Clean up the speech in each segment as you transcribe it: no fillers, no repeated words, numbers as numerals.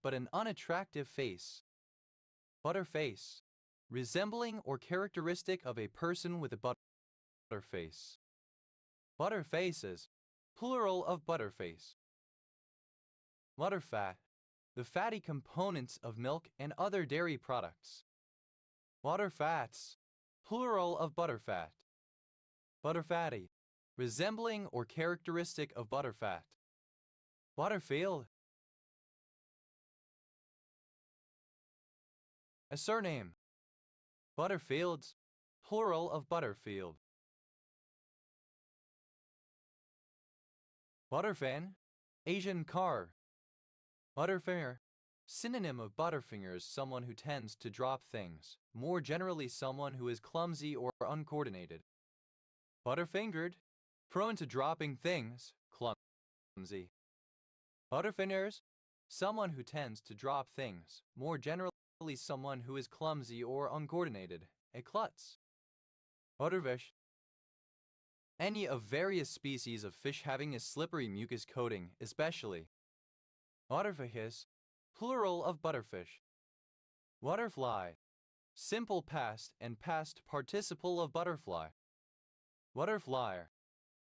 but an unattractive face. Butterface. Resembling or characteristic of a person with a butterface. Butterfaces. Plural of butterface. Butterfat. The fatty components of milk and other dairy products. Butterfats. Plural of butterfat. Butterfatty. Resembling or characteristic of butterfat. Butterfield. A surname. Butterfields. Plural of Butterfield. Butterfan. Asian car. Butterfinger. Synonym of butterfinger is someone who tends to drop things, more generally someone who is clumsy or uncoordinated. Butterfingered. Prone to dropping things, clumsy. Butterfingers. Someone who tends to drop things, more generally someone who is clumsy or uncoordinated, a klutz. Butterfish. Any of various species of fish having a slippery mucus coating, especially. Butterfishes. Plural of butterfish. Butterfly. Simple past and past participle of butterfly. Butterflyer.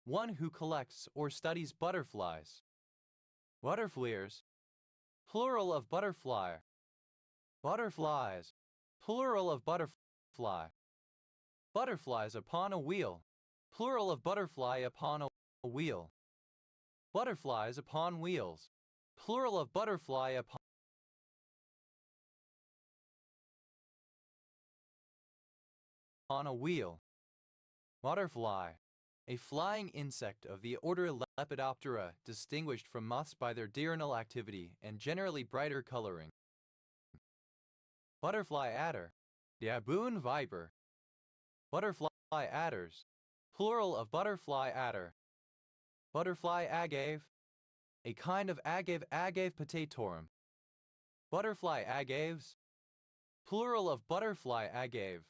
One who collects or studies butterflies. Butterfliers. Plural of butterfly. Butterflies. Plural of butterfly. Butterflies upon a wheel. Plural of butterfly upon a wheel. Butterflies upon wheels. Plural of butterfly upon a wheel. Butterfly. A flying insect of the order Lepidoptera, distinguished from moths by their diurnal activity and generally brighter coloring. Butterfly adder. Baboon viper. Butterfly adders. Plural of butterfly adder. Butterfly agave. A kind of agave potatorum. Butterfly agaves. Plural of butterfly agave.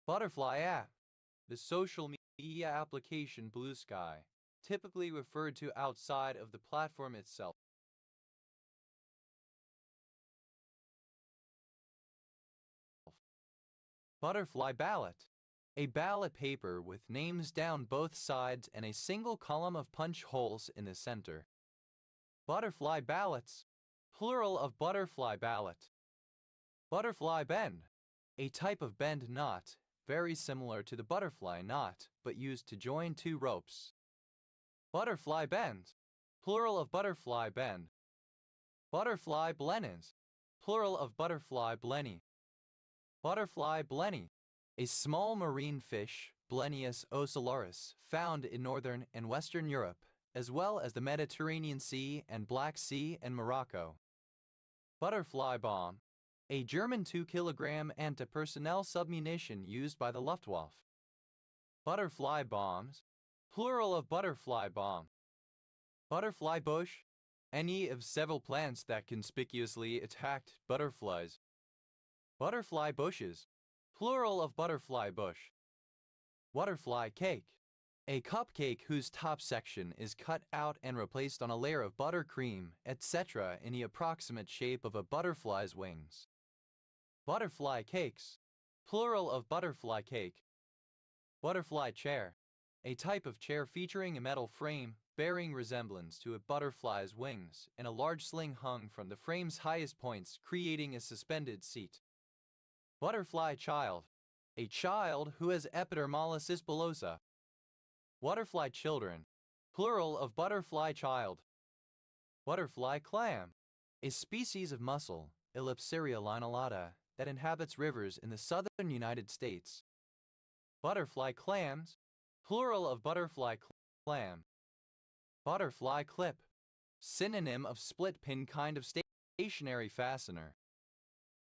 Butterfly app. The social media application Blue Sky, typically referred to outside of the platform itself. Butterfly ballot. A ballot paper with names down both sides and a single column of punch holes in the center. Butterfly ballots. Plural of butterfly ballot. Butterfly bend. A type of bend knot, very similar to the butterfly knot, but used to join two ropes. Butterfly bend. Plural of butterfly bend. Butterfly blennies. Plural of butterfly blenny. Butterfly blenny. A small marine fish, Blennius ocellaris, found in northern and western Europe, as well as the Mediterranean Sea and Black Sea and Morocco. Butterfly bomb. A German 2-kilogram anti-personnel submunition used by the Luftwaffe. Butterfly bombs. Plural of butterfly bomb. Butterfly bush. Any of several plants that conspicuously attacked butterflies. Butterfly bushes. Plural of butterfly bush. Butterfly cake. A cupcake whose top section is cut out and replaced on a layer of buttercream, etc. in the approximate shape of a butterfly's wings. Butterfly cakes. Plural of butterfly cake. Butterfly chair. A type of chair featuring a metal frame bearing resemblance to a butterfly's wings and a large sling hung from the frame's highest points, creating a suspended seat. Butterfly child. A child who has epidermolysis bullosa. Butterfly children. Plural of butterfly child. Butterfly clam. A species of mussel, Ellipseria lanceolata, that inhabits rivers in the southern United States. Butterfly clams. Plural of butterfly clam. Butterfly clip. Synonym of split pin kind of stationary fastener.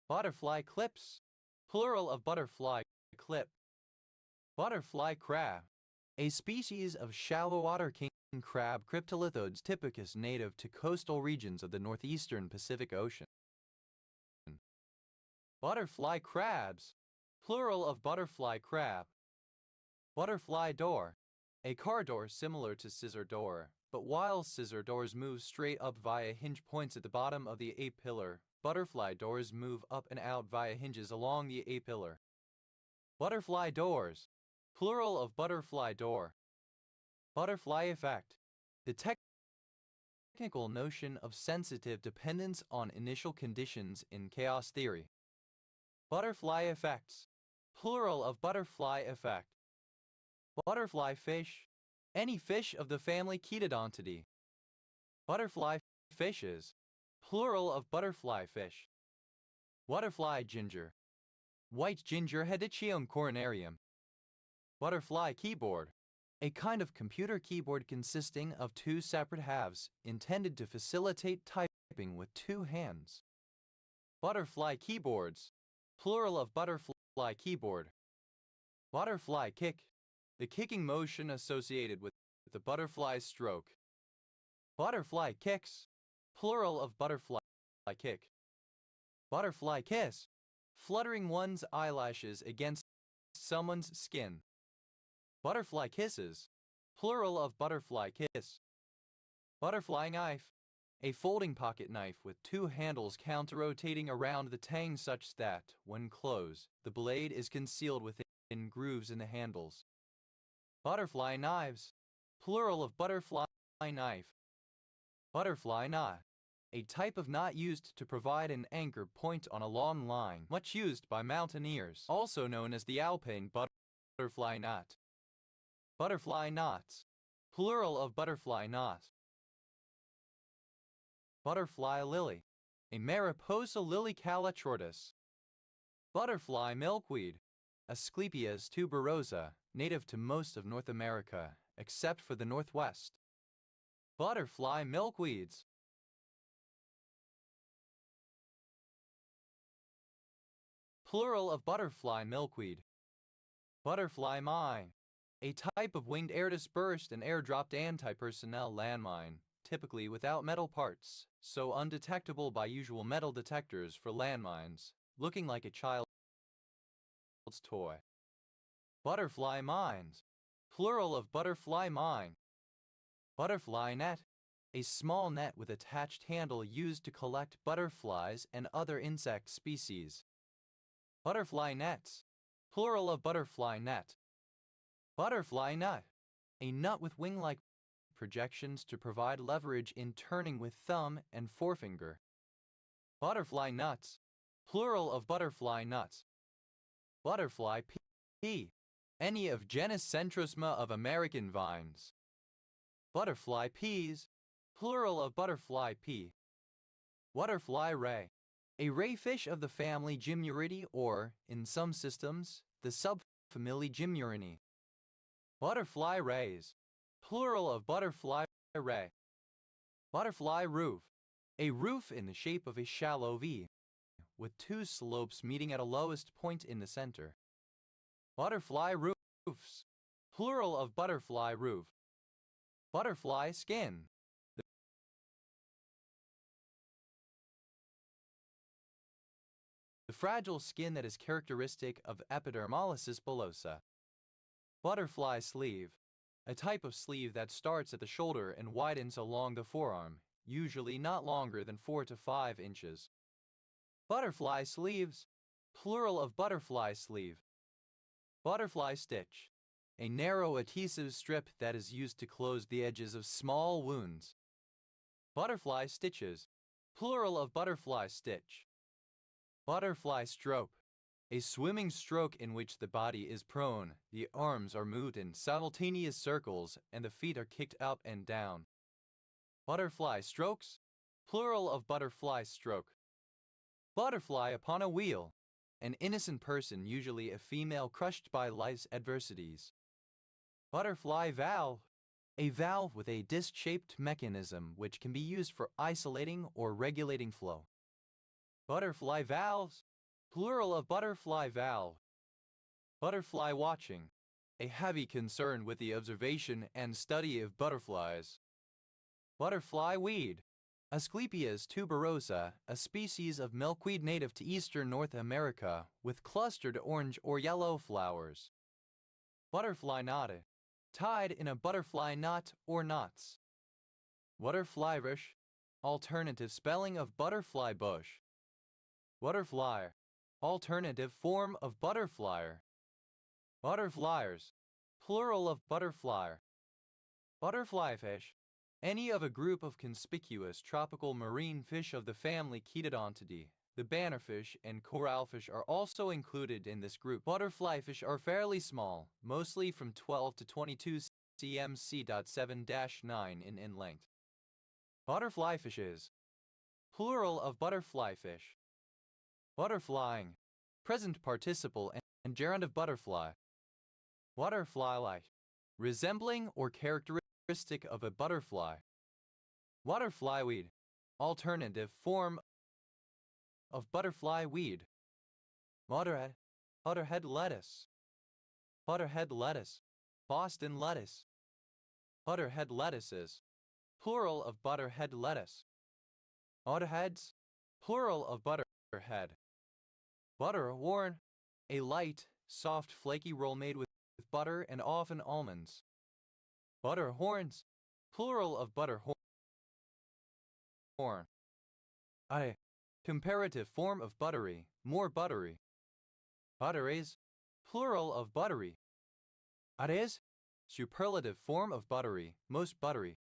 Butterfly clips. Plural of butterfly clip. Butterfly crab. A species of shallow water king crab, Cryptolithodes typicus, native to coastal regions of the northeastern Pacific Ocean. Butterfly crabs. Plural of butterfly crab. Butterfly door. A car door similar to scissor door, but while scissor doors move straight up via hinge points at the bottom of the A-pillar, butterfly doors move up and out via hinges along the A-pillar. Butterfly doors, plural of butterfly door. Butterfly effect, the technical notion of sensitive dependence on initial conditions in chaos theory. Butterfly effects, plural of butterfly effect. Butterfly fish, any fish of the family Chaetodontidae. Butterfly fishes, plural of butterfly fish. Butterfly ginger, white ginger Hedychium coronarium. Butterfly keyboard, a kind of computer keyboard consisting of two separate halves intended to facilitate typing with two hands. Butterfly keyboards, plural of butterfly keyboard. Butterfly kick, the kicking motion associated with the butterfly stroke. Butterfly kicks, plural of butterfly kick. Butterfly kiss, fluttering one's eyelashes against someone's skin. Butterfly kisses, plural of butterfly kiss. Butterfly knife, a folding pocket knife with two handles counter-rotating around the tang such that, when closed, the blade is concealed within grooves in the handles. Butterfly knives, plural of butterfly knife. Butterfly knot, a type of knot used to provide an anchor point on a long line, much used by mountaineers, also known as the alpine butterfly knot. Butterfly knots, plural of butterfly knot. Butterfly lily, a Mariposa lily calatrortus. Butterfly milkweed, Asclepias tuberosa, native to most of North America, except for the Northwest. Butterfly milkweeds. Plural of butterfly milkweed. Butterfly mine, a type of winged air-dispersed and air-dropped anti-personnel landmine, typically without metal parts, so undetectable by usual metal detectors for landmines, looking like a child's toy. Butterfly mines, plural of butterfly mine. Butterfly net, a small net with attached handle used to collect butterflies and other insect species. Butterfly nets, plural of butterfly net. Butterfly nut, a nut with wing-like projections to provide leverage in turning with thumb and forefinger. Butterfly nuts, plural of butterfly nuts. Butterfly pea, any of genus Centrosma of American vines. Butterfly peas, plural of butterfly pea. Butterfly ray, a rayfish of the family Gymnuridae or, in some systems, the subfamily Gymnurinae. Butterfly rays, plural of butterfly ray. Butterfly roof, a roof in the shape of a shallow V, with two slopes meeting at a lowest point in the center. Butterfly roofs, plural of butterfly roof. Butterfly skin, the fragile skin that is characteristic of epidermolysis bullosa. Butterfly sleeve, a type of sleeve that starts at the shoulder and widens along the forearm, usually not longer than 4 to 5 inches. Butterfly sleeves, plural of butterfly sleeve. Butterfly stitch, a narrow adhesive strip that is used to close the edges of small wounds. Butterfly stitches, plural of butterfly stitch. Butterfly stroke, a swimming stroke in which the body is prone, the arms are moved in simultaneous circles, and the feet are kicked up and down. Butterfly strokes, plural of butterfly stroke. Butterfly upon a wheel, an innocent person, usually a female crushed by life's adversities. Butterfly valve, a valve with a disc-shaped mechanism which can be used for isolating or regulating flow. Butterfly valves, plural of butterfly valve. Butterfly watching, a heavy concern with the observation and study of butterflies. Butterfly weed, Asclepias tuberosa, a species of milkweed native to eastern North America with clustered orange or yellow flowers. Butterfly knot, tied in a butterfly knot or knots. Butterflybush, alternative spelling of butterfly bush. Butterfly, alternative form of butterflyer. Butterflyers, plural of butterflyer. Butterflyfish, any of a group of conspicuous tropical marine fish of the family Chaetodontidae. The bannerfish and coralfish are also included in this group. Butterflyfish are fairly small, mostly from 12 to 22 cm.7-9 in length. Butterflyfishes, plural of butterflyfish. Butterflying, present participle and gerund of butterfly. Butterfly-like, resembling or characteristic of a butterfly. Butterflyweed, alternative form of butterfly weed. Butterhead, butterhead lettuce. Butterhead lettuce, Boston lettuce. Butterhead lettuces, plural of butterhead lettuce. Butterheads, plural of butterhead. Butterworm, a light, soft, flaky roll made with butter and often almonds. Butterhorns, plural of butterhorn. A comparative form of buttery, more buttery. Butteries, plural of buttery. Ares, superlative form of buttery, most buttery.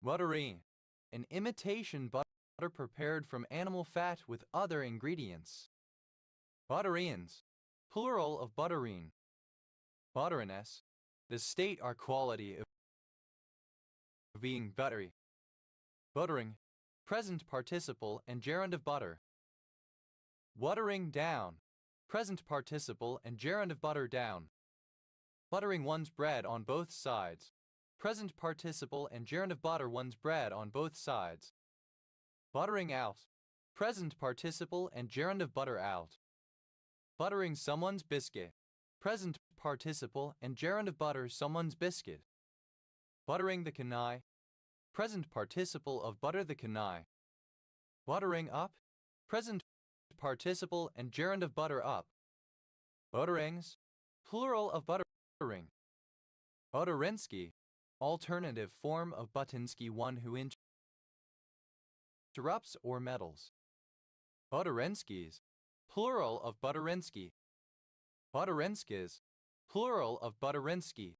Buttery, an imitation butter prepared from animal fat with other ingredients. Butterians, plural of butterine. Butteriness, the state or quality of being buttery. Buttering, present participle and gerund of butter. Watering down, present participle and gerund of butter down. Buttering one's bread on both sides, present participle and gerund of butter one's bread on both sides. Buttering out, present participle and gerund of butter out. Buttering someone's biscuit, present participle and gerund of butter someone's biscuit. Buttering the canaille, present participle of butter the canaille. Buttering up, present participle and gerund of butter up. Butterings, plural of buttering. Butterinsky, alternative form of Buttinsky, one who interrupts or meddles. Butterinskis, plural of Butterinsky. Butterinskis, plural of Butterinsky.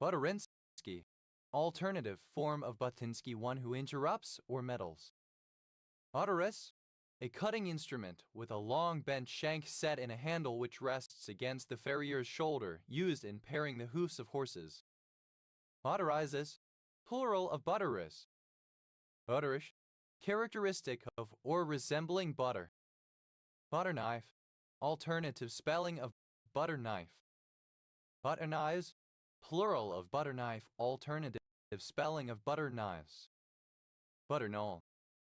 Butterinsky, alternative form of Buttinsky, one who interrupts or meddles. Butterus, a cutting instrument with a long bent shank set in a handle which rests against the farrier's shoulder, used in paring the hoofs of horses. Butterizes, plural of butterus. Butterish, characteristic of or resembling butter. Butterknife, alternative spelling of butter knife. Butterknives, plural of butterknife, alternative spelling of butter knives. Butterknoll,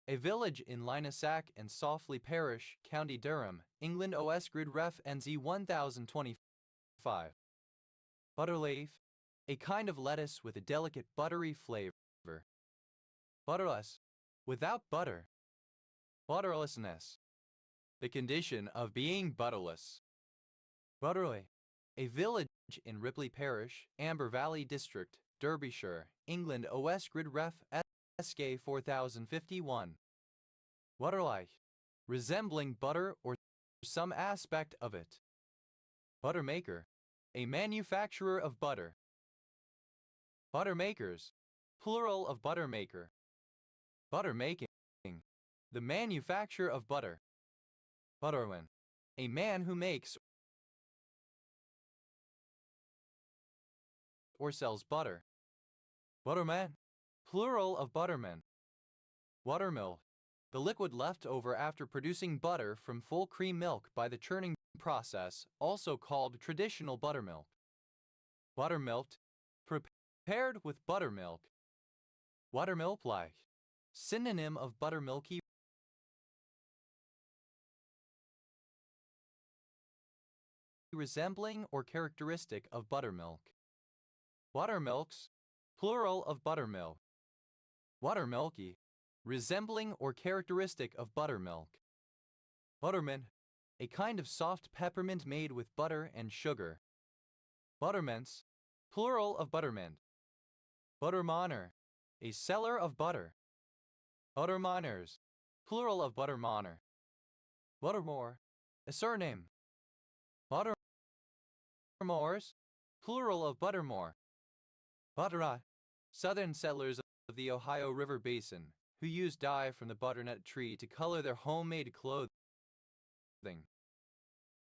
a village in Lynasac and Softley Parish, County Durham, England. OS Grid Ref NZ 1025. Butterleaf, a kind of lettuce with a delicate buttery flavor. Butterless, without butter. Butterlessness, the condition of being butterless. Butterley, a village in Ripley Parish, Amber Valley District, Derbyshire, England. OS Grid Ref SK 4051. Butterlike, resembling butter or some aspect of it. Buttermaker, a manufacturer of butter. Buttermakers, plural of buttermaker. Buttermaking, the manufacture of butter. Butterman, a man who makes or sells butter. Butterman, plural of butterman. Buttermilk, the liquid left over after producing butter from full cream milk by the churning process, also called traditional buttermilk. Buttermilked, prepared with buttermilk. Buttermilk-like, synonym of buttermilky, resembling or characteristic of buttermilk. Buttermilks, plural of buttermilk. Buttermilky, resembling or characteristic of buttermilk. Buttermint, a kind of soft peppermint made with butter and sugar. Buttermints, plural of buttermint. Buttermonger, a seller of butter. Butterminers, plural of butterminer. Buttermore, a surname. Buttermores, plural of buttermore. Butternut, southern settlers of the Ohio River Basin, who used dye from the butternut tree to color their homemade clothing.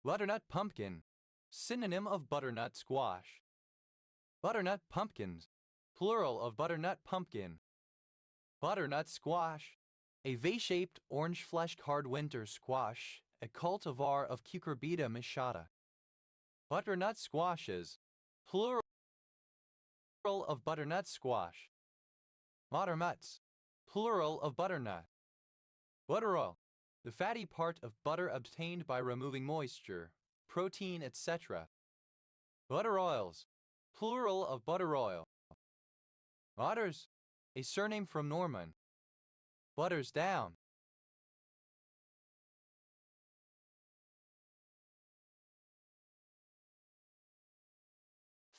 Butternut pumpkin, synonym of butternut squash. Butternut pumpkins, plural of butternut pumpkin. Butternut squash, a V-shaped orange-fleshed hard-winter squash, a cultivar of Cucurbita machata. Butternut squashes, plural of butternut squash. Butternuts, plural of butternut. Butteroil, the fatty part of butter obtained by removing moisture, protein, etc. Butteroils, plural of butteroil. Butters, a surname from Norman. Butters down.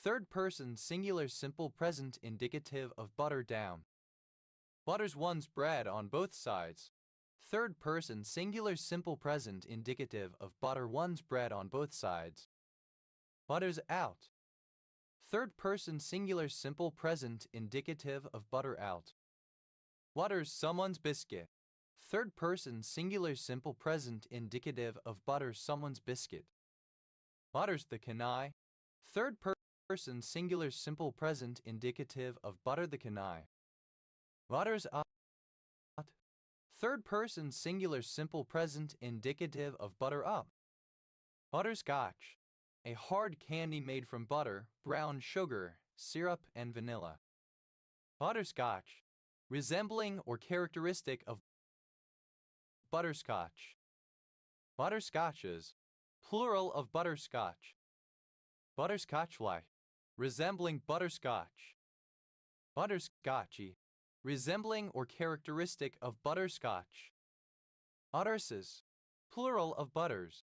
Third person singular simple present indicative of butter down. Butters one's bread on both sides. Third person singular simple present indicative of butter one's bread on both sides. Butters out. Third person singular simple present indicative of butter out. Butters someone's biscuit. Third person singular simple present indicative of butter someone's biscuit. Butters the canaille. Third person singular simple present indicative of butter the canaille. Butters out. Third person singular simple present indicative of butter up. Butterscotch, a hard candy made from butter, brown sugar, syrup, and vanilla. Butterscotch, resembling or characteristic of butterscotch. Butterscotches, plural of butterscotch. Butterscotch-like, resembling butterscotch. Butterscotchy, resembling or characteristic of butterscotch. Butterses, plural of butters.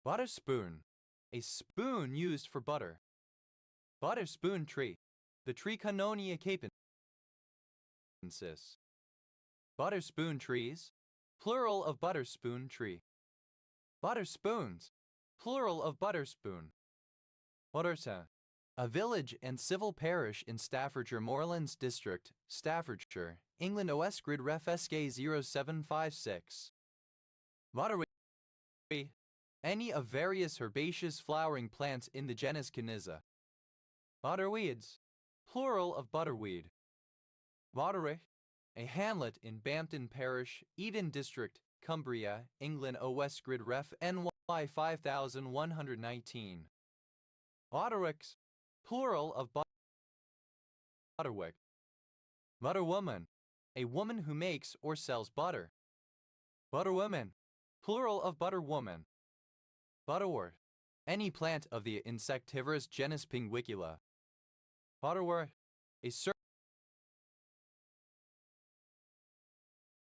Butterspoon, a spoon used for butter. Butterspoon tree, the Trichononia capensis. Butterspoon trees, plural of butterspoon tree. Butterspoons, plural of butterspoon. Butterton, a village and civil parish in Staffordshire Moorlands District, Staffordshire, England. OS Grid Ref SK 0756. Butterweed, any of various herbaceous flowering plants in the genus Caniza. Butterweeds, plural of butterweed. Butterick, a hamlet in Bampton Parish, Eden District, Cumbria, England. OS Grid Ref NY 5119. Butterwicks, plural of butterwick. Butterwoman, a woman who makes or sells butter. Butterwoman, plural of butterwoman. Butterwort, any plant of the insectivorous genus Pinguicula. Butterwort, a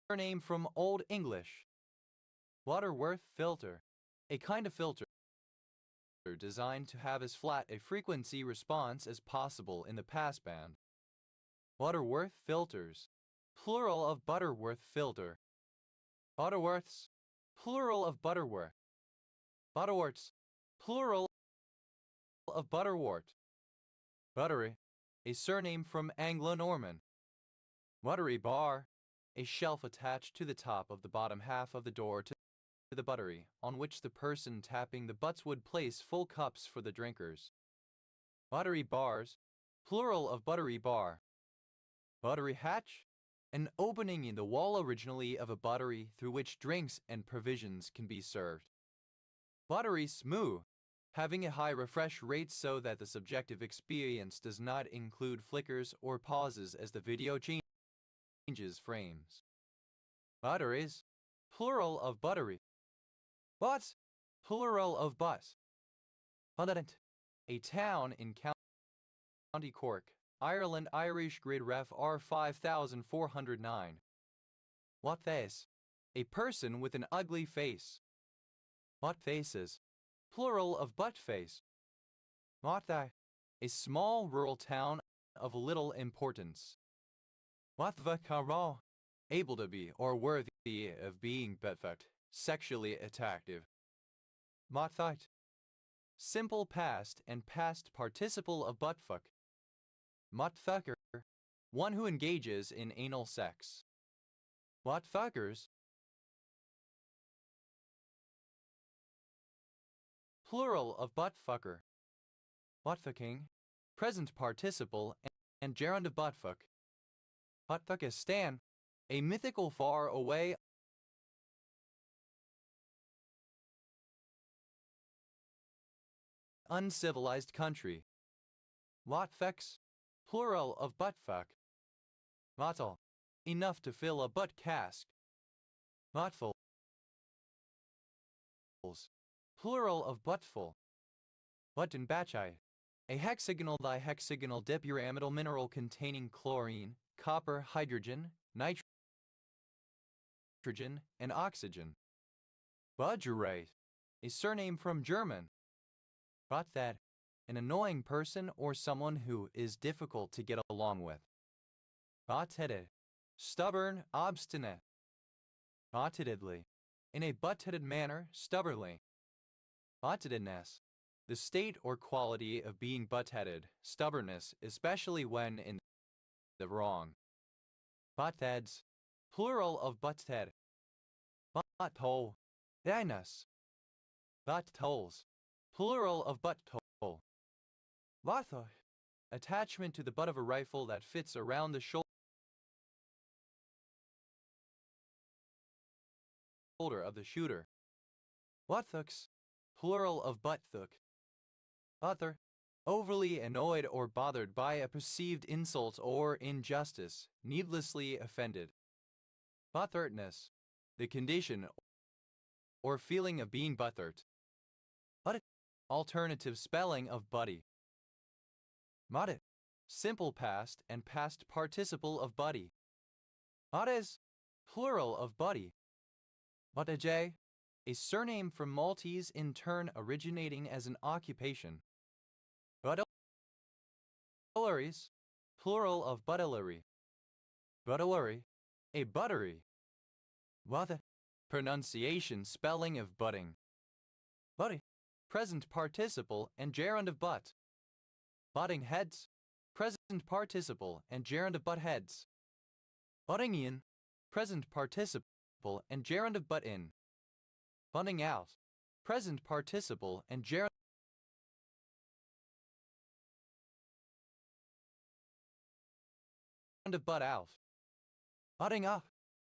surname from Old English. Butterworth filter, a kind of filter designed to have as flat a frequency response as possible in the passband. Butterworth filters, plural of Butterworth filter. Butterworths, plural of Butterworth. Butterworts, plural of Butterwort. Buttery, a surname from Anglo-Norman. Buttery bar, a shelf attached to the top of the bottom half of the door to the buttery, on which the person tapping the butts would place full cups for the drinkers. Buttery bars, plural of buttery bar. Buttery hatch, an opening in the wall originally of a buttery through which drinks and provisions can be served. Buttery smooth, having a high refresh rate so that the subjective experience does not include flickers or pauses as the video changes frames. Butteries, plural of buttery. Butts, plural of bus. Butternut, a town in County Cork, Ireland. Irish Grid Ref R5409. What face? A person with an ugly face. Butt faces, plural of butt face. Butthigh, a small rural town of little importance. Wathvakara, able to be or worthy of being perfect, sexually attractive. Mathite, simple past and past participle of buttfuck. Motfucker, one who engages in anal sex. Motfuckers, plural of buttfucker. Buttfucking, present participle and gerund of buttfuck. Buttfuckistan, a mythical far away uncivilized country. Watfex, plural of buttfuck. Matal, enough to fill a butt cask. Matfuls, plural of buttful. Button bachai, a hexagonal dihexagonal dipyramidal mineral containing chlorine, copper, hydrogen, nitrogen, and oxygen. Budgerate, a surname from German. But that, an annoying person or someone who is difficult to get along with. Butt-headed, stubborn, obstinate. Butt-headedly, in a butt-headed manner, stubbornly. Butt-headedness, the state or quality of being butt-headed, stubbornness, especially when in the wrong. Buttheads, plural of butthead. Butthole, anus. Buttholes, plural of butthole. Vatho, attachment to the butt of a rifle that fits around the shoulder of the shooter. Butthucks, plural of butthook. Buther, overly annoyed or bothered by a perceived insult or injustice, needlessly offended. Butthurtness, the condition or feeling of being butthurt. But alternative spelling of buddy. Mudit, simple past and past participle of buddy. Muddes, plural of buddy. Mudajay, a surname from Maltese in turn originating as an occupation. Buttilleries, plural of buttillery. Buttillery, a buttery. What? Pronunciation spelling of budding. Buddy, present participle and gerund of butt. Butting heads, present participle and gerund of butt heads. Butting in, present participle and gerund of butt in. Butting out, present participle and gerund of butt out. Butting up,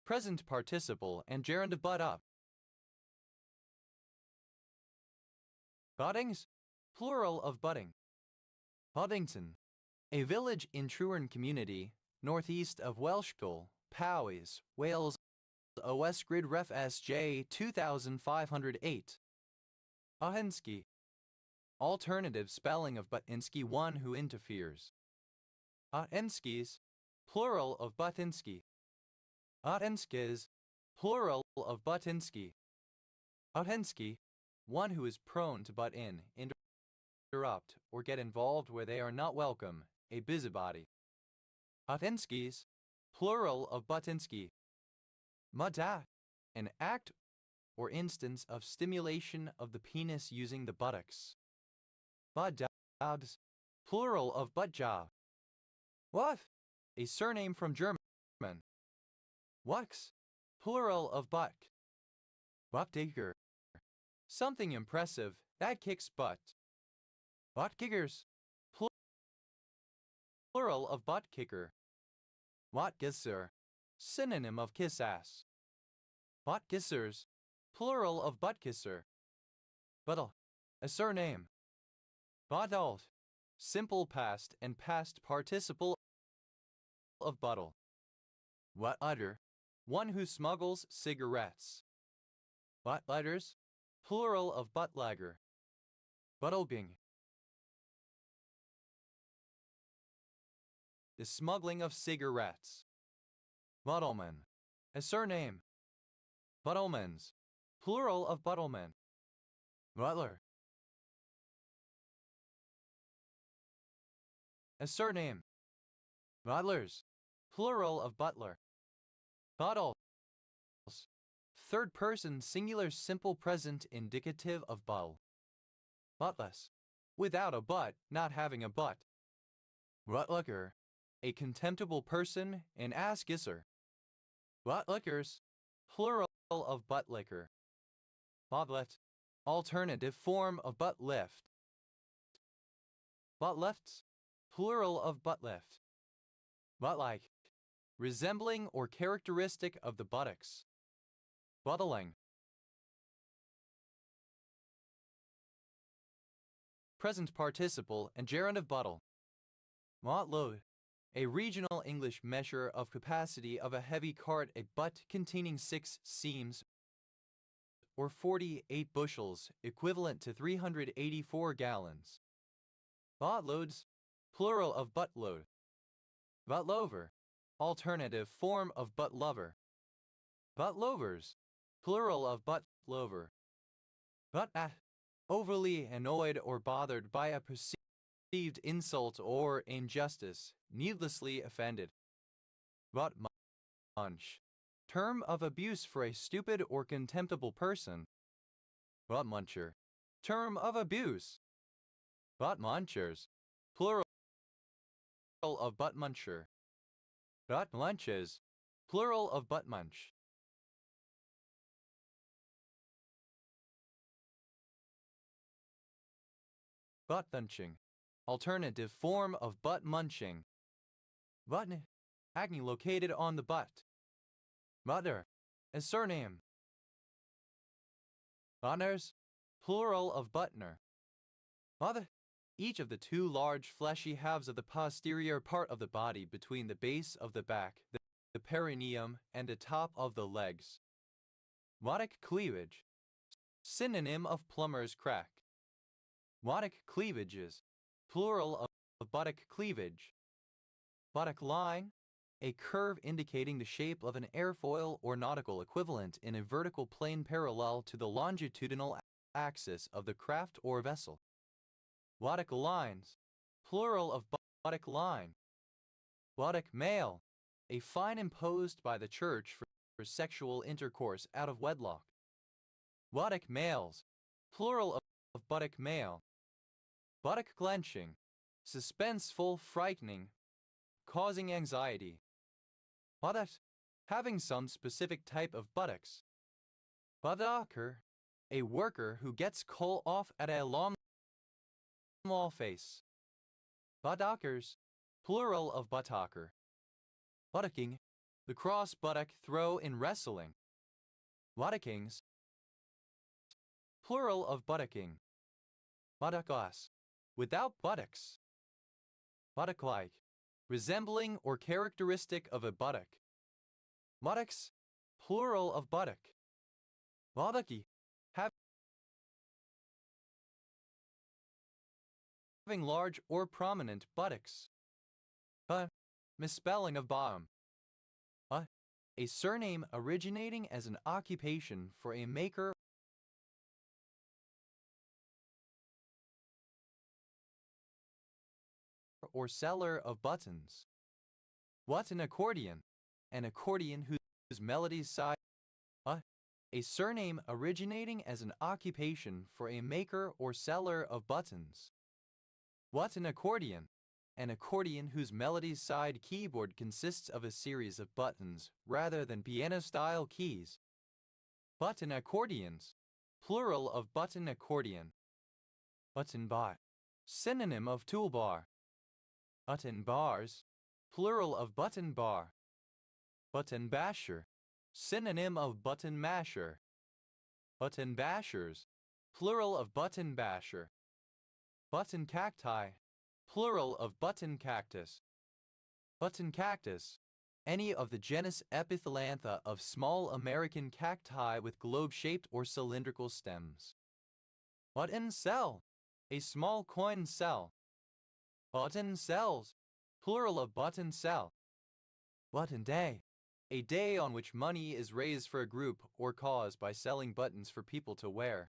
present participle and gerund of butt up. Buttings, plural of butting. Buddington, a village in Trewern Community, northeast of Welshpool, Powys, Wales. OS Grid Ref SJ 2508. Buttinsky, alternative spelling of Buttinsky, one who interferes. Buttinskis, plural of Buttinsky. Buttinskis, plural of Buttinsky. Buttinsky, one who is prone to butt in, interrupt, or get involved where they are not welcome, a busybody. Buttinskis, plural of Buttinsky. Mudda, an act or instance of stimulation of the penis using the buttocks. Buttjobs, plural of buttjob. What? A surname from German. Wux, plural of buck. Buttdigger, something impressive that kicks butt. Buttkickers, plural of butt kicker. Buttgisser, synonym of kiss ass. Buttkissers, plural of buttkisser. Buttle, a surname. Buttalt, simple past and past participle of buttle. What utter, one who smuggles cigarettes. Buttlighters, plural of buttlager. Buttlebing, the smuggling of cigarettes. Buttleman, a surname. Buttlemans, plural of buttlemen. Butler, a surname. Butlers, plural of butler. Bottles, third person singular simple present indicative of bottle. Buttless, without a but, not having a but. Rutlicker, a contemptible person, an ass-kisser. Buttlickers, plural of buttlicker. Botlet, alternative form of butt lift. Buttlifts, plural of buttlift. Butt-like, resembling or characteristic of the buttocks. Buttling. Present participle and gerund of buttle. Motload, a regional English measure of capacity of a heavy cart, a butt containing 6 seams or 48 bushels, equivalent to 384 gallons. Buttloads, plural of buttload. Buttlover, alternative form of buttlover. Buttlovers, plural of buttlover. Butt-at, overly annoyed or bothered by a perceived insult or injustice, needlessly offended. Butt-munch, term of abuse for a stupid or contemptible person. Butt-muncher, term of abuse. Butt-munchers, plural of butt-muncher. Butt-munches, plural of butt-munch. Butt-munching, alternative form of butt-munching. Button, acne located on the butt. Butter, a surname. Buttners, plural of buttner. Mother, each of the 2 large fleshy halves of the posterior part of the body between the base of the back, the perineum, and the top of the legs. Buttock cleavage, synonym of plumber's crack. Buttock cleavages, plural of buttock cleavage. Buttock line, a curve indicating the shape of an airfoil or nautical equivalent in a vertical plane parallel to the longitudinal axis of the craft or vessel. Buttock lines, plural of buttock line. Buttock male, a fine imposed by the church for sexual intercourse out of wedlock. Buttock males, plural of buttock male. Buttock clenching, suspenseful, frightening, causing anxiety. Buttock, having some specific type of buttocks. Buttocker, a worker who gets coal off at a long face. Buttockers, plural of buttocker. Buttocking, the cross buttock throw in wrestling. Buttokings, plural of buttocking. Buttockass, without buttocks. Buttock-like, resembling or characteristic of a buttock. Buttocks, plural of buttock. Buttocky, having large or prominent buttocks. Misspelling of bottom. A surname originating as an occupation for a maker or seller of buttons. Button accordion, an accordion whose melodies side. A surname originating as an occupation for a maker or seller of buttons. Button accordion, an accordion whose melodies side keyboard consists of a series of buttons rather than piano-style keys. Button accordions, plural of button accordion. Button bar, synonym of toolbar. Button bars, plural of button bar. Button basher, synonym of button masher. Button bashers, plural of button basher. Button cacti, plural of button cactus. Button cactus, any of the genus Epithelantha of small American cacti with globe-shaped or cylindrical stems. Button cell, a small coin cell. Button cells, plural of button cell. Button day, a day on which money is raised for a group or cause by selling buttons for people to wear.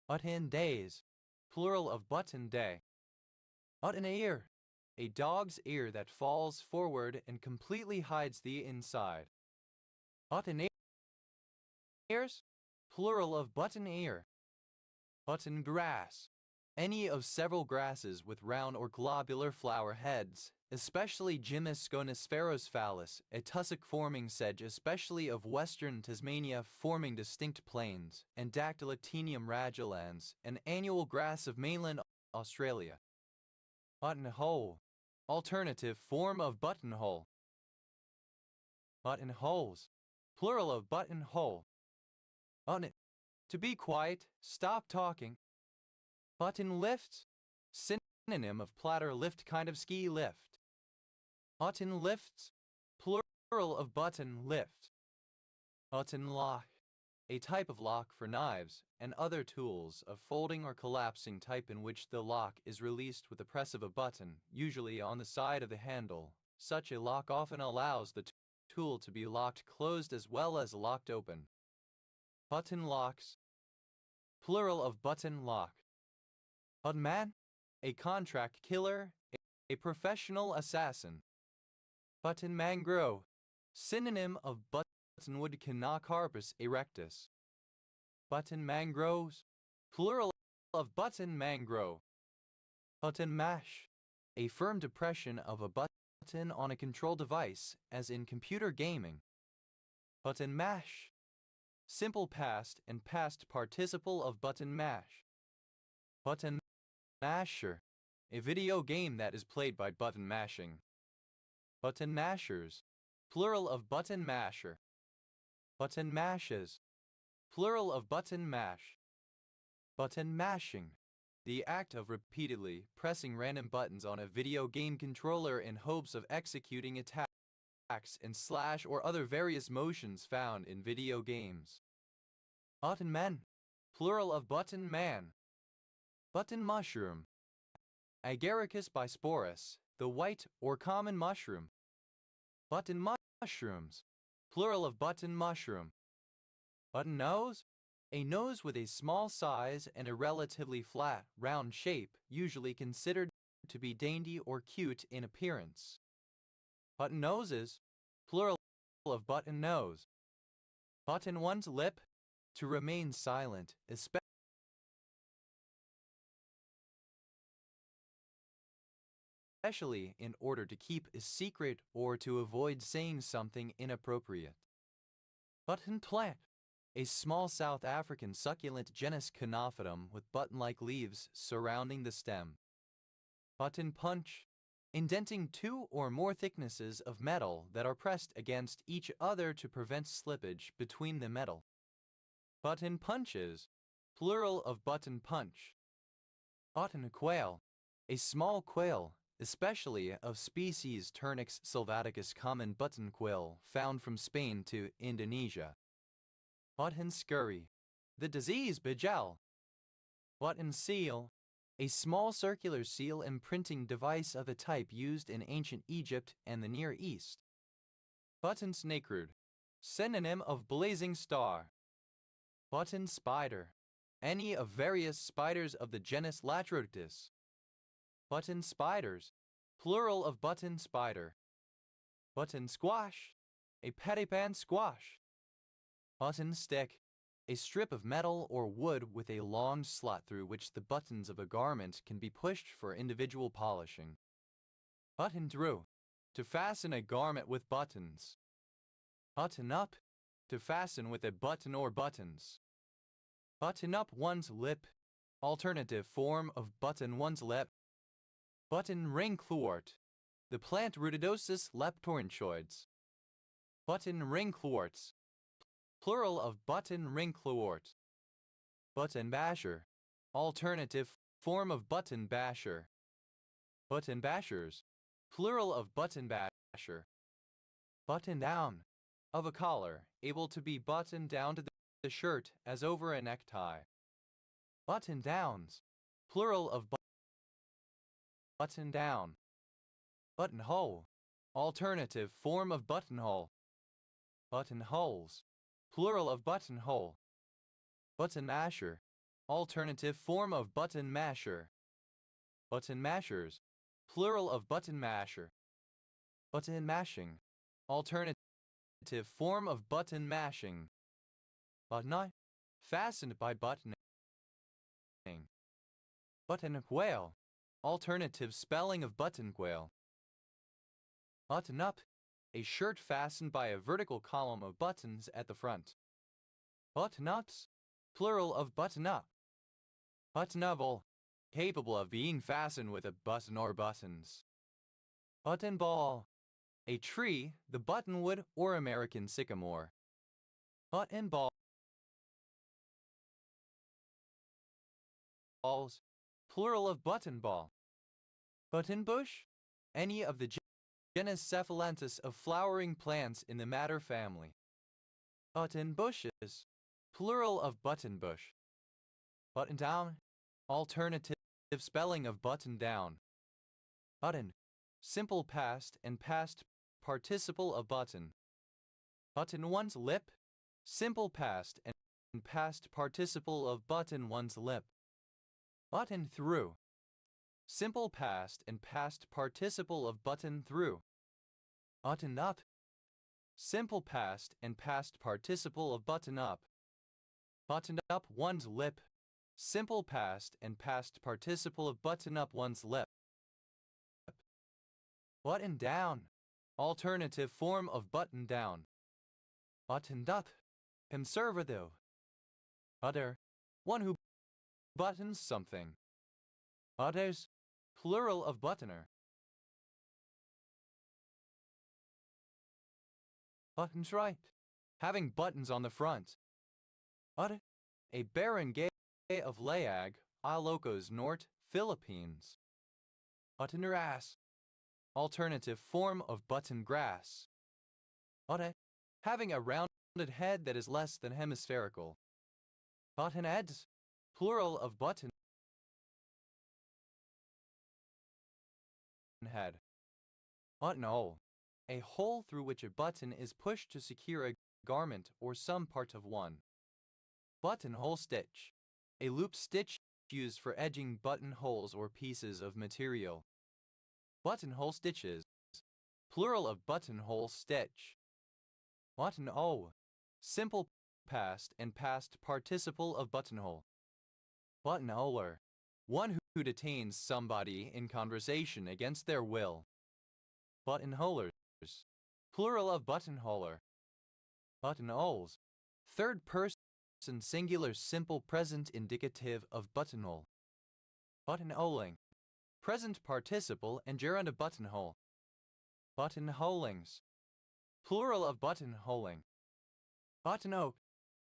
Button days, plural of button day. Button ear, a dog's ear that falls forward and completely hides the inside. Button ears, plural of button ear. Button grass, any of several grasses with round or globular flower heads, especially Gymnosconis phallis, a tussock-forming sedge especially of western Tasmania forming distinct plains, and Dactylactinium ragulans, an annual grass of mainland Australia. Buttonhole, alternative form of buttonhole. Buttonholes, plural of buttonhole. Button, to be quiet, stop talking. Button lifts, synonym of platter lift kind of ski lift. Button lifts, plural of button lift. Button lock, a type of lock for knives and other tools of folding or collapsing type in which the lock is released with the press of a button, usually on the side of the handle. Such a lock often allows the tool to be locked closed as well as locked open. Button locks, plural of button lock. Buttonman, a contract killer, a professional assassin. Button mangrove, synonym of buttonwood Chennacarpus erectus. Button mangroves, plural of button mangrove. Button mash, a firm depression of a button on a control device, as in computer gaming. Button mash, simple past and past participle of button mash. Button masher, a video game that is played by button mashing. Button mashers, plural of button masher. Button mashes, plural of button mash. Button mashing, the act of repeatedly pressing random buttons on a video game controller in hopes of executing attacks and slash or other various motions found in video games. Button man, plural of button man. Button mushroom, Agaricus bisporus, the white or common mushroom. Button mushrooms, plural of button mushroom. Button nose, a nose with a small size and a relatively flat, round shape, usually considered to be dainty or cute in appearance. Button noses, plural of button nose. Button one's lip, to remain silent, especially in order to keep a secret or to avoid saying something inappropriate. Button plant, a small South African succulent genus Chenophytum with button-like leaves surrounding the stem. Button punch, indenting two or more thicknesses of metal that are pressed against each other to prevent slippage between the metal. Button punches, plural of button punch. Button quail, a small quail, especially of species Turnix sylvaticus common button quail found from Spain to Indonesia. Button scurry, the disease Bejel. Button seal, a small circular seal imprinting device of a type used in ancient Egypt and the Near East. Button snakeroot, synonym of blazing star. Button spider, any of various spiders of the genus Latrodictis. Button spiders, plural of button spider. Button squash, a pettipan squash. Button stick, a strip of metal or wood with a long slot through which the buttons of a garment can be pushed for individual polishing. Button through, to fasten a garment with buttons. Button up, to fasten with a button or buttons. Button up one's lip, alternative form of button one's lip. Button ringclewort, the plant Ruidosus leptorhynchoides. Button ringcleworts, plural of button ringclewort. Button basher, alternative form of button basher. Button bashers, plural of button basher. Button down, of a collar, able to be buttoned down to the shirt as over a necktie. Button downs, plural of button down. Buttonhole, alternative form of buttonhole. Buttonholes, plural of buttonhole. Button masher, alternative form of button masher. Button mashers, plural of button masher. Button mashing, alternative form of button mashing. Button fastened by buttoning. Button whale, alternative spelling of button whale. Button up, a shirt fastened by a vertical column of buttons at the front. Button ups, plural of button up. Button up, capable of being fastened with a button or buttons. Button ball, a tree, the buttonwood or American sycamore. Button balls, plural of button ball. Button bush, any of the genus Cephalanthus of flowering plants in the madder family. Button bushes, plural of button bush. Button down, alternative spelling of button down. Button, simple past and past participle of button. Button one's lip, simple past and past participle of button one's lip. Button through, simple past and past participle of button through. Button up, simple past and past participle of button up. Button up one's lip, simple past and past participle of button up one's lip. Button down, alternative form of button down. Buttoned up, conservative. Butter, one who buttons something. Butters, plural of buttoner. Buttons right, having buttons on the front. Butter, a barangay of Layag, Ilocos Norte, Philippines. Buttoner ass, alternative form of button grass. Butter, having a rounded head that is less than hemispherical. Buttonheads, plural of button head. Buttonhole, a hole through which a button is pushed to secure a garment or some part of one. Buttonhole stitch, a loop stitch used for edging buttonholes or pieces of material. Buttonhole stitches, plural of buttonhole stitch. Buttonhole, simple past and past participle of buttonhole. Buttonholer, one who detains somebody in conversation against their will. Buttonholers, plural of buttonholer. Buttonholes, third person singular simple present indicative of buttonhole. Buttonholing, present participle and gerund of buttonhole. Buttonholings, plural of buttonholing. Buttonoak,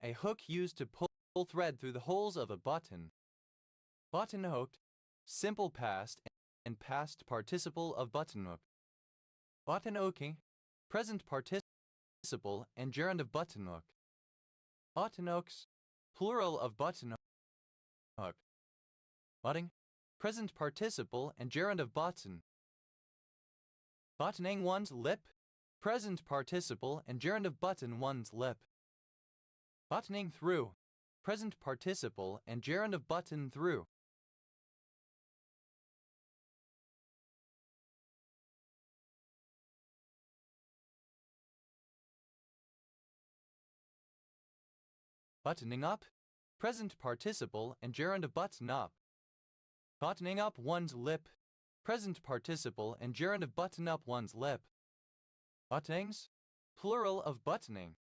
a hook used to pull thread through the holes of a button. Buttonhooked, simple past and past participle of buttonhook. Buttonhooking, present participle and gerund of buttonhook. Buttonhooks, plural of buttonhook. Butting, present participle and gerund of button. Buttoning one's lip, present participle and gerund of button one's lip. Buttoning through, present participle and gerund of button through. Buttoning up, present participle and gerund of button up. Buttoning up one's lip, present participle and gerund of button up one's lip. Buttons, plural of buttoning.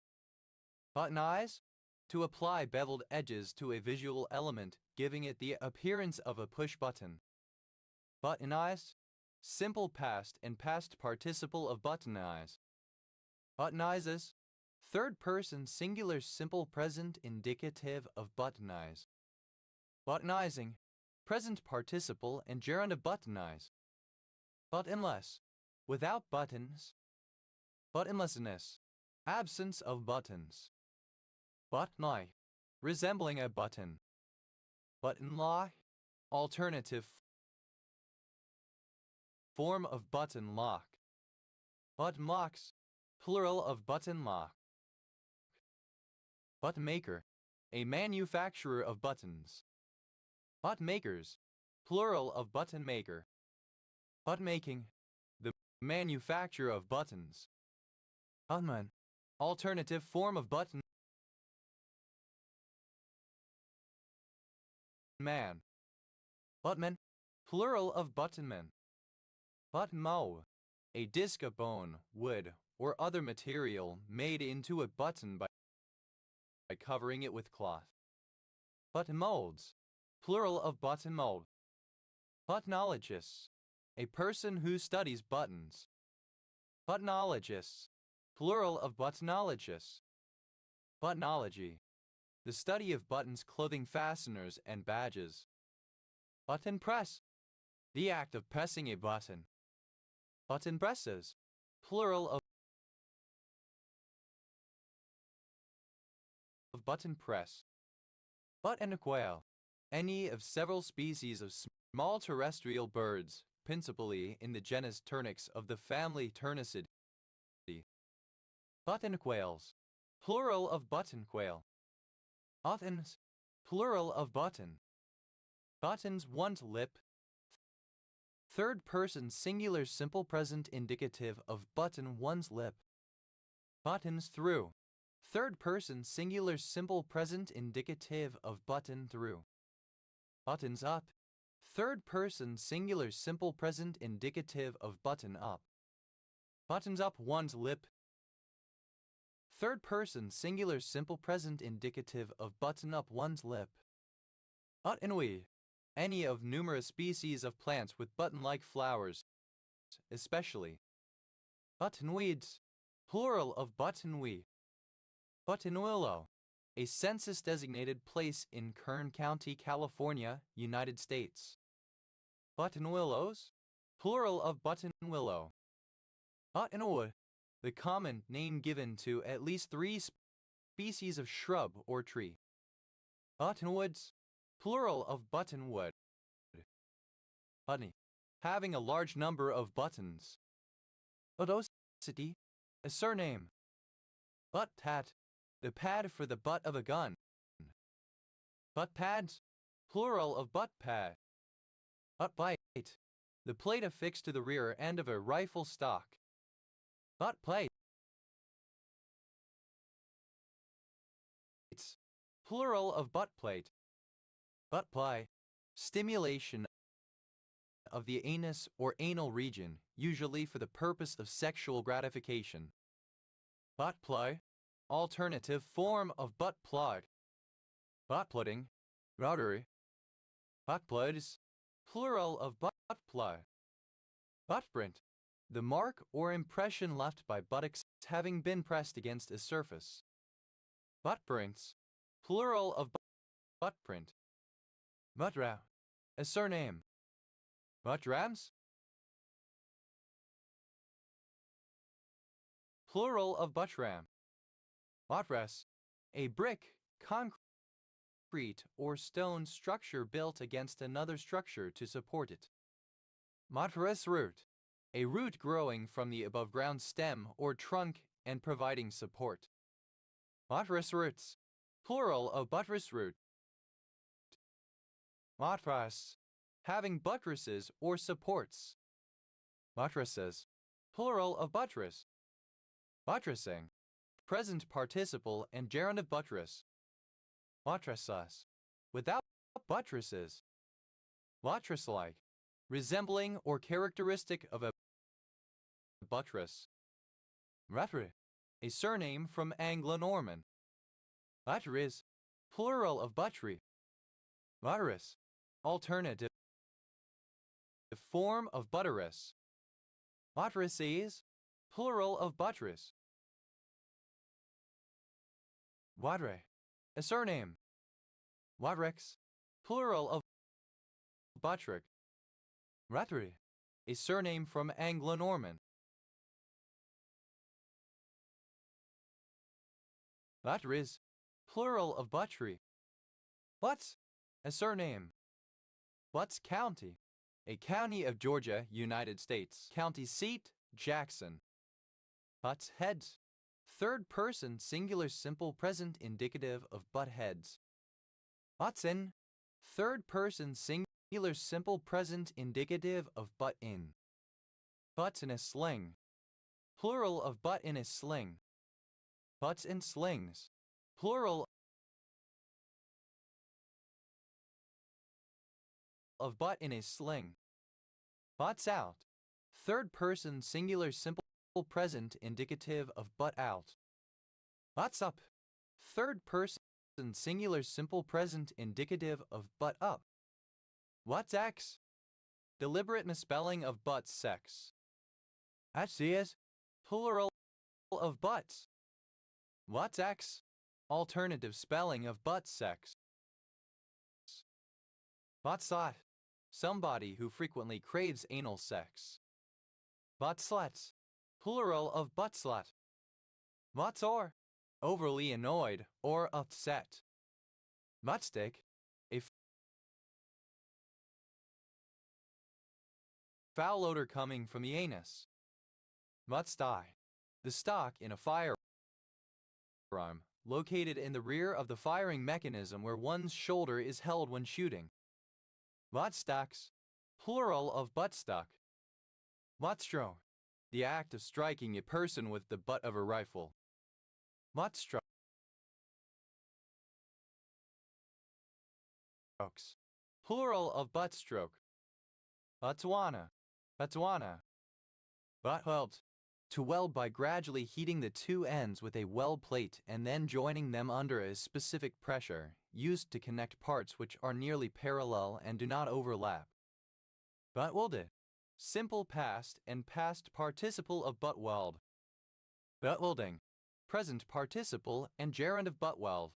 Button eyes, to apply beveled edges to a visual element, giving it the appearance of a push button. Button eyes, simple past and past participle of button eyes. Button eyes, third person singular simple present indicative of button eyes. Buttonizing, present participle and gerund of button eyes. Buttonless, without buttons. Buttonlessness, absence of buttons. Buttoneye, resembling a button. Buttonlock, alternative form of button lock. Buttonlocks, plural of button lock. Buttonmaker, a manufacturer of buttons. Buttonmakers, plural of button maker. Button making. The manufacture of buttons. Button. Alternative form of button. Man. Button. Plural of buttonman. Buttonmo. A disc of bone, wood, or other material made into a button by covering it with cloth. Button molds. Plural of button mold. Buttonologists. A person who studies buttons. Buttonologists. Plural of buttonologists. Buttonology. The study of buttons, clothing fasteners, and badges. Button press. The act of pressing a button. Button presses. Plural of button press. Button quail. Any of several species of small terrestrial birds, principally in the genus Turnix of the family Turnicidae. Button quails. Plural of button quail. Buttons. Plural of button. Buttons one's lip. Third person singular simple present indicative of button one's lip. Buttons through. Third person singular simple present indicative of button through. Buttons up. Third person singular simple present indicative of button up. Buttons up one's lip. Third person singular simple present indicative of button up one's lip. Buttonweed. Any of numerous species of plants with button-like flowers, especially. Buttonweeds. Plural of buttonweed. Buttonwillow. A census-designated place in Kern County, California, United States. Buttonwillows. Plural of buttonwillow. Buttonwood. The common name given to at least 3 species of shrub or tree. Buttonwoods. Plural of buttonwood. Buttoney. Having a large number of buttons. Buttosity. A surname. Butt tat. The pad for the butt of a gun. Butt pads. Plural of butt pad. Butt bite. The plate affixed to the rear end of a rifle stock. Butt plate. Plural of butt plate. Butt ply. Stimulation of the anus or anal region, usually for the purpose of sexual gratification. Butt ply. Alternative form of butt plug. Butt plugging. Rotary. Butt plugs. Plural of butt plug. Butt print. The mark or impression left by buttocks having been pressed against a surface. Butt prints. Plural of butt print. Buttram. A surname. Buttrams. Plural of buttram. Buttress. A brick, concrete, or stone structure built against another structure to support it. Buttress root. A root growing from the above-ground stem or trunk and providing support. Buttress roots. Plural of buttress root. Buttress. Having buttresses or supports. Buttresses. Plural of buttress. Buttressing. Present participle and gerund of buttress. Buttressas. Without buttresses. Buttress-like. Resembling or characteristic of a buttress. Buttery. A surname from Anglo-Norman. Butteries. Plural of buttery. Butteress. Alternative form of butteress. Buttresses. Plural of buttress. Wadre. A surname. Wadrex. Plural of buttrick. Rattry. A surname from Anglo-Norman. Butteries. Plural of buttery. Butts. A surname. Butts County. A county of Georgia, United States. County seat, Jackson. Butts heads. Third person singular simple present indicative of butt heads. Butts in. Third person singular simple present indicative of butt in. Butts in a sling. Plural of butt in a sling. Butts in slings. Plural of butt in a sling. Butts out. Third person singular simple present indicative of butt out. Butts up. Third person singular simple present indicative of butt up. What's X? Deliberate misspelling of butts sex. Is plural of butts. What's X? Alternative spelling of butt sex. Buttsot. Somebody who frequently craves anal sex. Buttslut. Plural of buttslut. Buttsore. Overly annoyed or upset. Buttstick. A foul odor coming from the anus. Buttsty. The stock in a firearm, located in the rear of the firing mechanism where one's shoulder is held when shooting. Buttstocks. Plural of buttstock. Buttstro. The act of striking a person with the butt of a rifle. Buttstrokes. Plural of buttstroke. Buttswana. Buttswana. Butt-weld. To weld by gradually heating the two ends with a weld plate and then joining them under a specific pressure, used to connect parts which are nearly parallel and do not overlap. Butt-welded. Simple past and past participle of butt-weld. Butt-welding. Present participle and gerund of butt-weld.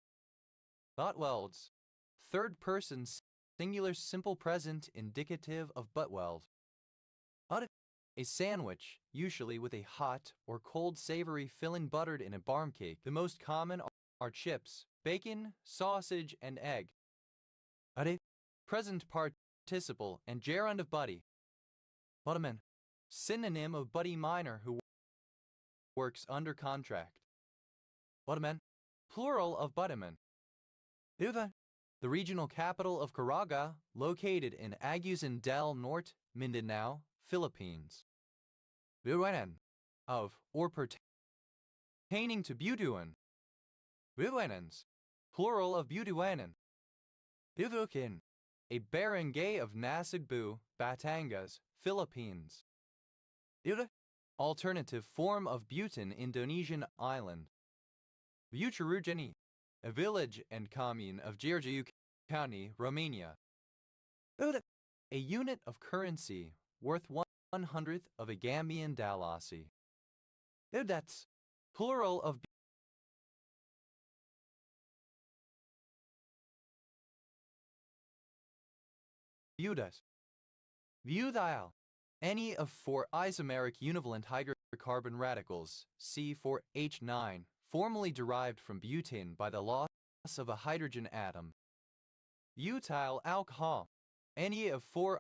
Butt-welds. Third person singular simple present indicative of butt-weld. A sandwich, usually with a hot or cold savory filling buttered in a barm cake. The most common are chips, bacon, sausage, and egg. Present participle and gerund of buddy. Butterman. Synonym of buddy miner who works under contract. Butterman. Plural of butterman. The regional capital of Caraga, located in Agusan del Norte, Mindanao, Philippines. Buenan. Of or pertaining to Butuan. Buenans. Plural of Butuanan. Buvukin. A barangay of Nasugbu, Batangas, Philippines. Alternative form of Butan, Indonesian island. Buturujani. A village and commune of Giurgiu County, Romania. A unit of currency worth 1/100th of a Gambian dalasi. That's plural of butas. Butyl. Any of four isomeric univalent hydrocarbon radicals, C4H9, formally derived from butane by the loss of a hydrogen atom. Butyl alcohol. Any of four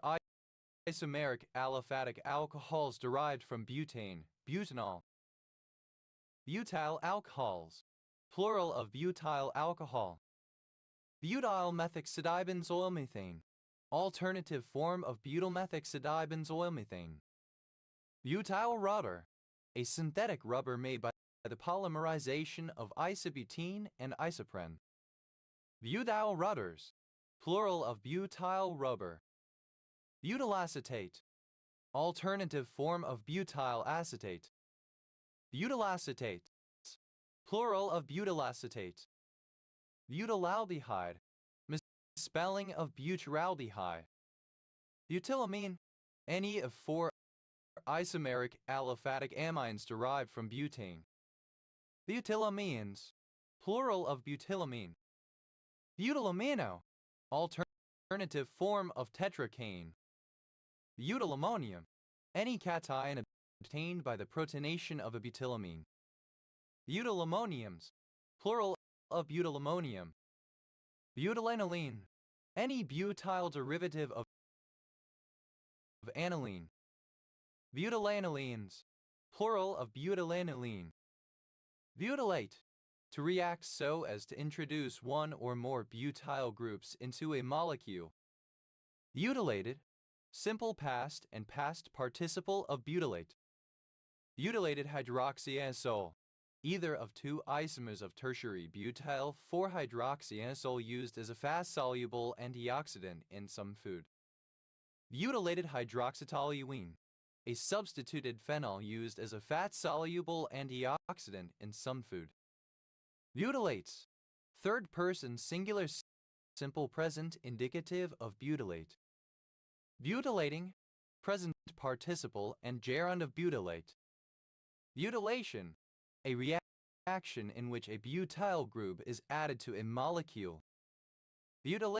isomeric aliphatic alcohols derived from butane, butanol. Butyl alcohols. Plural of butyl alcohol. Butylmethoxydibenzoylmethane. Alternative form of butylmethoxydibenzoylmethane. Butyl rubber. A synthetic rubber made by the polymerization of isobutene and isoprene. Butyl rubbers. Plural of butyl rubber. Butylacetate. Alternative form of butyl acetate. Butylacetate. Plural of butylacetate. Butylaldehyde. Misspelling of butyraldehyde. Butylamine. Any of four isomeric aliphatic amines derived from butane. Butylamines. Plural of butylamine. Butylamino. Alternative form of tetracaine. Butylammonium. Any cation obtained by the protonation of a butylamine. Butylammoniums. Plural of butylammonium. Butylaniline. Any butyl derivative of aniline. Butylanilines. Plural of butylaniline. Butylate. To react so as to introduce one or more butyl groups into a molecule. Butylated. simple past and past participle of butylate. Butylated hydroxyanisole, either of two isomers of tertiary butyl 4-hydroxyanisole used as a fast-soluble antioxidant in some food. Butylated hydroxytoluene, a substituted phenol used as a fat-soluble antioxidant in some food. Butylates, third person singular simple present indicative of butylate. Butylating, present participle and gerund of butylate. Butylation, a reaction in which a butyl group is added to a molecule. Butylations,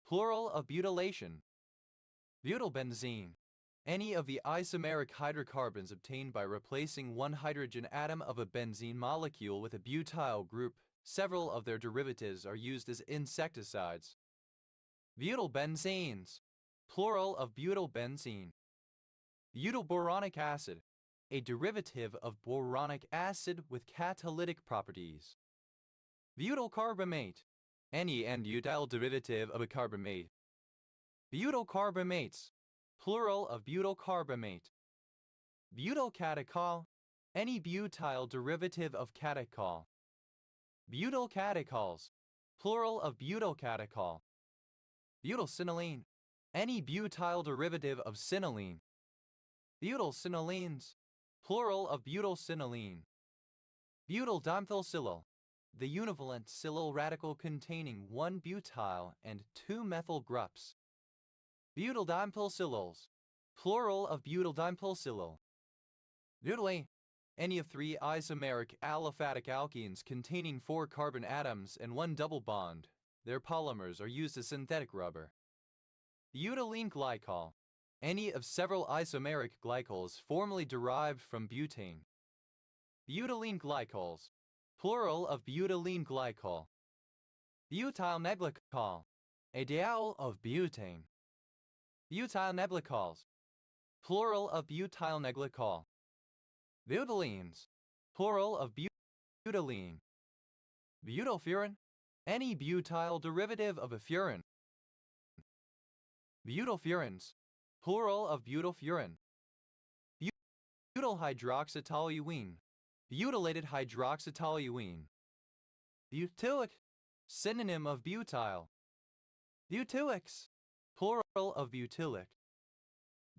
plural of butylation. Butylbenzene, any of the isomeric hydrocarbons obtained by replacing one hydrogen atom of a benzene molecule with a butyl group. Several of their derivatives are used as insecticides. Butylbenzenes, plural of butylbenzene. Butylboronic acid, a derivative of boronic acid with catalytic properties. Butylcarbamate, any N-butyl derivative of a carbamate. Butylcarbamates, plural of butylcarbamate. Butylcatechol, any butyl derivative of catechol. Butylcatechols, plural of butylcatechol. Butylcinylene, any butyl derivative of cinylene. Butylcinylenes, plural of butylcinylene. Butyldimethyl-silyl, the univalent silyl radical containing one butyl and two methyl groups. Butyldimethyl-silyls, plural of butyldimethyl-silyl. Butyl, any of three isomeric aliphatic alkenes containing 4 carbon atoms and 1 double bond. Their polymers are used as synthetic rubber. Butylene glycol, any of several isomeric glycols formerly derived from butane. Butylene glycols, plural of butylene glycol. Butylneglycol, a diol of butane. Butylneglycols, plural of butylneglycol. Butylenes, plural of butylene. Butylfuran, any butyl derivative of a furan. Butylfurans, plural of butylfuran. Butylhydroxytoluene, butylated hydroxytoluene. Butylic, synonym of butyl. Butylics, plural of butylic.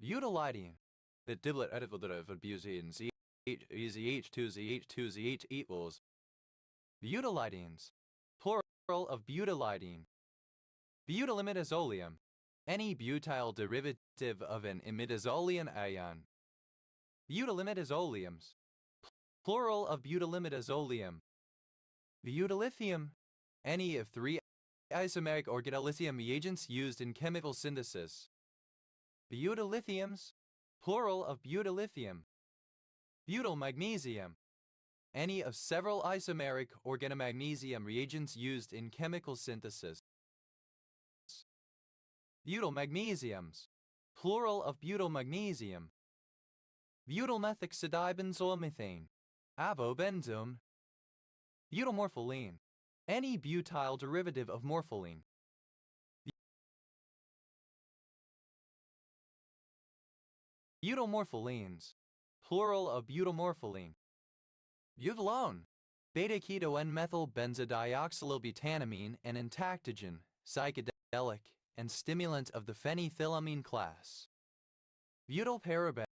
Butylidene, the diblet derivative of butane, ZH2ZH2ZH equals. Butylidenes, plural of butylidene. Butylimidazolium, any butyl derivative of an imidazolium ion. Butylimidazoliums, plural of butylimidazolium. Butylithium, any of 3 isomeric organolithium reagents used in chemical synthesis. Butylithiums, plural of butylithium. Butylmagnesium, any of several isomeric organomagnesium reagents used in chemical synthesis. Butylmagnesiums, plural of butylmagnesium. Butylmethoxydibenzoylmethane, avobenzone. Butylmorpholine, any butyl derivative of morpholine. Butylmorpholines, plural of butylmorpholine. Butylone, beta-keto-N-methyl-benzodioxylbutanamine, an entactogen, psychedelic, and stimulant of the phenethylamine class. Butylparaben,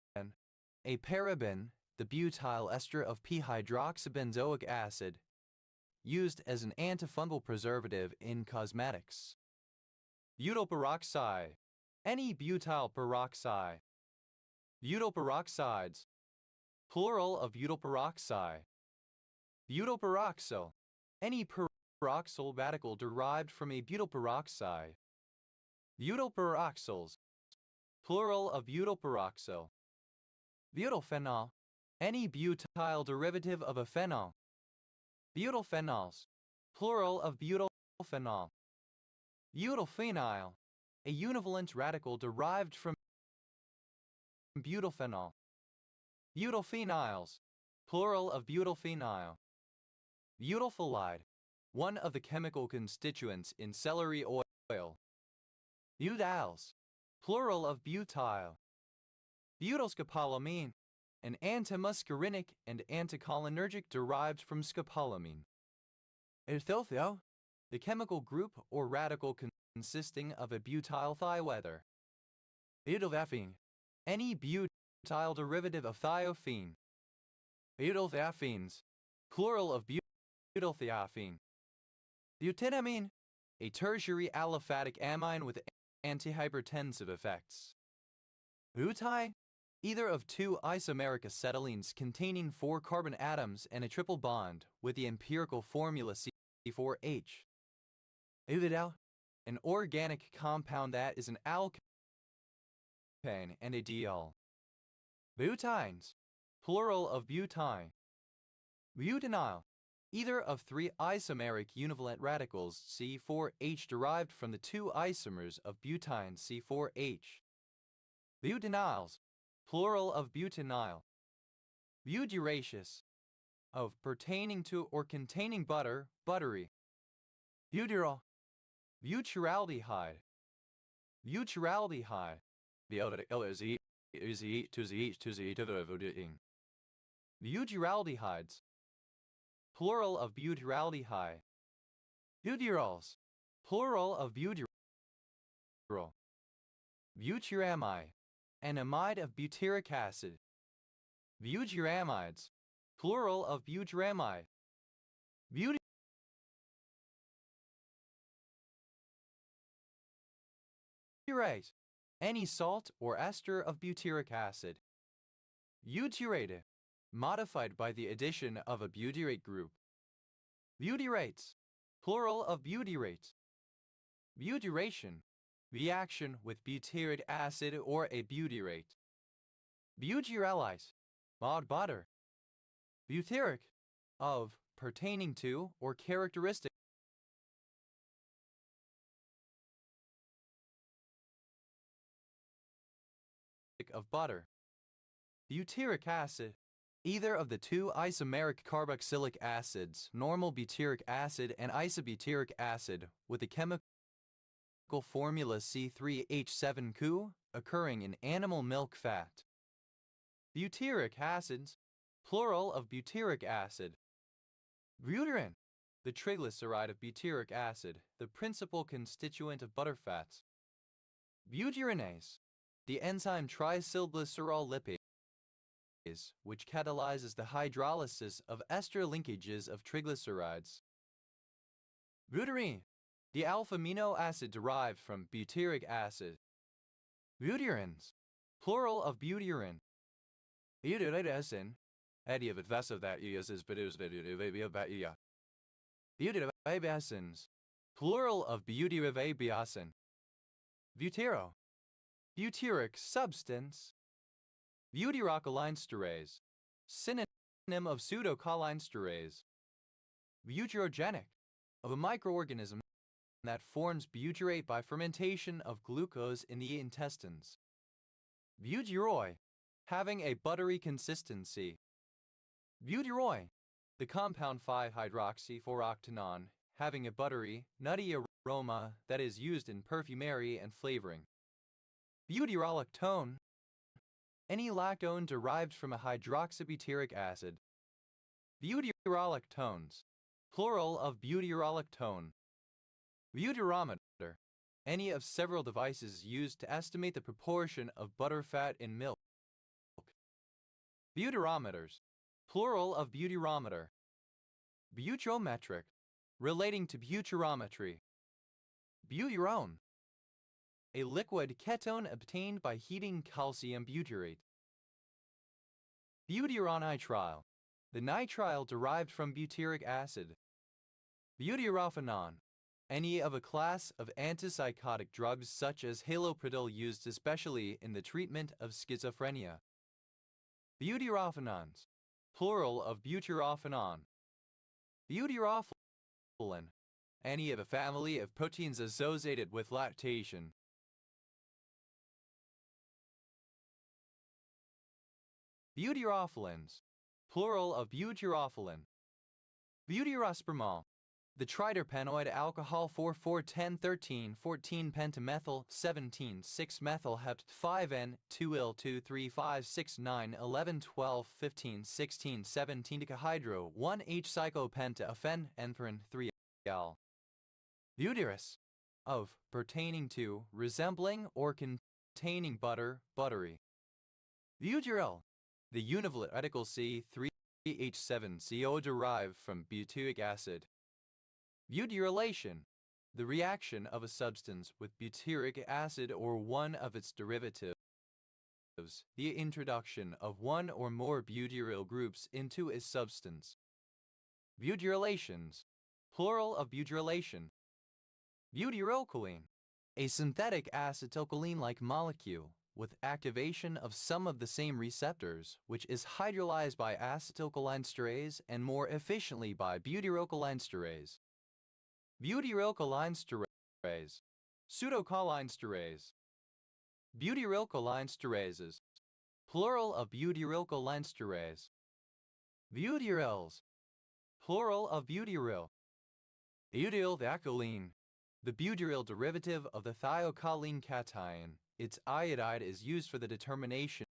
a paraben, the butyl ester of p-hydroxybenzoic acid, used as an antifungal preservative in cosmetics. Butylperoxide, any butyl peroxide. Butylperoxides, plural of butylperoxide. Butylperoxyl, any peroxyl radical derived from a butylperoxide. Butylperoxyls, plural of butylperoxyl. Butylphenol, any butyl derivative of a phenol. Butylphenols, plural of butylphenol. Butylphenyl, a univalent radical derived from butylphenol. Butylphenols, plural of butylphenyl. Butylphalide, one of the chemical constituents in celery oil. Butyls, plural of butyl. Butylscopolamine, an antimuscarinic and anticholinergic derived from scopolamine. Ethyl, the chemical group or radical consisting of a butyl thiether. Butylvaphene, any butyl derivative of thiophene. Butylthiophene, plural of butylthiophene. Butenamine, a tertiary aliphatic amine with antihypertensive effects. Butyl, either of two isomeric acetylenes containing 4 carbon atoms and a triple bond with the empirical formula C4H. Butyl, an organic compound that is an alkane and a diol. Butynes, plural of butine. Butenyl, either of 3 isomeric univalent radicals C4H derived from the 2 isomers of butine C4H. Butenyls, plural of butenyl. Butyratious, of pertaining to or containing butter, buttery. Butyrol, butyraldehyde. Butyraldehyde, butyraldehydes, plural of butyraldehyde. Butyrols, plural of butyrol. Butyramide, an amide of butyric acid. Butyramides, plural of butyramide. Butyrate, any salt or ester of butyric acid. Butyrate, modified by the addition of a butyrate group. Butyrates, plural of butyrate. Butyration, reaction with butyric acid or a butyrate. Butyrolite, mild butter. Butyric, of, pertaining to, or characteristic of butter. Butyric acid, either of the 2 isomeric carboxylic acids, normal butyric acid and isobutyric acid, with the chemical formula C3H7Cu, occurring in animal milk fat. Butyric acids, plural of butyric acid. Butyrin, the triglyceride of butyric acid, the principal constituent of butterfats. Butyrinase, the enzyme triacylglycerol lipase, which catalyzes the hydrolysis of ester linkages of triglycerides. Butyrene, the alpha-amino acid derived from butyric acid. Butyrins, plural of butyrin. Butyrasin, any of it vessel that uses butyrabasins, plural of butyrabasin. Butyro, butyric substance. Butyralkyleinsterase, synonym of pseudochyleinsterase. Butyrogenic, of a microorganism that forms butyrate by fermentation of glucose in the intestines. Butyroi, having a buttery consistency. Butyroi, the compound 5-hydroxy-4-octanol, having a buttery, nutty aroma that is used in perfumery and flavoring. Butyrolactone, any lactone derived from a hydroxybutyric acid. Butyrolactones, plural of butyrolactone. Butyrometer, any of several devices used to estimate the proportion of butterfat in milk. Butyrometers, plural of butyrometer. Butyrometric, relating to butyrometry. Butyrone, a liquid ketone obtained by heating calcium butyrate. Butyronitril, the nitrile derived from butyric acid. Butyraphonon, any of a class of antipsychotic drugs such as haloperidol used especially in the treatment of schizophrenia. Butyraphenons, plural of butyraphonon. Butyrapholine, any of a family of proteins associated with lactation. Butyrophilins, plural of butyrophyllin. Butyrospermol, The triterpenoid alcohol 4,4,10,13,14 pentamethyl 17,6-methyl-hept 5N2L2,3,5,6,9,11,12,15,16,17 decahydro 1H psychopenta enthrin 3L. Butyrus of pertaining to, resembling or containing butter, buttery. Butyryl, the univalent radical C3H7CO derived from butyric acid. Butyrylation, the reaction of a substance with butyric acid or one of its derivatives, the introduction of one or more butyryl groups into a substance. Butyrylations, plural of butyrylation. Butyrylcholine, a synthetic acetylcholine-like molecule with activation of some of the same receptors, which is hydrolyzed by acetylcholinesterase and more efficiently by butyrylcholinesterase. Butyrylcholinesterase, pseudocholinesterase. Butyrylcholinesterases, plural of butyrylcholinesterase. Butyryls, plural of butyryl. Butylthiocholine, the butyryl derivative of the thiocholine cation. Its iodide is used for the determination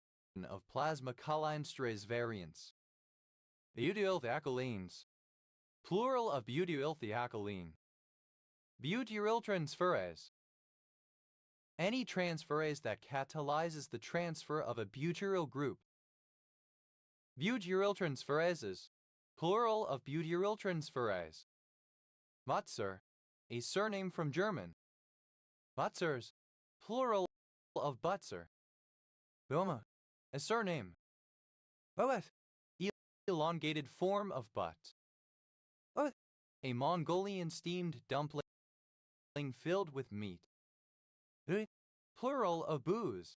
of plasma cholinesterase variants. Butylthiacolines, plural of butylthiocholine. Butyryltransferase, any transferase that catalyzes the transfer of a butyryl group. Butyryltransferases, plural of butyryltransferase. Butzer, a surname from German. Butzers, plural of Butzer. Böhme, a surname. Boeth, elongated form of butt. Boeth, a Mongolian steamed dumpling filled with meat. Plural of booze.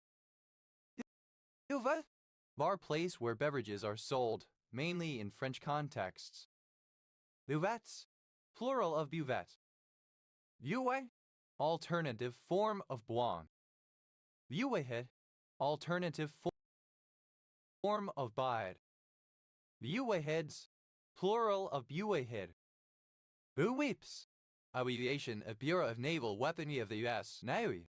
Bar place where beverages are sold, mainly in French contexts. Buvettes, plural of buvette. Buée, alternative form of bois. Buéhed, alternative form of bide. Buéheads, plural of buéhed. Buweeps, abbreviation of Bureau of Naval Weaponry of the U.S. Navy.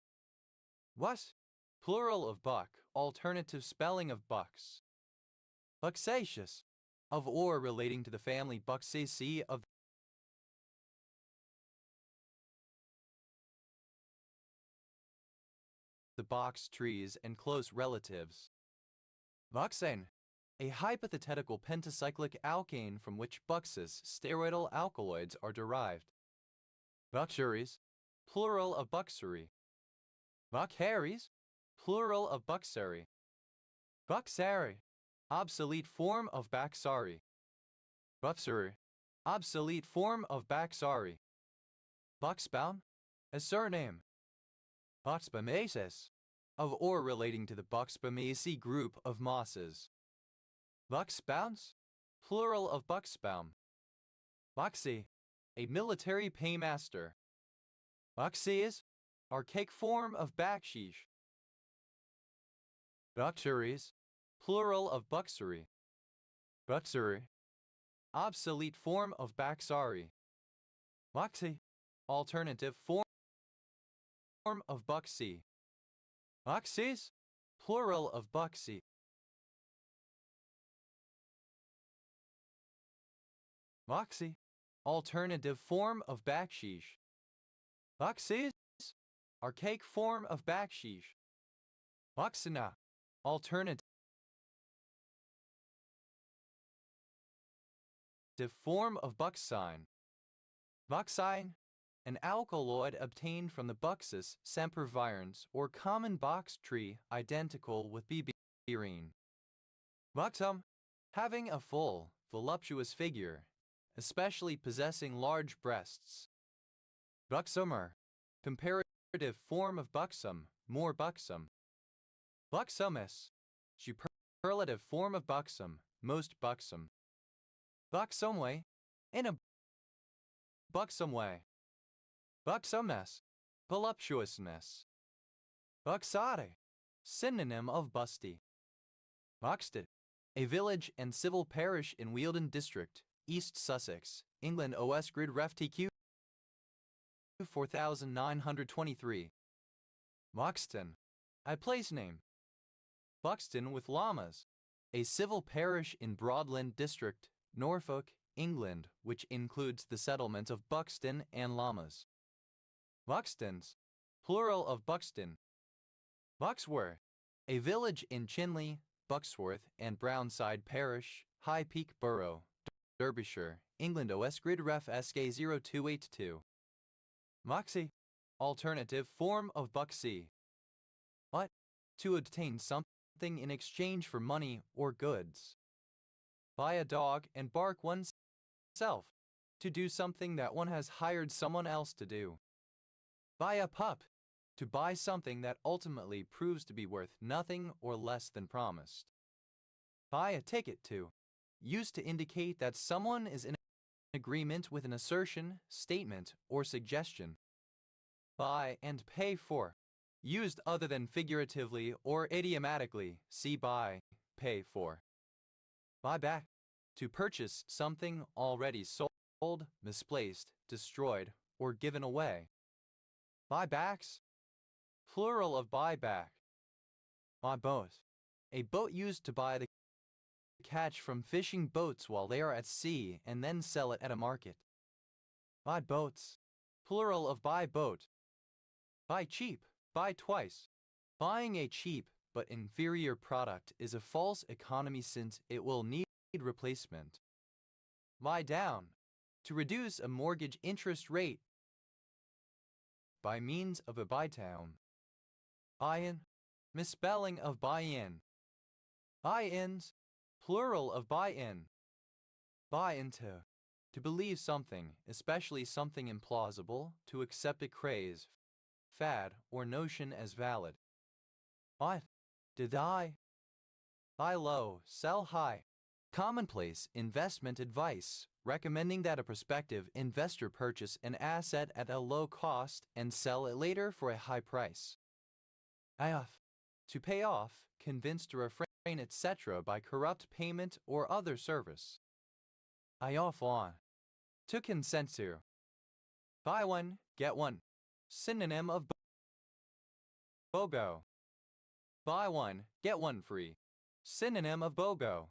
Was, plural of buck, alternative spelling of bucks. Buxaceous, of or relating to the family Buxaceae of the box trees and close relatives. Buxane, a hypothetical pentacyclic alkane from which buxous steroidal alkaloids are derived. Buxuries, plural of buxury. Buckharies, plural of buxary. Buxary, obsolete form of Baxari. Buxary, obsolete form of Baxari. Buxbaum, a surname. Buxbaumaceae, of or relating to the Buxbaumaceae group of mosses. Buxbaums, plural of Buxbaum. Buxy, a military paymaster. Buxies, archaic form of backsheesh. Buxuries, plural of buxury. Buxury, obsolete form of Baxari. Buxy, alternative form of Buxy. Buxies, plural of Buxy. Buxy, alternative form of backsheesh. Buxies, archaic form of backsheesh. Buxina, alternative form of buxine. Buxine, an alkaloid obtained from the Buxus sempervirens or common box tree identical with berberine. Buxom, having a full, voluptuous figure, especially possessing large breasts. Buxomer, comparative form of buxom, more buxom. Buxomus, superlative form of buxom, most buxom. Buxomway, in a buxom way. Buxomness, voluptuousness. Buxade, synonym of busty. Buxted, a village and civil parish in Wealden District, East Sussex, England OS Grid Ref TQ 4923. Buxton. A place name. Buxton with Llamas. A civil parish in Broadland District, Norfolk, England, which includes the settlement of Buxton and Llamas. Buxtons. Plural of Buxton. Buxworth. A village in Chinley, Buxworth and Brownside Parish, High Peak Borough, Derbyshire, England OS Grid Ref SK0282. Moxie. Alternative form of Buxie. What? To obtain something in exchange for money or goods. Buy a dog and bark oneself. To do something that one has hired someone else to do. Buy a pup. To buy something that ultimately proves to be worth nothing or less than promised. Buy a ticket to. Used to indicate that someone is in agreement with an assertion, statement, or suggestion. Buy and pay for. Used other than figuratively or idiomatically. See buy, pay for. Buy back. To purchase something already sold, misplaced, destroyed, or given away. Buybacks. Plural of buyback. Buy boat. A boat used to buy the catch from fishing boats while they are at sea and then sell it at a market. Buy boats. Plural of buy boat. Buy cheap. Buy twice. Buying a cheap but inferior product is a false economy since it will need replacement. Buy down. To reduce a mortgage interest rate by means of a buy-down. Buy-in. Misspelling of buy-in. Buy-ins. Plural of buy-in. Buy into. To believe something, especially something implausible, to accept a craze, fad, or notion as valid. What? To die. Buy low, sell high. Commonplace investment advice, recommending that a prospective investor purchase an asset at a low cost and sell it later for a high price. Pay off. To pay off, convince to refrain, etc. by corrupt payment or other service. Pay off on. To consent to. Buy one, get one. Synonym of BOGO. Buy one, get one free. Synonym of BOGO.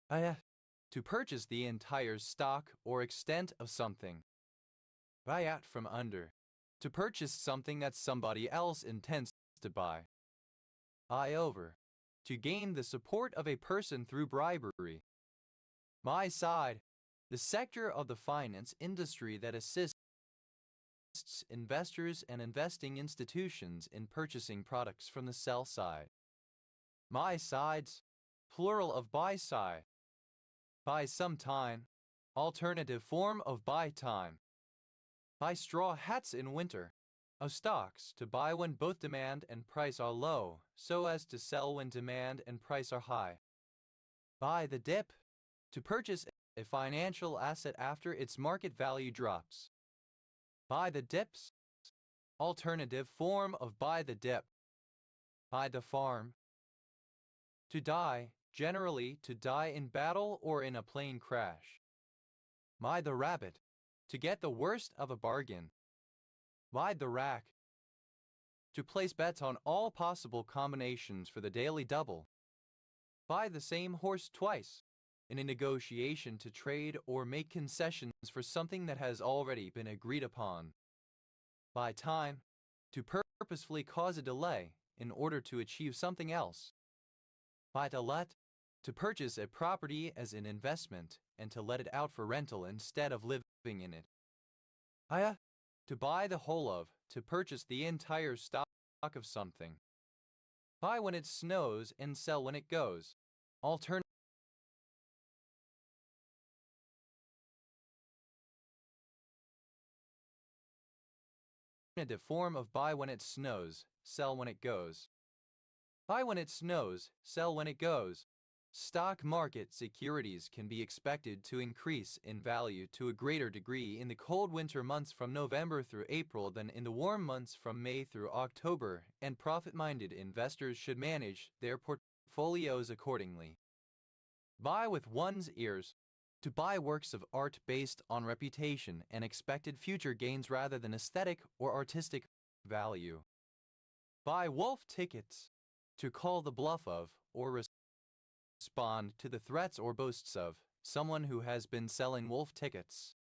To purchase the entire stock or extent of something. Buy out from under. To purchase something that somebody else intends to buy. Buy over. To gain the support of a person through bribery. Buy side. The sector of the finance industry that assists investors and investing institutions in purchasing products from the sell side. Buy sides. Plural of buy side. Buy some time. Alternative form of buy time. Buy straw hats in winter. Of stocks to buy when both demand and price are low, so as to sell when demand and price are high. Buy the dip. To purchase a financial asset after its market value drops. Buy the dips. Alternative form of buy the dip. Buy the farm. To die, generally to die in battle or in a plane crash. Buy the rabbit. To get the worst of a bargain. Buy the rack. To place bets on all possible combinations for the daily double. Buy the same horse twice. In a negotiation to trade or make concessions for something that has already been agreed upon. Buy time. To purposefully cause a delay in order to achieve something else. Buy to let. To purchase a property as an investment and to let it out for rental instead of living in it. Buy. To buy the whole of. To purchase the entire stock of something. Buy when it snows and sell when it goes. Alternative form of buy when it snows, sell when it goes. Buy when it snows, sell when it goes. Stock market securities can be expected to increase in value to a greater degree in the cold winter months from November through April than in the warm months from May through October, and profit-minded investors should manage their portfolios accordingly. Buy with one's ears. To buy works of art based on reputation and expected future gains rather than aesthetic or artistic value. Buy wolf tickets. To call the bluff of or respond to the threats or boasts of someone who has been selling wolf tickets.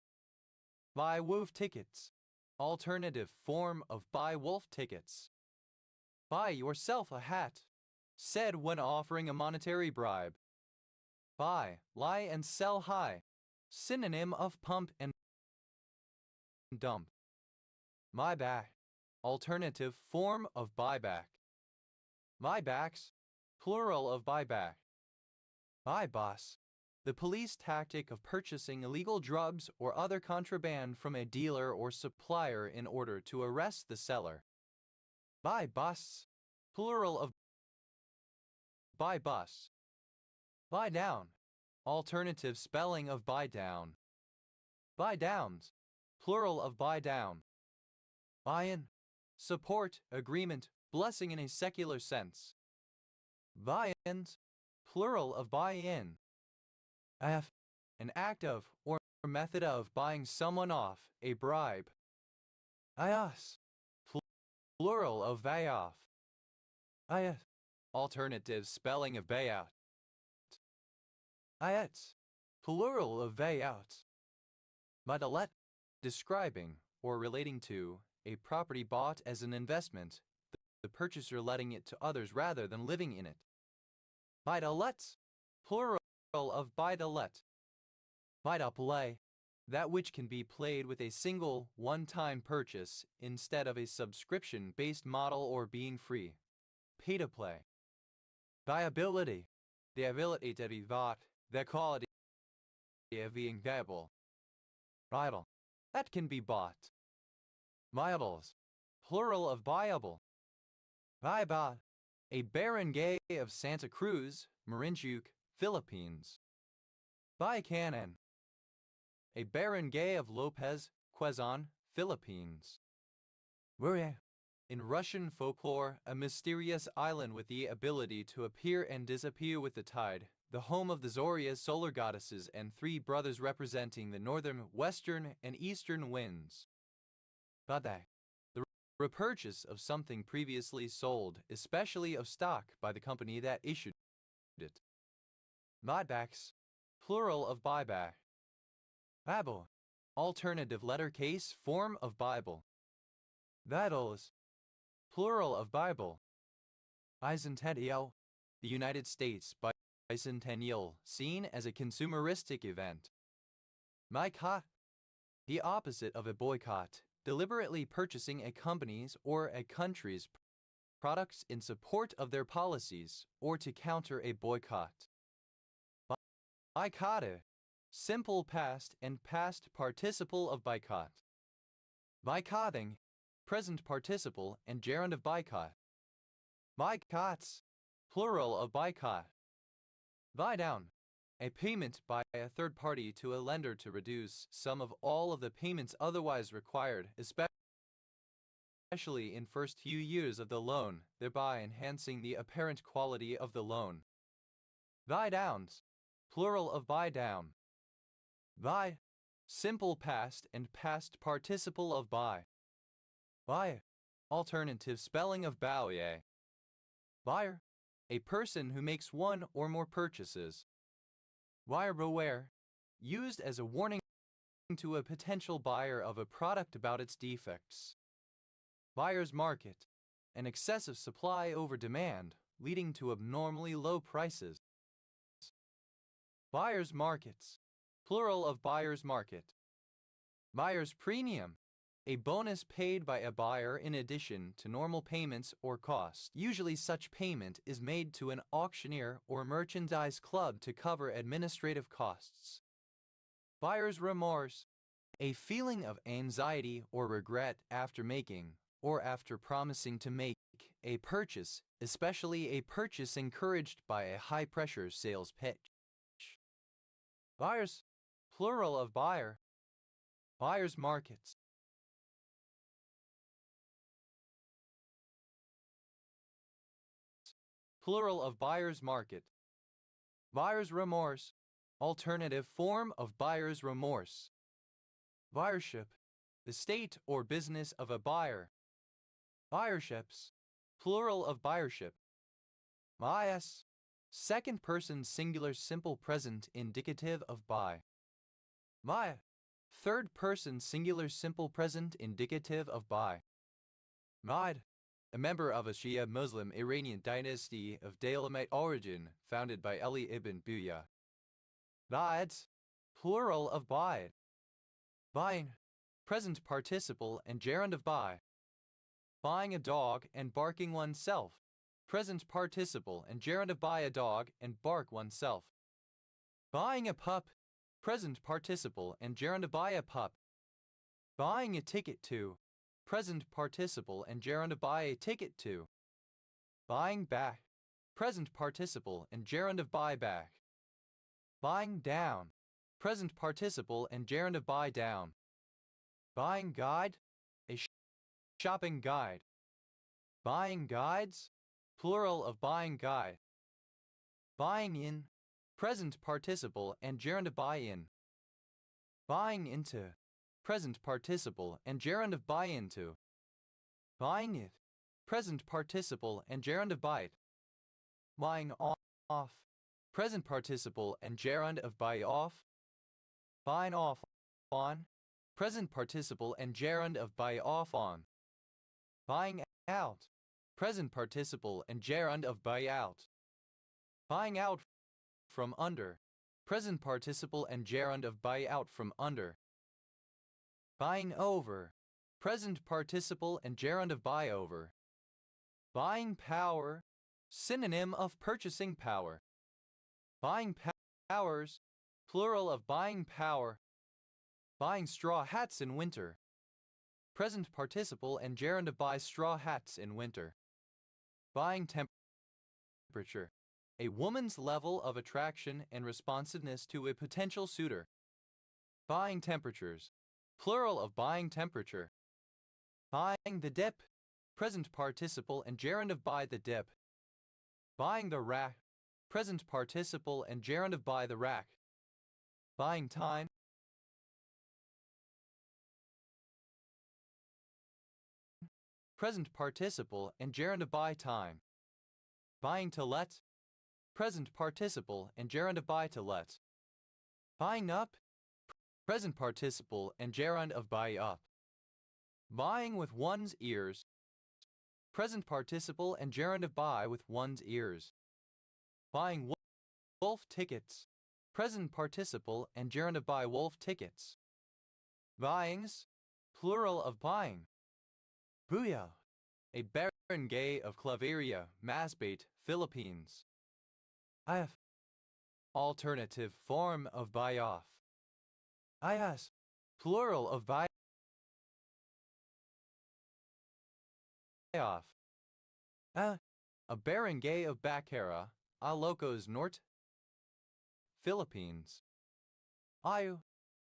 Buy wolf tickets. Alternative form of buy wolf tickets. Buy yourself a hat. Said when offering a monetary bribe. Buy, lie and sell high. Synonym of pump and dump. My back. Alternative form of buyback. Buybacks. Plural of buyback. Buy boss. The police tactic of purchasing illegal drugs or other contraband from a dealer or supplier in order to arrest the seller. Buy bus. Plural of buy bus. Buy down. Alternative spelling of buy down. Buy downs. Plural of buy down. Buy-in. Support, agreement, blessing in a secular sense. Buy-ins. Plural of buy-in. F. An act of or method of buying someone off, a bribe. Ios. Plural of buy off. Ios. Alternative spelling of buyout. Iets. Plural of buyout. Buy-to-let. Describing or relating to a property bought as an investment, the purchaser letting it to others rather than living in it. Buy-to-let. Plural of buy-to-let. Buy-to-play. That which can be played with a single, one-time purchase instead of a subscription-based model or being free. Pay-to-play. Viability. The ability to be bought, the quality of being viable. Vital. That can be bought. Viables. Plural of viable. Viabot. A barangay of Santa Cruz, Marinduque, Philippines. Baicanan. A barangay of Lopez, Quezon, Philippines. Buria. In Russian folklore, a mysterious island with the ability to appear and disappear with the tide, the home of the Zoria's solar goddesses and three brothers representing the northern, western, and eastern winds. Badai. The repurchase of something previously sold, especially of stock by the company that issued it. Buybacks. Plural of buyback. Bible. Alternative letter case form of Bible. Battles. Plural of Bible. Bicentennial. The United States bicentennial, seen as a consumeristic event. Boycott. The opposite of a boycott, deliberately purchasing a company's or a country's products in support of their policies or to counter a boycott. Boycotted. Simple past and past participle of boycott. Boycotting. Present participle and gerund of boycott. Boycotts. Plural of boycott. Buy down. A payment by a third party to a lender to reduce some of all of the payments otherwise required, especially in first few years of the loan, thereby enhancing the apparent quality of the loan. Buy downs. Plural of buy down. Buy. Simple past and past participle of buy. Buy. Alternative spelling of buyer. Buyer. A person who makes one or more purchases. Buyer beware. Used as a warning to a potential buyer of a product about its defects. Buyer's market. An excessive supply over demand, leading to abnormally low prices. Buyer's markets. Plural of buyer's market. Buyer's premium. A bonus paid by a buyer in addition to normal payments or costs. Usually such payment is made to an auctioneer or merchandise club to cover administrative costs. Buyer's remorse. A feeling of anxiety or regret after making or after promising to make a purchase, especially a purchase encouraged by a high-pressure sales pitch. Buyers. Plural of buyer. Buyer's markets. Plural of buyer's market. Buyer's remorse. Alternative form of buyer's remorse. Buyership, the state or business of a buyer. Buyerships, plural of buyership. Bias, second person singular simple present indicative of buy. Buy, third person singular simple present indicative of buy. Maid, a member of a Shia Muslim Iranian dynasty of Daylamite origin founded by Ali ibn Buya. Baids, plural of baid. Buying, present participle and gerund of buy. Buying a dog and barking oneself, present participle and gerund of buy a dog and bark oneself. Buying a pup, present participle and gerund of buy a pup. Buying a ticket to, present participle and gerund of buy a ticket to. Buying back, present participle and gerund of buy back. Buying down, present participle and gerund of buy down. Buying guide, a shopping guide. Buying guides, plural of buying guide. Buying in, present participle and gerund of buy in. Buying into, present participle and gerund of buy into. Buying it, present participle and gerund of buy it. Buying off, present participle and gerund of buy off. Buying off on, present participle and gerund of buy off on. Buying out, present participle and gerund of buy out. Buying out from under, present participle and gerund of buy out from under. Buying over, present participle and gerund of buy over. Buying power, synonym of purchasing power. Buying powers, plural of buying power. Buying straw hats in winter. Present participle and gerund of buy straw hats in winter. Buying temperature, a woman's level of attraction and responsiveness to a potential suitor. Buying temperatures, plural of buying temperature. Buying the dip, present participle and gerund of buy the dip. Buying the rack, present participle and gerund of buy the rack. Buying time, present participle and gerund of buy time. Buying to let, present participle and gerund of buy to let. Buying up, present participle and gerund of buy up. Buying with one's ears, present participle and gerund of buy with one's ears. Buying wolf tickets, present participle and gerund of buy wolf tickets. Buyings, plural of buying. Buya, a barangay of Claveria, Masbate, Philippines. IF, alternative form of buy off. IS, plural of buy off. A barangay of Bacara, Ilocos Norte, Philippines. Ayu,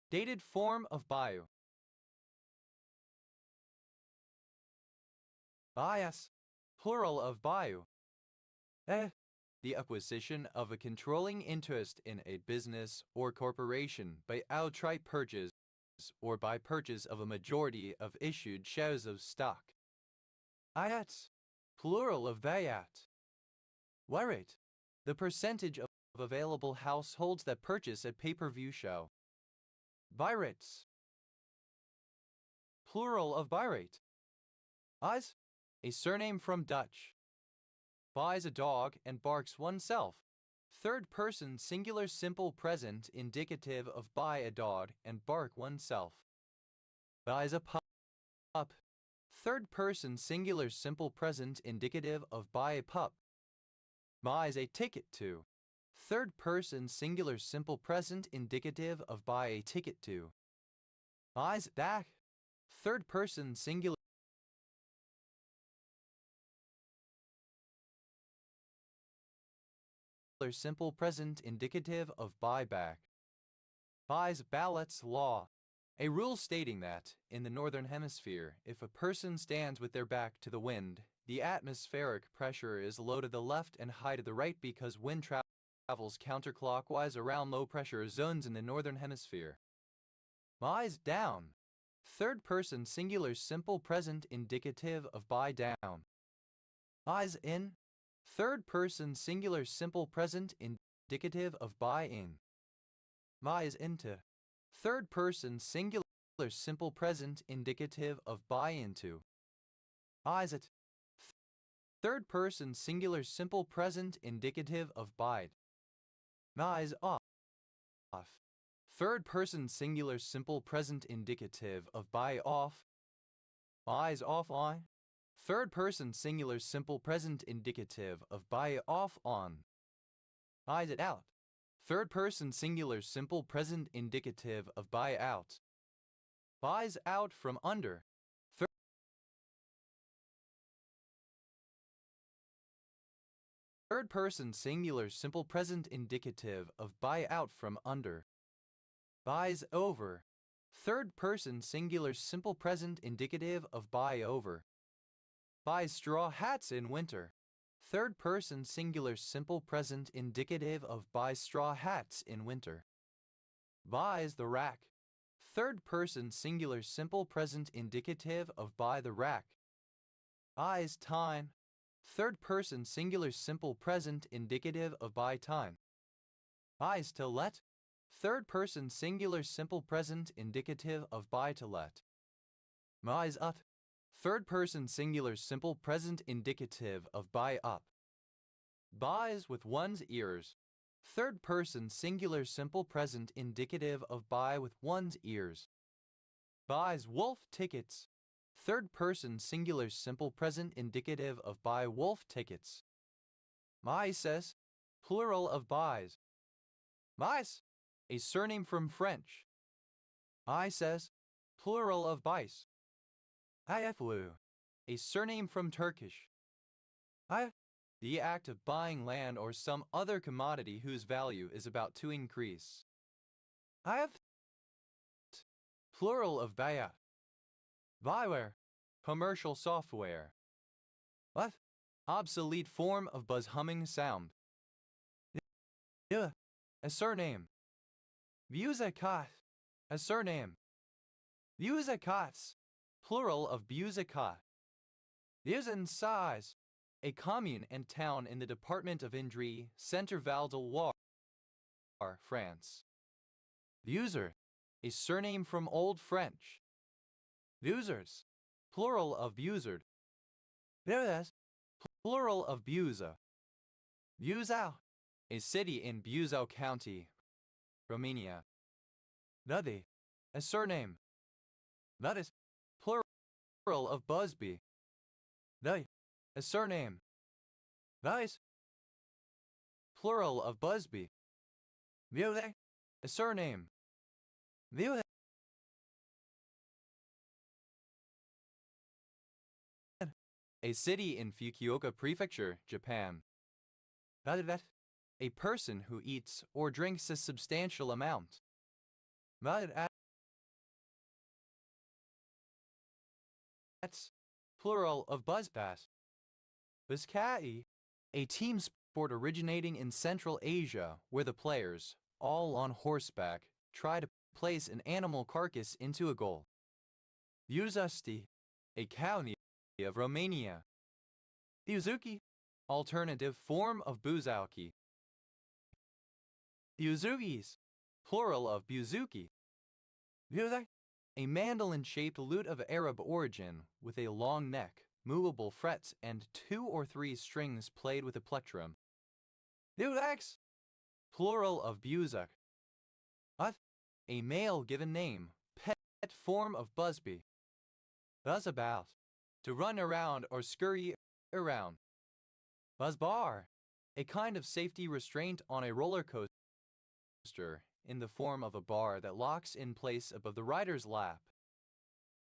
dated form of bayu. Bias, plural of bayu. The acquisition of a controlling interest in a business or corporation by outright purchase or by purchase of a majority of issued shares of stock. Ayat, plural of bayat. Warit, the percentage of available households that purchase a pay-per-view show. Birates, plural of birate. Az, a surname from Dutch. Buys a dog and barks oneself. Third person singular simple present indicative of buy a dog and bark oneself. Buys a pup. Third person singular simple present indicative of buy a pup. Buys a ticket to. Third person singular simple present indicative of buy a ticket to. Buys back. Third person singular simple present indicative of buyback. Buys ballots law. A rule stating that, in the Northern Hemisphere, if a person stands with their back to the wind, the atmospheric pressure is low to the left and high to the right because wind travels travels counterclockwise around low-pressure zones in the northern hemisphere. Eyes down. Third person singular simple present indicative of by down. Eyes in. Third person singular simple present indicative of by in. Eyes into. Third person singular simple present indicative of by into. Eyes at. Third person singular simple present indicative of bide. Eyes off. Third person singular simple present indicative of by off. Eyes off on. Third person singular simple present indicative of by off on. Eyes it out. Third person singular simple present indicative of by out. Buys out from under. Third person singular simple present indicative of buy out from under. Buys over. Third person singular simple present indicative of buy over. Buys straw hats in winter. Third person singular simple present indicative of buy straw hats in winter. Buys the rack. Third person singular simple present indicative of buy the rack. Buys time. Third person singular simple present indicative of by time. Buys to let. Third person singular simple present indicative of by to let. Buys up. Third person singular simple present indicative of buy up. Buys with one's ears. Third person singular simple present indicative of buy with one's ears. Buys wolf tickets. Third person singular simple present indicative of buy wolf tickets. Mices, plural of buys. Mice, a surname from French. Ices, plural of bice. Iflu, a surname from Turkish. The act of buying land or some other commodity whose value is about to increase. Plural of baya. Byware, commercial software. Obsolete form of buzz humming sound. A surname. Buzakat, a surname. Buzakats, plural of Buzakat. Busan size, a commune and town in the department of Indre, Centre Val de Loire, France. Buser, a surname from Old French. Busers, plural of Busard. Buses, plural of Buza. Buzău, a city in Buzău County, Romania. Nutty, a surname. Nuttis, plural of Busby. Nutty, a surname. Nuttis, plural of Busby. Violet, a surname. Violet, a city in Fukuoka Prefecture, Japan. Vadet, a person who eats or drinks a substantial amount. Vadet, plural of buzzpass. Biskai, a team sport originating in Central Asia where the players, all on horseback, try to place an animal carcass into a goal. Buzusti, a county of Romania. Buzuki, alternative form of Buzauki. Buzukis, plural of Buzuki. Buzak, a mandolin-shaped lute of Arab origin with a long neck, movable frets, and 2 or 3 strings played with a plectrum. Buzaks, plural of Buzak. A male given name, pet form of Busby. Buzzabout, to run around or scurry around. Buzzbar, a kind of safety restraint on a roller coaster in the form of a bar that locks in place above the rider's lap.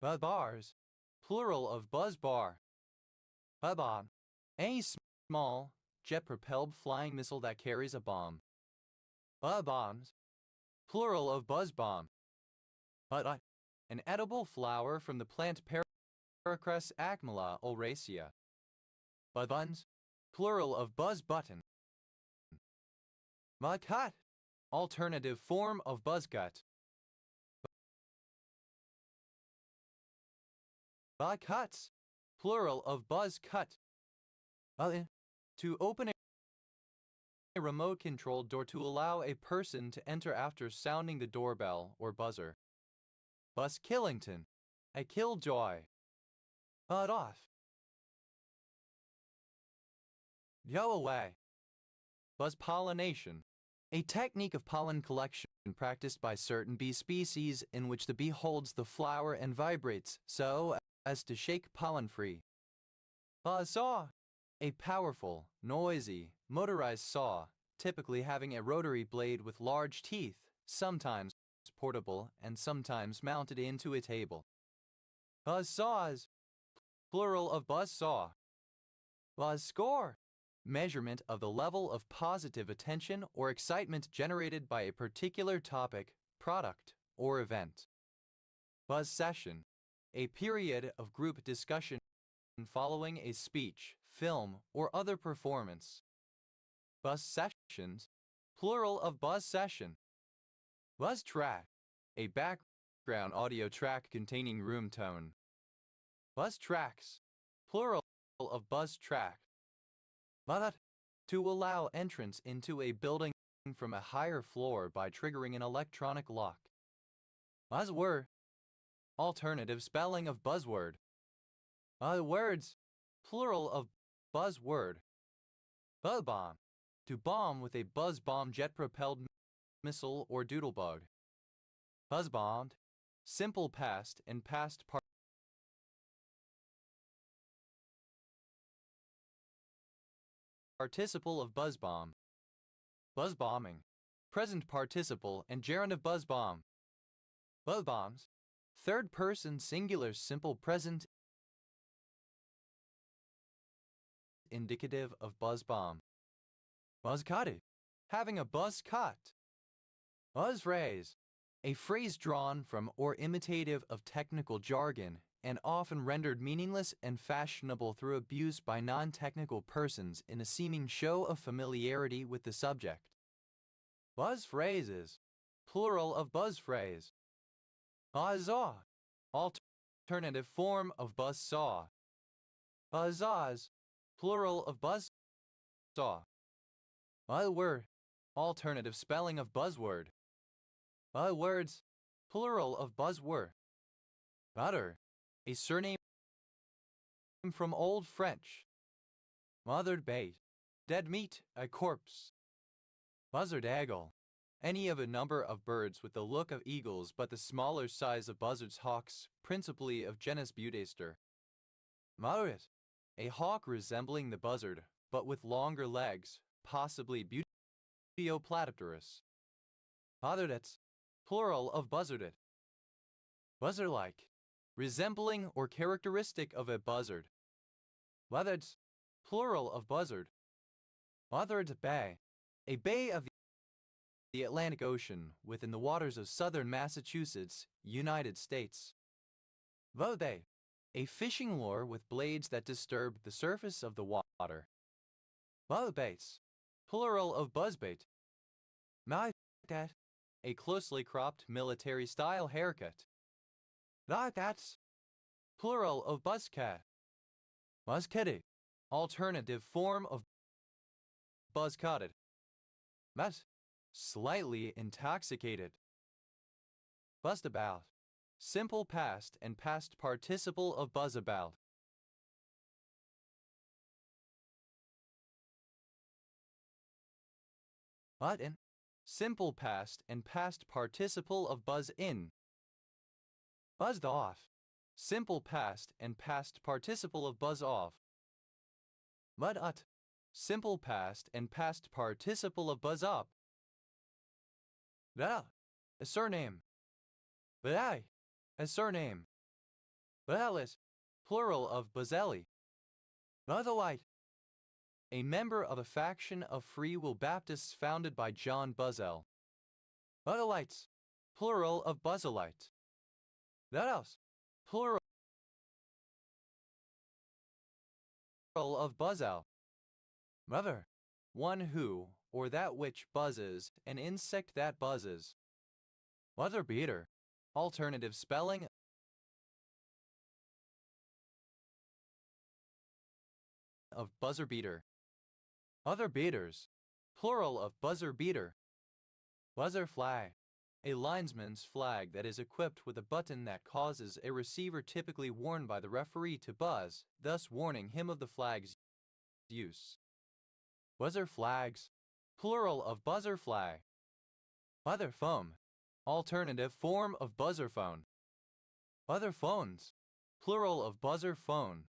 Buzzbars, plural of buzzbar. Buzzbomb, a small, jet-propelled flying missile that carries a bomb. Buzzbombs, plural of buzzbomb. Bud, an edible flower from the plant Paracrus acmella oleracea. Buzzbuns, plural of buzz button. Buzzcut. Alternative form of buzzcut. Buzzcuts. Plural of buzzcut. To open a remote-controlled door to allow a person to enter after sounding the doorbell or buzzer. Buskillington. A killjoy. Bud off. Go away. Buzz pollination. A technique of pollen collection practiced by certain bee species in which the bee holds the flower and vibrates so as to shake pollen free. Buzzsaw. A powerful, noisy, motorized saw, typically having a rotary blade with large teeth, sometimes portable and sometimes mounted into a table. Buzzsaws. Plural of buzzsaw. Buzzscore. Measurement of the level of positive attention or excitement generated by a particular topic, product, or event. Buzz session. A period of group discussion following a speech, film, or other performance. Buzz sessions. Plural of buzz session. Buzz track. A background audio track containing room tone. Buzz tracks. Plural of buzz track. But to allow entrance into a building from a higher floor by triggering an electronic lock. Buzzword. Alternative spelling of buzzword. Words. Plural of buzzword. Buzz bomb. To bomb with a buzz bomb jet-propelled missile or doodlebug. Buzz bombed. Simple past and past participle of buzz bomb. Buzz bombing. Present participle and gerund of buzz bomb. Buzz bombs. Third person singular simple present indicative of buzz bomb. Buzzcutted. Having a buzz cut. Buzz phrase. A phrase drawn from or imitative of technical jargon and often rendered meaningless and fashionable through abuse by non-technical persons in a seeming show of familiarity with the subject. Buzz phrases. Plural of buzz phrase. Buzzsaw. Alternative form of buzzsaw. Buzzaws. Plural of buzzsaw. Buzzword. Alternative spelling of buzzword. Buzzwords. Plural of buzzword. Butter. A surname from Old French. Mothered bait. Dead meat, a corpse. Buzzard eagle. Any of a number of birds with the look of eagles but the smaller size of buzzards hawks, principally of genus Budaster. Mauret. A hawk resembling the buzzard, but with longer legs, possibly Buteoplatyrus. Buzzardets. Plural of buzzardet. Buzzard-like. Resembling or characteristic of a buzzard. Buzzards. Plural of buzzard. Buzzards Bay. A bay of the Atlantic Ocean within the waters of southern Massachusetts, United States. Buzzbait. A fishing lure with blades that disturb the surface of the water. Buzzbaits. Plural of buzzbait. Mouthcat. A closely cropped military-style haircut. Buzzcats. Plural of buzzcat. Buzzkitty. Alternative form of buzzcutted. Buzz. Slightly intoxicated. Buzzed about. Simple past and past participle of buzz about. Button. Simple past and past participle of buzz in. Buzzed off. Simple past and past participle of buzz off. Mud-ut. Simple past and past participle of buzz up. Da. A surname. Badai. A surname. Bazalis. Plural of Bazelli. Buzzelite. A member of a faction of Free Will Baptists founded by John Buzzell. Buzzelites. Plural of Buzzelite. Buzzels. Plural of Buzzell. Mother. One who, or that which buzzes, an insect that buzzes. Buzzer beater. Alternative spelling of buzzer beater. Other beaters. Plural of buzzer beater. Buzzer flag. A linesman's flag that is equipped with a button that causes a receiver typically worn by the referee to buzz, thus warning him of the flag's use. Buzzer flags. Plural of buzzer flag. Buzzer phone. Alternative form of buzzer phone. Buzzer phones. Plural of buzzer phone.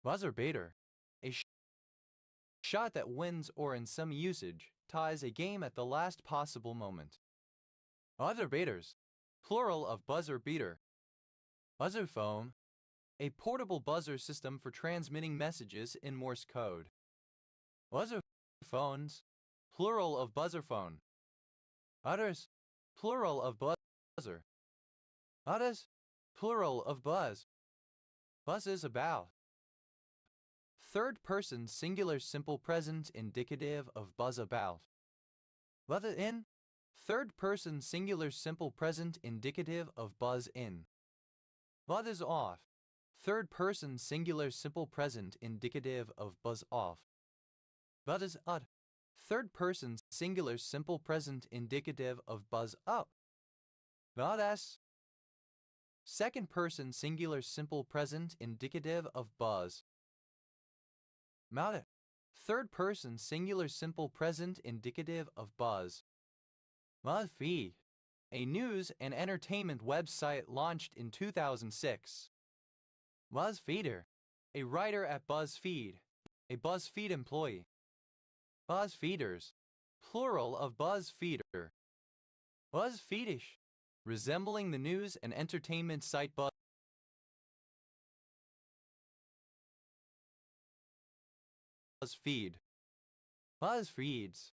Buzzer beater. A shot that wins or in some usage, ties a game at the last possible moment. Buzzer beaters. Plural of buzzer beater. Buzzer phone. A portable buzzer system for transmitting messages in Morse code. Buzzer phones. Plural of buzzer phone. Buzzers. Plural of buzzer. Buzzes. Plural of buzz. Buzzes about. Third person singular simple present indicative of buzz about. Buzz in. Third person singular simple present indicative of buzz in. Buzz is off. Third person singular simple present indicative of buzz off. Buzz is ut. Third person singular simple present indicative of buzz up. Buzz. Second person singular simple present indicative of buzz. Mouth. Third person singular simple present indicative of buzz. BuzzFeed. A news and entertainment website launched in 2006. BuzzFeeder. A writer at BuzzFeed. A BuzzFeed employee. BuzzFeeders. Plural of BuzzFeeder. BuzzFeedish. Resembling the news and entertainment site BuzzFeed. BuzzFeeds.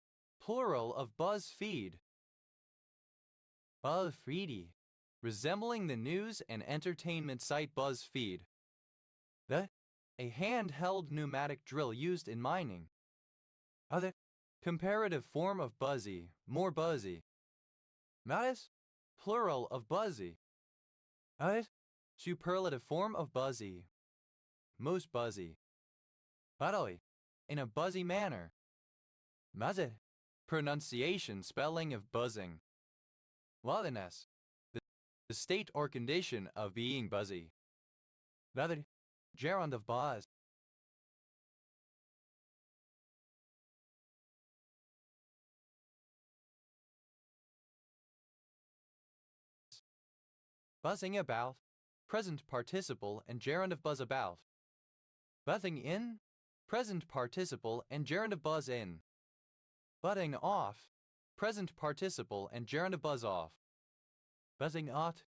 Plural of BuzzFeed. BuzzFeedy. Resembling the news and entertainment site BuzzFeed. A handheld pneumatic drill used in mining. Other. Comparative form of buzzy, more buzzy. Modest. Plural of buzzy. Superlative form of buzzy. Most buzzy. Buzzily. In a buzzy manner. Mazit. Pronunciation spelling of buzzing. Wildness. The state or condition of being buzzy. Rather. Gerund of buzz. Buzzing about. Present participle and gerund of buzz about. Buzzing in. Present participle and gerund of buzz in. Buzzing off. Present participle and gerund of buzz off. Buzzing out.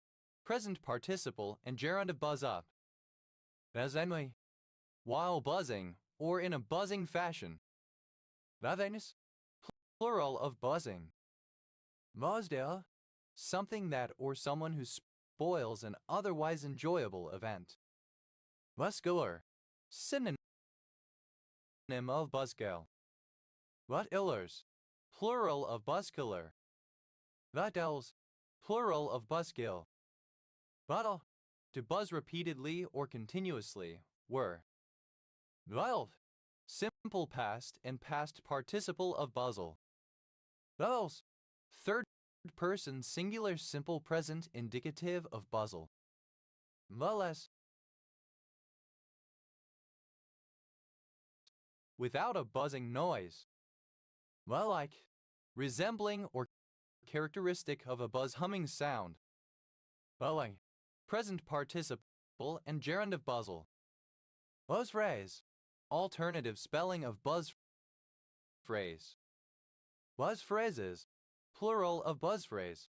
Present participle and gerund of buzz up. Buzzingly. While buzzing, or in a buzzing fashion. Buzziness. Plural of buzzing. Buzzdale. Something that or someone who spoils an otherwise enjoyable event. Buzzkiller. Synonym of buzzkill. Butt-illers. Plural of buzzkiller. Butt-ells. Plural of buzzkill. Buttle. To buzz repeatedly or continuously, were. Buzzled. Simple past and past participle of buzzle. Buzzles. Third person singular simple present indicative of buzzle. Buzzless. Without a buzzing noise. Well-like. Resembling or characteristic of a buzz humming sound. Bulling. Present participle and gerund of buzzle. Buzz phrase. Alternative spelling of buzz phrase. Buzz phrases. Plural of buzz phrase.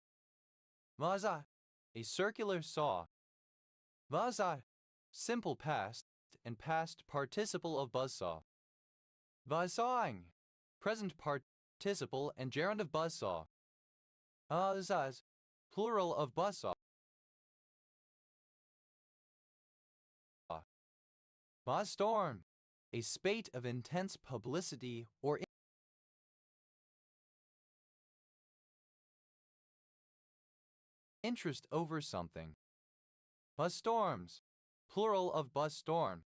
Buzza. A circular saw. Buzza. Simple past and past participle of buzzsaw. Buzzsawing. Present participle and gerund of buzzsaw. Buzzaz. Plural of buzzsaw. Buzzstorm. A spate of intense publicity or interest over something. Buzz storms, plural of buzz storm.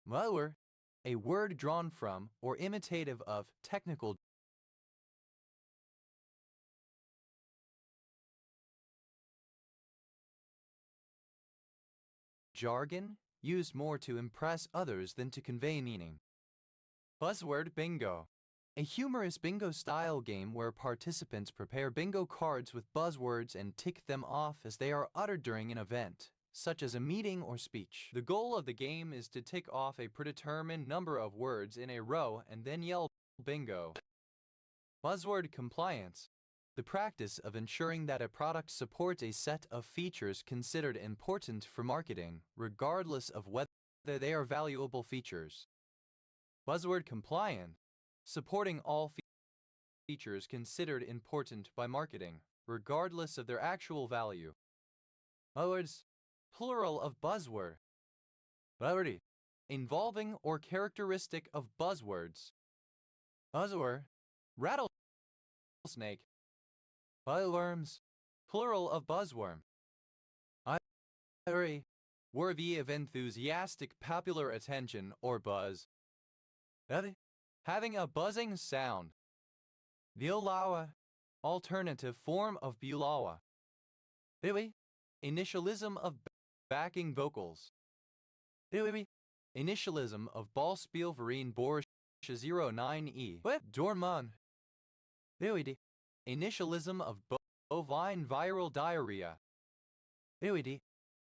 Malware, a word drawn from or imitative of technical jargon, used more to impress others than to convey meaning. Buzzword bingo, a humorous bingo-style game where participants prepare bingo cards with buzzwords and tick them off as they are uttered during an event, such as a meeting or speech. The goal of the game is to tick off a predetermined number of words in a row and then yell bingo. Buzzword compliance, the practice of ensuring that a product supports a set of features considered important for marketing, regardless of whether they are valuable features. Buzzword compliant, supporting all features considered important by marketing, regardless of their actual value. Buzzwords, plural of buzzword. Buzzword, involving or characteristic of buzzwords. Buzzword, rattlesnake. Buzzworms, plural of buzzworm. Worthy of enthusiastic popular attention or buzz. Having a buzzing sound. Violawa, alternative form of bulawa. Initialism of backing vocals. Initialism of Ballspielverein Borussia 09e. Dortmund. Initialism of bovine viral diarrhea.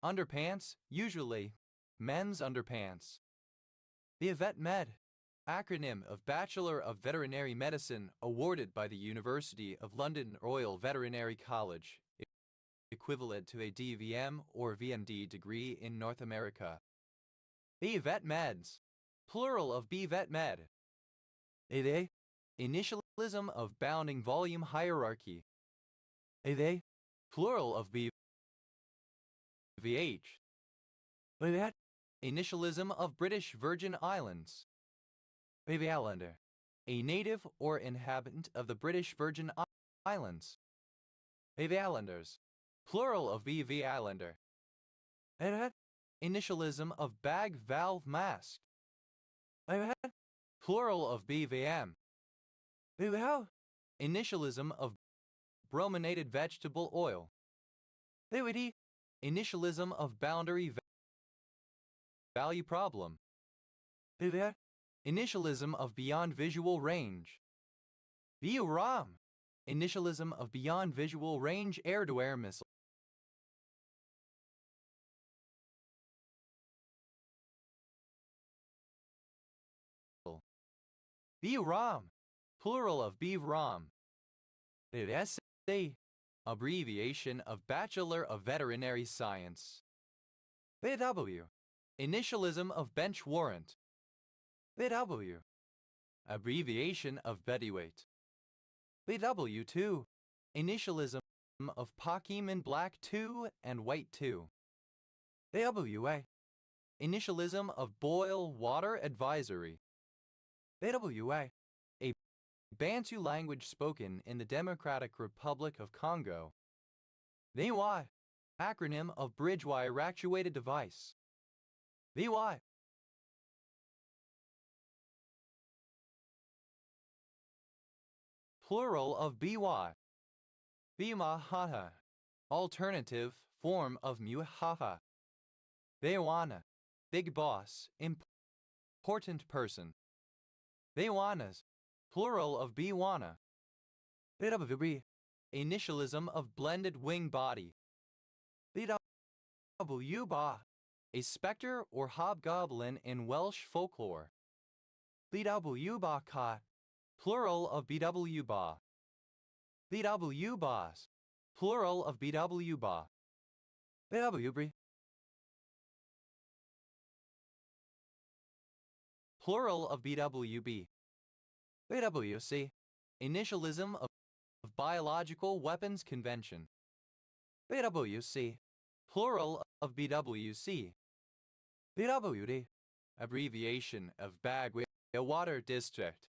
Underpants, usually men's underpants. The vet med, acronym of Bachelor of Veterinary Medicine, awarded by the University of London Royal Veterinary College, equivalent to a DVM or VMD degree in North America. The vet meds, plural of vet med. Initialism of bounding volume hierarchy. Plural of VH. Initialism of British Virgin Islands. Islander, a native or inhabitant of the British Virgin Islands. Islanders, plural of Islander. Initialism of bag valve mask. Plural of BVM. Initialism of brominated vegetable oil. Initialism of boundary value problem. Initialism of beyond visual range. VRAM, initialism of beyond visual range air-to-air missile. VRAM, plural of BVRAM. SA, abbreviation of Bachelor of Veterinary Science. BW, initialism of bench warrant. BW, abbreviation of bodyweight. BW2, initialism of Pokemon Black 2 and White 2. BWA, initialism of Boil Water Advisory. BWA, a Bantu language spoken in the Democratic Republic of Congo. VY, acronym of Bridge Wire Actuated Device. VY. Plural of BY. Bimahaha, alternative form of Muhaha. Bewana, big boss, important person. Bewanas, plural of Biwana. Initialism of blended wing body. Bwba, a spectre or hobgoblin in Welsh folklore. Bwbakat, plural of Bwba. Bwbas, plural of Bwba. Bwbri, plural of BWB. BWC, initialism of Biological Weapons Convention. BWC, plural of BWC. BWD, abbreviation of Bagwe Water District.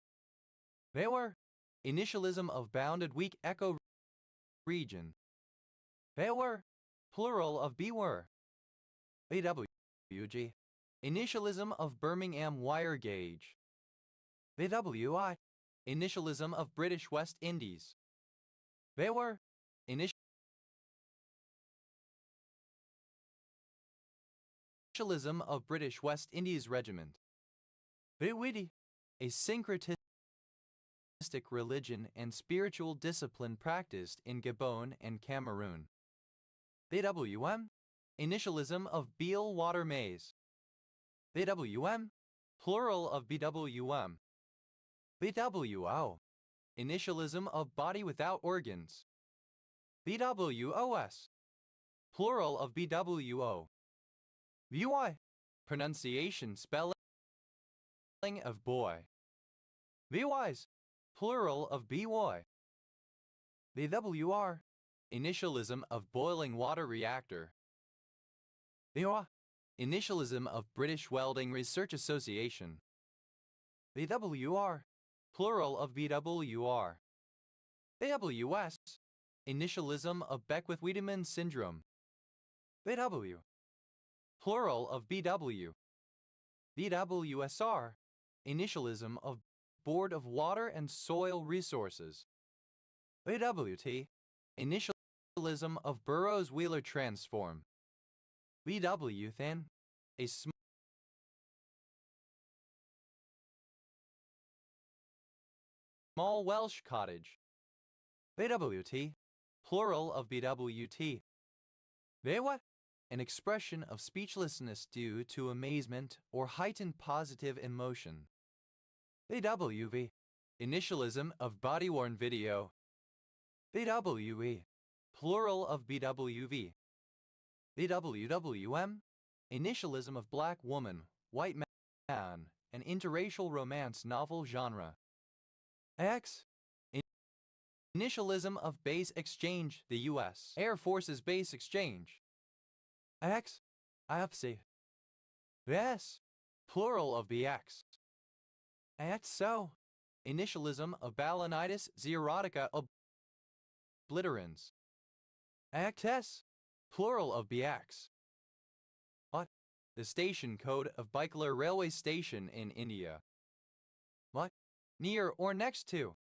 They were initialism of Bounded Weak Echo Region. They were, plural of be were. BWG, initialism of Birmingham wire gauge. BWI, initialism of British West Indies. They were, initialism of British West Indies Regiment. Bewidi, a syncretistic religion and spiritual discipline practiced in Gabon and Cameroon. BWM, initialism of Beal Water Maze. BWM, plural of BWM. BWO, initialism of body without organs. BWOS, plural of BWO. VY, pronunciation spelling of boy. VYs, plural of BY. BWR, initialism of boiling water reactor. BWA, initialism of British Welding Research Association. BWR, plural of BWR. BWS, initialism of Beckwith-Wiedemann syndrome. BW, plural of BW. BWSR, initialism of Board of Water and Soil Resources. BWT, initialism of Burroughs-Wheeler transform. BWThan, a small Welsh cottage. BWT, plural of BWT. Bewa, an expression of speechlessness due to amazement or heightened positive emotion. BWV, initialism of body-worn video. BWE, plural of BWV. BWWM, initialism of black woman, white man, an interracial romance novel genre. X, initialism of base exchange, the U.S. Air Force's base exchange. X, IFC. S, plural of BX. XO, initialism of balanitis xerotica obliterans. XS, plural of BX. What? The station code of Baiklar railway station in India. What? Near or next to.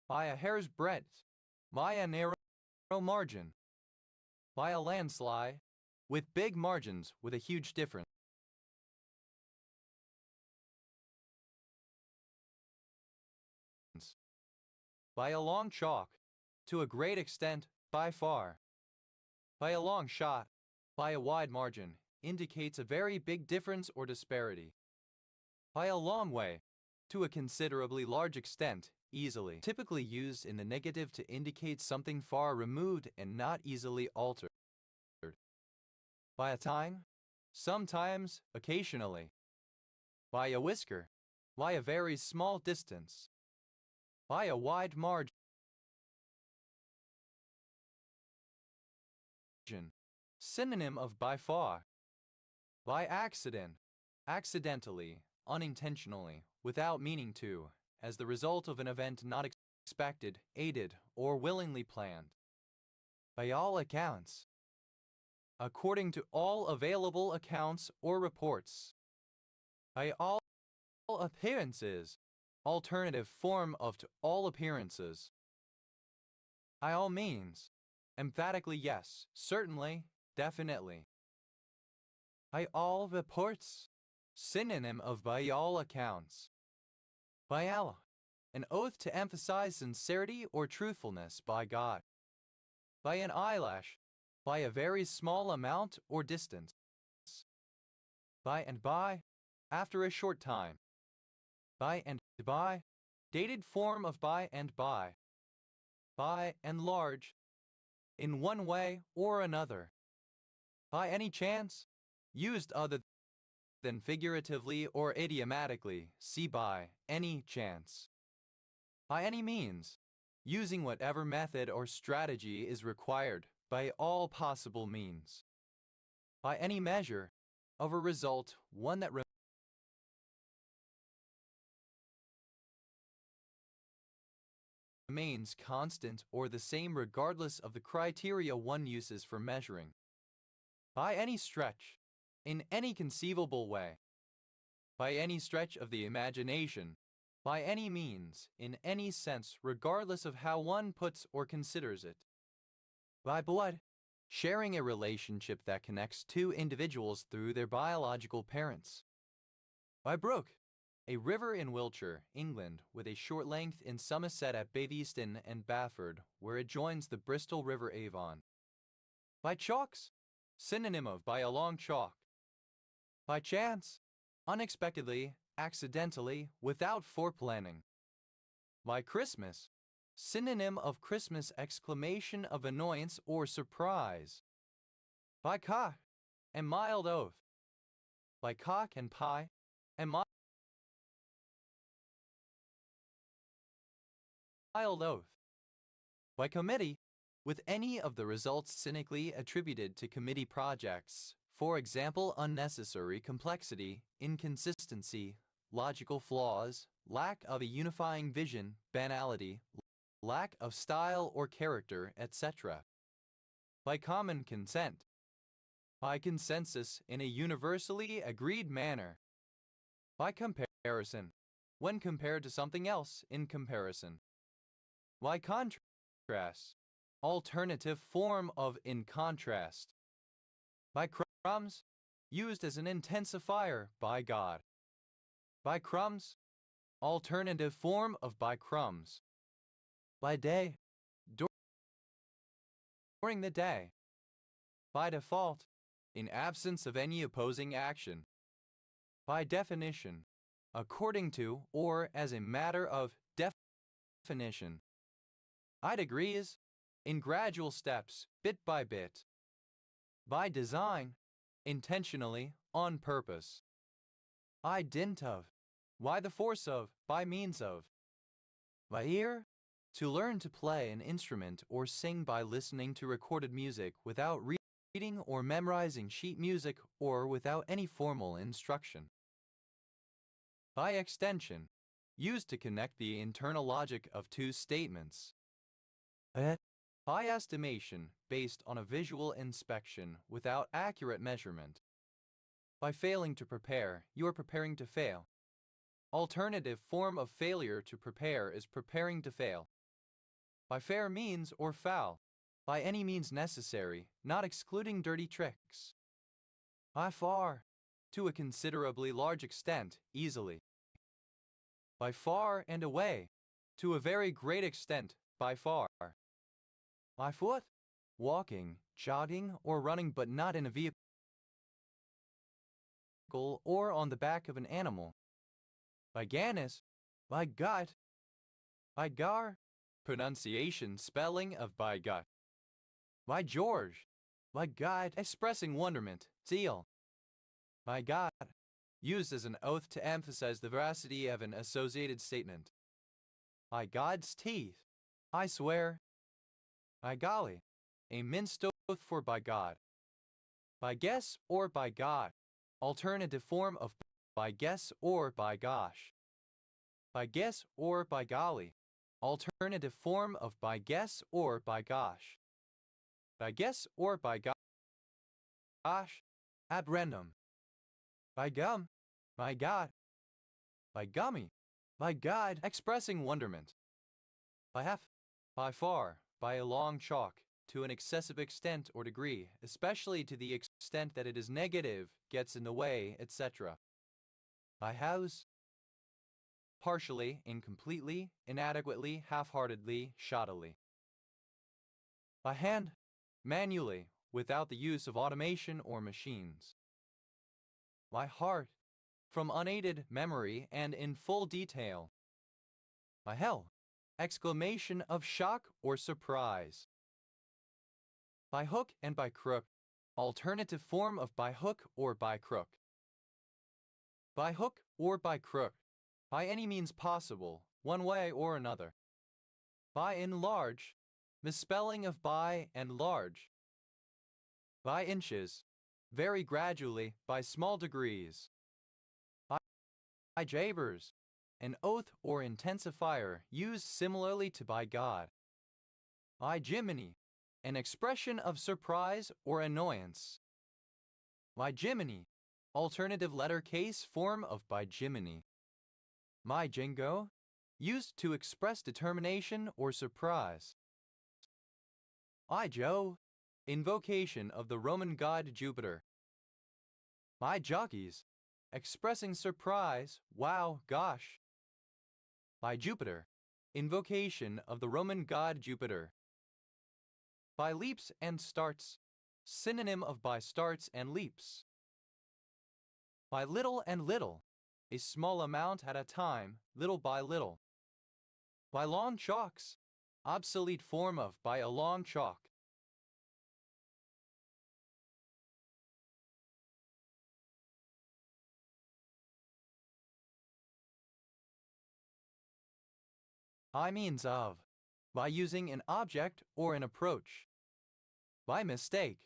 By a hair's breadth. By a narrow margin. By a landslide. With big margins with a huge difference. By a long chalk. To a great extent, by far. By a long shot. By a wide margin, indicates a very big difference or disparity. By a long way. To a considerably large extent, easily. Typically used in the negative to indicate something far removed and not easily altered. By a time. Sometimes, occasionally. By a whisker. By a very small distance. By a wide margin. Synonym of by far. By accident. Accidentally, unintentionally, without meaning to, as the result of an event not expected, aided, or willingly planned. By all accounts. According to all available accounts or reports. By all appearances. Alternative form of to all appearances. By all means. Emphatically yes, certainly, definitely. By all reports. Synonym of by all accounts. By Allah. An oath to emphasize sincerity or truthfulness by God. By an eyelash. By a very small amount or distance. By and by. After a short time. By and by. Dated form of by and by. By and large. In one way or another. By any chance. Used other than figuratively or idiomatically. See by any chance. By any means. Using whatever method or strategy is required. By all possible means. By any measure. Of a result, one that remains constant or the same regardless of the criteria one uses for measuring. By any stretch, in any conceivable way, by any stretch of the imagination, by any means, in any sense, regardless of how one puts or considers it. By blood, sharing a relationship that connects two individuals through their biological parents. By brook, a river in Wiltshire, England, with a short length in Somerset at Batheaston and Bafford, where it joins the Bristol River Avon. By chalks, synonym of by a long chalk. By chance, unexpectedly, accidentally, without foreplanning. By Christmas, synonym of Christmas, exclamation of annoyance or surprise. By cock, a mild oath. By cock and pie, a mild oath. By committee, with any of the results cynically attributed to committee projects, for example, unnecessary complexity, inconsistency, logical flaws, lack of a unifying vision, banality, lack of style or character, etc. By common consent. By consensus in a universally agreed manner. By comparison, when compared to something else in comparison. By contrast, alternative form of in contrast. By crumbs, used as an intensifier by God. By crumbs, alternative form of by crumbs. By day, during the day. By default, in absence of any opposing action. By definition, according to or as a matter of definition. By degrees, in gradual steps, bit by bit. By design, intentionally, on purpose. By dint of, by the force of, by means of. By ear, to learn to play an instrument or sing by listening to recorded music without reading or memorizing sheet music or without any formal instruction. By extension, used to connect the internal logic of two statements. By estimation, based on a visual inspection without accurate measurement. By failing to prepare, you are preparing to fail. Alternative form of failure to prepare is preparing to fail. By fair means or foul, by any means necessary, not excluding dirty tricks. By far, to a considerably large extent, easily. By far and away, to a very great extent, by far. By foot, walking, jogging, or running but not in a vehicle or on the back of an animal. By Ganis, by gut, by gar, pronunciation, spelling of by gut. By George, by God, expressing wonderment, zeal. By God, used as an oath to emphasize the veracity of an associated statement. By God's teeth, I swear. By golly, a minced oath for by God. By guess or by God, alternative form of by guess or by gosh. By guess or by golly, alternative form of by guess or by gosh. By guess or by gosh, ab random. By gum, by God. By gummy, by God, expressing wonderment. By half, by far, by a long chalk, to an excessive extent or degree, especially to the extent that it is negative, gets in the way, etc. By house, partially, incompletely, inadequately, half-heartedly, shoddily. By hand, manually, without the use of automation or machines. By heart, from unaided memory and in full detail. By hell, exclamation of shock or surprise. By hook and by crook, alternative form of by hook or by crook. By hook or by crook, by any means possible, one way or another. By enlarge, misspelling of by and large. By inches, very gradually, by small degrees. By jabers, an oath or intensifier used similarly to by God. By Jiminy, an expression of surprise or annoyance. By Jiminy, alternative letter case form of by Jiminy. My Jingo, used to express determination or surprise. I Joe, invocation of the Roman god Jupiter. My Jockeys, expressing surprise, wow, gosh. By Jupiter, invocation of the Roman god Jupiter. By leaps and starts, synonym of by starts and leaps. By little and little, a small amount at a time, little by little. By lawn chalks, obsolete form of by a lawn chalk. By means of, by using an object or an approach. By mistake,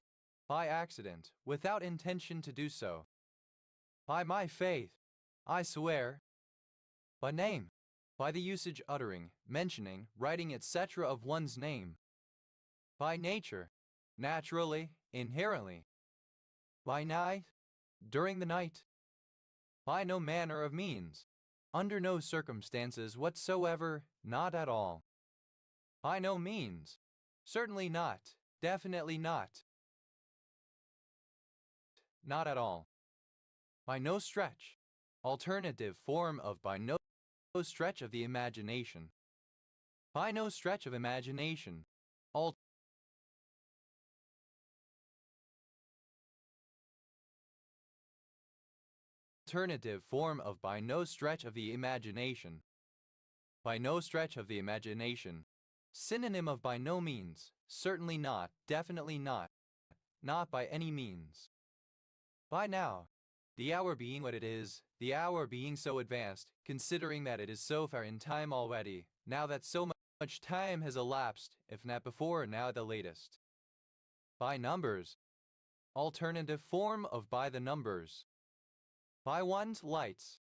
by accident, without intention to do so. By my faith, I swear. By name, by the usage uttering, mentioning, writing, etc. of one's name. By nature, naturally, inherently. By night, during the night. By no manner of means, under no circumstances whatsoever, not at all. By no means, certainly not, definitely not. Not at all. By no stretch, alternative form of by no stretch of the imagination. By no stretch of imagination, alternative form of by no stretch of the imagination. By no stretch of the imagination, synonym of by no means, certainly not, definitely not by any means. By now, the hour being what it is, the hour being so advanced, considering that it is so far in time already, now that so much time has elapsed, if not before, now the latest. By numbers, alternative form of by the numbers. By one's lights,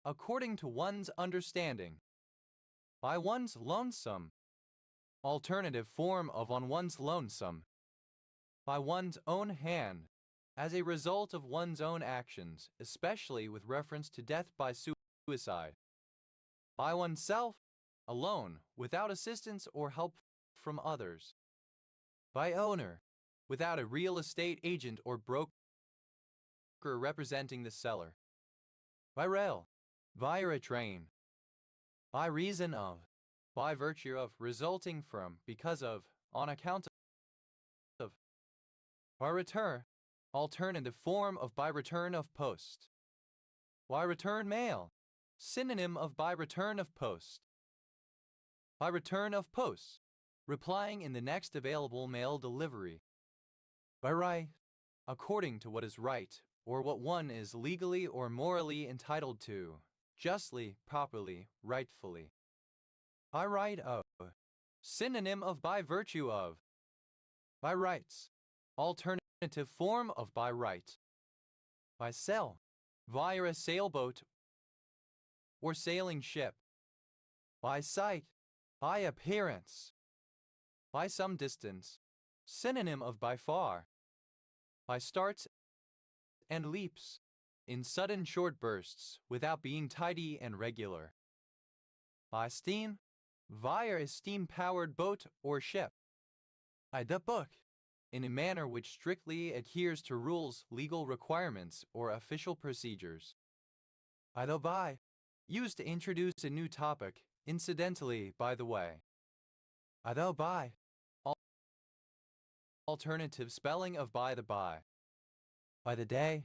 according to one's understanding. By one's lonesome, alternative form of on one's lonesome. By one's own hand, as a result of one's own actions, especially with reference to death by suicide. By oneself, alone, without assistance or help from others. By owner, without a real estate agent or broker representing the seller. By rail, via a train. By reason of, by virtue of, resulting from, because of, on account of. By return, alternative form of by return of post. By return mail, synonym of by return of post. By return of post, replying in the next available mail delivery. By right, according to what is right, or what one is legally or morally entitled to, justly, properly, rightfully. By right of, synonym of by virtue of. By rights, alternative form of by right. By sail, via a sailboat or sailing ship. By sight, by appearance. By some distance, synonym of by far. By starts and leaps, in sudden short bursts, without being tidy and regular. By steam, via a steam-powered boat or ship. By the book, in a manner which strictly adheres to rules, legal requirements, or official procedures. By the by, used to introduce a new topic, incidentally, by the way. By the by, alternative spelling of by the by. By the day,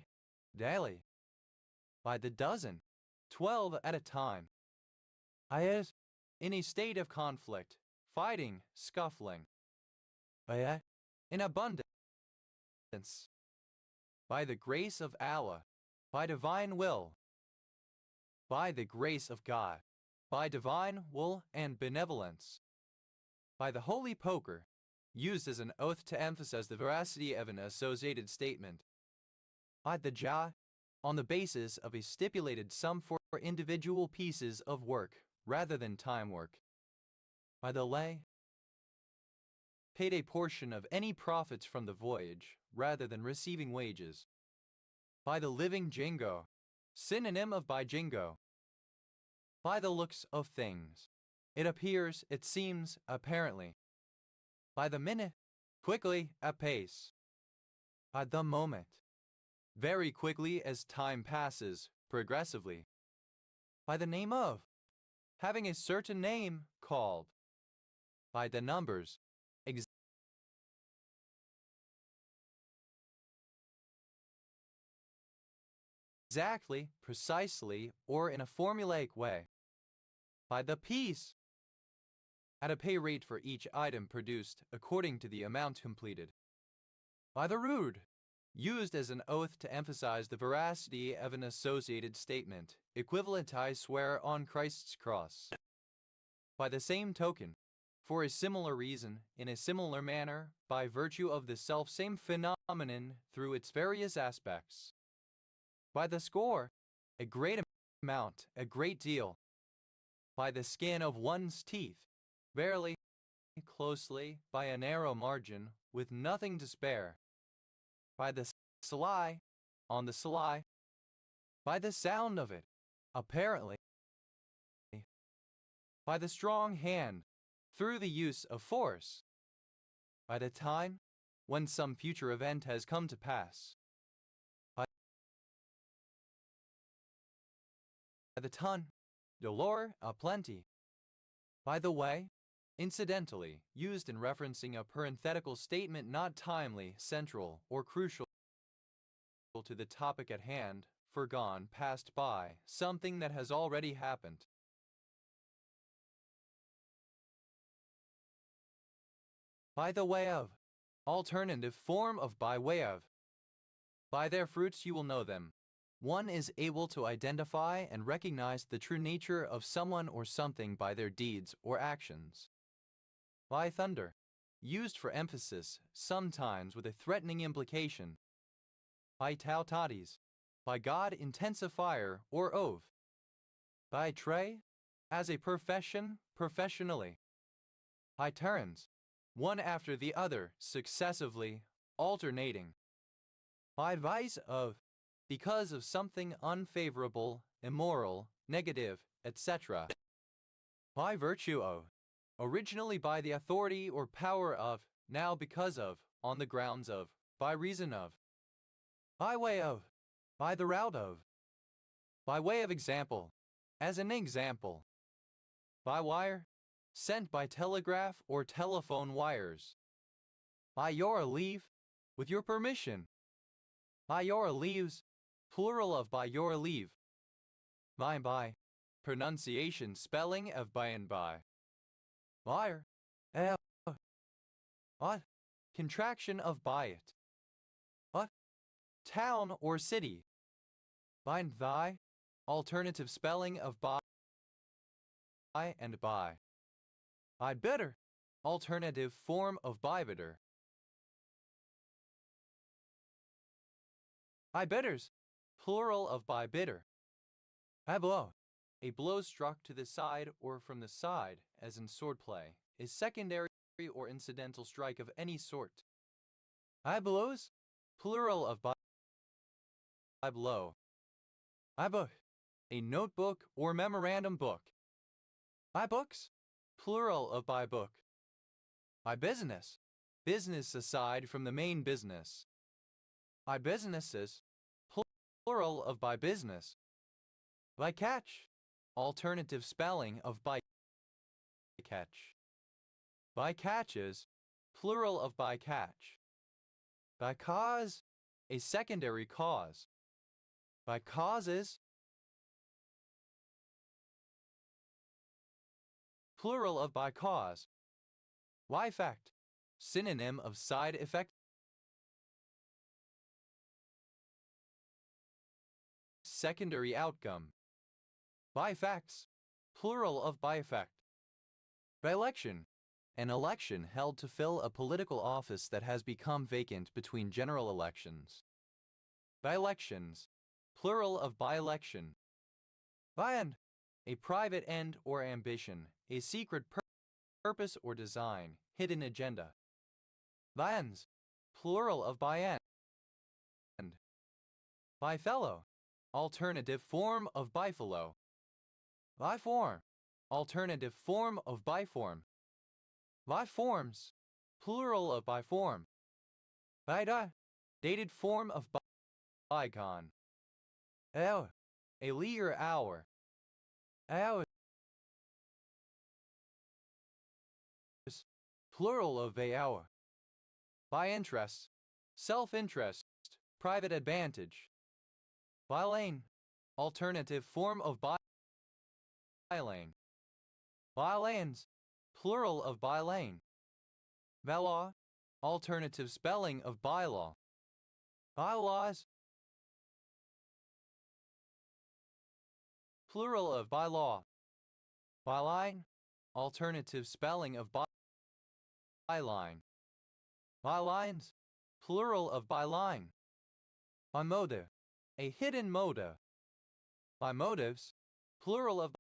daily. By the dozen, 12 at a time. I is in a state of conflict, fighting, scuffling. By in abundance. By the grace of Allah, by divine will. By the grace of God, by divine will and benevolence. By the holy poker, used as an oath to emphasize the veracity of an associated statement. By the Jah, on the basis of a stipulated sum for individual pieces of work rather than time work. By the lay, paid a portion of any profits from the voyage rather than receiving wages. By the living jingo, synonym of by jingo. By the looks of things, it appears, it seems, apparently. By the minute, quickly, apace. By the moment, very quickly as time passes, progressively. By the name of, having a certain name called. By the numbers, exactly, precisely, or in a formulaic way. By the piece, at a pay rate for each item produced according to the amount completed. By the rood, used as an oath to emphasize the veracity of an associated statement, equivalent I swear on Christ's cross. By the same token, for a similar reason, in a similar manner, by virtue of the self-same phenomenon through its various aspects. By the score, a great amount, a great deal. By the skin of one's teeth, barely, closely, by a narrow margin, with nothing to spare. By the sly, on the sly. By the sound of it, apparently. By the strong hand, through the use of force. By the time, when some future event has come to pass. By the ton, dolor, a plenty. By the way, incidentally, used in referencing a parenthetical statement not timely, central, or crucial to the topic at hand, forgone, passed by, something that has already happened. By the way of, alternative form of by way of. By their fruits you will know them. One is able to identify and recognize the true nature of someone or something by their deeds or actions. By thunder, used for emphasis, sometimes with a threatening implication. By tautatis, by God intensifier or oath. By tre, as a profession, professionally. By turns, one after the other, successively, alternating. By advice of, because of something unfavorable, immoral, negative, etc. By virtue of, originally by the authority or power of, now because of, on the grounds of, by reason of. By way of, by the route of. By way of example, as an example. By wire, sent by telegraph or telephone wires. By your leave, with your permission. By your leaves, plural of by your leave. By and by, pronunciation, spelling of by and by. Wire, what? Contraction of by it. What? Town or city. By and thy, alternative spelling of by and by. By bitter, alternative form of by bitter. By bitters, plural of by bitter. By blow, a blow struck to the side or from the side, as in swordplay, is secondary or incidental strike of any sort. By blows, plural of by blow. By book, a notebook or memorandum book. By books, plural of by book. By business, business aside from the main business. By businesses, plural of by business. By catch, alternative spelling of by catch. By catches, plural of by catch. By cause, a secondary cause. By causes, plural of by cause. Why effect, synonym of side effect. Secondary outcome. By effects, plural of by effect. By election, an election held to fill a political office that has become vacant between general elections. By elections, plural of by election. By end, a private end or ambition, a secret purpose or design, hidden agenda. By ends, plural of by end. By fellow, alternative form of byfellow. By form, alternative form of byform. By forms, plural of byform. By dated form of bygone. Hour, a leisure hour. Hours, plural of a hour. By interest, self-interest, private advantage. By lane, alternative form of bylane. By lanes, plural of bylane. Bylaw, alternative spelling of bylaw. Bylaws, plural of bylaw. Byline, alternative spelling of byline. Bylines, plural of byline. By motive, a hidden motive. By motives, plural of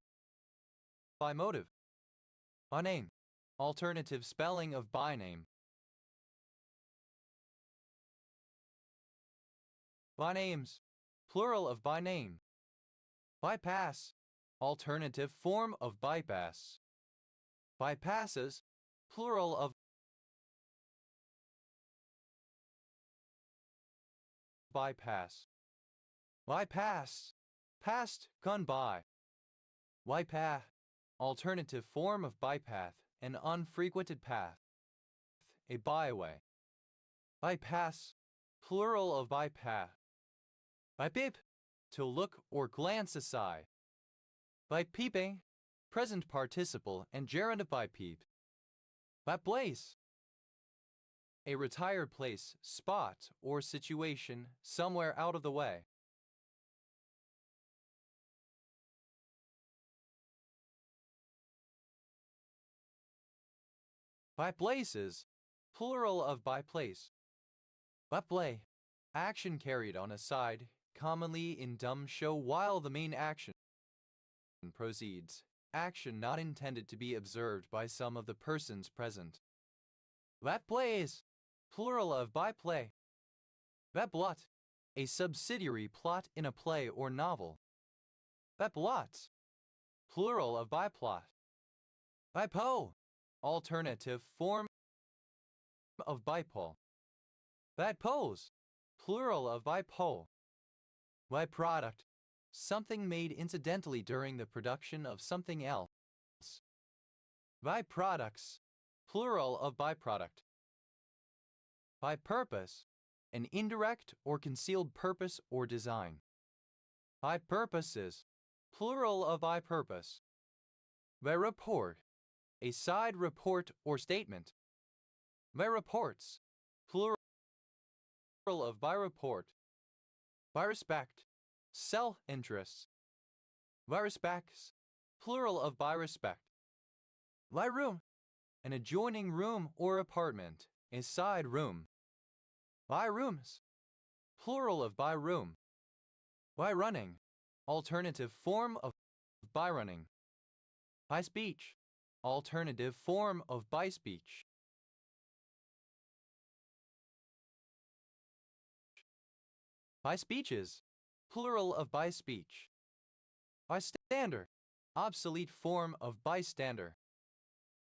by motive. By name, alternative spelling of by name. By names, plural of by name. Bypass, alternative form of bypass. Bypasses, plural of bypass. Bypass, past, gone by. Bypath, alternative form of bypath, an unfrequented path. A byway. Bypass, plural of bypath. By peep, to look or glance aside. By peeping, present participle and gerund by peep. By place, a retired place, spot, or situation somewhere out of the way. By places, plural of by place. By play, action carried on a side, commonly in dumb show while the main action proceeds, action not intended to be observed by some of the persons present. By plays, plural of by play. By blot, a subsidiary plot in a play or novel. By blots, plural of by plot. By po, alternative form of bipole. By pose, plural of by pole. By product, something made incidentally during the production of something else. By products, plural of byproduct. By purpose, an indirect or concealed purpose or design. By purposes, plural of by purpose. By report, a side report or statement. By reports, plural of by report. By respect, self-interest. By respects, plural of by respect. By room, an adjoining room or apartment, a side room. By rooms, plural of by room. By running, alternative form of by running. By speech, alternative form of by speech. By speeches, plural of by speech. Bystander, obsolete form of bystander.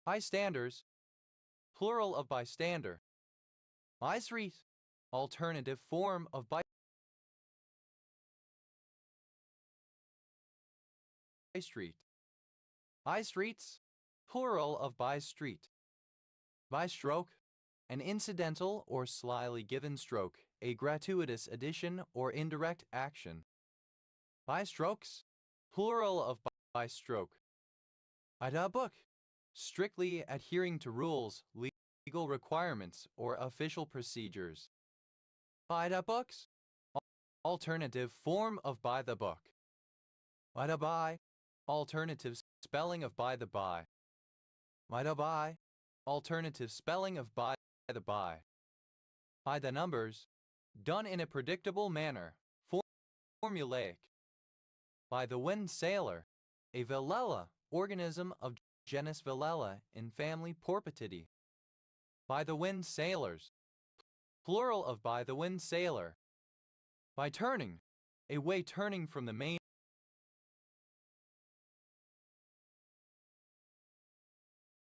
Bystanders, plural of bystander. By street, alternative form of by street. By streets, plural of by street. By stroke, an incidental or slyly given stroke, a gratuitous addition or indirect action. By strokes, plural of by stroke. By the book, strictly adhering to rules, legal requirements, or official procedures. By the books, alternative form of by the book. By the by, alternative spelling of by the by. By the by, alternative spelling of by the by. By the numbers, done in a predictable manner, formulaic. By the wind sailor, a Velella, organism of genus Velella in family Porpitidae. By the wind sailors, plural of by the wind sailor. By turning, a way turning from the main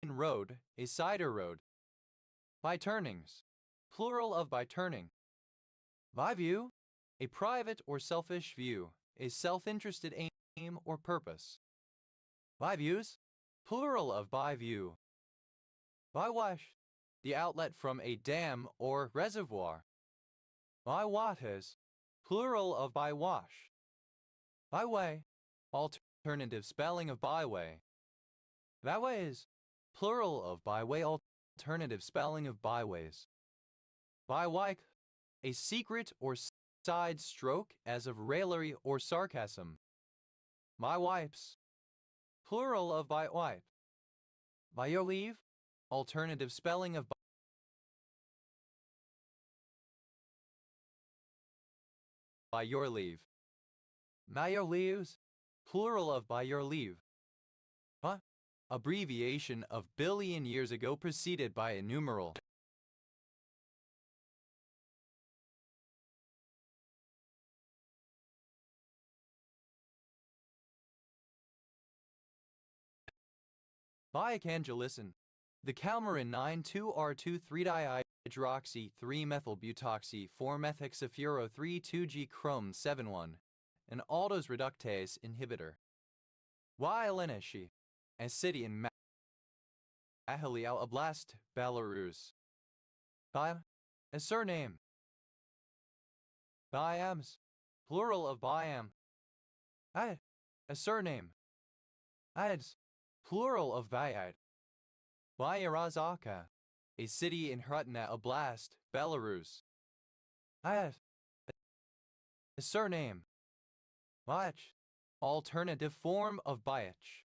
road, a cider road. By turnings, plural of by turning. By view, a private or selfish view, a self-interested aim or purpose. By views, plural of by view. By wash, the outlet from a dam or reservoir. By waters, plural of by wash. Byway, alternative spelling of byway. Byways, plural of byway, alternative spelling of byways. Bywike, a secret or side stroke as of raillery or sarcasm. My wipes, plural of by wipe. By your leave, alternative spelling of by your leave. By your leaves, plural of by your leave. Abbreviation of billion years ago preceded by a numeral. Biacangelicin. The Calmarin 9,2-R2,3-dihydroxy 3-methylbutoxy 4-methylhexafuro 3,2-G-chrome 7-1, an aldose reductase inhibitor. Yeleneshi, a city in Mahaliao Oblast, Belarus. Biam, a surname. Biams, plural of Biam. Ad, a surname. Ads, plural of Bayad. Byarazaka, a city in Hrutna Oblast, Belarus. Ad, a surname. Byach, alternative form of Byach.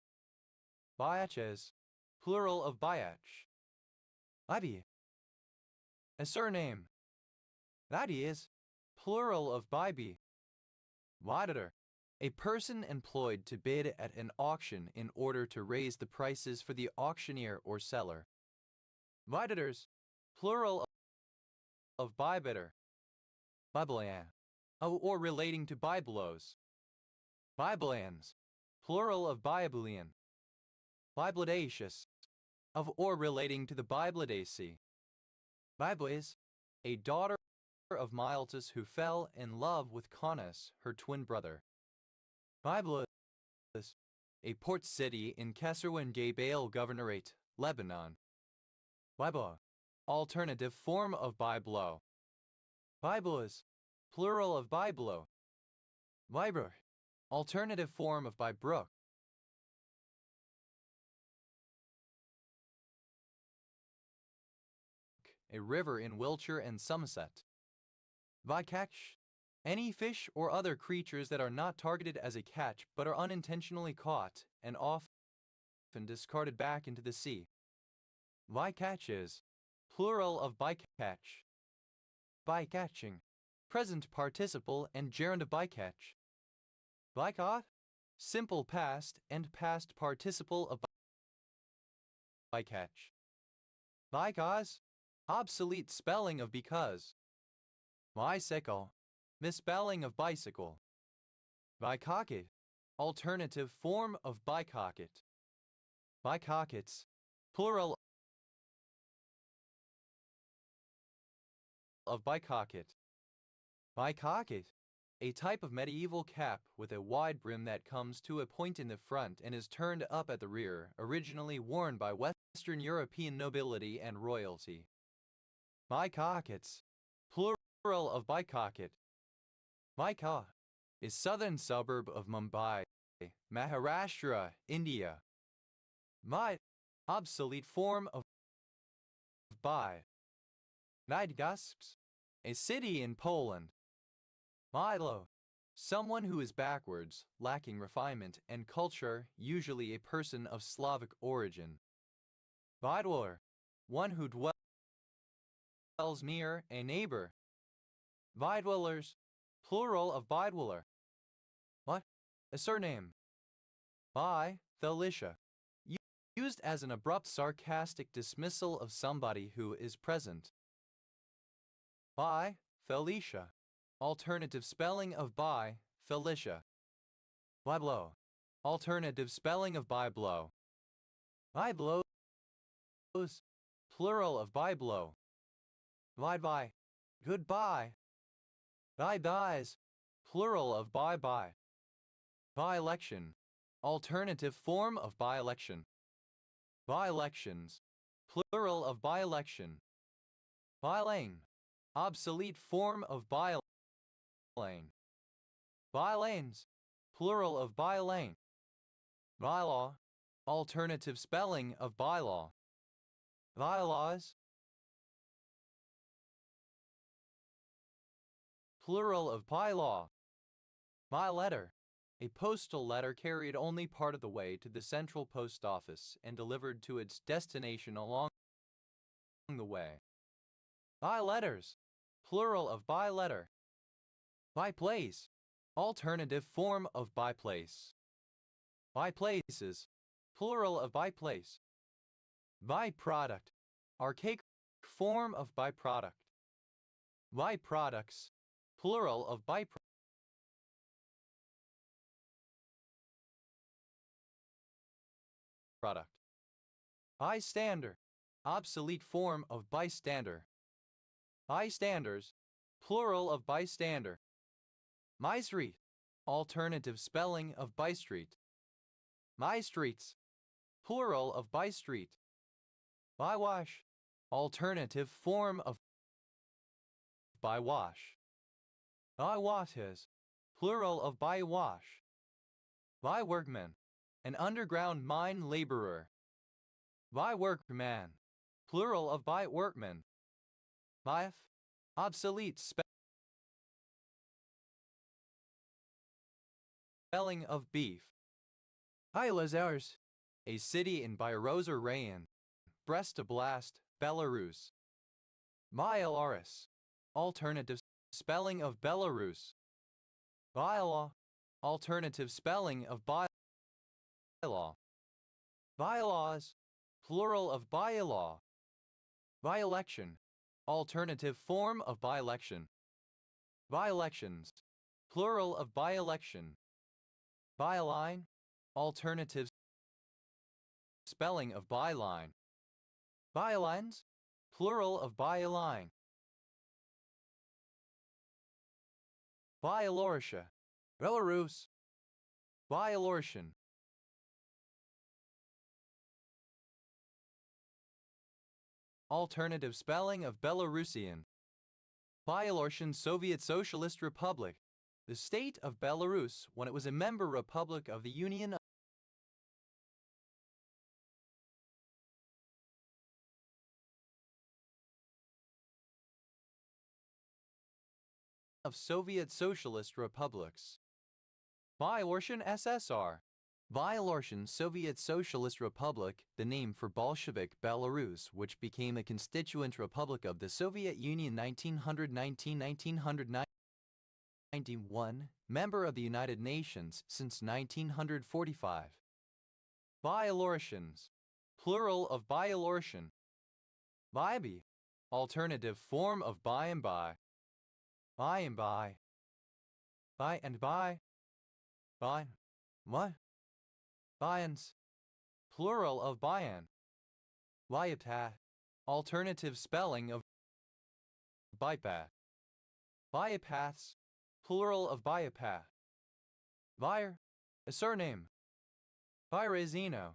Byaches, plural of Byach. Ibi, a surname. That is, plural of Bibi. Bidator, a person employed to bid at an auction in order to raise the prices for the auctioneer or seller. Bidators, plural of bibiter. Biblean, or relating to Biblos. Bibleans, plural of Biblian. Biblodaceous, of or relating to the Biblodaceae. Biblis, a daughter of Miletus who fell in love with Conus, her twin brother. Byblos, a port city in Kesserwan Jebel Governorate, Lebanon. Byblo, alternative form of Byblo. Byblos, plural of Byblo. Bybrook, alternative form of Bybrook. A river in Wiltshire and Somerset. Bycatch, any fish or other creatures that are not targeted as a catch but are unintentionally caught and often discarded back into the sea. Bycatches, plural of bycatch. Bycatching, present participle and gerund of bycatch. Bycaught, simple past and past participle of bycatch. Bycause, obsolete spelling of because. Bicycle, misspelling of bicycle. Bicocket, alternative form of bicocket. Bicockets, plural of bicocket. Bicocket, a type of medieval cap with a wide brim that comes to a point in the front and is turned up at the rear, originally worn by Western European nobility and royalty. Bicockets, plural of bicocket. Byka is southern suburb of Mumbai, Maharashtra, India. Might, obsolete form of by. Nydgasps, a city in Poland. Milo, someone who is backwards, lacking refinement and culture, usually a person of Slavic origin. Bydwar, one who dwells near a neighbor. Bydwellers, plural of bydweller. What? a surname. By, Felicia. Used as an abrupt sarcastic dismissal of somebody who is present. By, Felicia. Alternative spelling of by, Felicia. By blow. Alternative spelling of by blow. By blows. Plural of by blow. Bye. Goodbye. Bye byes. Plural of bye bye. By-election. Alternative form of by-election. By-elections. Plural of by-election. By-lane. Obsolete form of by-lane. By-lanes. Plural of by-lane. Bylaw. Alternative spelling of bylaw. Bylaws. Plural of bylaw. By-letter. A postal letter carried only part of the way to the central post office and delivered to its destination along the way. By-letters. Plural of by-letter. By-place. Alternative form of by-place. By-places. Plural of by-place. By-product. Archaic form of by-product. By-products. Plural of by-products. Product. Bystander. Obsolete form of bystander. Bystanders. Plural of bystander. My-street. Alternative spelling of by-street. My-streets. Plural of by-street. By-wash. Alternative form of by-wash. By-washes. Plural of by-wash. By-workman. An underground mine laborer. By-workman. Plural of by-workman. By-f. Obsolete spelling of beef. By-Lazars. A city in Byeloruss Rayon, Brest Oblast, Belarus. By-Belarus. Alternative spelling of Belarus. Bylaw. Alternative spelling of bylaw. Bylaws. Plural of bylaw. By-election. Alternative form of by-election. By-elections. Plural of by-election. Byline. Alternative spelling of byline. Bylines. Plural of byline. Byelorussia. Belarus. Byelorussian. Alternative spelling of Belarusian. Byelorussian Soviet Socialist Republic. The state of Belarus when it was a member republic of the Union of Soviet Socialist Republics. Byelorussian SSR. Byelorussian Soviet Socialist Republic, the name for Bolshevik Belarus, which became a constituent republic of the Soviet Union 1919-1991, member of the United Nations since 1945. Byelorussians. Plural of Byelorussian. Byby. Alternative form of by and by. By and by. By and by. By. What? Byans. Plural of byan. Bypath. Alternative spelling of bypath. Bypaths. Plural of bypath. Vyre. A surname. Vyrazino.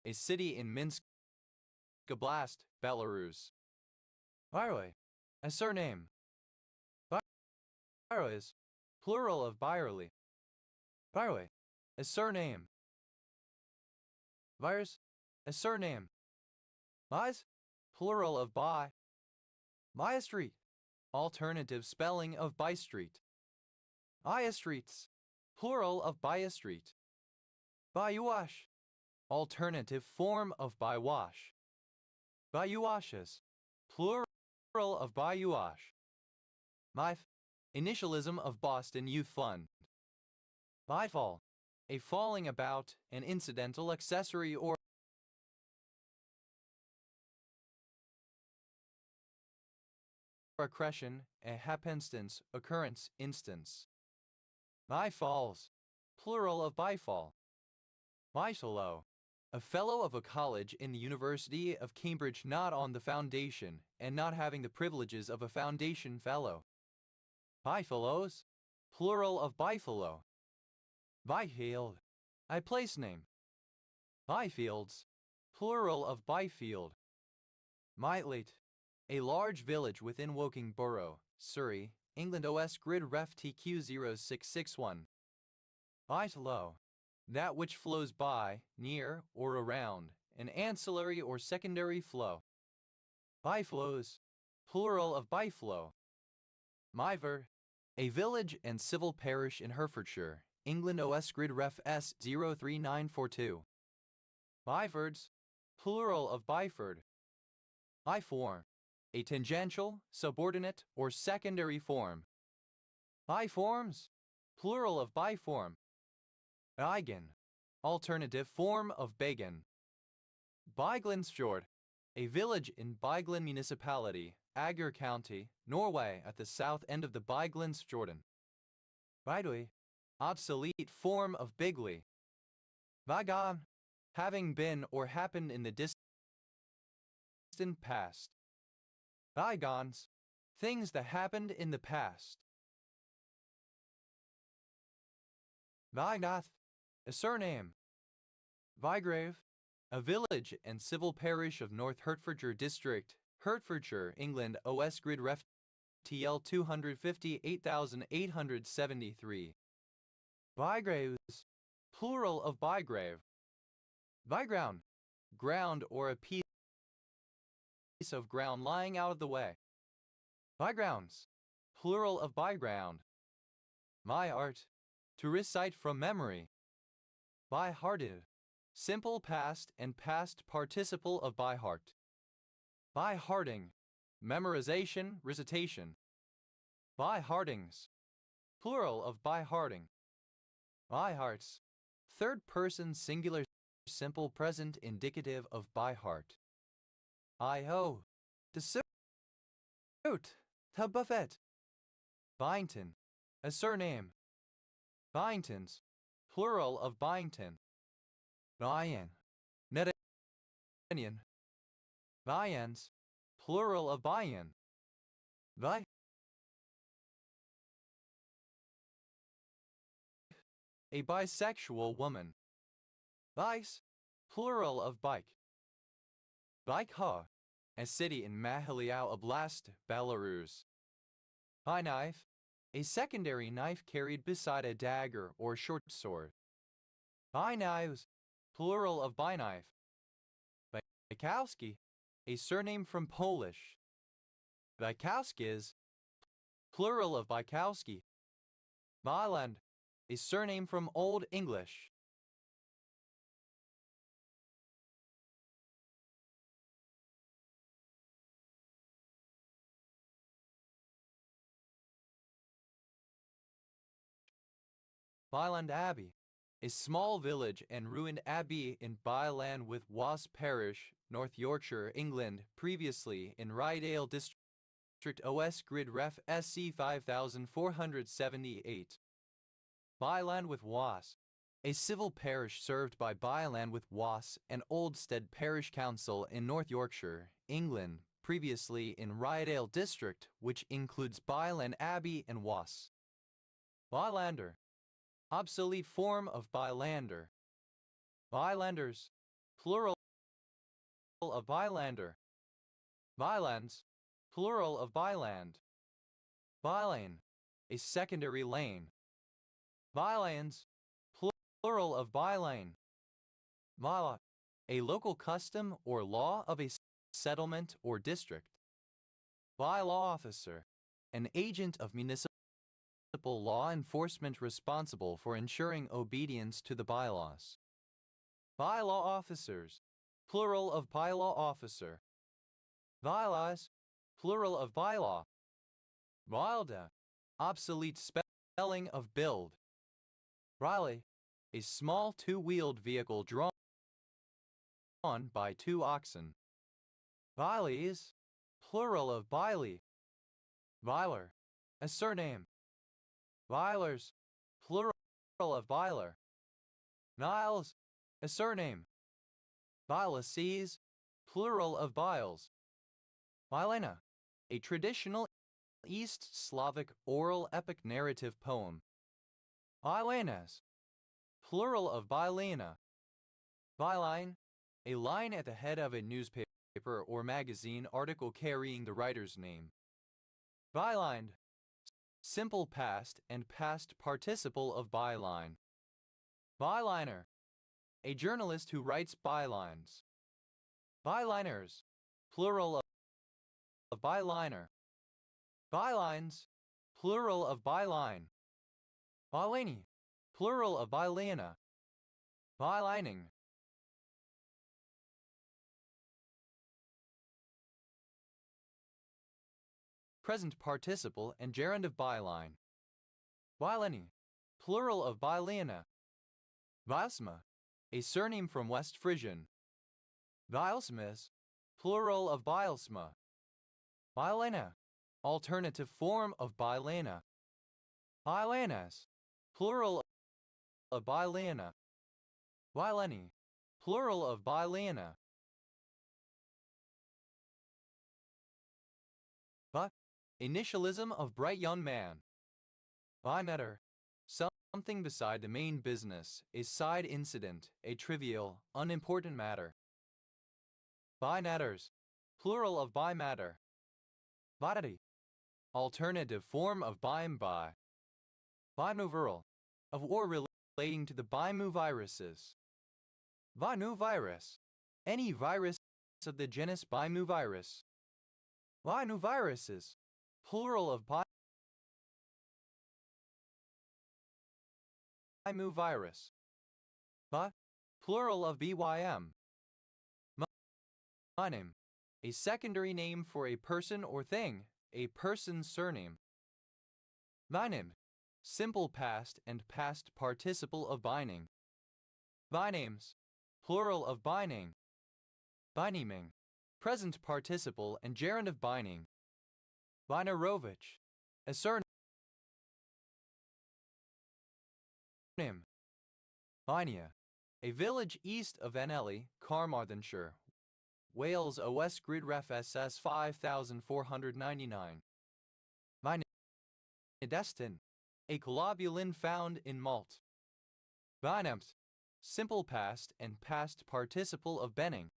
A city in Minsk Oblast, Belarus. Vyroy. A surname. Vyrois. Plural of Byerly. Vyroy. A surname. Virus. A surname. Bys. Plural of by. By-street. Alternative spelling of by-street. By-streets. Plural of by-street. By-wash. Alternative form of by-wash. By-washes. Plural of by-wash. MIF. Initialism of Boston Youth Fund. Byfall. a falling about, an incidental accessory or accretion, a happenstance, occurrence, instance. Bifalls, plural of bifall. Bifellow, a fellow of a college in the University of Cambridge not on the foundation and not having the privileges of a foundation fellow. Bifellows, plural of bifellow. Byfield, a place name. Byfields, plural of byfield. Mytlete, a large village within Woking Borough, Surrey, England. OS grid ref TQ0661. Bytlow, that which flows by, near, or around, an ancillary or secondary flow. Byflows, plural of byflow. Myver, a village and civil parish in Herefordshire, England. OS grid ref S03942. Byfords, plural of Byford. Byform, a tangential, subordinate, or secondary form. Byforms, plural of byform. Beigen, alternative form of Bagan. Byglandsfjord, a village in Bygland municipality, Agder County, Norway at the south end of the Byglandsfjorden. Bydui, obsolete form of Bigly. Bygone, having been or happened in the distant past. Bygones, things that happened in the past. Vynath, a surname. Vygrave, a village and civil parish of North Hertfordshire District, Hertfordshire, England. OS grid ref TL 258,873. Bygraves, plural of bygrave. Byground, ground or a piece of ground lying out of the way. Bygrounds, plural of byground. My art, to recite from memory. By-hearted, simple past and past participle of by heart. By-hearting, memorization, recitation. By-heartings, plural of by-hearting. By-hearts, third person singular simple present indicative of by-heart. I-ho, the suit, the buffet. Byington, a surname. Byingtons, plural of Byington. Byan, Mediterranean. Byans, plural of Byan. By, a bisexual woman. Bice, plural of bike. Baikha, a city in Mahalyao Oblast, Belarus. By-knife, a secondary knife carried beside a dagger or short sword. By-knives, plural of by-knife. Bykowski, a surname from Polish. Bykowskis, plural of Bykowski. Byland, a surname from Old English. Byland Abbey, a small village and ruined abbey in Byland with Wasp Parish, North Yorkshire, England, previously in Rydale District. OS grid ref SC 5478. Byland with Was, a civil parish served by Byland with Was and Oldstead Parish Council in North Yorkshire, England, previously in Rydale District, which includes Byland Abbey and Was. Bylander, obsolete form of Bylander. Bylanders, plural of Bylander. Bylands, plural of byland. Bylane, a secondary lane. Bylanes, plural of bylane. Bylaw, a local custom or law of a settlement or district. Bylaw officer, an agent of municipal law enforcement responsible for ensuring obedience to the bylaws. Bylaw officers, plural of bylaw officer. Bylaws, plural of bylaw. Bylda, obsolete spelling of build. Riley, a small two-wheeled vehicle drawn by two oxen. Biles, plural of bile. Biler, a surname. Bilers, plural of biler. Niles, a surname. Bilaces, plural of biles. Milena, a traditional East Slavic oral epic narrative poem. Bilenas, plural of bilena. Byline, a line at the head of a newspaper or magazine article carrying the writer's name. Byline, simple past and past participle of byline. Byliner, a journalist who writes bylines. Byliners, plural of byliner. Bylines, plural of byline. Bylany, plural of bylena. Bylining. Present participle and gerund of byline. Bylany, plural of bylena. Bylsma, a surname from West Frisian. Bylsmis, plural of bylsma. Bylena, alternative form of bylena. Bylenas, plural of bylena. Byleny, plural of bylena. But, initialism of bright young man. Bymatter, something beside the main business, a side incident, a trivial, unimportant matter. Bynatters, plural of bymatter. Body, alternative form of by. Binuviral, of or relating to the bimuviruses. Binuvirus, any virus of the genus Bimuvirus. Binuviruses, plural of bimuvirus. Plural of bym. Monym, a secondary name for a person or thing, a person's surname. Bynym, simple past and past participle of binding. Bynames, plural of binding. Bynaming, present participle and gerund of binding. Bynarovich, a surname. Bynia, a village east of Enelli, Carmarthenshire, Wales. OS Grid Ref SS 5499. Bynedestin, a globulin found in malt. Bynems, simple past and past participle of benning.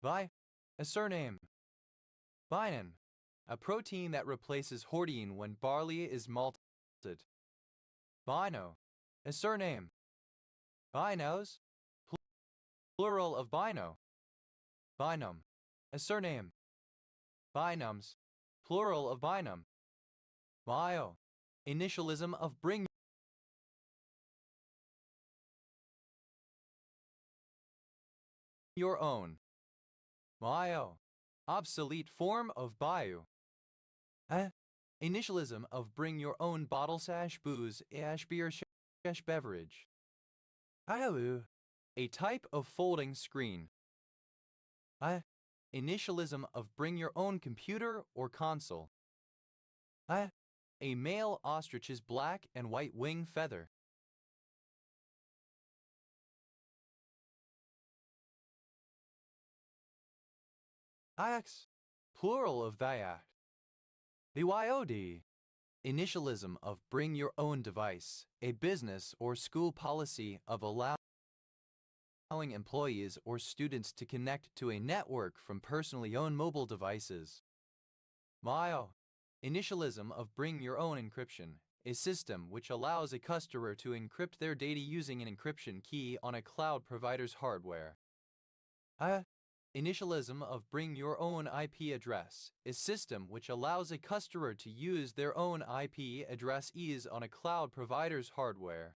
By, a surname. Bynon, a protein that replaces hordein when barley is malted. Bino, a surname. Binos, plural of bino. Binum, a surname. Binums, plural of binum. Bio, initialism of bring your own. Bio, obsolete form of bio. Initialism of bring your own bottle sash booze ash beer shash beverage. Ialu, a type of folding screen. Initialism of bring your own computer or console. A male ostrich's black and white wing feather. Iax, plural of diact. BYOD, initialism of bring your own device, a business or school policy of allowing employees or students to connect to a network from personally owned mobile devices. MIO, initialism of bring your own encryption, a system which allows a customer to encrypt their data using an encryption key on a cloud provider's hardware. Initialism of bring your own IP address, a system which allows a customer to use their own IP address ease on a cloud provider's hardware.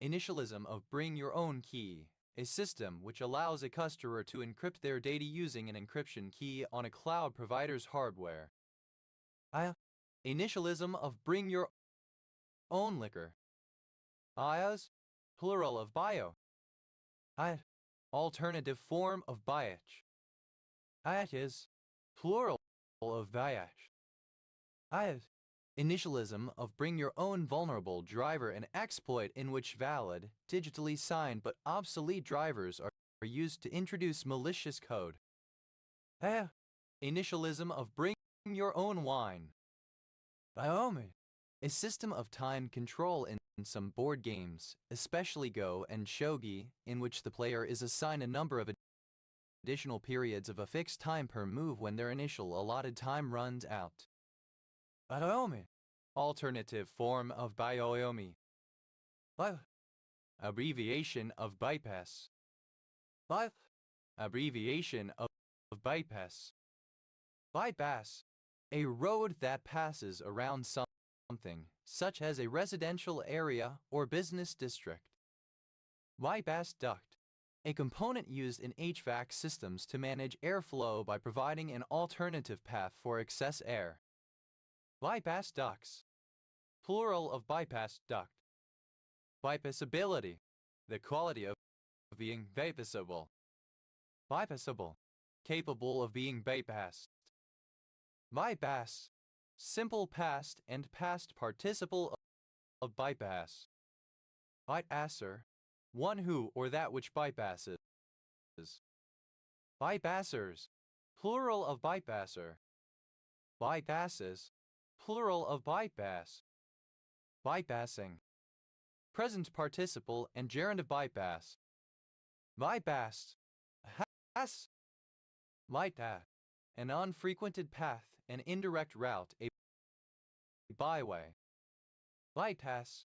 Initialism of bring your own key, a system which allows a customer to encrypt their data using an encryption key on a cloud provider's hardware. Initialism of bring your own liquor, Bios, plural of bio. Iat, alternative form of biach. Iat is plural of biach. Iat, initialism of bring your own vulnerable driver and exploit in which valid, digitally signed but obsolete drivers are used to introduce malicious code. Initialism of bring your own wine. Biome, a system of time control in some board games, especially Go and Shogi, in which the player is assigned a number of additional periods of a fixed time per move when their initial allotted time runs out. Biome, alternative form of Bioyomi. Abbreviation of bypass. Abbreviation of bypass. Bypass, a road that passes around something, such as a residential area or business district. Bypass duct, a component used in HVAC systems to manage airflow by providing an alternative path for excess air. Bypass ducts, plural of bypass duct. Bypassability, the quality of being bypassable. Bypassable, capable of being bypassed. Bypass, simple past and past participle of bypass. Bypasser, one who or that which bypasses. Bypassers, plural of bypasser. Bypasses, plural of bypass. Bypassing, present participle and gerund of bypass. Bypassed, has. Bypass, an unfrequented path, an indirect route, a byway. Bypass,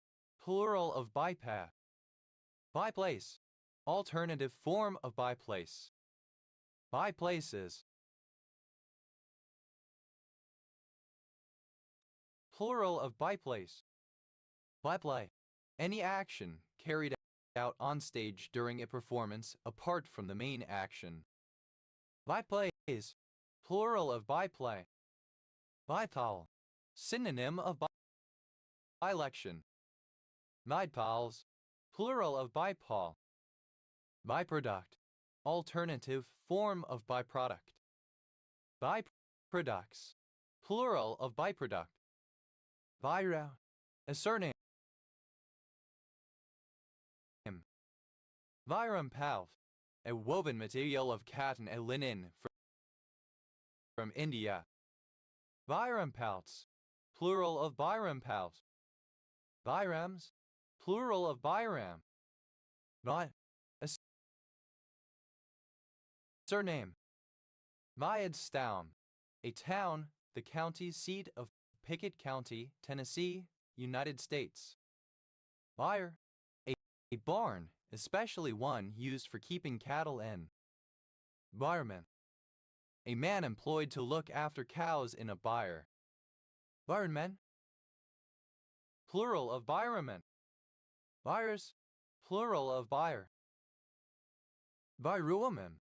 plural of bypass. Byplace, alternative form of byplace. Byplaces, plural of byplace. Byplay, any action carried out on stage during a performance apart from the main action. Byplays, plural of byplay. Bypal, synonym of bylection. Bypals, plural of bypal. Byproduct, alternative form of byproduct. Byproducts, plural of byproduct. Byroute, a surname. Vyrampalv, a woven material of cotton and linen from India. Vyrampalts, plural of Byrampalts. Byrams, plural of Byram. By, a surname. Myadstown, a town, the county seat of Pickett County, Tennessee, United States. Byre, a barn, especially one used for keeping cattle in. Byreman, a man employed to look after cows in a byre. Byreman, plural of byreman. Byres, plural of byre. Byruwoman,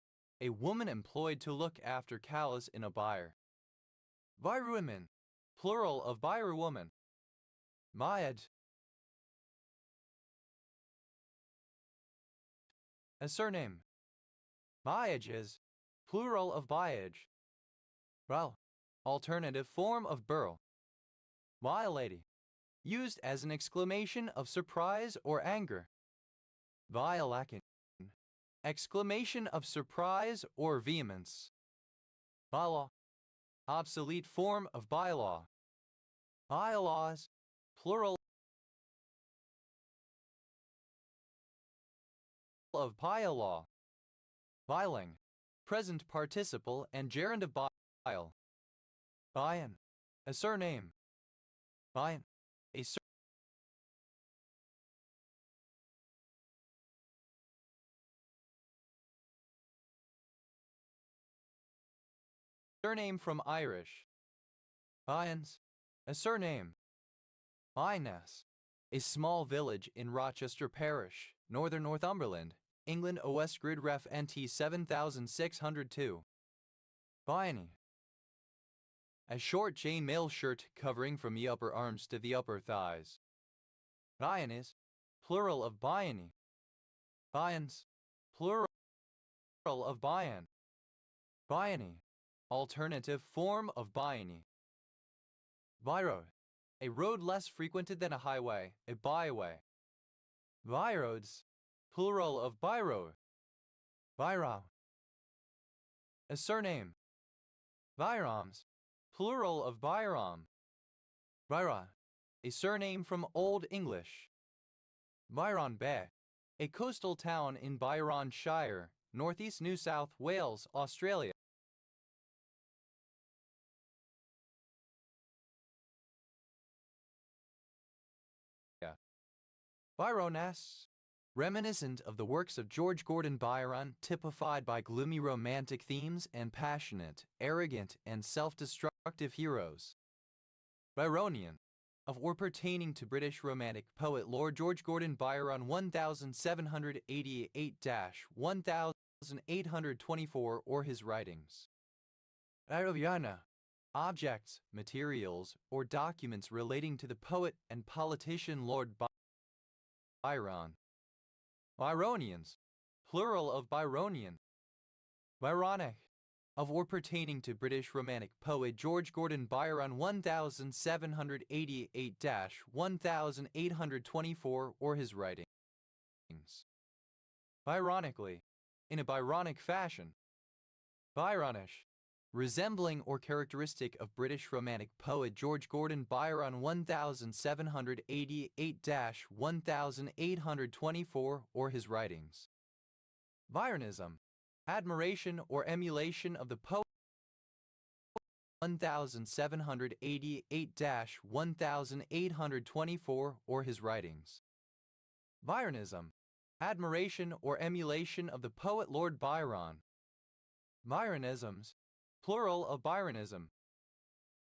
a woman employed to look after cows in a byre. Byruwoman, plural of byruwoman. Myad, a surname. Byages, plural of byage. Well, alternative form of burl. Violady, used as an exclamation of surprise or anger. Violakin, exclamation of surprise or vehemence. Bylaw, obsolete form of bylaw. Bylaws, plural of bylaw. Byling, present participle and gerund of bile. Byan, a surname. Byan, a surname from Irish. Byans, a surname. Bynas, a small village in Rochester Parish, northern Northumberland, England. OS Grid Ref NT 7602. Byany, a short chain mail shirt covering from the upper arms to the upper thighs. Byanis, plural of biony. Bions, plural of bion. Biony, alternative form of biony. Byroad, a road less frequented than a highway, a byway. Byroads, plural of byroad. Byram, a surname. Byrams, plural of Byram. Byron, a surname from Old English. Byron Bay, a coastal town in Byron Shire, northeast New South Wales, Australia. Byroness, reminiscent of the works of George Gordon Byron, typified by gloomy romantic themes and passionate, arrogant, and self-destructive heroes. Byronian, of or pertaining to British Romantic poet Lord George Gordon Byron 1788-1824 or his writings. Byroviana, objects, materials, or documents relating to the poet and politician Lord Byron. Byronians, plural of Byronian. Byronic, of or pertaining to British Romantic poet George Gordon Byron 1788-1824 or his writings. Byronically, in a Byronic fashion. Byronish, resembling or characteristic of British Romantic poet George Gordon Byron 1788-1824 or his writings. Byronism, admiration or emulation of the poet 1788-1824 or his writings. Byronism, admiration or emulation of the poet Lord Byron. Byronisms, plural of Byronism.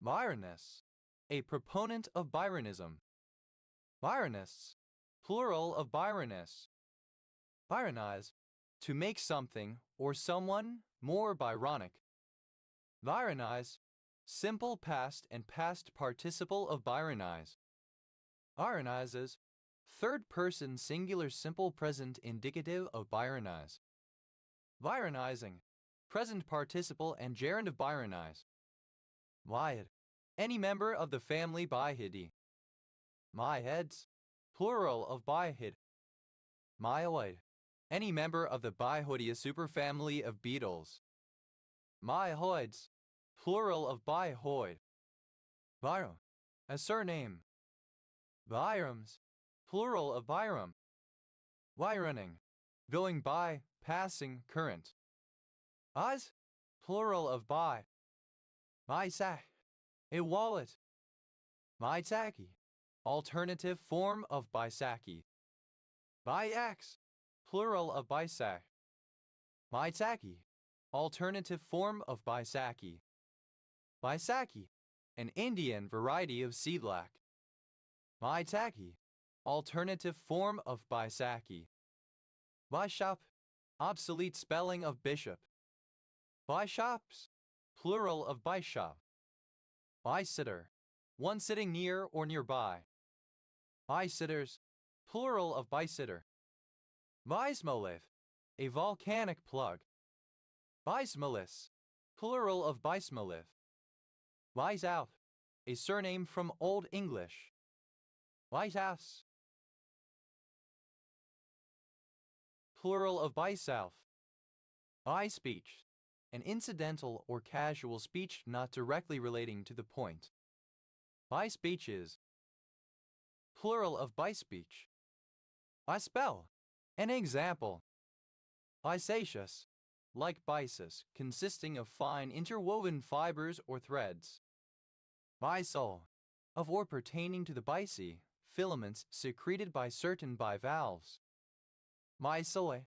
Byroness, a proponent of Byronism. Byronists, plural of Byronists. Byronize, to make something or someone more Byronic. Byronize, simple past and past participle of Byronize. Byronizes, third person singular simple present indicative of Byronize. Byronizing, present participle and gerund of Byronize. Byhead, any member of the family Byheadi. Myheads, plural of Byhead. Myoid, any member of the Byhodia superfamily of beetles. Myhoids, plural of Byhoid. Byram, a surname. Byrams, plural of Byram. Byroning, going by, passing, current. Bys, plural of by. Bysack, a wallet. Bytaki, alternative form of Bysaki. Byax, plural of Bysack. Bytaki, alternative form of Bysaki. Bysaki, an Indian variety of seedlac. Bytaki, alternative form of Bysaki. Bishop, obsolete spelling of bishop. Bishops, plural of bishop. Bysitter, one sitting near or nearby. Bysitters, plural of bysitter. Bismolith, a volcanic plug. Bismolis, plural of bismolith. Byzouth, a surname from Old English. Byzhouse, plural of bysouth. By-speech, an incidental or casual speech not directly relating to the point. By-speeches, plural of by-speech. By-spell, an example. Bisacious, like byssus, consisting of fine interwoven fibers or threads. Bisol, of or pertaining to the bisae, filaments secreted by certain bivalves. Bisole,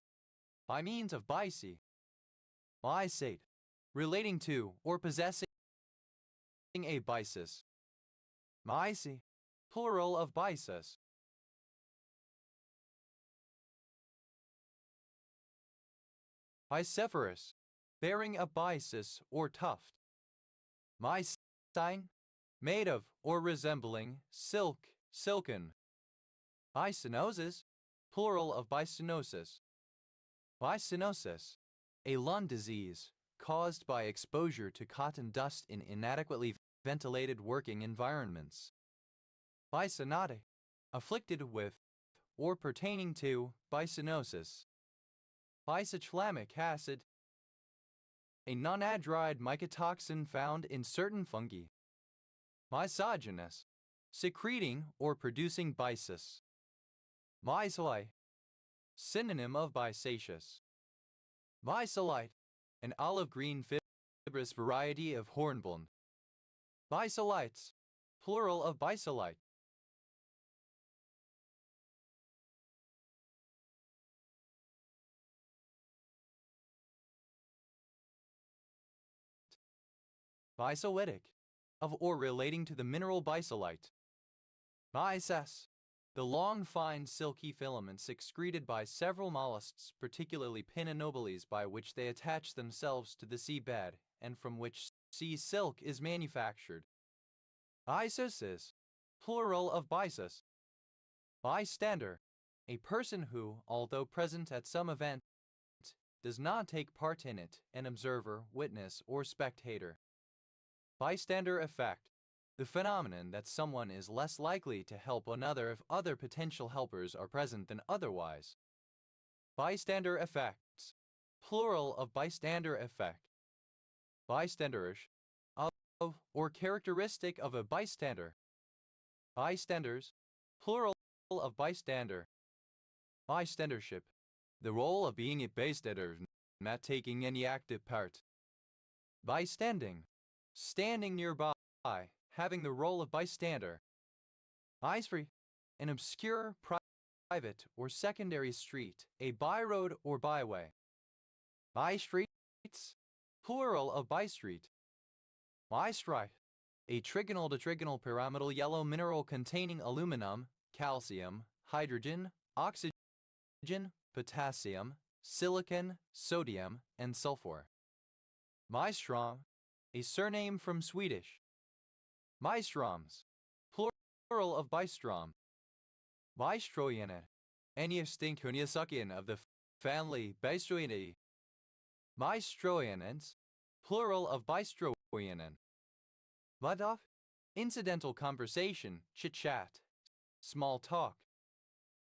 by means of bisae. Bisate, relating to or possessing a bysus. Mysi, plural of bysus. Bicephorus, bearing a bysus or tuft. Mycine, made of or resembling silk, silken. Bycinoses, plural of byssinosis. Byssinosis, a lung disease caused by exposure to cotton dust in inadequately ventilated working environments. Byssonate, afflicted with or pertaining to byssinosis. Bisochlamyc acid, a non-adride mycotoxin found in certain fungi. Misogynous, secreting or producing byssus. Mysolite, synonym of bissaceous. Bisolite, an olive green fibrous variety of hornblende. Bisolites, plural of bisolite. Bisoetic, of or relating to the mineral bisolite. Byssus, the long, fine, silky filaments excreted by several mollusks, particularly Pinna nobilis, by which they attach themselves to the seabed, and from which sea silk is manufactured. Byssus, plural of byssus. Bystander, a person who, although present at some event, does not take part in it, an observer, witness, or spectator. Bystander effect, the phenomenon that someone is less likely to help another if other potential helpers are present than otherwise. Bystander effects, plural of bystander effect. Bystanderish, of or characteristic of a bystander. Bystanders, plural of bystander. Bystandership, the role of being a bystander, not taking any active part. Bystanding, standing nearby, having the role of bystander. Bystreet, an obscure, private, or secondary street, a byroad or byway. Bystreets, plural of bystreet. Bystrite, a trigonal to trigonal pyramidal yellow mineral containing aluminum, calcium, hydrogen, oxygen, potassium, silicon, sodium, and sulfur. Mystrom, a surname from Swedish. Mystroms, plural of bystrom. Bystroiene, any extinct Huniasuckian of the family Bystroineae. Bystroienens, plural of Bystroienen. Butoff, incidental conversation, chit-chat, small talk.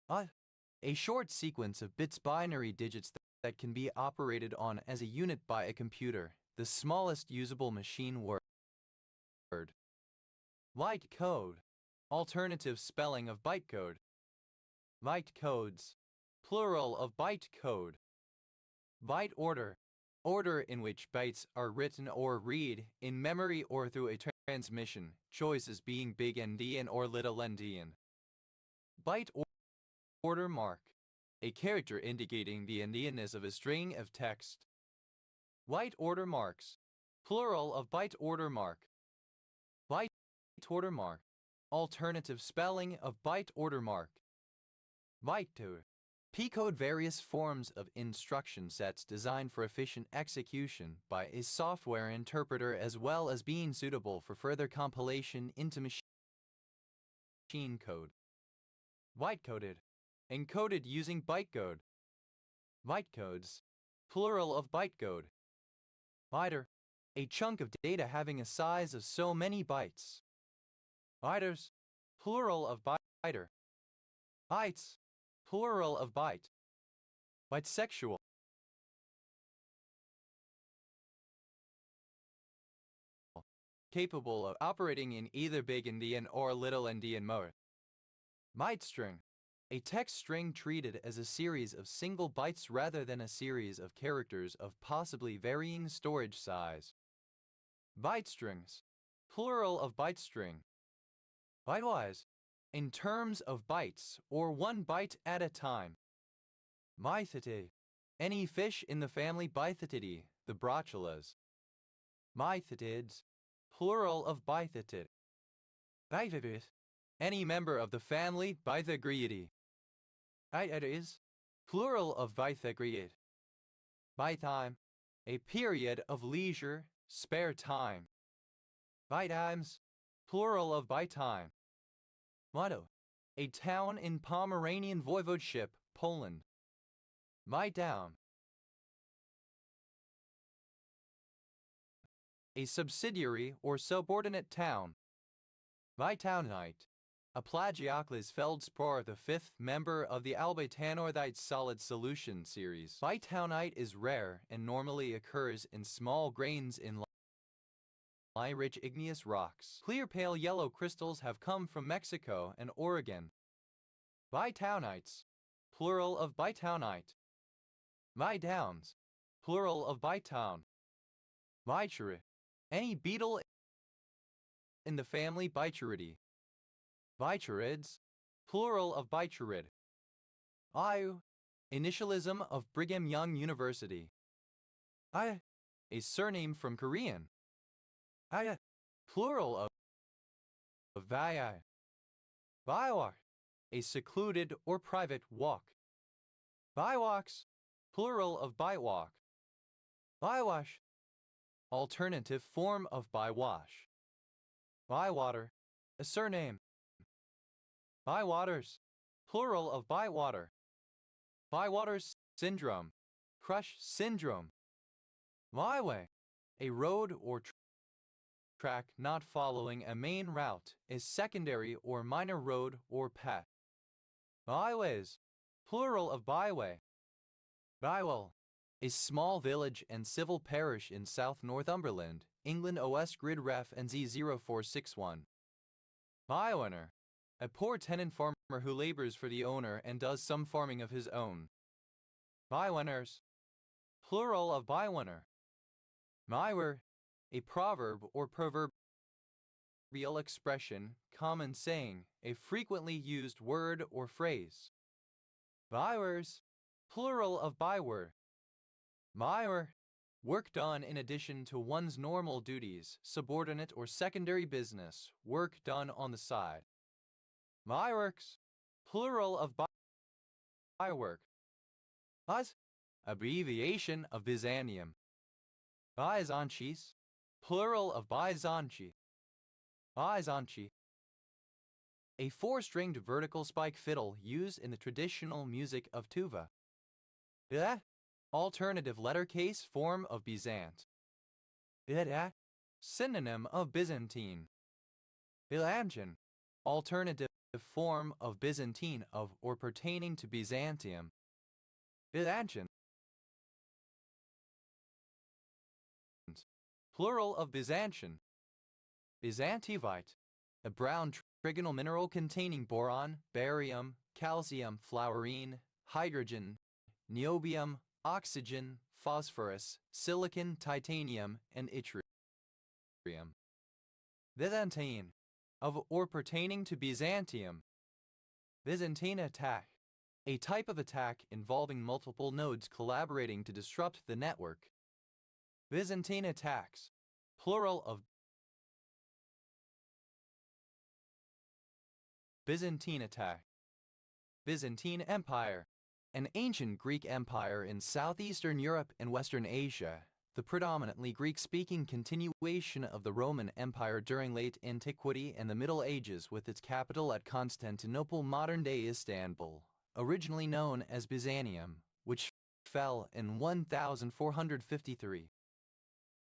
A short sequence of bits binary digits that can be operated on as a unit by a computer, the smallest usable machine word. Byte code, alternative spelling of bytecode. Byte codes, plural of byte code. Byte order, order in which bytes are written or read in memory or through a transmission, choices being big endian or little endian. Byte order mark, a character indicating the endianness of a string of text. Byte order marks, plural of byte order mark. Byte order mark, alternative spelling of byte order mark. Bytecode, P-code, various forms of instruction sets designed for efficient execution by a software interpreter as well as being suitable for further compilation into machine code. Bytecoded, encoded using bytecode. Bytecodes, plural of bytecode. Byter, a chunk of data having a size of so many bytes. Byters, plural of byter. Bytes, plural of byte. Bisexual, capable of operating in either big endian or little endian mode. Byte string, a text string treated as a series of single bytes rather than a series of characters of possibly varying storage size. Byte strings, plural of byte string. Bytewise, in terms of bytes or 1 byte at a time. Mythetidae, any fish in the family Bythetidae, the Brocchulas. Mythetids, plural of Bythetid. Bythetids, any member of the family Bythagriidae. Bythetids, plural of Bythagriid. Bytime, a period of leisure, spare time. Bytimes, plural of bytime. Motto, a town in Pomeranian Voivodeship Poland. Maidaun. A subsidiary or subordinate town. Vitaunite. A plagioclase feldspar, the fifth member of the albitanorthite solid solution series. Vitaunite is rare and normally occurs in small grains in lime-rich igneous rocks. Clear pale yellow crystals have come from Mexico and Oregon. Vitaunites, plural of bitaunite. Vidauns, plural of bitaun. Bichuri, any beetle in the family Bichuridae. Bichurids, plural of bichurid. IU, initialism of Brigham Young University. I, a surname from Korean. I, plural of Vayai. Vaiwak, a secluded or private walk. Vaiwaks, plural of bywalk. Bywash, alternative form of bywash. Bywater, a surname. Bywaters, plural of bywater. Bywaters syndrome, crush syndrome. Byway, a road or track not following a main route, a secondary or minor road or path. Byways, plural of byway. Bywell, a small village and civil parish in South Northumberland, England. OS grid ref NZ0461. Bywinner, a poor tenant farmer who labors for the owner and does some farming of his own. Bywinners, plural of bywinner. Mywer, a proverb or proverbial expression, common saying, a frequently used word or phrase. Bywers, plural of byword. Mywer, work done in addition to one's normal duties, subordinate or secondary business, work done on the side. Myworks, plural of bywork. Buz, abbreviation of Byzantium. Byzanches, plural of Byzanchi. Byzanchi, a four-stringed vertical spike fiddle used in the traditional music of Tuva. Alternative letter case form of Byzant. Synonym of Byzantine. Byzantine, alternative form of Byzantine of or pertaining to Byzantium. Byzantine, plural of Byzantian. Byzantivite, a brown trigonal mineral containing boron, barium, calcium, fluorine, hydrogen, niobium, oxygen, phosphorus, silicon, titanium, and yttrium. Byzantine, of or pertaining to Byzantium. Byzantine attack, a type of attack involving multiple nodes collaborating to disrupt the network. Byzantine attacks, plural of Byzantine attack. Byzantine Empire, an ancient Greek empire in southeastern Europe and Western Asia, the predominantly Greek-speaking continuation of the Roman Empire during late antiquity and the Middle Ages, with its capital at Constantinople, modern-day Istanbul, originally known as Byzantium, which fell in 1453.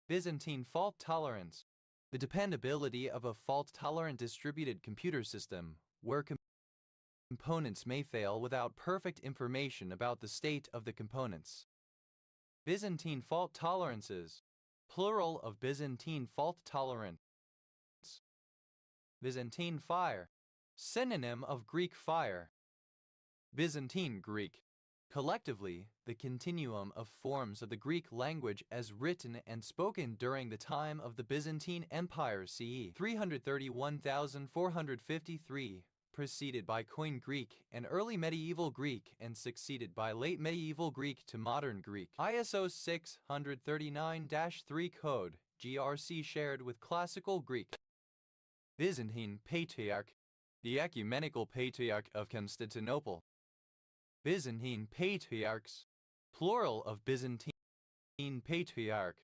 Byzantine fault tolerance, the dependability of a fault-tolerant distributed computer system, where components may fail without perfect information about the state of the components. Byzantine fault tolerances, plural of Byzantine fault tolerance. Byzantine fire, synonym of Greek fire. Byzantine Greek, collectively, the continuum of forms of the Greek language as written and spoken during the time of the Byzantine Empire CE 331,453, preceded by Koine Greek and early medieval Greek and succeeded by late medieval Greek to modern Greek. ISO 639-3 code, GRC shared with Classical Greek. Byzantine Patriarch, the Ecumenical Patriarch of Constantinople. Byzantine Patriarchs, plural of Byzantine Patriarch.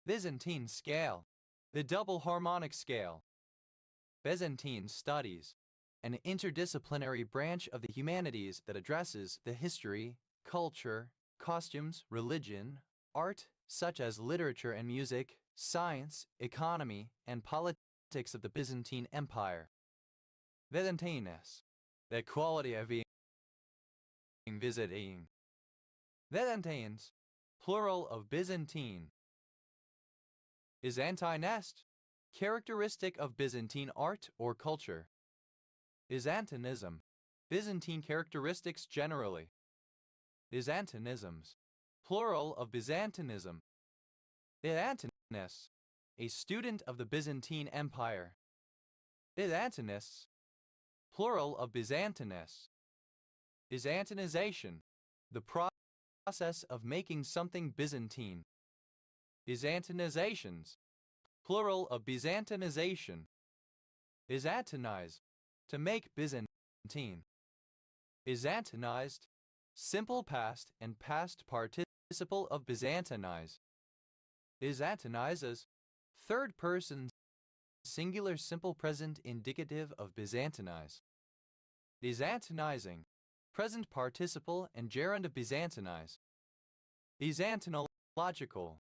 Byzantine scale, the double harmonic scale. Byzantine studies, an interdisciplinary branch of the humanities that addresses the history, culture, costumes, religion, art, such as literature and music, science, economy, and politics of the Byzantine Empire. Byzantinus, the quality of being visiting. Byzantines, plural of Byzantine. Byzantinest, characteristic of Byzantine art or culture. Byzantinism, Byzantine characteristics generally. Byzantinisms, plural of Byzantinism. Byzantinus, a student of the Byzantine Empire. Byzantinists, plural of Byzantinus. Byzantinization, the process of making something Byzantine. Byzantinizations, plural of Byzantinization. Byzantinize, to make Byzantine. Byzantinized, simple past and past participle of Byzantinize. Byzantinizes, third person singular simple present indicative of Byzantinize. Byzantinizing, present participle and gerund of Byzantinize. Byzantinological,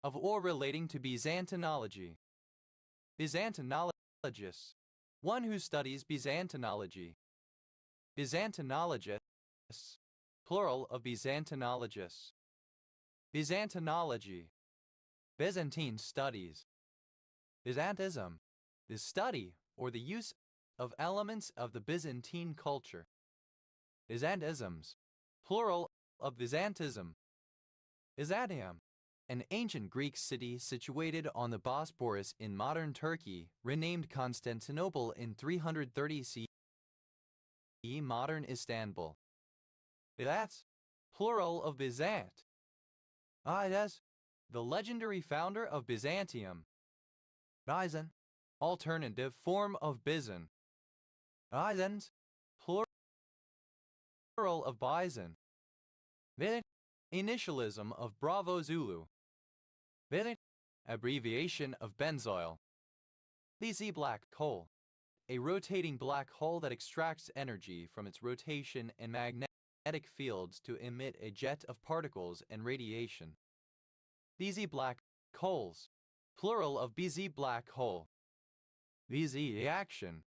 of or relating to Byzantinology. Byzantinologist, one who studies Byzantinology. Byzantinologists, plural of Byzantinologists. Byzantinology, Byzantine studies. Byzantism, the study or the use of elements of the Byzantine culture. Byzantisms, plural of Byzantism. Byzantium, an ancient Greek city situated on the Bosporus in modern Turkey, renamed Constantinople in 330 CE, modern Istanbul. Byzant, plural of Byzant. Idas, the legendary founder of Byzantium. Byzan, alternative form of Byzan. Byzans, plural of Byzan. Byzant, initialism of Bravo Zulu. Byzant, abbreviation of benzoyl. BZ black hole, a rotating black hole that extracts energy from its rotation and magnetic fields to emit a jet of particles and radiation. BZ black holes, plural of BZ black hole. BZ reaction,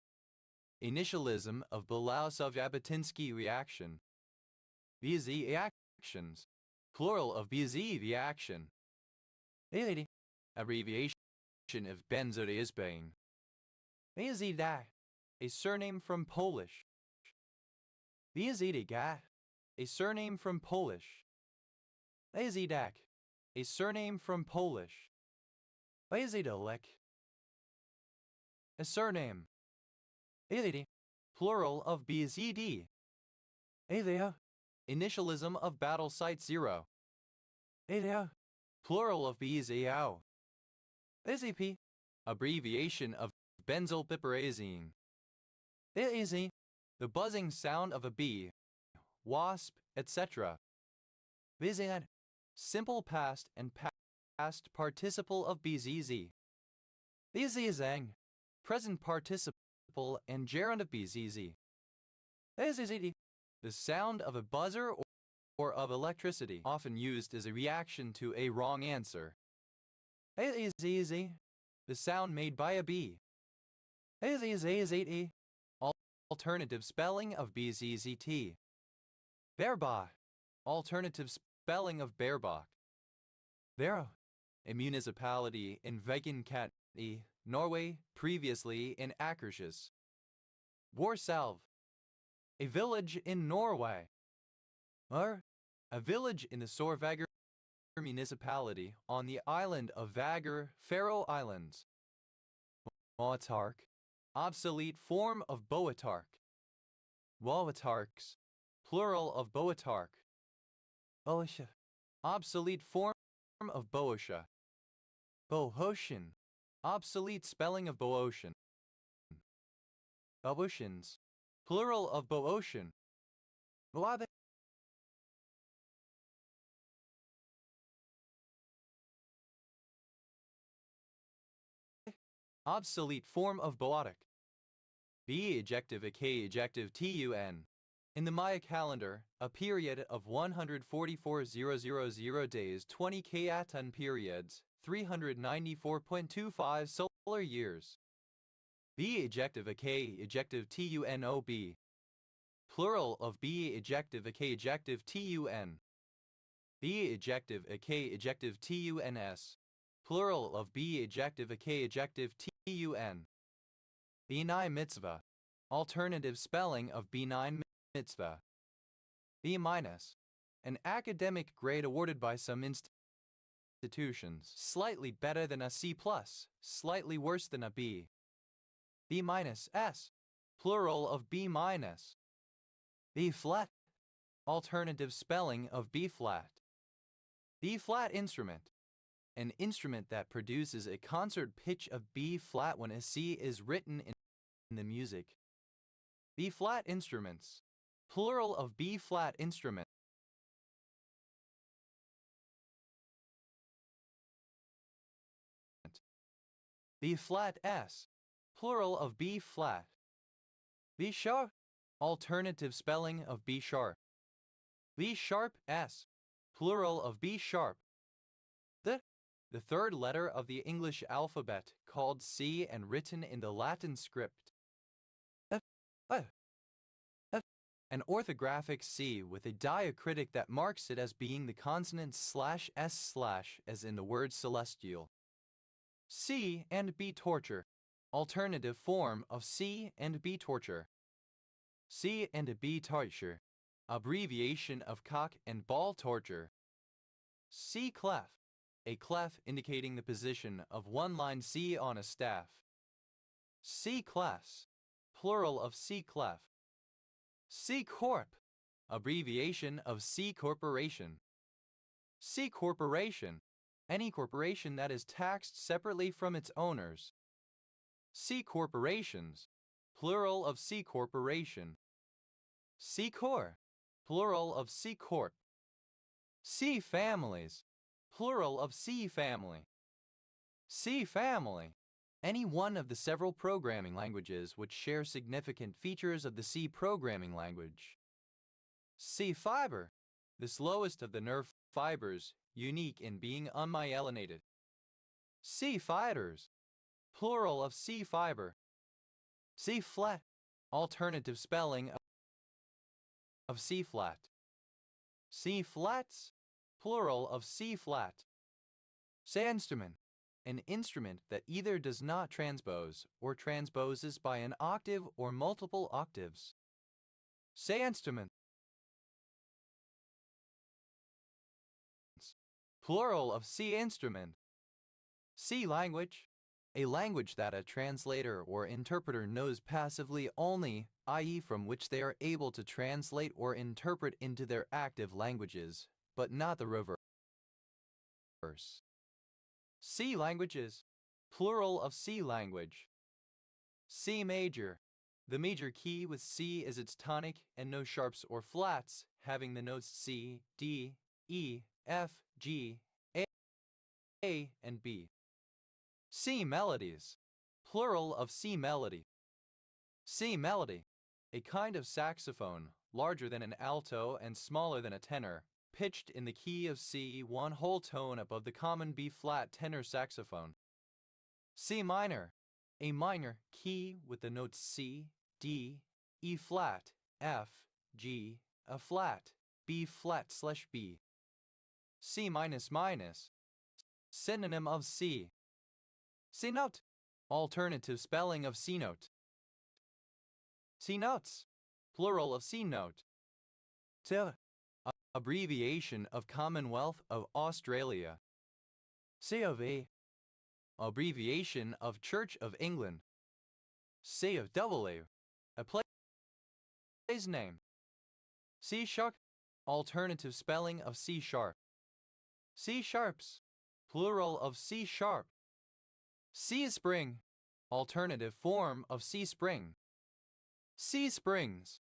initialism of Belousov-Zhabotinsky reaction. BZ reactions, plural of BZ reaction. Abbreviation of benzodiazepine. Byzida, a surname from Polish. Byzidiga, a surname from Polish. Byzidak, a surname from Polish. Byzidolek, a surname. Byzidi, plural of BZD. Byzia, initialism of battle site 0. Byzia, plural of BZO. BZP, abbreviation of benzylpiperazine. Byzi, the buzzing sound of a bee, wasp, etc. Byzant, simple past and past participle of BZZ. Byzizang, present participle and gerund of BZZ. Byzizidi, the sound of a buzzer or of electricity, often used as a reaction to a wrong answer. Byzizzi, the sound made by a bee. Byzizzi, alternative spelling of BZZT. Berbach, alternative spelling of Berbach. Bero, a municipality in Vegenkati, Norway, previously in Akershus. Borsalv, a village in Norway. A village in the Sør-Varanger municipality on the island of Vagar, Faroe Islands. Boatark, obsolete form of Boatark. Boatarks, plural of Boatark. Boasha, obsolete form of Boasha. Bohoshan, obsolete spelling of Boeotian. Boeotians, plural of Boeotian. Boabe, obsolete form of Boatic. B. Ejective Ak ejective Tun. In the Maya calendar, a period of 144,000 days, 20 Katan periods, 394.25 solar years. B. Ejective Ak ejective Tunob. Plural of B. Ejective Ak ejective Tun. B. Ejective Ak ejective Tuns. Plural of B. Ejective Ak ejective Tun. B9 mitzvah. Alternative spelling of B9 mitzvah. B-. An academic grade awarded by some institutions. Slightly better than a C+, slightly worse than a B. B-S. Plural of B-. B-flat. Alternative spelling of B-flat. B-flat instrument. An instrument that produces a concert pitch of B-flat when a C is written in the music. B-flat instruments. Plural of B-flat instrument. B-flat S. Plural of B-flat. B-sharp. Alternative spelling of B-sharp. B-sharp S. Plural of B-sharp. The third letter of the English alphabet, called C and written in the Latin script. F. An orthographic C with a diacritic that marks it as being the consonant /s/ as in the word celestial. C and B torture. Alternative form of C and B torture. C and B torture. Abbreviation of cock and ball torture. C clef. A clef indicating the position of one line C on a staff. C class. Plural of C clef. C corp. Abbreviation of C corporation. C corporation. Any corporation that is taxed separately from its owners. C corporations. Plural of C corporation. C corps. Plural of C corp. C families. Plural of C family. C family. Any one of the several programming languages which share significant features of the C programming language. C fiber. The slowest of the nerve fibers, unique in being unmyelinated. C fibers. Plural of C fiber. C flat. Alternative spelling of C flat. C flats. Plural of C flat. C instrument. An instrument that either does not transpose or transposes by an octave or multiple octaves. C instrument. Plural of C instrument. C language. A language that a translator or interpreter knows passively only, i.e., from which they are able to translate or interpret into their active languages, but not the reverse. C languages. Plural of C language. C major. The major key with C is its tonic and no sharps or flats, having the notes C, D, E, F, G, A, and B. C melodies. Plural of C melody. C melody. A kind of saxophone, larger than an alto and smaller than a tenor, pitched in the key of C, one whole tone above the common B-flat tenor saxophone. C minor. A minor key with the notes C, D, E flat, F, G, A flat, B flat/B. C minus minus. Synonym of C. C note. Alternative spelling of C note. C notes. Plural of C note. Abbreviation of Commonwealth of Australia. C of A. Abbreviation of Church of England. C of W. A place name. C sharp. Alternative spelling of C sharp. C sharps. Plural of C sharp. C spring. Alternative form of C spring. C springs.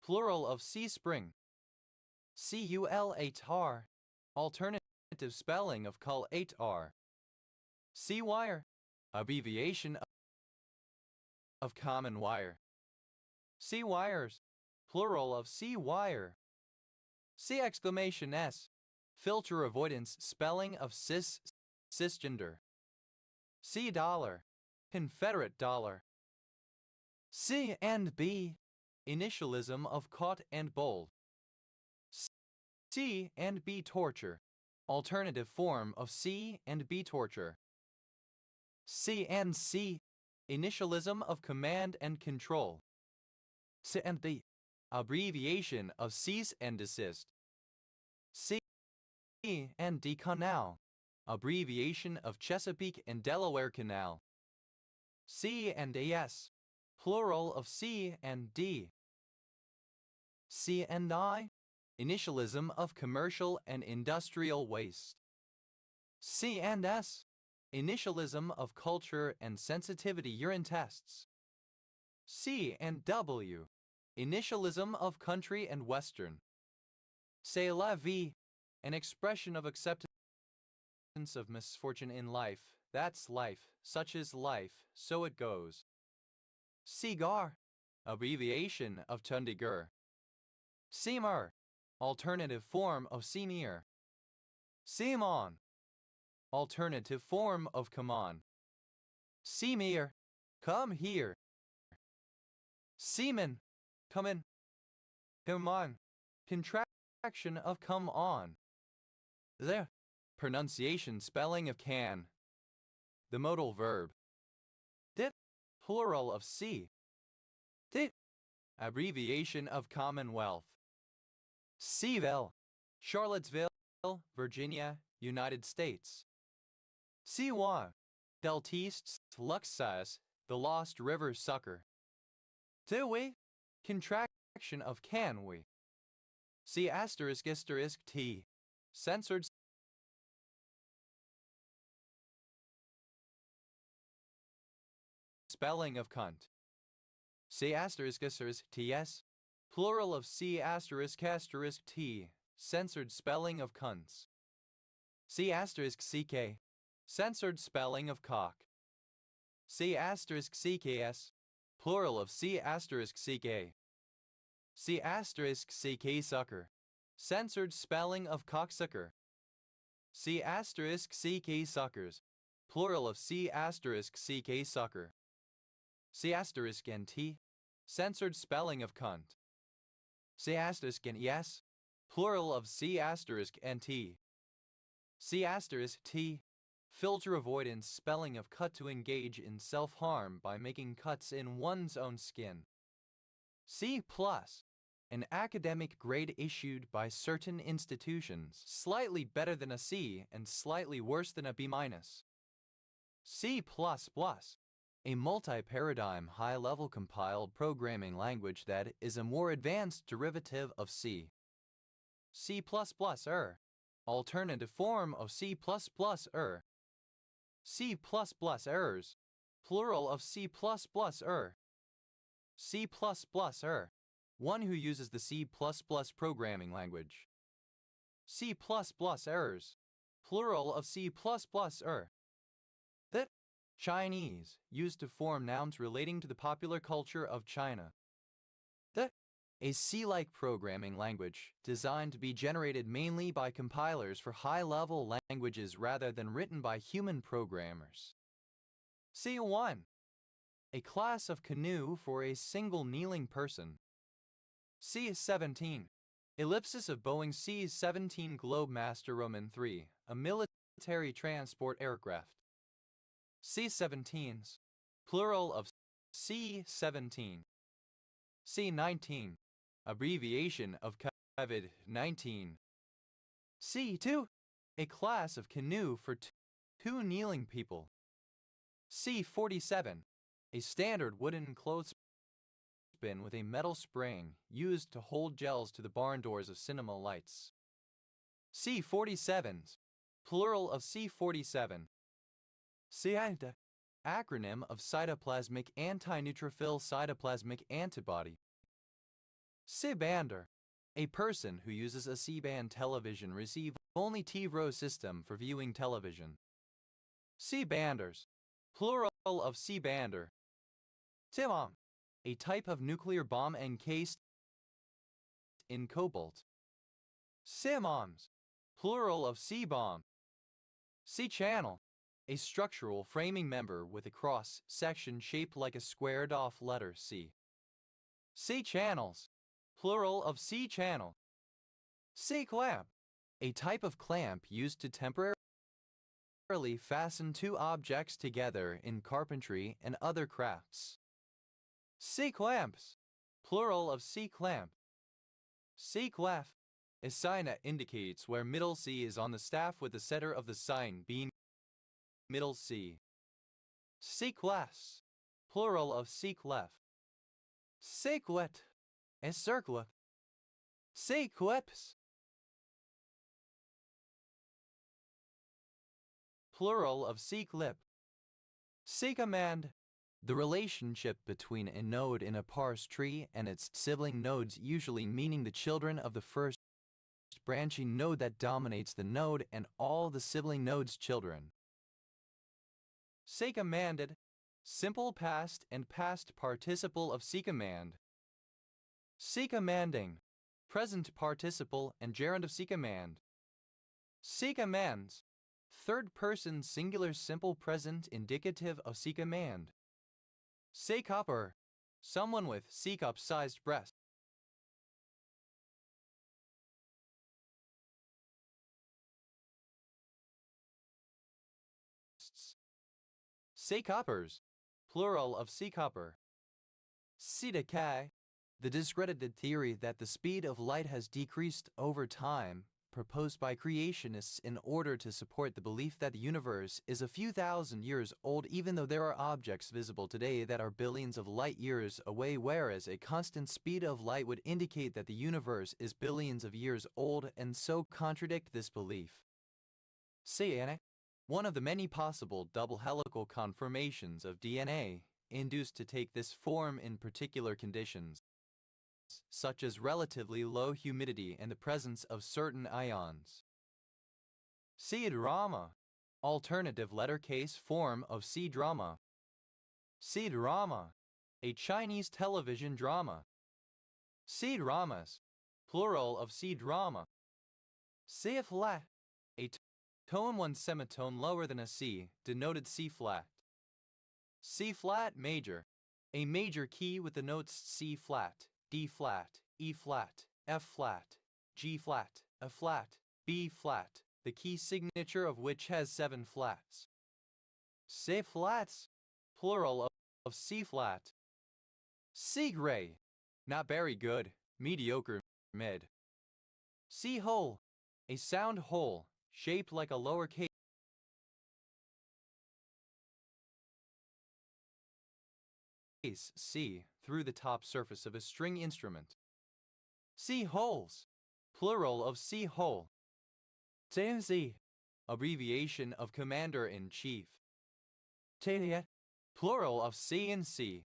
Plural of C spring. CUL8R. Alternative spelling of CUL8R. C wire. Abbreviation of common wire. C wires, plural of C wire. C exclamation S, filter avoidance spelling of cisgender. C dollar, Confederate dollar. C and B, initialism of caught and bold. C and B torture, alternative form of C and B torture. C and C, initialism of command and control. C and D, abbreviation of cease and desist. C and D canal, abbreviation of Chesapeake and Delaware Canal. C and AS, plural of C and D. C and I, initialism of commercial and industrial waste. C and S, initialism of culture and sensitivity urine tests. C and W, initialism of country and western. C'est la vie, an expression of acceptance of misfortune in life. That's life, such is life, so it goes. Cigar, abbreviation of Chandigarh. Seamer, alternative form of Semir. Simon, alternative form of come on. Semir, come here. Seaman, come in. Come on, contraction of come on. The pronunciation spelling of can. The modal verb. Dit, plural of C. Dit, abbreviation of Commonwealth. Seaville, Charlottesville, Virginia, United States. Siwa, Deltiste, Luxus, the Lost River Sucker. Tiwi, contraction of can we. C asterisk T, censored spelling of cunt. C asterisk TS, plural of C asterisk T, censored spelling of cunts. C asterisk CK, censored spelling of cock. C asterisk CKS, plural of C asterisk CK. C asterisk CK sucker, censored spelling of cocksucker. C asterisk CK suckers, plural of C asterisk CK sucker. C asterisk NT, censored spelling of cunt. C asterisk NES, plural of C asterisk NT. C asterisk T, filter avoidance spelling of cut to engage in self-harm by making cuts in one's own skin. C plus, an academic grade issued by certain institutions, slightly better than a C and slightly worse than a B minus. C plus plus, a multi-paradigm high-level compiled programming language that is a more advanced derivative of C. C++ alternative form of C++ C++ errors, plural of C++ C++ one who uses the C++ programming language. C++ errors, plural of C++ That Chinese, used to form nouns relating to the popular culture of China. That a C-like programming language designed to be generated mainly by compilers for high-level languages rather than written by human programmers. C1, a class of canoe for a single kneeling person. C-17, ellipsis of Boeing C-17 Globemaster Roman 3, a military transport aircraft. C-17s, plural of C-17. C-19, abbreviation of COVID-19. C2, a class of canoe for two kneeling people. C-47, a standard wooden clothespin with a metal spring used to hold gels to the barn doors of cinema lights. C-47s, plural of C-47. CIANTA, acronym of cytoplasmic antineutrophil cytoplasmic antibody. C-bander, a person who uses a C-band television receive-only TiVo system for viewing television. C-banders, plural of C-bander. Timom, a type of nuclear bomb encased in cobalt. C-bombs, plural of C-bomb. C-channel, a structural framing member with a cross-section shaped like a squared-off letter C. C-channels, plural of C-channel. C-clamp, a type of clamp used to temporarily fasten two objects together in carpentry and other crafts. C-clamps, plural of C-clamp. C-clef, a sign that indicates where middle C is on the staff with the center of the sign being middle C. C-class, plural of C-clef. C-quet, a circlet. C-quips, plural of C-clip. C-command, the relationship between a node in a parse tree and its sibling nodes, usually meaning the children of the first branching node that dominates the node and all the sibling nodes' children. C-commanded, simple past and past participle of C-command. C-commanding, present participle and gerund of C-command. C-commands, third person singular simple present indicative of C-command. C-cupper, someone with C-cup-sized breasts. C-cuppers, plural of C-cupper. C-decay, the discredited theory that the speed of light has decreased over time, proposed by creationists in order to support the belief that the universe is a few thousand years old, even though there are objects visible today that are billions of light years away, whereas a constant speed of light would indicate that the universe is billions of years old, and so contradict this belief. C-DNA, one of the many possible double helical conformations of DNA, induced to take this form in particular conditions, such as relatively low humidity and the presence of certain ions. C-drama, alternative letter case form of C-drama. C-drama, a Chinese television drama. C-dramas, plural of C-drama. C-flat, a tone one semitone lower than a C, denoted C-flat. C-flat major, a major key with the notes C-flat, D-flat, E-flat, F-flat, G-flat, A-flat, B-flat, the key signature of which has 7 flats. C-flats, plural of C-flat. C-gray, not very good, mediocre, mid. C-hole, a sound hole, shaped like a lowercase C through the top surface of a string instrument. C-holes, plural of C-hole. CNC, abbreviation of Commander-in-Chief. CNC, plural of CNC.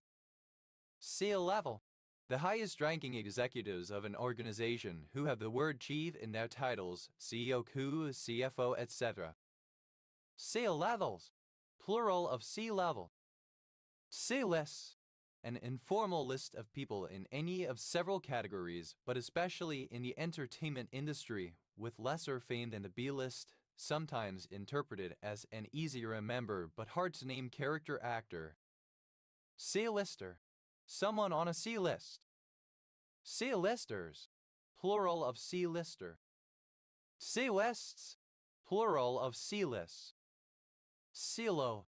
C-level, the highest-ranking executives of an organization who have the word chief in their titles, CEO, CFO, etc. C-levels, plural of C-level. C-lists, an informal list of people in any of several categories, but especially in the entertainment industry, with lesser fame than the B-list, sometimes interpreted as an easy-to-remember but hard-to-name character actor. C-lister, someone on a C-list. C-listers, plural of C-lister. C-lists, plural of C-lists. Silo,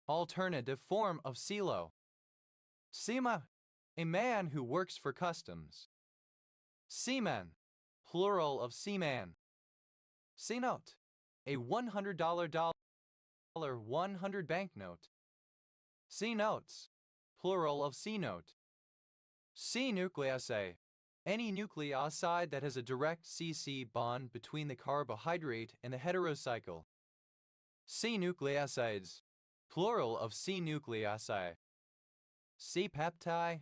alternative form of silo. Seaman, a man who works for customs. Seaman, plural of seaman. C-note, a $100 100 banknote. C-notes, plural of C-note. C-nucleoside, any nucleoside that has a direct C-C bond between the carbohydrate and the heterocycle. C-nucleosides, plural of C-nucleoside. C-peptide,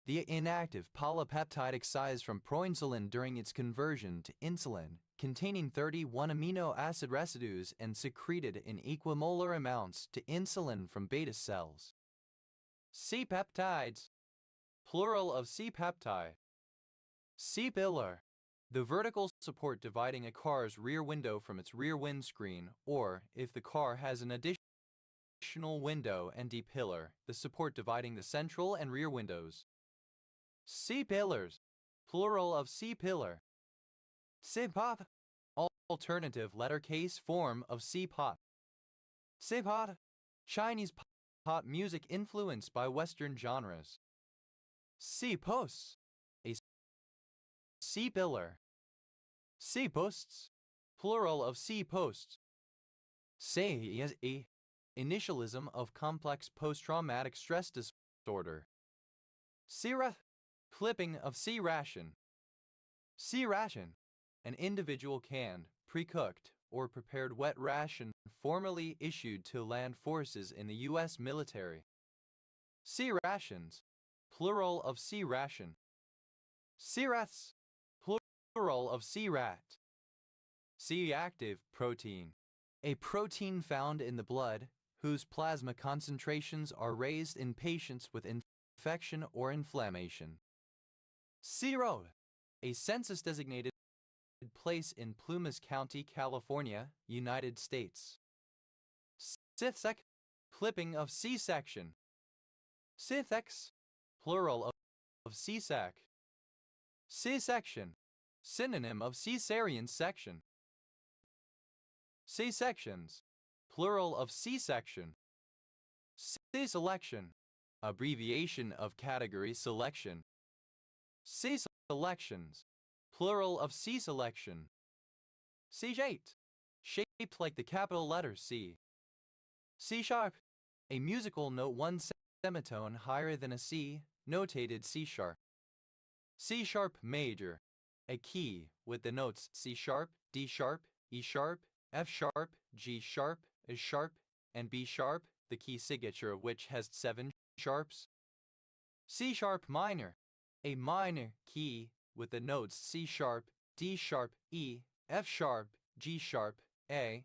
the inactive polypeptide excised from proinsulin during its conversion to insulin, containing 31 amino acid residues and secreted in equimolar amounts to insulin from beta cells. C-peptides, plural of C-peptide. C-pillar, the vertical support dividing a car's rear window from its rear windscreen, or, if the car has an additional window and D-pillar, the support dividing the central and rear windows. C-pillars, plural of C-pillar. C-pop, alternative letter case form of C-pop. C-pop, Chinese pop music influenced by Western genres. C-posts, a C-pillar. C-posts, plural of C-posts. C is a initialism of complex post-traumatic stress disorder. C-rat, clipping of C-ration. C-ration, an individual canned, pre-cooked, or prepared wet ration formerly issued to land forces in the U.S. military. C-rations, plural of C-ration. C-rats, plural of C-rat. C-active protein, a protein found in the blood whose plasma concentrations are raised in patients with infection or inflammation. C-road, a census-designated place in Plumas County, California, United States. C-sec, clipping of C-section. C-sex, plural of C-sec. C-section, synonym of cesarean section. C-sections, plural of C-section. C-selection, abbreviation of category selection. C-selections, plural of C-selection. C-shaped, shaped like the capital letter C. C-sharp, a musical note one semitone higher than a C, notated C-sharp. C-sharp major, a key with the notes C-sharp, D-sharp, E-sharp, F-sharp, G-sharp, A-sharp, and B-sharp, the key signature of which has 7 sharps. C-sharp minor, a minor key with the notes C-sharp, D-sharp, E, F-sharp, G-sharp, A,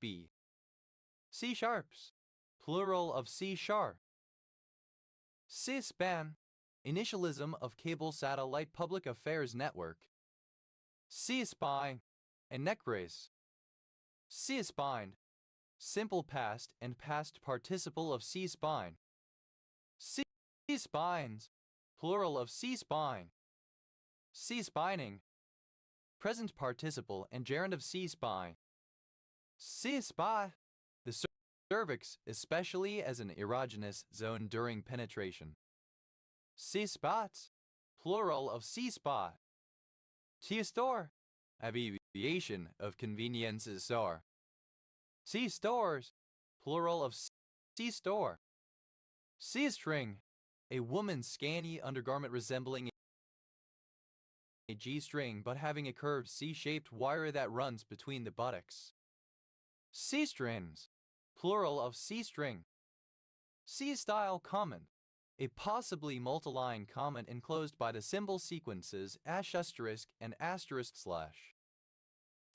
B. C-sharps, plural of C-sharp. C-SPAN, initialism of Cable Satellite Public Affairs Network. C-spine, a neck brace. C-spined, simple past and past participle of C-spine. C-spines, plural of C-spine. C-spining, present participle and gerund of C-spine. C-spy, the cervix, especially as an erogenous zone during penetration. C-spots, plural of C-spot. C-store, abbreviation of convenience store. C-stores, plural of C-store. C-string, a woman's scanty undergarment resembling a G-string but having a curved C-shaped wire that runs between the buttocks. C-strings, plural of C-string. C-style comment, a possibly multiline comment enclosed by the symbol sequences ** and */.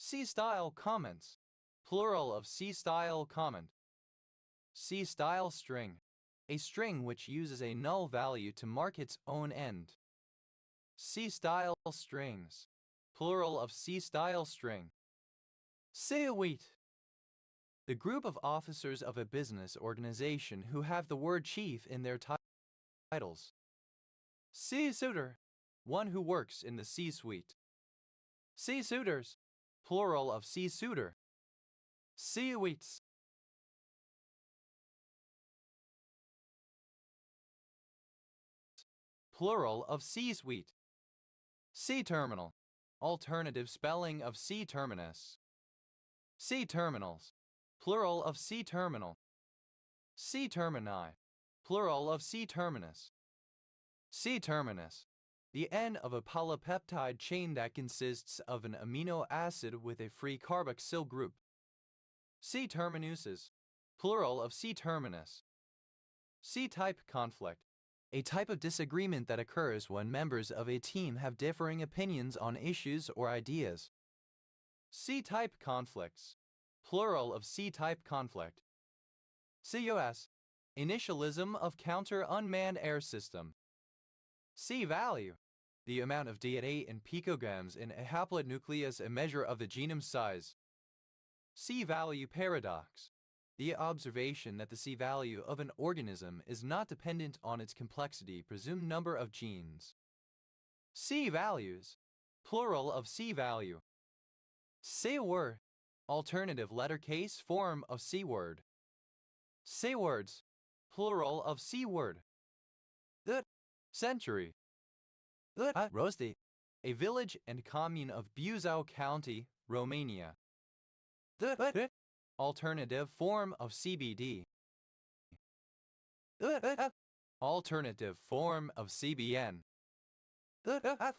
C-style comments, plural of C-style comment. C-style string, a string which uses a null value to mark its own end. C-style strings, plural of C-style string. C-wheat, the group of officers of a business organization who have the word chief in their titles. C-suitor, one who works in the C-suite. C-suitors, plural of C-suitor. C-wheats, plural of C-suite. C-terminal, alternative spelling of C-terminus. C-terminals, plural of C-terminal. C-termini, plural of C-terminus. C-terminus, the end of a polypeptide chain that consists of an amino acid with a free carboxyl group. C-terminuses, plural of C-terminus. C-type conflict, a type of disagreement that occurs when members of a team have differing opinions on issues or ideas. C-type conflicts, plural of C-type conflict. COS, Initialism of counter unmanned air system. C value. The amount of DNA in picograms in a haploid nucleus, a measure of the genome size. C value paradox. The observation that the C value of an organism is not dependent on its complexity, presumed number of genes. C values. Plural of C value. C word. Alternative letter case form of C word. C words. Plural of C word. The century. The Rosti. A village and commune of Buzău County, Romania. The alternative form of CBD. The alternative form of CBN. The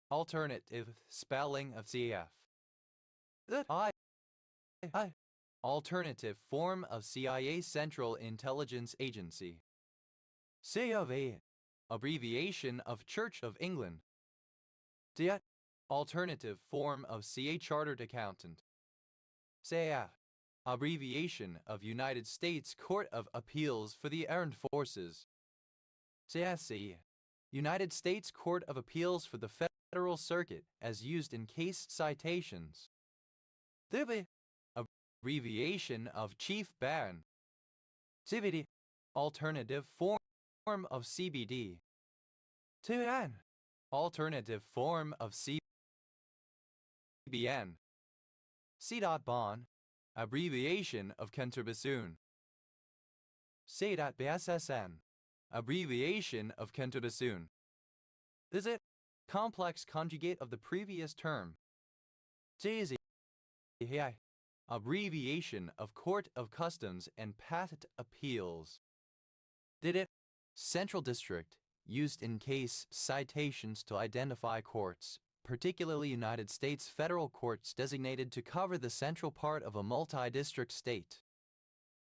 alternative spelling of CF. The alternative form of CIA Central Intelligence Agency. COV. Abbreviation of Church of England. The alternative form of CA Chartered Accountant. CAF. Abbreviation of United States Court of Appeals for the Armed Forces. CSC. United States Court of Appeals for the Federal Circuit as used in case citations. The abbreviation of Chief Baron. CBD. Alternative form of CBD. TN. Alternative form of CBN. C.Bon. Abbreviation of Canterbusoon. C.BSSN. Abbreviation of Canterbusoon. Visit. Complex conjugate of the previous term. JZ. Abbreviation of Court of Customs and Patent Appeals. Did it? Central District, used in case citations to identify courts, particularly United States federal courts designated to cover the central part of a multi-district state.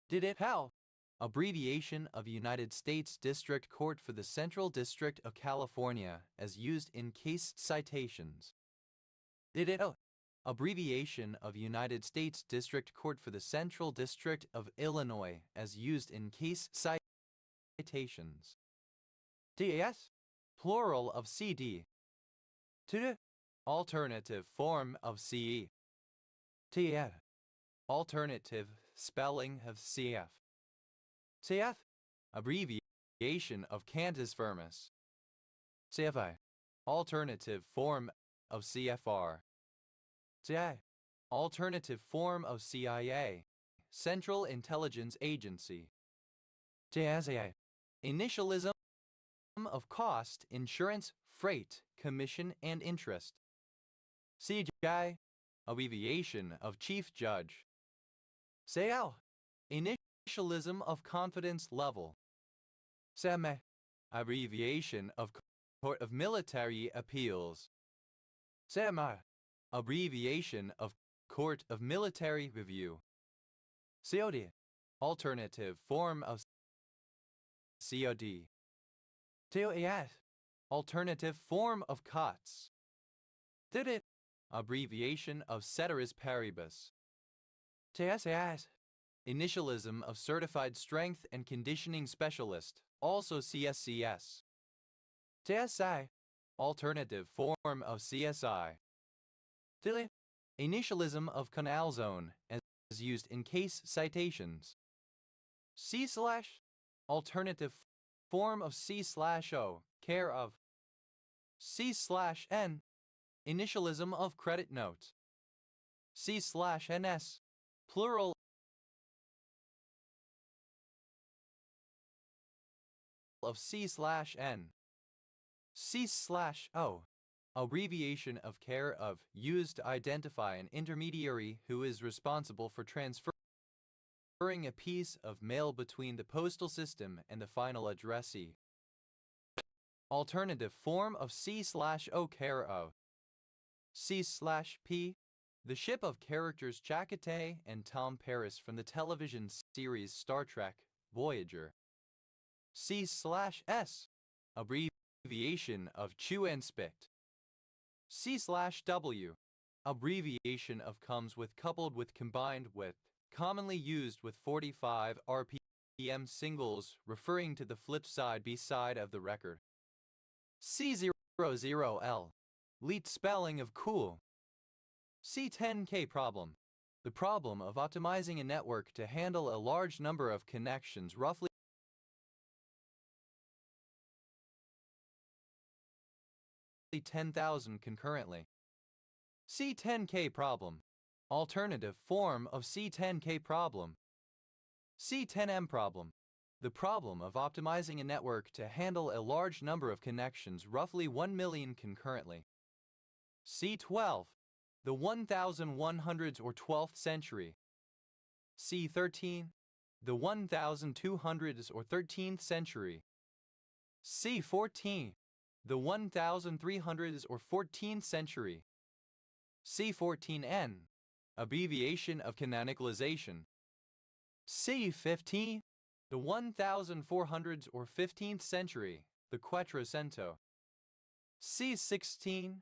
Did it? How? Abbreviation of United States District Court for the Central District of California as used in case citations. Did it? Abbreviation of United States District Court for the Central District of Illinois as used in case citations. DAS. Plural of CD. TD. Alternative form of CE. TF. Alternative spelling of CF. CF. Abbreviation of Cantus Firmus. CFI. Alternative form of CFR. CIA. Alternative form of CIA. Central Intelligence Agency. JSA. Initialism of cost, insurance, freight, commission, and interest. CJI. Abbreviation of Chief Judge. CL. Initialism of confidence level. CME. Abbreviation of Court of Military Appeals. CMR. Abbreviation of Court of Military Review. COD. Alternative form of COD. TOAS. Alternative form of COTS. Did it? Abbreviation of Ceteris Paribus. TSAS. Initialism of Certified Strength and Conditioning Specialist, also CSCS. TSI. Alternative form of CSI. TILI. Initialism of Canal Zone as used in case citations. C/. Alternative form of C/O, care of. C/N. Initialism of credit note. C/NS. Plural of C/N. C/O. Abbreviation of care of, used to identify an intermediary who is responsible for transferring a piece of mail between the postal system and the final addressee. Alternative form of C/O, care of. C/P. The ship of characters Chakotay and Tom Paris from the television series Star Trek, Voyager. C/S. Abbreviation of Chew and Spit. C/W. Abbreviation of comes with, coupled with, combined with, commonly used with 45 RPM. BPM singles referring to the flip side B-side of the record. C00L. Leet spelling of cool. C10K problem. The problem of optimizing a network to handle a large number of connections roughly 10,000 concurrently. C10K problem. Alternative form of C10K problem. C10M problem. The problem of optimizing a network to handle a large number of connections roughly 1 million concurrently. C12. The 1100s or 12th century. C13. The 1200s or 13th century. C14. The 1300s or 14th century. C14N. Abbreviation of canonicalization. C15. The 1400s or 15th century, the Quattrocento. C16.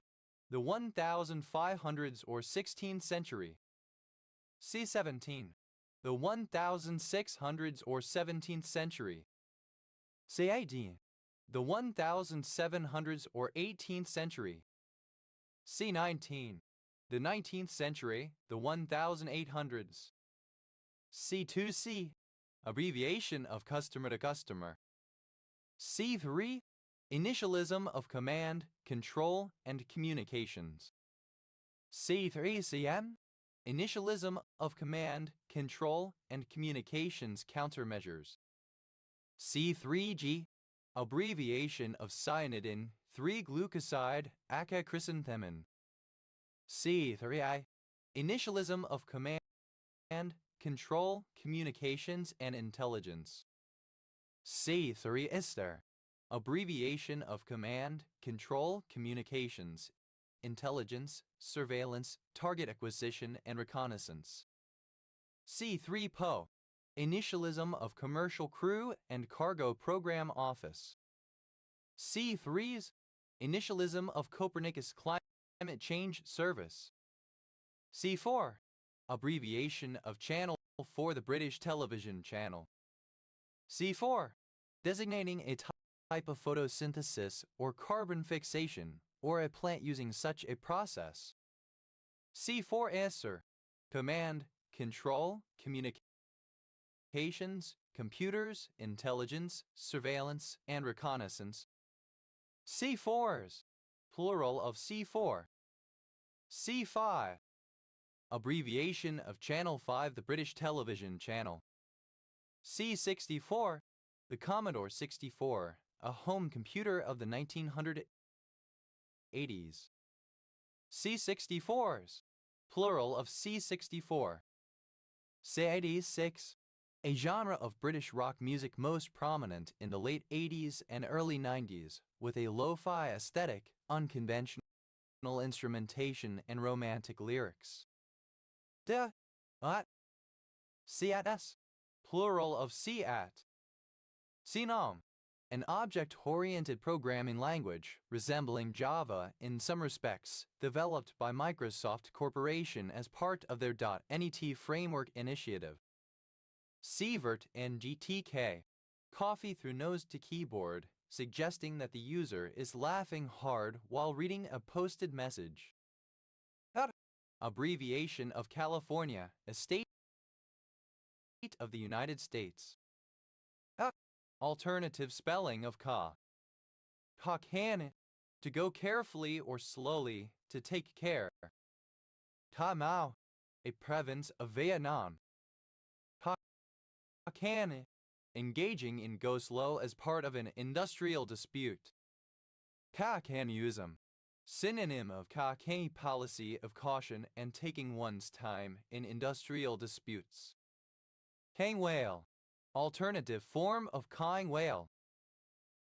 The 1500s or 16th century. C17. The 1600s or 17th century. C18. The 1700s or 18th century. C19. The 19th century, the 1800s. C2C. Abbreviation of customer to customer. C3. Initialism of command, control, and communications. C3CM. Initialism of command, control, and communications countermeasures. C3G. Abbreviation of cyanidin 3-glucoside acachrysanthamin. C3I. Initialism of command, control, communications, and intelligence. C3 ISTER. Abbreviation of command, control, communications, intelligence, surveillance, target acquisition, and reconnaissance. C3 PO. Initialism of commercial crew and cargo program office. C3s. Initialism of Copernicus Climate Change Service. C4. Abbreviation of channel for the British television channel. C4. Designating a type of photosynthesis or carbon fixation or a plant using such a process. C4 answer. Command, control, communications, computers, intelligence, surveillance, and reconnaissance. C4s. Plural of C4. C5. Abbreviation of Channel 5, the British television channel. C64. The Commodore 64, a home computer of the 1980s. C64s. Plural of C64. C86. A genre of British rock music most prominent in the late 80s and early 90s, with a lo-fi aesthetic, unconventional instrumentation, and romantic lyrics. C@S. Plural of C@. CNOM. An object-oriented programming language resembling Java in some respects, developed by Microsoft Corporation as part of their .NET framework initiative. CVERT and GTK. Coffee through nose to keyboard, suggesting that the user is laughing hard while reading a posted message. Abbreviation of California, a state of the United States. Alternative spelling of ka. Ka-can, to go carefully or slowly, to take care. Ka-mau, a province of Vietnam. Ka-can, engaging in go slow as part of an industrial dispute. Ka-canusm, synonym of ka-can, policy of caution and taking one's time in industrial disputes. Kang whale. Alternative form of Kang whale.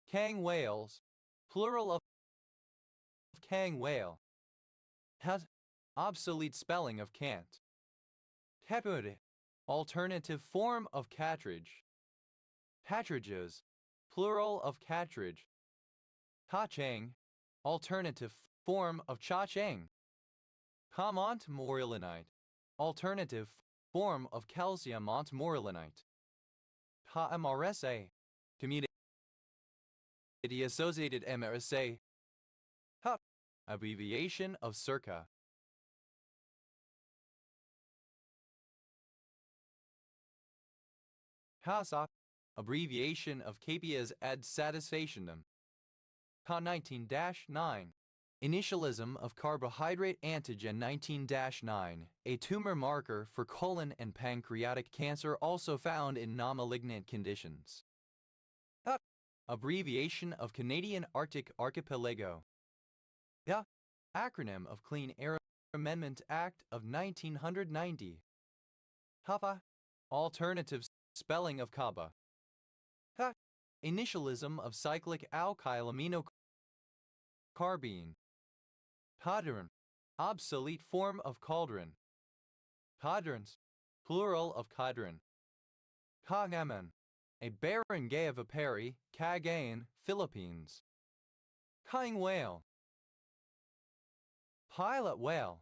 Kang whales. Plural of Kang whale. Has. Obsolete spelling of can't. Tepud. Alternative form of cartridge. Cartridges. Plural of cartridge. Cha-chang. Alternative form of cha-chang. Camont morillinite. Alternative form of calcium montmorillonite. MRSA. Community Associated MRSA. Abbreviation of circa. HASA. Abbreviation of capias ad satisfaciendum. Ca19-9. Initialism of carbohydrate antigen 19-9, a tumor marker for colon and pancreatic cancer also found in non-malignant conditions. Abbreviation of Canadian Arctic Archipelago. Acronym of Clean Air Amendment Act of 1990. HAPA. Alternative spelling of CABA. Initialism of cyclic alkyl amino carbene. Cauldron. Obsolete form of cauldron. Cauldrons. Plural of cauldron. Cagaman. A barangay of Aperi, Cagayan, Philippines. Caying whale. Pilot whale.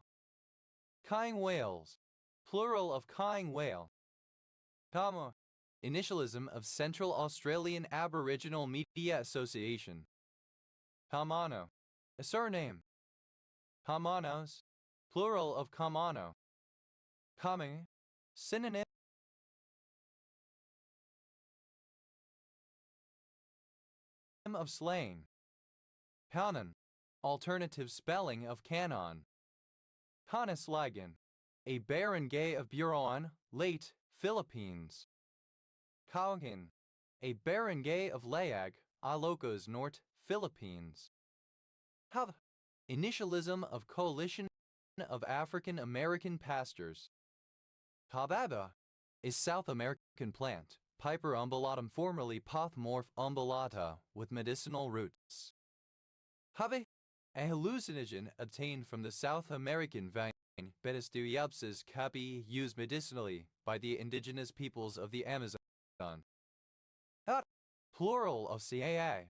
Caying whales. Plural of caying whale. Kama. Initialism of Central Australian Aboriginal Media Association. Kamano. A surname. Kamanos. Plural of Kamano. Kame. Synonym of slain. Kanan. Alternative spelling of canon. Kanaslagan. A barangay of Buron, late, Philippines. Kaugin. A barangay of Layag, Ilocos Norte, Philippines. Hav. Initialism of Coalition of African American Pastors. Kababa. A South American plant, Piper umbulatum, formerly Pothmorph umbulata, with medicinal roots. Have. A hallucinogen obtained from the South American vine, Betistuiopsis capi, used medicinally by the indigenous peoples of the Amazon. Plural of CAA.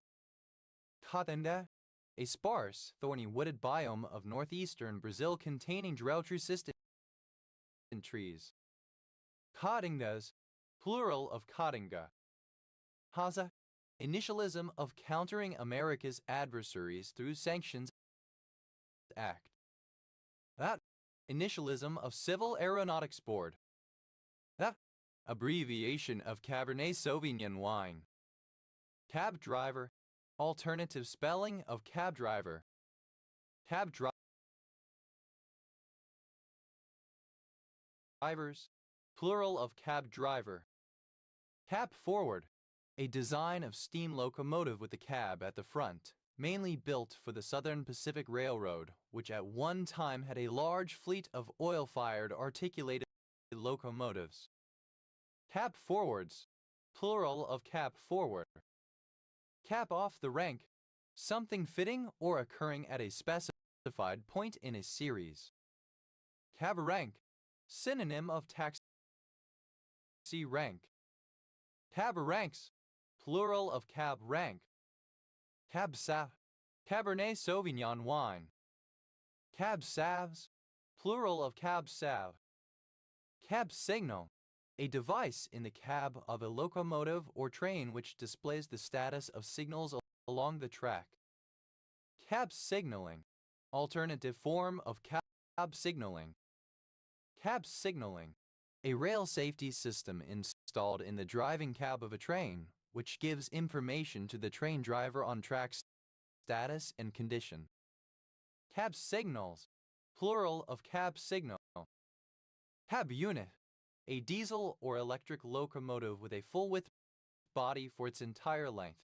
Catenda. A sparse, thorny wooded biome of northeastern Brazil containing drought-resistant trees. Caatingas. Plural of caatinga. Haza. Initialism of countering America's adversaries through sanctions act. That. Initialism of Civil Aeronautics Board. That. Abbreviation of Cabernet Sauvignon wine. Cab driver. Alternative spelling of cab driver. Cab drivers. Plural of cab driver. Cab forward. A design of steam locomotive with a cab at the front, mainly built for the Southern Pacific Railroad, which at one time had a large fleet of oil-fired articulated locomotives. Cab forwards. Plural of cab forward. Cap off the rank. Something fitting or occurring at a specified point in a series. Cab rank. Synonym of taxi rank. Cab ranks. Plural of cab rank. Cab Sav. Cabernet Sauvignon wine. Cab salves. Plural of cab salve. Cab signal. A device in the cab of a locomotive or train which displays the status of signals along the track. Cab signaling. Alternative form of cab signaling. Cab signaling. A rail safety system installed in the driving cab of a train, which gives information to the train driver on track status and condition. Cab signals. Plural of cab signal. Cab unit. A diesel or electric locomotive with a full-width body for its entire length.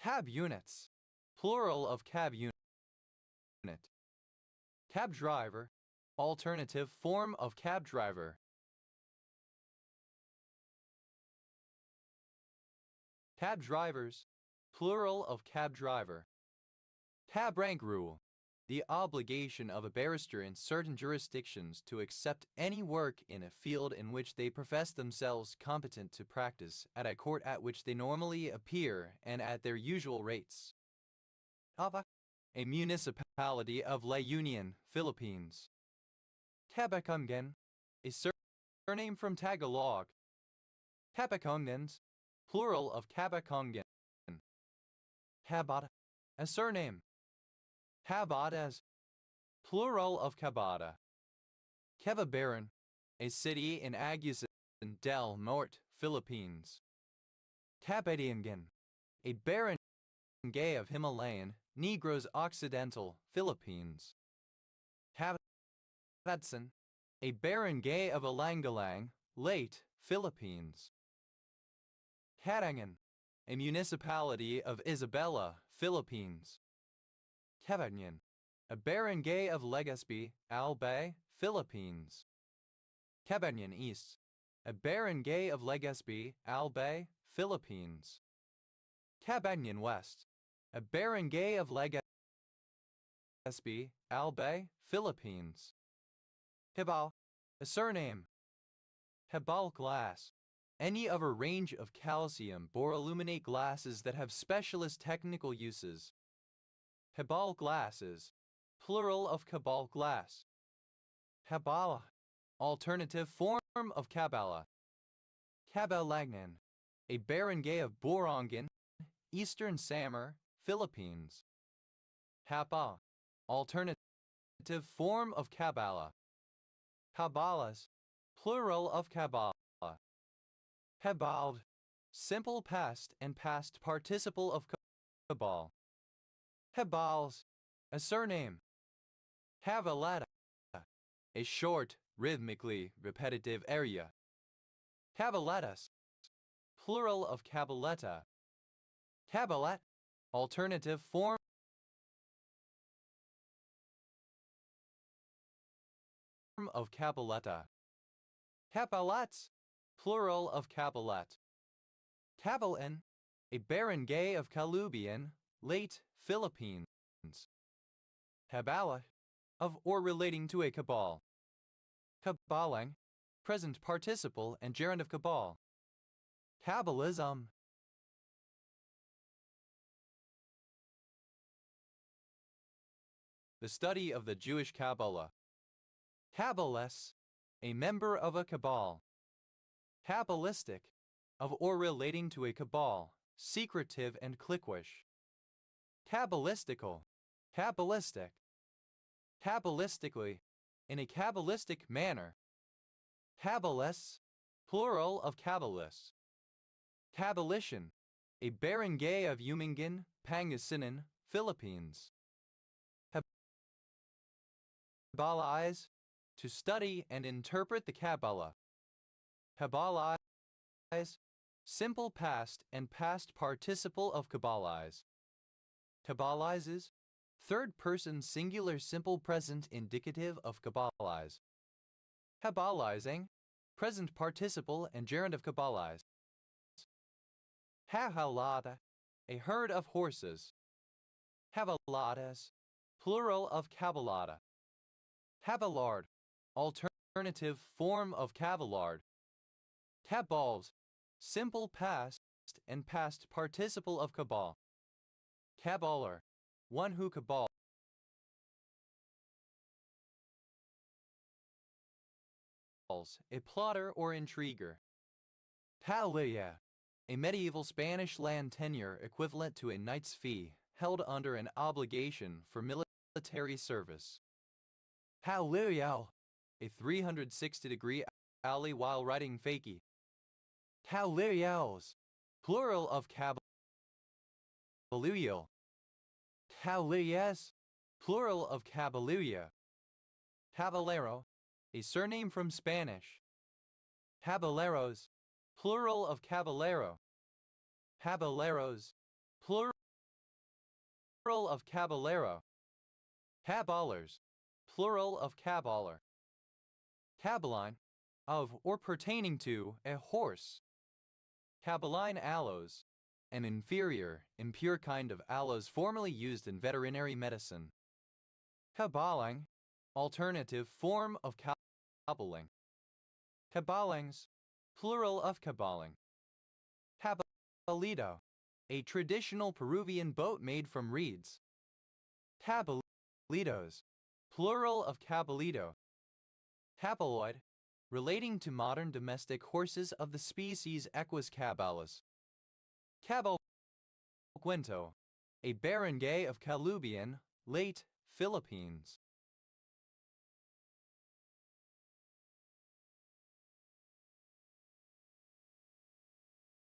Cab units. Plural of cab unit. Cab driver. Alternative form of cab driver. Cab drivers. Plural of cab driver. Cab rank rule. The obligation of a barrister in certain jurisdictions to accept any work in a field in which they profess themselves competent to practice at a court at which they normally appear and at their usual rates. A municipality of La Union, Philippines. Cabacungan. A surname from Tagalog. Kapakongans, plural of Kapakongan. Habata, a surname. Habatas, plural of Kabata. Kevabaran, a city in Agusan del Norte, Philippines. Kapatiangan, a barangay of Himalayan, Negros Occidental, Philippines. Habatsan, a barangay of Alangalang, Leyte, Philippines. Hatangan, a municipality of Isabela, Philippines. Cabanyan, a barangay of Legazpi, Albay, Philippines. Cabanyan East, a barangay of Legazpi, Albay, Philippines. Cabanyan West, a barangay of Legazpi, Albay, Philippines. Hibal, a surname. Hibal glass, any of a range of calcium boroaluminate glasses that have specialist technical uses. Hibal glasses, plural of Cabal glass. Habala, alternative form of Kabbalah. Kabalagnan, a barangay of Borongan, Eastern Samar, Philippines. Hapa, alternative form of Kabbalah. Kabbalas, plural of Kabbalah. Habald, simple past and past participle of Kabal. Habals, a surname. Havalata, a short, rhythmically repetitive area. Cabaletas, plural of cabaletta. Cabalet, alternative form of cabaletta. Capalets, plural of cabalet. Cabalan, a barangay of Calubian, Leyte, Philippines. Habala, of or relating to a cabal. Cabalang, present participle and gerund of cabal. Kabbalism. The study of the Jewish Kabbalah. Kabbalists, a member of a cabal. Kabbalistic, of or relating to a cabal, secretive and cliquish. Kabbalistical, Kabbalistic. Kabbalistically, in a Kabbalistic manner. Kabbalists, plural of Kabbalists. Kabbalishan, a barangay of Umingan, Pangasinan, Philippines. Kabbalize, to study and interpret the Kabbalah. Kabbalize, simple past and past participle of Kabbalize. Kabbalizes, third person singular simple present indicative of Kabbalize. Kabbalizing, present participle and gerund of Kabbalize. Hahalata, a herd of horses. Havalatas, plural of Kabbalata. Caballard, alternative form of Caballard. Cabals, simple past and past participle of cabal. Caballer, one who cabals. A plotter or intriguer. Palia, a medieval Spanish land tenure equivalent to a knight's fee, held under an obligation for military service. Paluyo, a 360-degree alley while riding fakie. Paluyos, plural of cabaluyo. Paluyes, plural of cabaluya. Caballero, a surname from Spanish. Caballeros, plural of caballero. Caballeros, plural of caballero. Caballers, plural of caballer. Caballine, of or pertaining to a horse. Caballine aloes, an inferior, impure kind of aloes formerly used in veterinary medicine. Caballing, alternative form of caballing. Caballings, plural of caballing. Cabalito, a traditional Peruvian boat made from reeds. Cabalitos, plural of cabalito. Cabaloid, relating to modern domestic horses of the species Equus caballus. Cabal Guento, a barangay of Calubian, late Philippines.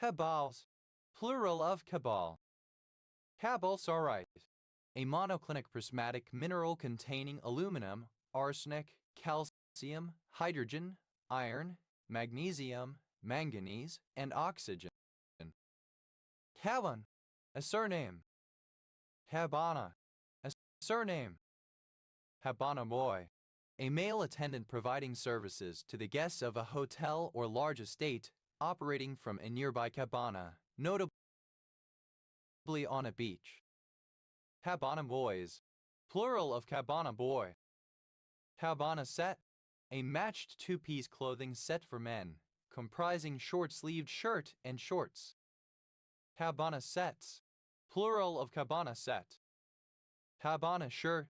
Cabals, plural of cabal. Cabalsaurite, a monoclinic prismatic mineral containing aluminum, arsenic, calcium, hydrogen, iron, magnesium, manganese, and oxygen. Caban, a surname. Habana, a surname. Habana boy, a male attendant providing services to the guests of a hotel or large estate operating from a nearby cabana, notably on a beach. Habana boys, plural of cabana boy. Habana set, a matched two-piece clothing set for men, comprising short-sleeved shirt and shorts. Habana sets, plural of cabana set. Habana shirt,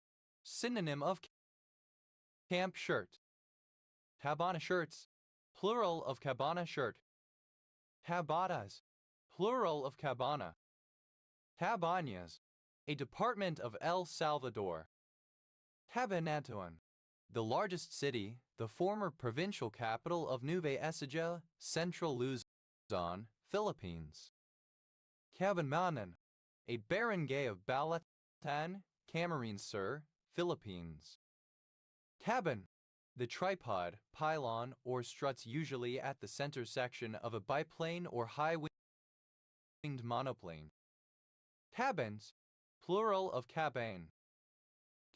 synonym of camp shirt. Habana shirts, plural of cabana shirt. Habadas, plural of cabana. Habañas, a department of El Salvador. Cabanatuan, the largest city, the former provincial capital of Nueva Ecija, Central Luzon, Philippines. Cabanmanan, a barangay of Balatan, Camarines Sur, Philippines. Caban, the tripod, pylon, or struts usually at the center section of a biplane or high-winged monoplane. Cabans, plural of cabane.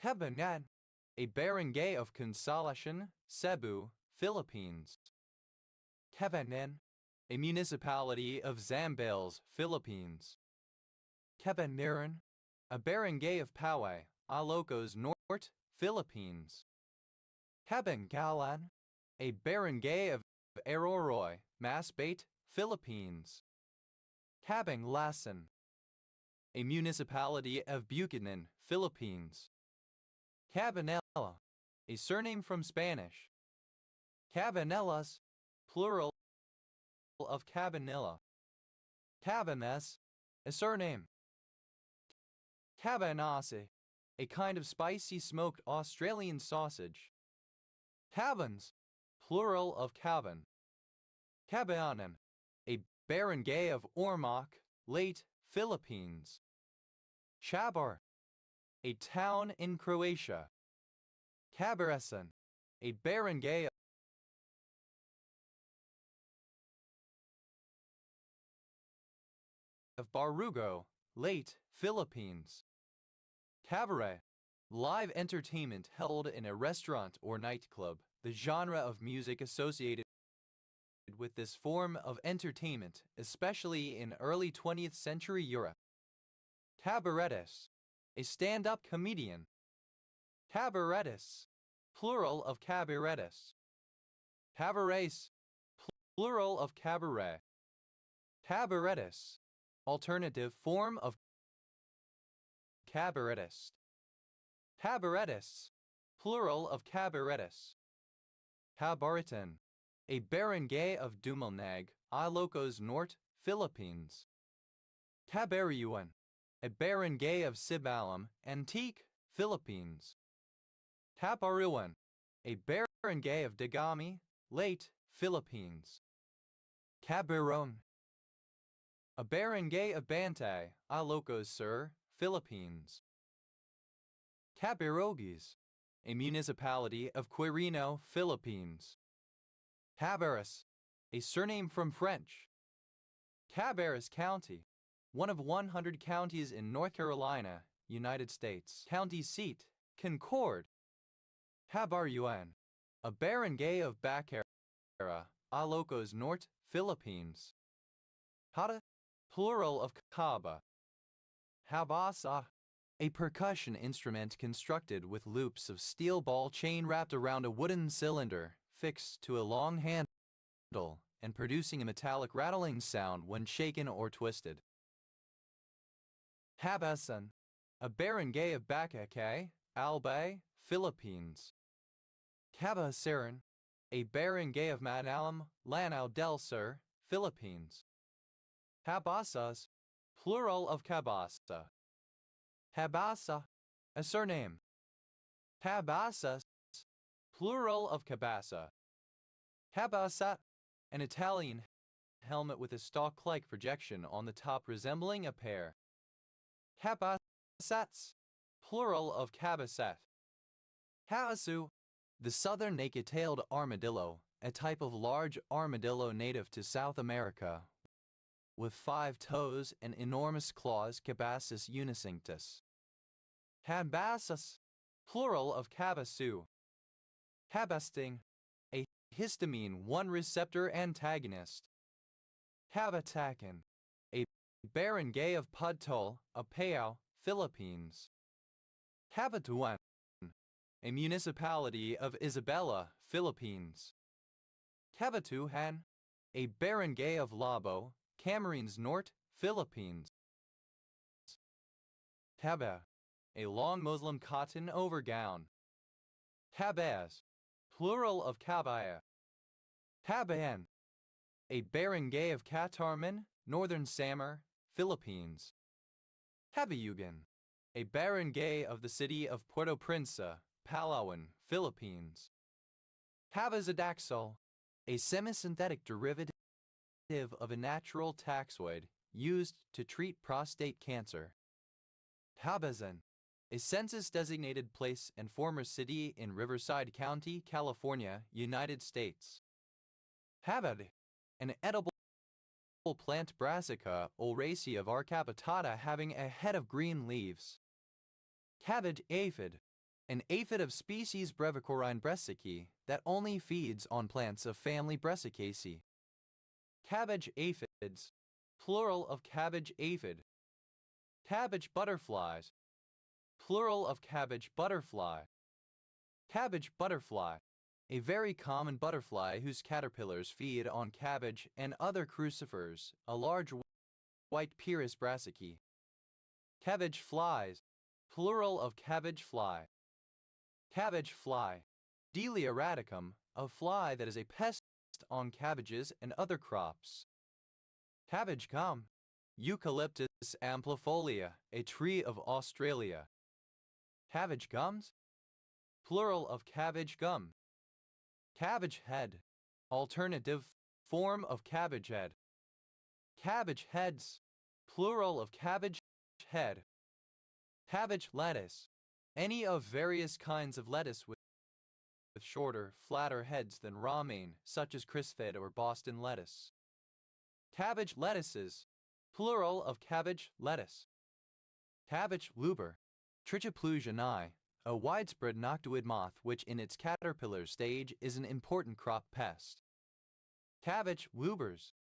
Cabanan, a barangay of Consolacion, Cebu, Philippines. Cabanan, a municipality of Zambales, Philippines. Cabaniran, a barangay of Poway, Ilocos Norte, Philippines. Cabangalan, a barangay of Aroroy, Masbate, Philippines. Cabanglasan, a municipality of Buchanan, Philippines. Cabanela, a surname from Spanish. Cabanelas, plural of Cabanilla. Cabanes, a surname. Cabanase, a kind of spicy smoked Australian sausage. Cabans, plural of cabin. Cabanan, a barangay of Ormoc, late Philippines. Chabar, a town in Croatia. Cabaresan, a barangay of Barugo, late Philippines. Cabaret, live entertainment held in a restaurant or nightclub, the genre of music associated with this form of entertainment, especially in early 20th century Europe. Cabaretist, a stand-up comedian. Cabaretists, plural of cabaretists. Cabarets, plural of cabaret. Cabaretists, alternative form of cabaretist. Cabaretists, plural of cabaretists. Cabaritan, a barangay of Dumalneg, Ilocos Norte, Philippines. Cabariuan, a barangay of Sibalam, Antique, Philippines. Caparuan, a barangay of Dagami, late Philippines. Cabaron, a barangay of Bantay, Ilocos Sur, Philippines. Cabirogis, a municipality of Quirino, Philippines. Cabarrus, a surname from French. Cabarrus County, one of 100 counties in North Carolina, United States. County seat, Concord. Cabaruan, a barangay of Bacara, Ilocos Norte, Philippines. Hada, plural of Caba. Habasa, a percussion instrument constructed with loops of steel ball chain wrapped around a wooden cylinder, fixed to a long handle, and producing a metallic rattling sound when shaken or twisted. Habasan, a barangay of Bacacay, Albay, Philippines. Cabasaran, a barangay of Manalam, Lanao del Sur, Philippines. Habasas, plural of Cabasa. Habasa, a surname. Habasas, plural of Cabasa. Habasa, an Italian helmet with a stalk-like projection on the top resembling a pear. Habasats, plural of Cabasat. Havasu, the southern naked-tailed armadillo, a type of large armadillo native to South America, with 5 toes and enormous claws. Cabasus unicinctus. Habassus, plural of Cabasu. Habasting, a histamine 1 receptor antagonist. Habatacan, a barangay of Pudtol, Apayao, Philippines. Habatuan, a municipality of Isabela, Philippines. Cabatuhan, a barangay of Labo, Camarines Norte, Philippines. Haba, a long Muslim cotton overgown. Habaz, plural of Kabaya. Habayan, a barangay of Catarman, Northern Samar, Philippines. Habayugan, a barangay of the city of Puerto Princesa, Palawan, Philippines. Habazadaxol, a semisynthetic derivative of a natural taxoid used to treat prostate cancer. Habazan, a census-designated place and former city in Riverside County, California, United States. Habad, an edible plant Brassica oleracea var capitata having a head of green leaves. Cabbage aphid, an aphid of species Brevicorine brassicae that only feeds on plants of family Brassicaceae. Cabbage aphids, plural of cabbage aphid. Cabbage butterflies, plural of cabbage butterfly. Cabbage butterfly, a very common butterfly whose caterpillars feed on cabbage and other crucifers, a large white Pyrrhus brassicae. Cabbage flies, plural of cabbage fly. Cabbage fly, Delia radicum, a fly that is a pest on cabbages and other crops. Cabbage gum, Eucalyptus amplifolia, a tree of Australia. Cabbage gums, plural of cabbage gum. Cabbage head, alternative form of cabbage head. Cabbage heads, plural of cabbage head. Cabbage lettuce, any of various kinds of lettuce with shorter, flatter heads than romaine, such as crisphead or Boston lettuce. Cabbage lettuces, plural of cabbage lettuce. Cabbage looper, Trichopleusinae, a widespread noctuid moth which in its caterpillar stage is an important crop pest. Cabbage loopers,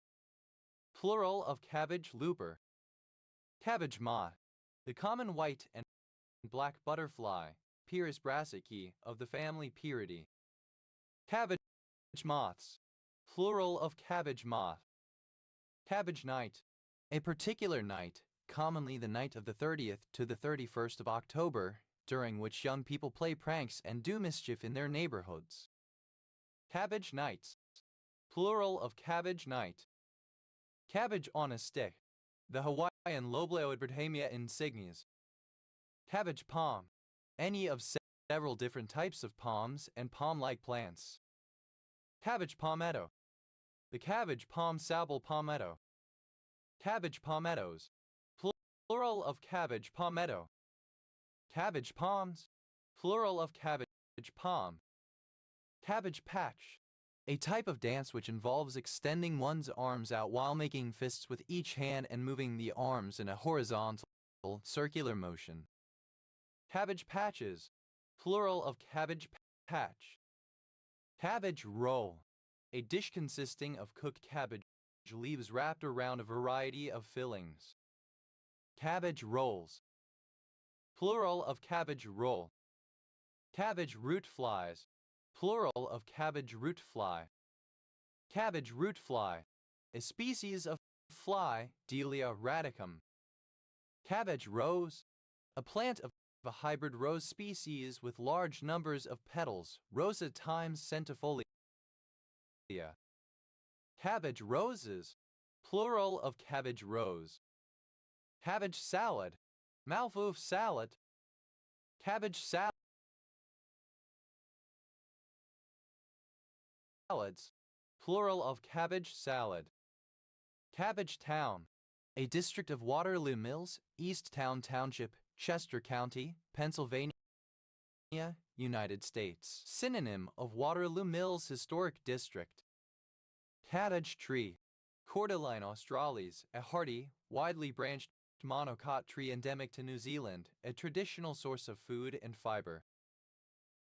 plural of cabbage looper. Cabbage moth, the common white and black butterfly, Pyrrhus brassicae, of the family Pyrrhidae. Cabbage moths, plural of cabbage moth. Cabbage night, a particular night, commonly the night of the 30th to the 31st of October, during which young people play pranks and do mischief in their neighborhoods. Cabbage nights, plural of cabbage night. Cabbage on a stick, the Hawaiian Lobeloidberthamia insignis. Cabbage palm, any of several different types of palms and palm-like plants. Cabbage palmetto, the cabbage palm sabal palmetto. Cabbage palmettos, plural of cabbage palmetto. Cabbage palms, plural of cabbage palm. Cabbage patch, a type of dance which involves extending one's arms out while making fists with each hand and moving the arms in a horizontal, circular motion. Cabbage patches, plural of cabbage patch. Cabbage roll, a dish consisting of cooked cabbage leaves wrapped around a variety of fillings. Cabbage rolls, plural of cabbage roll. Cabbage root flies, plural of cabbage root fly. Cabbage root fly, a species of fly, Delia radicum. Cabbage rose, a plant of a hybrid rose species with large numbers of petals, Rosa times centifolia. Cabbage roses, plural of cabbage rose. Cabbage salad, malfouf salad. Cabbage salads, plural of cabbage salad. Cabbage Town, a district of Waterloo Mills, Easttown Township, Chester County, Pennsylvania, United States. Synonym of Waterloo Mills Historic District. Cabbage tree, Cordyline australis, a hardy, widely branched monocot tree endemic to New Zealand, a traditional source of food and fiber.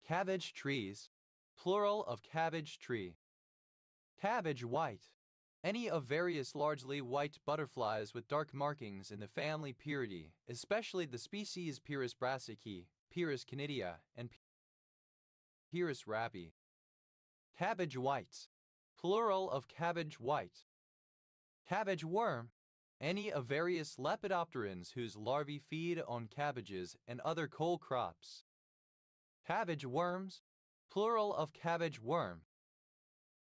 Cabbage trees, plural of cabbage tree. Cabbage white, any of various largely white butterflies with dark markings in the family Pieridie, especially the species Pieris brassicae, Pieris canidia, and Pieris rapi. Cabbage whites, plural of cabbage white. Cabbage worm, any of various lepidopterans whose larvae feed on cabbages and other cole crops. Cabbage worms, plural of cabbage worm.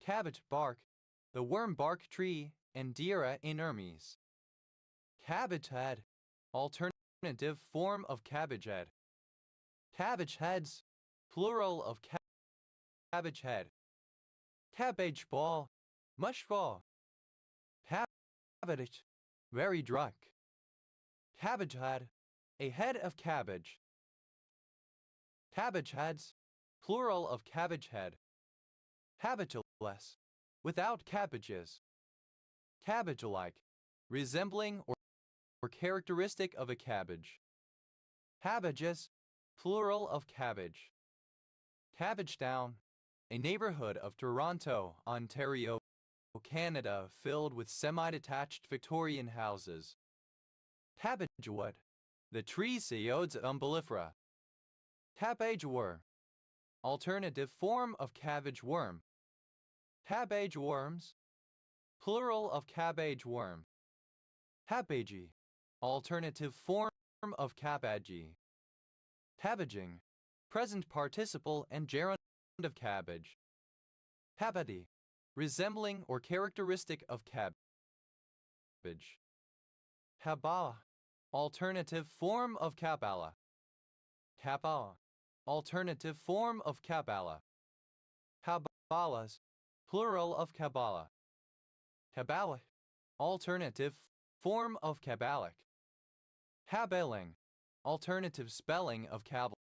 Cabbage bark, the worm bark tree, Andira inermis. Cabbage head, alternative form of cabbage head. Cabbage heads, plural of cabbage head. Cabbage ball, mush ball. Cabbage, very drunk. Cabbage head, a head of cabbage. Cabbage heads, plural of cabbage head. Cabbageless, without cabbages. Cabbage-like, resembling or characteristic of a cabbage. Cabbages, plural of cabbage. Cabbage Town, a neighborhood of Toronto, Ontario, Canada filled with semi-detached Victorian houses. Cabbage wood, the tree Seodes umbellifera. Cabbage worm, alternative form of cabbage worm. Cabbage worms, plural of cabbage worm. Cabbagey, alternative form of cabbagey. Cabbaging, present participle and gerund of cabbage. Cabbady, resembling or characteristic of cabbage. Kabbalah, alternative form of Kabbalah. Kabbalah, alternative form of Kabbalah. Kabbalahs, plural of Kabbalah. Kabbalic, alternative form of Kabbalic. Kabbailing, alternative spelling of Kabbal.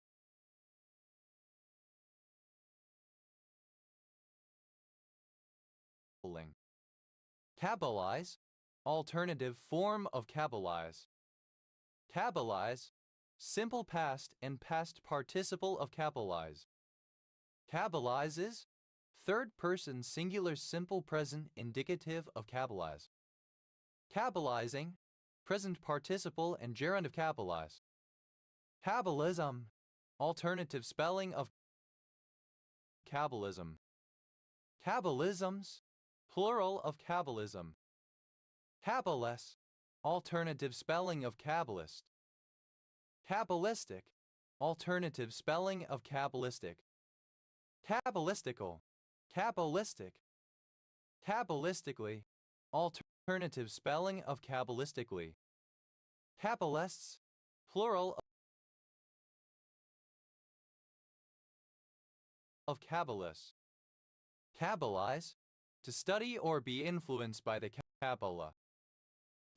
Kabbalize, alternative form of Kabbalize. Kabbalize, simple past and past participle of Kabbalize. Kabbalizes, third person singular simple present indicative of Kabbalize. Kabbalizing, present participle and gerund of Kabbalize. Kabbalism, alternative spelling of Kabbalism. Kabbalisms, plural of Kabbalism. Kabbalist, alternative spelling of Kabbalist. Kabbalistic, alternative spelling of Kabbalistic. Kabbalistical, Kabbalistic. Kabbalistically, alternative spelling of Kabbalistically. Kabbalists, plural of Kabbalists. Kabbalize, to study or be influenced by the Kabbalah.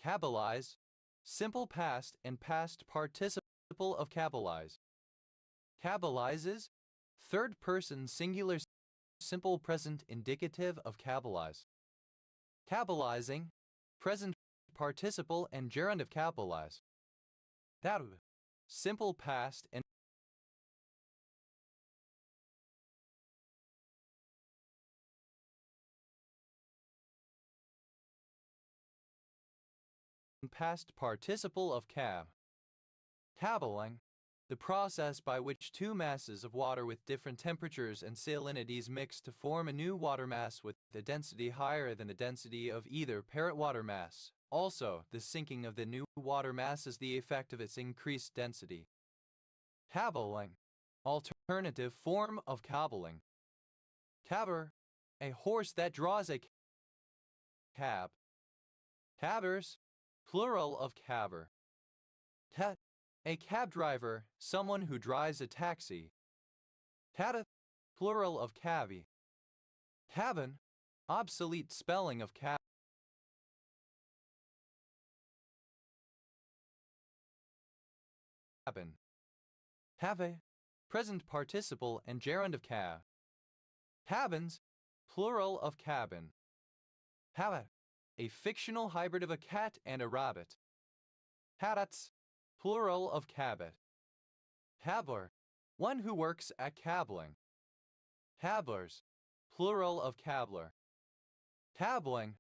Kabbalize, simple past and past participle of Kabbalize. Kabbalizes, third person singular simple present indicative of Kabbalize. Kabbalizing, present participle and gerund of Kabbalize. Daru, simple past and past participle of cab. Cabbaling, the process by which two masses of water with different temperatures and salinities mix to form a new water mass with a density higher than the density of either parent water mass. Also, the sinking of the new water mass is the effect of its increased density. Cabbaling, alternative form of cabbaling. Cabber, a horse that draws a cab. Cabbers, plural of cabber. A cab driver, someone who drives a taxi. Tada, plural of cabby. Cabin, obsolete spelling of cabin. Have, present participle and gerund of cab. Cabins, plural of cabin. Habit, a fictional hybrid of a cat and a rabbit. Habits, plural of cabot. Habler, one who works at cabling. Hablers, plural of cabler. Cabling,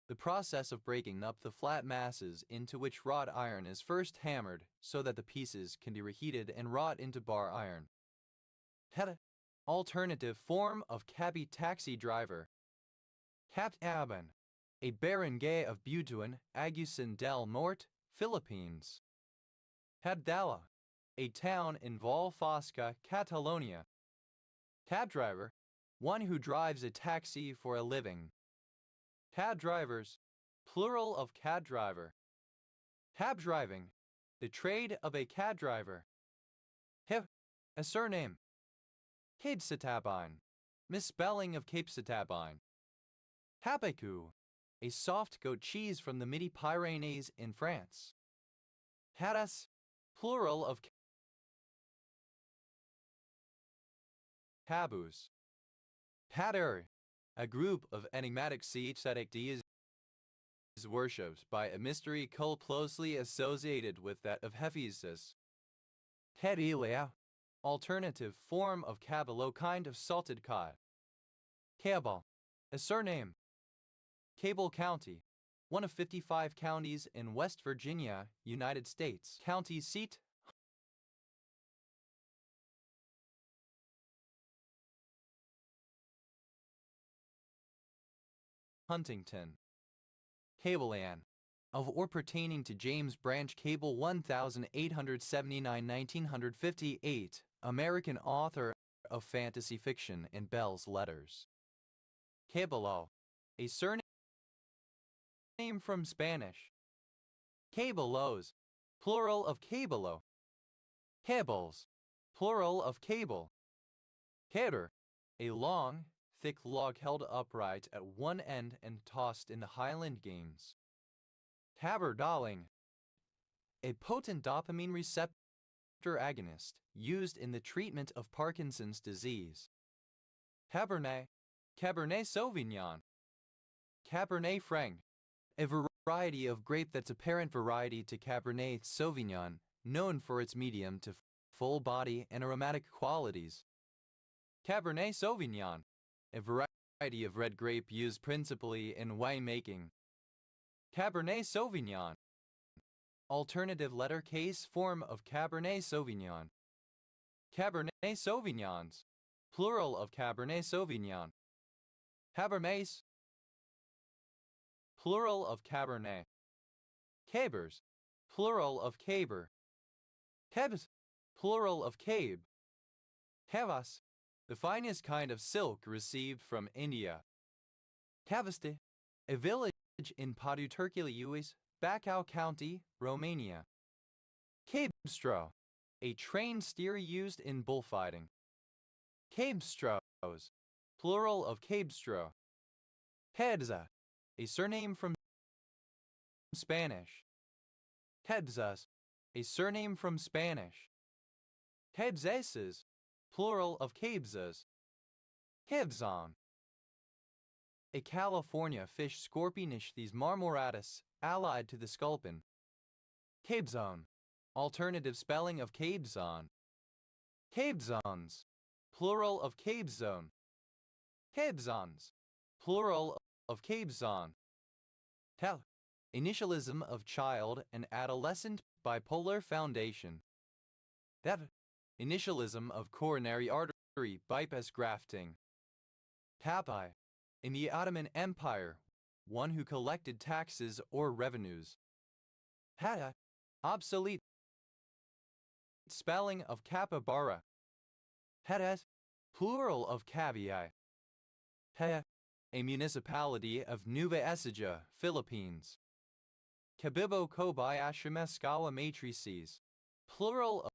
the process of breaking up the flat masses into which wrought iron is first hammered so that the pieces can be reheated and wrought into bar iron. Alternative form of cabby taxi driver. Captaban, a barangay of Butuan, Agusan del Norte, Philippines. Habdala, a town in Valfosca, Catalonia. Cab driver, one who drives a taxi for a living. Cab drivers, plural of cab driver. Cab driving, the trade of a cab driver. A surname. Capesitabine, misspelling of Capesitabine. Habeku, a soft goat cheese from the Midi-Pyrenees in France. Hadas, plural of caboose. Hatter, a group of enigmatic sea-ascetic deities worshipped by a mystery cult closely associated with that of Hephaestus. Hedilea, alternative form of cabalo, kind of salted cod. Cabal, a surname. Cable County, one of 55 counties in West Virginia, United States. County seat, Huntington. Cablean, of or pertaining to James Branch Cable 1879-1958, American author of fantasy fiction in Bell's Letters. Cabello, a surname from Spanish. Cabelos, plural of cabelo. Cables, plural of cable. Caber, a long, thick log held upright at one end and tossed in the Highland Games. Caberdaling, a potent dopamine receptor agonist used in the treatment of Parkinson's disease. Cabernet, Cabernet Sauvignon. Cabernet Franc, a variety of grape that's a parent variety to Cabernet Sauvignon, known for its medium to full body and aromatic qualities. Cabernet Sauvignon, a variety of red grape used principally in winemaking. Cabernet Sauvignon, alternative letter case form of Cabernet Sauvignon. Cabernet Sauvignons, plural of Cabernet Sauvignon. Cabermets, plural of Cabernet. Cabers, plural of caber. Cabs, plural of cabe. Cavas, the finest kind of silk received from India. Cavaste, a village in Paduturculiuis, Bacău County, Romania. Cabestro, a trained steer used in bullfighting. Cabestros, plural of cabestro. Hedza, a surname from Spanish. Hedzas, a surname from Spanish. Hebzeses, plural of cabzas. Hebzon, a California fish Scorpionichthys marmoratus, allied to the sculpin. Cabezone, alternative spelling of cabezon. Cabezones, plural of cabezone. Cabezons, plural of cabezon. Tel, initialism of child and adolescent bipolar foundation. That, initialism of coronary artery bypass grafting. Papai, in the Ottoman Empire, one who collected taxes or revenues. Hata, obsolete spelling of capybara. Hetas, plural of caviae. He, a municipality of Nueva Ecija, Philippines. Cabibo Kobayashi Mescawa matrices, plural of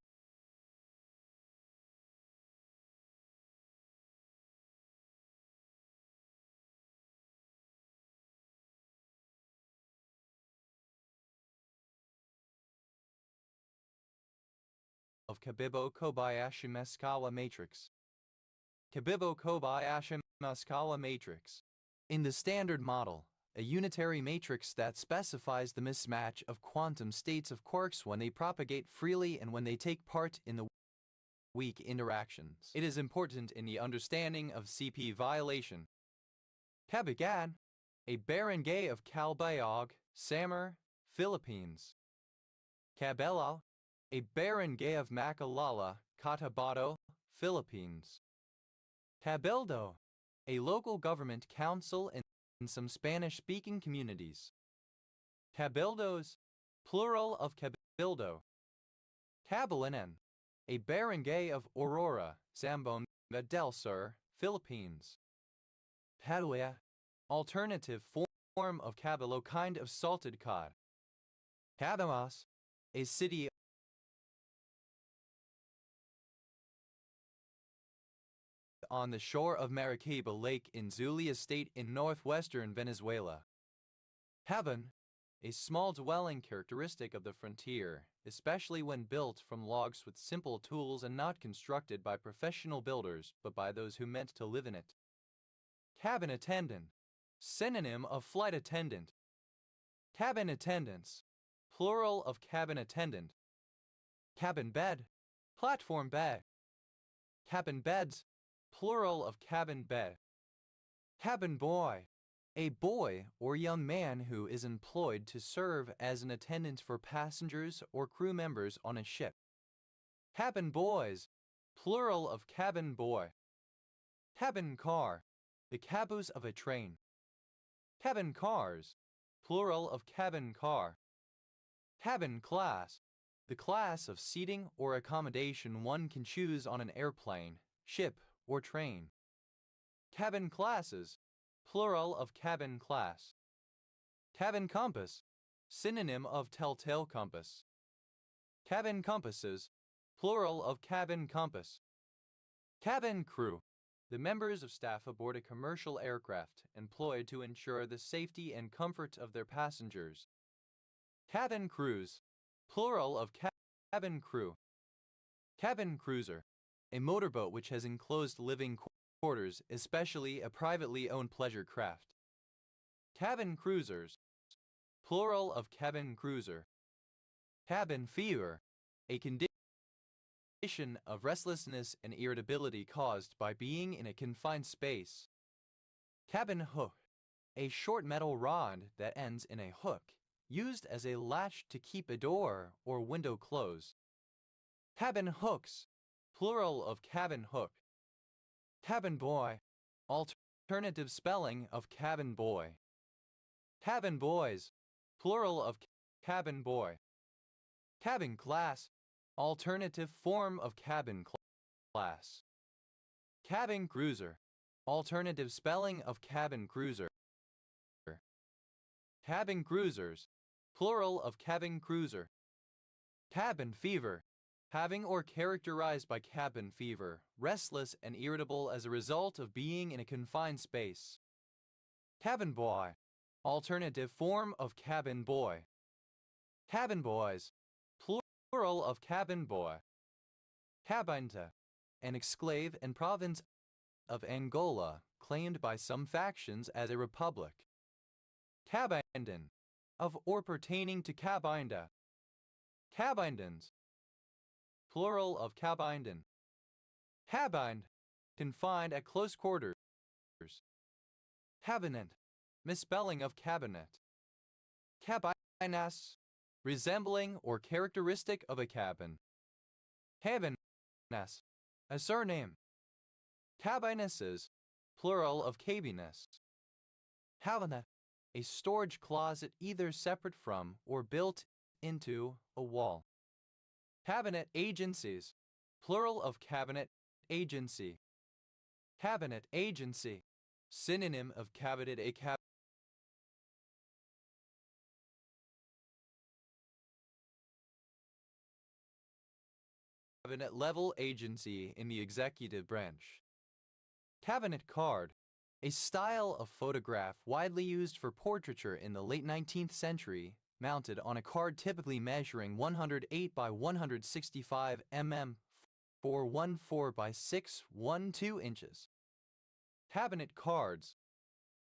Cabibo Kobayashi Mescawa matrix. Cabibo Kobayashi Mescawa matrix. In the Standard Model, a unitary matrix that specifies the mismatch of quantum states of quarks when they propagate freely and when they take part in the weak interactions. It is important in the understanding of CP violation. Cabigan, a barangay of Calbayog, Samar, Philippines. Cabelal, a barangay of Macalala, Cotabato, Philippines. Cabildo, a local government council in some Spanish-speaking communities. Cabildos, plural of cabildo. Cabalanan, a barangay of Aurora, Zambon del Sur, Philippines. Padua, alternative form of cabalo, kind of salted cod. Cabamas, a city on the shore of Maracaibo Lake in Zulia State in northwestern Venezuela. Haban, a small dwelling characteristic of the frontier, especially when built from logs with simple tools and not constructed by professional builders but by those who meant to live in it. Cabin attendant, synonym of flight attendant. Cabin attendants, plural of cabin attendant. Cabin bed, platform bed. Cabin beds, plural of cabin bed. Cabin boy, a boy or young man who is employed to serve as an attendant for passengers or crew members on a ship. Cabin boys, plural of cabin boy. Cabin car, the caboose of a train. Cabin cars, plural of cabin car. Cabin class, the class of seating or accommodation one can choose on an airplane, ship, or train. Cabin classes, plural of cabin class. Cabin compass, synonym of telltale compass. Cabin compasses, plural of cabin compass. Cabin crew, the members of staff aboard a commercial aircraft employed to ensure the safety and comfort of their passengers. Cabin crews, plural of cabin crew. Cabin cruiser, a motorboat which has enclosed living quarters, especially a privately owned pleasure craft. Cabin cruisers, plural of cabin cruiser. Cabin fever, a condition of restlessness and irritability caused by being in a confined space. Cabin hook, a short metal rod that ends in a hook, used as a latch to keep a door or window closed. Cabin hooks, plural of cabin hook. Cabin boy, alternative spelling of cabin boy. Cabin boys, plural of cabin boy. Cabin class, alternative form of cabin class. Cabin cruiser, alternative spelling of cabin cruiser. Cabin cruisers, plural of cabin cruiser. Cabin fever, having or characterized by cabin fever, restless and irritable as a result of being in a confined space. Cabin boy, alternative form of cabin boy. Cabin boys, plural of cabin boy. Cabinda, an exclave and province of Angola, claimed by some factions as a republic. Cabindan, of or pertaining to Cabinda. Cabindans, plural of Cabindan. Cabind, confined at close quarters. Cabinet, misspelling of cabinet. Cabinas, resembling or characteristic of a cabin. Cabinas, a surname. Cabinesses, plural of cabiness. Cabinet, a storage closet either separate from or built into a wall. Cabinet agencies, plural of cabinet agency. Cabinet agency, Synonym of cabinet. A cabinet-level agency in the executive branch. Cabinet card, a style of photograph widely used for portraiture in the late 19th century, mounted on a card typically measuring 108 by 165 mm, 414 by 612 inches. Cabinet cards,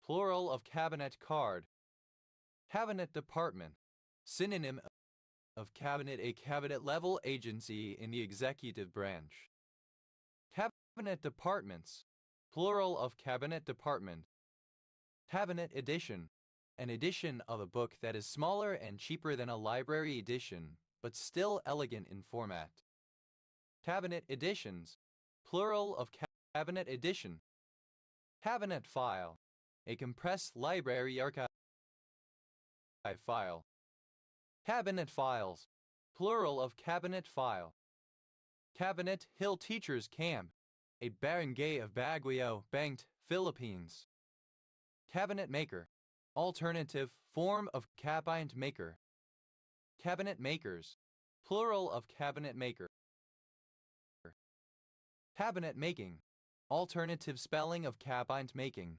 plural of cabinet card. Cabinet department, synonym of cabinet. A cabinet-level agency in the executive branch. Cabinet departments, plural of cabinet department. Cabinet edition, an edition of a book that is smaller and cheaper than a library edition, but still elegant in format. Cabinet editions, plural of cabinet edition. Cabinet file, a compressed library archive file. Cabinet files, plural of cabinet file. Cabinet Hill Teachers Camp, a barangay of Baguio, Benguet, Philippines. Cabinet maker, alternative form of cabinet maker. Cabinet makers, plural of cabinet maker. Cabinet making, alternative spelling of cabinet making.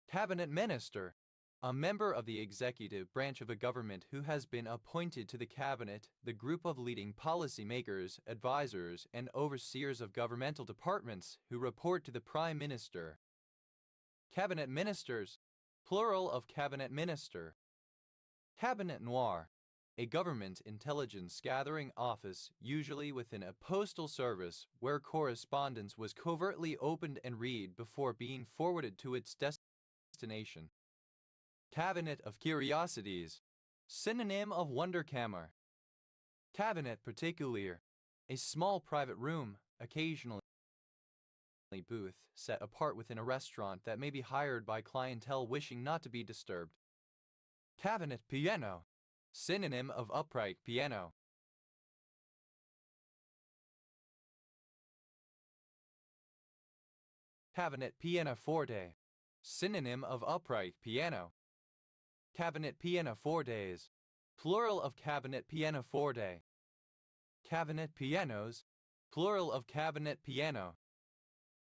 Cabinet minister, a member of the executive branch of a government who has been appointed to the cabinet, the group of leading policymakers, advisors, and overseers of governmental departments who report to the prime minister. Cabinet ministers, plural of cabinet minister. Cabinet noir, a government intelligence gathering office, usually within a postal service, where correspondence was covertly opened and read before being forwarded to its destination. Cabinet of curiosities, synonym of Wunderkammer. Cabinet particulier, a small private room, occasionally booth, set apart within a restaurant that may be hired by clientele wishing not to be disturbed. Cabinet piano, synonym of upright piano. Cabinet pianoforte, synonym of upright piano. Cabinet pianofortes, plural of cabinet pianoforte. Cabinet pianos, plural of cabinet piano.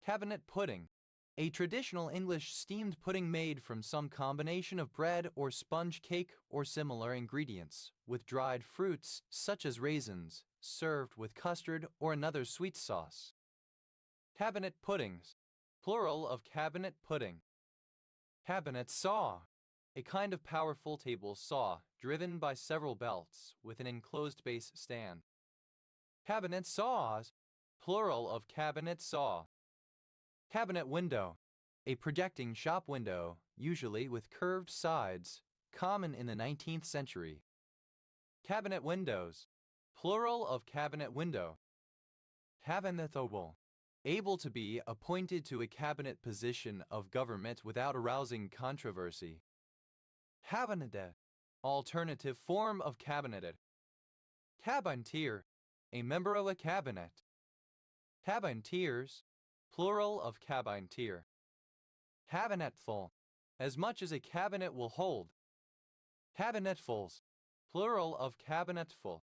Cabinet pudding, a traditional English steamed pudding made from some combination of bread or sponge cake or similar ingredients, with dried fruits such as raisins, served with custard or another sweet sauce. Cabinet puddings, plural of cabinet pudding. Cabinet saw, a kind of powerful table saw driven by several belts with an enclosed base stand. Cabinet saws, plural of cabinet saw. Cabinet window, a projecting shop window, usually with curved sides, common in the 19th century. Cabinet windows, plural of cabinet window. Cabinetable, able to be appointed to a cabinet position of government without arousing controversy. Cabinet, alternative form of cabinet. Cabineteer, a member of a cabinet. Cabineteers, plural of cabineteer. Cabinetful, as much as a cabinet will hold. Cabinetfuls, plural of cabinetful.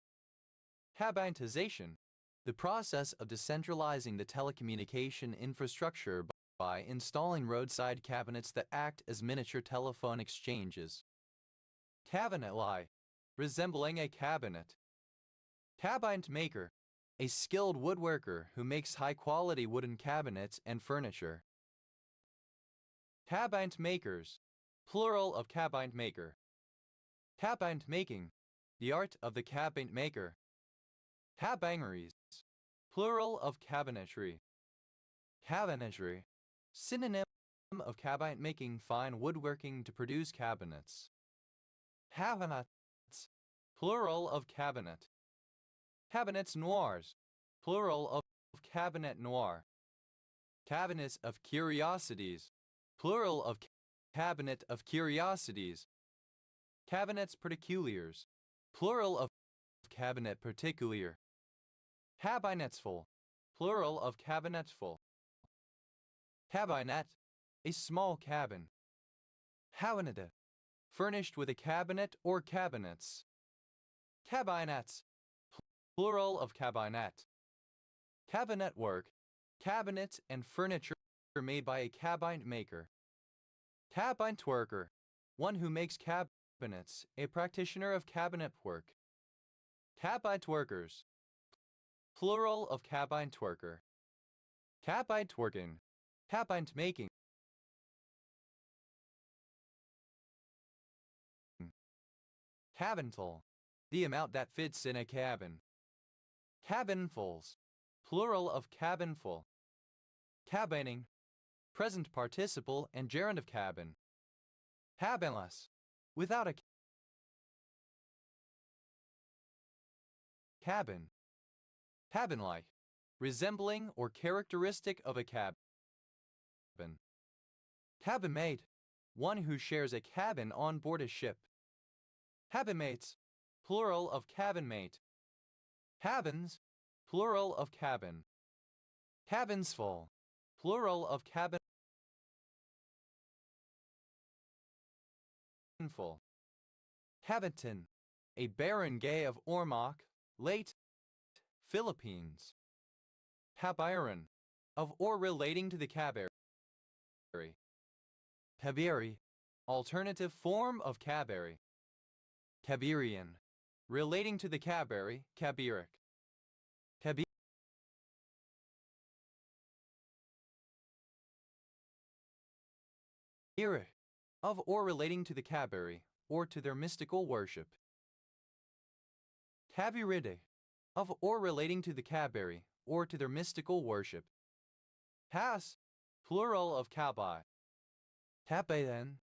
Cabinetization, the process of decentralizing the telecommunication infrastructure by installing roadside cabinets that act as miniature telephone exchanges. Cabinet-like, resembling a cabinet. Cabinet maker, a skilled woodworker who makes high-quality wooden cabinets and furniture. Cabinet makers, plural of cabinet maker. Cabinet making, the art of the cabinet maker. Cabinetries, plural of cabinetry. Cabinetry, synonym of cabinet making fine woodworking to produce cabinets. Cabinets, plural of cabinet. Cabinets noirs, plural of cabinet noir. Cabinets of curiosities, plural of cabinet of curiosities. Cabinets particulars, plural of cabinet particular. Cabinetsful, plural of cabinetsful. Cabinet, a small cabin. Cabinet, furnished with a cabinet or cabinets. Cabinets, plural of cabinet. Cabinet work, cabinets and furniture made by a cabinet maker. Cabinet worker, one who makes cabinets, a practitioner of cabinet work. Cabinet workers, plural of cabinet worker. Cabinet working, cabinet making. Cabinful, the amount that fits in a cabin. Cabinfuls, plural of cabinful. Cabining, present participle and gerund of cabin. Cabinless, without a cabin. Cabin-like, resembling or characteristic of a cabin. Cabin-mate, one who shares a cabin on board a ship. Cabin-mates, plural of cabin-mate. Cabins, plural of cabin. Cabins full, plural of cabin full. Cabiton, a barangay of Ormoc, late Philippines. Cabiron, of or relating to the Cabiri. Cabiri, alternative form of Cabiri. Cabirian, relating to the Cabiri, Cabiric. Cabiric, of or relating to the Cabiri, or to their mystical worship. Cabiride, of or relating to the Cabiri, or to their mystical worship. Cas, plural of Cabai. Cabayan,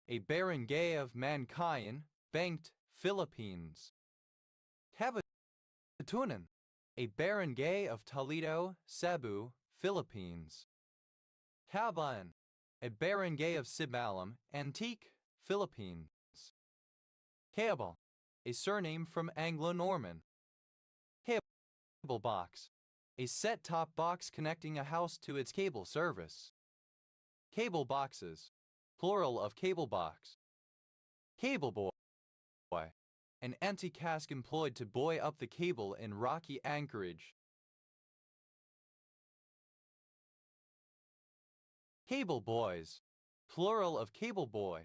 a barangay of Mankayan, banked, Philippines. Cabatunan, a barangay of Toledo, Cebu, Philippines. Cabayan, a barangay of Sibalam, Antique, Philippines. Cable, a surname from Anglo-Norman. Cable box, a set-top box connecting a house to its cable service. Cable boxes, plural of cable box. Cable boy, an anti-cask employed to buoy up the cable in rocky anchorage. Cable boys, plural of cable boy.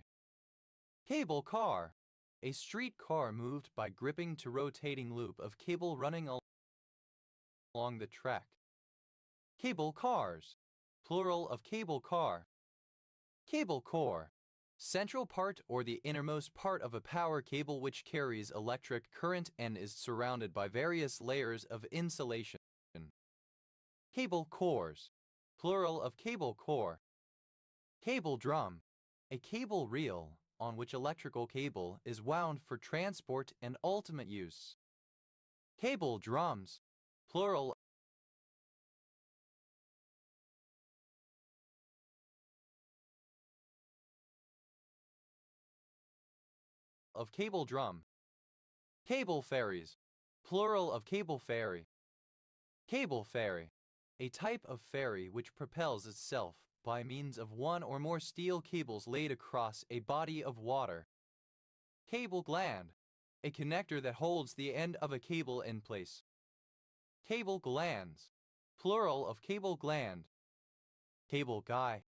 Cable car, a street car moved by gripping to rotating loop of cable running along the track. Cable cars, plural of cable car. Cable core, central part or the innermost part of a power cable which carries electric current and is surrounded by various layers of insulation. Cable cores, plural of cable core. Cable drum, a cable reel on which electrical cable is wound for transport and ultimate use. Cable drums, plural of cable drum. Cable ferries, plural of cable ferry. Cable ferry, a type of ferry which propels itself by means of one or more steel cables laid across a body of water. Cable gland, a connector that holds the end of a cable in place. Cable glands, plural of cable gland. Cable guy,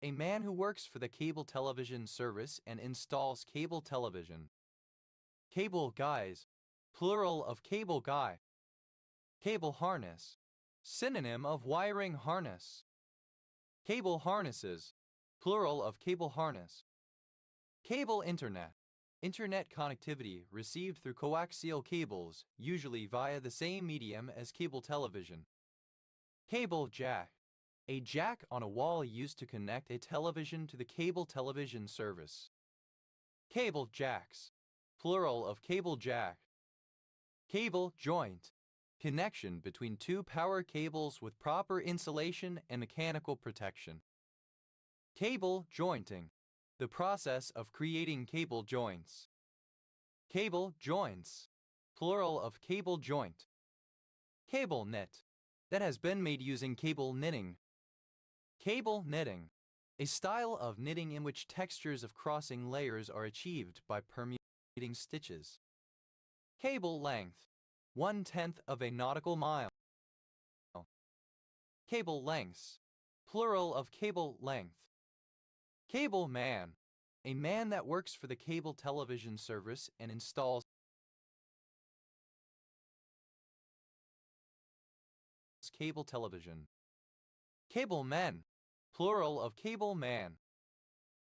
a man who works for the cable television service and installs cable television. Cable guys, plural of cable guy. Cable harness, synonym of wiring harness. Cable harnesses, plural of cable harness. Cable internet, internet connectivity received through coaxial cables, usually via the same medium as cable television. Cable jack, a jack on a wall used to connect a television to the cable television service. Cable jacks, plural of cable jack. Cable joint, connection between two power cables with proper insulation and mechanical protection. Cable jointing, the process of creating cable joints. Cable joints, plural of cable joint. Cable knit, that has been made using cable knitting. Cable knitting, A style of knitting in which textures of crossing layers are achieved by permuting stitches. Cable length, 1/10 of a nautical mile. Cable lengths, plural of cable length. Cable man, a man that works for the cable television service and installs cable television. Cable men, plural of cable man.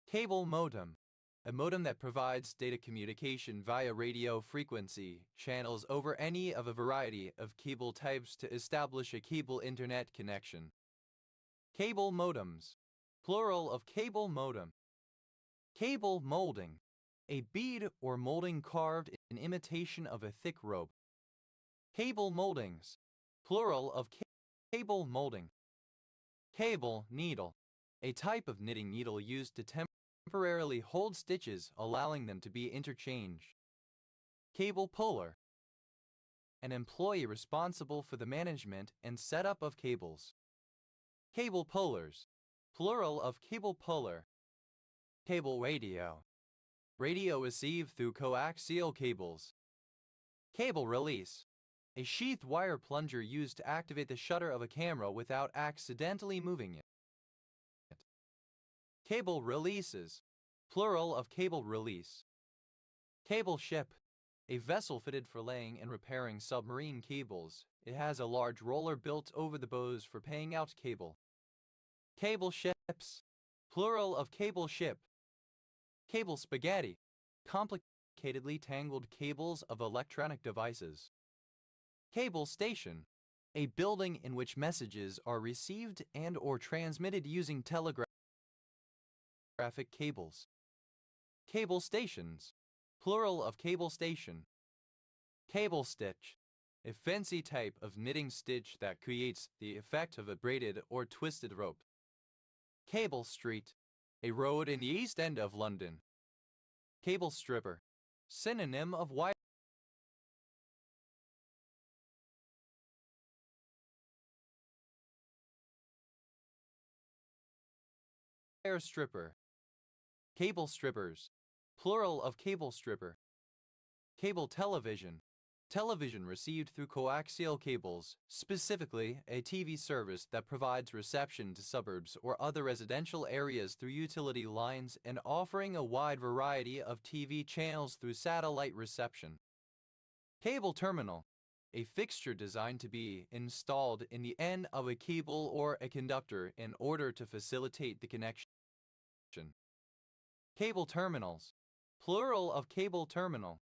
Cable modem, a modem that provides data communication via radio frequency channels over any of a variety of cable types to establish a cable internet connection. Cable modems, plural of cable modem. Cable molding, a bead or molding carved in imitation of a thick rope. Cable moldings, plural of cable molding. Cable needle, a type of knitting needle used to temporarily hold stitches, allowing them to be interchanged. Cable puller, an employee responsible for the management and setup of cables. Cable pullers, plural of cable puller. Cable radio, radio received through coaxial cables. Cable release, a sheathed wire plunger used to activate the shutter of a camera without accidentally moving it. Cable releases, plural of cable release. Cable ship, a vessel fitted for laying and repairing submarine cables. It has a large roller built over the bows for paying out cable. Cable ships, plural of cable ship. Cable spaghetti, complicatedly tangled cables of electronic devices. Cable station, a building in which messages are received and or transmitted using telegraphic cables. Cable stations, plural of cable station. Cable stitch, a fancy type of knitting stitch that creates the effect of a braided or twisted rope. Cable street, a road in the East End of London. Cable stripper, synonym of wire stripper. Cable strippers, plural of cable stripper. Cable television, television received through coaxial cables, specifically a TV service that provides reception to suburbs or other residential areas through utility lines and offering a wide variety of TV channels through satellite reception. Cable terminal, a fixture designed to be installed in the end of a cable or a conductor in order to facilitate the connection. Cable terminals, plural of cable terminal.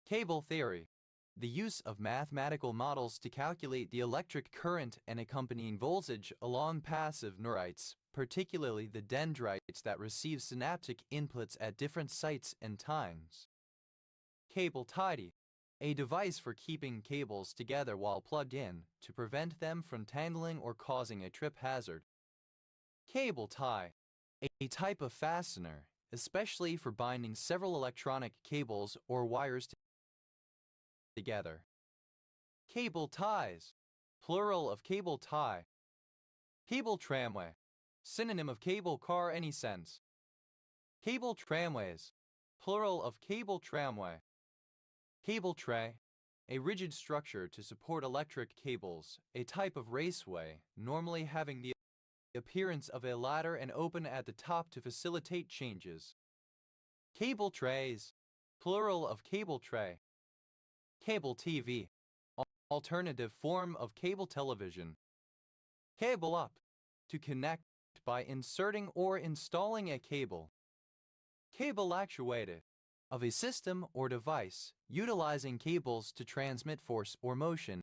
Cable theory, the use of mathematical models to calculate the electric current and accompanying voltage along passive neurites, particularly the dendrites that receive synaptic inputs at different sites and times. Cable tidy, a device for keeping cables together while plugged in to prevent them from tangling or causing a trip hazard. Cable tie, a type of fastener, especially for binding several electronic cables or wires together. Cable ties, plural of cable tie. Cable tramway, synonym of cable car any sense. Cable tramways, plural of cable tramway. Cable tray, a rigid structure to support electric cables, a type of raceway, normally having the appearance of a ladder and open at the top to facilitate changes. Cable trays, plural of cable tray. Cable TV, alternative form of cable television. Cable up, to connect by inserting or installing a cable. Cable actuated, of a system or device utilizing cables to transmit force or motion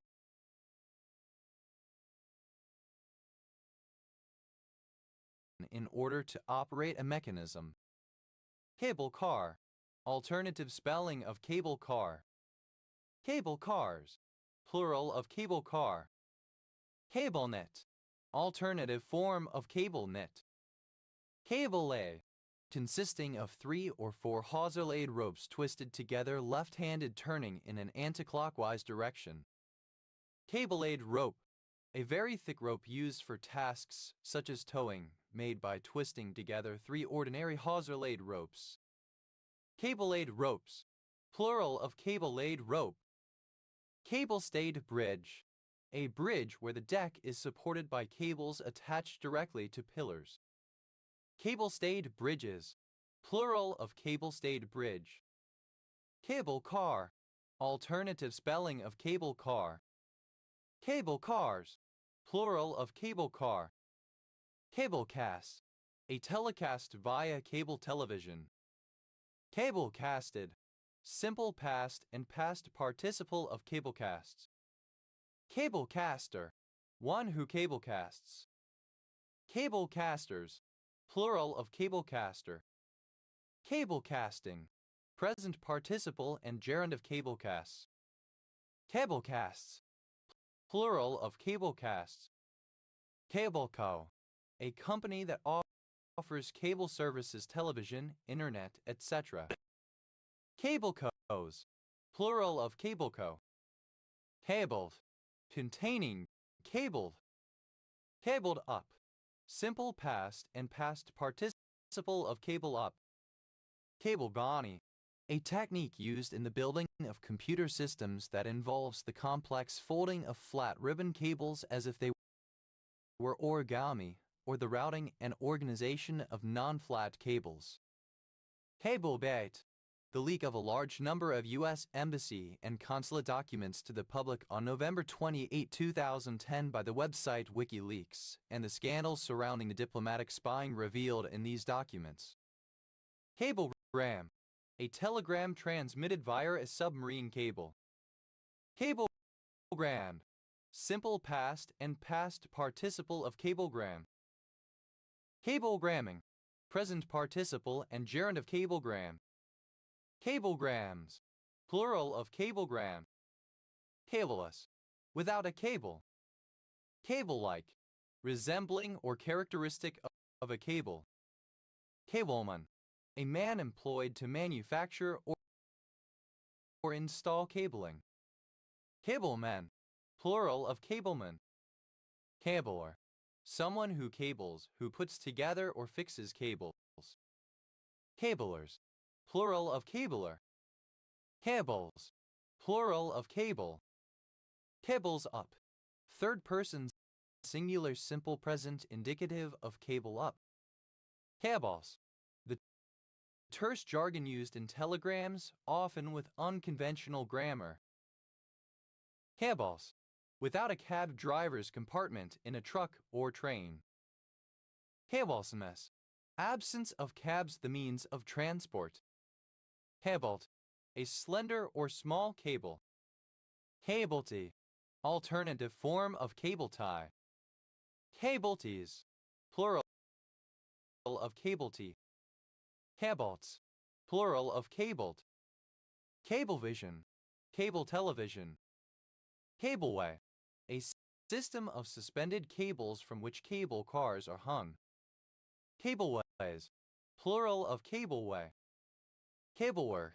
in order to operate a mechanism. Cable car, alternative spelling of cable car. Cable cars, plural of cable car. Cable net, alternative form of cable net. Cable lay, consisting of 3 or 4 hawser-laid ropes twisted together left-handed turning in an anticlockwise direction. Cable-laid rope, A very thick rope used for tasks such as towing, made by twisting together 3 ordinary hawser-laid ropes. Cable-laid ropes, plural of cable-laid rope. Cable-stayed bridge, a bridge where the deck is supported by cables attached directly to pillars. Cable-stayed bridges, plural of cable-stayed bridge. Cable car, alternative spelling of cable car. Cable cars, plural of cable car. Cablecast, a telecast via cable television. Cablecasted, simple past and past participle of cablecasts. Cablecaster, one who cablecasts. Cablecasters, plural of cablecaster. Cablecasting, present participle and gerund of cablecasts. Cablecasts, plural of cablecasts. Cableco, a company that offers cable services, television, internet, etc. Cablecos, plural of cableco. Cabled, containing, cabled. Cabled up, simple past and past participle of cable up. Cablegrani, a technique used in the building of computer systems that involves the complex folding of flat ribbon cables as if they were origami, or the routing and organization of non-flat cables. Cablebait, the leak of a large number of U.S. embassy and consulate documents to the public on November 28, 2010 by the website WikiLeaks, and the scandals surrounding the diplomatic spying revealed in these documents. Cablegram, a telegram transmitted via a submarine cable. Cablegram, simple past and past participle of cablegram. Cablegramming, present participle and gerund of cablegram. Cablegrams, plural of cablegram. Cableless, without a cable. Cable-like, resembling or characteristic of a cable. Cableman, a man employed to manufacture or install cabling. Cableman, plural of cableman. Cabler, someone who cables, who puts together or fixes cables. Cablers, plural of cabler. Cables, plural of cable. Cables up, third person singular simple present indicative of cable up. Cabals, the terse jargon used in telegrams, often with unconventional grammar. Cabals, without a cab driver's compartment in a truck or train. Cabalsmess, absence of cabs the means of transport. Cabalt, a slender or small cable. Cablety, alternative form of cable tie. Cableties, plural of cablety. Cabalts, plural of cabled. Cablevision, cable television. Cableway, a system of suspended cables from which cable cars are hung. Cableways, plural of cableway. Cablework,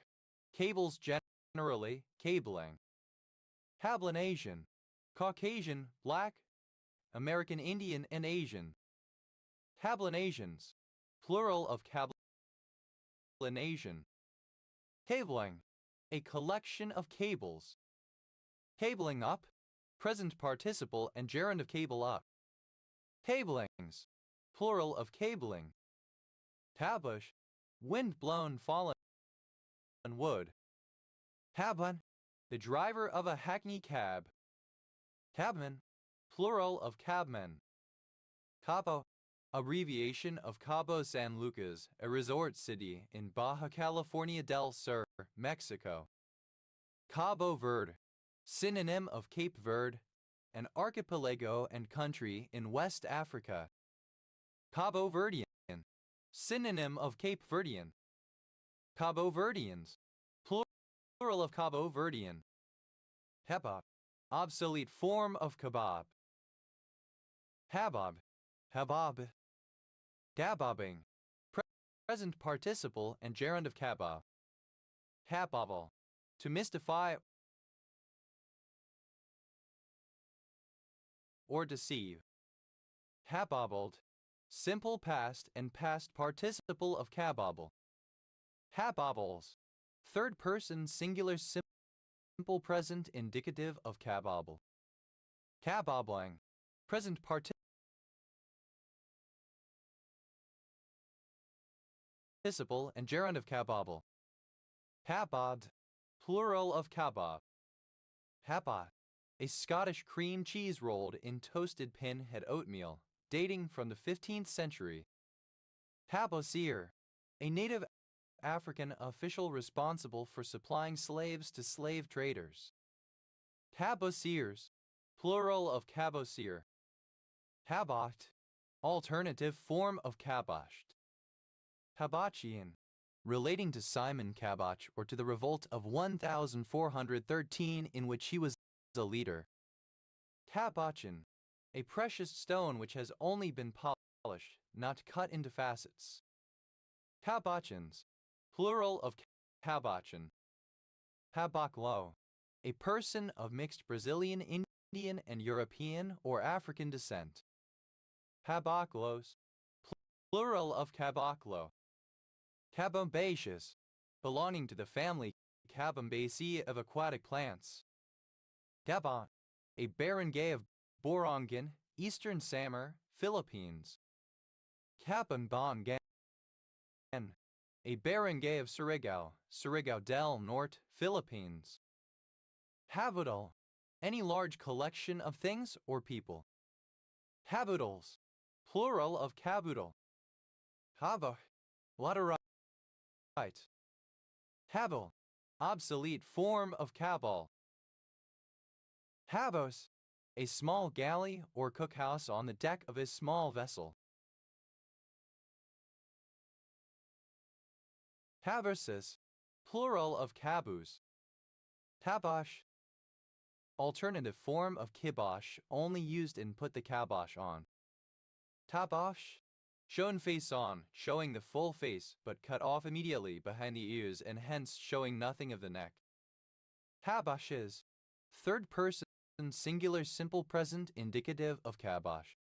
cables generally, cabling. Cablinasian, Caucasian, Black, American Indian and Asian. Cablinasians, plural of cablinasian. Cabling, a collection of cables. Cabling up, present participle and gerund of cable up. Cablings, plural of cabling. Tabush, wind-blown fallen wood. Cabman, the driver of a hackney cab. Cabman, plural of cabmen. Cabo, abbreviation of Cabo San Lucas, a resort city in Baja California del Sur, Mexico. Cabo Verde, synonym of Cape Verde, an archipelago and country in West Africa. Cabo Verdean, synonym of Cape Verdean. Cabo Verdeans, plural of Cabo Verdean. Kebab, obsolete form of kebab. Habab, habab. Gabobbing, present participle and gerund of kebab. Hababble, to mystify or deceive. Habobbled, simple past and past participle of kabobble. Habobbles, third person singular simple present indicative of kabobble. Kabobbling, present participle and gerund of kabobble. Habod, plural of kabob. Habot, a Scottish cream cheese rolled in toasted pinhead oatmeal, dating from the 15th century. Habosir, a native African official responsible for supplying slaves to slave traders. Cabosirs, plural of cabosir. Habocht, alternative form of kabosht. Habachian, relating to Simon Kabach or to the revolt of 1413 in which he was a leader. Kabachin, a precious stone which has only been polished, not cut into facets. Kabachins, plural of kabachin. Habaklo, a person of mixed Brazilian, Indian, and European or African descent. Habaklos, plural of kabaklo. Cabombaceous, belonging to the family Cabombaceae of aquatic plants. Gabon, a barangay of Borongan, Eastern Samar, Philippines. Cabonbongan, a barangay of Surigao, Surigao del Norte, Philippines. Habudal, any large collection of things or people. Habudals, plural of cabudal. Haba, laterite. Habal, obsolete form of cabal. Habos, a small galley or cookhouse on the deck of a small vessel. Haverses, plural of caboose. Tabosh, alternative form of kibosh only used in put the kabosh on. Tabosh, shown face on, showing the full face but cut off immediately behind the ears and hence showing nothing of the neck. Haboshes, third person singular simple present indicative of kabosh.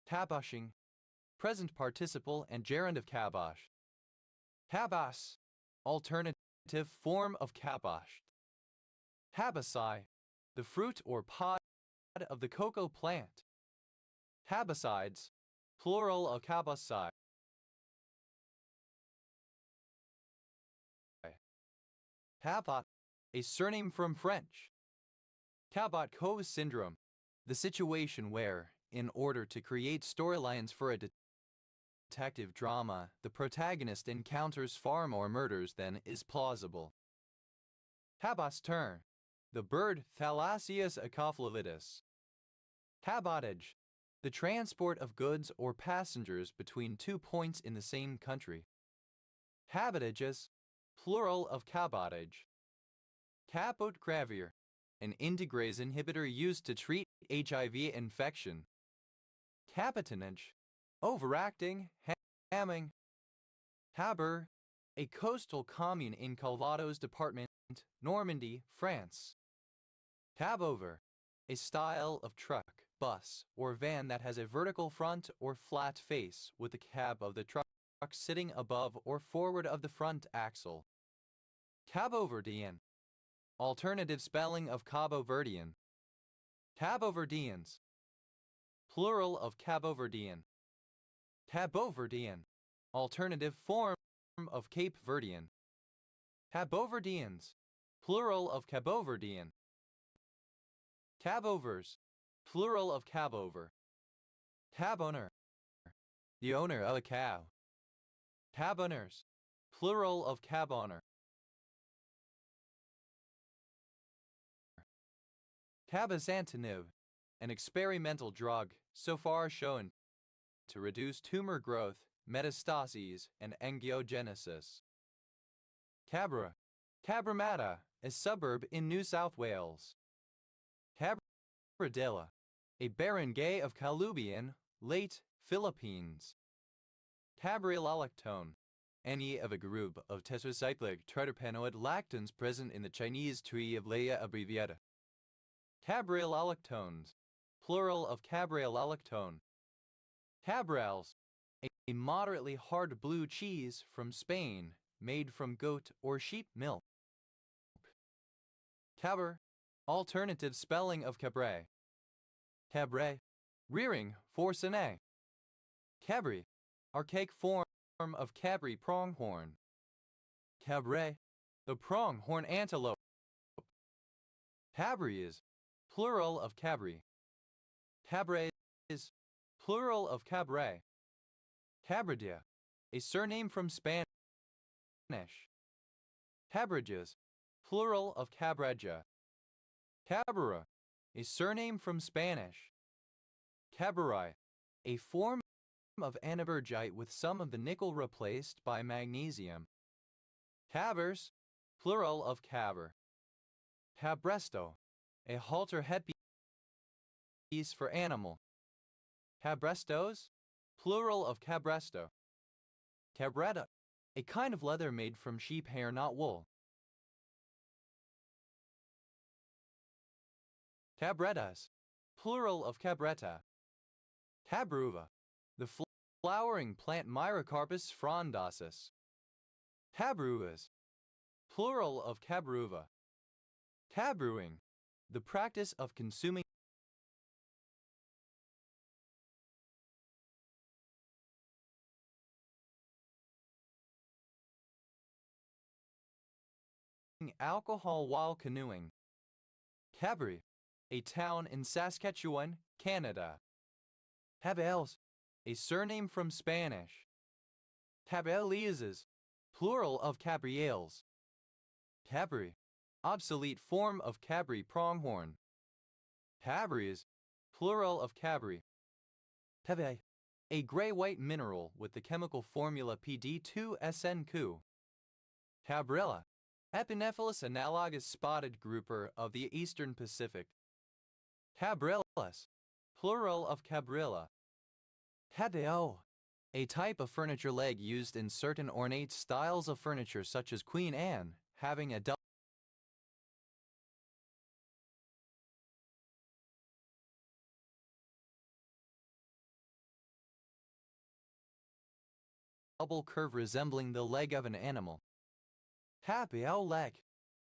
Taboshing, present participle and gerund of kabosh. Habas, alternative form of kaboshed. Habasai, the fruit or pod of the cocoa plant. Habasides, plural of kabasai. Habot, a surname from French. Cabot-Cove syndrome, the situation where, in order to create storylines for a detective drama, the protagonist encounters far more murders than is plausible. Habas turn, the bird Thalassius acophlolitus. Habotage, the transport of goods or passengers between 2 points in the same country. Habotages, plural of cabotage. Capotgravir, an integrase inhibitor used to treat HIV infection. Capitanage, overacting, hamming. Haber, a coastal commune in Calvados department, Normandy, France. Cabover, a style of truck, bus, or van that has a vertical front or flat face with the cab of the truck sitting above or forward of the front axle. Caboverdian, alternative spelling of Cabo Verdean. Caboverdians, plural of Caboverdian. Caboverdian, alternative form of Cape Verdean. Caboverdians, plural of Caboverdian. Cabovers, plural of cabover. Cabowner, the owner of a cow. Cabowners, plural of cabowner. Cabozantinib, an experimental drug so far shown to reduce tumor growth, metastases, and angiogenesis. Cabra, Cabramatta, a suburb in New South Wales. Cabradilla, a barangay of Calubian, late Philippines. Cabriolalactone, any of a group of tetracyclic triterpenoid lactons present in the Chinese tree of Leia abbreviata. Cabriolalactones, plural of cabriolectone. Cabrales, a moderately hard blue cheese from Spain, made from goat or sheep milk. Caber, alternative spelling of cabre. Cabre, rearing, forcené. Cabri, archaic form of cabri pronghorn. Cabre, the pronghorn antelope. Cabri is plural of cabri. Cabre is plural of cabre. Cabrera, a surname from Spanish. Cabrejas, plural of cabreja. Cabrera, a surname from Spanish. Cabreri, a form of antibergite with some of the nickel replaced by magnesium. Cabers, plural of caber. Cabresto, a halter headpiece for animal. Cabrestos, plural of cabresto. Cabretta, a kind of leather made from sheep hair, not wool. Cabretas, plural of cabretta. Cabruva, the flowering plant Myrocarpus frondosus. Cabruvas, plural of cabruva. Cabruing, the practice of consuming alcohol while canoeing. Cabri, a town in Saskatchewan, Canada. Cabelles, a surname from Spanish. Cabellezes, plural of cabriels. Cabri, obsolete form of cabri pronghorn. Cabries, plural of cabri. Cave, a gray-white mineral with the chemical formula Pd2SN2. Cabrilla, Epinephelus analogous spotted grouper of the eastern Pacific. Cabrillas, plural of cabrilla. Cadeo, a type of furniture leg used in certain ornate styles of furniture such as Queen Anne, having a double curve resembling the leg of an animal. Cabriole leg,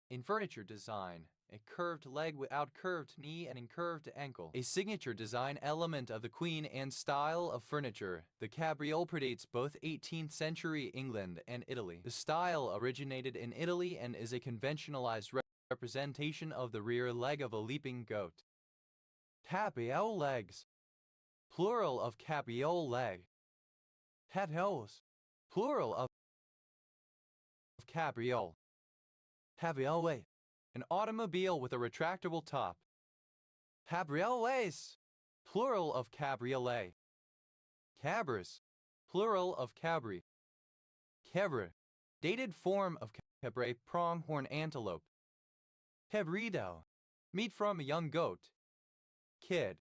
in furniture design, a curved leg without curved knee and incurved ankle. A signature design element of the Queen Anne style of furniture, the cabriole predates both 18th century England and Italy. The style originated in Italy and is a conventionalized representation of the rear leg of a leaping goat. Cabriole legs, plural of cabriole leg. Cabrios, plural of cabriole. Cabriolet, an automobile with a retractable top. Cabriolets, plural of cabriolet. Cabres, plural of cabri. Cabre, dated form of cabre pronghorn antelope. Cabrito, meat from a young goat. Kid.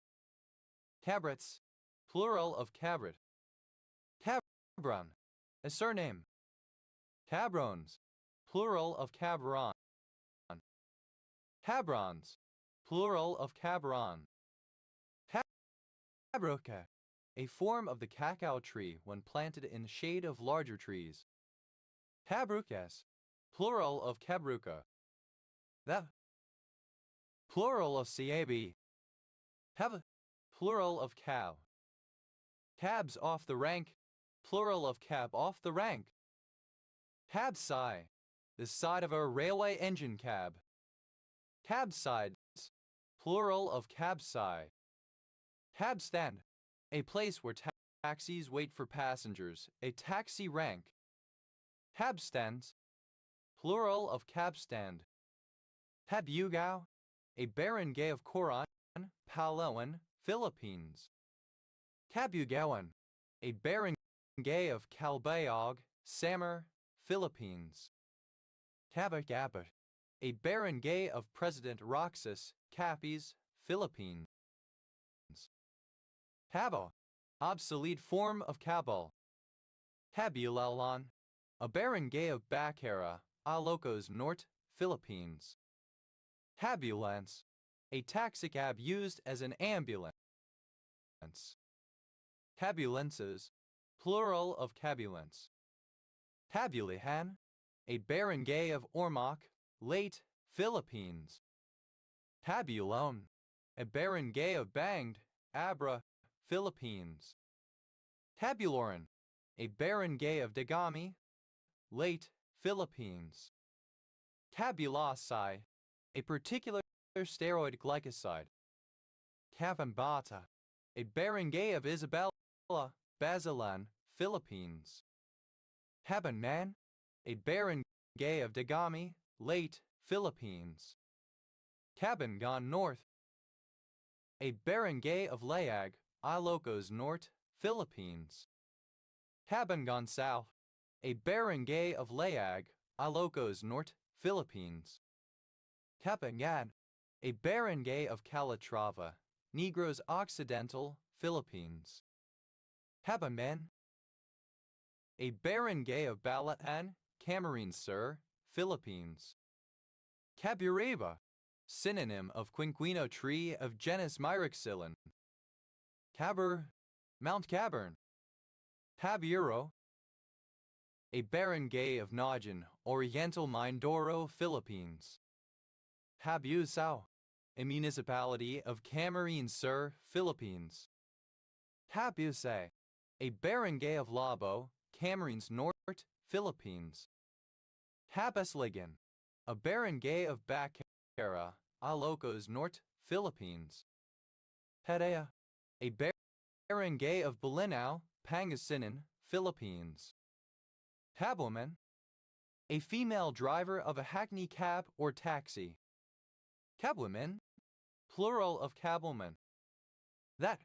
Cabrets, plural of cabret. Cabron, a surname. Cabrons, plural of cabron. Cabrons, plural of cabron. Cabroca, a form of the cacao tree when planted in shade of larger trees. Cabrucas, plural of cabruca. The, plural of cab. Have, plural of cab. Cabs off the rank, plural of cab off the rank. Cabside, the side of a railway engine cab. Cabsides, plural of cabside. Cabstand, a place where taxis wait for passengers, a taxi rank. Cabstands, plural of cabstand. Cabugao, a barangay of Coron, Palawan, Philippines. Cabugawan, a barangay of Calbayog, Samar, Philippines. Cabagabat, a barangay of President Roxas, Capiz, Philippines. Cabo, obsolete form of cabal. Cabulalon, a barangay of Bacara, Ilocos Norte, Philippines. Cabulance, a taxicab used as an ambulance. Tabulenses, plural of cabulence. Tabulihan, a barangay of Ormoc, late Philippines. Tabulon, a barangay of Banged, Abra, Philippines. Tabuloran, a barangay of Dagami, late Philippines. Tabulasai, a particular steroid glycoside. Tabambata, a barangay of Isabela, Basilan, Philippines. Tabanman, a barangay of Dagami, late Philippines. Tabangon North, a barangay of Layag, Ilocos Norte, Philippines. Tabangon South, a barangay of Layag, Ilocos Norte, Philippines. Tabangan, a barangay of Calatrava, Negros Occidental, Philippines. Tabanman, a barangay of Balaan, Camarines Sur, Philippines. Cabureba, synonym of quinquino tree of genus Myroxylon. Cabur, Mount Cabern. Taburo, a barangay of Najan, Oriental Mindoro, Philippines. Tabusao, a municipality of Camarines Sur, Philippines. Tabusay, a barangay of Labo, Camarines Norte, Philippines. Tabasligan, a barangay of Bacara, Ilocos Norte, Philippines. Padea, a barangay of Bolinao, Pangasinan, Philippines. Taboman, a female driver of a hackney cab or taxi. Cabwomen, plural of cabwoman. That,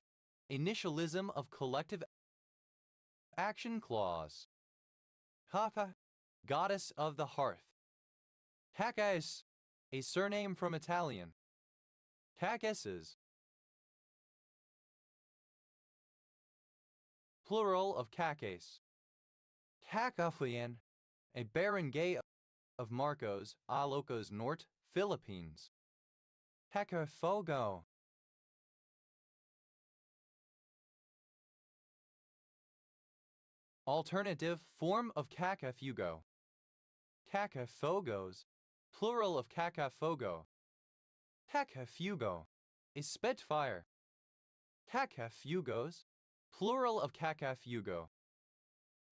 initialism of collective action clause. Hapa, goddess of the hearth. Takais, a surname from Italian. Takeses, plural of Caques. Tacafuyan, a barangay of Marcos, Ilocos Norte, Philippines. Tacafogo. Alternative form of Cacafugo. Cacafogos, plural of Cacafogo. Tacafugo, a Spitfire. Tacafugos, plural of Cacafugo.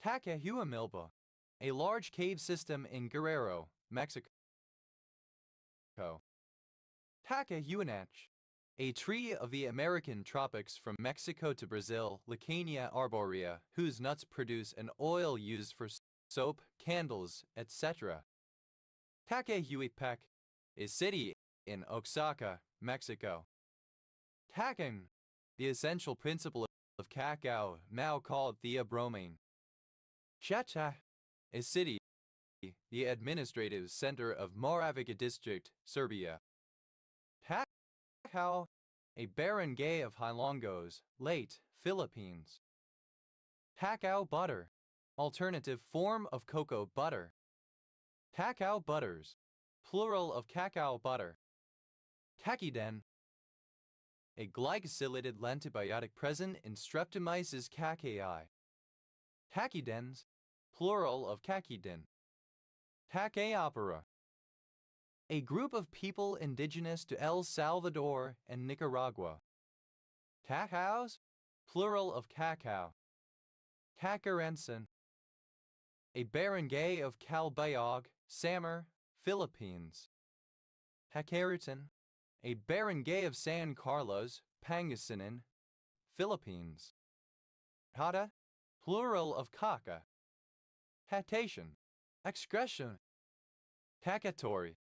Tacahuamilpa, a large cave system in Guerrero, Mexico. Tacahuanach, a tree of the American tropics from Mexico to Brazil, Licania arborea, whose nuts produce an oil used for soap, candles, etc. Tacahuipec, a city in Oaxaca, Mexico. Tacang, the essential principle of cacao, now called theobromine. Chacha, a city, the administrative center of Moravica District, Serbia. Tacao, a barangay of Hilongos, late Philippines. Cacao butter, alternative form of cocoa butter. Cacao butters, plural of cacao butter. Caciden, a glycosylated lantibiotic present in Streptomyces cacai. Tacidens, plural of caciden. Tacaopera, a group of people indigenous to El Salvador and Nicaragua. Cacaos, plural of cacao. Cacarensen, a barangay of Calbayog, Samar, Philippines. Tacaritan, a barangay of San Carlos, Pangasinan, Philippines. Hata, plural of caca. Hatation, excretion. Tacatory,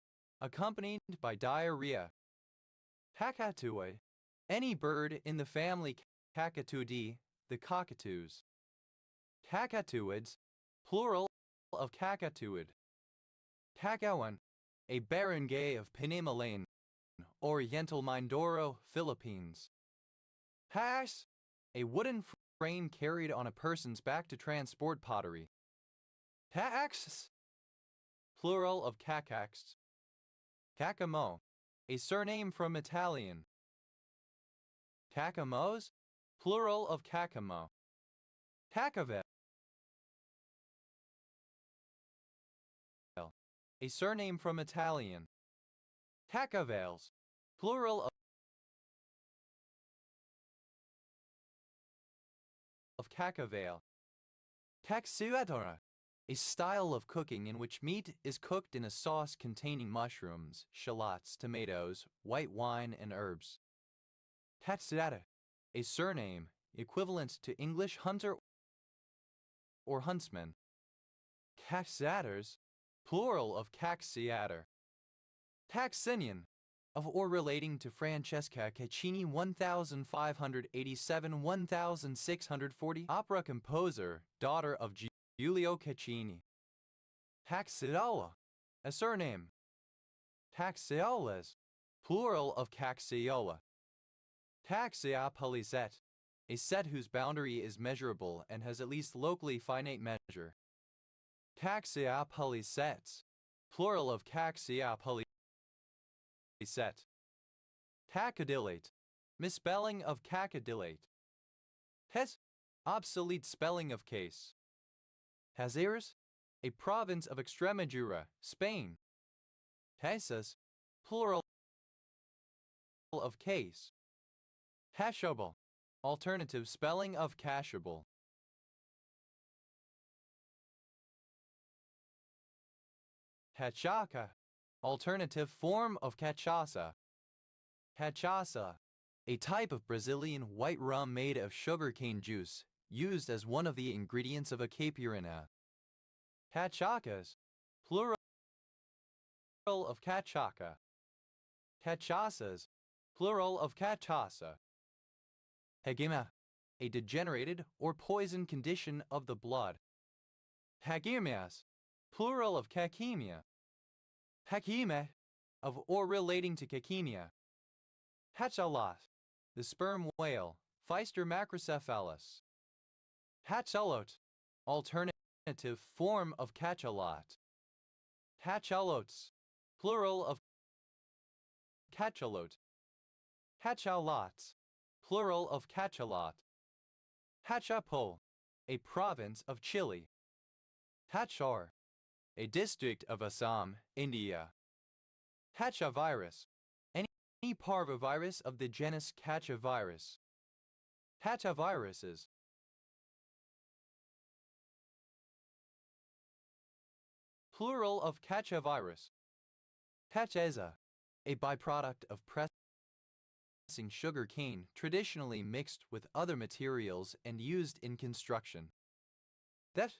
accompanied by diarrhea. Tacatue, any bird in the family Cacatuidae, the cockatoos. Cacatuids, plural of cacatuid. Tacawan, a barangay of Pinamalayan, Oriental Mindoro, Philippines. Haas, a wooden frame carried on a person's back to transport pottery. Taax, plural of cacax. Cacamo, a surname from Italian. Cacamos, plural of cacamo. Cacavel, a surname from Italian. Cacavales, plural of cacavale. Caxuadora, a style of cooking in which meat is cooked in a sauce containing mushrooms, shallots, tomatoes, white wine, and herbs. Caxuada, a surname equivalent to English hunter or huntsman. Caxuaders, plural of caxiader. Caxinian, of or relating to Francesca Caccini 1587-1640, opera composer, daughter of Giulio Caccini. Caxiola, a surname. Caxiolas, plural of caxiola. Caxiapolisette, a set whose boundary is measurable and has at least locally finite measure. Caxiapolisettes, plural of caxiapolisette. Cacodylate, misspelling of cacodylate. Hes, obsolete spelling of case. Hazeres, a province of Extremadura, Spain. Hesas, plural of case. Cashable, alternative spelling of cashable. Cachaca, alternative form of cachaça. Cachaça, a type of Brazilian white rum made of sugarcane juice, used as one of the ingredients of a caipirinha. Cachacas, plural of cachaca. Cachaças, plural of cachaça. Hegema, a degenerated or poisoned condition of the blood. Hagemias, plural of cachemia. Hachime, of or relating to cachemia. Hatchalat, the sperm whale, Pfister macrocephalus. Hatchalot, alternative form of cachalot. Hatchalots, plural of cachalot. Hatchalots, plural of cachalot. Hachapo, a province of Chile. Hachar, a district of Assam, India. Hatchavirus, any parvovirus of the genus Hatchavirus. Hatchaviruses. Plural of Hatchavirus. Hatcheza, a byproduct of pressing sugar cane traditionally mixed with other materials and used in construction. That,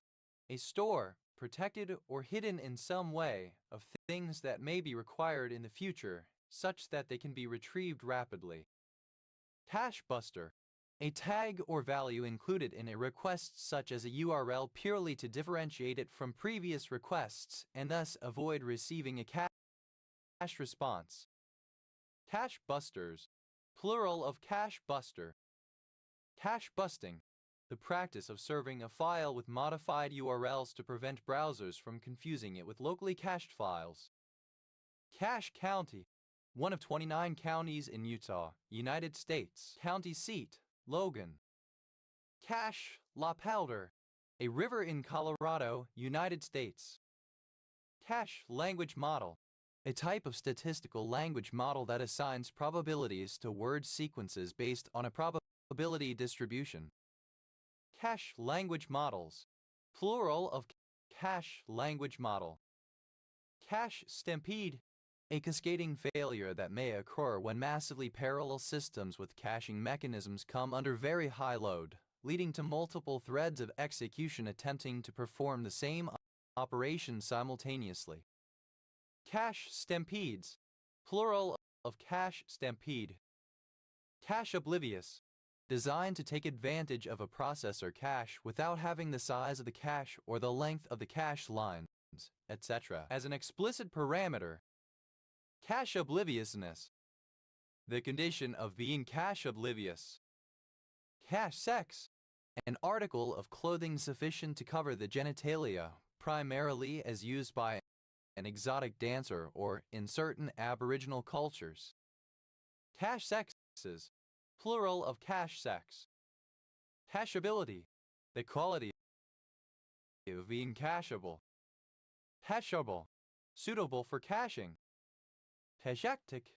a store, protected or hidden in some way, of things that may be required in the future, such that they can be retrieved rapidly. Cache buster, a tag or value included in a request such as a URL purely to differentiate it from previous requests and thus avoid receiving a cache response. Cache busters, plural of cache buster. Cache busting, the practice of serving a file with modified URLs to prevent browsers from confusing it with locally cached files. Cache County, one of 29 counties in Utah, United States. County seat, Logan. Cache La Powder, a river in Colorado, United States. Cache language model, a type of statistical language model that assigns probabilities to word sequences based on a probability distribution. Cache language models, plural of cache language model. Cache stampede, a cascading failure that may occur when massively parallel systems with caching mechanisms come under very high load, leading to multiple threads of execution attempting to perform the same operation simultaneously. Cache stampedes, plural of cache stampede. Cache oblivious, designed to take advantage of a processor cache without having the size of the cache or the length of the cache lines, etc. as an explicit parameter. Cache obliviousness, the condition of being cache oblivious. Cache sex, an article of clothing sufficient to cover the genitalia, primarily as used by an exotic dancer or in certain Aboriginal cultures. Cache sexes, plural of cache sex. Hashability, the quality of being cacheable. Hashable, suitable for caching. Cachectic,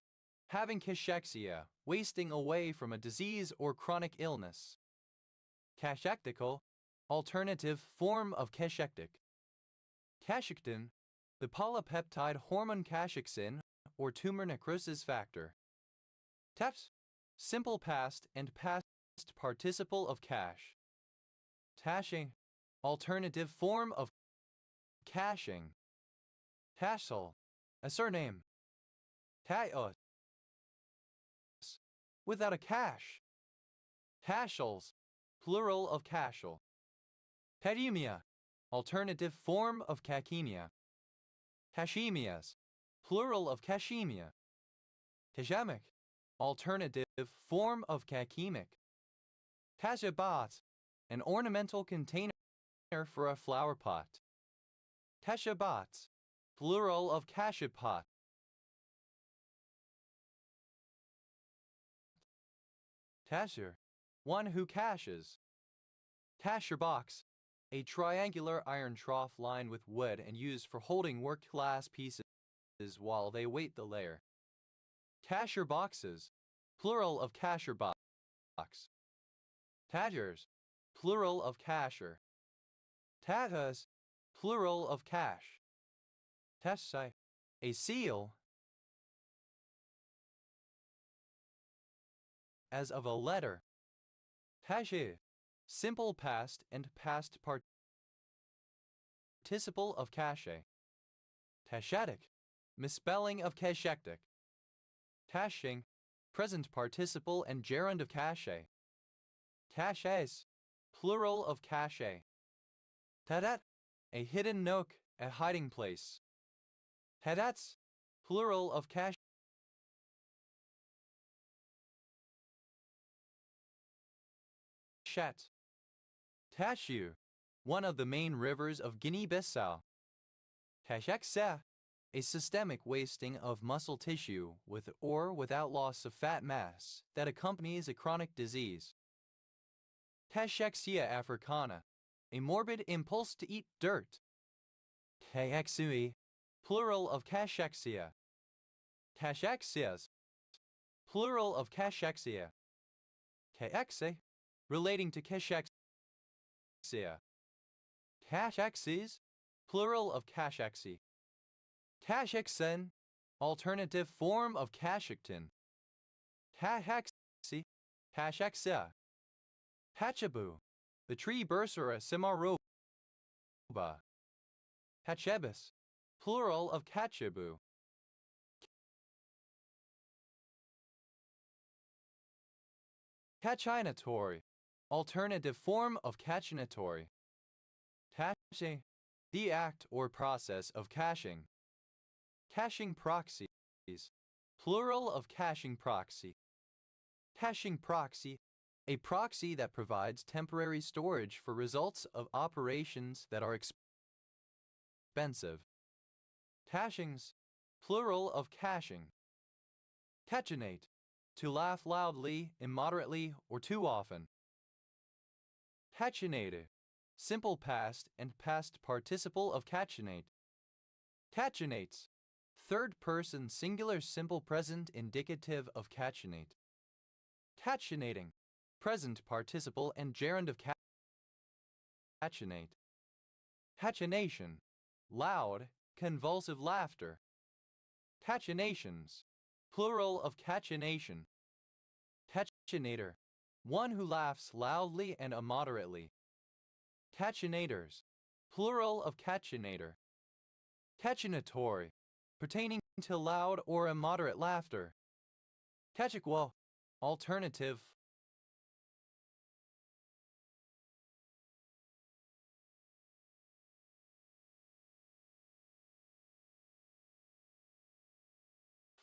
having cachexia, wasting away from a disease or chronic illness. Cachectical, alternative form of cachectic. Cachectin, the polypeptide hormone cachexin or tumor necrosis factor. TEPS, simple past and past participle of cache. Tashing, alternative form of caching. Tashel, a surname. Taios, without a cache. Tashels, plural of cashel. Tademia, alternative form of cachemia. Cachemias, plural of cachemia. Cachemic, alternative form of cachemic. Cachabat, an ornamental container for a flower pot. Cachabat, plural of cachepot. Tasher, one who caches. Tasher box, a triangular iron trough lined with wood and used for holding worked glass pieces while they wait the layer. Casher boxes, plural of casher box. Tadgers, plural of casher. Tatas, plural of cash. Tessai, a seal, as of a letter. Tashe, simple past and past participle of cache. Tashatic, misspelling of cachectic. Tashing, present participle and gerund of cache. Caches, plural of cache. Tadat, a hidden nook, a hiding place. Tadats, plural of cache. Shat. Tashu, one of the main rivers of Guinea-Bissau. Tasheksa, a systemic wasting of muscle tissue with or without loss of fat mass that accompanies a chronic disease. Cachexia africana, a morbid impulse to eat dirt. Cachexui, plural of cachexia. Cachexias, plural of cachexia. Cachexe, relating to cachexia. Cachexes, plural of cachexi. Cachexen, alternative form of cachectin. Cachexi, cachexa. Hachabu, the tree Bursera cimaroba. Hachebus, plural of cachebu. Cachinatory, alternative form of cachinatory. Tashe, the act or process of caching. Caching proxies, plural of caching proxy. Caching proxy, a proxy that provides temporary storage for results of operations that are expensive. Cachings, plural of caching. Cachinate, to laugh loudly, immoderately, or too often. Cachinate, simple past and past participle of cachinate. Cachinates, third person singular simple present indicative of cachinate. Cachinating, present participle and gerund of cachinate. Cachination, loud, convulsive laughter. Cachinations, plural of cachination. Cachinator, one who laughs loudly and immoderately. Cachinators, plural of cachinator. Cachinatory, pertaining to loud or immoderate laughter. Cachiquo, alternative.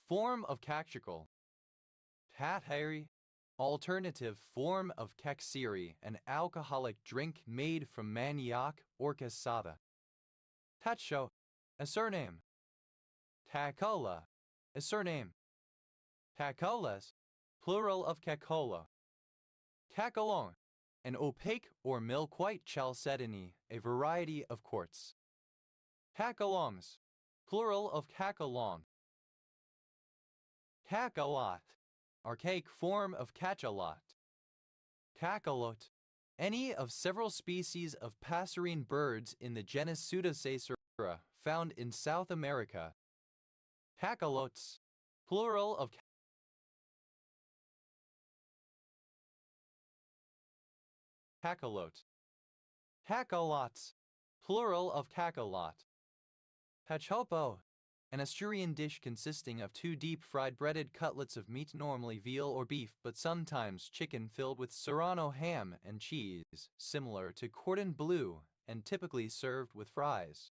Form of cachical. Tathari, alternative form of caxiri, an alcoholic drink made from manioc or cassava. Tacho, a surname. Tacola, a surname. Tacolas, plural of cacola. Cacolon, an opaque or milk-white chalcedony, a variety of quartz. Cacalongs, plural of cacalong. Cacalot, archaic form of cachalot. Cachalot, any of several species of passerine birds in the genus Pseudocacera found in South America. Cacalots, plural of cachalot. Cacalots, plural of cachalot. Cachopo, an Asturian dish consisting of 2 deep-fried breaded cutlets of meat, normally veal or beef, but sometimes chicken, filled with serrano ham and cheese, similar to cordon bleu, and typically served with fries.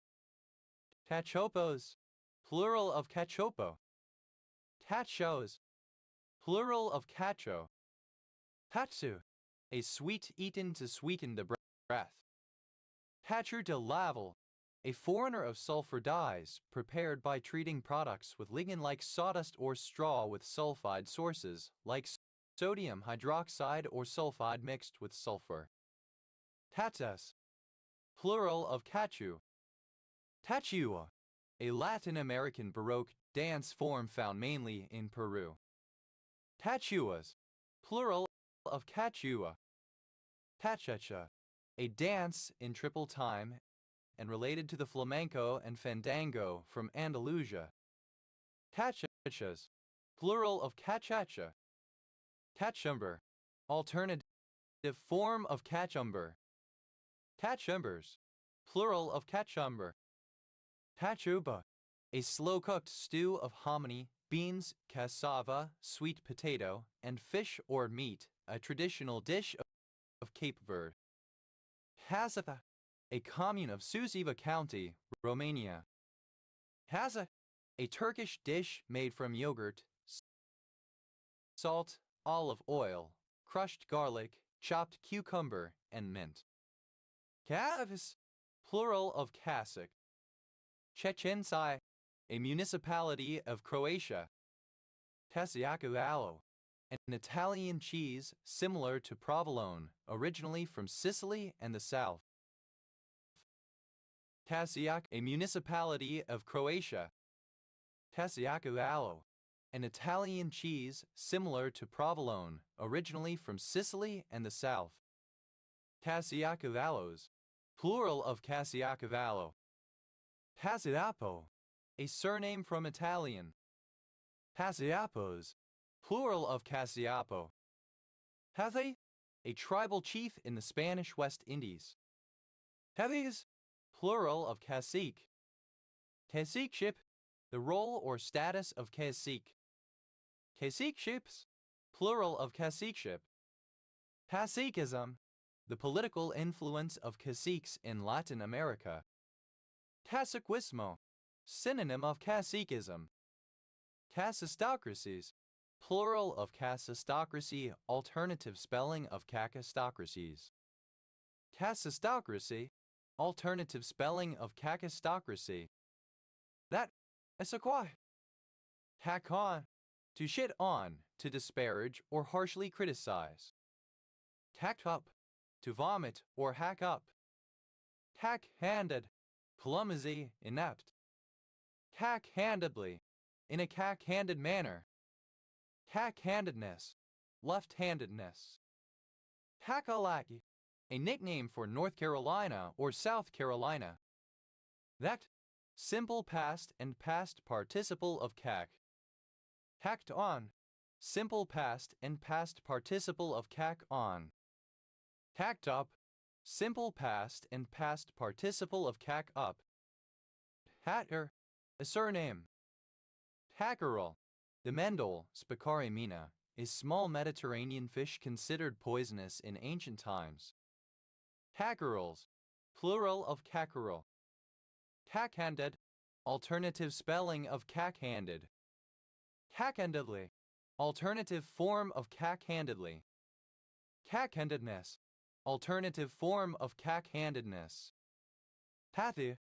Cachopos, plural of cachopo. Cachos, plural of cacho. Patsu, a sweet eaten to sweeten the breath. Patcher de Laval, a foreigner of sulfur dyes, prepared by treating products with lignin-like sawdust or straw with sulfide sources, like sodium hydroxide or sulfide mixed with sulfur. Tatas, plural of cachu. Tachua, a Latin American Baroque dance form found mainly in Peru. Tachuas, plural of cachua. Tachacha, a dance in triple time and related to the flamenco and fandango from Andalusia. Cachachas, plural of cachacha. Cachumber, alternative form of cachumber. Cachumbers, plural of cachumber. Cachuba, a slow-cooked stew of hominy, beans, cassava, sweet potato, and fish or meat, a traditional dish of Cape Verde. Hazatha, a commune of Suceava County, Romania. Haza, a Turkish dish made from yogurt, salt, olive oil, crushed garlic, chopped cucumber, and mint. Kavis, plural of Kasic. Čečenci, a municipality of Croatia. Casiacavalo, an Italian cheese similar to provolone, originally from Sicily and the south. Casiac, a municipality of Croatia. Casiacavalo, an Italian cheese similar to provolone, originally from Sicily and the south. Casiacavalos, plural of Casiacavallo. Pasiapo, a surname from Italian. Pasiapos, plural of Casiapo. Hathe, a tribal chief in the Spanish West Indies. Heves, plural of cacique. Caciqueship, the role or status of cacique. Caciqueships, plural of caciqueship. Caciquism, the political influence of caciques in Latin America. Caciquismo, synonym of caciquism. Cacistocracies, plural of cacistocracy, alternative spelling of cacistocracies. Cacistocracy, alternative spelling of cacistocracy. That is a quai. Hack on, to shit on, to disparage or harshly criticize. Tacked up, to vomit or hack up. Cack-handed, clumsy, inept. Cack-handedly, in a cack-handed manner. Cack-handedness, left-handedness. Kakalaki, a nickname for North Carolina or South Carolina. That, simple past and past participle of cack. Cacked on, simple past and past participle of cack on. Cacked up, simple past and past participle of cack up. Hatter, a surname. Hackerel, the Mendel Spicari mina, a small Mediterranean fish considered poisonous in ancient times. Cackerels, plural of cackerel. Cack-handed, alternative spelling of cack-handed. Cack-handedly, alternative form of cack-handedly. Cack-handedness, alternative form of cack-handedness. Pathy,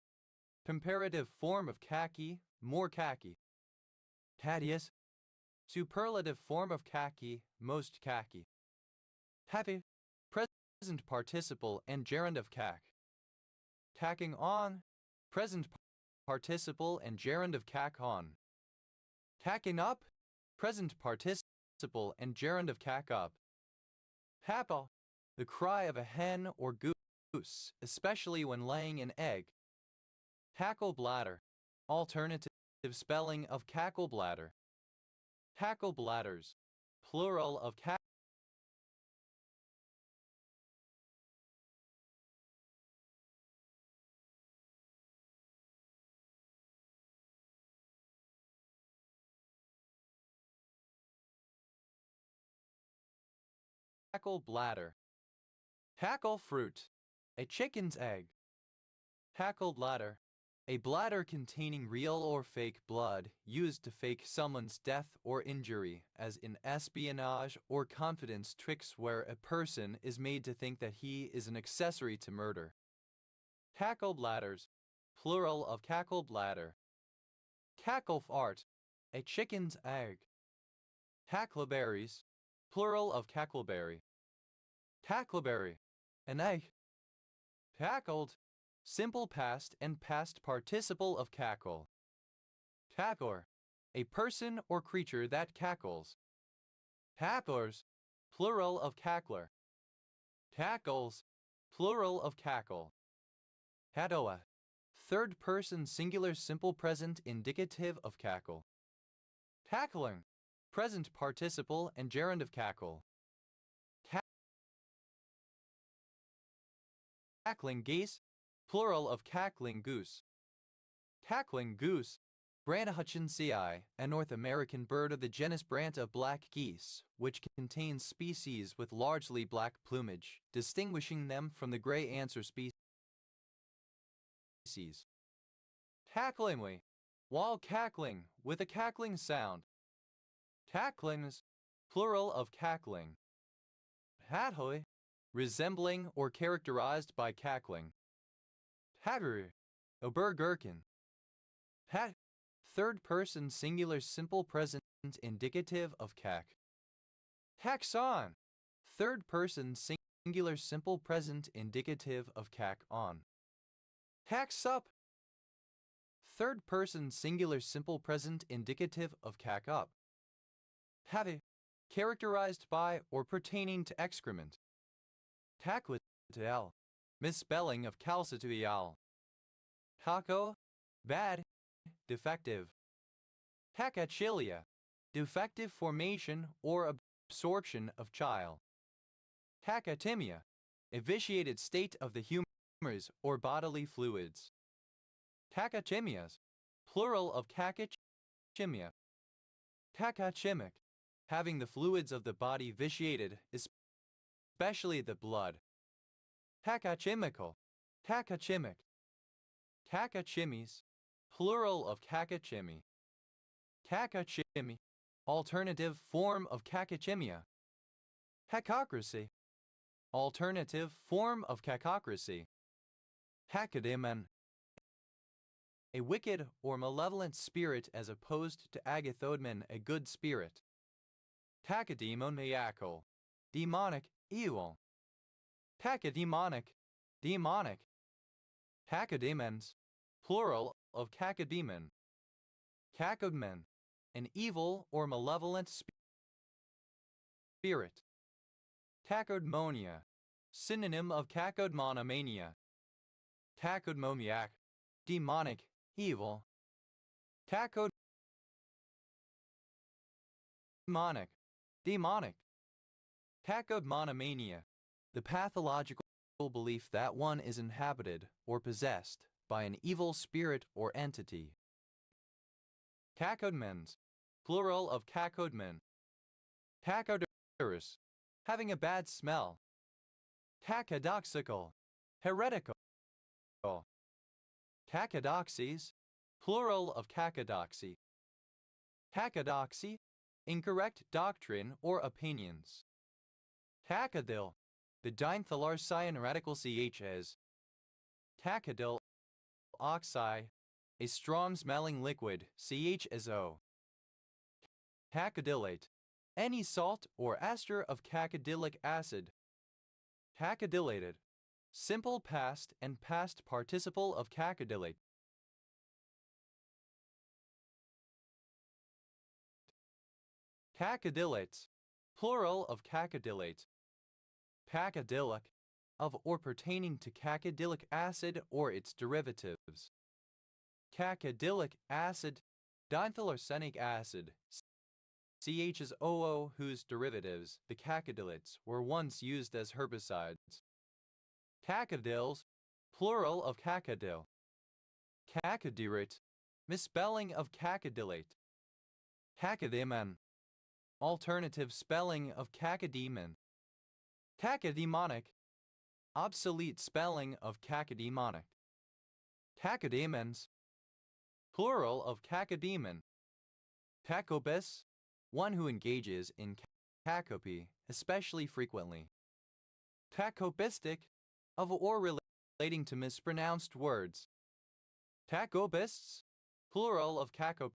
comparative form of khaki, more khaki. Tadius, superlative form of khaki, most khaki. Happy, present participle and gerund of cac. Tacking on, present participle and gerund of cac on. Tacking up, present participle and gerund of cac up. Happa, the cry of a hen or goose, especially when laying an egg. Cackle bladder, alternative spelling of cackle bladder. Cackle bladders, plural of cackle bladder. Cackle fruit, a chicken's egg. Cackle bladder, a bladder containing real or fake blood used to fake someone's death or injury, as in espionage or confidence tricks where a person is made to think that he is an accessory to murder. Cackle bladders, plural of cackle bladder. Cackle fart, a chicken's egg. Cackleberries, plural of cackleberry. Cackleberry, an egg. Cackled, simple past and past participle of cackle. Cackler, a person or creature that cackles. Cacklers, plural of cackler. Cackles, plural of cackle. Catoa, third person singular simple present indicative of cackle. Cackling, present participle and gerund of cackle. Cackling geese, plural of cackling goose. Cackling goose, Branta hutchinsii, a North American bird of the genus Branta black geese, which contains species with largely black plumage, distinguishing them from the gray answer species. Cacklingly, while cackling, with a cackling sound. Cacklings, plural of cackling. Hathoy, resembling or characterized by cackling. Hatter, Obergurken. Hat, third person singular simple present indicative of cack. Taxon, third person singular simple present indicative of cack on. Tax up, third person singular simple present indicative of cack up. Have, characterized by or pertaining to excrement. Taquatel, misspelling of calcituial. Taco, bad, defective. Tacachilia, defective formation or absorption of chyle. Tacatimia, a vitiated state of the humors or bodily fluids. Tachymias, plural of tachychimia. Tachychimic, having the fluids of the body vitiated, especially the blood. Tachychimical, tachychimic. Tachychimies, plural of tachychimy. Tachychimy, alternative form of tachychimia. Cacocracy, alternative form of cacocracy. Cacodemon, a wicked or malevolent spirit as opposed to agathodemon, a good spirit. Tacademoniacal, demonic, evil. Tacademonic, demonic. Cacodemons, plural of cacodemon. Cacodemon, an evil or malevolent spirit. Cacodmonia, synonym of cacodmonomania. Cacodmoniac, demonic, evil. Cacodemonic, demonic. Cacodmonomania, the pathological belief that one is inhabited or possessed by an evil spirit or entity. Cacodemons, plural of cacodemon. Cacodurus, having a bad smell. Cacadoxical, heretical. Cacadoxies, plural of cacadoxy. Cacadoxy, incorrect doctrine or opinions. Cacadil, the dimethylarcyan radical CH as. Cacadil oxide, a strong-smelling liquid, CH as O. Cacadylate, any salt or ester of cacadyllic acid. Cacodilated. Simple past and past participle of cacodilate. Cacodilates. Plural of cacodilate. Cacodilic. Of or pertaining to cacodilic acid or its derivatives. Cacodilic acid. Diethylarsenic acid. CHOO, whose derivatives, the cacodilates, were once used as herbicides. Cacodils, plural of cacodil. Cacodirate, misspelling of cacodilate. Cacodemon, alternative spelling of cacodemon. Cacodemonic, obsolete spelling of cacodemonic. Cacodemons, plural of cacodemon. Cacopus, one who engages in cacopy, especially frequently. Cacopistic, of or relating to mispronounced words. Cacopists, plural of cacopus.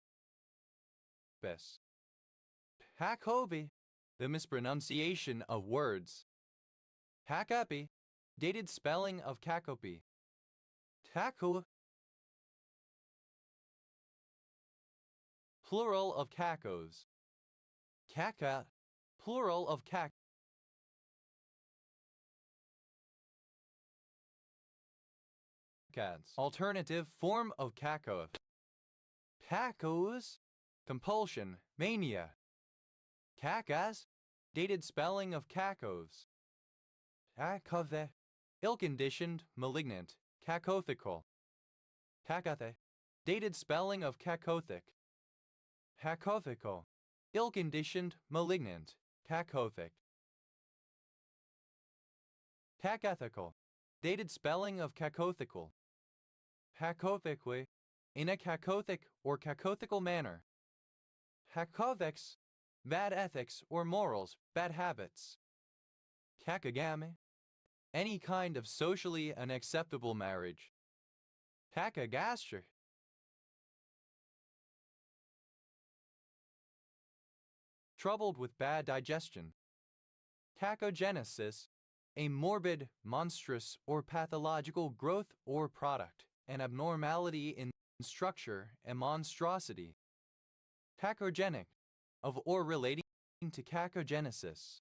Cacopi, the mispronunciation of words. Cacopi, dated spelling of cacopy. Caco, plural of cacos. Caca, plural of cac. Alternative form of caco. Cacos, compulsion, mania. Cacas, dated spelling of cacos. Cacothe, ill-conditioned, malignant, cacothical. Cacothe, dated spelling of cacothic. Cacothical, ill-conditioned, malignant, cacothic. Cacothical, dated spelling of cacothical. Cacothically, in a cacothic or cacothical manner. Cacothics, bad ethics or morals, bad habits. Cacogamy, any kind of socially unacceptable marriage. Cacogastric, troubled with bad digestion. Cacogenesis, a morbid, monstrous, or pathological growth or product, an abnormality in structure and monstrosity. Cacogenic, of or relating to cacogenesis.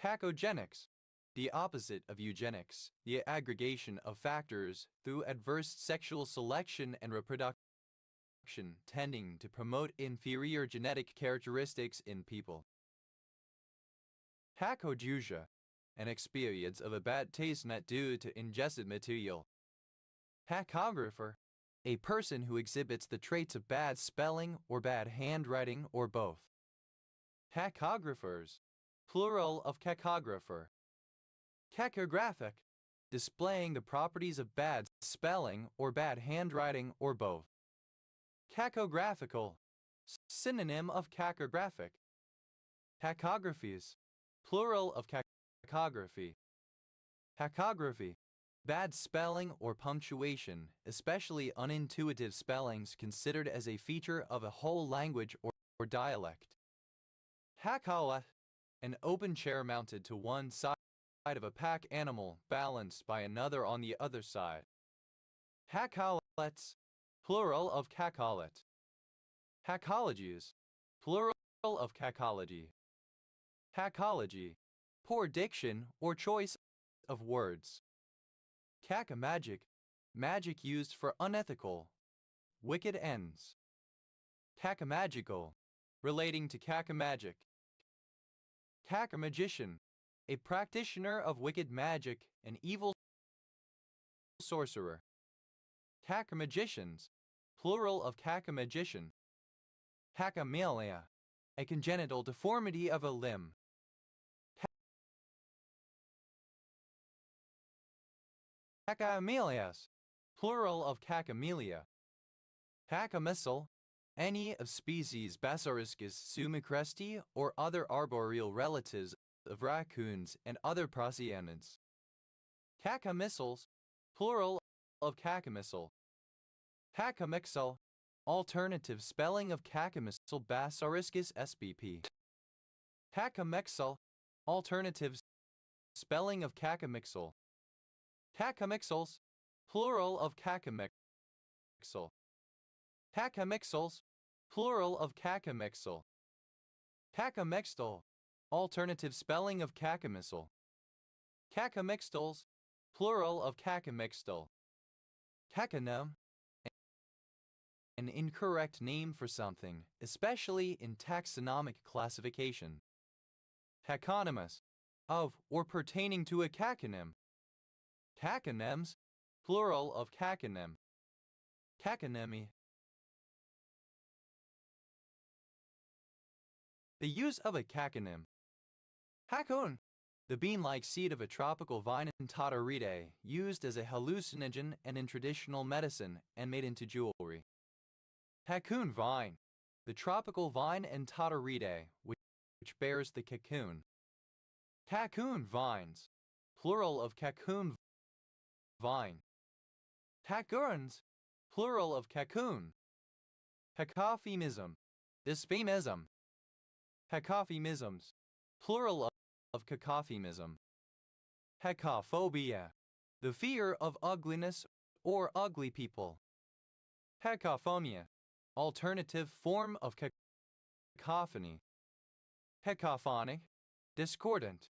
Cacogenics, the opposite of eugenics, the aggregation of factors through adverse sexual selection and reproduction tending to promote inferior genetic characteristics in people. Cacodusia, an experience of a bad taste not due to ingested material. Cacographer, a person who exhibits the traits of bad spelling or bad handwriting or both. Cacographers, plural of cacographer. Cacographic, displaying the properties of bad spelling or bad handwriting or both. Cacographical, synonym of cacographic. Cacographies, plural of cacography. Cacography, bad spelling or punctuation, especially unintuitive spellings considered as a feature of a whole language or dialect. Cacolet, an open chair mounted to one side of a pack animal balanced by another on the other side. Cacolets, plural of cacolet. Cacologies, plural of cacology. Cacology, poor diction or choice of words. Cacomagic, magic used for unethical, wicked ends. Cacomagical, relating to cacomagic. Cacomagician, a practitioner of wicked magic, an evil sorcerer. Cacomagicians, plural of cacomagician. Cacamelia, a congenital deformity of a limb. Cacamelias, plural of cacamelia. Cacomissal, any of species Basariscus sumicresti or other arboreal relatives of raccoons and other procyonids. Cacomissals, plural of cacomissal. Cacomixal, alternative spelling of cacomissal Basariscus spp. Cacomixal, alternative spelling of cacomixyl. Cacomixyls, plural of cacomixyl. Cacomixyls, plural of cacomixyl. Cacomixyl, alternative spelling of cacomixyl. Cacomixyls, plural of cacomixyl. Caconym, an incorrect name for something, especially in taxonomic classification. Caconymous, of or pertaining to a caconym. Caconyms, plural of caconym. Caconymy. The use of a caconym. Cacon, the bean-like seed of a tropical vine in Tataride, used as a hallucinogen and in traditional medicine and made into jewelry. Cocoon vine, the tropical vine in Tataride, which bears the cocoon. Cocoon vines, plural of cocoon vine. Cocoons, plural of cocoon. Cacophemism, dysphemism. Cacophemisms, plural of cacophemism. Cacophobia, the fear of ugliness or ugly people. Cacophonia, alternative form of cacophony. Cacophonic, discordant.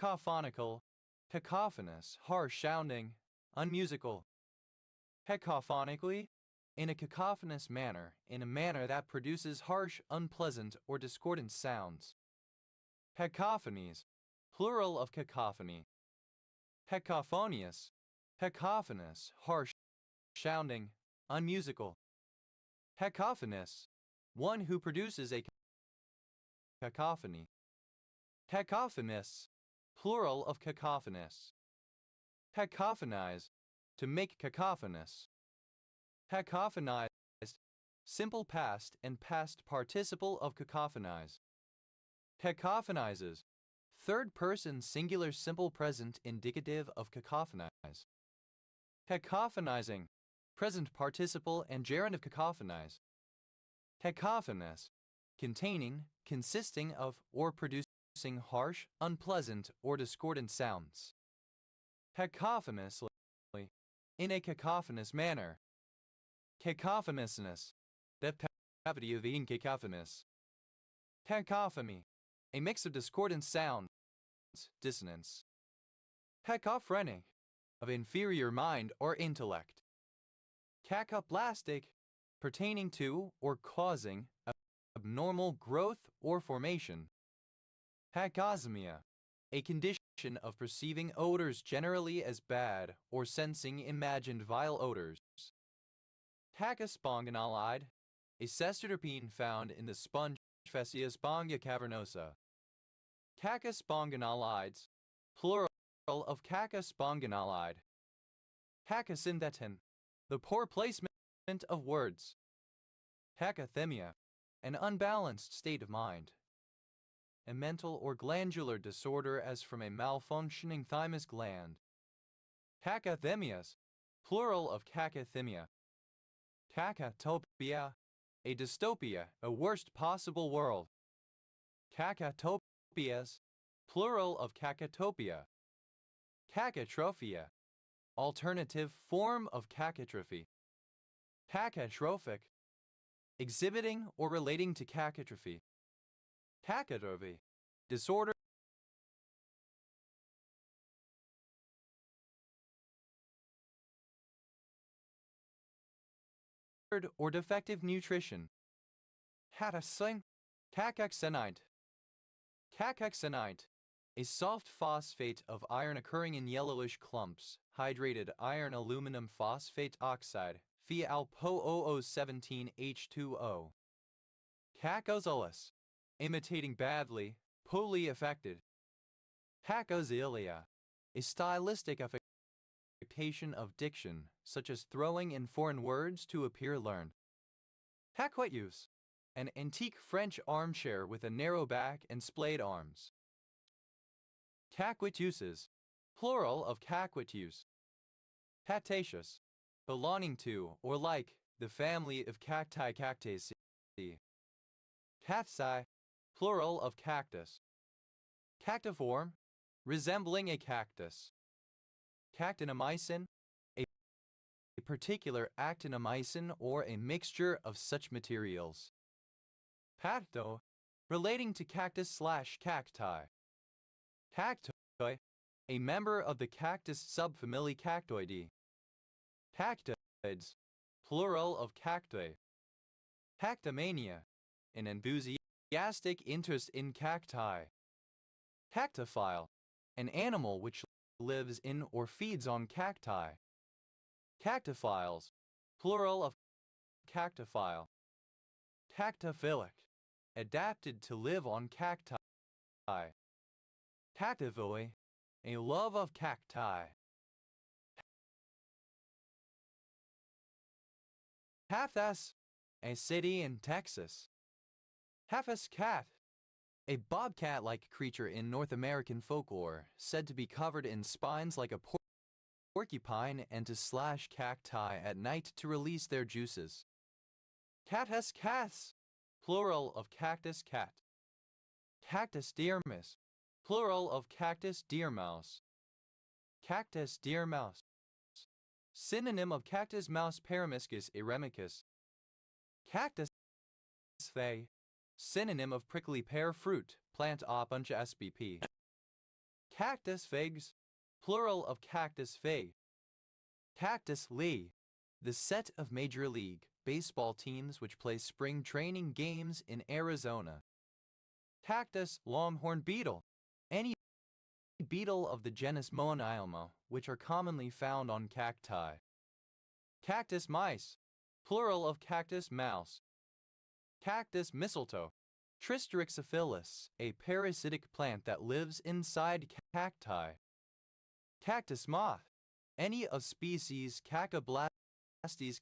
Cacophonical, cacophonous, harsh-sounding, unmusical. Cacophonically, in a cacophonous manner, in a manner that produces harsh, unpleasant, or discordant sounds. Cacophonies, plural of cacophony. Cacophonious, cacophonous, harsh-sounding, unmusical. Cacophonous, one who produces a cacophony. Cacophonous, plural of cacophonous. Cacophonize, to make cacophonous. Cacophonized, simple past and past participle of cacophonize. Cacophonizes, third person singular simple present indicative of cacophonize. Cacophonizing, present participle and gerund of cacophonize. Cacophonous, containing, consisting of, or producing harsh, unpleasant, or discordant sounds. Cacophonously, in a cacophonous manner. Cacophonousness, depravity of being cacophonous. Cacophony, a mix of discordant sounds, dissonance. Cacophrenic, of inferior mind or intellect. Cacoplastic, pertaining to or causing abnormal growth or formation. Cacosmia, a condition of perceiving odors generally as bad or sensing imagined vile odors. Cacospongonalide, a cestodorpine found in the sponge Phaseospongia cavernosa. Cacospongonalides, plural of cacospongonalide. Cacosynthetin, the poor placement of words. Cacothymia, an unbalanced state of mind. A mental or glandular disorder as from a malfunctioning thymus gland. Cacothymias, plural of cacothymia. Cacotopia, a dystopia, a worst possible world. Cacotopias, plural of cacotopia. Cacotrophia, alternative form of cacotrophy. Cacotrophic, exhibiting or relating to cacotrophy. Cacotrophy, disorder or defective nutrition. Cacoxenite. Cacoxenite. Cacoxenite, a soft phosphate of iron occurring in yellowish clumps, hydrated iron aluminum phosphate oxide, Fe-Alpo0017H2O. Cacozolis, imitating badly, poorly affected. Cacozelia, a stylistic affectation of diction, such as throwing in foreign words to appear learned. Caquetus, an antique French armchair with a narrow back and splayed arms. Caquetuses, plural of caquetus. Cataceous, belonging to or like, the family of cacti Cactaceae. Cacti, plural of cactus. Cactiform, resembling a cactus. Cactinomycin, a particular actinomycin or a mixture of such materials. Cacto, relating to cactus/cacti. Cactoi, a member of the cactus subfamily Cactoideae. Cactoids, plural of cacti. Cactomania, an enthusiastic interest in cacti. Cactophile, an animal which lives in or feeds on cacti. Cactophiles, plural of cactophile. Cactophilic, adapted to live on cacti. Cactivoi, a love of cacti. Haphas, a city in Texas. Haphas cat, a bobcat-like creature in North American folklore, said to be covered in spines like a porcupine and to slash cacti at night to release their juices. Catus cats, plural of cactus cat. Cactus deer mouse, plural of cactus deer mouse. Cactus deer mouse, synonym of cactus mouse Peromyscus eremicus. Cactus fay, synonym of prickly pear fruit, plant Opuntia spp. Cactus figs, plural of cactus fig. Cactus League, the set of Major League Baseball teams which play spring training games in Arizona. Cactus longhorn beetle, any beetle of the genus Moenielma, which are commonly found on cacti. Cactus mice, plural of cactus mouse. Cactus mistletoe, Tristerixophyllus, a parasitic plant that lives inside cacti. Cactus moth, any of species Cactoblastes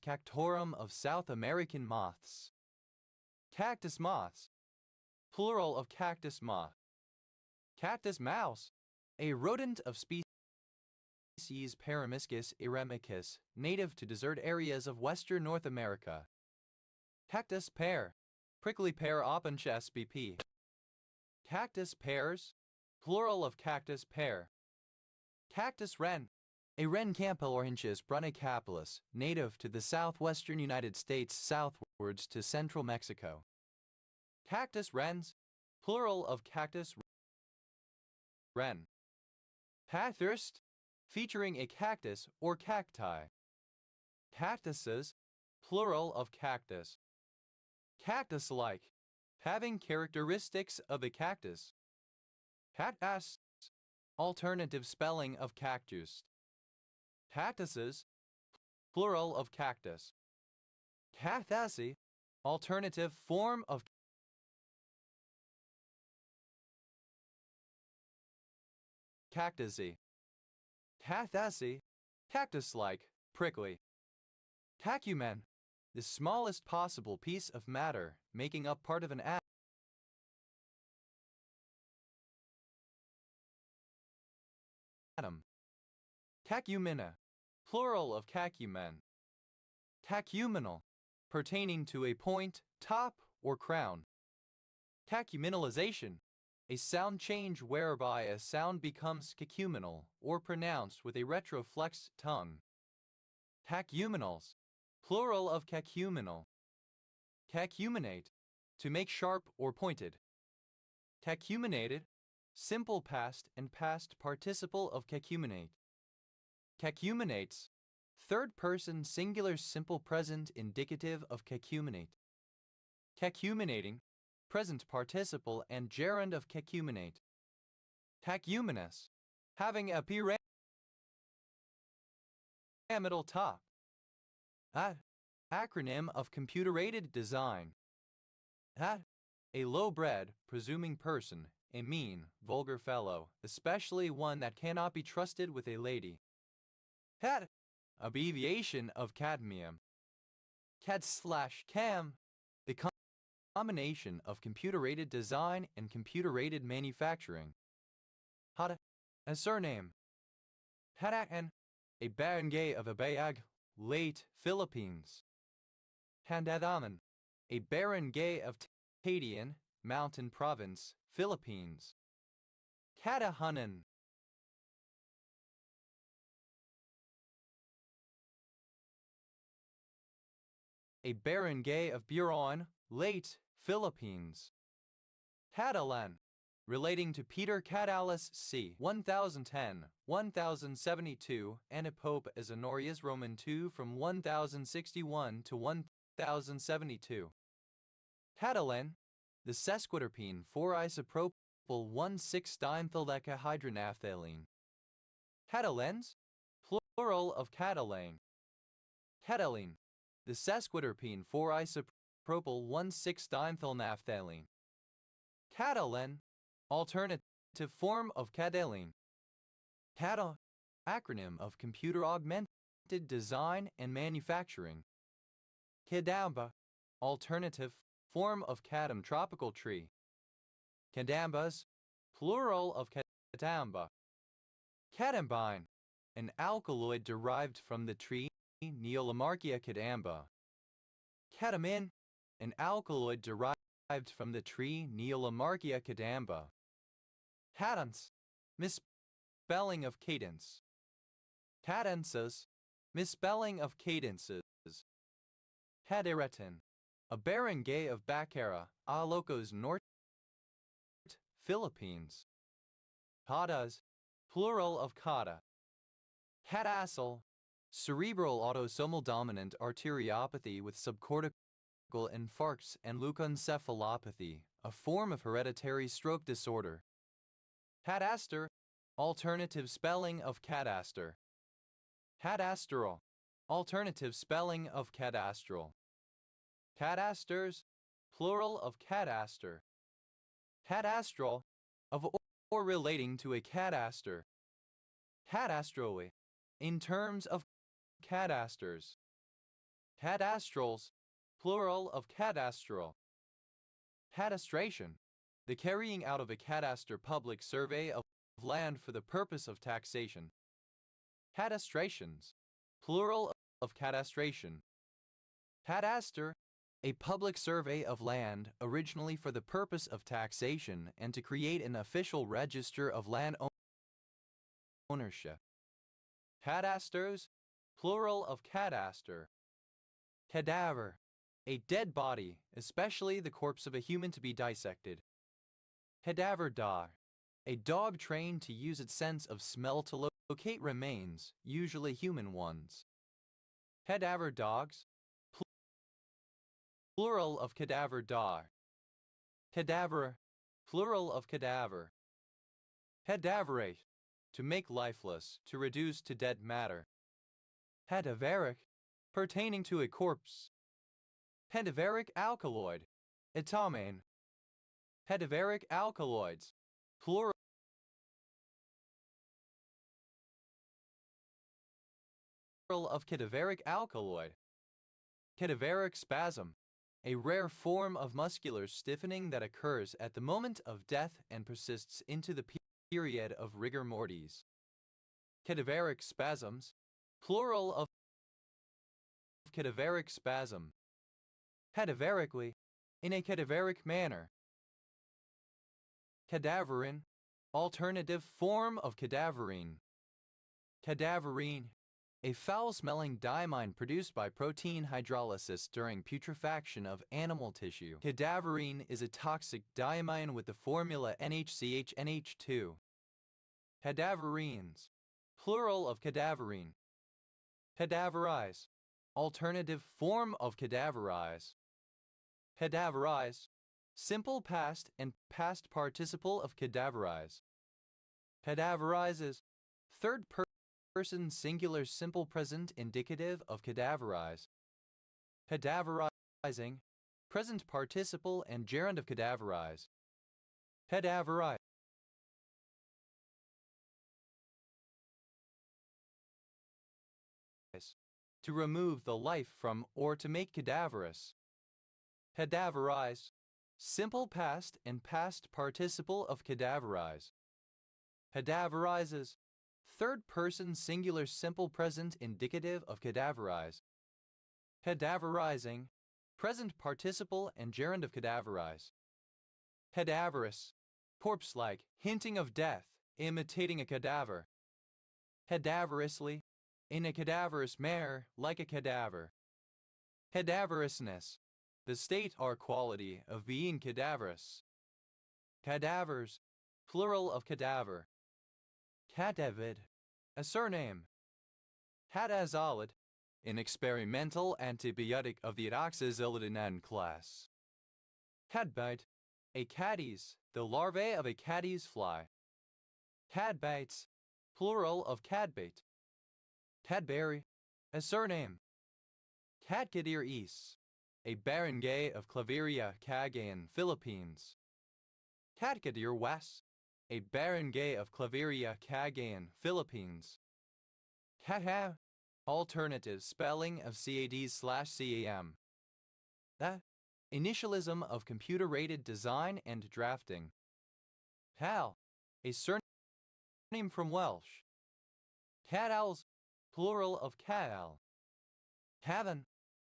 cactorum of South American moths. Cactus moths, plural of cactus moth. Cactus mouse, a rodent of species Peromyscus eremicus, native to desert areas of western North America. Cactus pear, prickly pear Opuntia spp. Cactus pears, plural of cactus pear. Cactus wren, a wren Campylorhynchus brunnicapilis, native to the southwestern United States southwards to central Mexico. Cactus wrens, plural of cactus wren. Pathurst, featuring a cactus or cacti. Cactuses, plural of cactus. Cactus-like, having characteristics of a cactus. Cactus, alternative spelling of cactus. Cactuses, plural of cactus. Cactaceae, alternative form of cactaceae. Cactaceae, cactus-like, prickly. Cacumen, the smallest possible piece of matter making up part of an atom. Cacumina, plural of cacumen. Cacuminal, pertaining to a point, top, or crown. Cacuminalization, a sound change whereby a sound becomes cacuminal or pronounced with a retroflexed tongue. Cacuminals, plural of cacuminal. Cacuminate, to make sharp or pointed. Cacuminated, simple past and past participle of cacuminate. Cacuminates, third person singular simple present indicative of cacuminate. Cacuminating, present participle and gerund of cacuminate. Cacuminous, having a pyramidal top. Acronym of computer-aided design. A low-bred, presuming person, a mean, vulgar fellow, especially one that cannot be trusted with a lady. Abbreviation of cadmium. CAD/CAM, the combination of computer-aided design and computer-aided manufacturing. A surname. Hadakan, a barangay of Abayag, late Philippines. Handadaman, a barangay of Tadian Mountain Province, Philippines. Katahanan, a barangay of Buron, Leyte, Philippines. Catalan, relating to Peter Cadalis c. 1010, 1072, and Pope as Honorius Roman II from 1061 to 1072. Catalan, the sesquiterpene 4-isopropyl 1,6-dimethyldecahydraphthalene. Catalans, plural of Catalane. Cataline, the sesquiterpene 4-isopropyl 1,6-dimethylnaphthalene. Catalan, alternative form of Cataline. CATA, acronym of Computer Augmented Design and Manufacturing. Cadamba, alternative form of Cadam tropical tree. Cadambas, plural of Cadamba. Cadambine, an alkaloid derived from the tree Neolamarchia cadamba. Cadamin, an alkaloid derived from the tree Neolamarchia cadamba. Cadence, misspelling of cadence. Cadences, misspelling of cadences. Caderatin, a barangay of Bacara, Ilocos Norte, Philippines. Cadas, plural of cada. Cadasal, cerebral autosomal dominant arteriopathy with subcortical infarcts and leukoencephalopathy, a form of hereditary stroke disorder. Cadaster, alternative spelling of cadaster. Cadastral, alternative spelling of cadastral. Cadasters, plural of cadaster. Cadastral, of or relating to a cadaster. Cadastrally, in terms of cadasters. Cadastrals, plural of cadastral. Cadastration, the carrying out of a cadaster public survey of land for the purpose of taxation. Cadastrations, plural of cadastration. Cadaster, a public survey of land originally for the purpose of taxation and to create an official register of land ownership. Cadasters, plural of cadaster. Cadaver, a dead body, especially the corpse of a human to be dissected. Cadaver dog, a dog trained to use its sense of smell to locate remains, usually human ones. Cadaver dogs, plural of cadaver dog. Cadaver, plural of cadaver. Cadaverate, to make lifeless, to reduce to dead matter. Cadaveric, pertaining to a corpse. Cadaveric alkaloid, etamine. Cadaveric alkaloids, plural of cadaveric alkaloid. Cadaveric spasm, a rare form of muscular stiffening that occurs at the moment of death and persists into the period of rigor mortis. Cadaveric spasms, plural of cadaveric spasm. Cadaverically, in a cadaveric manner. Cadaverine, alternative form of cadaverine. Cadaverine, a foul-smelling diamine produced by protein hydrolysis during putrefaction of animal tissue. Cadaverine is a toxic diamine with the formula NHCHNH2. Cadaverines, plural of cadaverine. Cadaverize, alternative form of cadaverize. Cadaverize, simple past and past participle of cadaverize. Cadaverizes, third person singular simple present indicative of cadaverize. Cadaverizing, present participle and gerund of cadaverize. Cadaverize, to remove the life from or to make cadaverous. Cadaverize, simple past and past participle of cadaverize. Cadaverizes, third person singular simple present indicative of cadaverize. Cadaverizing, present participle and gerund of cadaverize. Cadaverous, corpse-like, hinting of death, imitating a cadaver. Cadaverously, in a cadaverous manner, like a cadaver. Cadaverousness, the state or quality of being cadaverous. Cadavers, plural of cadaver. Cadavid, a surname. Cadazolid, an experimental antibiotic of the adoxyzilidine class. Cadbite, a caddies, the larvae of a caddies fly. Cadbites, plural of cadbait. Cadbury, a surname. Cadcadir East, a barangay of Claveria, Cagayan, Philippines. Cadcadir West, a barangay of Claveria, Cagayan, Philippines. Cadha, alternative spelling of CAD/CAM. The initialism of computer-rated design and drafting. Cal, a surname from Welsh. Cadals, plural of cadal. Cavan,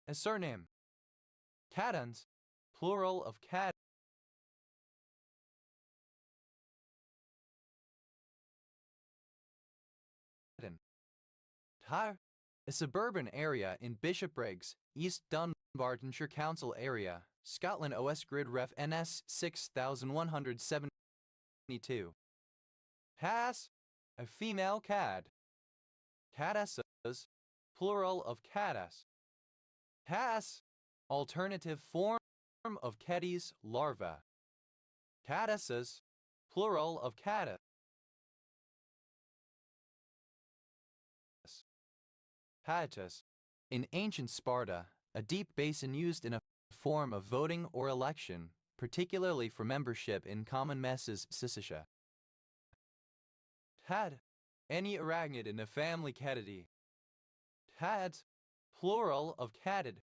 a surname. Cadans, plural of cad. Tyre, a suburban area in Bishopbriggs, East Dunbartonshire Council area, Scotland. OS Grid Ref NS 6172. Cass, a female cad. Cadasses, plural of cadas. Cass, alternative form of caddies larva. Cadasses, plural of cadas. Patatus, in ancient Sparta, a deep basin used in a form of voting or election, particularly for membership in common messes. Syssitia. Tad, any arachnid in the family Catidae. Tads, plural of catid.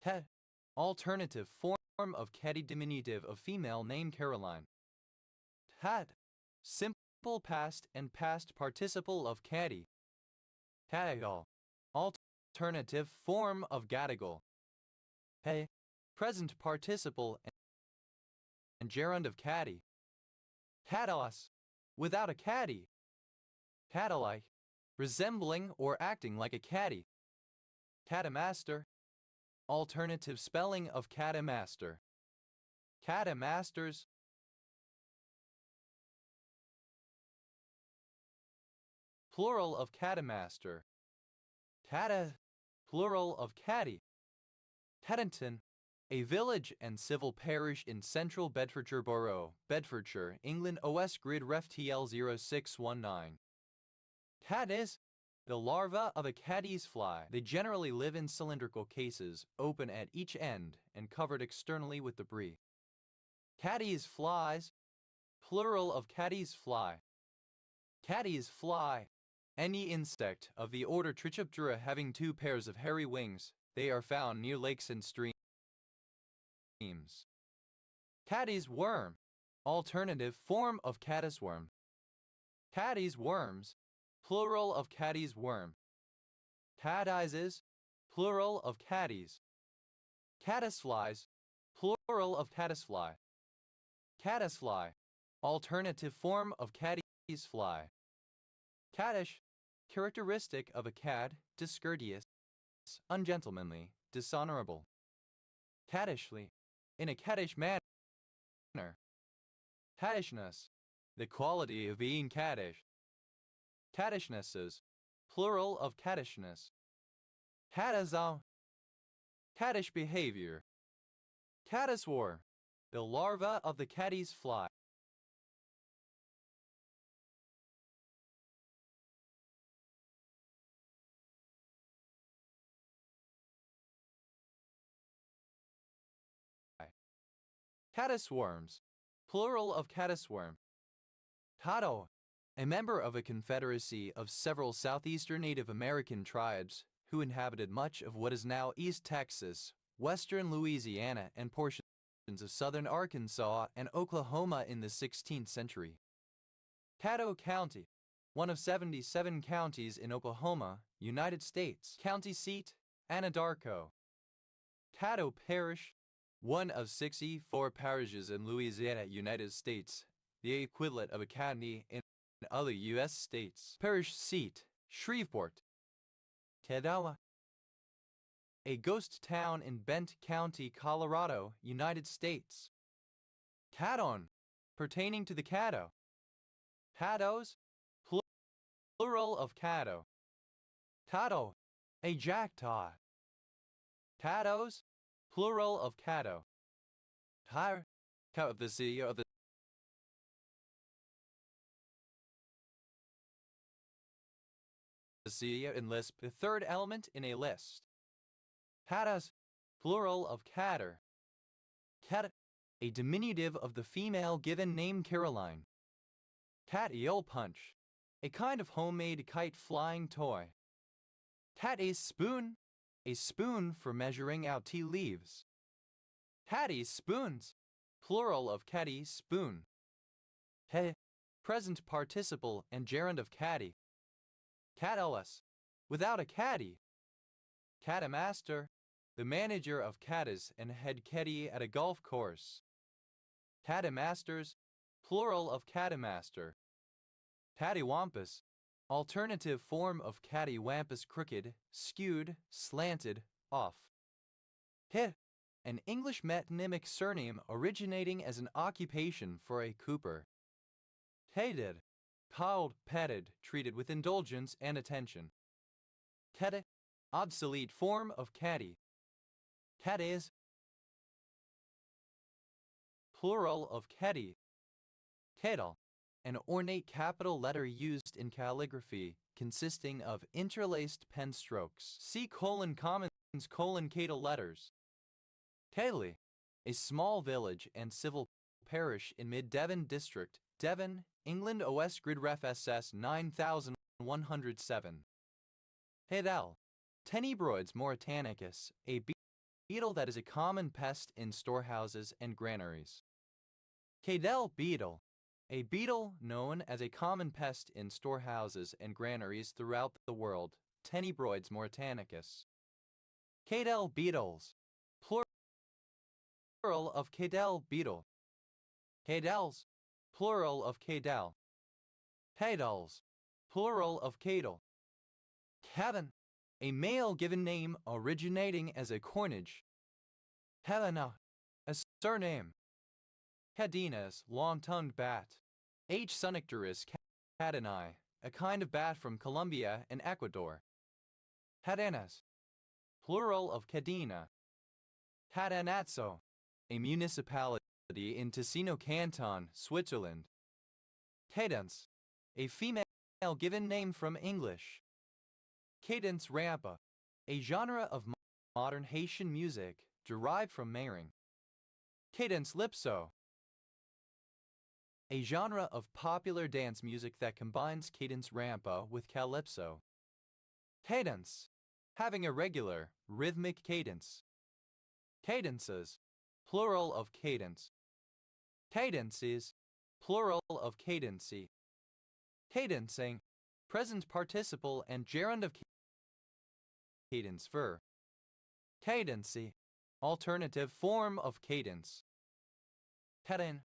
Ted, alternative form of catty diminutive of female name Caroline. Tad, simple past and past participle of catty. Cadigal, alternative form of gadigal. Hey, present participle and gerund of caddy. Cadalas, without a caddy. Cadalike, resembling or acting like a caddy. Cadamaster, alternative spelling of cadamaster. Cadamasters, plural of cadamaster. Cada, plural of caddy. Caddington, a village and civil parish in central Bedfordshire Borough, Bedfordshire, England. OS Grid Ref TL 0619. Caddies, the larva of a caddies fly. They generally live in cylindrical cases, open at each end and covered externally with debris. Caddies flies, plural of caddies fly. Caddies fly, any insect of the order Trichoptera having 2 pairs of hairy wings. They are found near lakes and streams. Caddies worm, alternative form of caddis worm. Caddies worms, plural of caddies worm. Caddizes, plural of caddies. Caddisflies, plural of caddisfly. Caddisfly, alternative form of caddies fly. Caddish, characteristic of a cad, discourteous, ungentlemanly, dishonorable. Caddishly, in a caddish manner. Caddishness, the quality of being caddish. Caddishnesses, plural of caddishness. Caddism, caddish behavior. Caddisworm, the larva of the caddies fly. Caddisworms, plural of caddisworm. Caddo, a member of a confederacy of several southeastern Native American tribes who inhabited much of what is now East Texas, western Louisiana, and portions of southern Arkansas and Oklahoma in the 16th century. Caddo County, one of 77 counties in Oklahoma, United States. County seat, Anadarko. Caddo Parish, one of 64 parishes in Louisiana, United States, the equivalent of a county in other U.S. states. Parish seat, Shreveport. Caddo, a ghost town in Bent County, Colorado, United States. Caddo, pertaining to the Caddo. Caddos, plural of Caddo. Caddo, a jackdaw. Caddos, plural of Caddo. Tire, of the CEO of the CEO in Lisp, the third element in a list. Caddas, plural of cadder. Cat, a diminutive of the female given name Caroline. Cat eel punch, a kind of homemade kite flying toy. Cat a spoon for measuring out tea leaves. Caddy spoons, plural of caddy spoon. He, present participle and gerund of caddy. Caddas, without a caddy. Cadamaster, the manager of caddies and head caddy at a golf course. Caddymasters, plural of caddymaster. Caddywampus, alternative form of caddywampus, crooked, skewed, slanted, off. Hit, an English metonymic surname originating as an occupation for a cooper. Hated, called, petted, treated with indulgence and attention. Caddy, obsolete form of caddy. Caddies, plural of caddy. Cadal, an ornate capital letter used in calligraphy, consisting of interlaced pen strokes. See Commons cadal letters. Cadley, a small village and civil parish in Mid-Devon District, Devon, England. OS Grid Ref SS 9107. Hedel, Tenebroides Mauritanicus, a beetle that is a common pest in storehouses and granaries. Cadell beetle, a beetle known as a common pest in storehouses and granaries throughout the world. Tenebroides Mauritanicus. Cadell beetles, plural of cadell beetle. Cadells, plural of cadell. Cadels, plural of cadle. Kevin, a male given name originating as a coinage. Helena, a surname. Cadenas, long-tongued bat. H. sunicterus cadeni, a kind of bat from Colombia and Ecuador. Cadenas, plural of cadena. Cadenazzo, a municipality in Ticino Canton, Switzerland. Cadence, a female given name from English. Cadence rampa, a genre of modern Haitian music derived from Mering. Cadence lypso, a genre of popular dance music that combines cadence rampa with calypso. Cadence, having a regular, rhythmic cadence. Cadences, plural of cadence. Cadences, plural of cadency. Cadencing, present participle and gerund of cadence ver. Cadency, alternative form of cadence. Caden,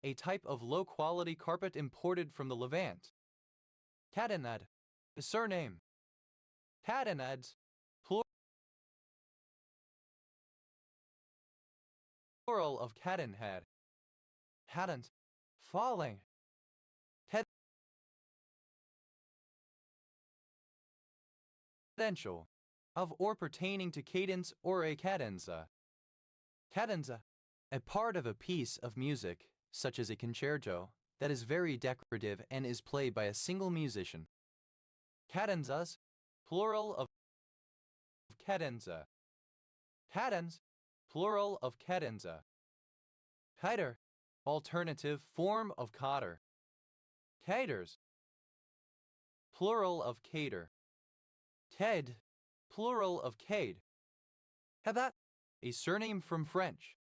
a type of low-quality carpet imported from the Levant. Cadenad, a surname. Cadenads, plural of cadenhead. Cadent, falling. Cadential, of or pertaining to cadence or a cadenza. Cadenza, a part of a piece of music, such as a concerto, that is very decorative and is played by a single musician. Cadenzas, plural of cadenza. Cadens, plural of cadenza. Cater, alternative form of cater. Caters, plural of cater. Cade, plural of cade. Hadat, a surname from French.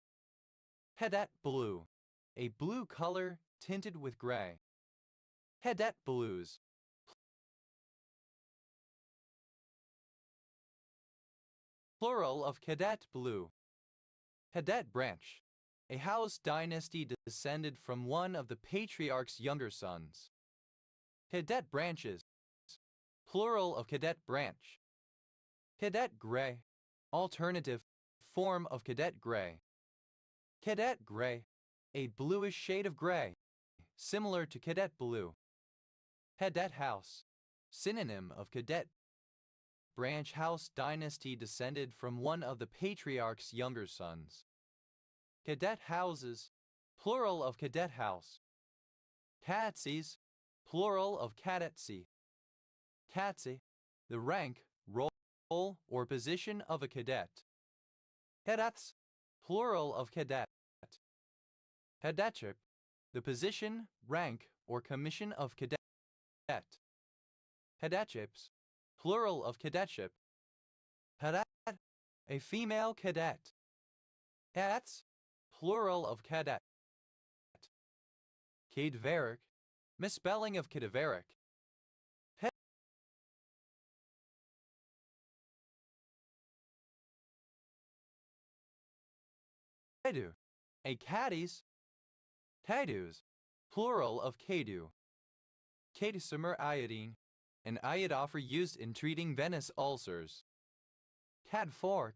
Hadat blue, a blue color tinted with gray. Hadat blues, plural of cadet blue. Cadet branch. A house dynasty descended from one of the patriarch's younger sons. Cadet branches. Plural of cadet branch. Cadet gray. Alternative form of cadet gray. Cadet gray. A bluish shade of gray, similar to cadet blue. Cadet house. Synonym of cadet branch. House dynasty descended from one of the patriarch's younger sons. Cadet houses. Plural of cadet house. Cadetcies. Plural of cadetcy. Cadetcy. The rank, role, or position of a cadet. Cadets. Plural of cadet. Cadetship. The position, rank, or commission of cadet. Cadetships. Plural of cadetship. Cadet. A female cadet. Cadets. Plural of cadet. Cadaveric. Misspelling of cadaveric. Cadu. A caddies. Cadus. Plural of cadu. Cadosimer iodine. An iodophor used in treating venous ulcers. Cadfork.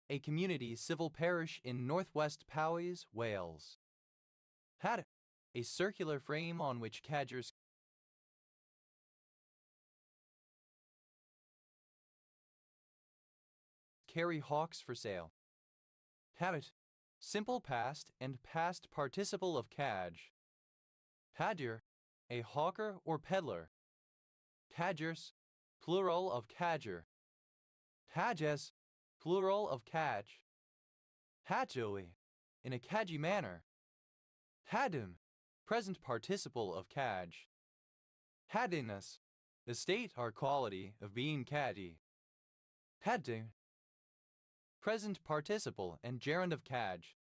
A community civil parish in northwest Powys, Wales. Had. A circular frame on which cadgers carry hawks for sale. Habit. Simple past and past participle of cadge. Cadger. A hawker or peddler. Cadgers. Plural of cadger. Cadges. Plural of cadge. Cadjoey. In a cadgy manner. Cadum. Present participle of cadge. Caddiness. The state or quality of being caddy. Caddu. Present participle and gerund of cadge.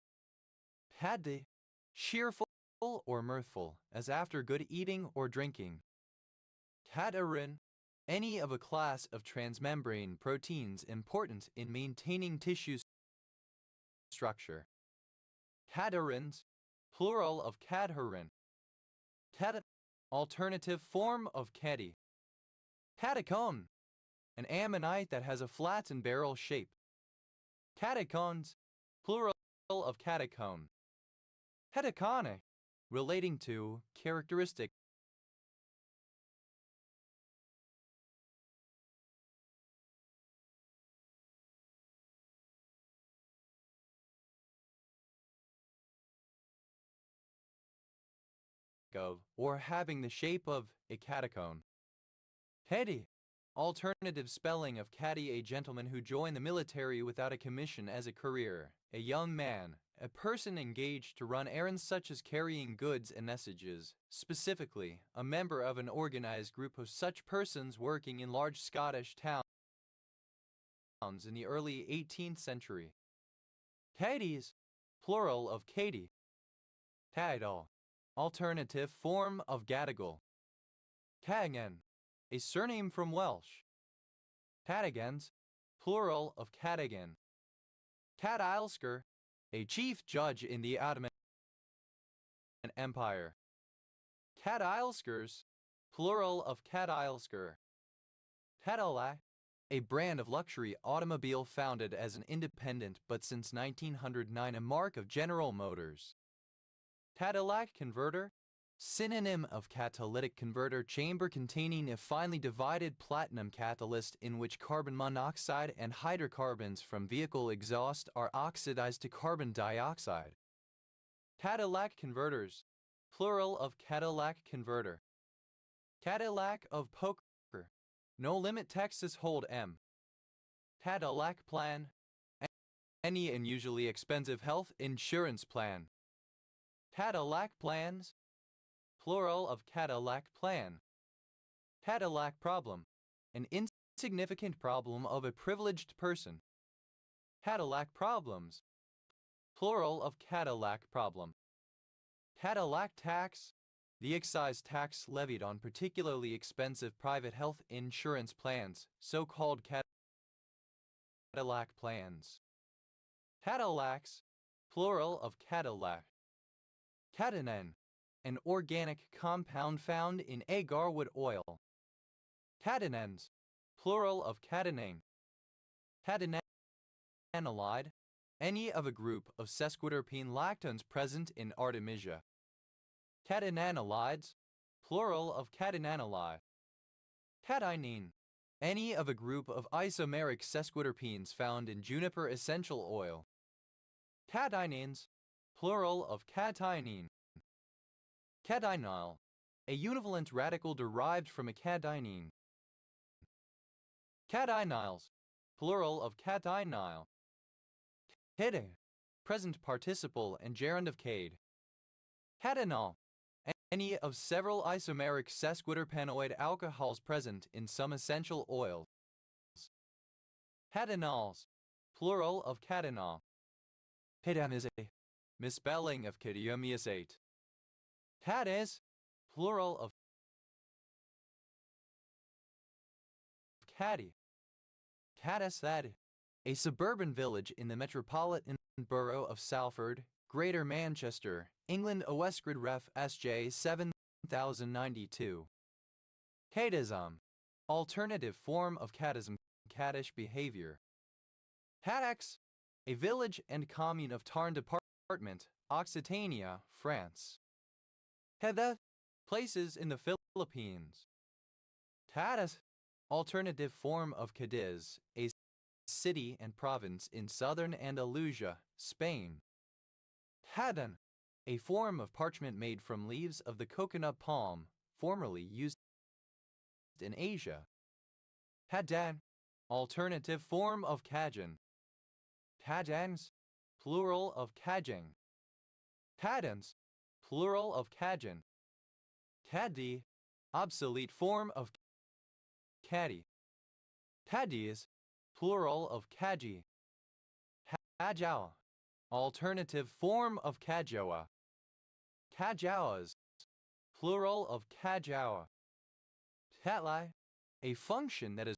Caddy. Cheerful or mirthful, as after good eating or drinking. Cadarin. Any of a class of transmembrane proteins important in maintaining tissue structure. Cadarins. Plural of cadherin. Cad. Alternative form of caddy. Catacone. An ammonite that has a flattened barrel shape. Catacombs. Plural of catacomb. Cataconic. Relating to, characteristic. Of, or having the shape of, a catacomb. Caddy. Alternative spelling of caddy. A gentleman who joined the military without a commission as a career. A young man. A person engaged to run errands such as carrying goods and messages. Specifically, a member of an organized group of such persons working in large Scottish towns in the early 18th century. Cadies. Plural of Cady. Cadal. Alternative form of Gadigal. Cadogan. A surname from Welsh. Cadagans. Plural of Cadogan. Cadilsker. A chief judge in the Ottoman Empire. Cadilskers. Plural of Cadilsker. Cadillac. A brand of luxury automobile founded as an independent but since 1909 a mark of General Motors. Cadillac converter. Synonym of catalytic converter. Chamber containing a finely divided platinum catalyst in which carbon monoxide and hydrocarbons from vehicle exhaust are oxidized to carbon dioxide. Cadillac converters. Plural of Cadillac converter. Cadillac of poker. No limit Texas Hold 'em. Cadillac plan. Any unusually expensive health insurance plan. Cadillac plans. Plural of Cadillac plan. Cadillac problem. An insignificant problem of a privileged person. Cadillac problems. Plural of Cadillac problem. Cadillac tax. The excise tax levied on particularly expensive private health insurance plans, so-called Cadillac plans. Cadillacs. plural of Cadillac. Catenan, an organic compound found in agar-wood oil. Catenans, plural of catenane. Catenanilide, any of a group of sesquiterpene lactones present in Artemisia. Catenanilides, plural of catenanilide. Catinine, any of a group of isomeric sesquiterpenes found in juniper essential oil. Catinines, plural of catinine. Catinyl, a univalent radical derived from a catinine. Catinyls, plural of catinyl. Cade, present participle and gerund of cade. Catenol, any of several isomeric sesquiterpenoid alcohols present in some essential oils. Catenols, plural of catenol. Cadan is a misspelling of cadmiumate. Cadiz, plural of Caddy. Cadasthad, a suburban village in the metropolitan borough of Salford, Greater Manchester, England. Westgrid Ref SJ 7092. Cadism, alternative form of cadism, caddish behavior. Cadax, a village and commune of Tarn Department, Occitania, France. Hedda, places in the Philippines. Tadas, alternative form of Cadiz, a city and province in southern Andalusia, Spain. Hadan, a form of parchment made from leaves of the coconut palm, formerly used in Asia. Hadan, alternative form of Cajun. Cajangs, plural of Cajang. Cadans, plural of Cajun. Caddi, obsolete form of Caddy. Caddies, plural of Kaji. Kajawa, alternative form of Kajawa. Kajawas, plural of Kajawa. Tatlai, a function that is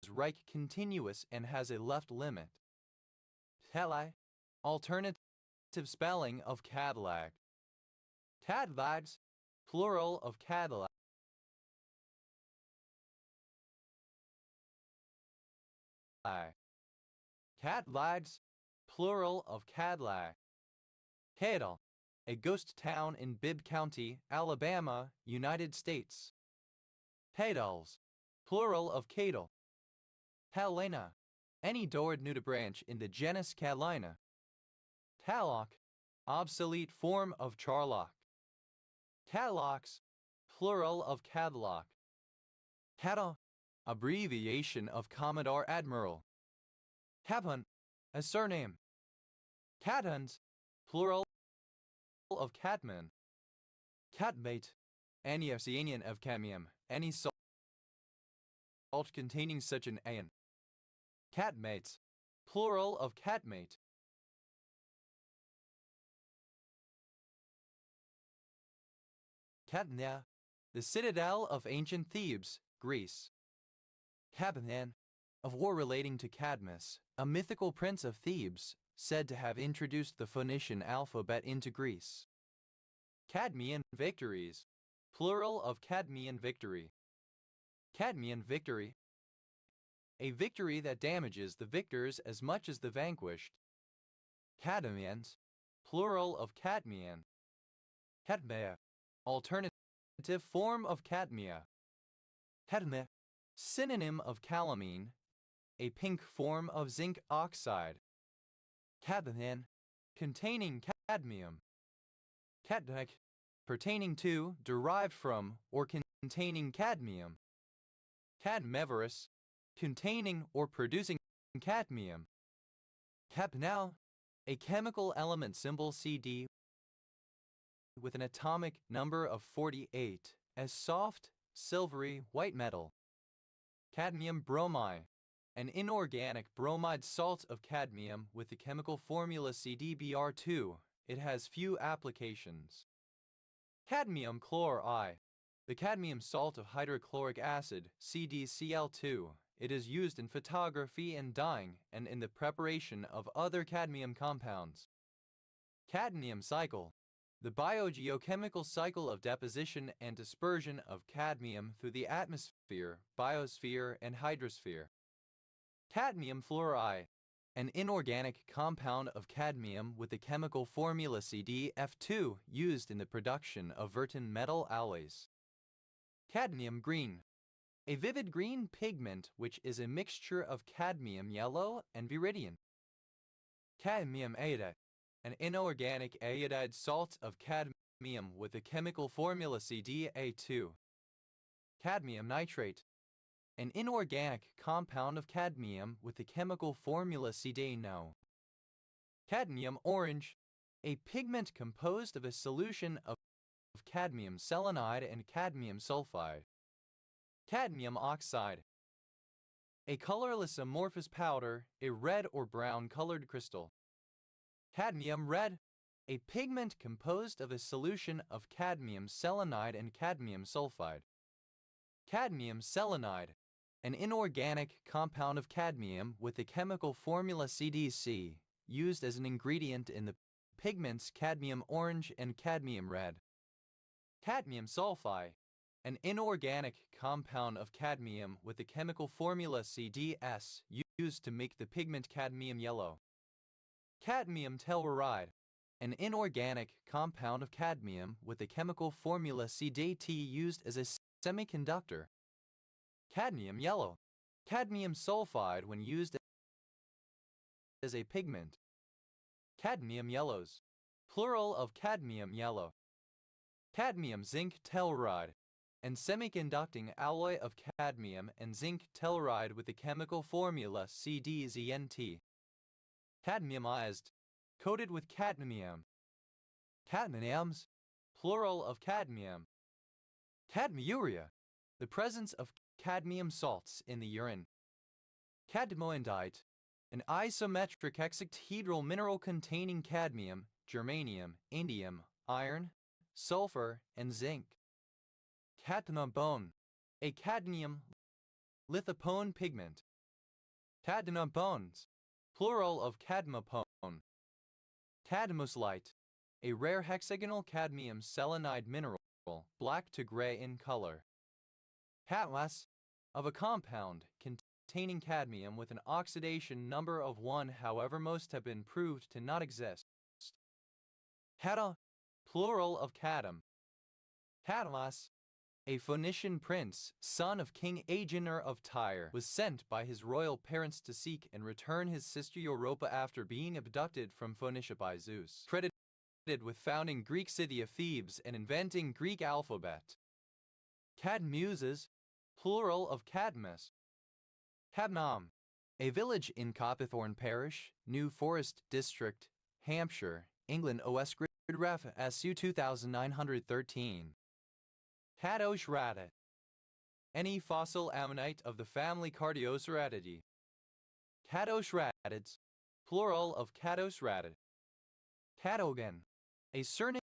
right continuous and has a left limit. Tatlai, alternative spelling of Cadillac. Cadlags, plural of Cadillac. Catlags, plural of Cadillac. Cadle, a ghost town in Bibb County, Alabama, United States. Cadles, plural of Cadle. Catalina, any Doric nudibranch in the genus Catalina. Talock, obsolete form of Charlock. Catalocks, plural of Cadlock. Cattle, abbreviation of Commodore Admiral. Capon, a surname. Catons, plural of Catman. Catmate, any Oceanian of cadmium, any salt containing such an ion. Catmates, plural of catmate. Catnia, the citadel of ancient Thebes, Greece. Capanan, of war relating to Cadmus, a mythical prince of Thebes, said to have introduced the Phoenician alphabet into Greece. Cadmean victories, plural of Cadmean victory. Cadmean victory, a victory that damages the victors as much as the vanquished. Cadmians, plural of Cadmean. Cadmea, alternative form of cadmia. Cadme, synonym of calamine, a pink form of zinc oxide. Cadmian, containing cadmium. Cadmic, pertaining to, derived from, or containing cadmium. Cadmivorous, containing or producing cadmium. Capnal, a chemical element symbol CD with an atomic number of 48, as soft, silvery white metal. Cadmium bromide, an inorganic bromide salt of cadmium with the chemical formula CdBr2. It has few applications. Cadmium chloride, the cadmium salt of hydrochloric acid, CdCl2. It is used in photography and dyeing and in the preparation of other cadmium compounds. Cadmium cycle. The biogeochemical cycle of deposition and dispersion of cadmium through the atmosphere, biosphere, and hydrosphere. Cadmium fluoride. An inorganic compound of cadmium with the chemical formula CdF2 used in the production of certain metal alloys. Cadmium green. A vivid green pigment which is a mixture of cadmium yellow and viridian. Cadmium iodide. An inorganic iodide salt of cadmium with the chemical formula CdA2. Cadmium nitrate. An inorganic compound of cadmium with the chemical formula CdNO. Cadmium orange. A pigment composed of a solution of cadmium selenide and cadmium sulfide. Cadmium oxide. A colorless amorphous powder, a red or brown colored crystal. Cadmium red. A pigment composed of a solution of cadmium selenide and cadmium sulfide. Cadmium selenide. An inorganic compound of cadmium with the chemical formula CdC, used as an ingredient in the pigments cadmium orange and cadmium red. Cadmium sulfide. An inorganic compound of cadmium with the chemical formula CdS, used to make the pigment cadmium yellow. Cadmium telluride. An inorganic compound of cadmium with the chemical formula CdT, used as a semiconductor. Cadmium yellow. Cadmium sulfide when used as a pigment. Cadmium yellows. Plural of cadmium yellow. Cadmium zinc telluride. An semiconducting alloy of cadmium and zinc telluride with the chemical formula CdZnT. Cadmiumized. Coated with cadmium. Cadmiums. Plural of cadmium. Cadmiuria. The presence of cadmium salts in the urine. Cadmoandite. An isometric hexahedral mineral containing cadmium, germanium, indium, iron, sulfur, and zinc. Cadmobone. A cadmium lithopone pigment. Cadmobones. Plural of cadmopone. Cadmoslite. A rare hexagonal cadmium selenide mineral, black to gray in color. Cadmas. Of a compound containing cadmium with an oxidation number of 1, however most have been proved to not exist. Cata. Plural of cadum. Cadmas. A Phoenician prince, son of King Agenor of Tyre, was sent by his royal parents to seek and return his sister Europa after being abducted from Phoenicia by Zeus, credited with founding Greek city of Thebes and inventing Greek alphabet. Cadmuses, plural of Cadmus. Cadnam. A village in Copthorne Parish, New Forest District, Hampshire, England. OS Grid Ref SU 2913. Cadoceratidae. Any fossil ammonite of the family Cardioceratidae. Cadoceratids, plural of Cadoceratid. Cadogan. A surname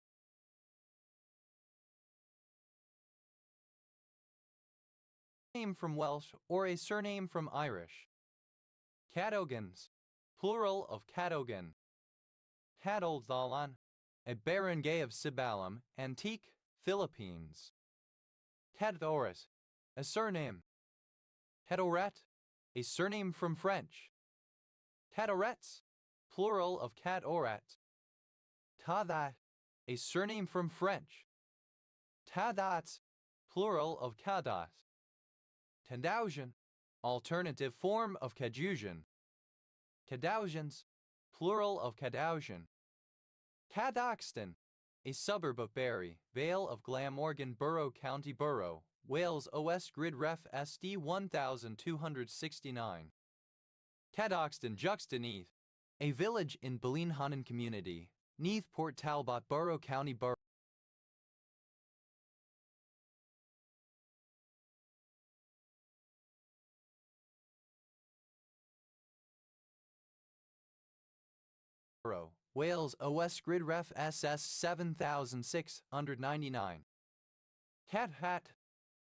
from Welsh or a surname from Irish. Cadogans, plural of Cadogan. Cadoldalan. A barangay of Sibalam, Antique, Philippines. Cadorus. A surname. Cadoret. A surname from French. Cadorets. Plural of Cadoret. Tadat. A surname from French. Tadats. Plural of Cadas. Cadousian. Alternative form of Cadousian. Cadousians. Plural of Cadousian. Cadoxton. A suburb of Barry, Vale of Glamorgan Borough County Borough, Wales. OS Grid Ref SD 1269. Cadoxton Juxta Neath. A village in Ballinhanan Community, Neath Port Talbot Borough County Borough. Wales. OS Grid Ref SS 7699. Cat Hat.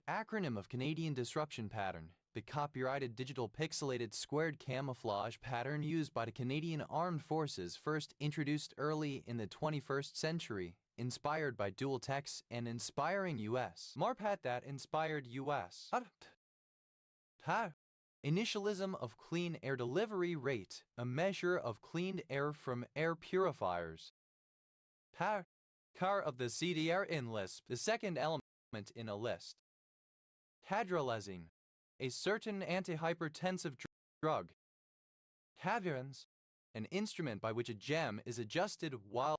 Acronym of Canadian Disruption Pattern, the copyrighted digital pixelated squared camouflage pattern used by the Canadian Armed Forces, first introduced early in the 21st century, inspired by dual text and inspiring U.S. Marpat that inspired U.S. Initialism of clean air delivery rate, a measure of cleaned air from air purifiers. Car of the CDR in Lisp, the second element in a list. Hadrolazine, a certain antihypertensive drug. Hadrons, an instrument by which a gem is adjusted while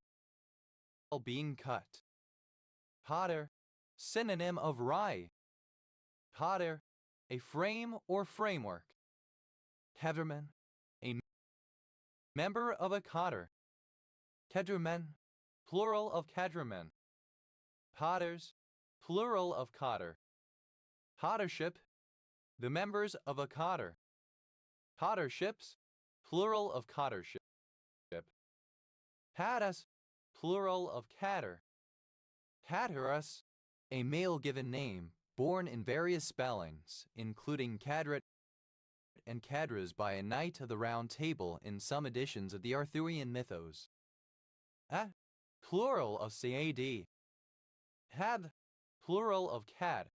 being cut. Hadr, synonym of rye. Hadr, a frame or framework. Cadreman, a member of a cadre. Cadremen, plural of cadremen. Cadres, plural of cadre. Cadreship, the members of a cadre. Cadreships, plural of cadreship. Cadas, plural of cadre. Cadurus, a male given name, born in various spellings, including Cadret and Cadras by a knight of the Round Table in some editions of the Arthurian mythos. Plural of Cad. Had, plural of cad.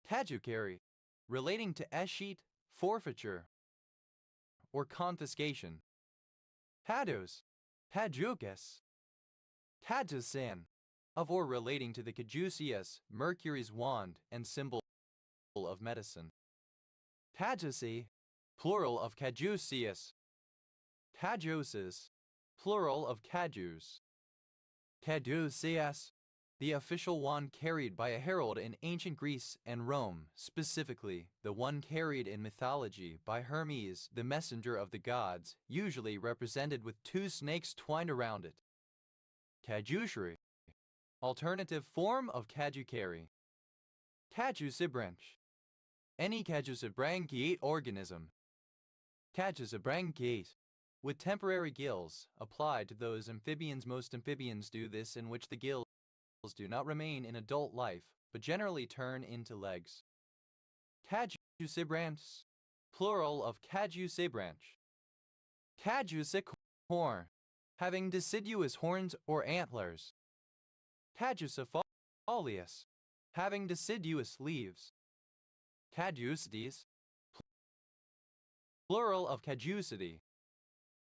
Caducary, relating to escheat, forfeiture, or confiscation. Hadus, Hadjucus. Cadusan, of or relating to the caduceus, Mercury's wand and symbol of medicine. Caduci, plural of caduceus. Caduceus, plural of cadus. Caduceus, the official wand carried by a herald in ancient Greece and Rome, specifically the one carried in mythology by Hermes, the messenger of the gods, usually represented with two snakes twined around it. Caducery, alternative form of caducary. Caducibranch, any caducibranchiate organism. Caducibranchiate, with temporary gills, applied to those amphibians. Most amphibians do this, in which the gills do not remain in adult life, but generally turn into legs. Caducibranchs, plural of caducibranch. Caducicorn, having deciduous horns or antlers. Caducifolius, having deciduous leaves. Caducities, plural of caducity.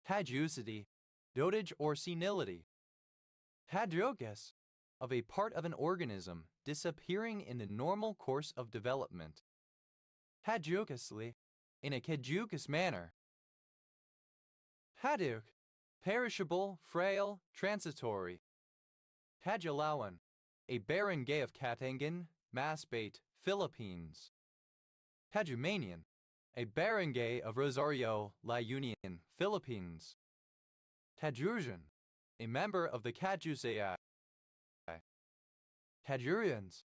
Caducity, dotage or senility. Hadrocus, of a part of an organism disappearing in the normal course of development. Hadjucously, in a caducous manner. Haduk, perishable, frail, transitory. Hadjalawan, a barangay of Katangan, Masbate, Philippines. Hadjumanian, a barangay of Rosario, La Union, Philippines. Tadrusian, a member of the Caduceae. Tadurians,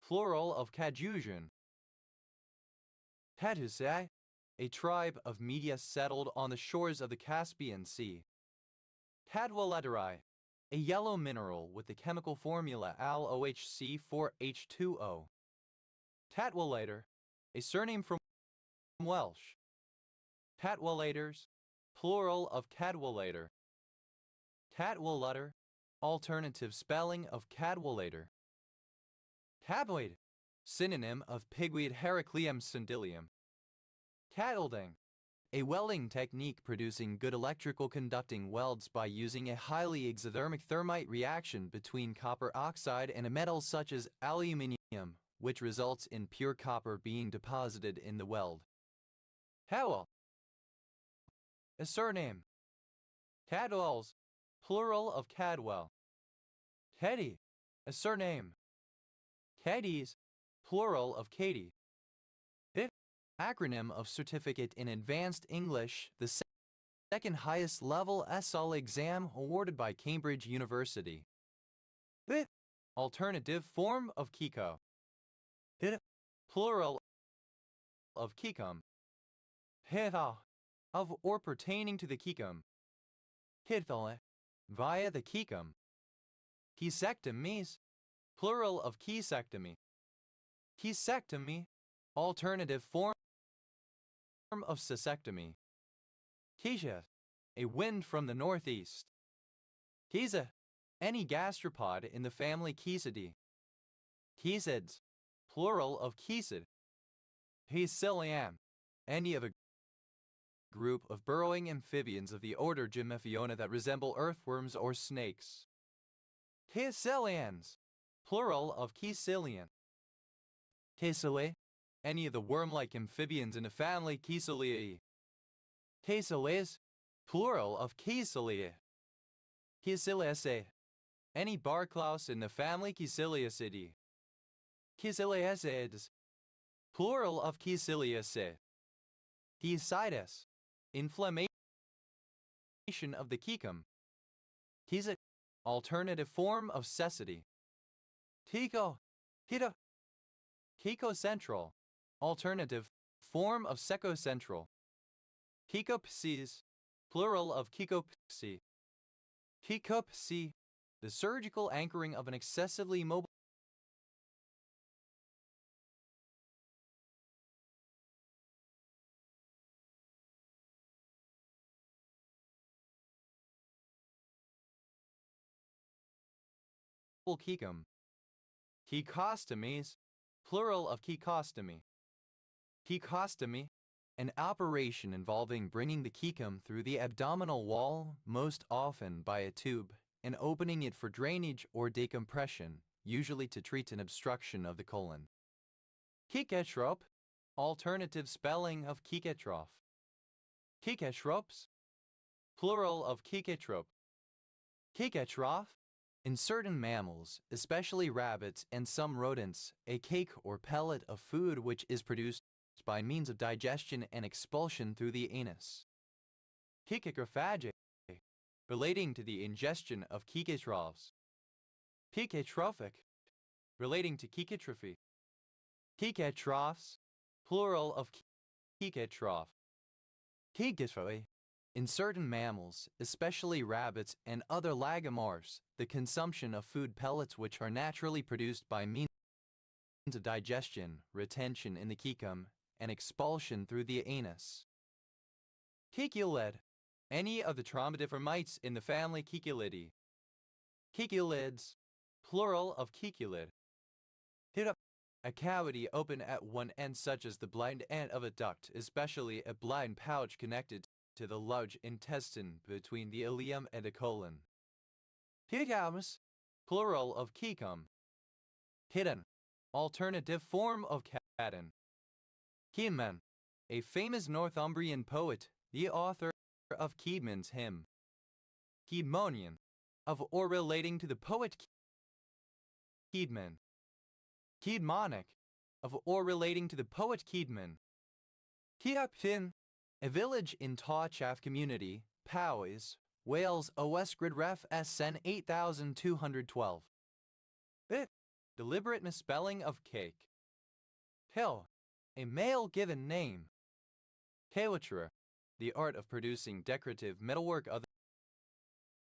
plural of Cadusian. Tadusae, a tribe of Media settled on the shores of the Caspian Sea. Tadwalaterai, a yellow mineral with the chemical formula AlOHC4H2O. Tatwalater, a surname from Welsh. Tatwalaters, plural of Cadwallater. Tatwallater, alternative spelling of Cadwallater. Tabloid, synonym of Pigweed Heracleum sandilium. Cattleding, a welding technique producing good electrical conducting welds by using a highly exothermic thermite reaction between copper oxide and a metal such as aluminium, which results in pure copper being deposited in the weld. Howell, a surname. Cadwells, plural of Cadwell. Keddy, a surname. Keddies, plural of Katie. Acronym of Certificate in Advanced English, the second highest level ESOL exam awarded by Cambridge University. Alternative form of Kiko. Plural of Kikum. Hitha, of or pertaining to the Kikum. Hithole, via the Kikum. Kisectomies, plural of kisectomy. Cystectomy, alternative form of cystectomy. Kisha, a wind from the northeast. Kisa, any gastropod in the family Chisidae. Chisids, plural of chisid. Hesilian, any of a group of burrowing amphibians of the order Gymnophiona that resemble earthworms or snakes. Caecilians, plural of caecilian. Caeciliae, any of the worm-like amphibians in the family Caeciliae. Caecilias, plural of Caeciliae. Caeciliaceae, any barklaus in the family Caeciliacidae. Caeciliacids, plural of Caeciliaceae. Caecitis, inflammation of the cecum. Caecid, alternative form of cecity. Tico, Hito, Kekocentral, alternative form of secocentral. Kekopsis, plural of kekopsi. Kekopsi, the surgical anchoring of an excessively mobile cecum. Kekostomies, plural of kekostomy. Kekostomy, an operation involving bringing the cecum through the abdominal wall, most often by a tube, and opening it for drainage or decompression, usually to treat an obstruction of the colon. Keketrop, alternative spelling of keketrof. Keketrops, plural of keketrop. Keketrof, in certain mammals, especially rabbits and some rodents, a cake or pellet of food which is produced by means of digestion and expulsion through the anus. Kekekrophagy, relating to the ingestion of keketrophs. Keketrophic, relating to keketrophy. Keketrophs, plural of keketroph. Keketrophy, in certain mammals, especially rabbits and other lagomorphs, the consumption of food pellets which are naturally produced by means of digestion, retention in the cecum, and expulsion through the anus. Ceculid, any of the trombidifer mites in the family Ceculidae. Ceculids, plural of ceculid. A cavity open at one end such as the blind end of a duct, especially a blind pouch connected to the large intestine between the ileum and the colon. Cecamus, plural of cecum. Hidden, alternative form of cadon. Caedmon, a famous Northumbrian poet, the author of Caedmon's hymn. Caedmonian, of or relating to the poet Caedmon. Caedmonic, of or relating to the poet Caedmon. Ceapin, a village in Tawchaff Community, Powys, Wales, Owysgrid Ref SN 8212. Bit, deliberate misspelling of cake. Hill, a male given name. Kailatra, the art of producing decorative metalwork other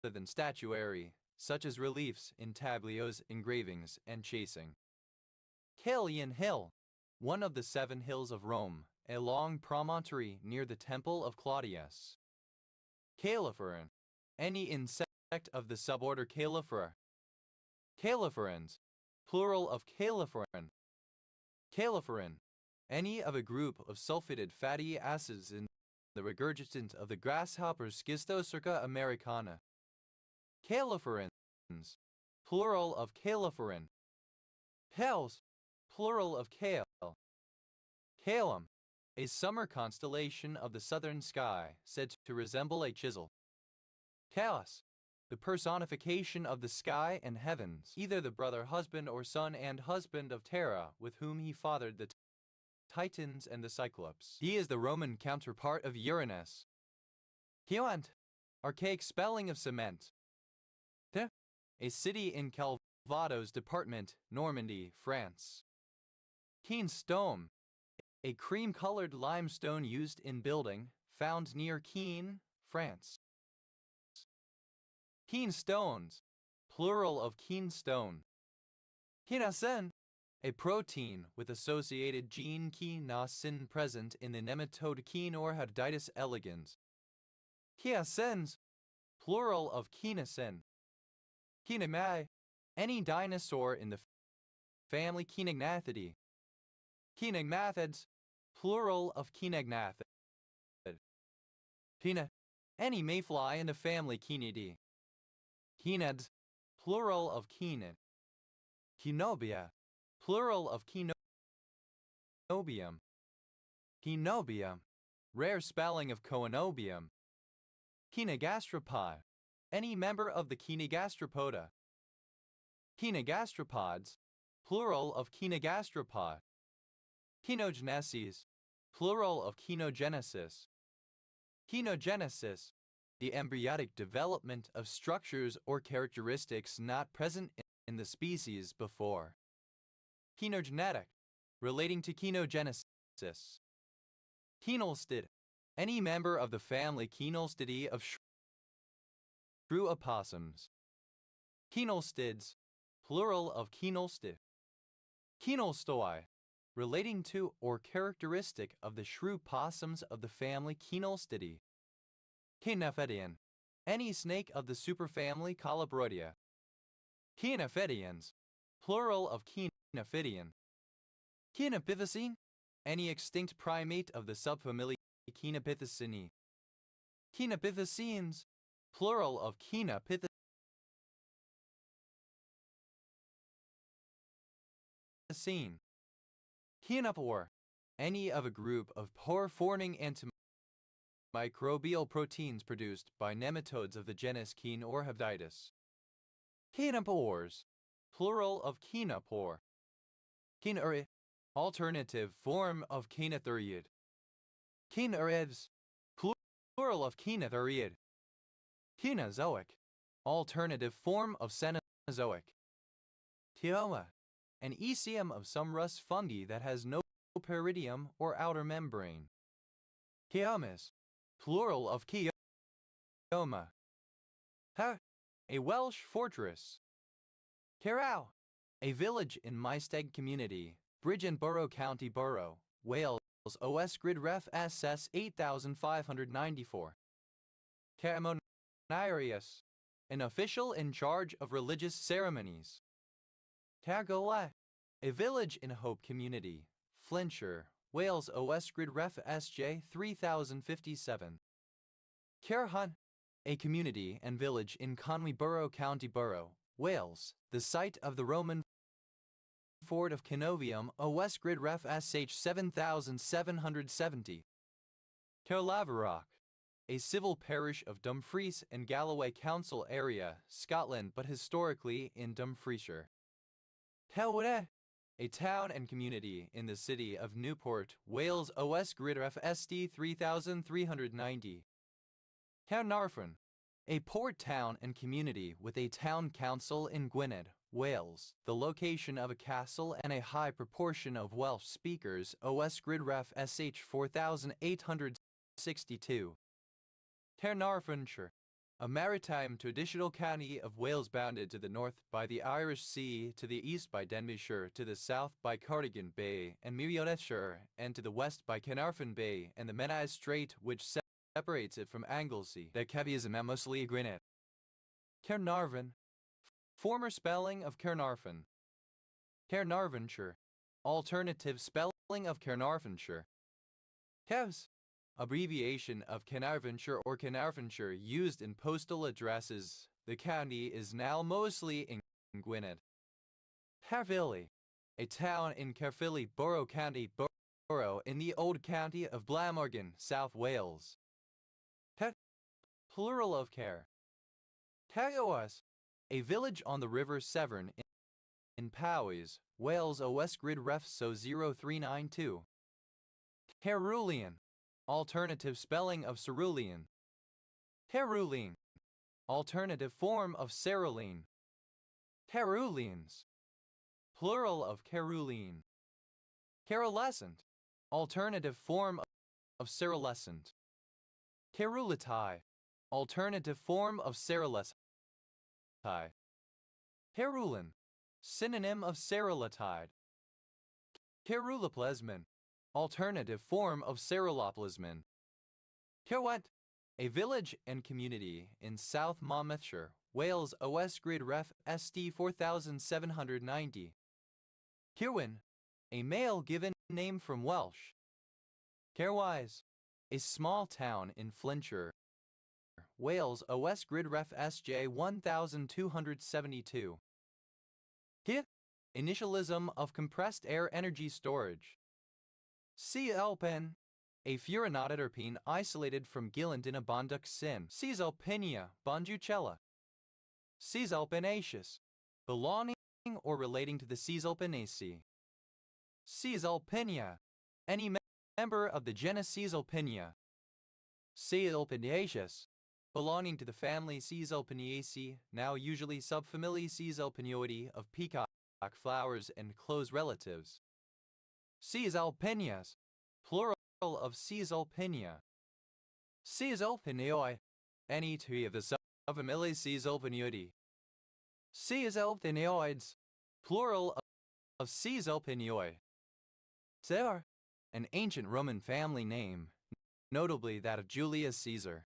than statuary, such as reliefs, intaglios, engravings, and chasing. Caelian Hill, one of the 7 hills of Rome, a long promontory near the Temple of Claudius. Caeliferan, any insect of the suborder Caelifera. Caeliferans, plural of caeliferan. Caeliferan, any of a group of sulfated fatty acids in the regurgitant of the grasshopper Schistocerca americana. Caeliferans, plural of caeliferan. Pales, plural of kale. Caelum, a summer constellation of the southern sky, said to resemble a chisel. Chaos, the personification of the sky and heavens, either the brother husband or son and husband of Terra, with whom he fathered the Titans and the Cyclops. He is the Roman counterpart of Uranus. Chiant, archaic spelling of cement. Te, a city in Calvados department, Normandy, France. Keenstone, a cream-colored limestone used in building, found near Keene, France. Keenstones, plural of keenstone. Keenasen, a protein with associated gene kinasin present in the nematode Knorhyditids elegans. Kiasins, plural of kinasin. Kinemae, any dinosaur in the family Kinagnathidae. Kinagmathids, plural of Kinagnathids. Pina, any mayfly in the family Kinidae. Kinads, plural of Kinid. Kinobia, plural of Kinobium. Kinobium, rare spelling of Coenobium. Kinogastropod, any member of the Kinogastropoda. Kinogastropods, plural of Kinogastropod. Kinogenesis, plural of kinogenesis. Kinogenesis, the embryonic development of structures or characteristics not present in the species before. Kinogenetic, relating to kinogenesis. Kenolstid, any member of the family Kenolstidae of shrew opossums. Kenolstids, plural of Kenolstid. Kenolstoi, relating to or characteristic of the shrew possums of the family Kenolstidae. Kinaphedian, any snake of the superfamily Colobroidea. Kinaphedians, plural of Kinophidian. Kinopithecine, any extinct primate of the subfamily Kinopithecinae. Kinopithecines, plural of Kinopithecine. Kinopore, any of a group of pore-forming antimicrobial proteins produced by nematodes of the genus Knorhyditids. Kinopores, plural of kinopore. Kinurid, alternative form of kinothyreid. Kinurids, plural of kinothyreid. Kenozoic, alternative form of Cenozoic. Teoma, an ecium of some rust fungi that has no peridium or outer membrane. Keomis, plural of keoma. A Welsh fortress. Carrow, a village in Maesteg Community, Bridge and Borough County Borough, Wales, OS Grid Ref SS 8594. Ceremoniarius, an official in charge of religious ceremonies. Cargola, a village in Hope Community, Flintshire, Wales, OS Grid Ref SJ 3057. Caerhun, a community and village in Conwy Borough County Borough, Wales, the site of the Roman fort of Canovium, OS Grid Ref SH 7770. Caerlaverock, a civil parish of Dumfries and Galloway Council area, Scotland, but historically in Dumfriesshire. Telwood, a town and community in the city of Newport, Wales, OS Grid Ref SD 3390. Caernarfon, a port town and community with a town council in Gwynedd, Wales, the location of a castle and a high proportion of Welsh speakers, OS Grid Ref SH 4862. Caernarfonshire, a maritime traditional county of Wales bounded to the north by the Irish Sea, to the east by Denbighshire, to the south by Cardigan Bay and Merionethshire, and to the west by Caernarfon Bay and the Menai Strait, which separates it from Anglesey. The Cavias mostly Gwynedd. Caernarfon, former spelling of Caernarfon. Caernarfonshire, alternative spelling of Caernarfonshire. Kevs, abbreviation of Caernarfonshire or Caernarfonshire used in postal addresses. The county is now mostly in Gwynedd. Caerphilly, a town in Caerphilly Borough County Borough in the old county of Glamorgan, South Wales. Plural of Care. Caergwas, a village on the River Severn in Powys, Wales, OS Grid Ref SO 0392. Caerullian, alternative spelling of cerulean. Caerulline, alternative form of cerulean. Caerullians, plural of caerulline. Caerulescent, alternative form of cerulescent. Caerulitae, alternative form of cerulescent. Caerulin, synonym of cerulitide. Ceruloplasmin, alternative form of Ceruloplasmin. Cerwent, a village and community in South Monmouthshire, Wales, OS Grid Ref SD 4790. Cerwyn, a male given name from Welsh. Cerwise, a small town in Flintshire, Wales, OS Grid Ref SJ 1272. Here, initialism of compressed air energy storage. Celpen, a furanatoterpene isolated from Gillandina bonduxin, Caesalpinia bonducella. Caesalpinaceous, belonging or relating to the Caesalpinaceae. Caesalpinia, any member of the genus Caesalpinia. Caesalpinaceous, belonging to the family Caesalpiniaceae, now usually subfamily Caesalpinioideae of peacock flowers and close relatives. Caesalpinias, plural of Caesalpinia. Caesalpinioi, any tree of the subfamily Caesalpinioideae. Caesalpinioids, plural of Caesalpinioi. Caesar, an ancient Roman family name, notably that of Julius Caesar.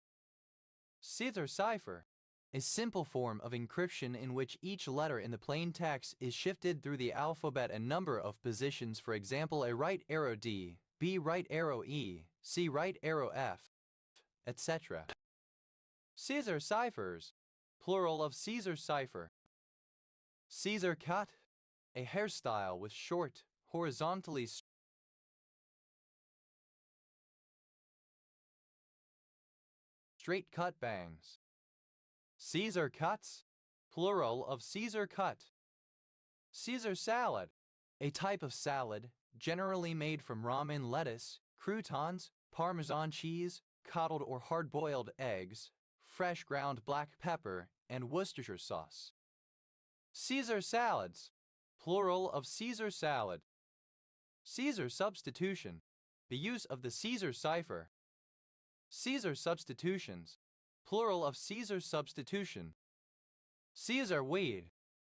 Caesar cipher, a simple form of encryption in which each letter in the plain text is shifted through the alphabet a number of positions, for example a right arrow D, B right arrow E, C right arrow F, etc. Caesar ciphers, plural of Caesar cipher. Caesar cut, a hairstyle with short, horizontally straight cut bangs. Caesar cuts, plural of Caesar cut. Caesar salad, a type of salad generally made from romaine lettuce, croutons, Parmesan cheese, coddled or hard-boiled eggs, fresh ground black pepper, and Worcestershire sauce. Caesar salads, plural of Caesar salad. Caesar substitution, the use of the Caesar cipher. Caesar substitutions, plural of Caesar substitution. Caesar weed,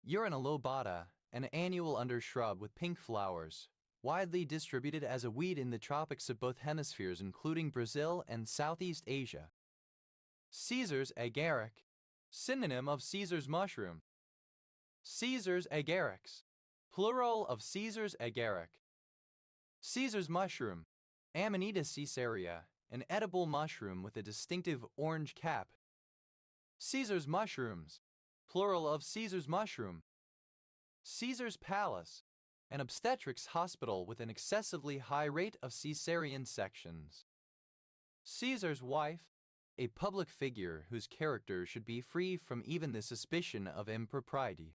Urina lobata, an annual undershrub with pink flowers, widely distributed as a weed in the tropics of both hemispheres including Brazil and Southeast Asia. Caesar's agaric, synonym of Caesar's mushroom. Caesar's agarix, plural of Caesar's agaric. Caesar's mushroom, Amanita caesarea, an edible mushroom with a distinctive orange cap. Caesar's mushrooms, plural of Caesar's mushroom. Caesar's palace, an obstetrics hospital with an excessively high rate of cesarean sections. Caesar's wife, a public figure whose character should be free from even the suspicion of impropriety.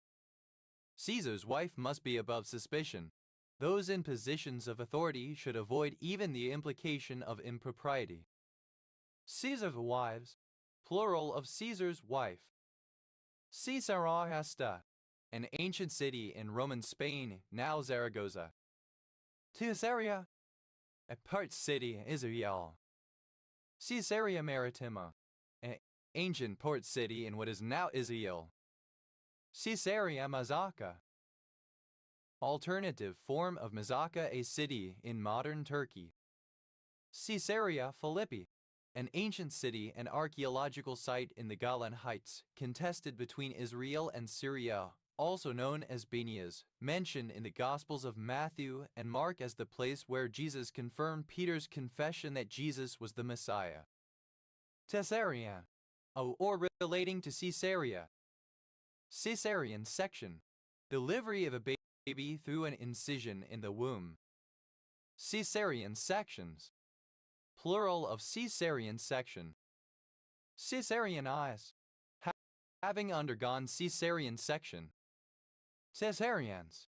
Caesar's wife must be above suspicion. Those in positions of authority should avoid even the implication of impropriety. Caesar's wives, plural of Caesar's wife. Caesarea Hesta, an ancient city in Roman Spain, now Zaragoza. Caesarea, a port city in Israel. Caesarea Maritima, an ancient port city in what is now Israel. Caesarea Mazaka, alternative form of Mazaka, a city in modern Turkey. Caesarea Philippi, an ancient city and archaeological site in the Golan Heights, contested between Israel and Syria, also known as Benias, mentioned in the Gospels of Matthew and Mark as the place where Jesus confirmed Peter's confession that Jesus was the Messiah. Caesarea, or relating to Caesarea. Caesarean section, delivery of a baby through an incision in the womb. Caesarean sections, plural of Caesarean section. Caesarean eyes, having undergone Caesarean section. Caesarians,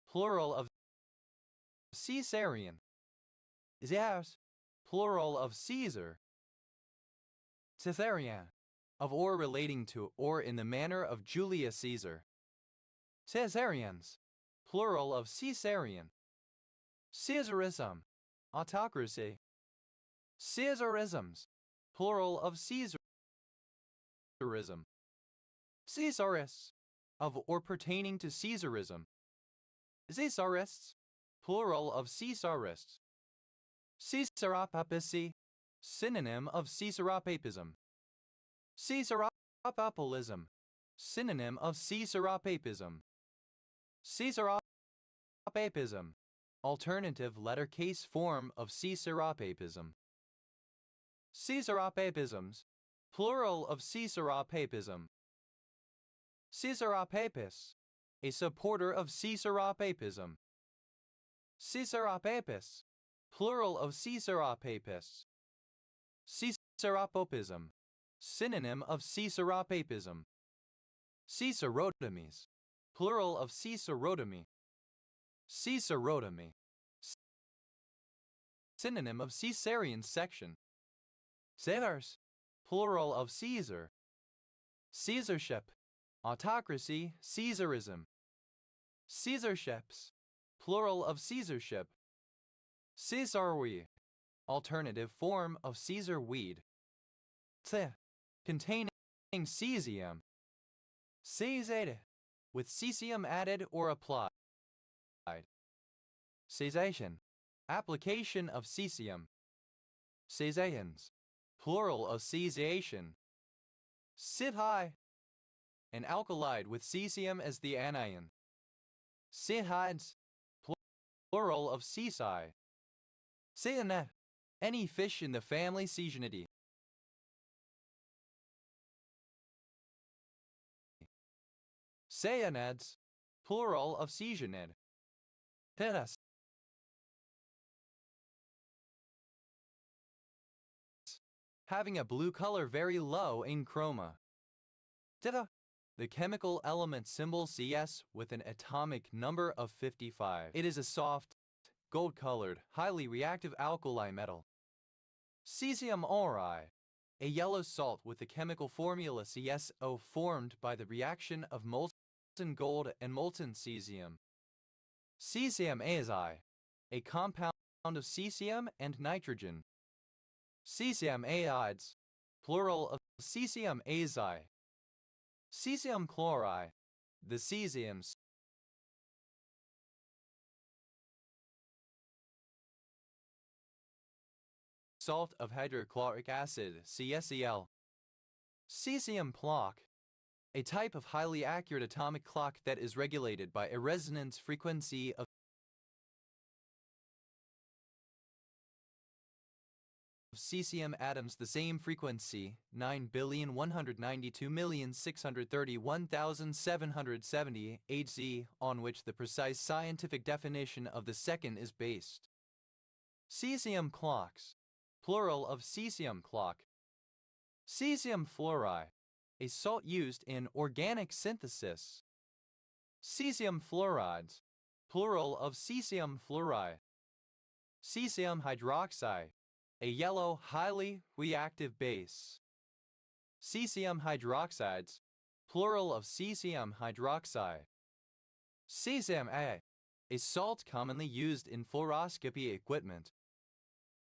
plural of Caesarian. Caesars, plural of Caesar. Caesarian, of or relating to or in the manner of Julius Caesar. Caesarians, plural of Caesarian. Caesarism, autocracy. Caesarisms, plural of Caesarism. Caesaris, of or pertaining to Caesarism. Caesarists, plural of Caesarists. Caesaropapacy, synonym of Caesaropapism. Caesaropapism, synonym of Caesaropapism. Caesaropapism, alternative letter case form of Caesaropapism. Caesaropapisms, plural of Caesaropapism. Caesaropapist, a supporter of Caesaropapism. Caesaropapists, plural of Caesaropapists. Caesaropopism, synonym of Caesaropapism. Caesarotomies, plural of Caesarotomy. Caesarotomy, synonym of Caesarean section. Caesars, plural of Caesar. Caesarship, autocracy, Caesarism. Caesarships, plural of Caesarship. Caesarweed, alternative form of Caesar weed. Containing cesium. Cesate, with cesium added or applied. Cessation, application of cesium. Cessations, plural of cessation. Cithi, an alkalide with cesium as the anion. Cethides, plural of cesi. Cyanet, any fish in the family Caesionidae. Cyanids, plural of Caesionid. Tetas, having a blue color very low in chroma. Teta, the chemical element symbol Cs with an atomic number of 55. It is a soft, gold-colored, highly reactive alkali metal. Cesium ori, a yellow salt with the chemical formula CsO formed by the reaction of molten gold and molten cesium. Cesium azi, a compound of cesium and nitrogen. Cesium aids, plural of cesium azi. Cesium chloride, the cesium salt of hydrochloric acid, CsCl. Cesium clock, a type of highly accurate atomic clock that is regulated by a resonance frequency of cesium atoms, the same frequency, 9,192,631,770 Hz, on which the precise scientific definition of the second is based. Cesium clocks, plural of cesium clock. Cesium fluoride, a salt used in organic synthesis. Cesium fluorides, plural of cesium fluoride. Cesium hydroxide, a yellow, highly reactive base. Cesium hydroxides, plural of cesium hydroxide. Cesium A, a salt commonly used in fluoroscopy equipment.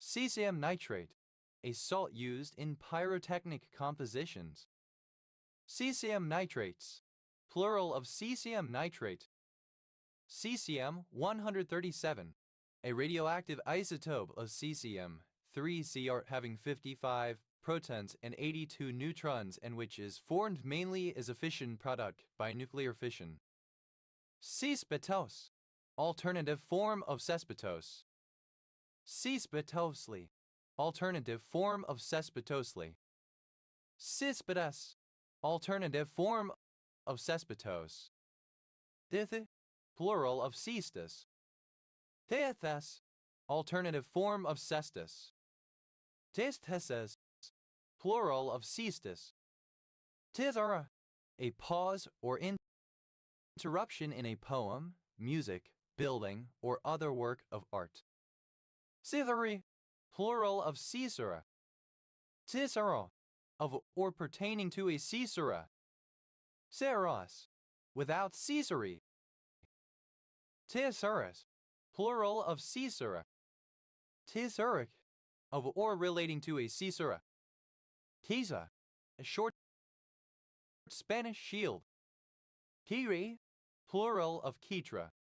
Cesium nitrate, a salt used in pyrotechnic compositions. Cesium nitrates, plural of cesium nitrate. Cesium-137, a radioactive isotope of cesium-3 having 55 protons and 82 neutrons, and which is formed mainly as a fission product by nuclear fission. Cespitose, alternative form of cespitose. Cespitosely, alternative form of cespitosely. Cispitus, alternative form of cespitose. Dithe, plural of cestus. Theathes, alternative form of cestus. Testes, plural of cestus. Tithera, a pause or interruption in a poem, music, building, or other work of art. Citheri, plural of Caesara. Cicero, of or pertaining to a Caesara. Ceros, without Caesari. Thesaurus, plural of Caesara. Thesauric, of or relating to a Caesara. Tisa, a short Spanish shield. Kiri, plural of Ketra.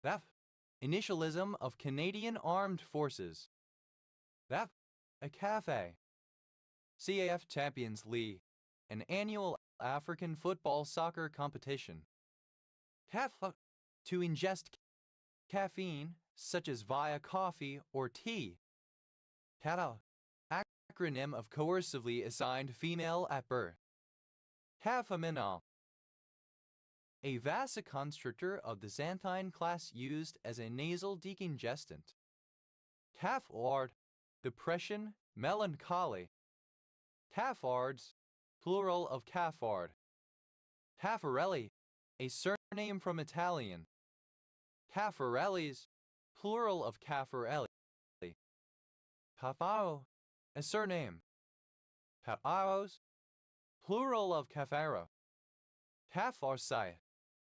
Thef, Initialism of Canadian Armed Forces. That, a cafe. CAF Champions League, an annual African football soccer competition. Cafe, to ingest caffeine, such as via coffee or tea. Kata, acronym of coercively assigned female at birth. Cafaminol, a vasoconstrictor of the xanthine class used as a nasal decongestant. Cafard, depression, melancholy. Caffards, plural of Caffard. Caffarelli, a surname from Italian. Caffarellis, plural of Caffarelli. Papao, a surname. Papaos, plural of Caffaro. Caffarsite,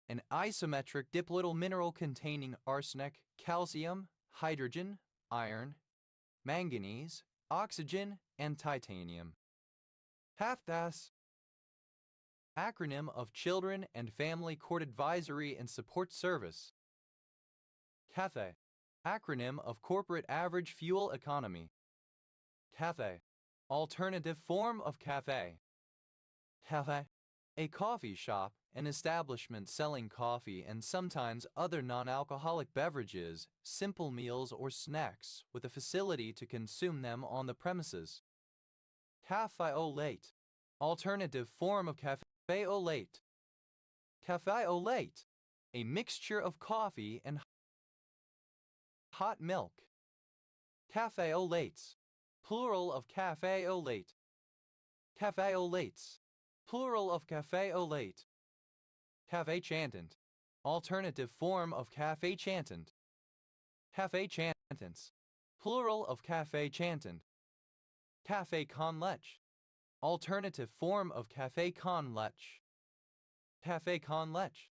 an isometric diplytyl mineral containing arsenic, calcium, hydrogen, iron, manganese, oxygen, and titanium. HAFDAS, acronym of Children and Family Court Advisory and Support Service. CAFE, acronym of Corporate Average Fuel Economy. Cafe, alternative form of cafe. Cafe, a coffee shop, an establishment selling coffee and sometimes other non-alcoholic beverages, simple meals or snacks, with a facility to consume them on the premises. Café au lait, alternative form of café au lait. Café au lait, a mixture of coffee and hot milk. Café au lait, plural of café au lait. Café au lait, plural of café au lait. Café chantant, alternative form of café chantant. Café chantants, plural of café chantant. Café con leche, alternative form of café con leche. Café con leche,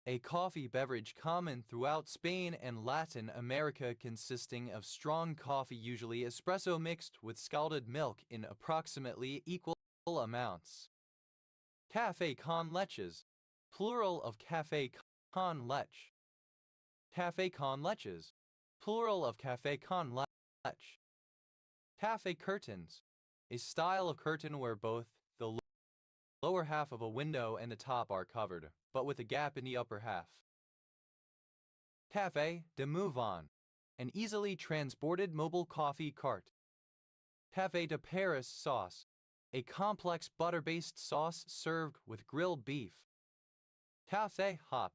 a coffee beverage common throughout Spain and Latin America consisting of strong coffee, usually espresso, mixed with scalded milk in approximately equal amounts. Café con leches, plural of café con leche. Café con leches, plural of café con leche. Café curtains, a style of curtain where both the lower half of a window and the top are covered, but with a gap in the upper half. Café de Mouvon, an easily transported mobile coffee cart. Café de Paris sauce, a complex butter-based sauce served with grilled beef. Café hop,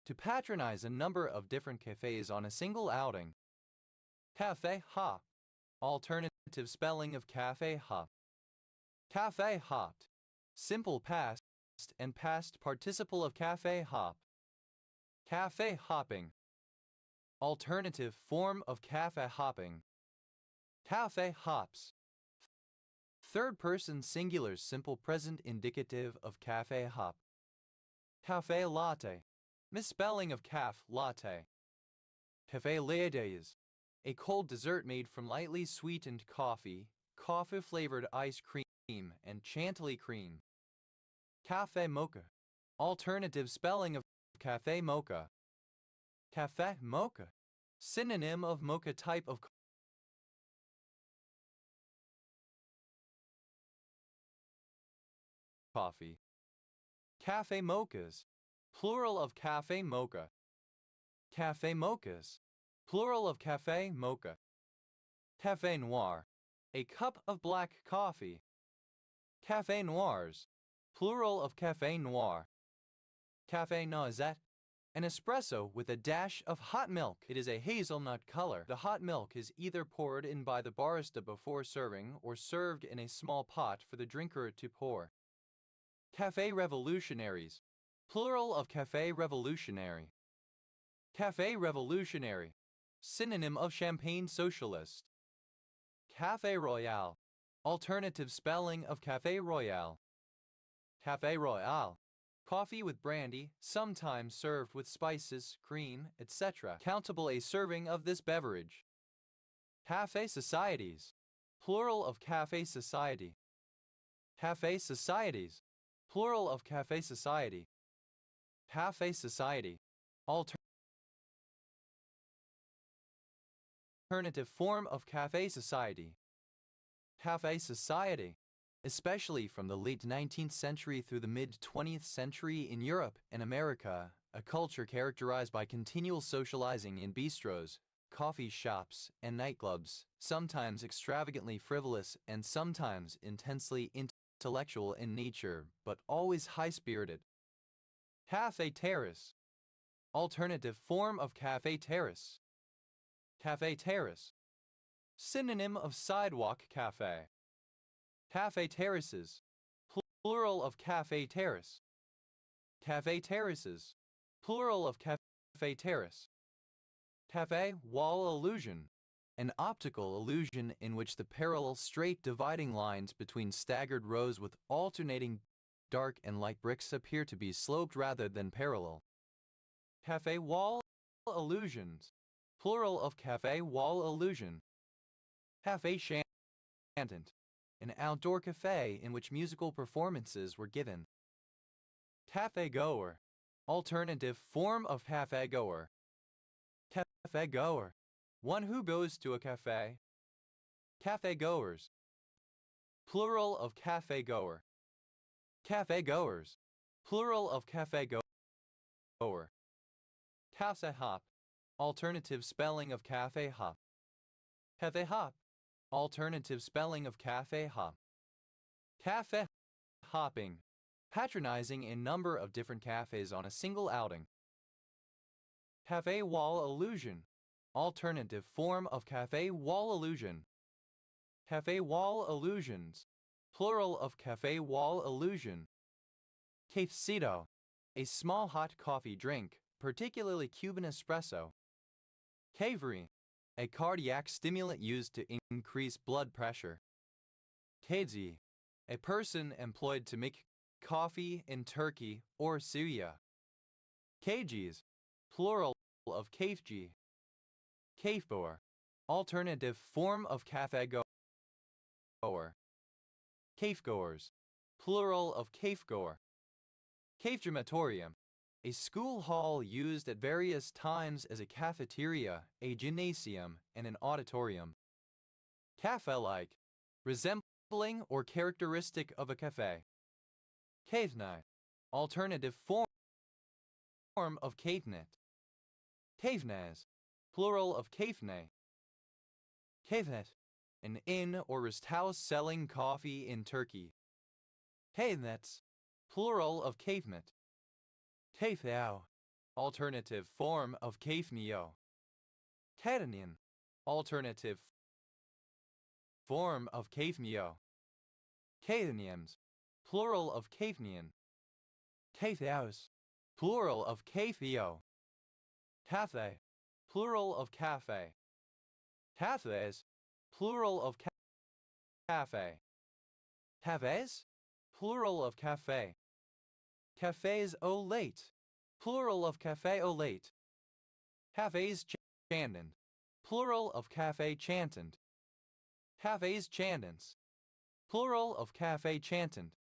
to patronize a number of different cafes on a single outing. Café hop, alternative spelling of café hop. Café hopped, simple past and past participle of café hop. Café hopping, alternative form of café hopping. Café hops, third person singular simple present indicative of café hop. Café latte, misspelling of caf latte. Café lattes, a cold dessert made from lightly sweetened coffee, coffee-flavored ice cream, and chantilly cream. Café mocha, alternative spelling of café mocha. Café mocha, synonym of mocha type of coffee. Café mochas, plural of café mocha. Café mochas, plural of café mocha. Café noir, a cup of black coffee. Café noirs, plural of café noir. Café noisette, an espresso with a dash of hot milk. It is a hazelnut color. The hot milk is either poured in by the barista before serving or served in a small pot for the drinker to pour. Café revolutionaries, plural of café revolutionary. Café revolutionary, synonym of champagne socialist. Café royale, alternative spelling of café royale. Café royale, coffee with brandy, sometimes served with spices, cream, etc. Countable a serving of this beverage. Café societies, plural of café society. Café societies, plural of café society. Café society, alternative alternative form of cafe society. Cafe society, especially from the late 19th century through the mid-20th century in Europe and America, a culture characterized by continual socializing in bistros, coffee shops, and nightclubs, sometimes extravagantly frivolous and sometimes intensely intellectual in nature, but always high-spirited. Café terrace, alternative form of café terrace. Café terrace, synonym of sidewalk cafe. Café terraces, plural of café terrace. Café terraces, plural of café terrace. Café wall illusion, an optical illusion in which the parallel straight dividing lines between staggered rows with alternating dark and light bricks appear to be sloped rather than parallel. Café wall illusions, plural of café wall illusion. Café chantant, an outdoor cafe in which musical performances were given. Café goer, alternative form of café goer. Café goer, one who goes to a cafe. Café goers, plural of café goer. Café goers, plural of café goer. Café hop, alternative spelling of café hop. Café hop, alternative spelling of café hop. Café hopping, patronizing a number of different cafes on a single outing. Café wall illusion, alternative form of café wall illusion. Café wall illusions, plural of café wall illusion. Cafecito, a small hot coffee drink, particularly Cuban espresso. Cavery, a cardiac stimulant used to increase blood pressure. Kadzi, a person employed to make coffee in Turkey or Syria. Kajis, plural of kafji. Kafbor, alternative form of cafe goer. Kafgoers, plural of kafgoer. Cafedramatorium, a school hall used at various times as a cafeteria, a gymnasium, and an auditorium. Cafe-like, resembling or characteristic of a cafe. Cavenai, alternative form of cavenet. Cavenaz, plural of cavene. Cavenet, an inn or resthouse selling coffee in Turkey. Cavenets, plural of cavemet. Cafeau, alternative form of cafenio. Cadanian, alternative form of cafenio. Cadanians, plural of cafenian. Cafeaus, plural of cafeo. Cafe, plural of cafe. Cafes, plural of cafe. Cafes, plural of cafe. Cafes au lait, plural of café au lait. Cafes chantant, plural of café chantant. Cafes chantants, plural of café chantant.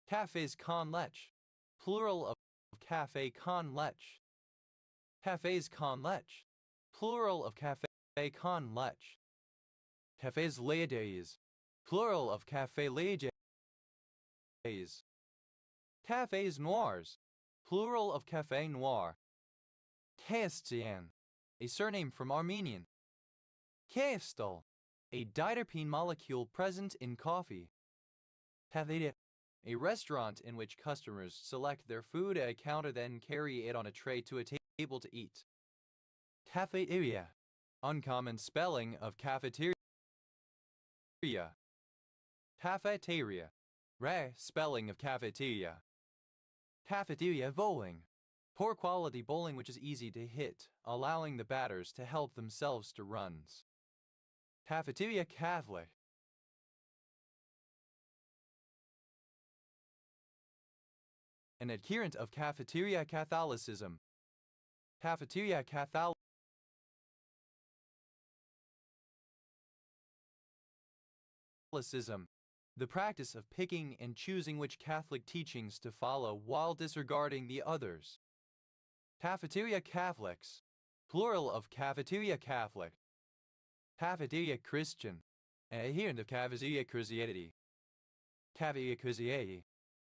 Cafes con leche, plural of café con leche. Cafes con leche, plural of café con leche. Cafes laides, plural of café laides. Cafés noirs, plural of café noir. Kaestian, a surname from Armenian. Kaestal, a diterpene molecule present in coffee. Cafeteria, a restaurant in which customers select their food at a counter then carry it on a tray to a table to eat. Cafeteria, uncommon spelling of cafeteria. Cafeteria, rare spelling of cafeteria. Cafeteria bowling, poor quality bowling which is easy to hit, allowing the batters to help themselves to runs. Cafeteria Catholic, an adherent of Cafeteria Catholicism. Cafeteria Catholicism, the practice of picking and choosing which Catholic teachings to follow while disregarding the others. Cafeteria Catholics, plural of Cafeteria Catholic. Cafeteria Christian, an adherent of Cafeteria Christianity. Cafeteria Christianity,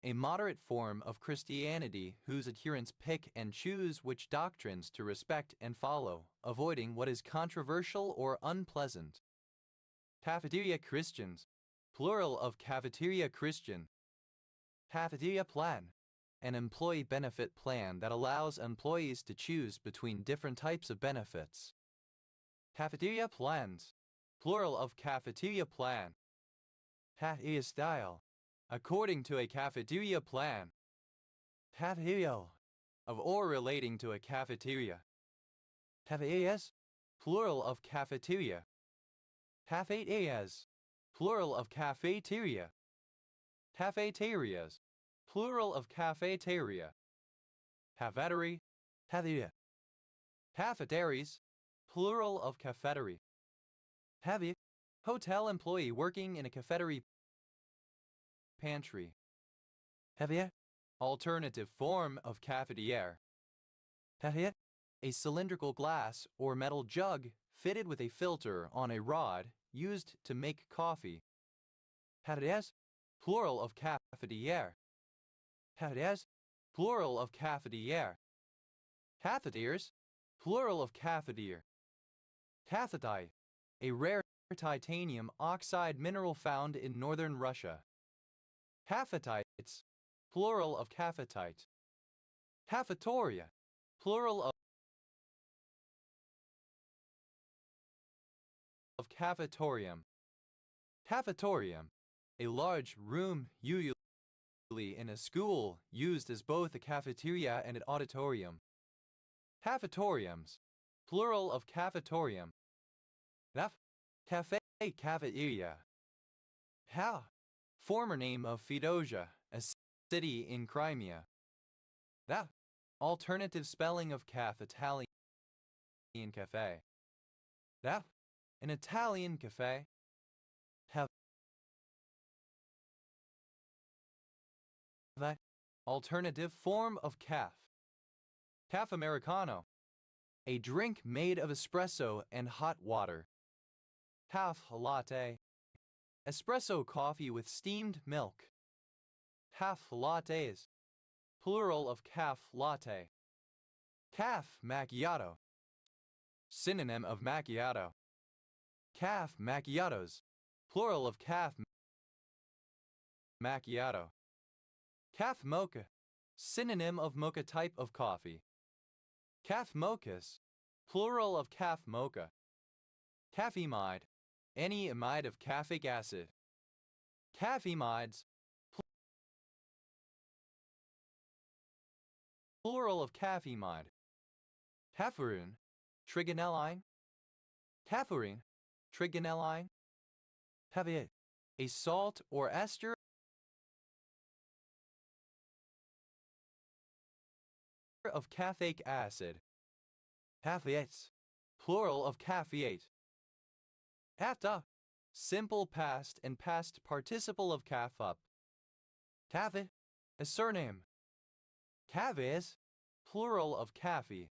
a moderate form of Christianity whose adherents pick and choose which doctrines to respect and follow, avoiding what is controversial or unpleasant. Cafeteria Christians, plural of Cafeteria Christian. Cafeteria Plan, an employee benefit plan that allows employees to choose between different types of benefits. Cafeteria Plans, plural of Cafeteria Plan. Cafeteria Style, according to a cafeteria plan. Cafeteria, of or relating to a cafeteria. Cafeterias, plural of cafeteria. Cafeterias, plural of cafeteria. Cafeterias, plural of cafeteria. Cafeteria, cafeteria. Cafeteries, plural of cafeteria. Cafeteria, hotel employee working in a cafeteria pantry. Cafetière, alternative form of cafetière. Cafetière, a cylindrical glass or metal jug fitted with a filter on a rod used to make coffee. Cafetières, plural of cafetière. Cafetières, plural of cafetière. Catheteers, plural of cafetière. Cathetite, a rare titanium oxide mineral found in northern Russia. Cafetites, plural of cafetite. Cafetoria, plural of cafetorium. Cafetorium, a large room usually in a school used as both a cafeteria and an auditorium. Cafetoriums, plural of cafetorium. Cafe, cafeteria. Former name of Feodosia, a city in Crimea. Alternative spelling of Italian cafe. An Italian cafe. Alternative form of caf. Caf Americano, a drink made of espresso and hot water. Caf latte, espresso coffee with steamed milk. Caf lattes, plural of caf latte. Caf macchiato, synonym of macchiato. Caf macchiatos, plural of caf macchiato. Caf mocha, synonym of mocha type of coffee. Caf mochas, plural of caf mocha. Cafeamide, any amide of caffeic acid. Cafeamides, plural of cafeamide. Cafferine, trigonelline. Cafferine, trigonelline. Caveat, a salt or ester of caffeic acid. Cafeates, plural of cafeate. Cafta, simple past and past participle of caf up. Cafet, a surname. Caves, plural of caffee.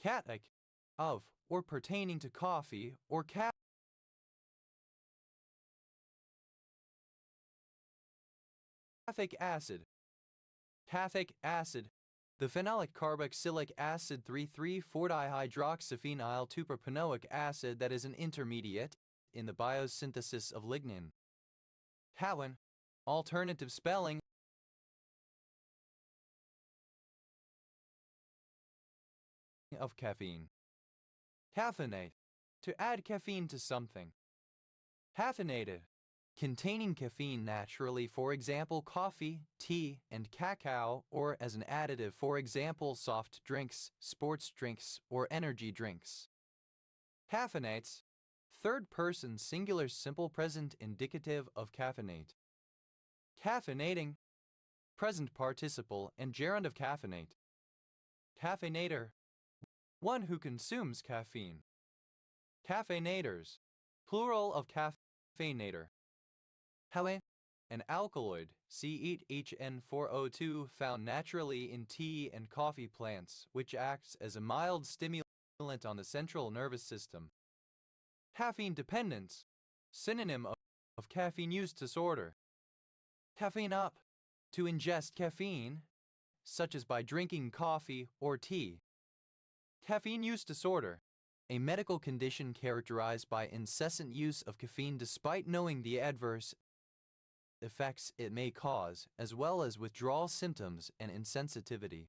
Catic, of or pertaining to coffee or caffeic acid. Caffeic acid, the phenolic carboxylic acid 3,3,4-dihydroxyphenyl 2-propanoic acid that is an intermediate in the biosynthesis of lignin. Halin, alternative spelling of caffeine. Caffeinate, to add caffeine to something. Caffeinated, containing caffeine naturally, for example coffee, tea, and cacao, or as an additive, for example soft drinks, sports drinks, or energy drinks. Caffeinates, third person singular simple present indicative of caffeinate. Caffeinating, present participle and gerund of caffeinate. Caffeinator, one who consumes caffeine. Caffeinators, plural of caffeinator. Halen, an alkaloid, C8HN4O2 found naturally in tea and coffee plants, which acts as a mild stimulant on the central nervous system. Caffeine dependence, synonym of caffeine use disorder. Caffeine up, to ingest caffeine, such as by drinking coffee or tea. Caffeine use disorder, a medical condition characterized by incessant use of caffeine despite knowing the adverse effects it may cause, as well as withdrawal symptoms and insensitivity.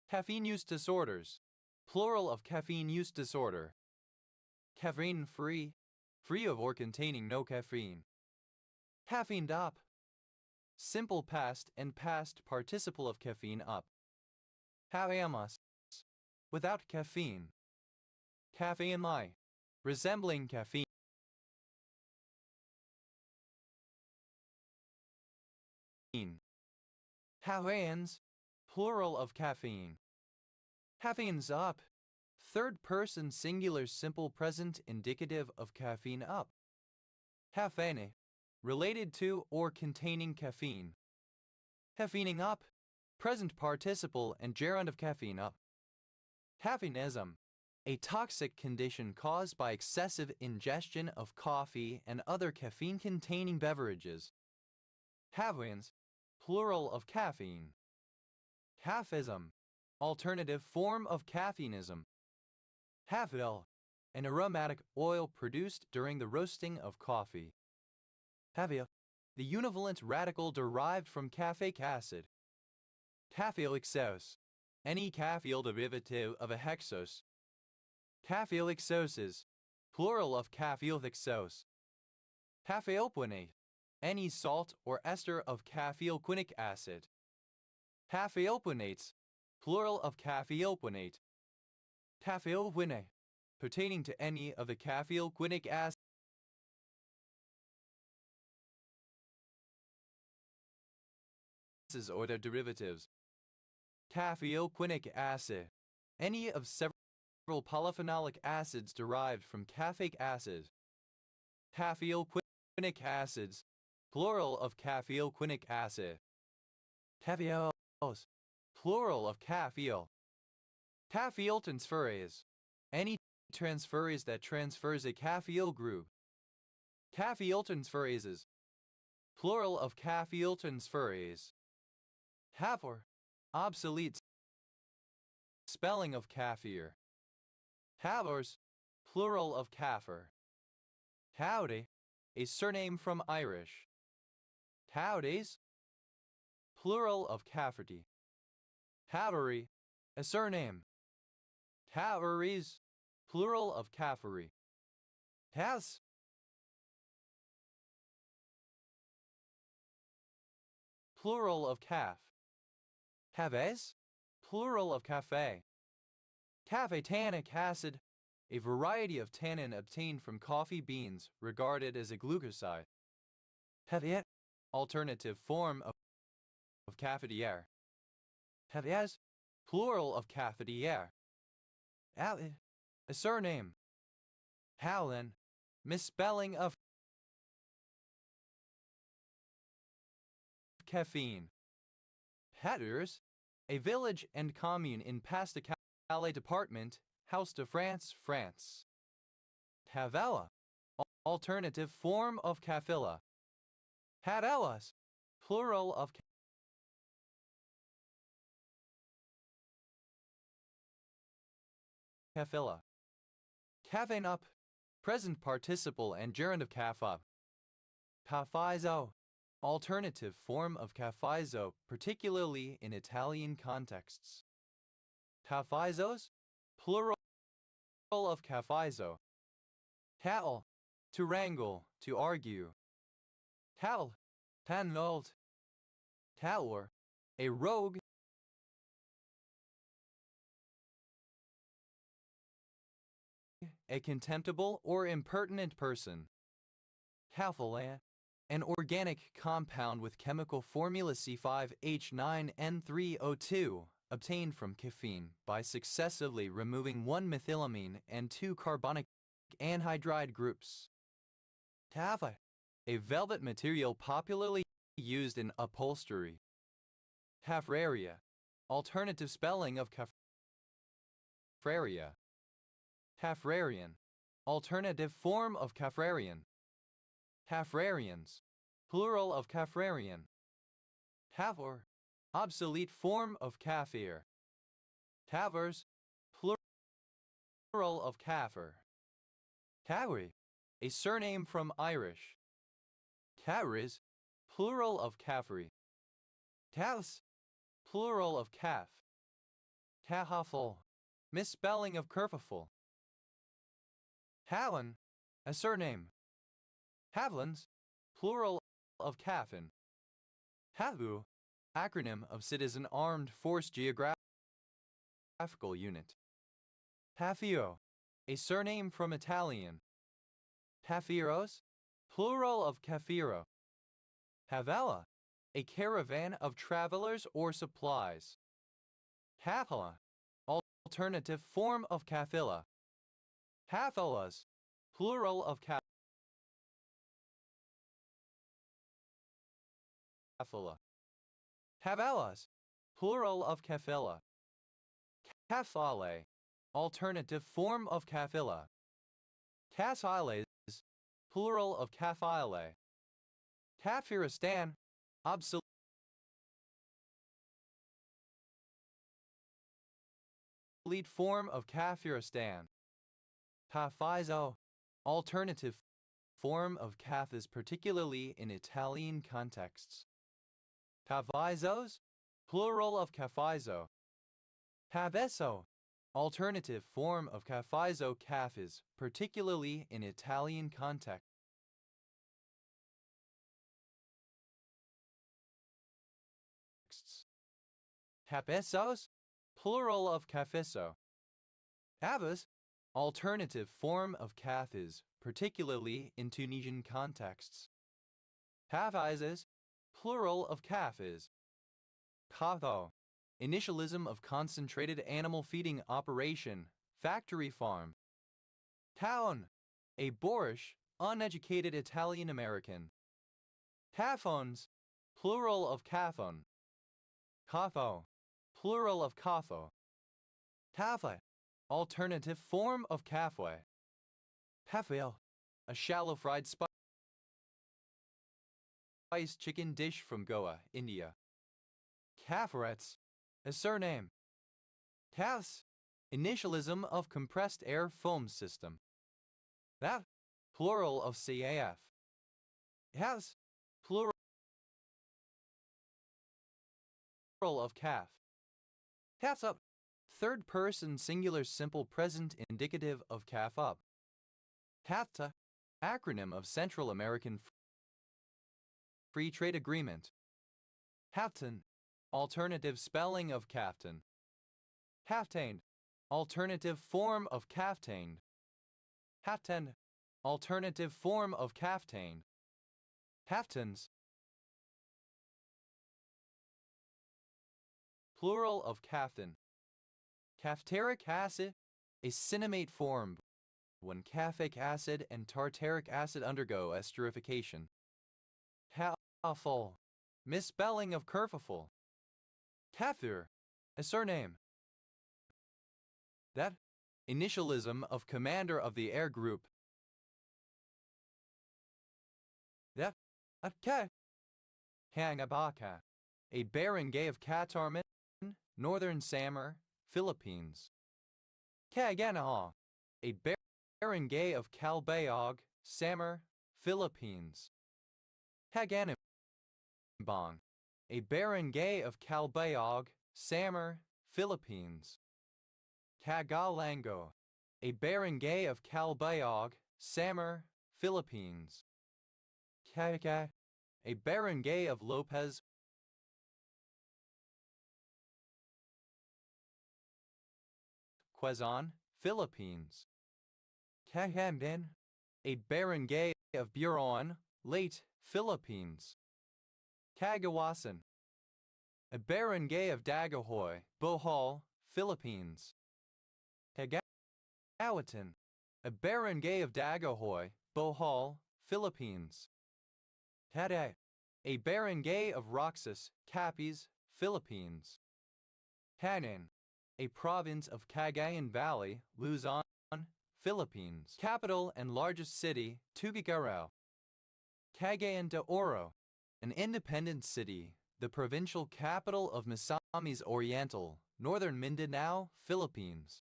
Caffeine use disorders, plural of caffeine use disorder. Caffeine-free, free of or containing no caffeine. Caffeined up, simple past and past participle of caffeine up. Caffeamos, without caffeine. Caffeine-like, resembling caffeine. Caffeines, plural of caffeine. Caffeines up, third person singular simple present indicative of caffeine up. Caffeine, related to or containing caffeine. Caffeining up, present participle and gerund of caffeine up. Caffeinism, a toxic condition caused by excessive ingestion of coffee and other caffeine-containing beverages. Caffeines, plural of caffeine. Caffeism, alternative form of caffeinism. Caffeol, an aromatic oil produced during the roasting of coffee. Caffeol, the univalent radical derived from caffeic acid. Caffeoxose, any caffeol derivative of a hexose. Caffeoxoses, plural of caffeoxose. Caffeoquinate, any salt or ester of caffeoquinic acid. Caffeoquinates, plural of caffeoquinate. Caffeoquine, pertaining to any of the caffeoquinic acids or their derivatives. Caffeoquinic acid, any of several polyphenolic acids derived from caffeic acid. Caffeoquinic acids, plural of caffeoquinic acid. Caffeols, plural of caffeol. Caffeol transferase, any transferase that transfers a caffeol group. Caffeol transferases, plural of caffeol transferase. Caffeor, obsolete spelling of kaffir. Cavors, plural of kaffir. Cowdy, a surname from Irish. Cowdies, plural of Cafferty. Cavalry, a surname. Cavalries, plural of Caffery. Cas, plural of calf. Cafes, plural of cafe. Cafe tannic acid, a variety of tannin obtained from coffee beans regarded as a glucoside. Caveat, alternative form of cafetiere. Caviez, plural of cafetiere. Alid, a surname. Howlin, misspelling of caffeine. Hatters, a village and commune in Pas-de-Calais department, House de France, France. Cavella, alternative form of cafilla. Cadellas, plural of cafilla. Caffeine up, present participle and gerund of caff up. Caffizzo, alternative form of caffizzo, particularly in Italian contexts. Caffizzos, plural of caffizzo. Cattle, to wrangle, to argue. Cattle, tannold. Callor, a rogue. A contemptible or impertinent person. Caffolan, an organic compound with chemical formula C5H9N3O2, obtained from caffeine by successively removing one methylamine and two carbonic anhydride groups. Taffy, a velvet material popularly used in upholstery. Caffraria, alternative spelling of caffraria. Caffrarian, alternative form of Kaffrarian. Kaffrarians, plural of Kaffrarian. Kafir, obsolete form of Kafir. Kafirs, plural of Kafir. Kawi, a surname from Irish. Kawris, plural of Kafri. Kaus, plural of Kaf. Kahaful, misspelling of kerfuffle. Hallan, a surname. Havlans, plural of Kafin. Havu, acronym of Citizen Armed Force Geographical Unit. Pafio, a surname from Italian. Pafiros, plural of Cafiro. Havela, a caravan of travelers or supplies. Hafala, alternative form of Kafila. Hafalas, plural of Kafila. Havelas, plural of Kafila. Kafale, alternative form of Kafila. Kasiles, plural of Kafile. Kafiristan, obsolete form of Kafiristan. Kafizo, alternative form of Kafis, particularly in Italian contexts. Kafizos, plural of Kafizo. Kaveso, alternative form of Kafizo Kafis, particularly in Italian contexts. Capesos, plural of Cafiso. Avas, alternative form of Kafis, particularly in Tunisian contexts. Kafizes, plural of Kafis. Katho, initialism of concentrated animal feeding operation, factory farm. Taon, a boorish, uneducated Italian American. Kafons, plural of Kafon. Kafo, plural of Kafo. Kafe, alternative form of Kafwe. Kafil, a shallow fried spiced chicken dish from Goa, India. Kafarets, a surname. Kas, initialism of compressed air foam system. That, plural of CAF. Has, plural of calf. Calf up, third person singular simple present indicative of calf up. CAFTA, acronym of Central American Free Trade Agreement. Haftan, alternative spelling of caftan. Haftained, alternative form of caftained. Haftan, alternative form of caftained. Haftans, plural of caftan. Caftaric acid, a cinnamate form when caffeic acid and tartaric acid undergo esterification. Kaful, misspelling of kerfuffle. Kafir, a surname. That, initialism of commander of the air group. That, Atke. Hangabaka, a barangay of Katarman, Northern Samar, Philippines. Kaganaha, a barangay of Calbayog, Samar, Philippines. Kaganimbang, a barangay of Calbayog, Samar, Philippines. Cagalango, a barangay of Calbayog, Samar, Philippines. Caga, a barangay of Lopez, Quezon, Philippines. Cagambin, a barangay of Buron, Leyte, Philippines. Cagawasan, a barangay of Daguhoy, Bohol, Philippines. Cagawatin, a barangay of Daguhoy, Bohol, Philippines. Cade, a barangay of Roxas, Capiz, Philippines. Canan, a province of Cagayan Valley, Luzon, Philippines. Capital and largest city, Tuguegarao. Cagayan de Oro, an independent city, the provincial capital of Misamis Oriental, northern Mindanao, Philippines.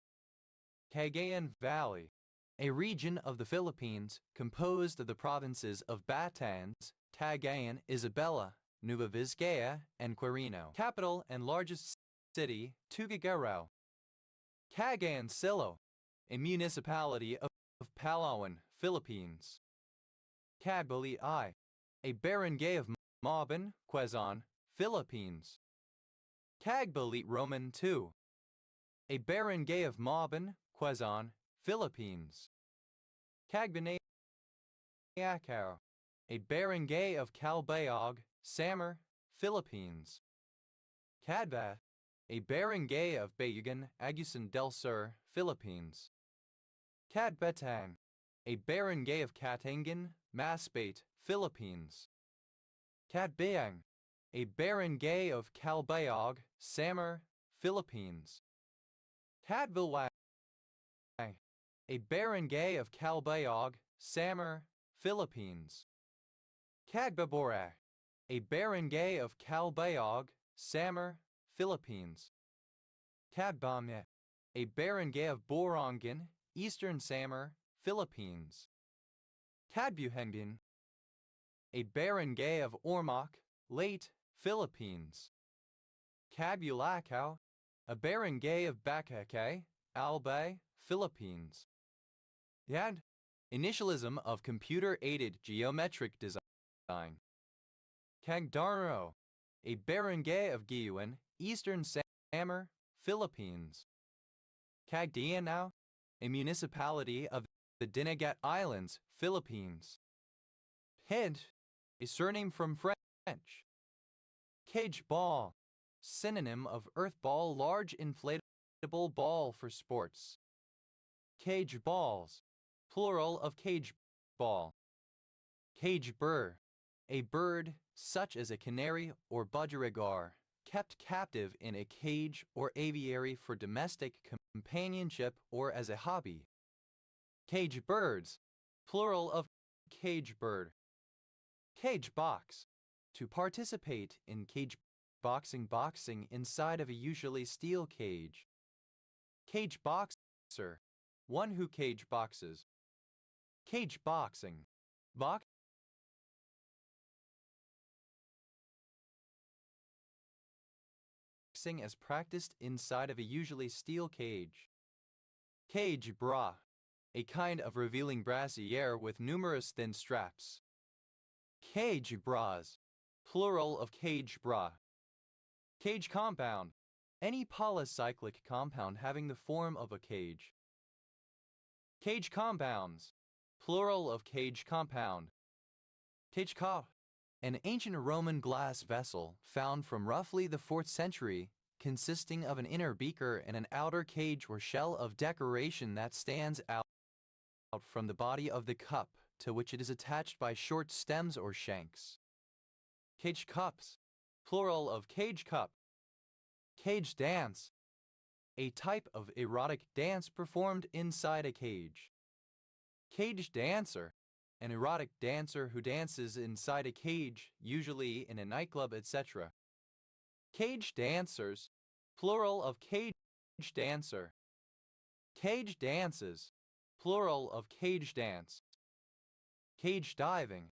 Cagayan Valley, a region of the Philippines composed of the provinces of Batangas, Cagayan, Isabela, Nueva Vizcaya, and Quirino. Capital and largest city, Tuguegarao. Cagayan Silo, a municipality of Palawan, Philippines. Cagbalite, a barangay of Mauban, Quezon, Philippines. Cagbalite Roman II, a barangay of Mauban, Quezon, Philippines. Cagbanayacao, a barangay of Calbayog, Samar, Philippines. Cadbat, a barangay of Bayugan, Agusan del Sur, Philippines. Cadbatang, a barangay of Katangan, Masbate, Philippines. Cadbayang, a barangay of Calbayog, Samar, Philippines. Cadbilwang, a barangay of Calbayog, Samar, Philippines. Cagbaborac, a barangay of Calbayog, Samar, Philippines. Cadbamya, a barangay of Borongan, Eastern Samar, Philippines. Cadbuhengan, a barangay of Ormoc, Leyte, Philippines. Cabulacao, a barangay of Bacacay, Albay, Philippines. Yad, initialism of computer-aided geometric design. Cagdarno, a barangay of Guyuan, Eastern Samar, Philippines. Cagdianao, a municipality of the Dinagat Islands, Philippines. Pid, a surname from French. Cage ball, synonym of earth ball, large inflatable ball for sports. Cage balls, plural of cage ball. Cage bird, a bird such as a canary or budgerigar, kept captive in a cage or aviary for domestic companionship or as a hobby. Cage birds, plural of cage bird. Cage box, to participate in cage boxing inside of a usually steel cage. Cage boxer, one who cage boxes. Cage boxing, boxing as practiced inside of a usually steel cage. Cage bra, a kind of revealing brassiere with numerous thin straps. Cage bras, plural of cage bra. Cage compound, any polycyclic compound having the form of a cage. Cage compounds, plural of cage compound. Cage cop, an ancient Roman glass vessel found from roughly the 4th century, consisting of an inner beaker and an outer cage or shell of decoration that stands out from the body of the cup, to which it is attached by short stems or shanks. Cage cups, plural of cage cup. Cage dance, a type of erotic dance performed inside a cage. Cage dancer, an erotic dancer who dances inside a cage, usually in a nightclub, etc. Cage dancers, plural of cage dancer. Cage dances, plural of cage dance. Cage diving,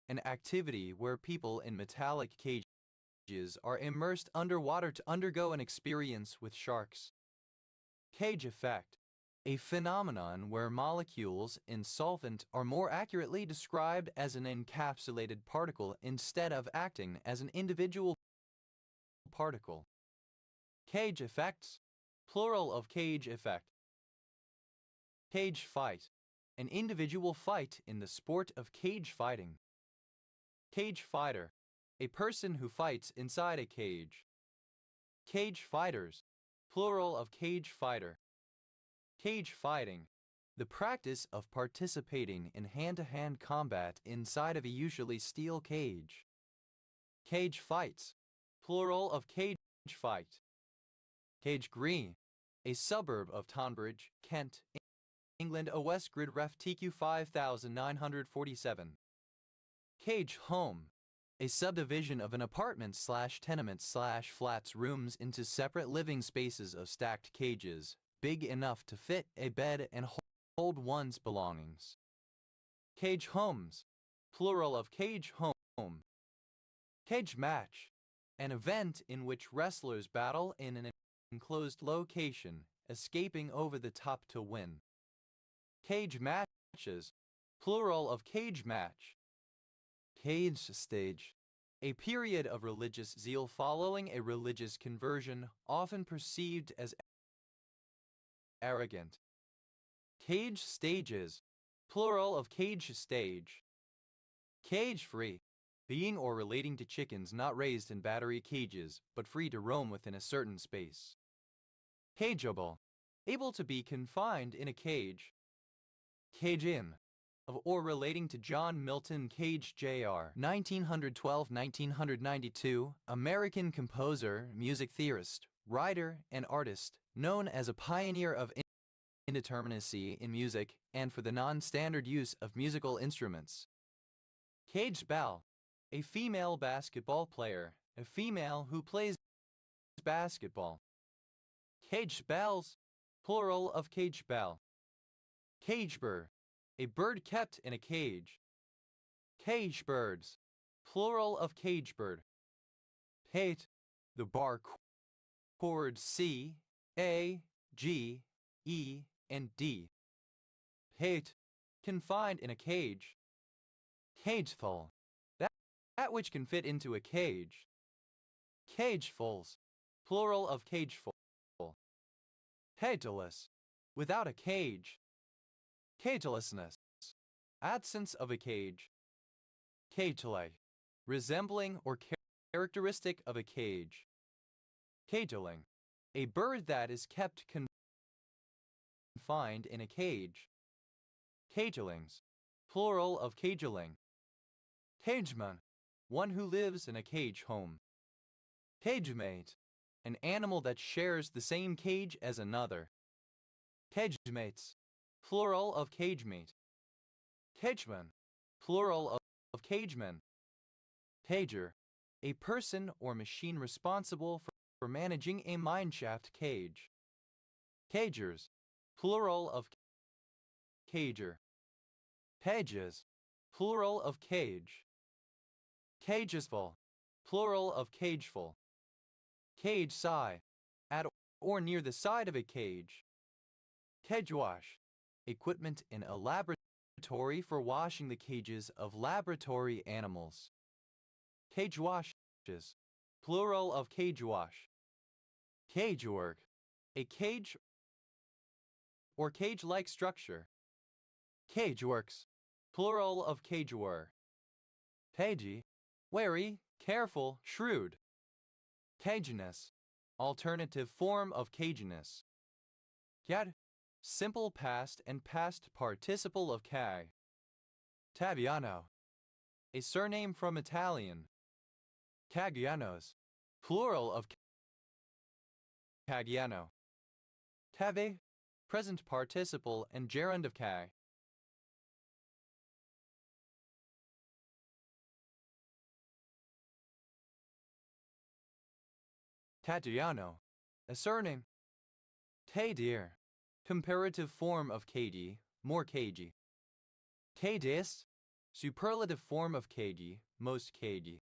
an activity where people in metallic cages are immersed underwater to undergo an experience with sharks. Cage effect, a phenomenon where molecules in solvent are more accurately described as an encapsulated particle instead of acting as an individual particle. Cage effects, plural of cage effect. Cage fight, an individual fight in the sport of cage fighting. Cage fighter, a person who fights inside a cage. Cage fighters, plural of cage fighter. Cage fighting, the practice of participating in hand-to-hand combat inside of a usually steel cage. Cage fights, plural of cage fight. Cage Green, a suburb of Tonbridge, Kent, England OS Grid Ref TQ 5947. Cage home. A subdivision of an apartment/tenement/flats rooms into separate living spaces of stacked cages, big enough to fit a bed and hold one's belongings. Cage homes. Plural of cage home. Cage match. An event in which wrestlers battle in an enclosed location, escaping over the top to win. Cage matches. Plural of cage match. Cage stage. A period of religious zeal following a religious conversion, often perceived as arrogant. Cage stages. Plural of cage stage. Cage-free. Being or relating to chickens not raised in battery cages, but free to roam within a certain space. Cageable. Able to be confined in a cage. Cage-in. Of or relating to John Milton Cage Jr. 1912-1992, American composer, music theorist, writer, and artist, known as a pioneer of indeterminacy in music and for the non-standard use of musical instruments. Cage belle. A female basketball player, a female who plays basketball. Cage bells. Plural of cage bell. Cage bird. A bird kept in a cage. Cage birds. Plural of cage bird. Pate. The bar chord C, A, G, E, and D. Pate. Confined in a cage. Cageful. That which can fit into a cage. Cagefuls. Plural of cageful. Cageless. Without a cage. Cagelessness. Absence of a cage. Cagelike. Resembling or characteristic of a cage. Cageling. A bird that is kept confined in a cage. Cagelings. Plural of cageling. Cageman. One who lives in a cage home. Cagemate. An animal that shares the same cage as another. Cagemates. Plural of cagemate. Cageman. Plural of cageman. Cager. A person or machine responsible for managing a mineshaft cage. Cagers. Plural of cager. Cages. Plural of cage. Cagesful. Plural of cageful. Cage sigh. At or near the side of a cage. Cage wash. Equipment in a laboratory for washing the cages of laboratory animals. Cage washes. Plural of cage wash. Cage work. A cage or cage-like structure. Cage works. Plural of cage work. Cagey. Wary, careful, shrewd. Caginess. Alternative form of caginess. Cad. Simple past and past participle of cag. Tabiano. A surname from Italian. Cagianos. Plural of Cagiano. Tabe. Present participle and gerund of cag. Tatiano. A surname. Tadir. Comparative form of cagey, more cagey. Cagis. Superlative form of cagey, most cagey.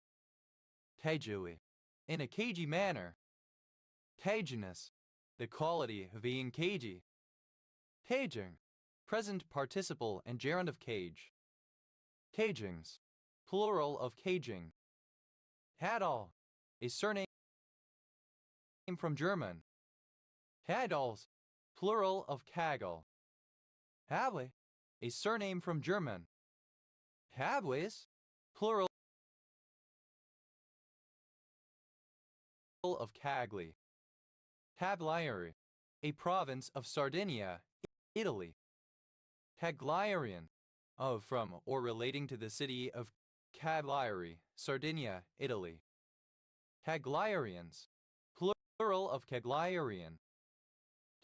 Cagey. In a cagey manner. Caginess. The quality of being cagey. Caging. Present participle and gerund of cage. Cagings. Plural of caging. Hadal. A surname from German. Hadals. Plural of Kagel. Havli. A surname from German. Havlis. Plural of Cagli. Cagliari. A province of Sardinia, Italy. Cagliarian. Of, from, or relating to the city of Cagliari, Sardinia, Italy. Cagliarians. Plural of Cagliarian.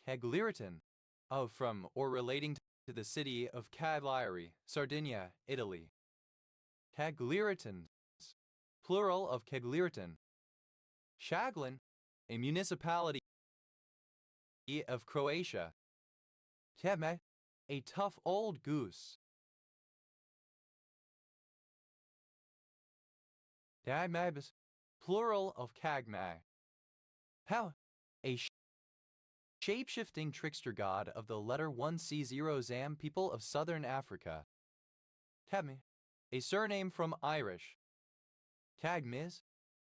Cagliaritan. Of, from, or relating to the city of Cagliari, Sardinia, Italy. Cagliaritans, plural of Cagliaritan. Shaglin, a municipality of Croatia. Teme, a tough old goose. Dagmabis, plural of Kagmai. How, a shape-shifting trickster god of the letter 1C0 Zam people of southern Africa. Temi, a surname from Irish. Kagmis,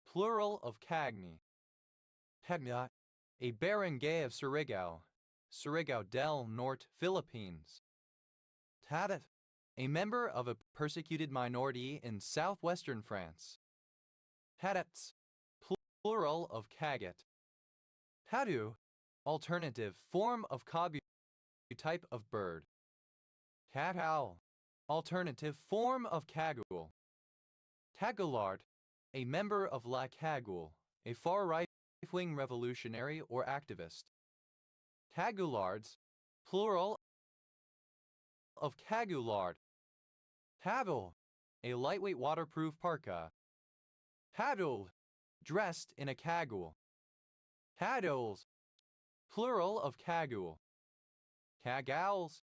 plural of Cagni. Temiat, a barangay of Surigao, Surigao del Norte, Philippines. Tadat, a member of a persecuted minority in southwestern France. Tadats, plural of Kagat. Tadu, alternative form of Kabu type of bird. Tatau, alternative form of Kagul. Tagalard, a member of La Kagul, a far-right-wing revolutionary or activist. Tagulards, plural of Kagulard. Tadul, a lightweight waterproof parka. Tadul, dressed in a kagul. Taduls, plural of kagul. Kagals,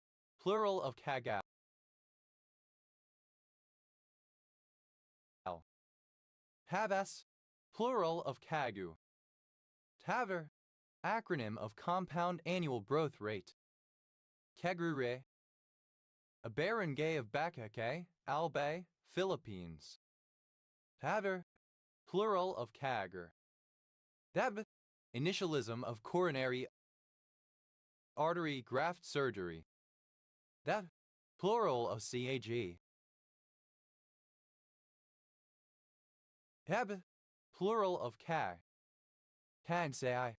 plural of kagal. Tabas, plural of kagu. Taver, acronym of compound annual growth rate. Kegrure, a barangay of Bacacay, Albay, Philippines. Taver, plural of Kagr. Dab, initialism of coronary artery graft surgery. That, plural of CAG. Heb, plural of Kag. Tagsai,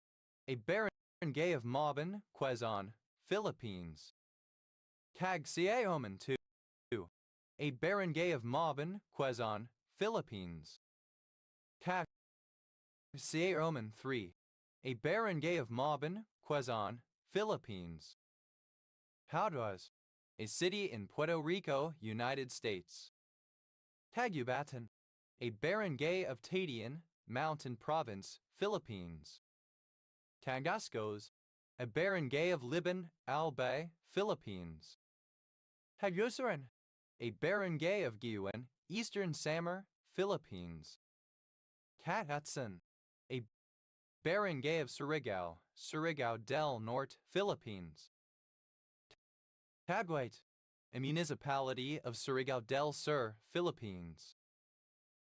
a barangay of Mauban, Quezon, Philippines. Cagsiaoman 2, a barangay of Mauban, Quezon, Philippines. Cagsiaoman 3, a barangay of Mauban, Quezon, Philippines. Pauduas, a city in Puerto Rico, United States. Tagubatan, a barangay of Tadian, Mountain Province, Philippines. Tagascos, a barangay of Liban, Albay, Philippines. Tagusaran, a barangay of Giwan, Eastern Samar, Philippines. Catatsan, a barangay of Surigao, Surigao del Norte, Philippines. Taguait, a municipality of Surigao del Sur, Philippines.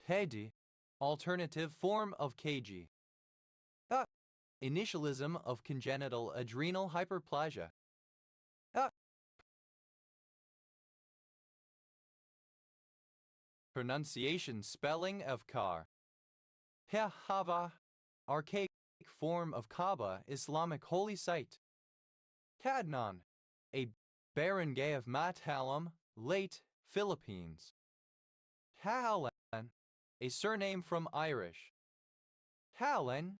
Tedi, alternative form of KG. Initialism of congenital adrenal hyperplasia. Pronunciation spelling of car. Hava, archaic form of Kaaba, Islamic holy site. Tadnan, a barangay of Matalam, late Philippines. Tahalan, a surname from Irish. Talan,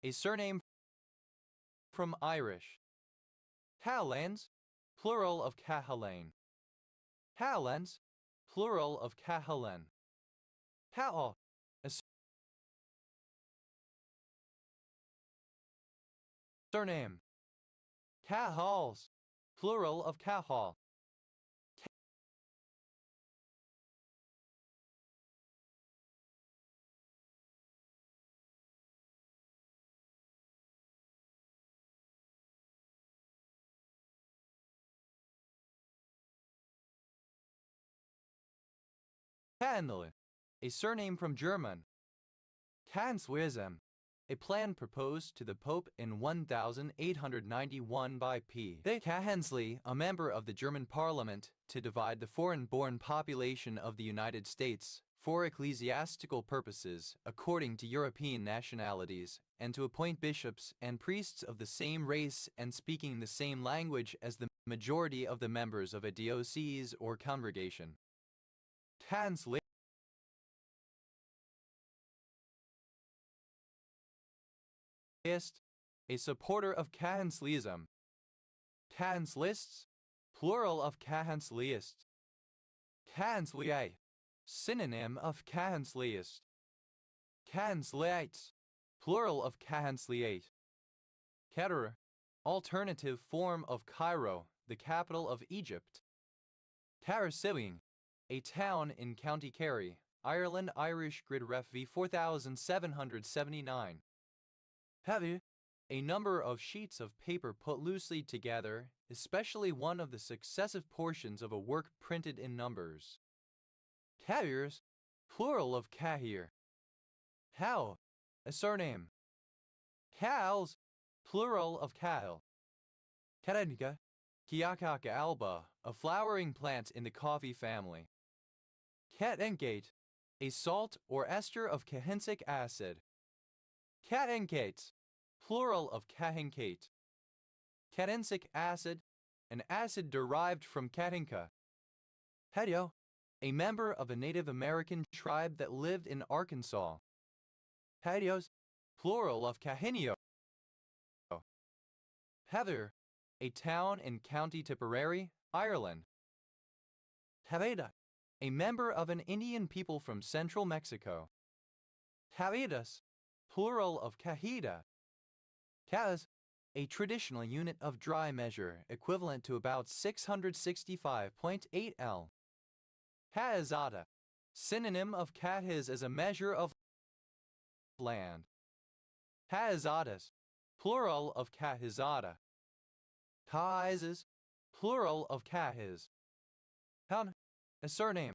a surname from Irish. Talans, plural of Cahalan. Talans, plural of Cahalan. Ta'al, a surname. Cahals, plural of Cahal. Kahnle, a surname from German. Kanzlerism, a plan proposed to the Pope in 1891 by P. de Cahensley, a member of the German Parliament, to divide the foreign-born population of the United States for ecclesiastical purposes according to European nationalities, and to appoint bishops and priests of the same race and speaking the same language as the majority of the members of a diocese or congregation. Tansley, a supporter of Cahensleyism. Tanslists, plural of Kahansliist. Kahansliate, synonym of Kahansliist. Kahansliates, plural of Kahansliate. Keter, alternative form of Cairo, the capital of Egypt. Carrickfergus, a town in County Kerry, Ireland. Irish grid ref v 4779. Heavy, a number of sheets of paper put loosely together, especially one of the successive portions of a work printed in numbers. Cahiers, plural of kahir. How, a surname. Cals, plural of Cahill. Karenka, Kiakaka alba, a flowering plant in the coffee family. Katengate, a salt or ester of cahensic acid. Katenkates, plural of kahenkate. Cahensic acid, an acid derived from katenka. Hedio, a member of a Native American tribe that lived in Arkansas. Hedios, plural of kahenio. Heather, a town in County Tipperary, Ireland. Haveda, a member of an Indian people from central Mexico. Havidas, plural of Cajita. Kaz, a traditional unit of dry measure equivalent to about 665.8 L. Haazada, synonym of Kahiz as a measure of land. Haazadas, plural of Kahizada. Kaizes, plural of Kahiz. Han, a surname.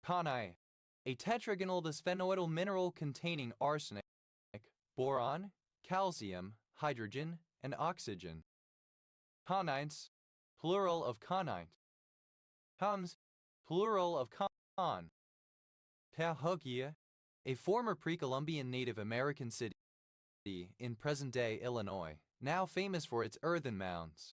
Kanai, a tetragonal dysphenoidal mineral containing arsenic, boron, calcium, hydrogen, and oxygen. Kanites, plural of kanite. Hams, plural of kan. Cahokia, a former pre-Columbian Native American city in present-day Illinois, now famous for its earthen mounds.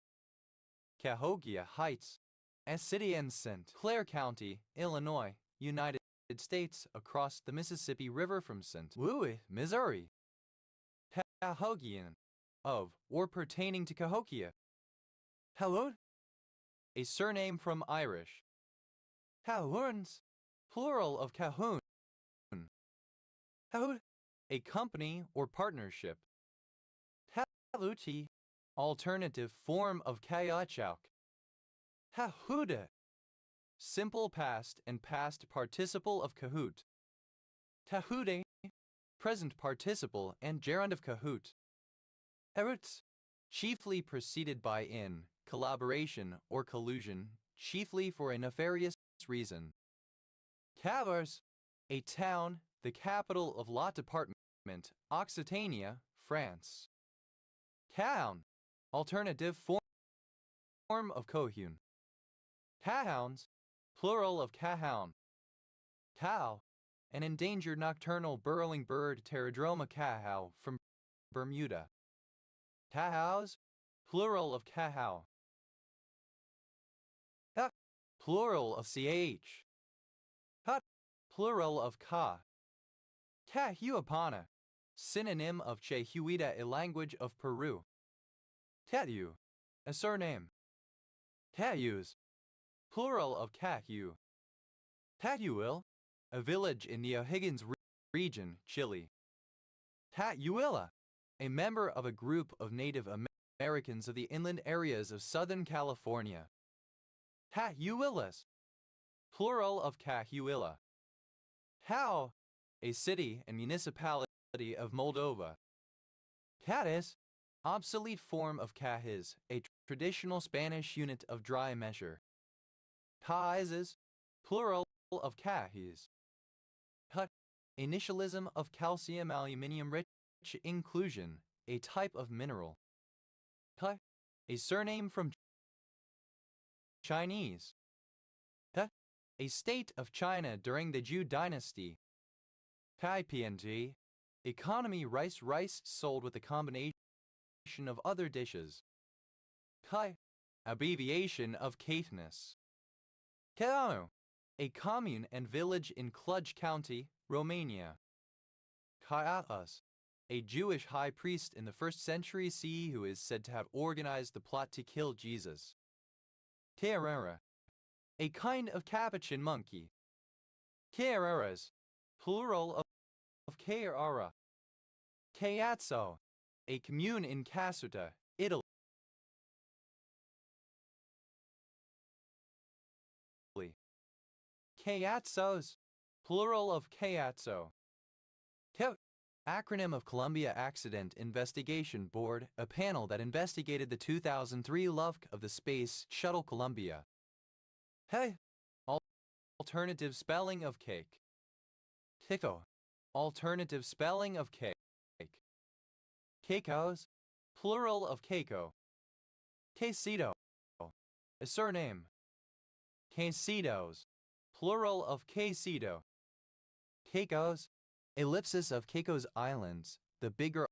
Cahokia Heights, a city in St. Clair County, Illinois, United States, across the Mississippi River from St. Louis, Missouri. Cahokian, of, or pertaining to Cahokia. Hello, a surname from Irish. Cahoons, plural of Cahoon. Cahood, a company or partnership. Caluti, alternative form of Kayachuk. Cahuda, simple past and past participle of Cahoot. Cahude, present participle and gerund of Cahoot. Heruts, chiefly preceded by in, collaboration or collusion, chiefly for a nefarious reason. Cavars, a town, the capital of Lot Department, Occitania, France. Cahoun, alternative form of Cohune. Cahounds, plural of cahoun. Cow, an endangered nocturnal burrowing bird, Pterodroma cahow, from Bermuda. Cahows, plural of cahow. Huck, plural of ch. Hut, plural of ka. Cahuapana, synonym of Chehuita, a language of Peru. Catu, a surname. Cayus, plural of Cahu. Catuil, a village in the O'Higgins region, Chile. Catuilla, a member of a group of Native Americans of the inland areas of Southern California. Catuillas, plural of Cahuilla. How, a city and municipality of Moldova. Cadiz, obsolete form of cahiz, a traditional Spanish unit of dry measure. Caizes, plural of cahiz. Cut, initialism of calcium aluminium rich inclusion, a type of mineral. Cut, a surname from Chinese. Cut, a state of China during the Zhou dynasty. Kai-PNG, economy rice sold with a combination of other dishes. Kai, abbreviation of Caithness. Keanu, a commune and village in Cluj County, Romania. Caiaphas, a Jewish high priest in the 1st century CE who is said to have organized the plot to kill Jesus. Carrera. A kind of capuchin monkey. Carreras. Plural of Carrara. Caiazzo. A commune in Caserta, Italy. Caiazzos. Plural of Caiazzo. Acronym of Columbia Accident Investigation Board, a panel that investigated the 2003 LUFC of the Space Shuttle Columbia. Hey. Alternative spelling of cake. Tico. Alternative spelling of cake. Caicos. Plural of Caco. Quesito. A surname. Quesitos. Plural of Quesito. Caicos. Ellipsis of Caicos Islands, the bigger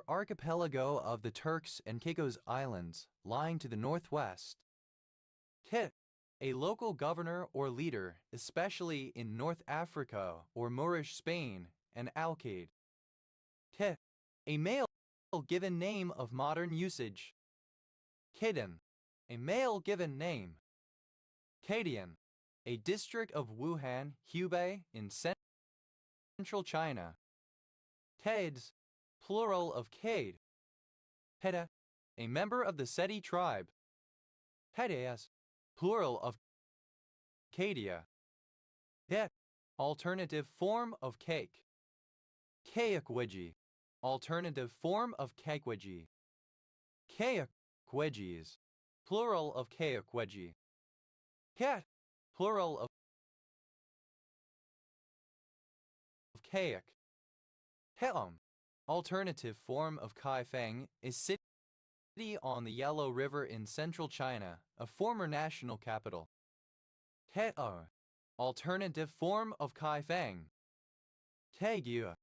archipelago of the Turks and Caicos Islands, lying to the northwest. Kit. A local governor or leader, especially in North Africa or Moorish Spain, and Alcade. Kit. A male given name of modern usage. Kaidan. A male given name. Kadian. A district of Wuhan, Hubei, in Central China. Kades. Plural of Kade. Heda. A member of the Seti tribe. Hedeas. Plural of Cadia. Het. Alternative form of cake. Caicqueji. Alternative form of caicqueji. Caicquejis. Plural of caicqueji. Cat. Plural of caic. Heom. Alternative form of Kaifeng, a city on the Yellow River in central China, a former national capital. Heo. Alternative form of Kaifeng. Taegua.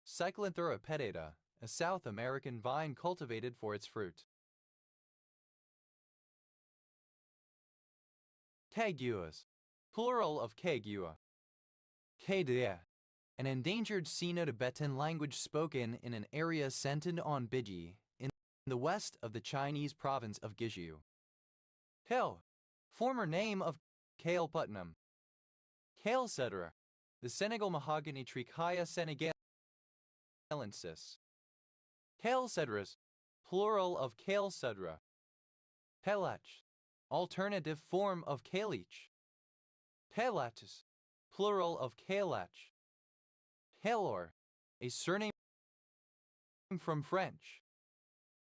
Cyclanthera pedata, a South American vine cultivated for its fruit. Taeguas. Plural of Kaegua. Kaidea. An endangered Sino-Tibetan language spoken in an area centered on Biji, in the west of the Chinese province of Guizhou. Hel. Former name of Kailputnam. Kale cedra. The Senegal mahogany Trichia senegalensis. Kale cedras. Plural of kale cedra. Pelach. Alternative form of kalich. Pelatus. Plural of kalach. Helor. A surname from French.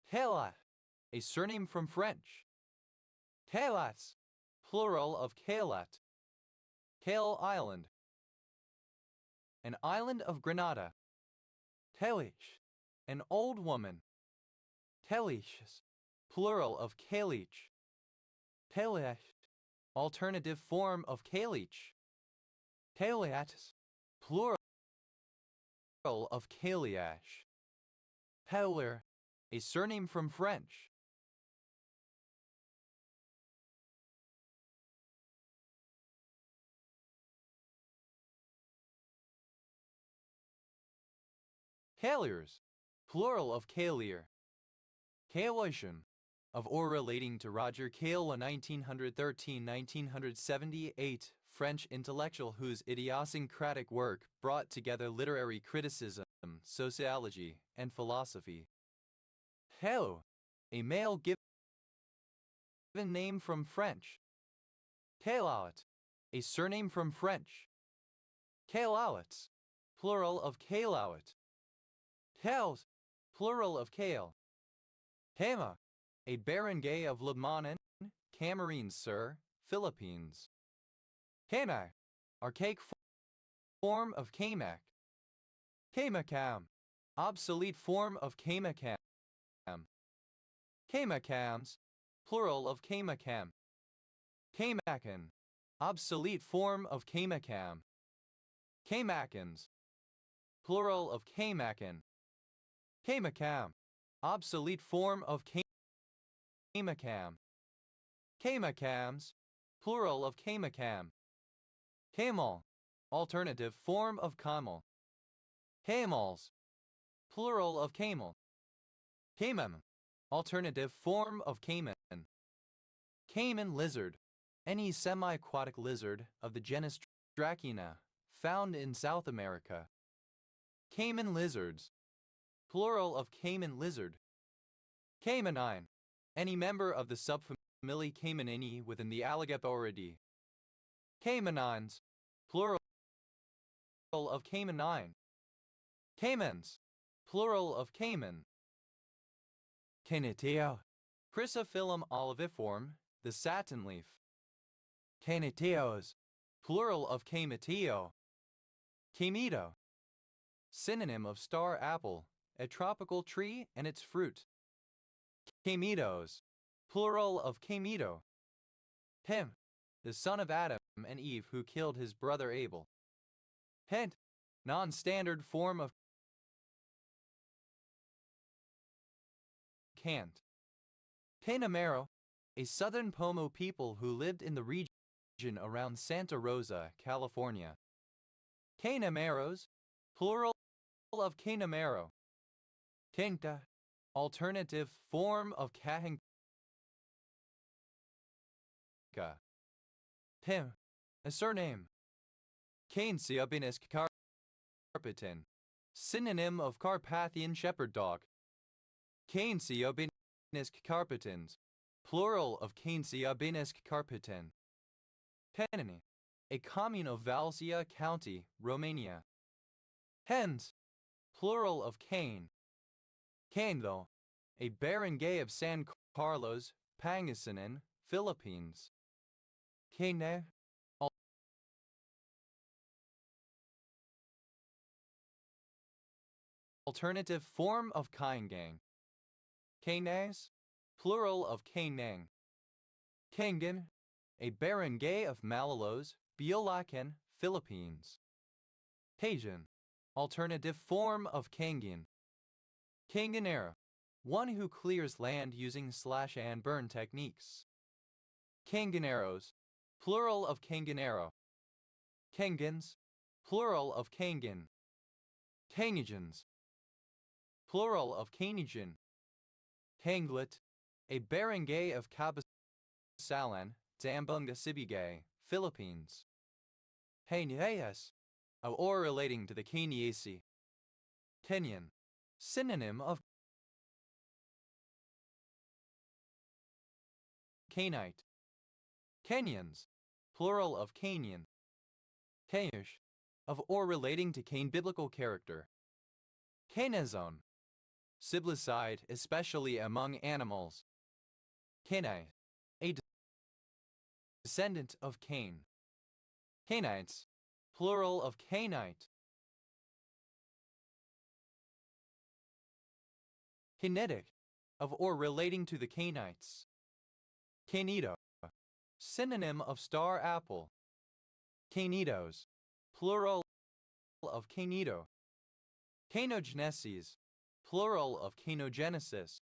Hela. A surname from French. Kalas. Plural of Kalat. Kale Island. An island of Grenada. Telich. An old woman. Teliches. Plural of Kalich. Telech. Alternative form of Kalich. Kaliatus. Plural of Kaliash. Howler. A surname from French. Kaliers. Plural of Kalier. Kaloitian. Of or relating to Roger Cale, a 1913-1978 French intellectual whose idiosyncratic work brought together literary criticism, sociology, and philosophy. Heo. A male given name from French. Kalaot. A surname from French. Kalaots. Plural of Kalaot. Kales. Plural of Kale. Hema. A barangay of Lebanon, Camarines, Sir, Philippines. Kamak. Archaic form of Kamak. Kamakam. Obsolete form of Kamakam. Kamakams. Plural of Kamakam. Kamakan. Obsolete form of Kamakam. Kamakans. Plural of Kamakan. Kamakam. Obsolete form of Kamakam. Kamakams. Plural of Kamakam. Kamal. Alternative form of Kamal. Kamals. Plural of Kamal. Kamam. Alternative form of Kaman. Cayman lizard, any semi-aquatic lizard of the genus Dracena, found in South America. Cayman lizards, plural of cayman lizard. Caymanine, any member of the subfamily Caymaninae within the Alligatoridae. Caymanines, plural of caymanine. Caymans, plural of cayman. Cayniteo, Chrysophyllum oliviform, the satin leaf. Cayniteos, plural of caymateo. Caymeto, synonym of star apple, a tropical tree and its fruit. Caymetos, plural of caymeto. Him, the son of Adam and Eve who killed his brother Abel. Hint, non-standard form of cant. Caynamero, a southern Pomo people who lived in the region around Santa Rosa, California. Caynameros, plural of Caynamero. Cainta, alternative form of Cahinca. Pim, a surname. Cainsiabinis carpatin, synonym of Carpathian shepherd dog. Cainsiabinis carpatins, plural of Cainsiabinis carpatin. Penini, a commune of Valsia County, Romania. Hens, plural of Cain. Cainlo, a barangay of San Carlos, Pangasinan, Philippines. Caine, alternative form of Caingang. Caines, plural of Cainang. Kangan, a barangay of Malolos, Biolacan, Philippines. Cajun, alternative form of Kangan. Kanganero, one who clears land using slash and burn techniques. Kanganeros, plural of Kanganero. Kangans, plural of Kangan. Kanigans, plural of Kanigan. Kanglet, a barangay of Cabasalan, Zamboanga Sibigay, Philippines. Hainias, or relating to the Caniaceae. Kenyan, synonym of Canite. Kenyans, plural of Canyan. Kaish, of or relating to Cain biblical character. Cainazone, siblicide especially among animals. Canine, a descendant of Cain. Cainites, plural of Cainite. Kinetic, of or relating to the Cainites. Cainito, synonym of star apple. Cainitos, plural of cainito. Cainogenesis, plural of cainogenesis.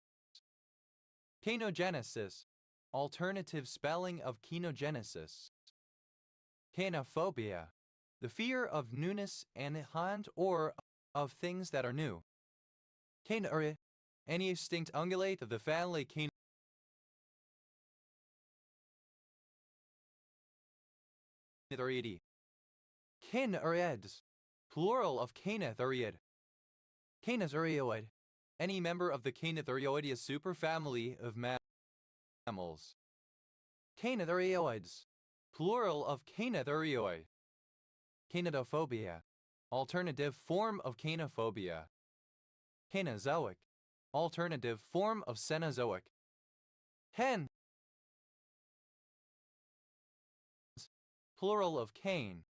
Cainogenesis, alternative spelling of cainogenesis. Cainophobia, the fear of newness and hunt or of things that are new. Cainuri, any extinct ungulate of the family Cainithuridae. Cainurids, plural of Cainithurid. Cainithurioid, any member of the Cainithurioidea superfamily of mammals. Cainithurioids, plural of Cainithurioi. Cainidophobia, alternative form of cainophobia. Cainozoic, alternative form of Cenozoic. Hen, plural of Cain.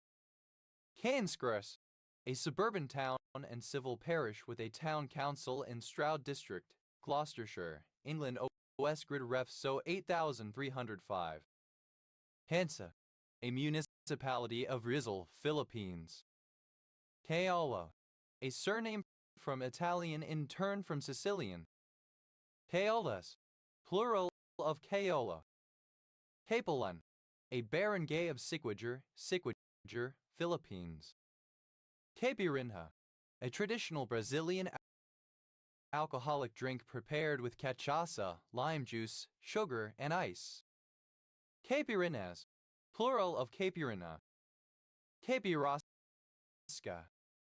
Cairnscrus, a suburban town and civil parish with a town council in Stroud District, Gloucestershire, England. OS Grid Ref So 8305. Hansa, a municipality of Rizal, Philippines. Caolo, a surname from Italian in turn from Sicilian. Caolas, plural of Caola. Capelan, a barangay of Siguiger, Philippines. Caipirinha, a traditional Brazilian alcoholic drink prepared with cachaça, lime juice, sugar, and ice. Caipirinhas, plural of caipirinha. Caipirosca.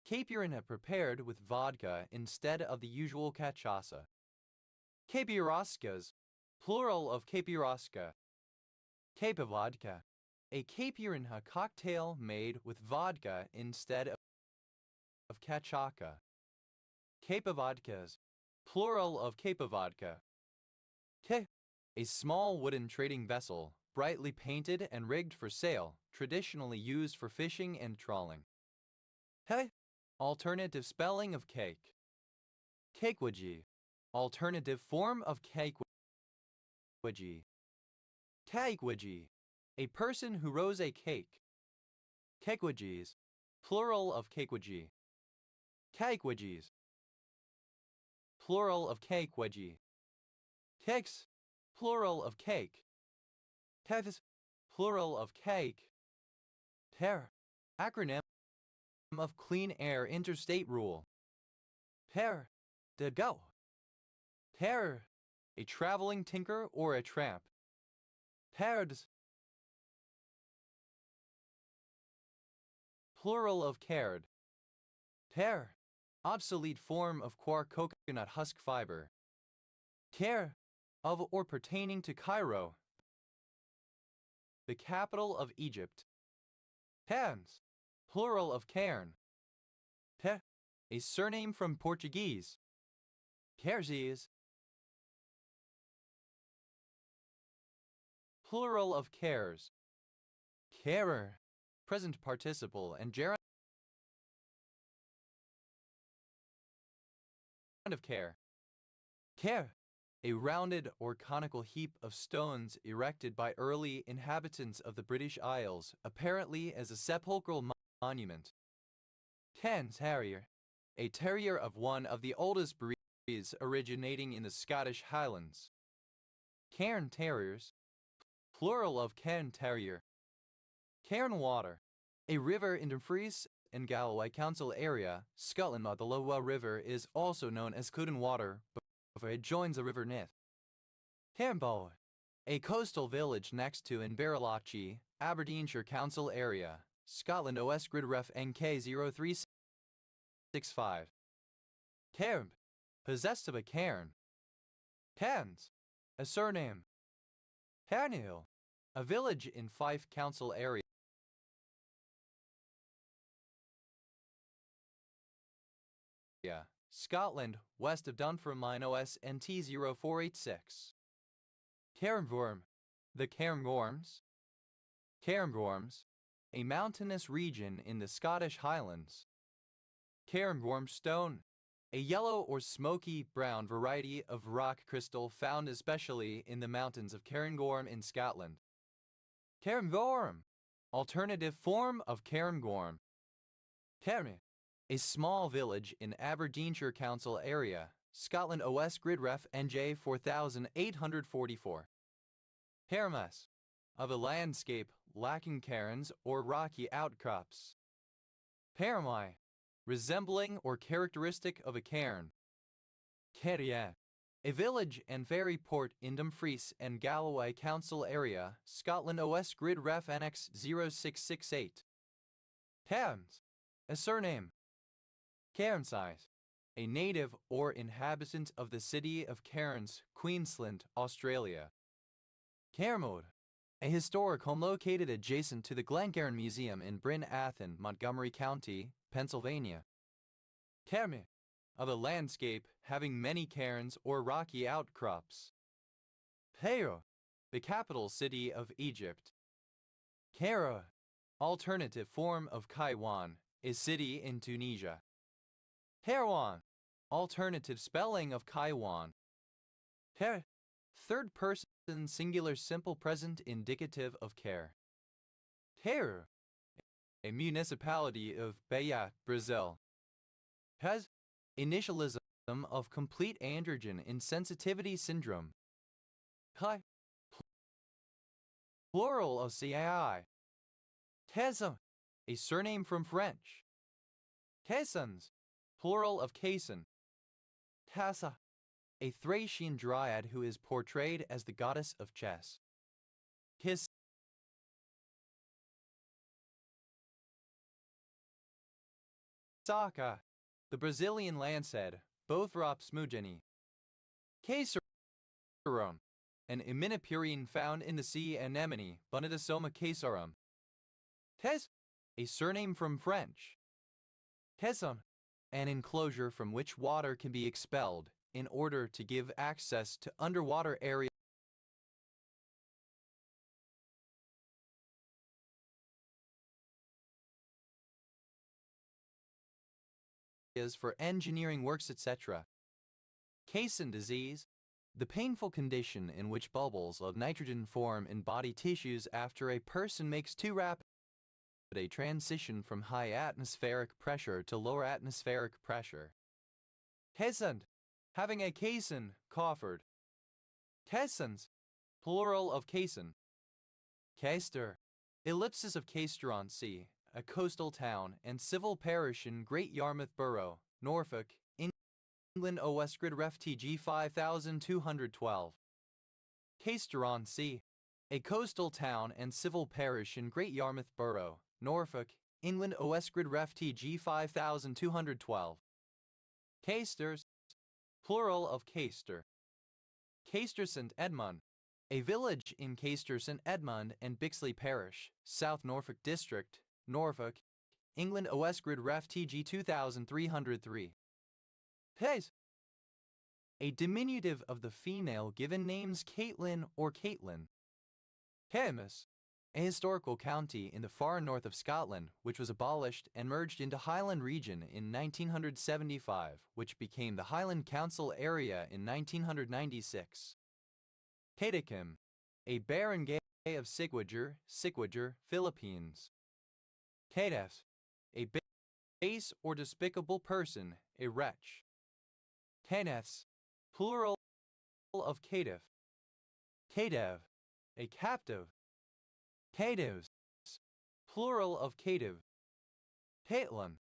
Caipirinha prepared with vodka instead of the usual cachaça. Caipiroscas, plural of caipirosca. Caipivodka. A caipirinha cocktail made with vodka instead of cachaça. Caipivodkas, plural of caipivodka. A small wooden trading vessel, brightly painted and rigged for sail, traditionally used for fishing and trawling. Alternative spelling of cake. Cakewaji. Alternative form of cakewaji. Cakewaji. A person who rows a cake. Cakewajis. Plural of cakewaji. Cakewajis. Plural of cakewaji. Cakes. Plural of cake. Cakes. Plural of cake. TER. Acronym of Clean Air Interstate Rule. TER. To go. TER. A traveling tinker or a tramp. TERDS. Plural of cared. TER. Obsolete form of quark coconut husk fiber. Caire. Of or pertaining to Cairo, the capital of Egypt. Cairns. Plural of cairn. A surname from Portuguese. Querzes. Plural of cares. Carer. Present participle and gerund of care. Care. A rounded or conical heap of stones erected by early inhabitants of the British Isles, apparently as a sepulchral monument. Cairns Terrier. A terrier of one of the oldest breeds originating in the Scottish Highlands. Cairn Terriers. Plural of Cairn Terrier. Cairn Water. A river in Dumfries and Galloway Council area, Scotland. The Lowa River is also known as Cluden Water, but it joins the River Nith. Cairnbow. A coastal village next to Inverlochie, Aberdeenshire Council area, Scotland. OS Grid Ref NK 0365. Cairn. Possessed of a cairn. Cairns. A surname. Cairnhill. A village in Fife Council area. Scotland, west of Dunfermline. OS NT 0486. Cairngorm. The Cairngorms. Cairngorms. A mountainous region in the Scottish Highlands. Cairngorm stone. A yellow or smoky brown variety of rock crystal found especially in the mountains of Cairngorm in Scotland. Cairngorm. Alternative form of Cairngorm. Cairn. A small village in Aberdeenshire Council area, Scotland. OS Grid Ref NJ 4844. Cairnmas. Of a landscape lacking cairns or rocky outcrops. Cairnmai. Resembling or characteristic of a cairn. Cairn. A village and ferry port in Dumfries and Galloway Council area, Scotland. OS Grid Ref NX 0668. Cairns. A surname. Cairnsize. A native or inhabitant of the city of Cairns, Queensland, Australia. Cairnmode. A historic home located adjacent to the Glencairn Museum in Bryn Athyn, Montgomery County, Pennsylvania. Cairn. Of a landscape having many cairns or rocky outcrops. Cairo. The capital city of Egypt. Cairo. Alternative form of Kaiwan, a city in Tunisia. Kairouan. Alternative spelling of Kaiwan. Third person singular simple present indicative of care. Cairo. A municipality of Bahia, Brazil. Has initialism of complete androgen insensitivity syndrome. Plural of CAI. Caisson. A surname from French. Caissons. Plural of Caisson. Cassa. A Thracian dryad who is portrayed as the goddess of chess. Kiss. Casaca, the Brazilian Lancet, Bothrops smugeni. Caesarum, an iminipurine found in the sea anemone, Bonitosoma caesarum. Tes, a surname from French. Tesson, an enclosure from which water can be expelled in order to give access to underwater areas for engineering works, etc. Casein disease, the painful condition in which bubbles of nitrogen form in body tissues after a person makes too rapid a transition from high atmospheric pressure to lower atmospheric pressure. Casein, having a casein, coffered. Caseins, plural of casein. Caister, ellipsis of Caister-on-Sea, a coastal town and civil parish in Great Yarmouth Borough, Norfolk, England. OS Grid Ref TG 5212. Caister-on-Sea, a coastal town and civil parish in Great Yarmouth Borough, Norfolk, England. OS Grid Ref TG 5212. Caisters, plural of Caister. Caister St Edmund, a village in Caister St Edmund and Bixley Parish, South Norfolk District, Norfolk, England. OS Grid Ref TG 2303. Pays, a diminutive of the female given names Caitlin or Caitlin. Caithness, a historical county in the far north of Scotland, which was abolished and merged into Highland Region in 1975, which became the Highland Council area in 1996. Catekim, a barangay of Sigwager, Philippines. Caitef, a base or despicable person, a wretch. Cainefs, plural of caitiff. Caitiff, a captive. Caitives, plural of caitiff. Caitlin,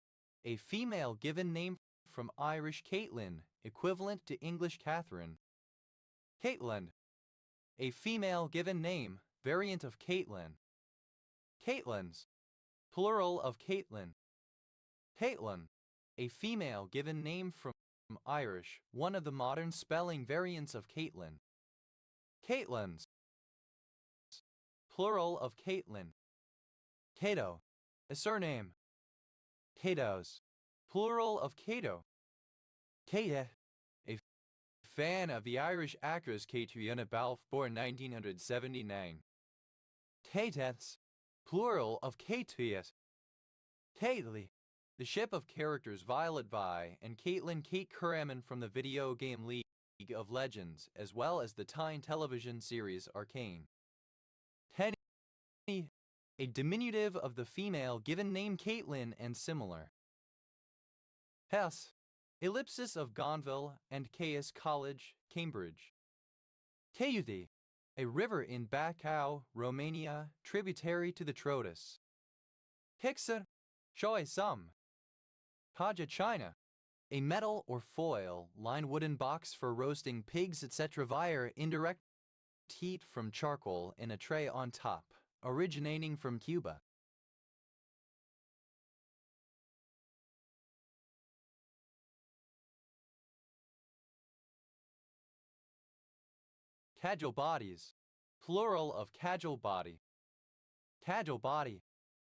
a female given name from Irish Caitlin, equivalent to English Catherine. Caitlin, a female given name, variant of Caitlin. Caitlins, plural of Caitlin. Caitlin, a female given name from Irish, one of the modern spelling variants of Caitlin. Caitlins, plural of Caitlin. Cato, a surname. Catos, plural of Cato. Cata, a fan of the Irish actress Catriona Balfe, born 1979. Caiteths, plural of Caitius. Caitli, the ship of characters Violet Vi and Caitlin Kate Kuraman from the video game League of Legends, as well as the teen television series Arcane. Tenny, a diminutive of the female given name Caitlin and similar. Hess, ellipsis of Gonville and Caius College, Cambridge. Cayuthi, a river in Bacău, Romania, tributary to the Trotus. Hixa, Shoy Sum. Kaja China, a metal or foil lined wooden box for roasting pigs, etc. via indirect heat from charcoal in a tray on top, originating from Cuba. Cagile bodies, plural of cagile body. Cagile body,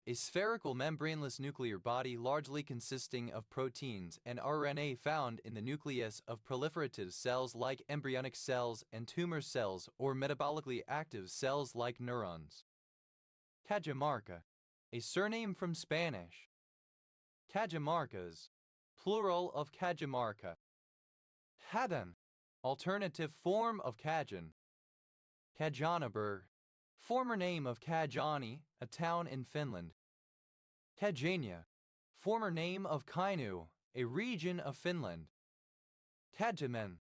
a spherical membraneless nuclear body largely consisting of proteins and RNA found in the nucleus of proliferative cells like embryonic cells and tumor cells or metabolically active cells like neurons. Cajamarca, a surname from Spanish. Cajamarcas, plural of Cajamarca. Cadan, alternative form of Cajan. Kajanaberg, former name of Kajani, a town in Finland. Kajania, former name of Kainu, a region of Finland. Kajamen,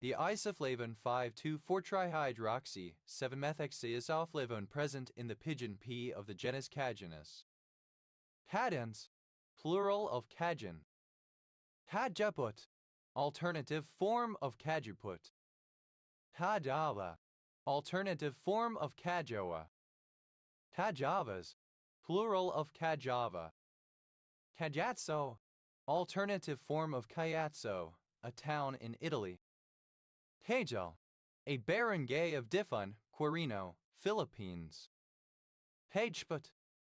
the isoflavone 5,2,4-trihydroxy 7-methoxyisoflavone present in the pigeon pea of the genus Cajanus. Cadence, plural of Kajan. Kajaput, alternative form of Kajuput. Kajava, alternative form of Kajoa. Kajavas, plural of Kajava. Kajatso, alternative form of Chiazzo, a town in Italy. Hagel, a barangay of Difon, Quirino, Philippines. Hageput,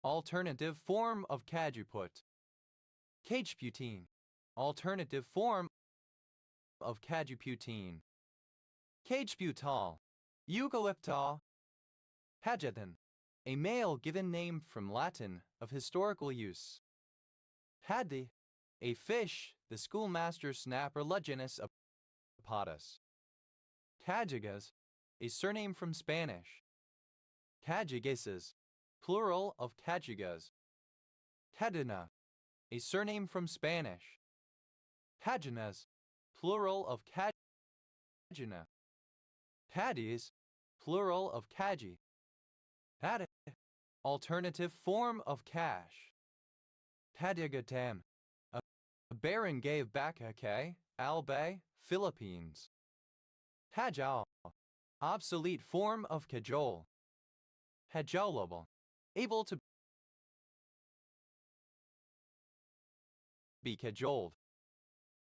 alternative form of Cajuput. Cajputine, alternative form of Cajuputine. Cajbutal, eucalyptal. Hadgethan, a male given name from Latin of historical use. Haddi, a fish, the schoolmaster snapper genus of Potus. Cajigas, a surname from Spanish. Cajigases, plural of Cajigas. Cadena, a surname from Spanish. Cajinas, plural of Cajina. Caddies, plural of Caji. Had, alternative form of cash. Tadigatam, a barangay of Bacacay, Albay, Philippines. Hajal, obsolete form of cajole. Hajolable, able to be cajoled.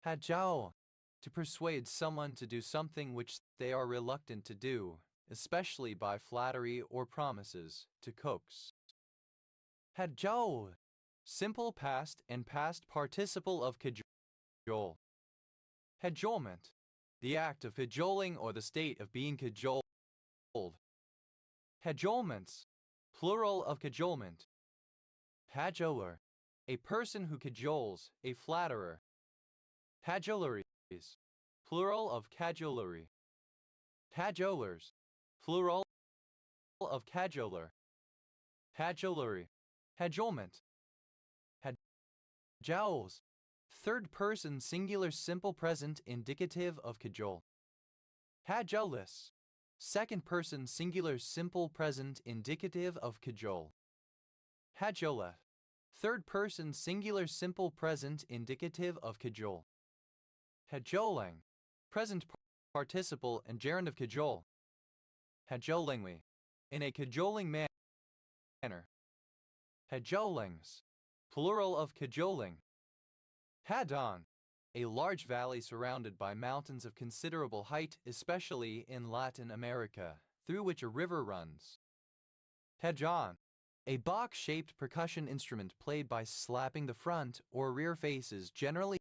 Hajal, to persuade someone to do something which they are reluctant to do, especially by flattery or promises, to coax. Hajol, simple past and past participle of cajole. Cajolement, the act of cajoling or the state of being cajoled. Cajolements, plural of cajolement. Cajoler, a person who cajoles, a flatterer. Cajoleries, plural of cajolery. Cajolers, plural of cajoler. Cajolery, cajolement. Cajoles, third person singular simple present indicative of cajole. Cajolis, second person singular simple present indicative of cajole. Cajola, third person singular simple present indicative of cajole. Cajoling, present participle and gerund of cajole. Cajolingly, in a cajoling manner. Cajolings, plural of cajoling. Hadon, a large valley surrounded by mountains of considerable height, especially in Latin America, through which a river runs. Cajon, a box-shaped percussion instrument played by slapping the front or rear faces, generally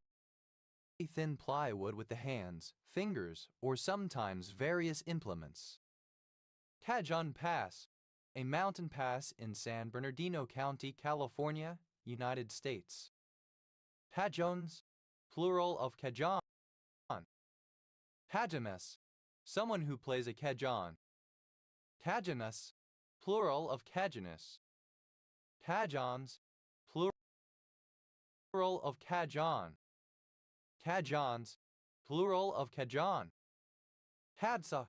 thin plywood with the hands, fingers, or sometimes various implements. Cajon Pass, a mountain pass in San Bernardino County, California, United States. Cajones, plural of cajon. Cajones, someone who plays a cajon. Cajonas, plural of cajonis. Cajons, plural of cajon. Cajons, plural of cajon. Hadsa,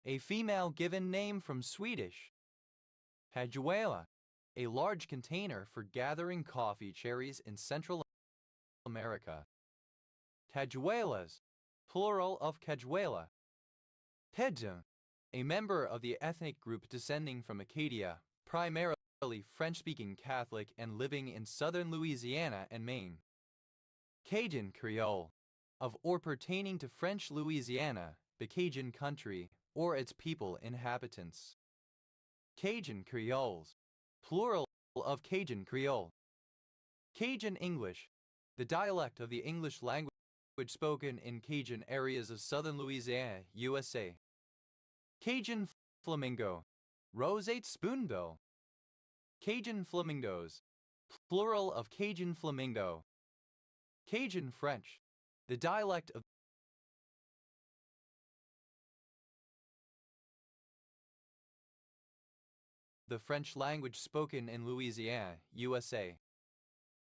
a female given name from Swedish. Cajuela, a large container for gathering coffee cherries in Central America. Cajuelas, plural of cajuela. Tedzin, a member of the ethnic group descending from Acadia, primarily French-speaking Catholic and living in southern Louisiana and Maine. Cajun Creole, of or pertaining to French Louisiana, the Cajun country, or its people inhabitants. Cajun Creoles, plural of Cajun Creole. Cajun English, the dialect of the English language spoken in Cajun areas of southern Louisiana, USA. Cajun Flamingo, roseate spoonbill. Cajun Flamingos, plural of Cajun Flamingo. Cajun French, the dialect of the French language spoken in Louisiana, USA.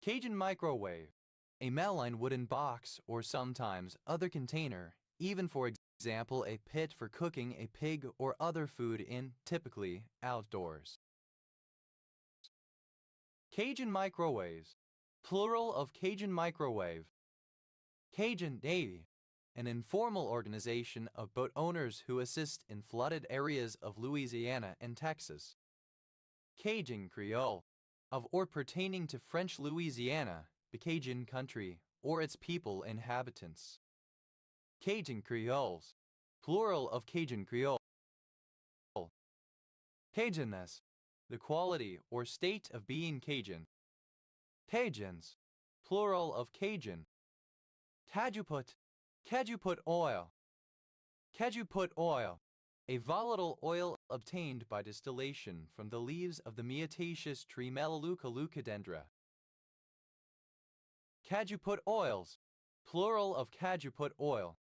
Cajun Microwave, a melamine wooden box or sometimes other container, even for example a pit for cooking a pig or other food in, typically, outdoors. Cajun Microwaves, plural of Cajun Microwave. Cajun Navy, an informal organization of boat owners who assist in flooded areas of Louisiana and Texas. Cajun Creole, of or pertaining to French Louisiana, the Cajun country, or its people inhabitants. Cajun Creoles, plural of Cajun Creole. Cajunness, the quality or state of being Cajun. Cajuns, plural of Cajun. Cajuput, cajuput oil. Cajuput oil, a volatile oil obtained by distillation from the leaves of the myotaceous tree Melaleuca leucadendra. Cajuput oils, plural of cajuput oil.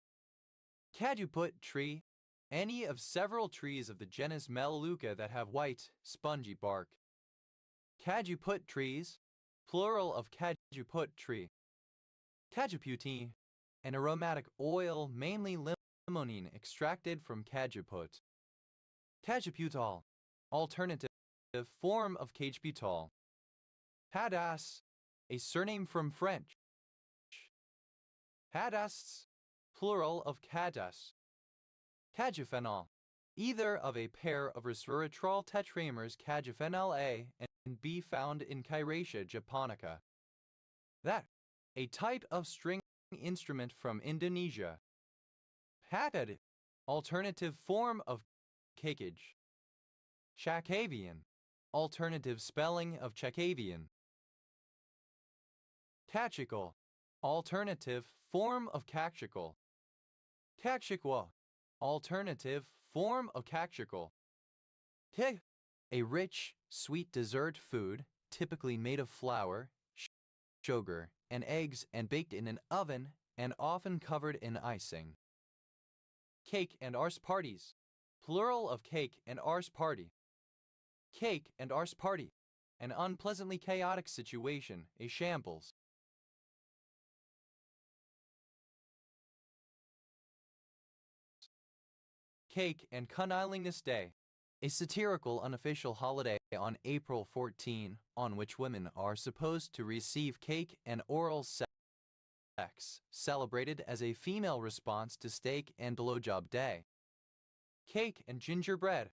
Cajuput tree, any of several trees of the genus Melaleuca that have white, spongy bark. Cajuput trees, plural of cajuput tree. Cajuputine, an aromatic oil mainly limonene extracted from cajuput. Cajuputol, alternative form of cajuputol. Hadass, a surname from French. Hadasts, plural of cadas. Cajuphenol, either of a pair of resveratrol tetramers cajuphenol A and B found in Cairaceae japonica. That, a type of string instrument from Indonesia. Hatad, alternative form of cakeage. Chakavian, alternative spelling of Chakavian. Cachical, alternative form of cachical. Cachiqua, alternative form of cachical. Ke, a rich, sweet dessert food, typically made of flour, sugar, and eggs and baked in an oven and often covered in icing. Cake and arse parties, plural of cake and arse party. Cake and arse party, an unpleasantly chaotic situation, a shambles. Cake and Cunnilingus Day, a satirical unofficial holiday on April 14, on which women are supposed to receive cake and oral sex, celebrated as a female response to Steak and Blowjob Day. Cake and gingerbread,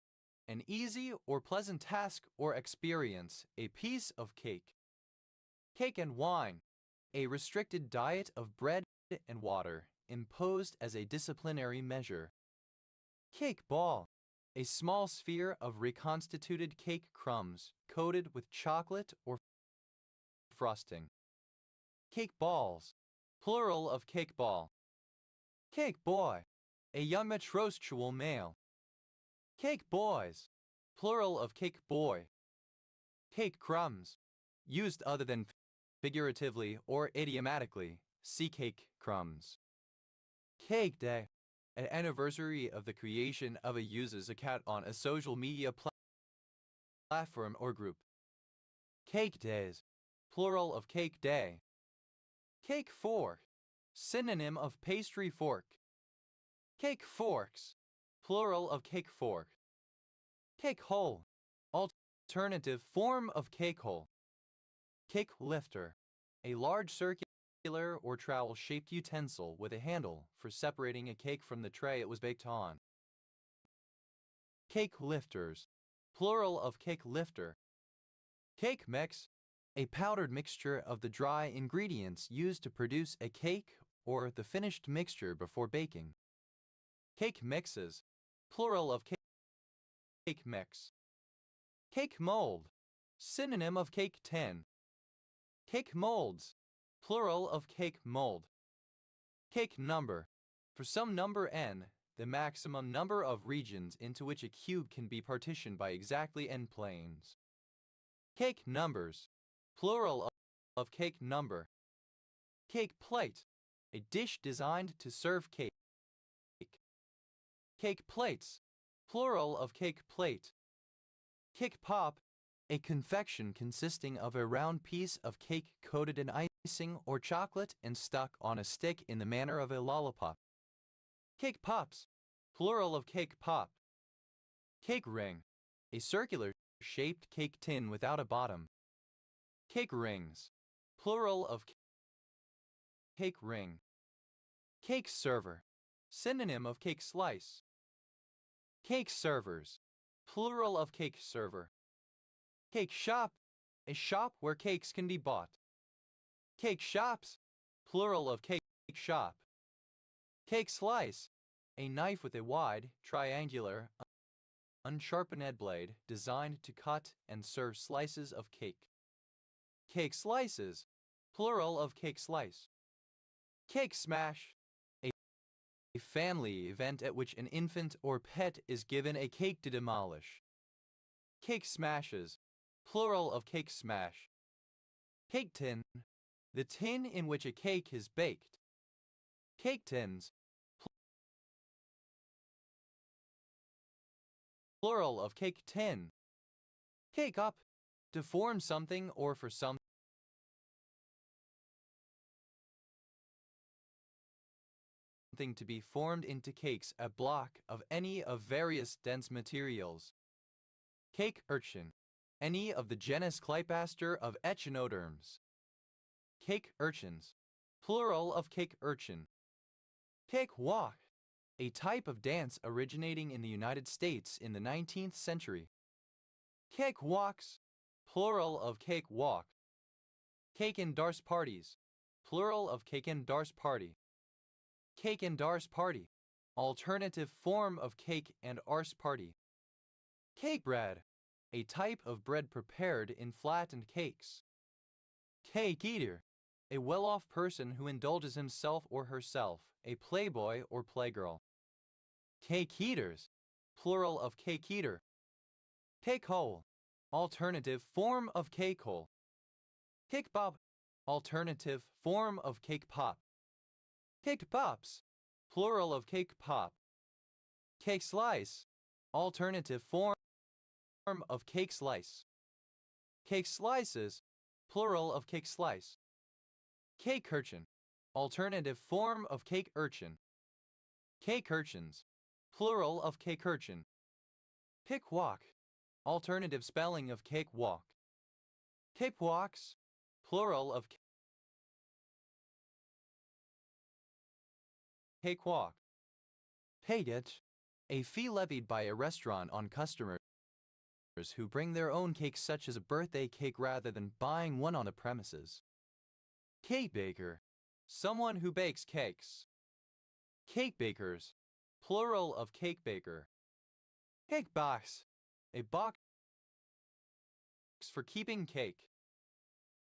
an easy or pleasant task or experience, a piece of cake. Cake and wine, a restricted diet of bread and water, imposed as a disciplinary measure. Cake ball, a small sphere of reconstituted cake crumbs coated with chocolate or frosting. Cake balls, plural of cake ball. Cake boy, a young metrosexual male. Cake boys, plural of cake boy. Cake crumbs, used other than figuratively or idiomatically, see cake crumbs. Cake day, an anniversary of the creation of a user's account on a social media platform or group. Cake days, plural of cake day. Cake fork, synonym of pastry fork. Cake forks, plural of cake fork. Cake hole, alternative form of cake hole. Cake lifter, a large circular or trowel-shaped utensil with a handle for separating a cake from the tray it was baked on. Cake lifters, plural of cake lifter. Cake mix, a powdered mixture of the dry ingredients used to produce a cake or the finished mixture before baking. Cake mixes, plural of cake mix. Cake mold, synonym of cake tin. Cake molds, plural of cake mold. Cake number, for some number n, the maximum number of regions into which a cube can be partitioned by exactly n planes. Cake numbers, plural of cake number. Cake plate, a dish designed to serve cake. Cake plates, plural of cake plate. Cake pop, a confection consisting of a round piece of cake coated in icing or chocolate and stuck on a stick in the manner of a lollipop. Cake pops, plural of cake pop. Cake ring, a circular-shaped cake tin without a bottom. Cake rings, plural of cake ring. Cake server, synonym of cake slice. Cake servers, plural of cake server. Cake shop, a shop where cakes can be bought. Cake shops, plural of cake shop. Cake slice, a knife with a wide, triangular, unsharpened blade designed to cut and serve slices of cake. Cake slices, plural of cake slice. Cake smash, a family event at which an infant or pet is given a cake to demolish. Cake smashes, plural of cake smash. Cake tin, the tin in which a cake is baked. Cake tins, plural of cake tin. Cake up, to form something or for something to be formed into cakes, a block of any of various dense materials. Cake urchin, any of the genus Clypaster of echinoderms. Cake urchins, plural of cake urchin. Cake walk, a type of dance originating in the United States in the 19th century. Cake walks, plural of cake walk. Cake and darce parties, plural of cake and darce party. Cake and darce party, alternative form of cake and arse party. Cake bread, a type of bread prepared in flattened cakes. Cake eater, a well-off person who indulges himself or herself, a playboy or playgirl. Cake eaters, plural of cake eater. Cake hole, alternative form of cake hole. Cake pop, alternative form of cake pop. Cake pops, plural of cake pop. Cake slice, alternative form of cake slice. Cake slices, plural of cake slice. Cake urchin, alternative form of cake urchin. Cake urchins, plural of cake urchin. Cake walk, alternative spelling of cake walk. Cake walks, plural of cake walk. Payget, a fee levied by a restaurant on customers who bring their own cake, such as a birthday cake, rather than buying one on the premises. Cake baker, someone who bakes cakes. Cake bakers, plural of cake baker. Cake box, a box for keeping cake.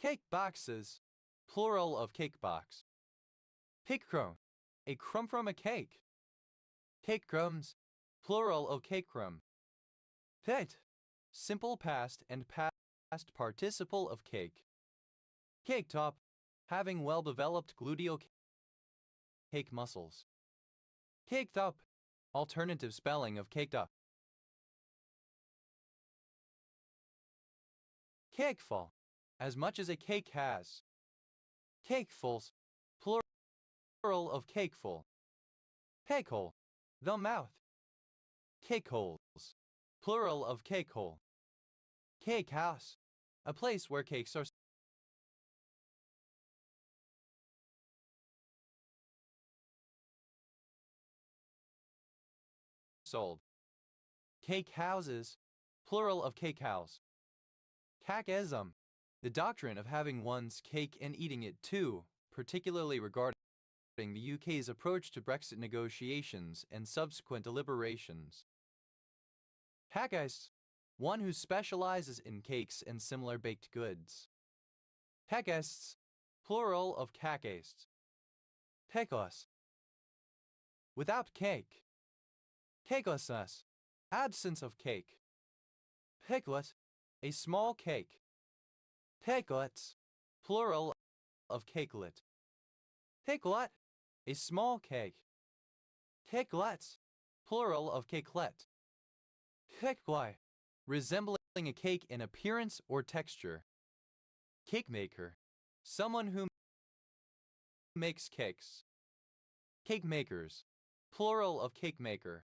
Cake boxes, plural of cake box. Cake crumb, a crumb from a cake. Cake crumbs, plural of cake crumb. Pet, simple past and past participle of cake. Cake top, having well-developed gluteal cake muscles. Caked up, alternative spelling of caked up. Cakeful, as much as a cake has. Cakefuls, plural of cakeful. Cakehole, the mouth. Cakeholes, plural of cakehole. Cake house, a place where cakes are sold. Cake houses, plural of cake house. Cakeism, the doctrine of having one's cake and eating it too, particularly regarding the UK's approach to Brexit negotiations and subsequent deliberations. Cakeist, one who specializes in cakes and similar baked goods. Cakeists, plural of cakeists. Cakeos, without cake. Cakeousness, absence of cake. Cakelet, a small cake. Cakelets, plural of cakelet. Cakelet, a small cake. Cakelets, plural of cakelet. Cakeguy, resembling a cake in appearance or texture. Cake maker, someone who makes cakes. Cake makers, plural of cake maker.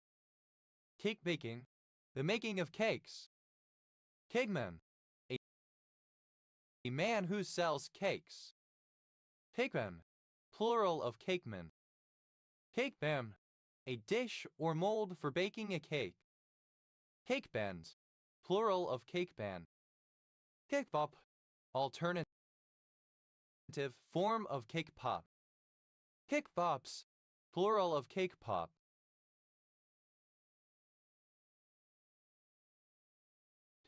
Cake baking, the making of cakes. Cakeman, a man who sells cakes. Cakeman, plural of cakeman. Cakebam, a dish or mold for baking a cake. Cake band, plural of cake band. Cake pop, alternative form of cake pop. Cake pops, plural of cake pop.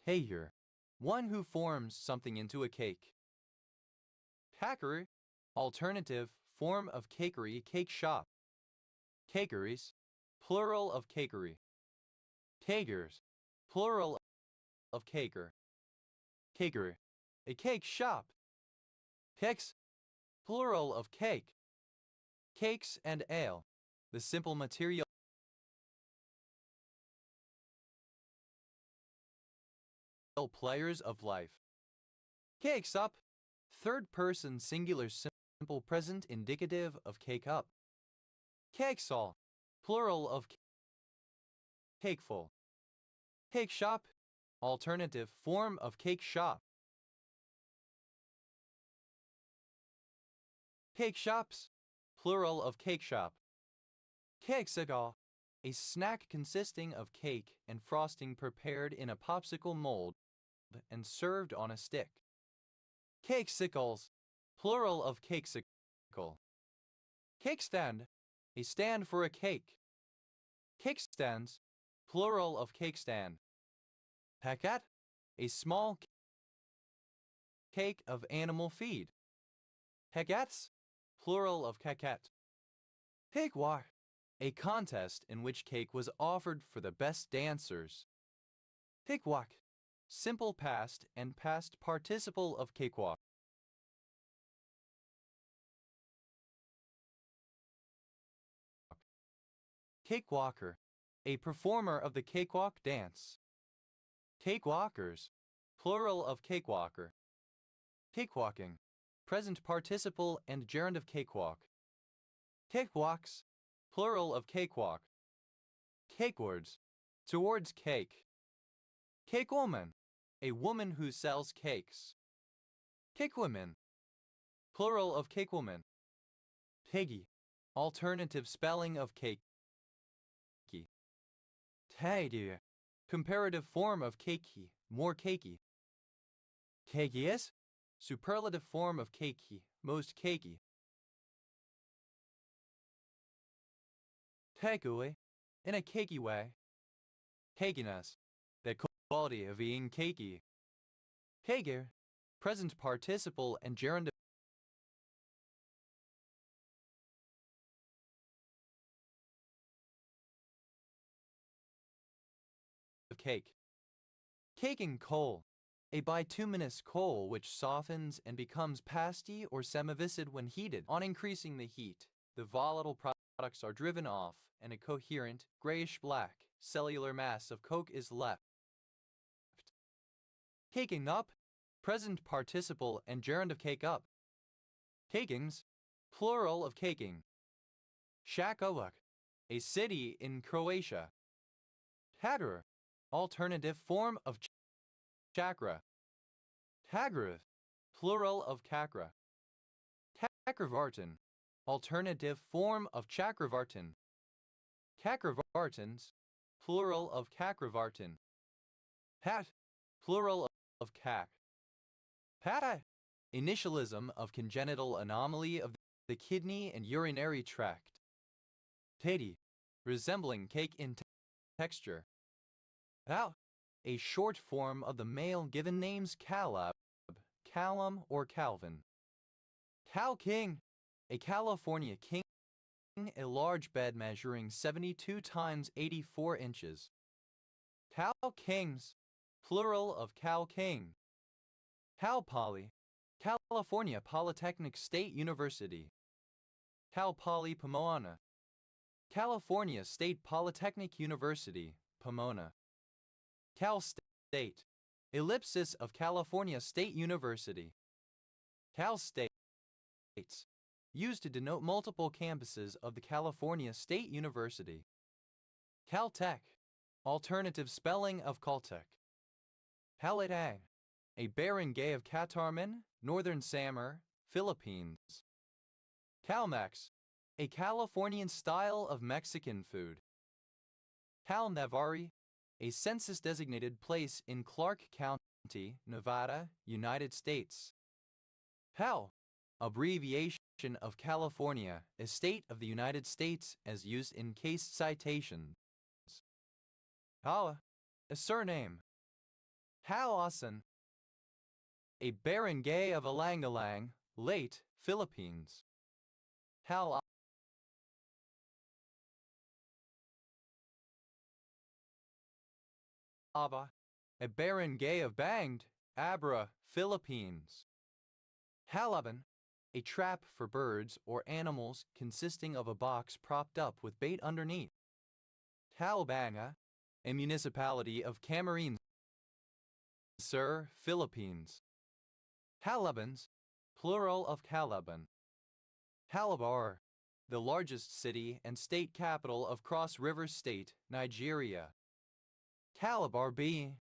Tayer, one who forms something into a cake. Cakery, alternative form of cakery, cake shop. Cakeries, plural of cakery. Cakers, plural of caker. Caker, a cake shop. Cakes, plural of cake. Cakes and ale, the simple material players of life. Cakes up, third person singular simple present indicative of cake up. Cakes all, plural of cakeful. Cake shop, alternative form of cake shop. Cake shops, plural of cake shop. Keksicle, a snack consisting of cake and frosting prepared in a popsicle mold and served on a stick. Cakesicles, plural of cakesicle. Cake stand, a stand for a cake. Cake stands, plural of cake stand. Packet, a small cake of animal feed. Paquets, plural of caquette. Cakewalk, a contest in which cake was offered for the best dancers. Cakewalk, simple past and past participle of cakewalk. Cakewalker, a performer of the cakewalk dance. Cakewalkers, plural of cakewalker. Cakewalking, present participle and gerund of cakewalk. Cakewalks, plural of cakewalk. Cakewards, towards cake. Cakewoman, a woman who sells cakes. Cakewomen, plural of cakewoman. Piggy, alternative spelling of cake. Tidy, comparative form of cakey, more cakey. Cakeys, superlative form of cakey, most cakey. Takeaway, in a cakey way. Cakiness, the quality of being cakey. Caker, present participle and gerund of cake. Caking coal, a bituminous coal which softens and becomes pasty or semiviscid when heated. On increasing the heat, the volatile products are driven off and a coherent, grayish-black, cellular mass of coke is left. Caking up, present participle and gerund of cake up. Cakings, plural of caking. Shakovac, a city in Croatia. Tagr, alternative form of chakra. Tagrav, plural of kakra. Chakravartin, alternative form of chakravartin. Chakravartins, plural of chakravartin. Pat, plural of kak. Pata, initialism of congenital anomaly of the kidney and urinary tract. Tati, resembling cake in texture. Pal, a short form of the male given names Caleb, Callum, or Calvin. Cal King, a California king, a large bed measuring 72 times 84 inches. Cal Kings, plural of Cal King. Cal Poly, California Polytechnic State University. Cal Poly Pomona, California State Polytechnic University, Pomona. Cal State, ellipsis of California State University. Cal States, used to denote multiple campuses of the California State University. Caltech, alternative spelling of Caltech. Palatang, a barangay of Catarman, Northern Samar, Philippines. Calmex, a Californian style of Mexican food. Cal Navari, a census-designated place in Clark County, Nevada, United States. Pal, abbreviation of California, a state of the United States as used in case citations. Hala, a surname. Halasan, a barangay of Alangalang, late Philippines. Hal Aba, a barangay of Banged, Abra, Philippines. Halaban, a trap for birds or animals consisting of a box propped up with bait underneath. Halabanga, a municipality of Camarines Sur, Philippines. Halabans, plural of Calaban. Halabar, the largest city and state capital of Cross River State, Nigeria. Calabar B,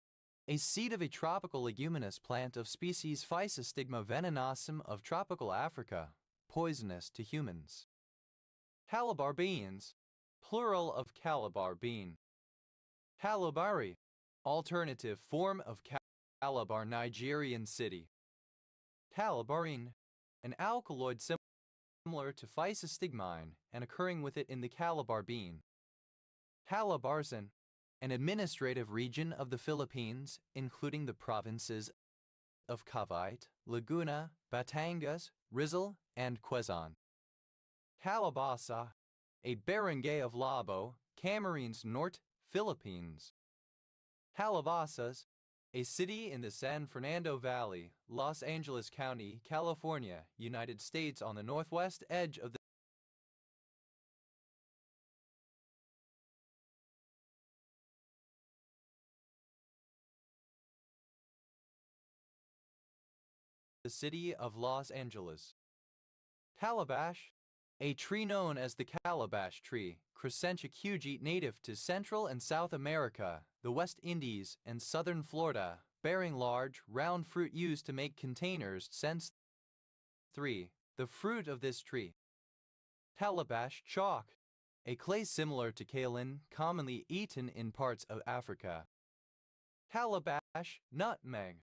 a seed of a tropical leguminous plant of species Physostigma venenosum of tropical Africa, poisonous to humans. Calabar beans, plural of Calabar bean. Halabari, alternative form of Calabar Nigerian city. Calabarine, an alkaloid similar to physostigmine and occurring with it in the Calabar bean. Calabarzon, an administrative region of the Philippines, including the provinces of Cavite, Laguna, Batangas, Rizal, and Quezon. Calabasa, a barangay of Labo, Camarines Norte, Philippines. Calabasas, a city in the San Fernando Valley, Los Angeles County, California, United States on the northwest edge of the city of Los Angeles. Calabash, a tree known as the calabash tree, Crescentia cugi, native to Central and South America, the West Indies, and southern Florida, bearing large, round fruit used to make containers. Sense 3. The fruit of this tree. Calabash chalk, a clay similar to kaolin, commonly eaten in parts of Africa. Calabash nutmeg,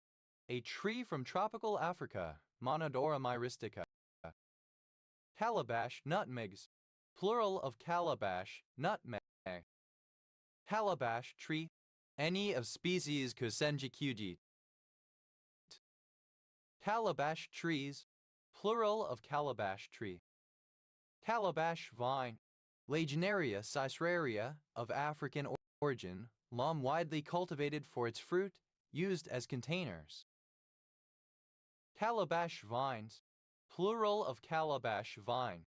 a tree from tropical Africa, Monodora myristica. Calabash nutmegs, plural of calabash, nutmeg. Calabash tree, any of species Crescentia cugi. Calabash trees, plural of calabash tree. Calabash vine, Lagenaria cicerea, of African origin, long widely cultivated for its fruit, used as containers. Calabash vines, plural of calabash vine.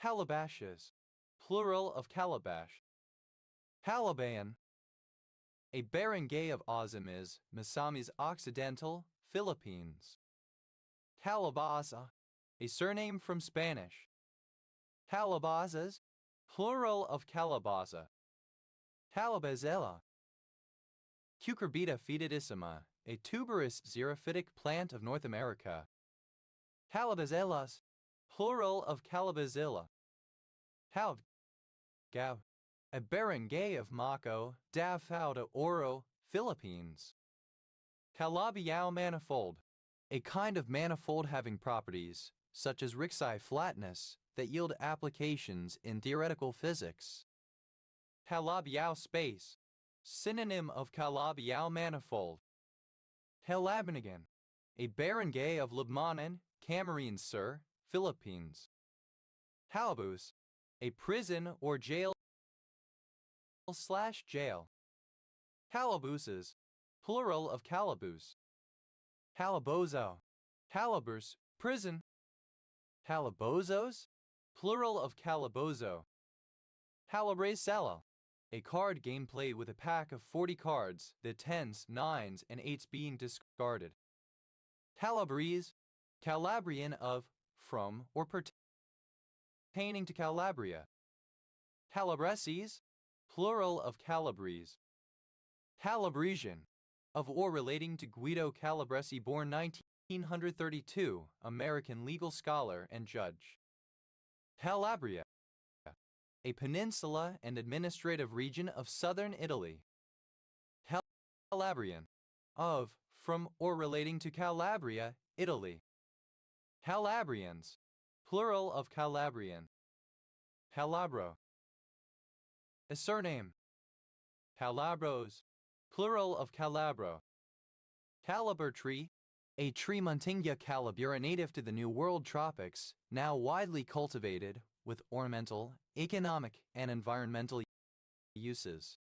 Calabashes, plural of calabash. Calaban, a barangay of Ozamis, Misamis Occidental, Philippines. Calabaza, a surname from Spanish. Calabazas, plural of calabaza. Calabazella. Cucurbita fetidissima, a tuberous xerophytic plant of North America. Calabazellas, plural of calabazilla. Gao, a barangay of Maco, Davao de Oro, Philippines. Calabiao manifold, a kind of manifold having properties, such as Ricci flatness, that yield applications in theoretical physics. Calabiao space, synonym of Calabiao manifold. Calabanigan, a barangay of Libmanan, Camarines Sur, Philippines. Calabus, a prison or jail/jail. Calabooses, plural of calaboose. Calabozo, calabers, prison. Calabozos, plural of calabozo. Calabracella, a card game played with a pack of 40 cards, the 10s, 9s, and 8s being discarded. Calabrese, Calabrian of, from, or pertaining to Calabria. Calabreses, plural of Calabrese. Calabresian, of or relating to Guido Calabresi, born 1932, American legal scholar and judge. Calabria, a peninsula and administrative region of southern Italy. Calabrian, of, from, or relating to Calabria, Italy. Calabrians, plural of Calabrian. Calabro. A surname. Calabros, plural of Calabro. Calabar tree, a tree Muntingia calabura native to the New World tropics, now widely cultivated with ornamental, economic, and environmental uses.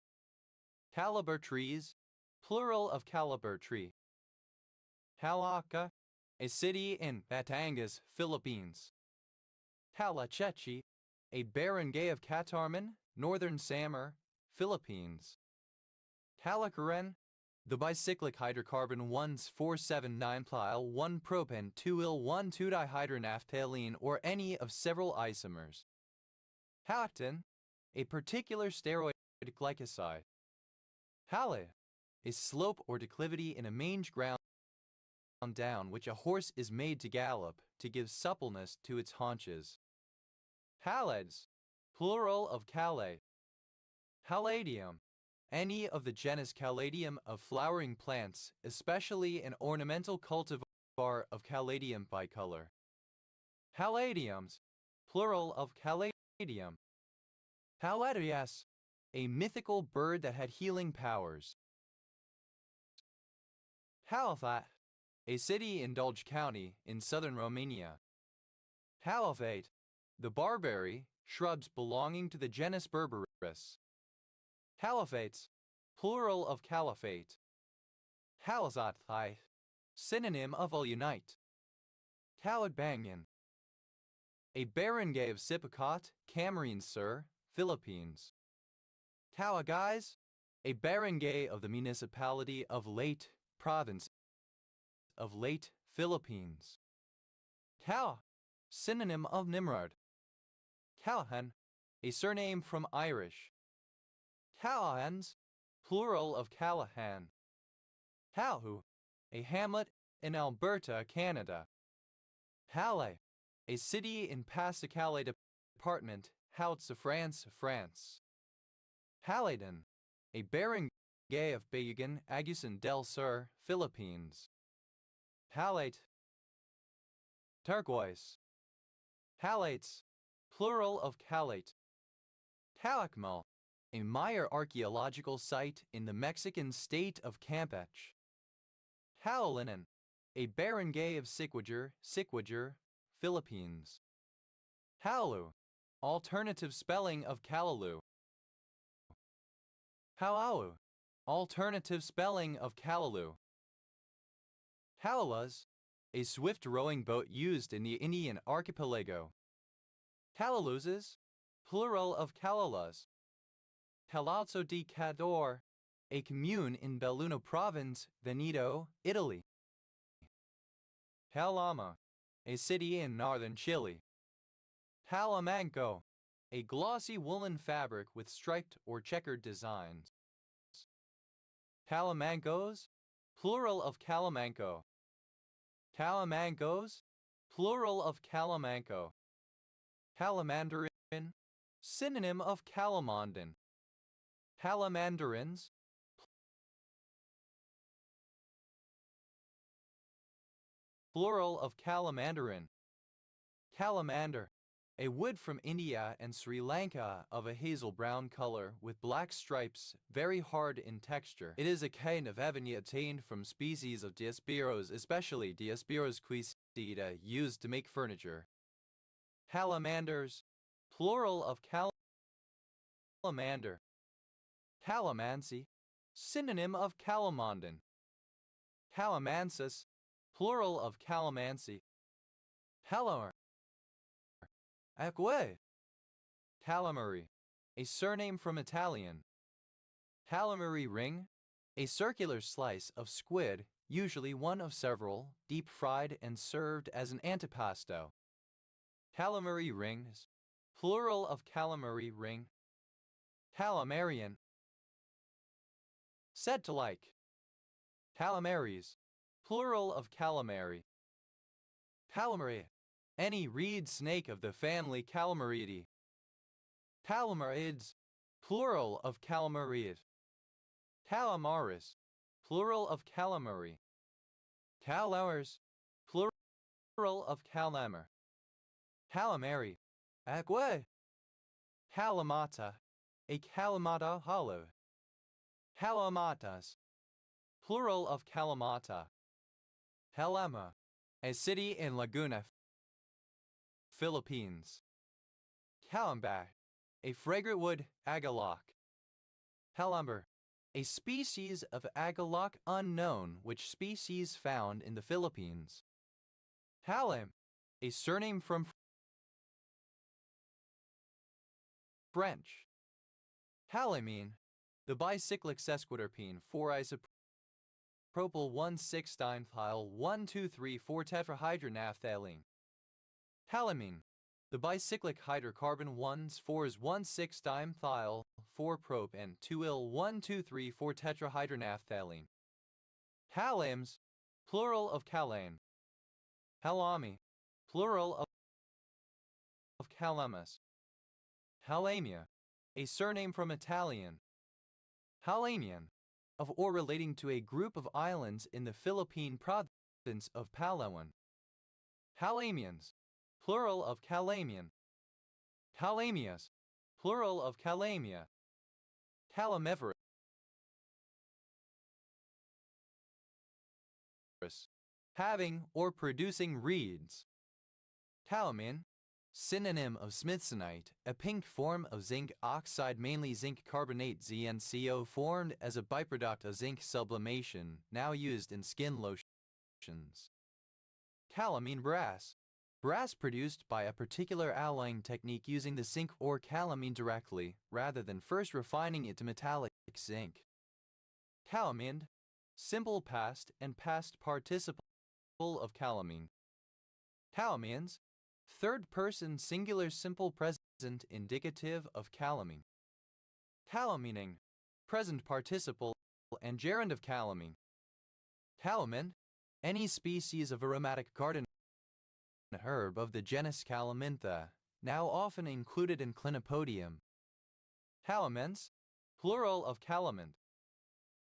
Calabar trees, plural of Calabar tree. Calaca, a city in Batangas, Philippines. Calachechi, a barangay of Catarman, Northern Samar, Philippines. Calacaren, the bicyclic hydrocarbon 1,479-plyl-1-propan 2-il-1,2-dihydronaphthalene or any of several isomers. Halactin, a particular steroid glycoside. Hale, a slope or declivity in a mange ground down which a horse is made to gallop to give suppleness to its haunches. Halides, plural of Calais. Caladium, any of the genus Caladium of flowering plants, especially an ornamental cultivar of Caladium bicolor. Caladiums, plural of Caladium. Caladias, a mythical bird that had healing powers. Calafat, a city in Dolj County in southern Romania. Calafate, the barberry, shrubs belonging to the genus Berberis. Caliphates, plural of caliphate. Calizathai, synonym of unite. Calidbangan, a barangay of Sipocot, Camarines Sur, Philippines. Calagais, a barangay of the municipality of Leyte, province of Leyte, Philippines. Cal, synonym of Nimrod. Callahan, a surname from Irish. Callahans, plural of Callahan. Calhu, a hamlet in Alberta, Canada. Halle, a city in Pas-de-Calais department, Hauts-de-France, France. Haledon, a barangay of Bayugan, Agusan del Sur, Philippines. Halate. Turquoise. Halates, plural of Calate. Calakmul, a Maya archaeological site in the Mexican state of Campeche. Calalinan, a barangay of Siquijor, Philippines. Halalu, alternative spelling of Callaloo. Halalu, alternative spelling of Callaloo. Halalas, a swift rowing boat used in the Indian archipelago. Calaluzes, plural of Calalas. Palazzo di Cadore, a commune in Belluno province, Veneto, Italy. Calama, a city in northern Chile. Calamanco, a glossy woolen fabric with striped or checkered designs. Calamancos, plural of Calamanco. Calamancos, plural of Calamanco. Calamandarin, synonym of Calamandan. Calamandarins, plural of Calamandarin. Calamander, a wood from India and Sri Lanka of a hazel brown color with black stripes, very hard in texture. It is a kind of ebony obtained from species of Diospyros, especially Diospyros quisita, used to make furniture. Calamanders, plural of calamander. Calamansi, synonym of calamandan. Calamansis, plural of calamansi. Calamar. Acque. Calamari, a surname from Italian. Calamari ring, a circular slice of squid, usually one of several, deep fried and served as an antipasto. Calamari rings, plural of calamari ring. Calamarian, said to like. Calamaries, plural of calamari. Calamari, any reed snake of the family Calamariidae. Calamarids, plural of Calamariid. Calamaris, plural of calamari. Calauers, plural Plural of calamar. Calamari. Agua. Kalamata. A Kalamata hollow. Kalamatas. Plural of Kalamata. Calama. A city in Laguna, Philippines. Calambay. A fragrant wood agalloch. Calumber. A species of agalloch unknown which species found in the Philippines. Halim. A surname from French. Halimine. The bicyclic sesquiterpene 4-isopropyl 1,6-dimethyl 1,2,3,4 tetrahydronaphthalene. Halimine. The bicyclic hydrocarbon 1,4s 1,6-dimethyl 4-prop and 2-il 1,2,3,4 tetrahydronaphthalene. Halims. Plural of calane. Halami. Plural of calamus. Halamia. A surname from Italian. Halamian. Of or relating to a group of islands in the Philippine province of Palawan. Halamians. Plural of Calamian. Calamias. Plural of Calamia. Calamiferous. Having or producing reeds. Calamin. Synonym of smithsonite, a pink form of zinc oxide, mainly zinc carbonate ZnCO, formed as a byproduct of zinc sublimation, now used in skin lotions. Calamine brass. Brass produced by a particular alloying technique using the zinc or calamine directly, rather than first refining it to metallic zinc. Calamine. Simple past and past participle of calamine. Calamines. Third-person singular simple present indicative of calamine. Calamining. Present participle and gerund of calamine. Calamin. Any species of aromatic garden herb of the genus Calamintha, now often included in Clinopodium. Calamens. Plural of calamint.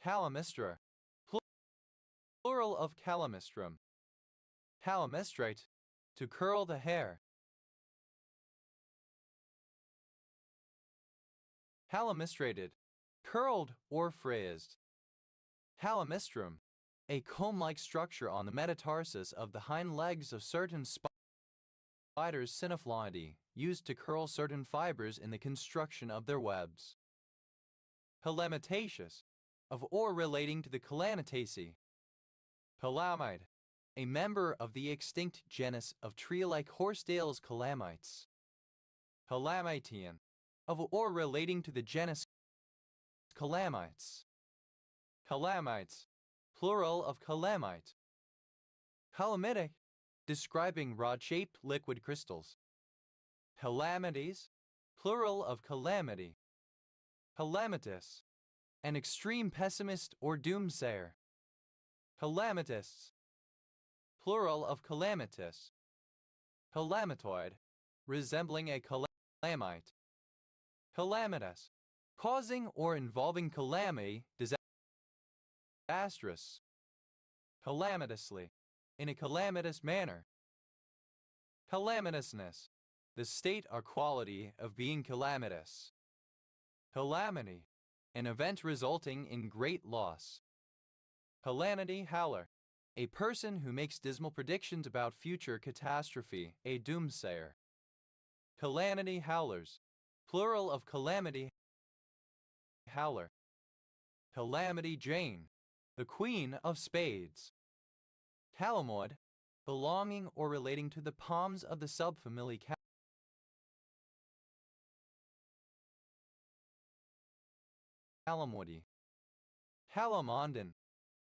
Calamistra. Plural of calamistrum. Calamistrate. To curl the hair. Calamistrated. Curled or frizzed. Calamistrum. A comb-like structure on the metatarsus of the hind legs of certain spiders, Cynophilidae, used to curl certain fibers in the construction of their webs. Calamitaceous. Of or relating to the Calamitaceae. Calamide. A member of the extinct genus of tree-like horsetails calamites. Calamitian. Of or relating to the genus calamites. Calamites. Plural of calamite. Calamitic. Describing rod-shaped liquid crystals. Calamities. Plural of calamity. Calamitous. An extreme pessimist or doomsayer. Calamitists. Plural of calamitous. Calamitoid. Resembling a calamite. Calamitous. Causing or involving calamity, disastrous. Calamitously. In a calamitous manner. Calamitousness. The state or quality of being calamitous. Calamity. An event resulting in great loss. Calamity howler. A person who makes dismal predictions about future catastrophe, a doomsayer. Calamity howlers. Plural of calamity howler. Calamity Jane. The Queen of Spades. Calamoid. Belonging or relating to the palms of the subfamily Calamoideae. Calamondan.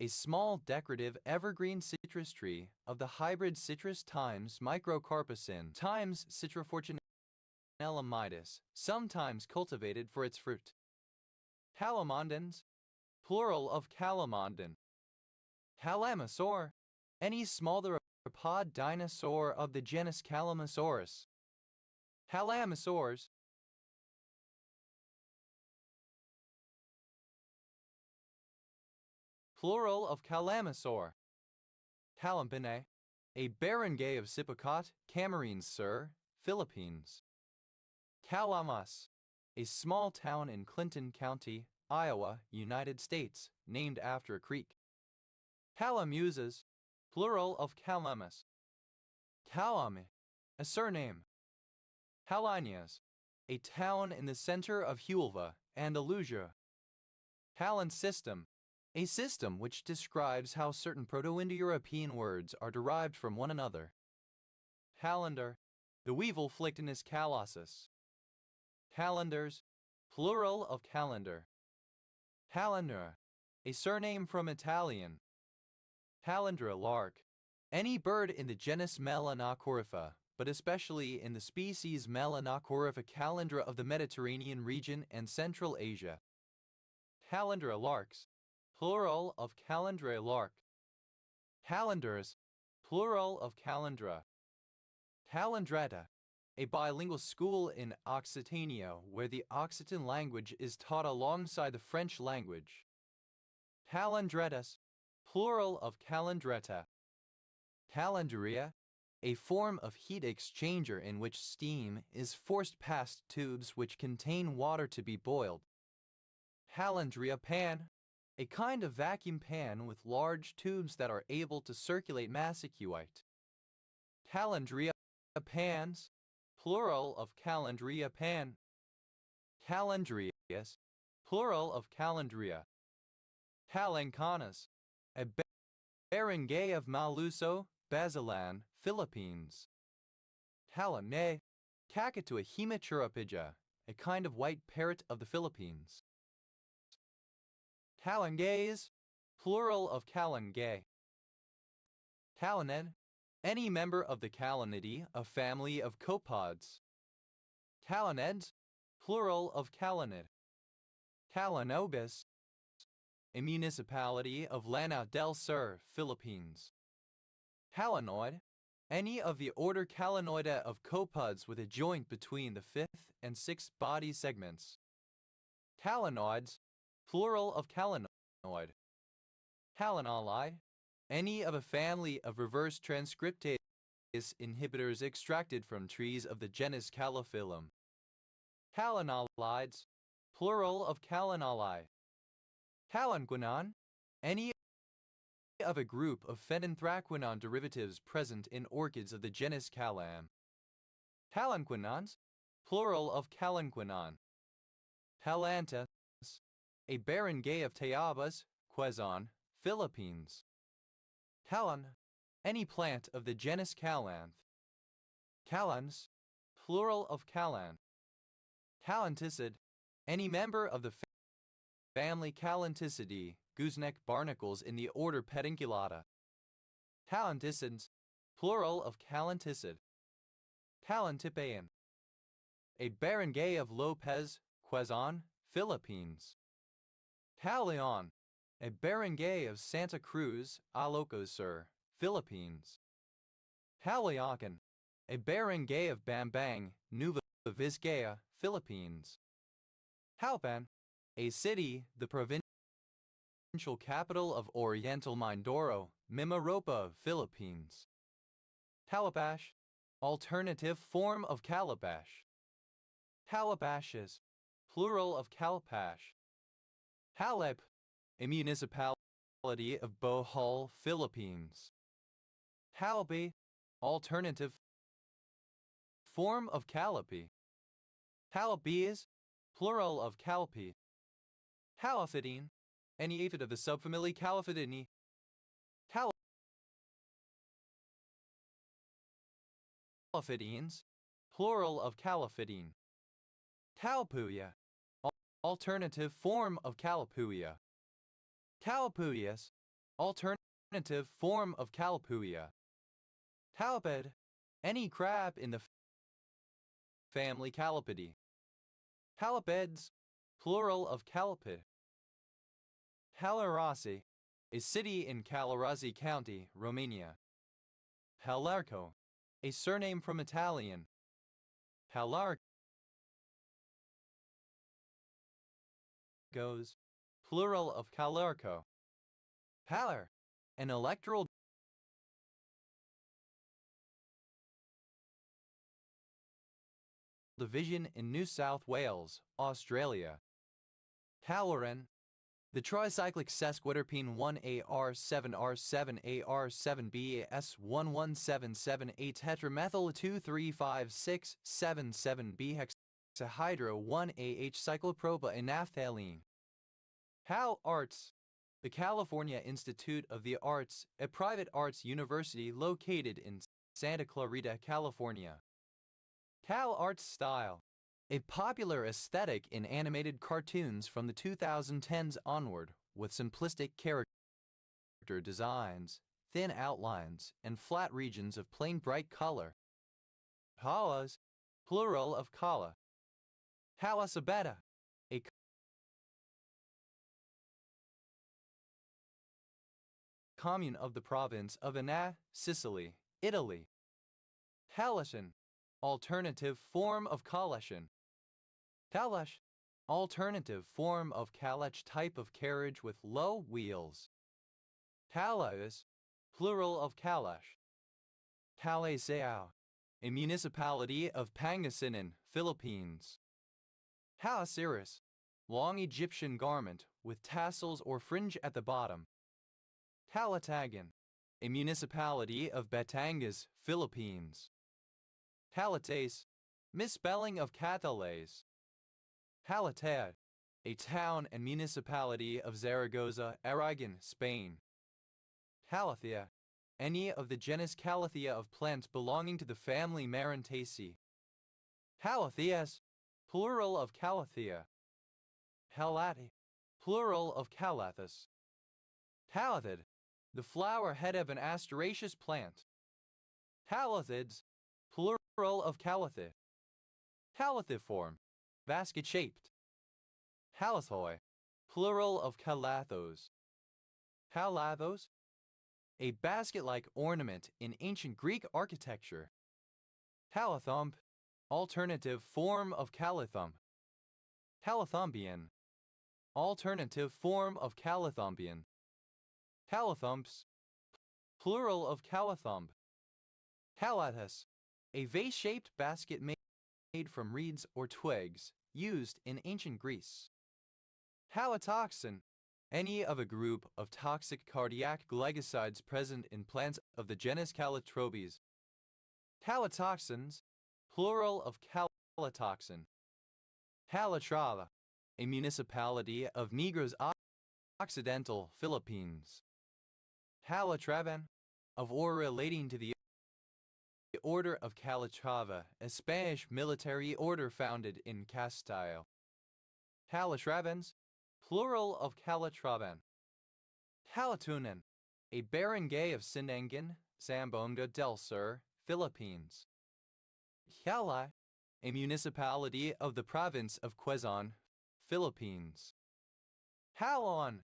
A small decorative evergreen citrus tree of the hybrid Citrus times microcarpacin times Citrofortunellum, sometimes cultivated for its fruit. Calamondans. Plural of calamondan. Calamasaur. Any small theropod dinosaur of the genus Calamasaurus. Calamasaurs. Plural of calamasaur. Calampinae. A barangay of Sipocot, Camarines Sur, Philippines. Calamas, a small town in Clinton County, Iowa, United States, named after a creek. Calamuses, plural of Calamus. Calame, a surname. Calanias, a town in the center of Huelva, Andalusia. Calan system, a system which describes how certain Proto-Indo-European words are derived from one another. Calendar, the weevil Phlictinus calosus. Calendars, plural of calendar. Calandra, a surname from Italian. Calandra lark, any bird in the genus Melanocorypha, but especially in the species Melanocorypha calandra of the Mediterranean region and Central Asia. Calandra larks, plural of calandra lark. Calendars, plural of calandra. Calandretta, a bilingual school in Occitania where the Occitan language is taught alongside the French language. Calandretas, plural of calandretta. Calandria, a form of heat exchanger in which steam is forced past tubes which contain water to be boiled. Calandria pan, a kind of vacuum pan with large tubes that are able to circulate massicute. Calandria pans, plural of calandria pan. Calandrias, plural of calandria. Calancanas, a barangay of Maluso, Basilan, Philippines. Calanay, Cactua hematuropygia, a kind of white parrot of the Philippines. Calangays, plural of calangay. Calanid, any member of the Calanidae, a family of copepods. Calaneds, plural of calanid. Calanobis, a municipality of Lanao del Sur, Philippines. Calanoid, any of the order Calanoida of copepods with a joint between the fifth and sixth body segments. Calanoids, plural of calanoid. Calanolide, any of a family of reverse transcriptase inhibitors extracted from trees of the genus Calophyllum. Calanolides, plural of calanoli. Calanquinone, any of a group of phenanthraquinone derivatives present in orchids of the genus Calam. Calanquinones, plural of calanquinone. Calanthus, a barangay of Tayabas, Quezon, Philippines. Calan, any plant of the genus Calanth. Calans, plural of calan. Calanticid, any member of the family Calanticidae, gooseneck barnacles in the order Pedunculata. Calanticins, plural of calanticid. Calantipaean, a barangay of Lopez, Quezon, Philippines. Caleon, a barangay of Santa Cruz, Ilocos Sur, Philippines. Caloocan, a barangay of Bambang, Nueva Vizcaya, Philippines. Calpan, a city, the provincial capital of Oriental Mindoro, Mimaropa, Philippines. Calabash, alternative form of calabash. Calabashes, plural of calabash. Calip, a municipality of Bohol, Philippines. Calabi, alternative form of calliope. Calipes, plural of calipy. Califidine, any aphid of the subfamily Califidinae. Califidines, plural of califidine. Calpuia, alternative form of Calpuia. Calpuius, alternative form of Calpuia. Caliped, any crab in the family Calipidae. Calipeds, plural of calipid. Calarasi, a city in Calarasi County, Romania. Palarco, a surname from Italian. Palarcos, plural of Calarco. Pallor, an electoral Division in New South Wales, Australia. Halloran, the tricyclic sesquiterpene 1AR7R7AR7BS11778 tetramethyl 235677B hexahydro 1AH cyclopropa naphthalene. Hal Arts, the California Institute of the Arts, a private arts university located in Santa Clarita, California. Cal Arts Style, a popular aesthetic in animated cartoons from the 2010s onward, with simplistic character designs, thin outlines, and flat regions of plain bright color. Halas, plural of kala. Halasabeta, a commune of the province of Enna, Sicily, Italy. Halashan, alternative form of Kalashan. Kalash, alternative form of Kalach type of carriage with low wheels. Kalaus, plural of Kalash. Kalaseao, a municipality of Pangasinan, Philippines. Halasiris, long Egyptian garment with tassels or fringe at the bottom. Calatagan, a municipality of Batangas, Philippines. Calates, misspelling of Catalays. Calatea, a town and municipality of Zaragoza, Aragon, Spain. Calathea, any of the genus Calathea of plants belonging to the family Marantaceae. Calatheas, plural of Calathea. Calate, plural of Calathus. Calathid, the flower head of an asteraceous plant. Calathids, plural of Calathid. Calathiform, basket-shaped. Calathoi, plural of Calathos. Calathos, a basket-like ornament in ancient Greek architecture. Calathump, alternative form of Calathump. Calathumbian, alternative form of Calathumbian. Calathumps, plural of Calathump. Calathus, a vase-shaped basket made from reeds or twigs, used in ancient Greece. Halatoxin, any of a group of toxic cardiac glycosides present in plants of the genus Calotropes. Calotoxins, plural of calatoxin. Calatrava, a municipality of Negros Occidental, Philippines. Calatravan, of or relating to the Order of Calatrava, a Spanish military order founded in Castile. Calatravans, plural of Calatravan. Calatunan, a barangay of Sinangan, Zamboanga del Sur, Philippines. Calai, a municipality of the province of Quezon, Philippines. Calon,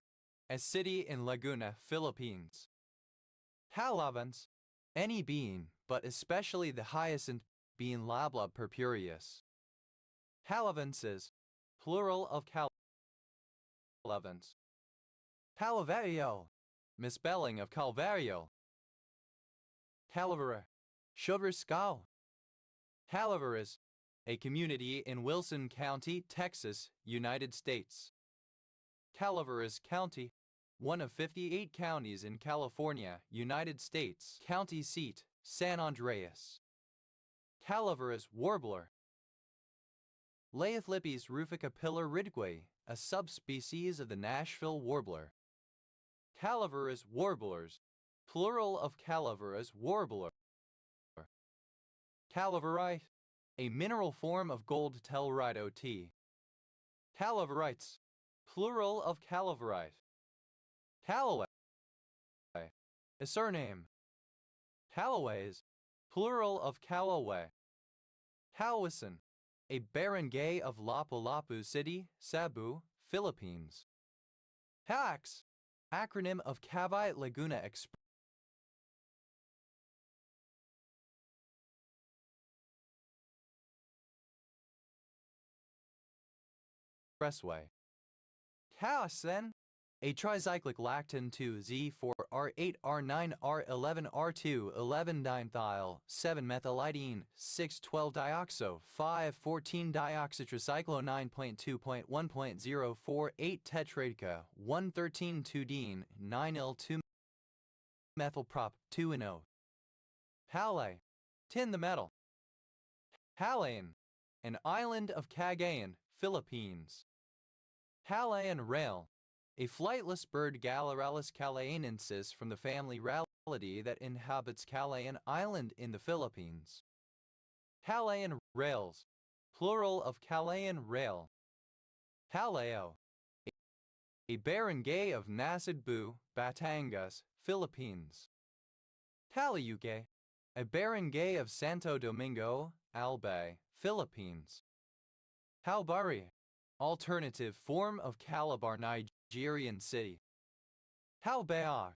a city in Laguna, Philippines. Calavans, any bean, but especially the hyacinth bean Labla purpureus. Calavenses, plural of Calavans. Calvario, misspelling of Calvario. Calavera, Chubriscal. Calaveras, a community in Wilson County, Texas, United States. Calaveras County, one of 58 counties in California, United States. County seat, San Andreas. Calaveras warbler. Laethlipes rufica pillar ridgway, a subspecies of the Nashville warbler. Calaveras warblers, plural of Calaveras warbler. Calaverite, a mineral form of gold telluride OT. Calaverites, plural of Calaverite. Callaway, a surname. Callaways, plural of Callaway. Calwison, a barangay of Lapu-Lapu City, Cebu, Philippines. Cax, acronym of Cavite Laguna Expressway. Caosen, a tricyclic lactin 2Z4 R8, R9, R11, R2, 11-dimethyl, 7-methylidene, 6,12-dioxo, 5,14-dioxytricyclo, 9.2.1.048 tetradica, 1,13-2-dene, 9-L2-methylprop, 2-NO. Halay. Tin the metal. Halayan. An island of Cagayan, Philippines. Halayan rail. A flightless bird Gallerellus calayanensis from the family Rallidae that inhabits Calayan Island in the Philippines. Halayan rails. Plural of Calayan rail. Halao. A barangay of Nasugbu, Batangas, Philippines. Talayuke. A barangay of Santo Domingo, Albay, Philippines. Halbari. Alternative form of Calabar, Nigerian city. Halbayar.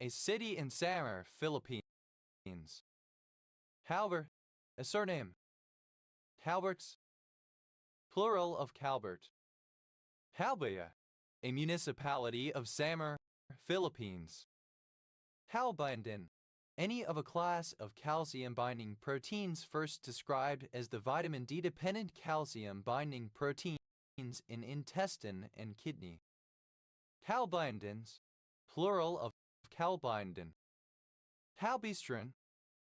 A city in Samar, Philippines. Halbert. A surname. Halberts. Plural of Calbert. Halbaya. A municipality of Samar, Philippines. Halbindin. Any of a class of calcium-binding proteins first described as the vitamin D-dependent calcium-binding proteins in intestine and kidney. Halbindins, plural of calbindin. Halbistrin,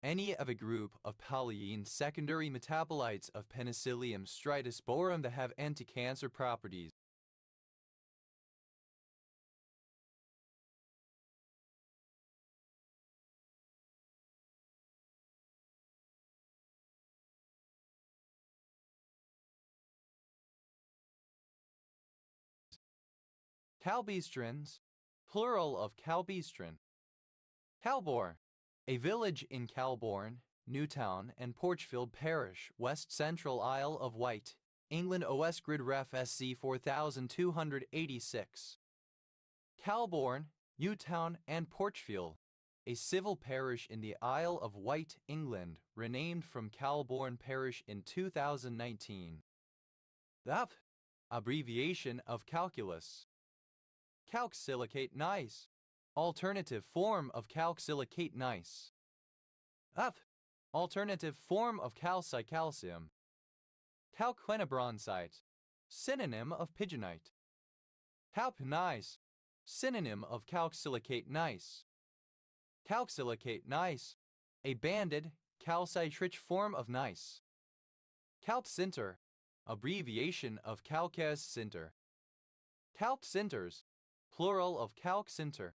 any of a group of polyene secondary metabolites of Penicillium stridiosporum that have anti-cancer properties. Calbistrins, plural of calbistrin. Calbor, a village in Calborne, Newtown and Porchfield Parish, West Central Isle of Wight, England. OS Grid Ref SC 4286. Calborne, Newtown and Porchfield, a civil parish in the Isle of Wight, England, renamed from Calborne Parish in 2019. The abbreviation of calculus. Calcsilicate gneiss. Alternative form of calcsilicate gneiss. Alternative form of calcicalcium. Calquenibronzite. Synonym of pigeonite. Calpgneiss. Synonym of calcsilicate gneiss. Calcsilicate gneiss. A banded, calcitrich form of gneiss. Calcsinter. Abbreviation of calcareous sinter. Calcsinters. Plural of calcsinter.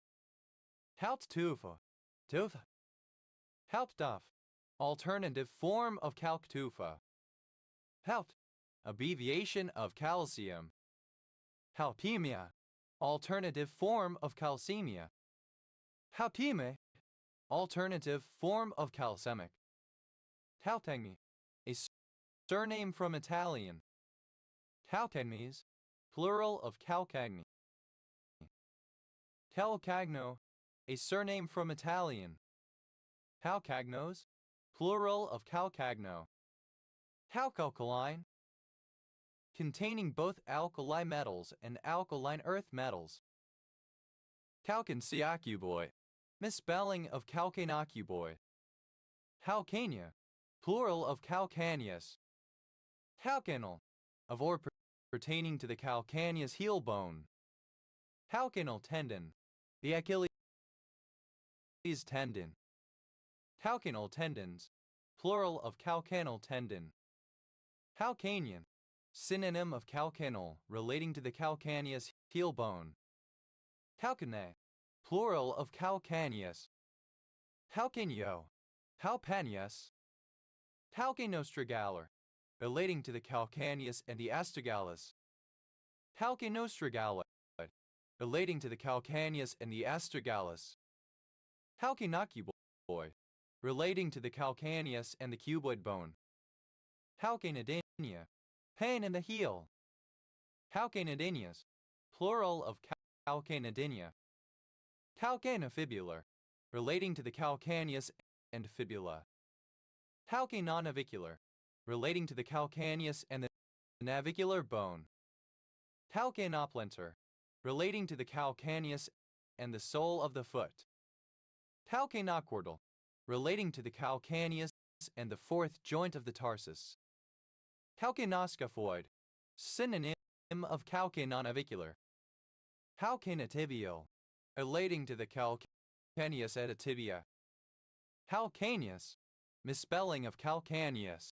Calctufa. Tufa. Halpduff. Alternative form of calctufa. Halt. Abbreviation of calcium. Halpemia. Alternative form of calcemia. Halpeme. Alternative form of calcemic. Caltengmi. A surname from Italian. Calcagnes. Plural of calcagni. Calcagno, a surname from Italian. Calcagnos, plural of calcagno. Calcalkaline, containing both alkali metals and alkaline earth metals. Calcaneocuboi, misspelling of calcaneocuboi. Calcanea, plural of calcaneus. Calcanal, of or pertaining to the calcaneus heel bone. Calcanal tendon, the Achilles tendon. Calcanal tendons, plural of calcanal tendon. Calcanean, synonym of calcanal, relating to the calcaneus heel bone. Calcanae, plural of calcaneus. Calcaneo, calpaneus. Calcanostragalar, relating to the calcaneus and the astragalus. Calcanostragaloid, relating to the calcaneus and the astragalus. Calcanocuboid, relating to the calcaneus and the cuboid bone. Calcanedynia, pain in the heel. Calcanedynias, plural of calcanedynia. Calcanefibular, relating to the calcaneus and fibula. Calcanonavicular, relating to the calcaneus and the navicular bone. Calcanoplantar, relating to the calcaneus and the sole of the foot. Calcaneochordal, relating to the calcaneus and the fourth joint of the tarsus. Calcaneoscaphoid, synonym of calcaneonavicular. Calcanetibial, relating to the calcaneus et tibia. Calcaneus, misspelling of calcaneus.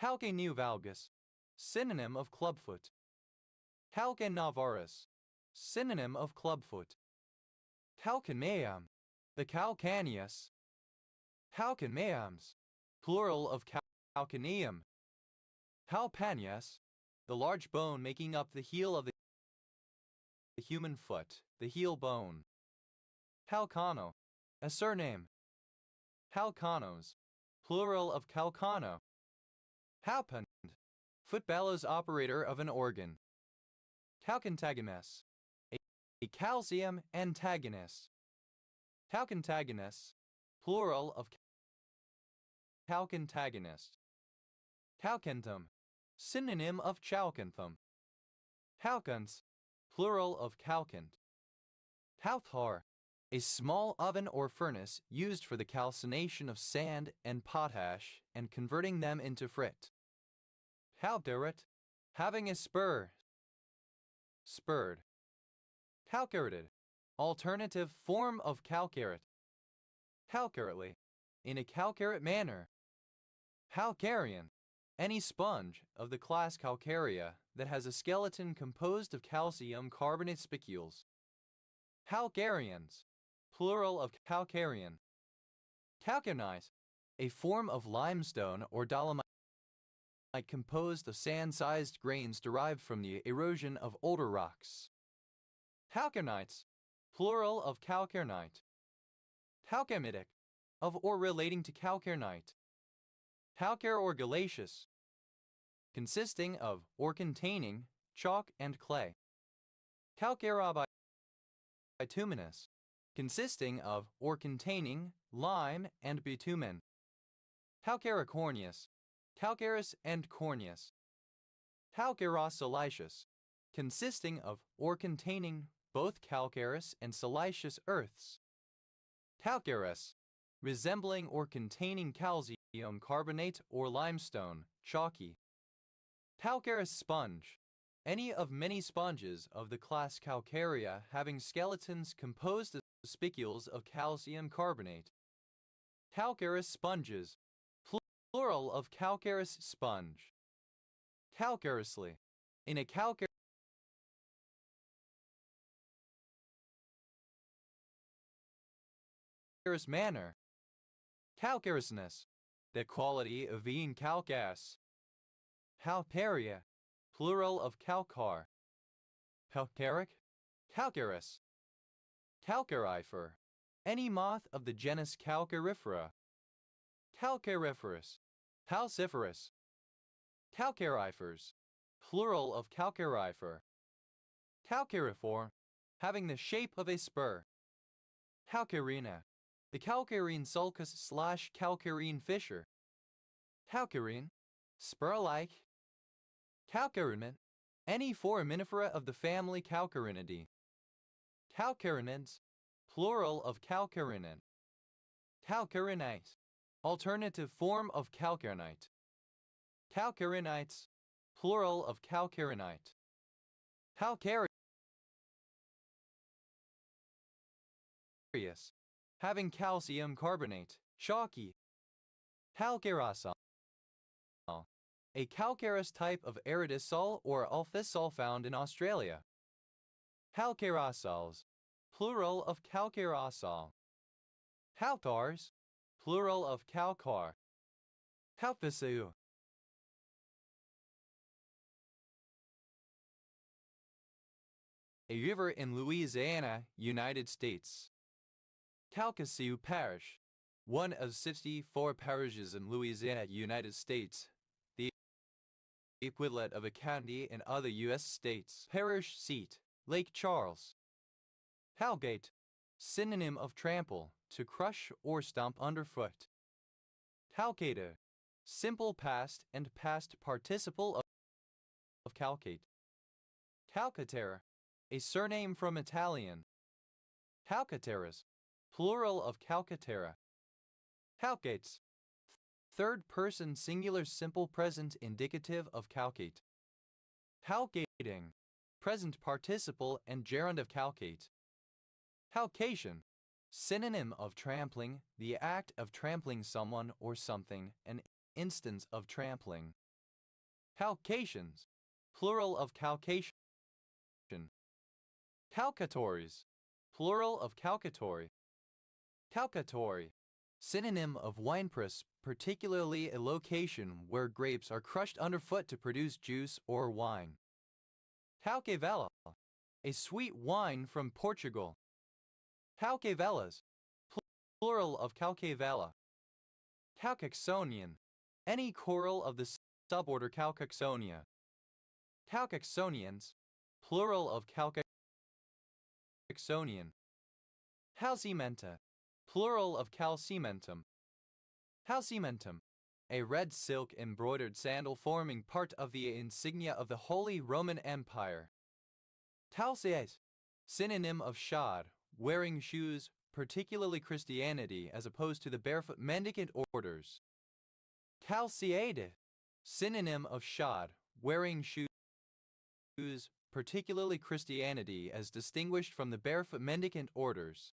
Calcaneovalgus, synonym of clubfoot. Calcaneovarus, synonym of clubfoot. Calcaneum, the calcaneus. Calcaneums, plural of calcaneum. Calcaneus, the large bone making up the heel of the human foot, the heel bone. Calcano, a surname. Calcanos, plural of calcano. Halpend, foot bellows operator of an organ. Calcantagonist, a calcium antagonist. Calcantagonist, plural of calcantagonist. Calcanthum, synonym of chalcanthum. Calcants, plural of calcant. Calthar, a small oven or furnace used for the calcination of sand and potash and converting them into frit. Calcaret, having a spur, spurred. Calcareted, alternative form of calcaret. Calcarately, in a calcaret manner. Calcarean, any sponge of the class Calcarea that has a skeleton composed of calcium carbonate spicules. Calcareans, plural of calcarean. Calcarenite, a form of limestone or dolomite composed of sand-sized grains derived from the erosion of older rocks. Calcarenites, plural of calcarnite. Calcamitic, of or relating to calcarnite. Calcare or glacious, consisting of or containing chalk and clay. Calcarea bituminous, consisting of or containing lime and bitumen. Calcarecorneous, calcareous and corneous. Calcareous-siliceous, consisting of or containing both calcareous and siliceous earths. Calcareous, resembling or containing calcium carbonate or limestone, chalky. Calcareous sponge, any of many sponges of the class Calcarea having skeletons composed of spicules of calcium carbonate. Calcareous sponges, plural of calcareous sponge. Calcareously, in a calcareous manner. Calcareousness, the quality of being calcareous. Calcarea, plural of calcar. Calcaric, calcareous. Calcarifer, any moth of the genus Calcarifera. Calcariferous, calciferous. Calcarifers, plural of calcarifer. Calcariform, having the shape of a spur. Calcarina, the calcarine sulcus/calcarine fisher. Calcarine, spur-like. Calcarinid, any foraminifera of the family Calcarinidae. Calcarinids, plural of calcarinid. Calcarinite, alternative form of calcarenite. Calcarinites, plural of calcarinite. Calcareous, having calcium carbonate, chalky. Calcarosol, a calcareous type of aridisol or alphisol found in Australia. Calcarosols, plural of calcarosol. Calcars, plural of calcar. Calpisiu, a river in Louisiana, United States. Calcasieu Parish, one of 64 parishes in Louisiana, United States, the equivalent of a county in other U.S. states. Parish seat, Lake Charles. Calgate, synonym of trample, to crush or stomp underfoot. Calcata, simple past and past participle of calcate. Calcaterra, a surname from Italian. Calcaterras, plural of calcaterra. Calcates. Third person singular simple present indicative of calcate. Calcating. Present participle and gerund of calcate. Calcation. Synonym of trampling, the act of trampling someone or something, an instance of trampling. Calcations. Plural of calcation. Calcatories. Plural of calcatory. Calcatory. Synonym of winepress, particularly a location where grapes are crushed underfoot to produce juice or wine. Calcavela. A sweet wine from Portugal. Calcavelas. Plural of calcavela. Calcaxonian. Any coral of the suborder Calcaxonia. Calcaxonians. Plural of Calcaxonian. Calcimenta. Plural of calcimentum. Calcimentum. A red silk embroidered sandal forming part of the insignia of the Holy Roman Empire. Calceate. Synonym of shod, wearing shoes, particularly Christianity as opposed to the barefoot mendicant orders. Calceate. Synonym of shod, wearing shoes, particularly Christianity as distinguished from the barefoot mendicant orders.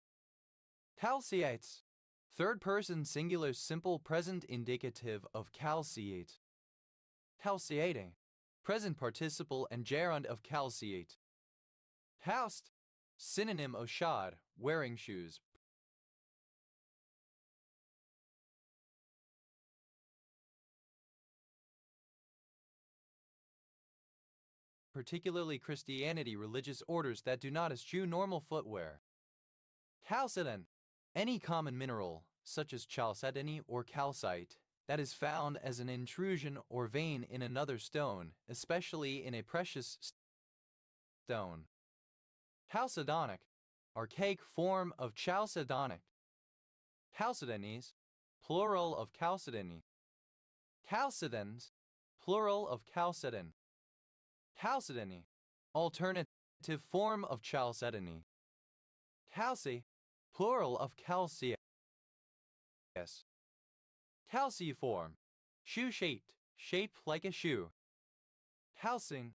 Calceates. Third person singular simple present indicative of calceate. Calceating. Present participle and gerund of calceate. Housed. Synonym of shod, wearing shoes. Particularly Christianity religious orders that do not eschew normal footwear. Chalcedon. Any common mineral, such as chalcedony or calcite, that is found as an intrusion or vein in another stone, especially in a precious stone. Chalcedonic. Archaic form of chalcedonic. Chalcedonies. Plural of chalcedony. Chalcedons. Plural of chalcedon. Chalcedony. Alternative form of chalcedony. Calci. Plural of calceus. Calciform. Shoe-shaped, shaped like a shoe. Calcine.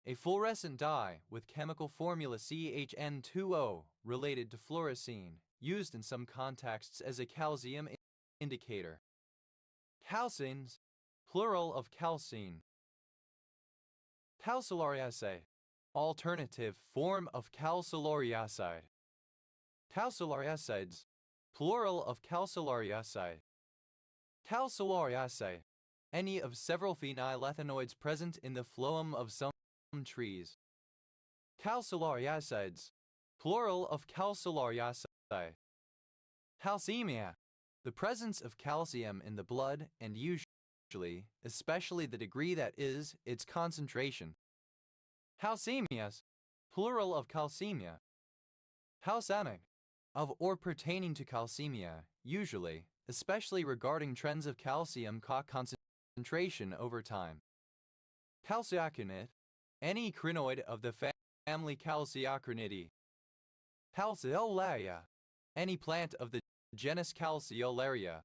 A fluorescent dye with chemical formula CHN2O related to fluorescein, used in some contexts as a calcium indicator. Calcines. Plural of calcine. Calcelariaceae. Alternative form of calcelariacide. Calcelariacides. Plural of calcelariaceae. Calcelariaceae. Any of several phenylethanoids present in the phloem of some trees. Calcelariacides. Plural of calcelariaceae. Calcemia. The presence of calcium in the blood and usually, especially the degree that is, its concentration. Calcemias. Plural of calcemia. Calcemic. Of or pertaining to calcemia, usually, especially regarding trends of calcium concentration over time. Calciaconid. Any crinoid of the family Calciacrinidae. Calceolaria. Any plant of the genus Calceolaria.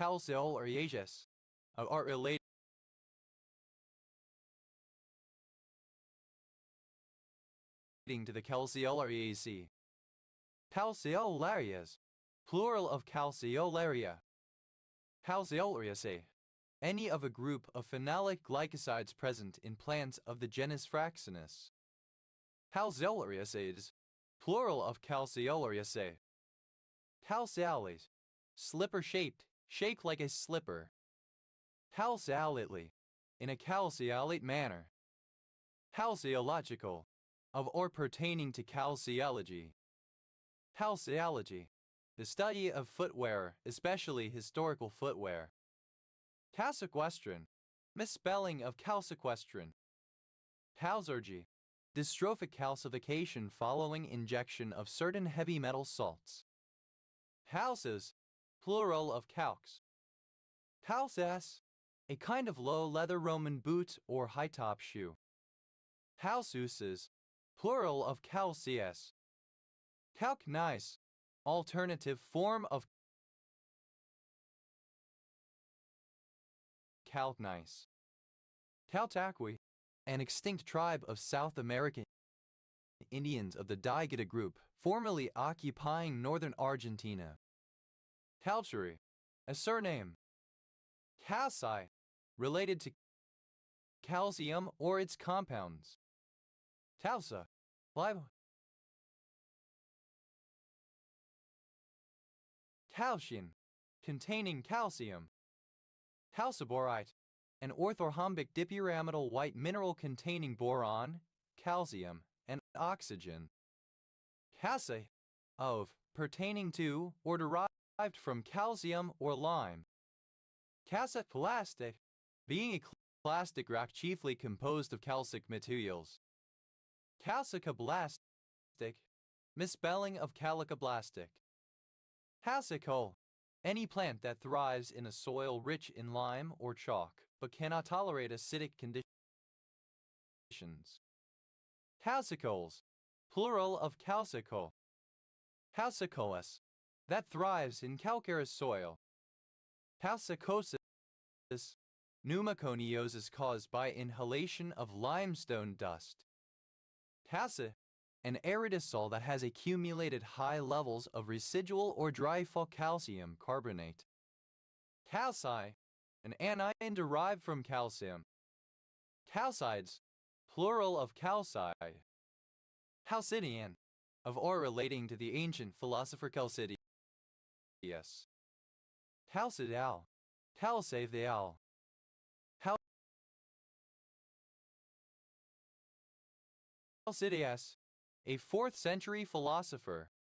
Calceolariaceae. Are related to the Calceolariaceae. Calceolarias. Plural of Calceolaria. Calceolariaceae. Any of a group of phenolic glycosides present in plants of the genus Fraxinus. Calceolariaceae. Plural of Calceolariaceae. Calceales. Slipper-shaped, shaped like a slipper. Calceolately. In a calceolate manner. Calceological. Of or pertaining to calceology. Calceology. The study of footwear, especially historical footwear. Calsequestrin. Misspelling of calsequestrin. Calzurgy. Dystrophic calcification following injection of certain heavy metal salts. Calces. Plural of calx. Calces. A kind of low leather Roman boot or high-top shoe. Calceuses. Plural of calceus. Calcnice. alternative form of Calcgneiss. Caltaqui, an extinct tribe of South American Indians of the Daigata group, formerly occupying northern Argentina. Calchuri, a surname. Calci, related to calcium or its compounds. Tausa, live. Calcium, containing calcium. Calciborite, an orthorhombic dipyramidal white mineral containing boron, calcium, and oxygen. Calce, of, pertaining to, or derived from calcium or lime. Calciplastic, being a plastic rock chiefly composed of calcic materials. Calcicoblastic, misspelling of calicoblastic. Calcicole, any plant that thrives in a soil rich in lime or chalk, but cannot tolerate acidic conditions. Calcicoles, plural of calcicole. Calcicoas, that thrives in calcareous soil. Calcicosis, pneumoconiosis caused by inhalation of limestone dust. Calci, an aerosol that has accumulated high levels of residual or dry calcium carbonate. Calci, an anion derived from calcium. Calcides, plural of calci. Chalcidian, of or relating to the ancient philosopher Chalcidius. Chalcidial, Chalcevial. Chalcidius, a 4th century philosopher.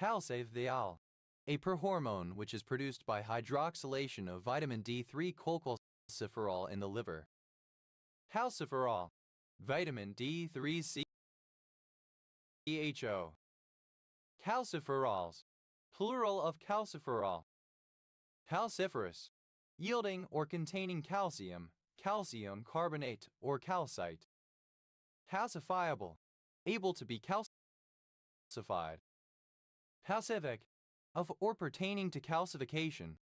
Chalcevial, a prohormone which is produced by hydroxylation of vitamin D3 cholecalciferol in the liver. Calciferol, vitamin D3 CHO. Calciferols, plural of calciferol. Calciferous, yielding or containing calcium, calcium carbonate or calcite. Calcifiable, able to be calcified. Calcific, of or pertaining to calcification.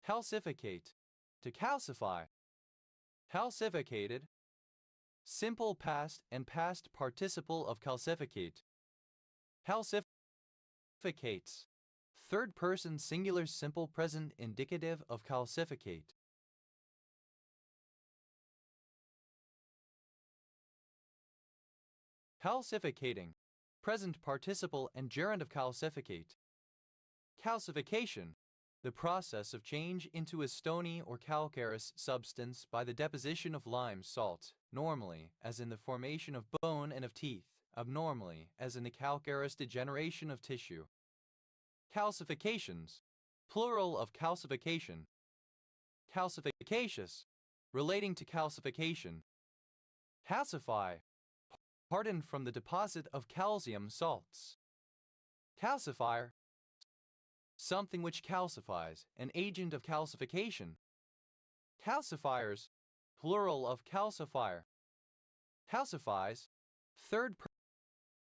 Calcificate, to calcify. Calcificated, simple past and past participle of calcificate. Calcificates, 3rd person singular simple present indicative of calcificate. Calcificating, present participle and gerund of calcificate. Calcification, the process of change into a stony or calcareous substance by the deposition of lime salt, normally as in the formation of bone and of teeth, abnormally as in the calcareous degeneration of tissue. Calcifications, plural of calcification. Calcificacious, relating to calcification. Calcify, hardened from the deposit of calcium salts. Calcifier, something which calcifies, an agent of calcification. Calcifiers, plural of calcifier. Calcifies, 3rd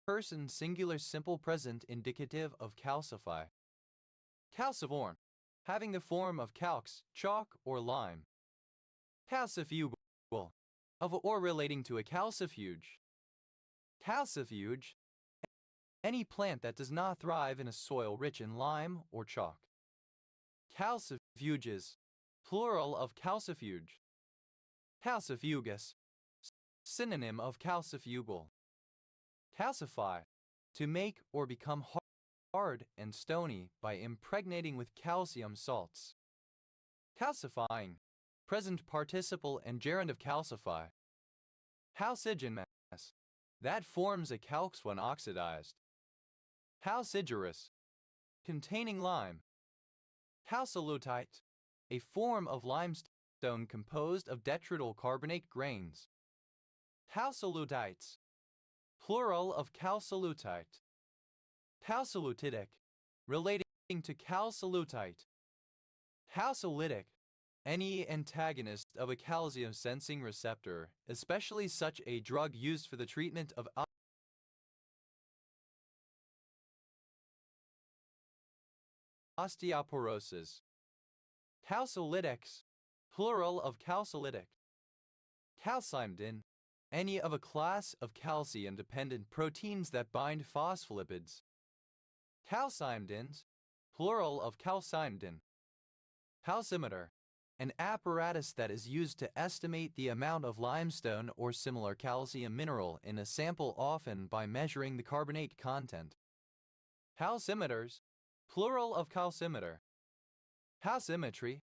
person singular simple present indicative of calcify. Calciform, having the form of calx, chalk, or lime. Calcifugal, of or relating to a calcifuge. Calcifuge, any plant that does not thrive in a soil rich in lime or chalk. Calcifuges, plural of calcifuge. Calcifugus, synonym of calcifugal. Calcify, to make or become hard and stony by impregnating with calcium salts. Calcifying, present participle and gerund of calcify. Calcigenous, that forms a calx when oxidized. Calcigerous, containing lime. Calcolutite, a form of limestone composed of detrital carbonate grains. Calcolutites, plural of calcolutite. Calcolutidic, relating to calcolutite. Calcolytic, any antagonist of a calcium-sensing receptor, especially such a drug used for the treatment of osteoporosis. Calcilytics, plural of calcilytic. Calcimedin, any of a class of calcium-dependent proteins that bind phospholipids. Calcimedins, plural of calcimedin. Calcimeter, an apparatus that is used to estimate the amount of limestone or similar calcium mineral in a sample, often by measuring the carbonate content. Calcimeters, plural of calcimeter. Calcimetry,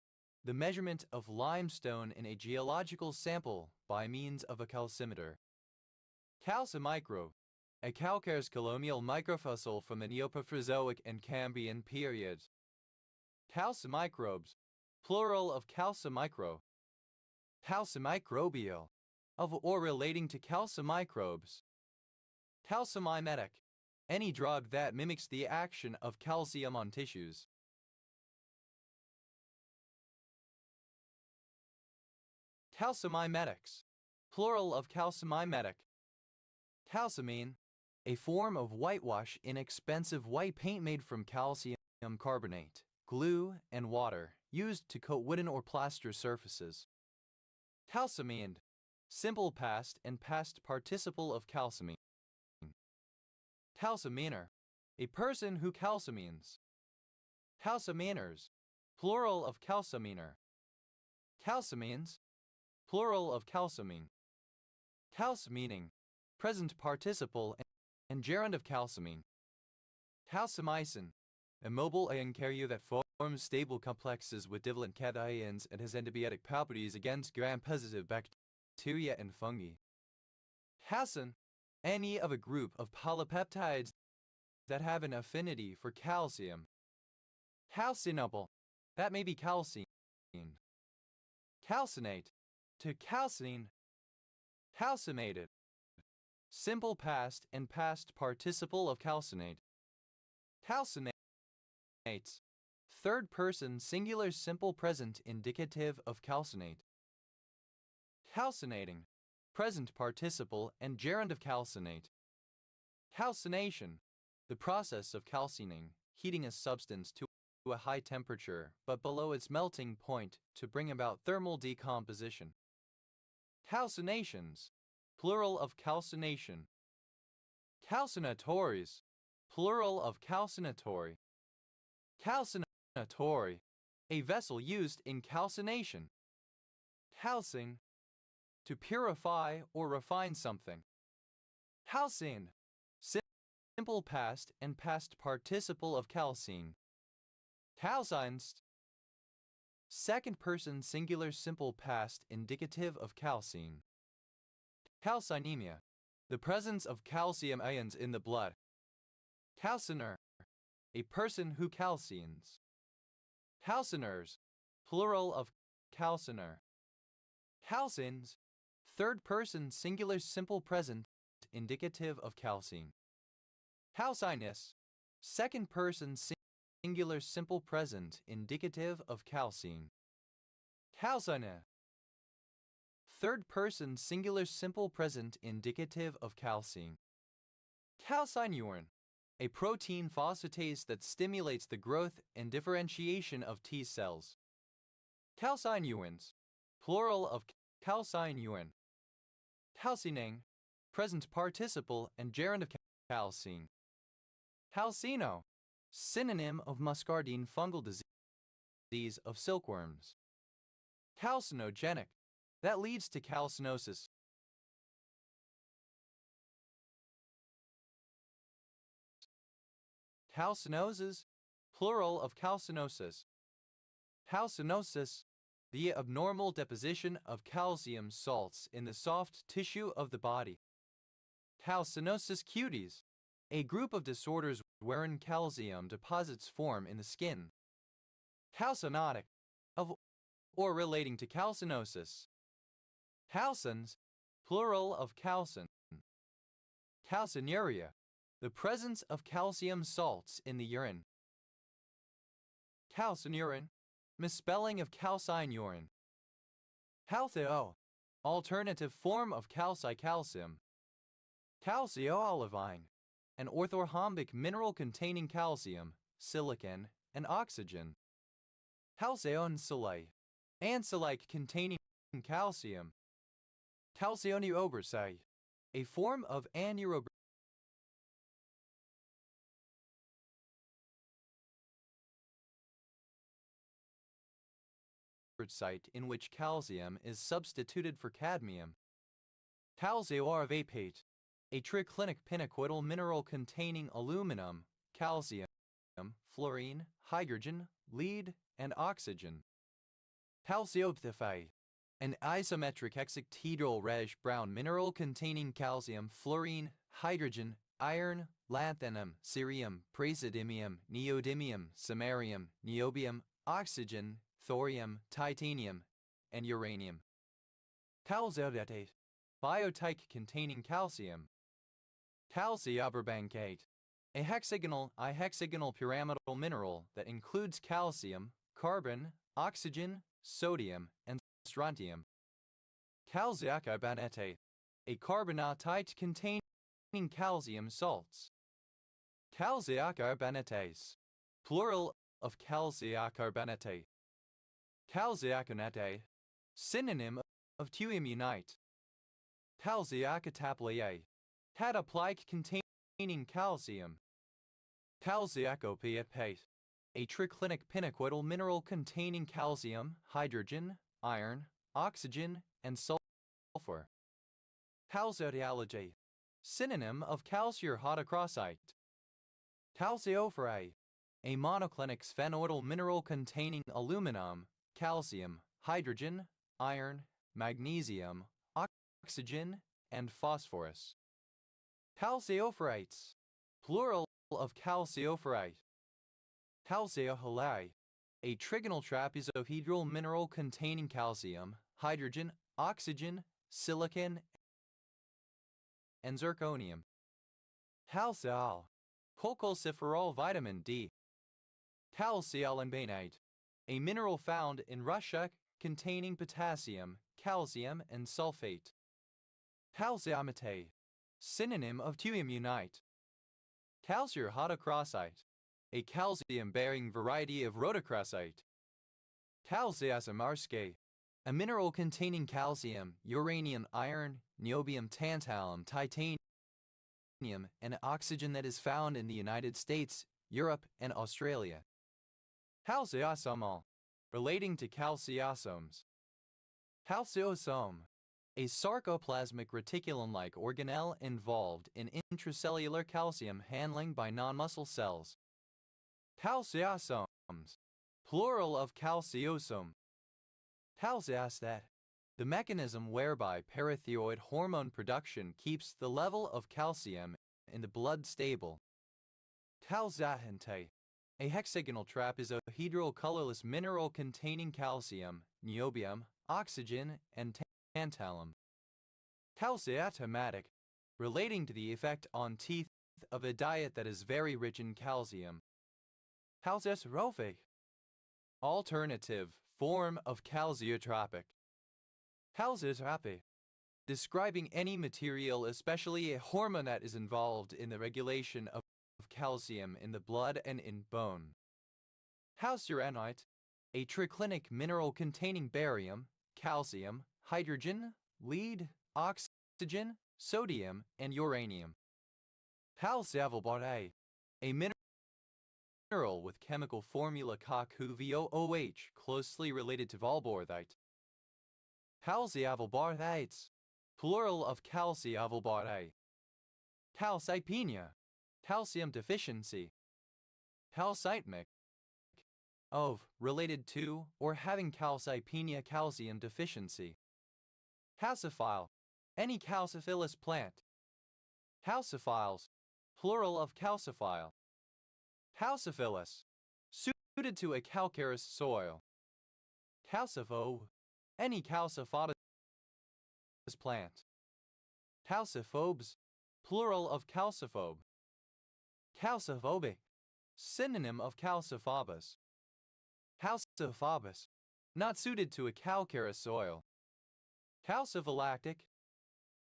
the measurement of limestone in a geological sample by means of a calcimeter. Calcimicrobe, a calcareous colonial microfossil from the Neoprophysozoic and Cambrian periods. Calcimicrobes, plural of calcimicro. Calcimicrobial, of or relating to calcimicrobes. Calcimimetic, any drug that mimics the action of calcium on tissues. Calcimimetics, plural of calcimimetic. Calcimine, a form of whitewash, inexpensive white paint made from calcium carbonate, glue, and water, used to coat wooden or plaster surfaces. Calcimind, simple past and past participle of calcimine. Calciminer, a person who calcimines. Calciminers, plural of calciminer. Calcimines, plural of calcimine. Calcimining, present participle and gerund of calcimine. Calcimicin, a mobile ion carrier that forms stable complexes with divalent cations and has antibiotic properties against gram-positive bacteria and fungi. Calcin, any of a group of polypeptides that have an affinity for calcium. Calcinable, that may be calcine. Calcinate, to calcine. Calcinated, simple past and past participle of calcinate. Calcinates, third person singular simple present indicative of calcinate. Calcinating, present participle and gerund of calcinate. Calcination, the process of calcining, heating a substance to a high temperature but below its melting point to bring about thermal decomposition. Calcinations, plural of calcination. Calcinatories, plural of calcinatory. Calcinatory, a vessel used in calcination. Calcine, to purify or refine something. Calcine, simple past and past participle of calcine. Calcined, second person singular simple past indicative of calcine. Calcinemia, the presence of calcium ions in the blood. Calciner, a person who calcines. Calciners, plural of calciner. Calcines, third person singular simple present indicative of calcine. Calcinous, second person singular simple present indicative of calcine. Calcina, third person singular simple present indicative of calcine. Calcineurin, a protein phosphatase that stimulates the growth and differentiation of T cells. Calcineurins, plural of calcineurin. Calcining, present participle and gerund of calcine. Calcino, synonym of muscardine fungal disease of silkworms. Calcinogenic, that leads to calcinosis. Calcinosis, plural of calcinosis. Calcinosis, the abnormal deposition of calcium salts in the soft tissue of the body. Calcinosis cutis, a group of disorders wherein calcium deposits form in the skin. Calcinotic, of or relating to calcinosis. Calcins, plural of calcin. Calcinuria, the presence of calcium salts in the urine. Calcineurin, misspelling of calcineurin. Calcio, alternative form of calcicalcium. Calcioolivine, an orthorhombic mineral containing calcium, silicon, and oxygen. Calcium Ansilike containing calcium. Calcium a form of anaerobic site in which calcium is substituted for cadmium. Calciorvapate, a triclinic pinacoidal mineral containing aluminum, calcium, fluorine, hydrogen, lead, and oxygen. Calciophthalate, an isometric hexaedral reddish-brown mineral containing calcium, fluorine, hydrogen, iron, lanthanum, cerium, praseodymium, neodymium, samarium, niobium, oxygen, thorium, titanium, and uranium. Calciodate, biotype containing calcium. Calciopyrbancate, a hexagonal pyramidal mineral that includes calcium, carbon, oxygen, sodium, and strontium. Calciocarbonate, a carbonatite containing calcium salts. Calciocarbonates, plural of calciocarbonate. Calcioconate, synonym of thioimmunite. Calciocataplate, cataplike containing calcium. Calciocopiapate, a triclinic pinacoidal mineral containing calcium, hydrogen, iron, oxygen, and sulfur. Calciodialloge, synonym of calciurhydrocrosite. Calciophyrae, a monoclinic sphenoidal mineral containing aluminum, calcium, hydrogen, iron, magnesium, oxygen, and phosphorus. Calciophyrates, plural of calciophrite. Calciohalae, a trigonal trapezohedral mineral containing calcium, hydrogen, oxygen, silicon, and zirconium. Calcial, cholecalciferol vitamin D. Calcialinbanate, a mineral found in Russia containing potassium, calcium, and sulfate. Calciamate, synonym of thioimmunite. Calciurhydrocrosite, a calcium-bearing variety of rhodocrosite. Calciasamarske, a mineral containing calcium, uranium, iron, niobium, tantalum, titanium, and oxygen that is found in the United States, Europe, and Australia. Calciosomol, relating to calciosomes. Calciosome, a sarcoplasmic reticulum-like organelle involved in intracellular calcium handling by non-muscle cells. Calciosomes, plural of calciosome. Calciostat, the mechanism whereby parathyroid hormone production keeps the level of calcium in the blood stable. Calciahinte, a hexagonal trapezohedral colorless mineral containing calcium, niobium, oxygen, and tantalum. Calciatomatic, relating to the effect on teeth of a diet that is very rich in calcium. Calciotrophic, alternative form of calciotropic. Calciotropy, describing any material, especially a hormone that is involved in the regulation of calcium in the blood and in bone. Calciuranite, a triclinic mineral containing barium, calcium, hydrogen, lead, oxygen, sodium, and uranium. Calciavalbarate, a mineral with chemical formula CaCuVOOH closely related to valborthite. Calciavalbarbates, plural of calciavalbarate. Calcipenia, calcium deficiency. Calcitemic, of, related to, or having calcipenia, calcium deficiency. Calciphile, any calciphilous plant. Calciphiles, plural of calciphile. Calciphilus, suited to a calcareous soil. Calciphobe, any calciphotous plant. Calciphobes, plural of calciphobe. Calciphobic, synonym of calciphobus. Calciphobus, not suited to a calcareous soil. Calciphylactic,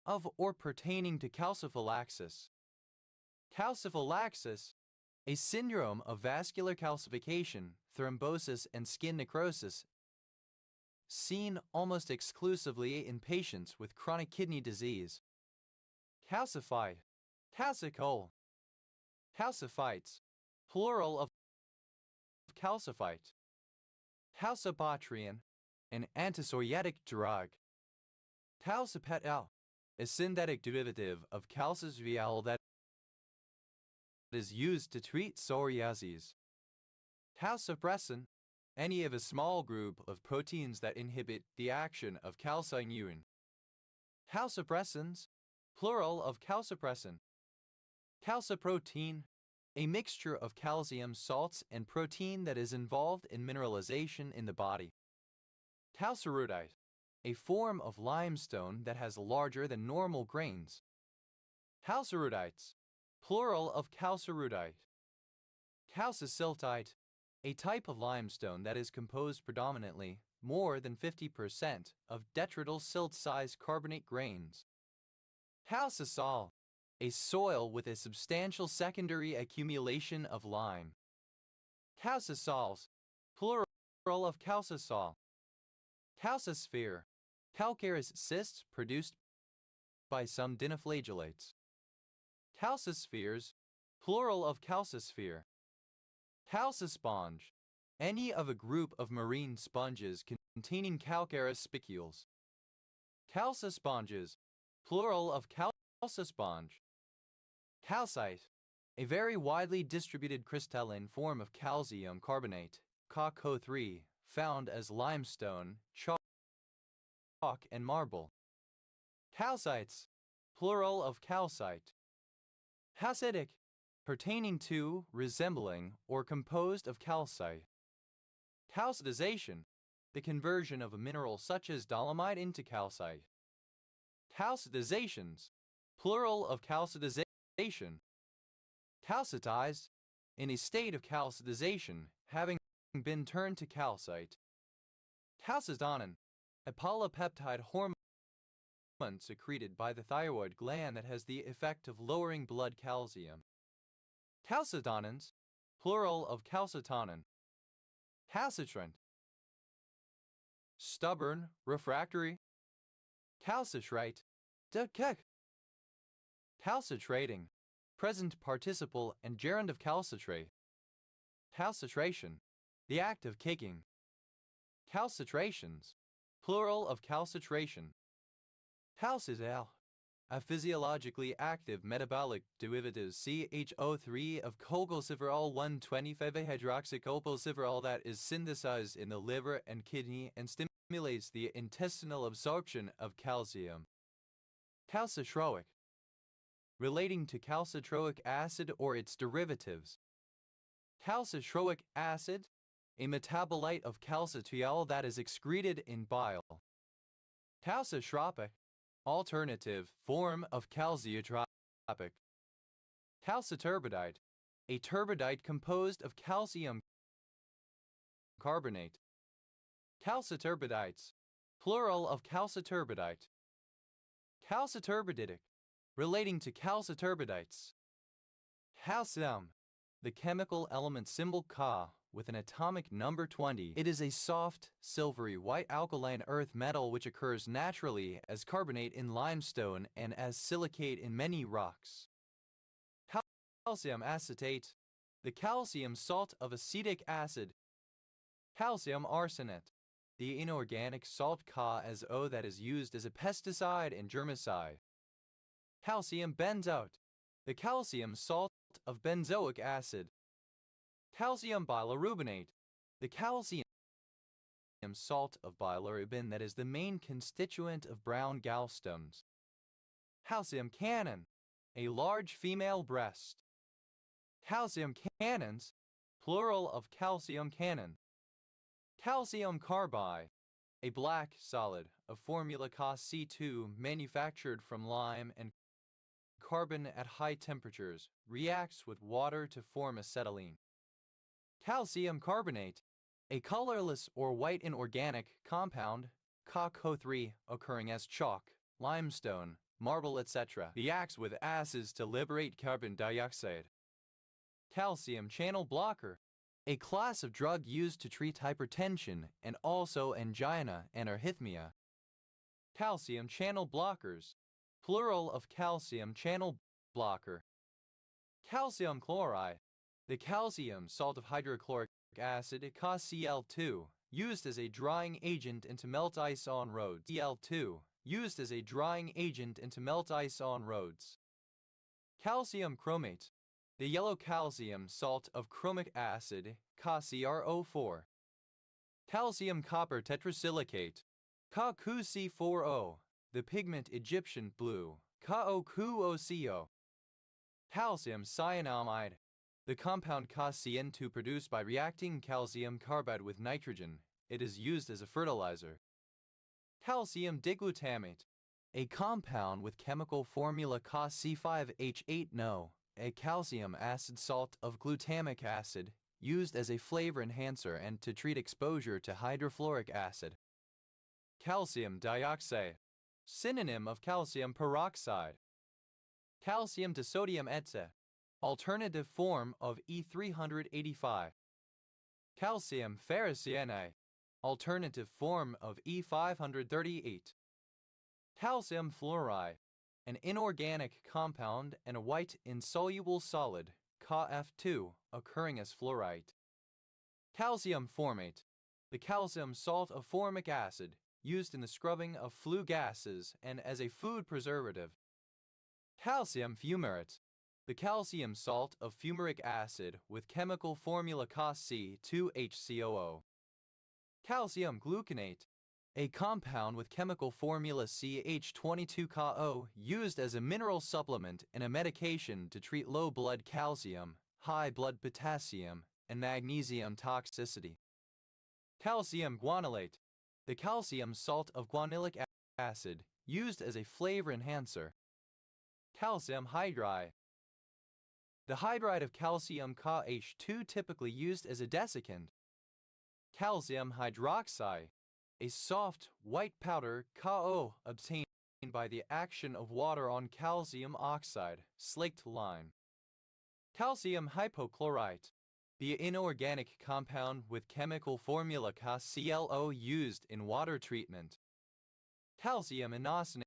of or pertaining to calciphylaxis. Calciphylaxis, a syndrome of vascular calcification, thrombosis, and skin necrosis, seen almost exclusively in patients with chronic kidney disease. Calcified, calcicole, calciphytes, plural of calciphyte, calcipotriene, an antipsoriatic drug. Calcipetal, a synthetic derivative of calcisvial that is used to treat psoriasis. Calcipressin, any of a small group of proteins that inhibit the action of calcineurin. Calcipressins, plural of calcipressin. Calciprotein, a mixture of calcium salts and protein that is involved in mineralization in the body. Calcirudite, a form of limestone that has larger than normal grains. Calcirudites, plural of calcirudite. Calcisiltite, a type of limestone that is composed predominantly, more than 50%, of detrital silt-sized carbonate grains. Calcisol, a soil with a substantial secondary accumulation of lime. Calcisols, plural of calcisol. Calcisphere, calcareous cysts produced by some dinoflagellates. Calcispheres, plural of calcisphere. Calcisponge, any of a group of marine sponges containing calcareous spicules. Calcisponges, plural of calcisponge. Calcite, a very widely distributed crystalline form of calcium carbonate, CaCO3, found as limestone, chalk, and marble. Calcites, plural of calcite. Calcitic, pertaining to, resembling, or composed of calcite. Calcitization, the conversion of a mineral such as dolomite into calcite. Calcitizations, plural of calcitization. Calcitized, in a state of calcitization, having been turned to calcite. Calcitonin, a polypeptide hormone secreted by the thyroid gland that has the effect of lowering blood calcium. Calcitonins, plural of calcitonin. Calcitrant, stubborn, refractory. Calcitrate, calcitrating, present participle and gerund of calcitrate. Calcitration, the act of kicking. Calcitrations, plural of calcitration. Calcital, a physiologically active metabolic derivative CHO3 of cholecalciferol 1,25-hydroxycholecalciferol that is synthesized in the liver and kidney and stimulates the intestinal absorption of calcium. Calcitroic, relating to calcitroic acid or its derivatives. Calcitroic acid, a metabolite of calcitriol that is excreted in bile. Calcitropic, alternative form of calciotropic. Calciturbidite, a turbidite composed of calcium carbonate. Calciturbidites, plural of calciturbidite. Calciturbiditic, relating to calciturbidites. Calcium, the chemical element symbol Ca with an atomic number 20. It is a soft, silvery, white alkaline earth metal which occurs naturally as carbonate in limestone and as silicate in many rocks. Calcium acetate, the calcium salt of acetic acid. Calcium arsenate, the inorganic salt Ca(O) that is used as a pesticide and germicide. Calcium benzoate, the calcium salt of benzoic acid. Calcium bilirubinate, the calcium salt of bilirubin that is the main constituent of brown gallstones. Calcium cannon, a large female breast. Calcium cannons, plural of calcium cannon. Calcium carbide, a black solid of formula Ca(C2) manufactured from lime and carbon at high temperatures, reacts with water to form acetylene. Calcium carbonate, a colorless or white inorganic compound, CaCO3, occurring as chalk, limestone, marble, etc., reacts with acids to liberate carbon dioxide. Calcium channel blocker, a class of drug used to treat hypertension and also angina and arrhythmia. Calcium channel blockers, plural of calcium channel blocker. Calcium chloride, the calcium salt of hydrochloric acid KCl2, used as a drying agent and to melt ice on roads. Cl2, used as a drying agent and to melt ice on roads. Calcium chromate, the yellow calcium salt of chromic acid KCrO4. Calcium copper tetrasilicate, KCC4O, the pigment Egyptian blue, KOQOCO. Calcium cyanamide, the compound KCN2 produced by reacting calcium carbide with nitrogen. It is used as a fertilizer. Calcium diglutamate, a compound with chemical formula KC5H8NO, a calcium acid salt of glutamic acid, used as a flavor enhancer and to treat exposure to hydrofluoric acid. Calcium dioxide, synonym of calcium peroxide. Calcium disodium etse, alternative form of E385. Calcium ferrocyanide, alternative form of E538. Calcium fluoride, an inorganic compound and a white insoluble solid, Kf2, occurring as fluorite. Calcium formate, the calcium salt of formic acid, used in the scrubbing of flue gases and as a food preservative. Calcium fumarate, the calcium salt of fumaric acid with chemical formula Ca2HCOO. Calcium gluconate, a compound with chemical formula CH22CaO used as a mineral supplement and a medication to treat low blood calcium, high blood potassium, and magnesium toxicity. Calcium guanylate, the calcium salt of guanylic acid used as a flavor enhancer. Calcium hydride, the hydride of calcium KH2 typically used as a desiccant. Calcium hydroxide, a soft, white powder KO obtained by the action of water on calcium oxide, slaked lime. Calcium hypochlorite, the inorganic compound with chemical formula KClO used in water treatment. Calcium inosinate,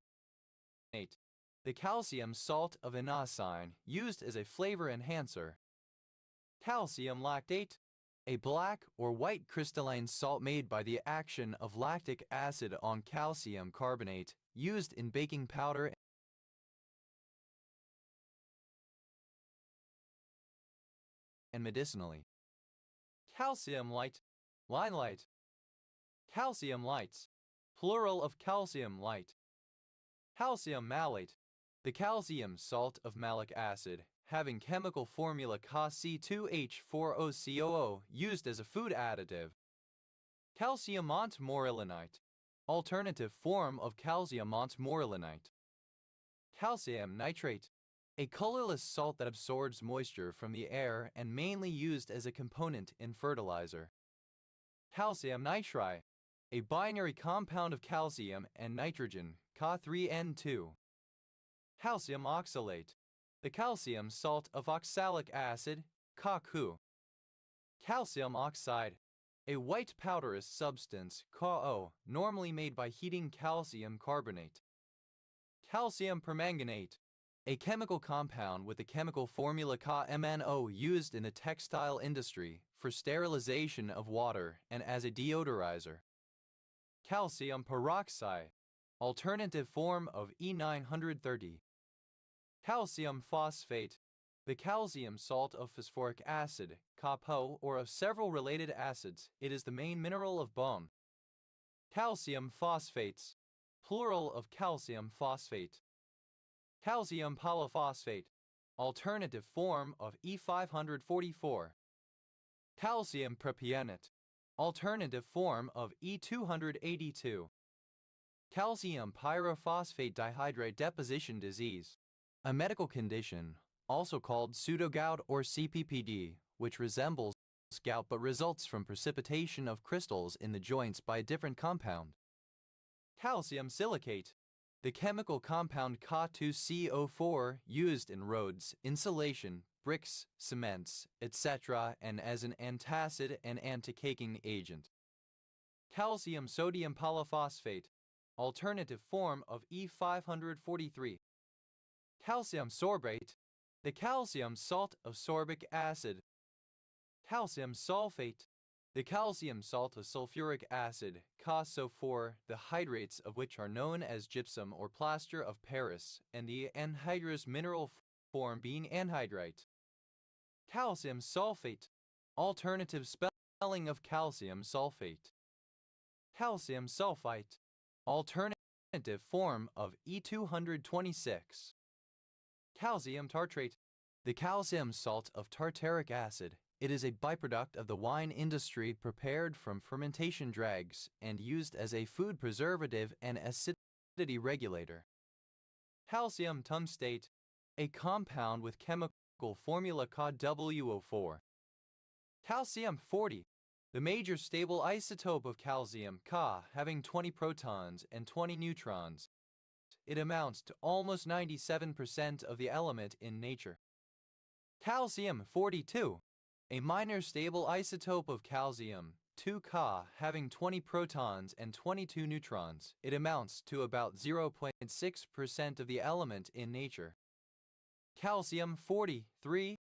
the calcium salt of inosine used as a flavor enhancer. Calcium lactate, a black or white crystalline salt made by the action of lactic acid on calcium carbonate, used in baking powder and medicinally. Calcium light, limelight. Calcium lights, plural of calcium light. Calcium malate, the calcium salt of malic acid, having chemical formula Ca2H4OCOO, used as a food additive. Calcium montmorillonite, alternative form of calcium montmorillonite. Calcium nitrate, a colorless salt that absorbs moisture from the air and mainly used as a component in fertilizer. Calcium nitride, a binary compound of calcium and nitrogen, Ca3N2. Calcium oxalate, the calcium salt of oxalic acid, Ca2. Calcium oxide, a white powderous substance, Ca, normally made by heating calcium carbonate. Calcium permanganate, a chemical compound with the chemical formula CaMNO used in the textile industry for sterilization of water and as a deodorizer. Calcium peroxide, alternative form of E930. Calcium phosphate, the calcium salt of phosphoric acid, CaPO, or of several related acids. It is the main mineral of bone. Calcium phosphates, plural of calcium phosphate. Calcium polyphosphate, alternative form of E544. Calcium propionate, alternative form of E282. Calcium pyrophosphate dihydrate deposition disease, a medical condition, also called pseudogout or CPPD, which resembles gout but results from precipitation of crystals in the joints by a different compound. Calcium silicate, the chemical compound Ca2CO4 used in roads, insulation, bricks, cements, etc., and as an antacid and anticaking agent. Calcium sodium polyphosphate, alternative form of E543. Calcium sorbate, the calcium salt of sorbic acid. Calcium sulfate, the calcium salt of sulfuric acid, CaSO4, the hydrates of which are known as gypsum or plaster of Paris, and the anhydrous mineral form being anhydrite. Calcium sulfate, alternative spelling of calcium sulfate. Calcium sulfite, alternative form of E226. Calcium tartrate, the calcium salt of tartaric acid. It is a byproduct of the wine industry prepared from fermentation dregs and used as a food preservative and acidity regulator. Calcium tungstate, a compound with chemical formula CaWO4. Calcium 40, the major stable isotope of calcium, Ca, having 20 protons and 20 neutrons. It amounts to almost 97% of the element in nature. Calcium 42, a minor stable isotope of calcium, 2Ca, having 20 protons and 22 neutrons. It amounts to about 0.6% of the element in nature. Calcium 43,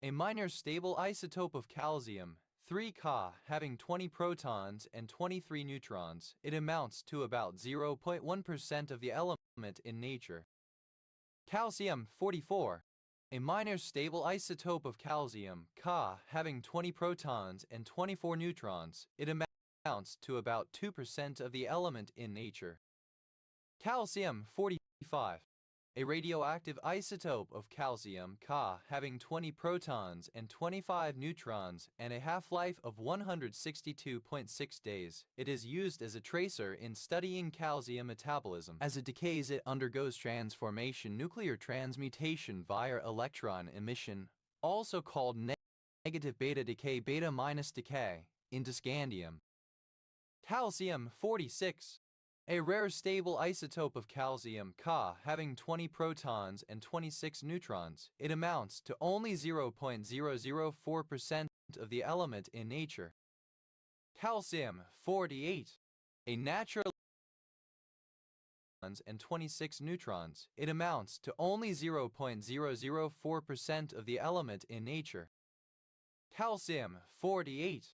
a minor stable isotope of calcium, 3Ca, having 20 protons and 23 neutrons. It amounts to about 0.1% of the element in nature. Calcium 44, a minor stable isotope of calcium, Ca, having 20 protons and 24 neutrons. It amounts to about 2% of the element in nature. Calcium 45, a radioactive isotope of calcium, Ca, having 20 protons and 25 neutrons and a half-life of 162.6 days. It is used as a tracer in studying calcium metabolism. As it decays, it undergoes transformation, nuclear transmutation via electron emission, also called negative beta decay, beta-minus decay, into scandium. Calcium 46, a rare stable isotope of calcium, Ca, having 20 protons and 26 neutrons. It amounts to only 0.004% of the element in nature. Calcium 48, a natural and 26 neutrons. It amounts to only 0.004% of the element in nature. Calcium 48,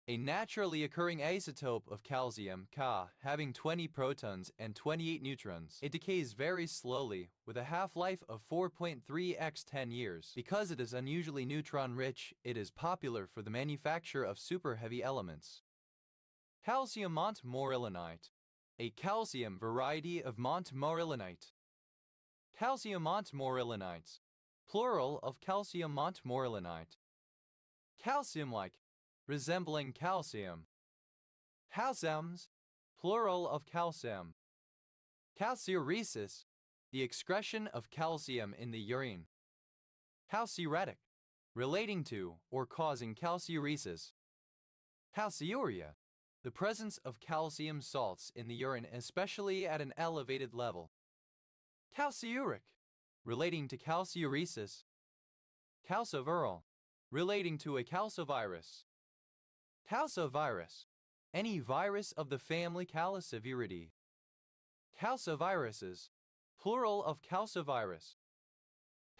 a naturally occurring isotope of calcium, Ca, having 20 protons and 28 neutrons. It decays very slowly, with a half-life of 4.3 x 10 years. Because it is unusually neutron-rich, it is popular for the manufacture of super-heavy elements. Calcium montmorillonite, a calcium variety of montmorillonite. Calcium montmorillonites, plural of calcium montmorillonite. Calcium-like, resembling calcium. Calcems, plural of calcium. Calciuresis, the excretion of calcium in the urine. Calciuretic, relating to or causing calciuresis. Calciuria, the presence of calcium salts in the urine, especially at an elevated level. Calciuric, relating to calciuresis. Calciviral, relating to a calcivirus. Calcivirus, any virus of the family Calciviridae. Calciviruses, plural of calcivirus.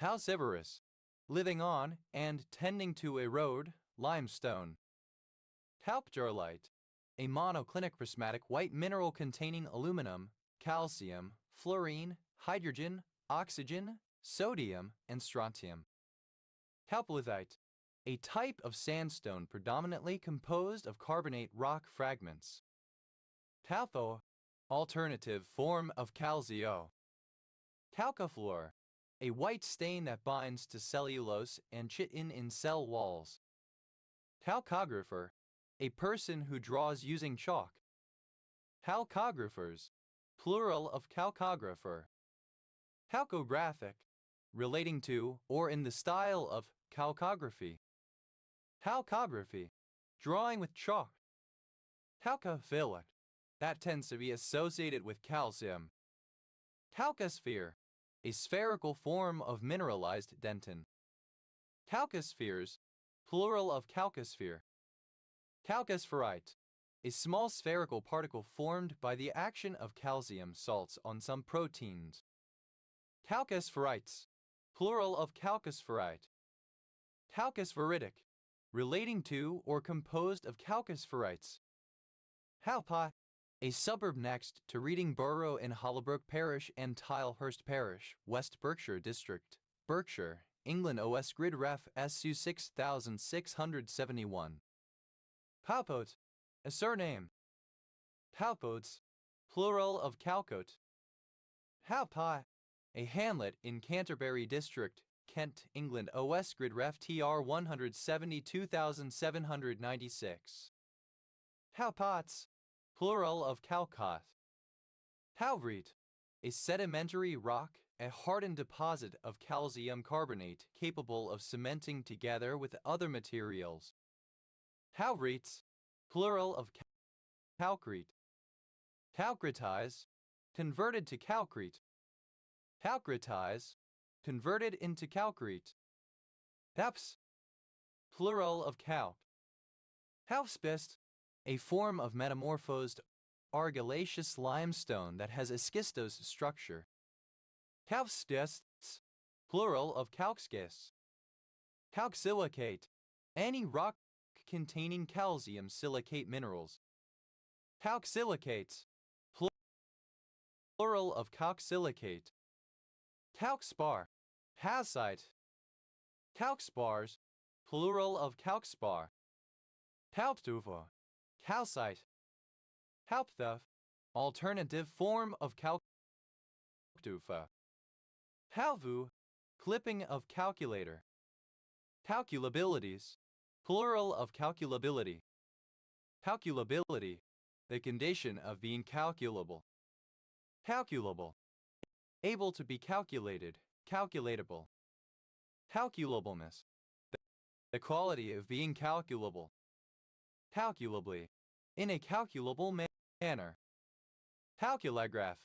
Calcivorous, living on and tending to erode limestone. Calcdurlite, a monoclinic prismatic white mineral containing aluminum, calcium, fluorine, hydrogen, oxygen, sodium, and strontium. Calplithite, a type of sandstone predominantly composed of carbonate rock fragments. Caltho, alternative form of calcio. Calcofluor, a white stain that binds to cellulose and chitin in cell walls. Calcographer, a person who draws using chalk. Calcographers, plural of calcographer. Calcographic, relating to or in the style of calcography. Calcography, drawing with chalk. Calcophilic, that tends to be associated with calcium. Calcosphere, a spherical form of mineralized dentin. Calcospheres, plural of calcosphere. Calcospherite, a small spherical particle formed by the action of calcium salts on some proteins. Calcospherites, plural of calcospherite. Calcospheritic, relating to or composed of calcospherites. Halpi, a suburb next to Reading Borough in Hollowbrook Parish and Tilehurst Parish, West Berkshire District, Berkshire, England. OS Grid Ref SU 6671. Palpote, a surname. Palpotes, plural of calcote. Halpi, a hamlet in Canterbury District, Kent, England. OS Grid Ref TR 172796. Halpots, plural of calcoth. Halvrite, a sedimentary rock, a hardened deposit of calcium carbonate capable of cementing together with other materials. Halvrites, plural of calcrete. Calcritize, converted to calcrete. Calcritize, converted into calcrete. Halps, plural of calc. Halfspist, a form of metamorphosed argillaceous limestone that has a schistose structure. Calcstists, plural of calcschists. Calcsilicate, any rock containing calcium silicate minerals. Calcsilicates, plural of calcsilicate. Calcspar, hasite. Calcspars, plural of calcspar. Calptufa, calcite. Halpthuff, alternative form of calctufa. Halvu, clipping of calculator. Calculabilities, plural of calculability. Calculability, the condition of being calculable. Calculable, able to be calculated, calculatable. Calculableness, the quality of being calculable. Calculably, in a calculable manner. Calculagraph,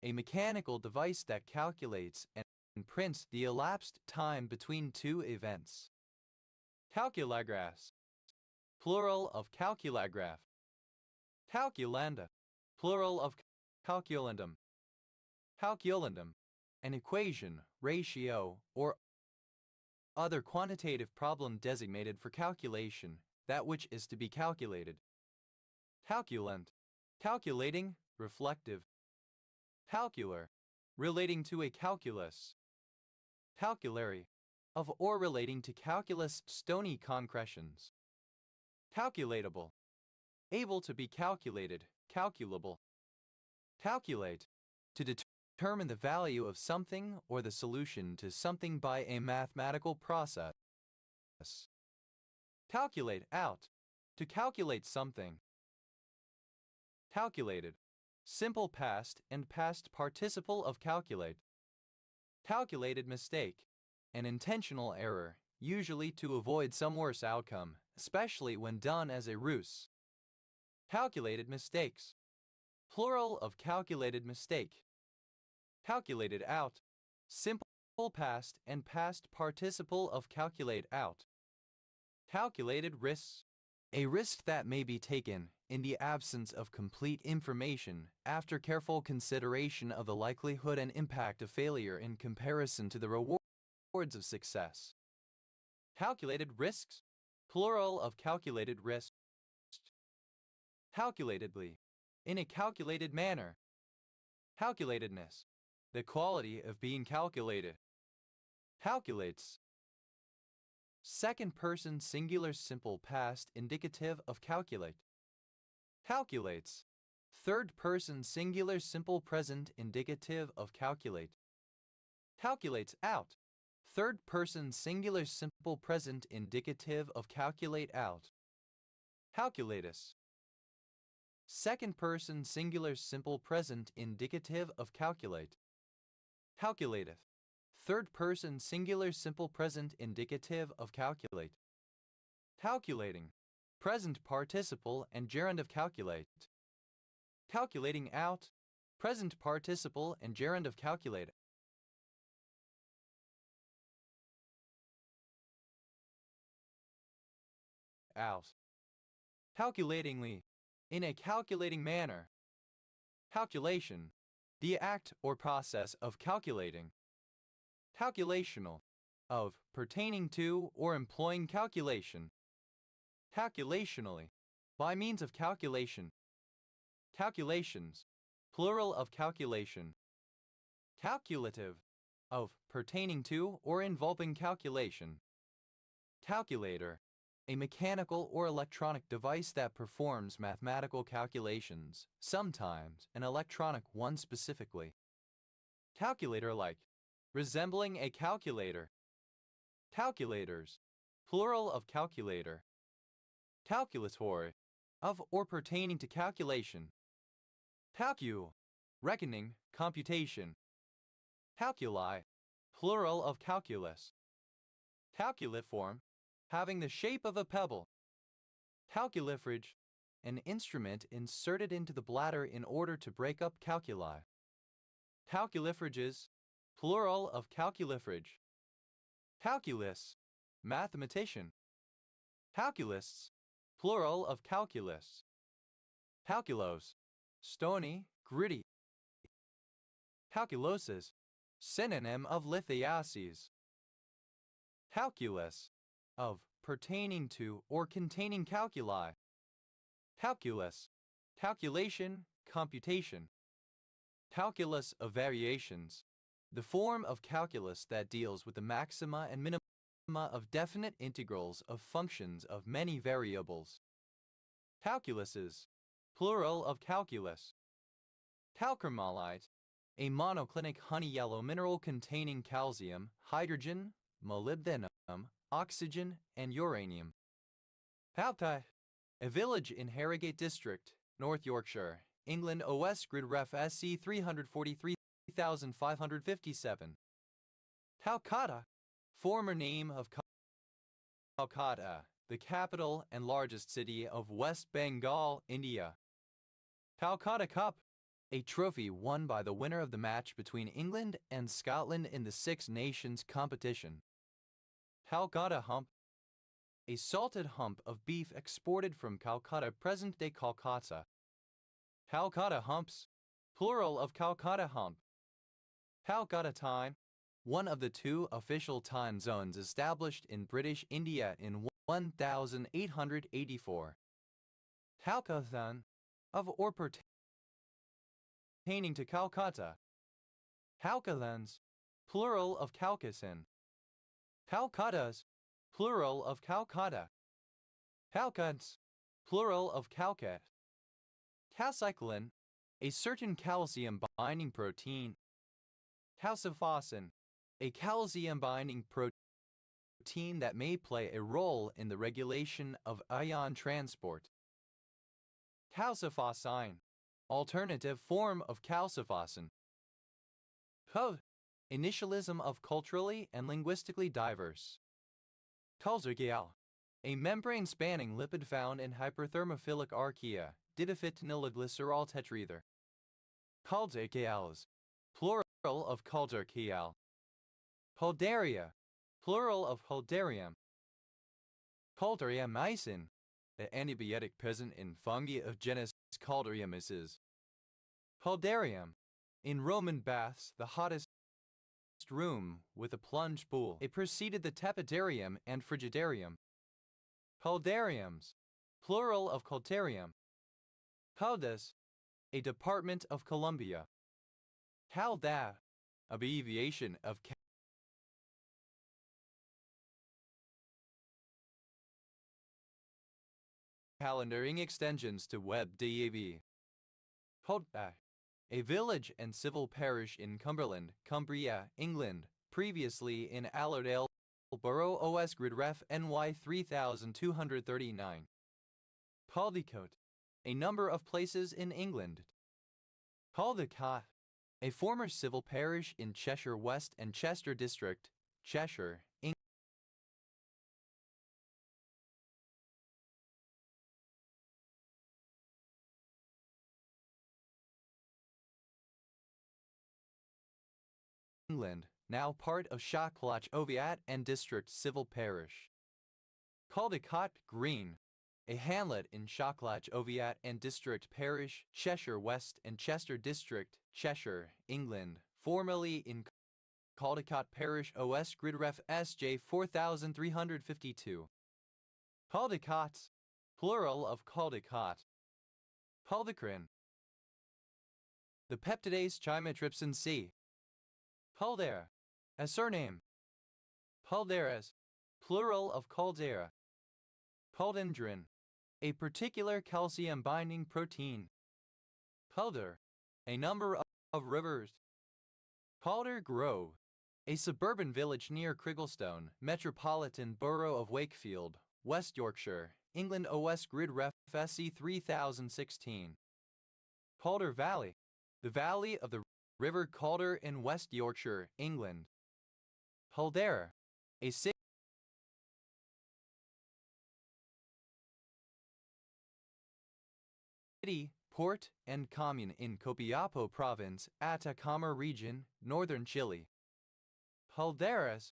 a mechanical device that calculates and prints the elapsed time between two events. Calculagraphs, plural of calculagraph. Calculanda, plural of calculandum. Calculandum, an equation, ratio, or other quantitative problem designated for calculation, that which is to be calculated. Calculant, calculating, reflective. Calcular, relating to a calculus. Calculary, of or relating to calculus stony concretions. Calculatable, able to be calculated, calculable. Calculate, to determine the value of something or the solution to something by a mathematical process. Calculate out, to calculate something. Calculated, simple past and past participle of calculate. Calculated mistake, an intentional error, usually to avoid some worse outcome, especially when done as a ruse. Calculated mistakes, plural of calculated mistake. Calculated out, simple past and past participle of calculate out. Calculated risks, a risk that may be taken in the absence of complete information after careful consideration of the likelihood and impact of failure in comparison to the rewards of success. Calculated risks, plural of calculated risks. Calculatedly, in a calculated manner. Calculatedness, the quality of being calculated. Calculates, second person singular simple past indicative of calculate. Calculates, third person singular simple present indicative of calculate. Calculates out, third person singular simple present indicative of calculate out. Calculatus, second person singular simple present indicative of calculate. Calculateth, third person singular simple present indicative of calculate. Calculating, present participle and gerund of calculate. Calculating out, present participle and gerund of calculate. out. Calculatingly, in a calculating manner. Calculation, the act or process of calculating. Calculational, of pertaining to or employing calculation. Calculationally, by means of calculation. Calculations, plural of calculation. Calculative, of pertaining to or involving calculation. Calculator, a mechanical or electronic device that performs mathematical calculations, sometimes an electronic one specifically. Calculator-like, resembling a calculator. Calculators, plural of calculator. Calculatory, of or pertaining to calculation. Calcul, reckoning, computation. Calculi, plural of calculus. Calculiform, having the shape of a pebble. Calculifrage, an instrument inserted into the bladder in order to break up calculi. Calculifrages, plural of calculifrage. Calculus, mathematician. Calculists, plural of calculus. Calculos, stony, gritty. Calculosis, synonym of lithiaces. Calculus, of pertaining to or containing calculi. Calculus, calculation, computation. Calculus of variations, the form of calculus that deals with the maxima and minima of definite integrals of functions of many variables. Calculuses, plural of calculus. Calcromolite, a monoclinic honey yellow mineral containing calcium, hydrogen, molybdenum, oxygen, and uranium. Paltai, a village in Harrogate District, North Yorkshire, England. OS Grid Ref SC 343,557. Calcutta, former name of Calcutta, the capital and largest city of West Bengal, India. Calcutta Cup, a trophy won by the winner of the match between England and Scotland in the Six Nations competition. Calcutta Hump, a salted hump of beef exported from Calcutta, present-day Kolkata. Calcutta Humps, plural of Calcutta Hump. Calcutta Time, one of the two official time zones established in British India in 1884. Calcuthan, of or pertaining to Calcutta. Calcuthans, plural of Calcusson. Calcuttas, plural of Calcutta. Calcuts, plural of Calcut. Calcyclin, a certain calcium binding protein. Calciphosin, a calcium binding protein that may play a role in the regulation of ion transport. Calciphosine, alternative form of calciphosin. Co, initialism of culturally and linguistically diverse. Calzirgal, a membrane-spanning lipid found in hyperthermophilic archaea, didiphenylglycerol tetraether. Calzirgals, plural of calzirgal. Caldaria, plural of caldarium. Caldariamycin, an antibiotic present in fungi of genus Caldariumices. Caldarium, in Roman baths the hottest room with a plunge pool. It preceded the tepidarium and frigidarium. Caldariums, plural of caldarium. Caldas, a department of Colombia. Calda, abbreviation of calendaring extensions to WebDAV. Calda, a village and civil parish in Cumberland, Cumbria, England, previously in Allerdale Borough. OS Grid Ref NY 3239. Caldecote, a number of places in England. Caldecott, a former civil parish in Cheshire West and Chester District, Cheshire, England, now part of Shaklach Oviatt and District Civil Parish. Caldecott Green, a hamlet in Shocklach Oviatt and District Parish, Cheshire West and Chester District, Cheshire, England, formerly in Caldecott Parish OS Gridref SJ 4352. Caldecott, plural of Caldecott. Caldicrine. The peptidase chymotrypsin C. Caldera, a surname. Calderas, plural of caldera. Caldendrin, a particular calcium-binding protein. Calder, a number of rivers. Calder Grove, a suburban village near Crigglestone, Metropolitan Borough of Wakefield, West Yorkshire, England OS Grid Ref SC 3016. Calder Valley, the valley of the River Calder in West Yorkshire, England. Caldera, a city, port, and commune in Copiapo Province, Atacama Region, northern Chile. Calderas,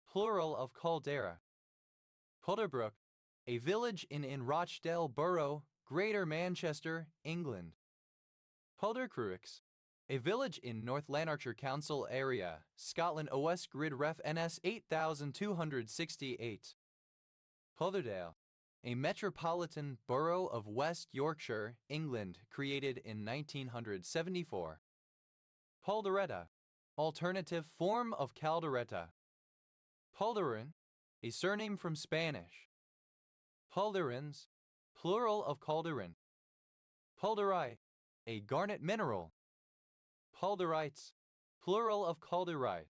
plural of caldera. Calderbrook, a village in Rochdale Borough, Greater Manchester, England. Caldercruix, a village in North Lanarkshire Council area, Scotland OS Grid Ref NS 8268. Calderdale, a metropolitan borough of West Yorkshire, England, created in 1974. Calderetta, alternative form of calderetta. Calderin, a surname from Spanish. Calderins, plural of calderin. Calderite, a garnet mineral. Calderites, plural of calderite.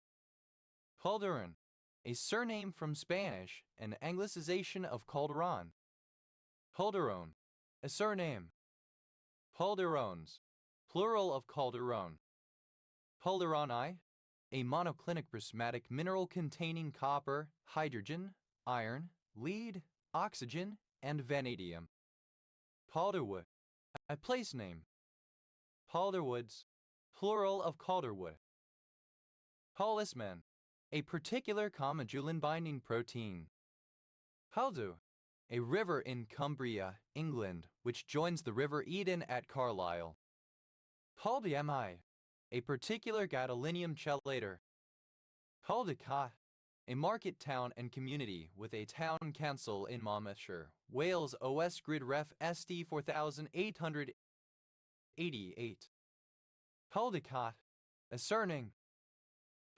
Calderon, a surname from Spanish, an anglicization of Calderon. Calderon, a surname. Calderones, plural of Calderon. Calderoni, a monoclinic prismatic mineral containing copper, hydrogen, iron, lead, oxygen, and vanadium. Calderwood, a place name. Calderwoods, plural of Calderwood. Calisman, a particular comedulin-binding protein. Caldu, a river in Cumbria, England, which joins the River Eden at Carlisle. Caldiami, a particular gadolinium chelator. Caldicot, a market town and community with a town council in Monmouthshire, Wales OS Grid Ref SD 4888. Caldicot, a surname.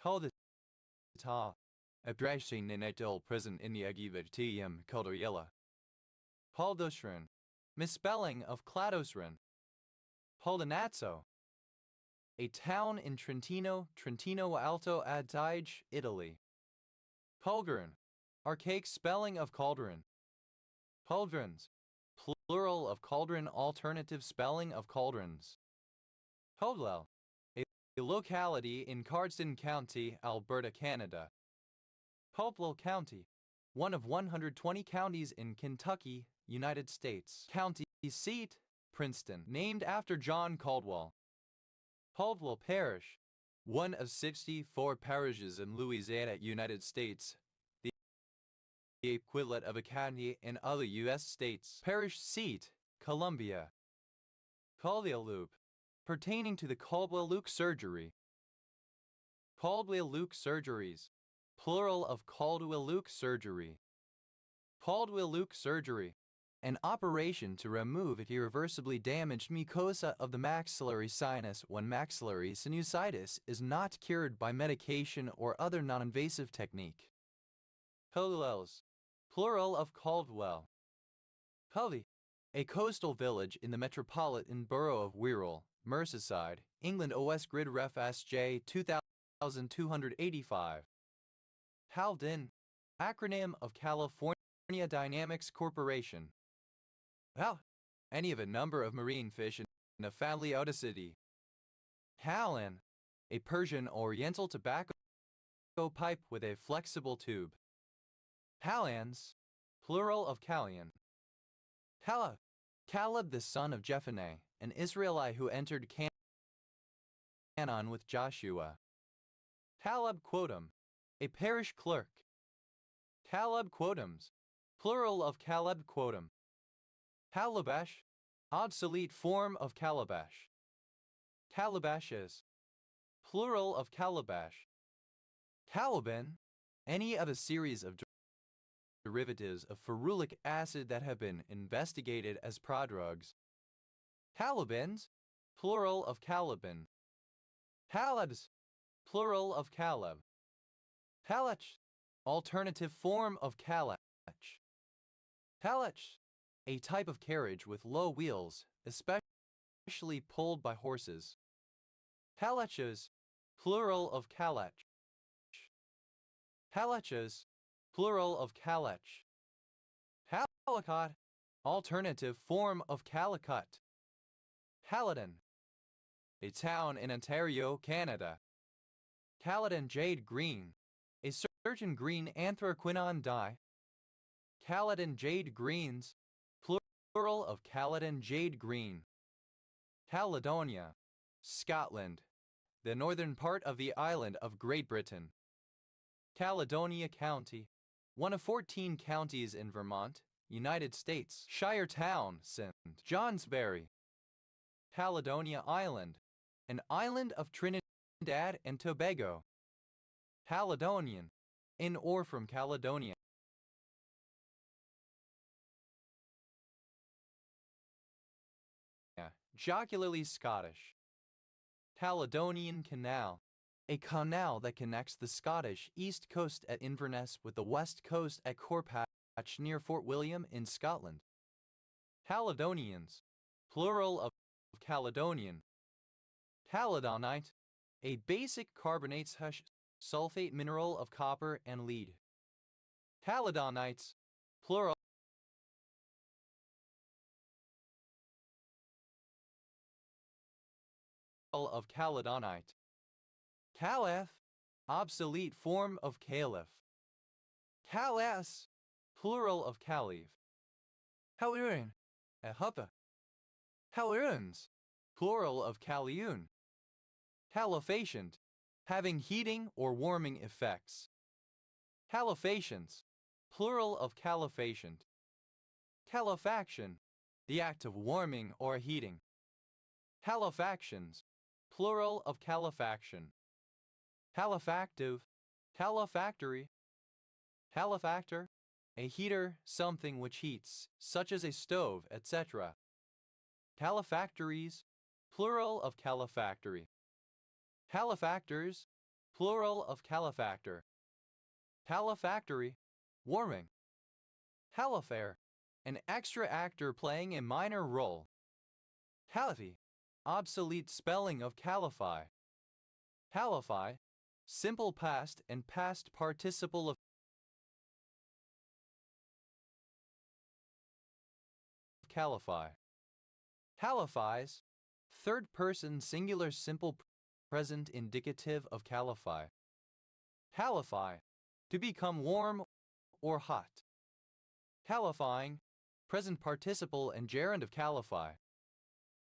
Caldita, a brashing nenatal present in the Agivertium Calderiella. Caldosrin, misspelling of Cladosrin. Caldonazzo, a town in Trentino, Trentino Alto Adige, Italy. Caldron, archaic spelling of cauldron. Cauldrons, plural of cauldron, alternative spelling of cauldrons. Caldwell, a locality in Cardston County, Alberta, Canada. Caldwell County, one of 120 counties in Kentucky, United States. County seat, Princeton, named after John Caldwell. Caldwell Parish, one of 64 parishes in Louisiana, United States, the equivalent of a county in other U.S. states. Parish seat, Columbia. Caldwell-Luke, pertaining to the Caldwell-Luke surgery. Caldwell-Luke surgeries, plural of Caldwell-Luke surgery. Caldwell-Luke surgery, an operation to remove irreversibly damaged mucosa of the maxillary sinus when maxillary sinusitis is not cured by medication or other non-invasive technique. Caldwells, plural of Caldwell. Culvey, a coastal village in the metropolitan borough of Wirral, Merseyside, England OS Grid Ref SJ 2285. Halden, acronym of California Dynamics Corporation. Well, any of a number of marine fish in a family Odicity. Hallan, a Persian Oriental tobacco pipe with a flexible tube. Hallans, plural of Callian. Caleb, Caleb the son of Jephunneh, an Israelite who entered Canaan with Joshua. Caleb Quotum, a parish clerk. Caleb Quotums, plural of Caleb Quotum. Calabash, obsolete form of calabash. Calabashes, plural of calabash. Calaban, any of a series of derivatives of ferulic acid that have been investigated as prodrugs. Calabins, plural of calaban. Calabs, plural of calab. Calach, alternative form of calach. Calach, a type of carriage with low wheels, especially pulled by horses. Calaches, plural of calach. Calaches, plural of calach. Calicut, alternative form of calicut. Caledon, a town in Ontario, Canada. Caledon jade green, a certain green anthraquinone dye. Caledon jade greens, plural of Caledon jade green. Caledonia, Scotland, the northern part of the island of Great Britain. Caledonia County, one of 14 counties in Vermont, United States. Shire Town, St. Johnsbury. Caledonia Island, an island of Trinidad and Tobago. Caledonian, in or from Caledonia. Jocularly Scottish. Caledonian Canal, a canal that connects the Scottish east coast at Inverness with the west coast at Corpatch near Fort William in Scotland. Caledonians, plural of Caledonian. Caledonite, a basic carbonaceous sulfate mineral of copper and lead. Caledonites, plural of caledonite. Caliph, obsolete form of caliph. Calas, plural of caliph. Caliun, a huppa. Caliuns, plural of caliun. Calefacient, having heating or warming effects. Calefacients, plural of calefacient. Calefaction, the act of warming or heating. Calefactions, plural of calefaction. Calefactive, calefactory. Calefactor, a heater, something which heats, such as a stove, etc. Calefactories, plural of calefactory. Calefactors, plural of calefactor. Calefactory, warming. Califair, an extra actor playing a minor role. Caliphie, obsolete spelling of calify. Calify, simple past and past participle of calify. Califies, third person singular simple present indicative of calify. Calify, to become warm or hot. Califying, present participle and gerund of calify.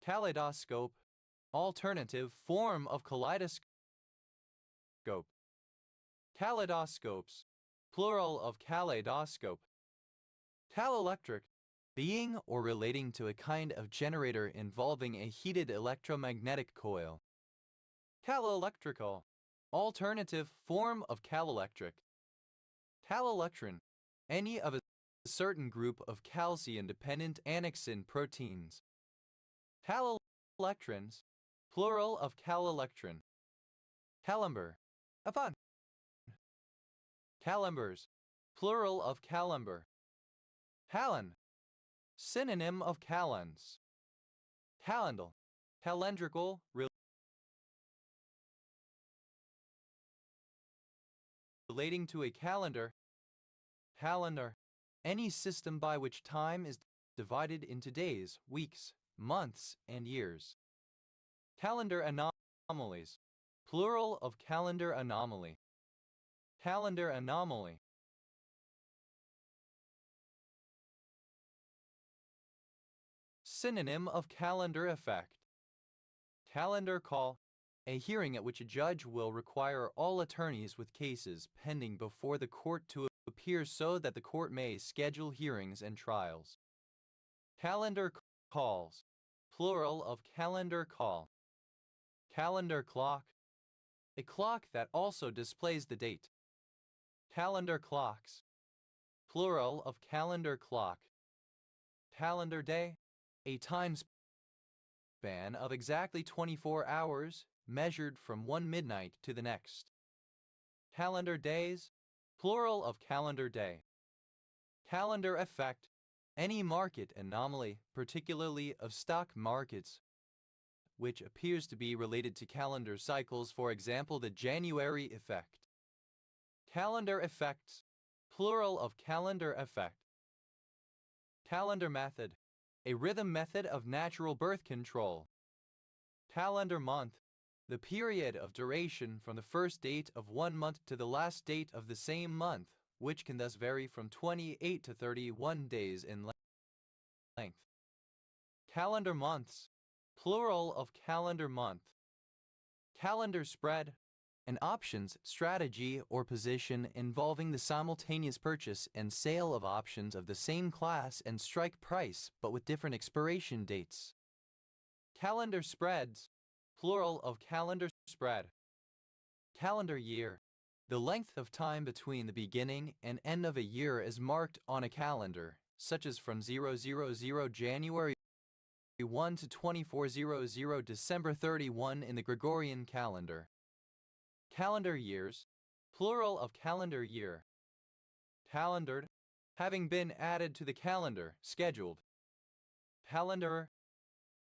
Kaleidoscope, alternative form of kaleidoscope. Kaleidoscopes, plural of kaleidoscope. Calelectric, being or relating to a kind of generator involving a heated electromagnetic coil. Calelectrical, alternative form of calelectric. Calelectrin, any of a certain group of calcium-dependent annexin proteins. Calelectrins, plural of calelectrin. Calember, a fun. Calembers, plural of calember. Calend, synonym of calends. Calendal, calendrical, relating to a calendar. Calendar, any system by which time is divided into days, weeks, months, and years. Calendar anomalies, plural of calendar anomaly. Calendar anomaly. Synonym of calendar effect. Calendar call, a hearing at which a judge will require all attorneys with cases pending before the court to appear so that the court may schedule hearings and trials. Calendar calls, plural of calendar call. Calendar clock, a clock that also displays the date. Calendar clocks, plural of calendar clock. Calendar day, a time span of exactly 24 hours measured from one midnight to the next. Calendar days, plural of calendar day. Calendar effect, any market anomaly, particularly of stock markets, which appears to be related to calendar cycles, for example, the January effect. Calendar effects, plural of calendar effect. Calendar method, a rhythm method of natural birth control. Calendar month, the period of duration from the first date of one month to the last date of the same month, which can thus vary from 28 to 31 days in length. Calendar months, plural of calendar month. Calendar spread, an options strategy or position involving the simultaneous purchase and sale of options of the same class and strike price but with different expiration dates. Calendar spreads, plural of calendar spread. Calendar year, the length of time between the beginning and end of a year is marked on a calendar, such as from 000 January 1 to 2400 December 31 in the Gregorian calendar. Calendar years, plural of calendar year. Calendared, having been added to the calendar, scheduled. Calendarer,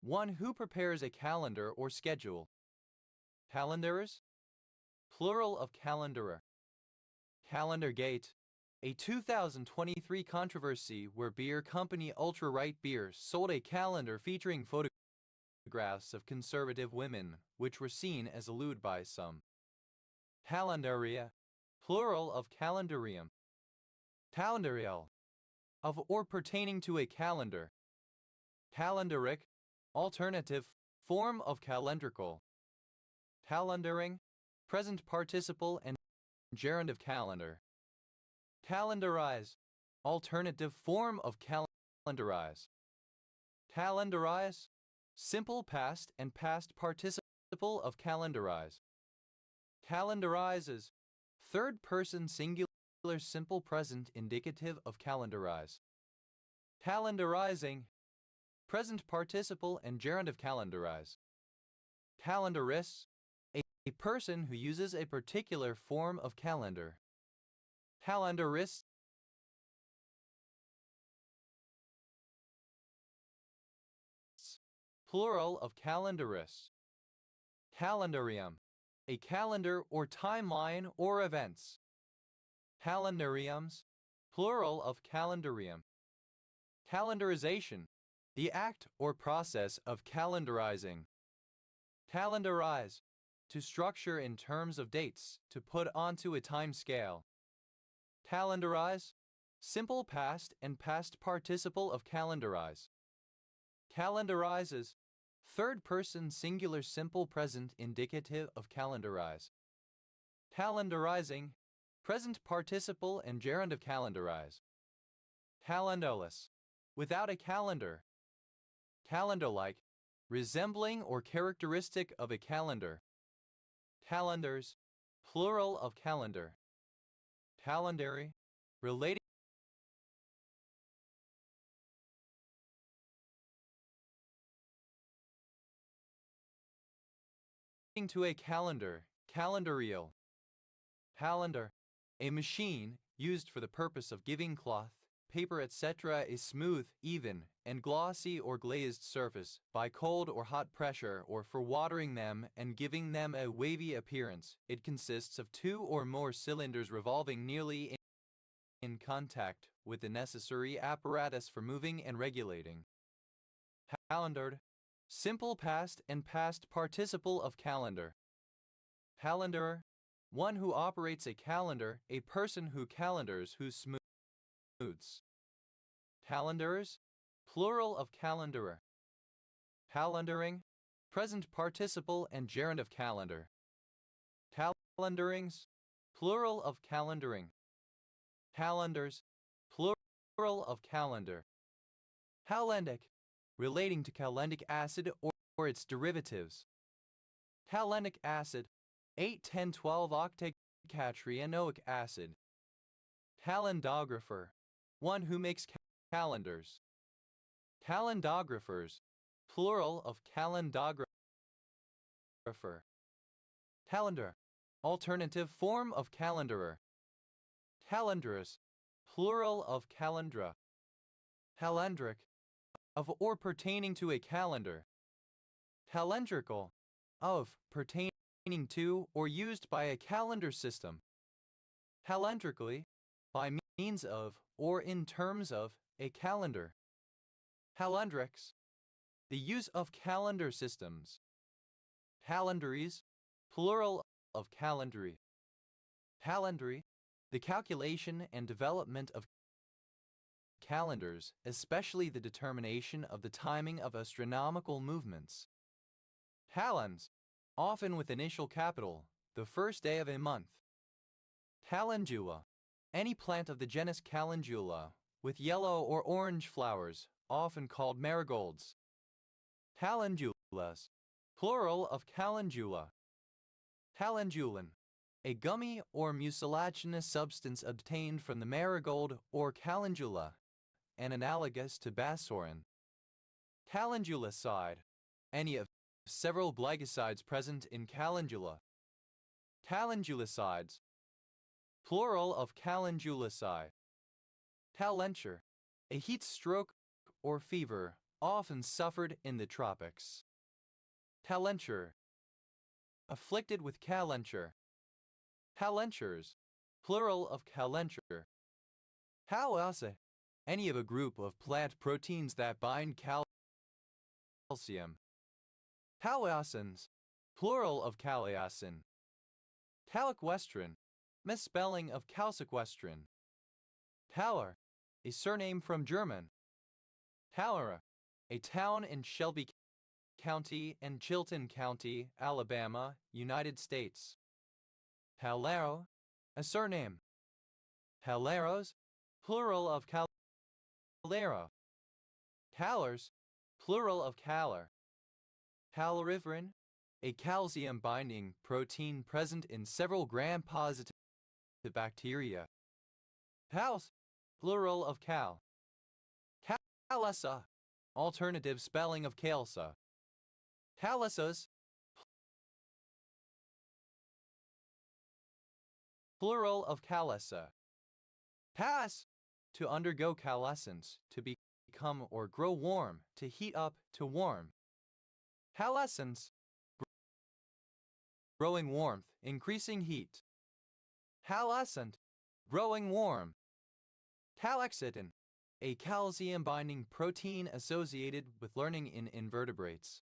one who prepares a calendar or schedule. Calendarers, plural of calendarer. Calendar Gate, a 2023 controversy where beer company Ultra Right Beer sold a calendar featuring photographs of conservative women, which were seen as lewd by some. Calendaria, plural of calendarium. Calendarial, of or pertaining to a calendar. Calendaric, alternative form of calendrical. Calendaring, present participle and gerund of calendar. Calendarize, alternative form of calendarize. Calendarize, simple past and past participle of calendarize. Calendarizes, third person singular simple present indicative of calendarize. Calendarizing, present participle and gerund of calendarize. Calendarists, a person who uses a particular form of calendar. Calendarists, plural of calendarists. Calendarium, a calendar or timeline or events. Calendariums, plural of calendarium. Calendarization, the act or process of calendarizing. Calendarize, to structure in terms of dates, to put onto a time scale. Calendarize, simple past and past participle of calendarize. Calendarizes, third person singular simple present indicative of calendarize. Calendarizing, present participle and gerund of calendarize. Calendolus, without a calendar. Calendar-like, resembling or characteristic of a calendar. Calendars, plural of calendar. Calendary, relating to a calendar, calendarial. Calendar, a machine used for the purpose of giving cloth, paper, etc. a smooth, even, and glossy or glazed surface by cold or hot pressure or for watering them and giving them a wavy appearance. It consists of two or more cylinders revolving nearly in contact with the necessary apparatus for moving and regulating. Calendared, simple past and past participle of calendar. Calendarer, one who operates a calendar, a person who calendars, who smooths. Calendars, plural of calendarer. Calendaring, present participle and gerund of calendar. Calendarings, plural of calendaring. Calendars, plural of calendar. Calendic, relating to calendic acid or its derivatives. Calendic acid, 8,10,12-octacatrienoic acid. Calendographer, one who makes calendars. Calendographers, plural of calendographer. Calendar, alternative form of calendarer. Calendarus, plural of calandra. Calendric, of or pertaining to a calendar. Calendrical, of, pertaining to or used by a calendar system. Calendrically, by means of or in terms of a calendar. Calendrics, the use of calendar systems. Calendaries, plural of calendary. Calendary, the calculation and development of calendars, especially the determination of the timing of astronomical movements. Calends, often with initial capital, the first day of a month. Calendula, any plant of the genus Calendula, with yellow or orange flowers, often called marigolds. Calendulas, plural of calendula. Calendulin, a gummy or mucilaginous substance obtained from the marigold or calendula, and analogous to basorin. Calendulicide, any of several glycosides present in calendula. Calendulicides, plural of calendulicide. Calenture, a heat stroke or fever, often suffered in the tropics. Calenture, afflicted with calenture. Calentures, plural of calenture. Calase, any of a group of plant proteins that bind calcium. Caliasins, plural of caliasin. Caliquestrin, misspelling of calsequestrin. Caller, a surname from German. Calera, a town in Shelby County and Chilton County, Alabama, United States. Calero, a surname. Caleros, plural of calero. Calors, plural of calor. Caloriferin, a calcium-binding protein present in several gram-positive bacteria. Cals, plural of cal. Calesa, alternative spelling of calsa. Calesas, plural of calesa. Cas, to undergo calescence, to become or grow warm, to heat up, to warm. Calescence, growing warmth, increasing heat. Calescent, growing warm. Calexidin, a calcium-binding protein associated with learning in invertebrates.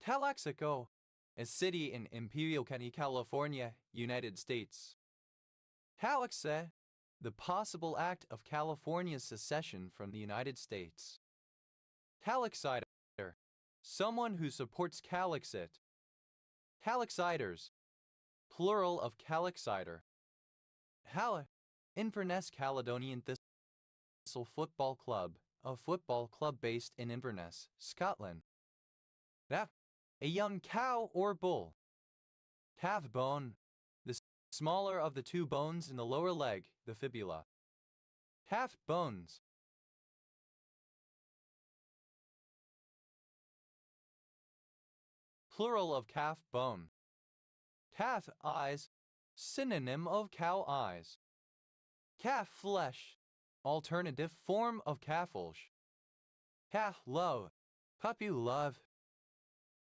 Calexico, a city in Imperial County, California, United States. Calexe, the possible act of California's secession from the United States. Calexiter, someone who supports Calexit. Calexiters, plural of calexiter. Hala, Inverness Caledonian Thistle Football Club, a football club based in Inverness, Scotland. That, a young cow or bull. Calf bone, the smaller of the two bones in the lower leg, the fibula. Calf bones. Plural of calf bone. Calf eyes, synonym of cow eyes. Calf flesh, alternative form of calfulge. Calf love, puppy love.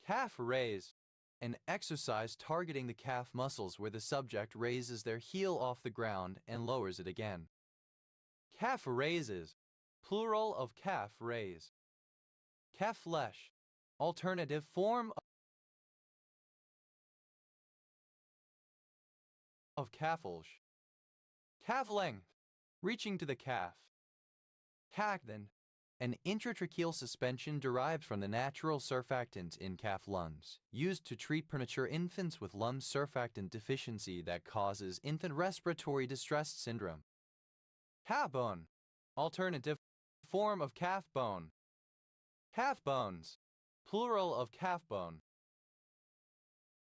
Calf raise, an exercise targeting the calf muscles where the subject raises their heel off the ground and lowers it again. Calf raises, plural of calf raise. Calf flesh, alternative form of calfulge. Calf length, reaching to the calf. Cactin, an intratracheal suspension derived from the natural surfactant in calf lungs, used to treat premature infants with lung surfactant deficiency that causes infant respiratory distress syndrome. Calf bone, alternative form of calf bone. Calf bones, plural of calf bone.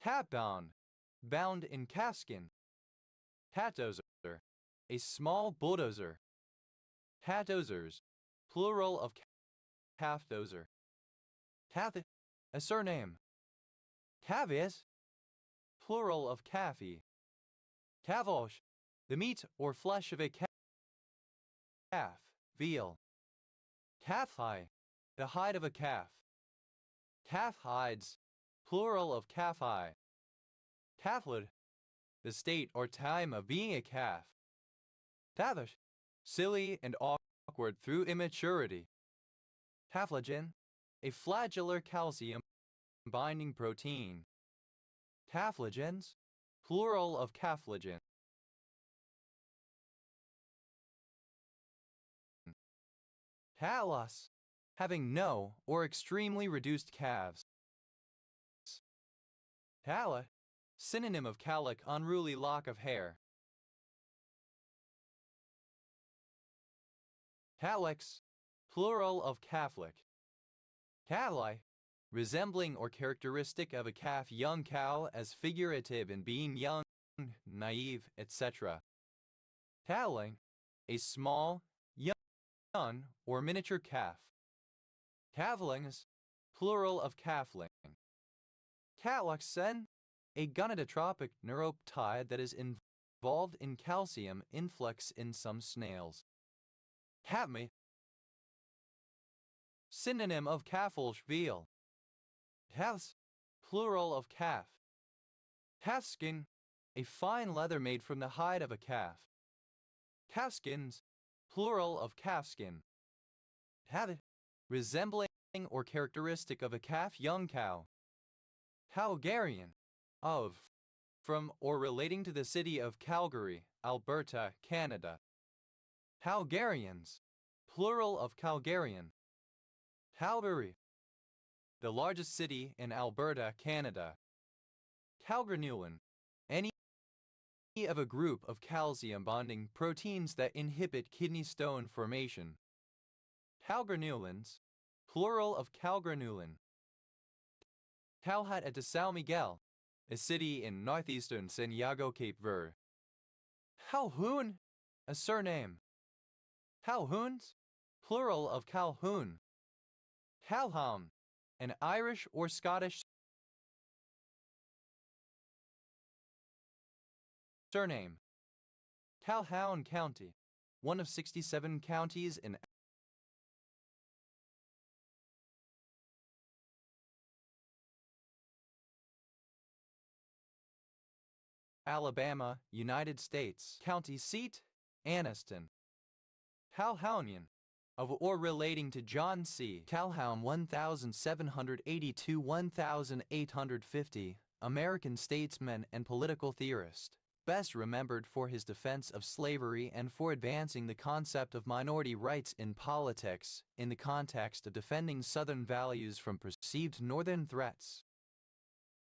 Calf bone, bound in calfskin. Calfdozer, a small bulldozer. Calfdozers, plural of calfdozer. Calf, a surname. Calves, plural of calfie. Cavosh, the meat or flesh of a calf, veal. Calf hide, the hide of a calf. Calf hides, plural of calf eye. Calfhood, the state or time of being a calf. Tavish, silly and awkward through immaturity. Taflogen, a flagellar calcium binding protein. Taflogens, plural of caflogen. Talos, having no or extremely reduced calves. Tala, synonym of calic, unruly lock of hair. Calyx, plural of Catholic. Cali, resembling or characteristic of a calf, young cow, as figurative in being young, naive, etc. Taling, a small, young, or miniature calf. Calflings, plural of calfling. Caloxen, a gonadotropic neuropeptide that is involved in calcium influx in some snails. Capme, synonym of calfulge veal. Calves, plural of calf. Calfskin, a fine leather made from the hide of a calf. Calfskins, plural of calfskin. Habit, resembling or characteristic of a calf, young cow. Calgarian, of, from or relating to the city of Calgary, Alberta, Canada. Calgarians, plural of Calgarian. Calgary, the largest city in Alberta, Canada. Calgranulin, any of a group of calcium bonding proteins that inhibit kidney stone formation. Calgranulins, plural of calgranulin. Calhat de São Miguel, a city in northeastern Santiago, Cape Verde. Calhoun, a surname. Calhouns, plural of Calhoun. Calhoun, an Irish or Scottish surname. Calhoun County, one of 67 counties in Alabama, United States. County seat, Anniston. Calhounian, of or relating to John C. Calhoun 1782-1850, American statesman and political theorist, best remembered for his defense of slavery and for advancing the concept of minority rights in politics in the context of defending Southern values from perceived Northern threats.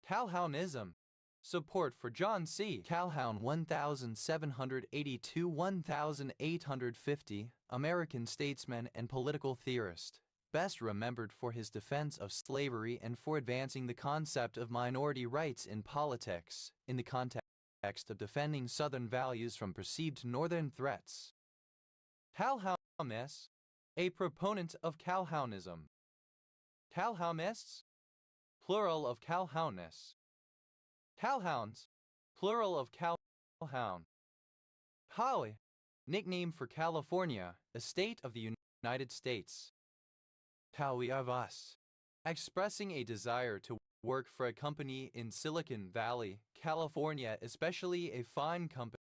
Calhounism, support for John C. Calhoun 1782-1850, American statesman and political theorist, best remembered for his defense of slavery and for advancing the concept of minority rights in politics, in the context of defending Southern values from perceived Northern threats. Calhounist, a proponent of Calhounism. Calhounists, plural of Calhounists. Calhouns, plural of Calhoun. Cali, nickname for California, a state of the United States. Caliavas, expressing a desire to work for a company in Silicon Valley, California, especially a fine company.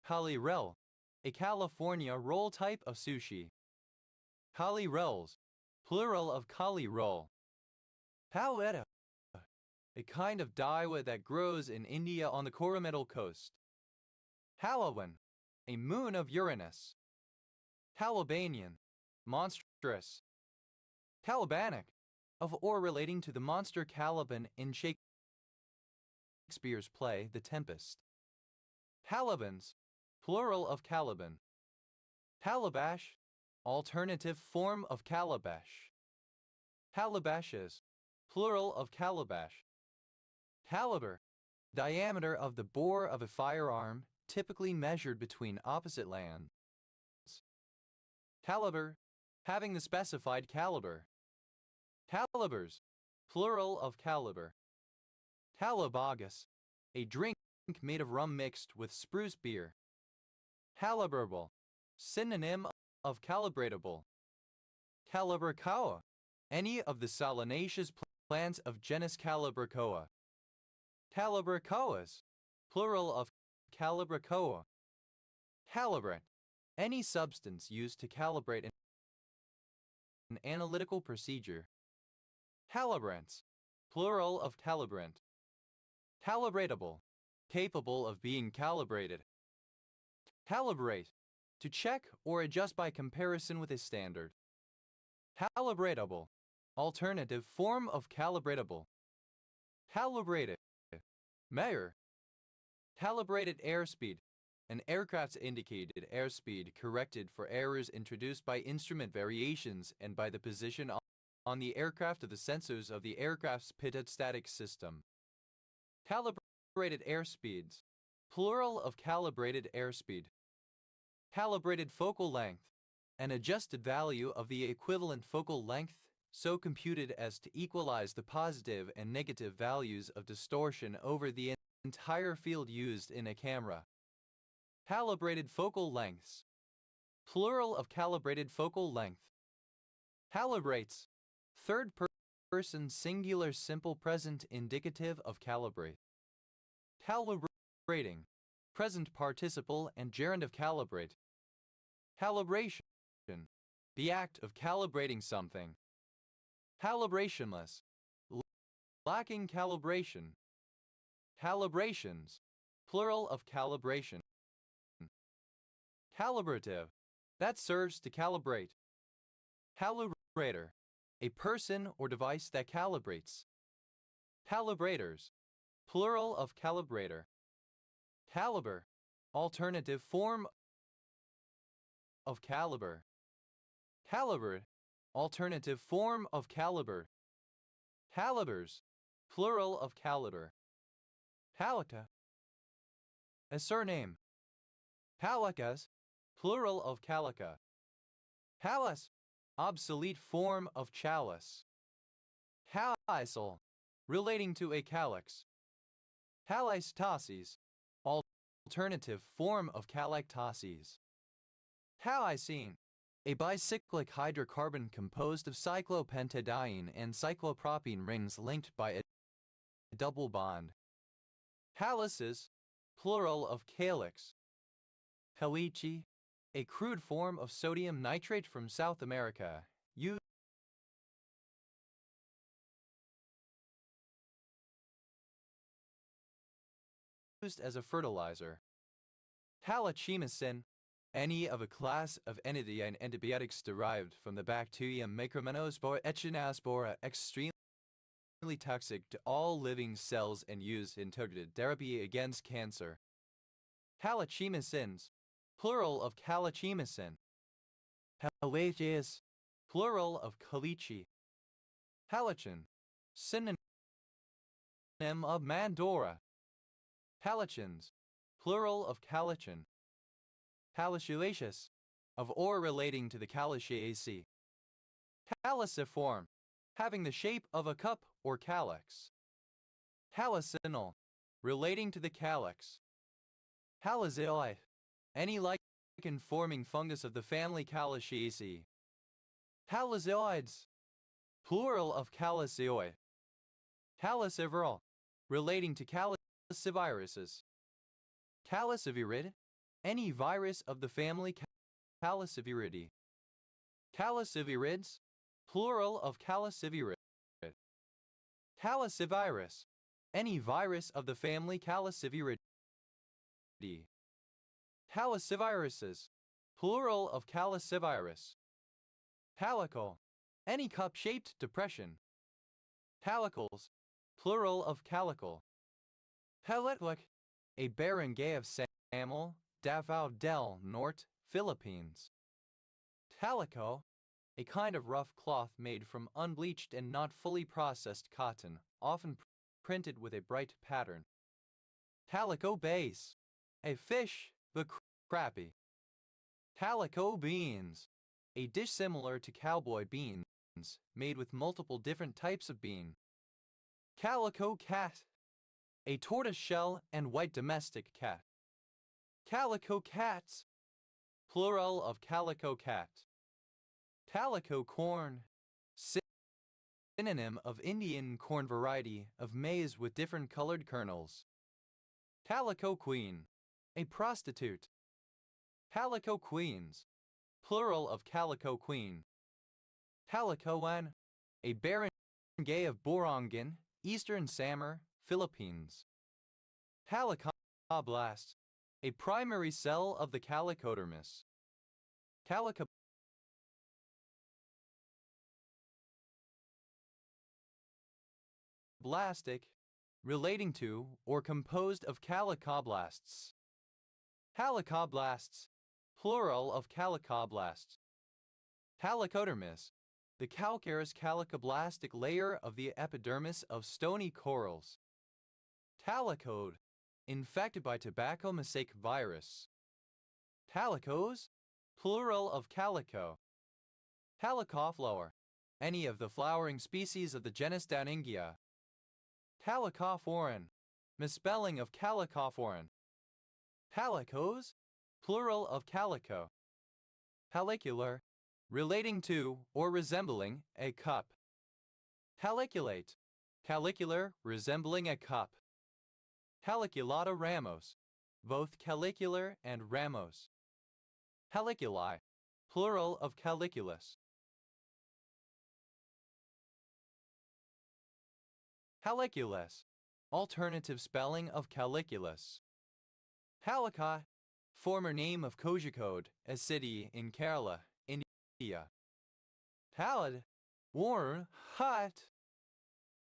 Cali roll, a California roll type of sushi. Cali rolls, plural of Cali roll. Paletta, a kind of daiwa that grows in India on the Coromandel coast. Halloween, a moon of Uranus. Calibanian, monstrous. Calibanic, of or relating to the monster Caliban in Shakespeare's play The Tempest. Calibans, plural of Caliban. Calabash, alternative form of calabash. Calabashes, plural of calabash. Caliber, diameter of the bore of a firearm, typically measured between opposite lands. Caliber, having the specified caliber. Calibers, plural of caliber. Calabagas, a drink made of rum mixed with spruce beer. Calibrable, synonym of calibratable. Calibrachoa, any of the solanaceous plants of genus Calibrachoa. Calibrachoas, plural of Calibrachoa. Calibrate, any substance used to calibrate an analytical procedure. Calibrants, plural of calibrant. Calibratable, capable of being calibrated. Calibrate, to check or adjust by comparison with a standard. Calibratable, alternative form of calibratable. Calibrated, measure. Calibrated airspeed, an aircraft's indicated airspeed corrected for errors introduced by instrument variations and by the position on the aircraft of the sensors of the aircraft's pitot-static system. Calibrated airspeeds, plural of calibrated airspeed. Calibrated focal length, an adjusted value of the equivalent focal length, so computed as to equalize the positive and negative values of distortion over the entire field used in a camera. Calibrated focal lengths, plural of calibrated focal length. Calibrates, third person singular simple present indicative of calibrate. Calibrating, present participle and gerund of calibrate. Calibration, the act of calibrating something. Calibrationless, lacking calibration. Calibrations, plural of calibration. Calibrative, that serves to calibrate. Calibrator, a person or device that calibrates. Calibrators, plural of calibrator. Caliber, alternative form of caliber. Caliber, alternative form of caliber. Calibers, plural of caliber. Calica, a surname. Calicas, plural of calica. Callus, obsolete form of chalice. Calisol, relating to a calyx. Calistosis, alternative form of calactoses. Calicine, a bicyclic hydrocarbon composed of cyclopentadiene and cyclopropene rings linked by a double bond. Calyces, plural of calyx. Caliche, a crude form of sodium nitrate from South America, used as a fertilizer. Calicimycin, any of a class of Enidiine antibiotics derived from the bacterium Macromynospora echinaspora, extremely toxic to all living cells and used in targeted therapy against cancer. Calicimycins, plural of calicimycin. Calicheus, plural of caliche. Calichin, synonym of mandora. Calichins, plural of calichin. Caliculaceous, of or relating to the Caliceaceae. Caliciform, having the shape of a cup or calyx. Calicinal, relating to the calyx. Calizoid, any lichen-forming fungus of the family Caliceaceae. Calizoids, plural of calizoid. Caliciviral, relating to caliciviruses. Calicivirid, any virus of the family Caliciviridae. Calicivirids, plural of calicivirid. Calicivirus, any virus of the family Caliciviridae. Caliciviruses, plural of calicivirus. Calicle, any cup-shaped depression. Calicles, plural of calicle. Calitlic, a barangay of Samal, Davao del Norte, Philippines. Calico, a kind of rough cloth made from unbleached and not fully processed cotton, often printed with a bright pattern. Calico base, a fish, but crappy. Calico beans, a dish similar to cowboy beans, made with multiple different types of bean. Calico cat, a tortoiseshell and white domestic cat. Calico cats, plural of calico cat. Calico corn, synonym of Indian corn variety of maize with different colored kernels. Calico queen, a prostitute. Calico queens, plural of calico queen. Calicoan, a barangay of Borongan, Eastern Samar, Philippines. Calicoblast, a primary cell of the calicodermis. Calicoblastic, relating to or composed of calicoblasts. Calicoblasts, plural of calicoblasts. Calicodermis, the calcareous calicoblastic layer of the epidermis of stony corals. Talicode, infected by tobacco mosaic virus. Calicos, plural of calico. Calicoflower, any of the flowering species of the genus Downingia. Calicophoran, misspelling of calicophoran. Calicos, plural of calico. Calicular, relating to or resembling a cup. Caliculate, calicular, resembling a cup. Caliculata ramos, both calicular and ramos. Caliculi, plural of caliculus. Caliculus, alternative spelling of caliculus. Calicut, former name of Kozhikode, a city in Kerala, India. Palid, warm, hot.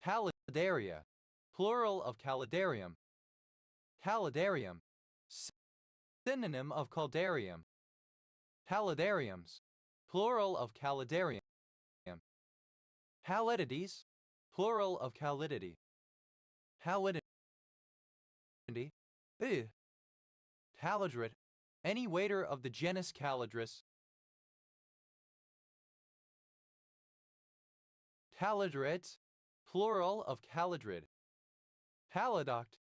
Calidaria, plural of calidarium. Calidarium, synonym of caldarium. Calidariums, plural of calidarium. Calidides, plural of calidity. Calidity, Calidrid, any waiter of the genus Calidris. Calidrids, plural of calidrid. Caliduct,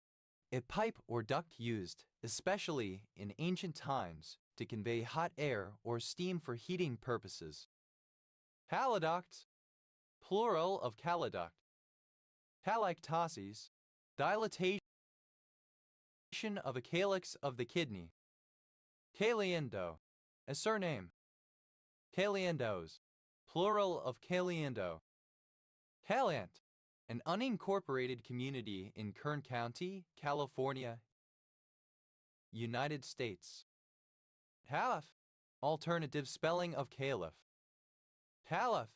a pipe or duct used, especially in ancient times, to convey hot air or steam for heating purposes. Caliduct, plural of caliduct. Calactoses, dilatation of a calyx of the kidney. Caliendo, a surname. Caliendos, plural of caliendo. Caliant, an unincorporated community in Kern County, California, United States. Caliph, alternative spelling of caliph. Caliph,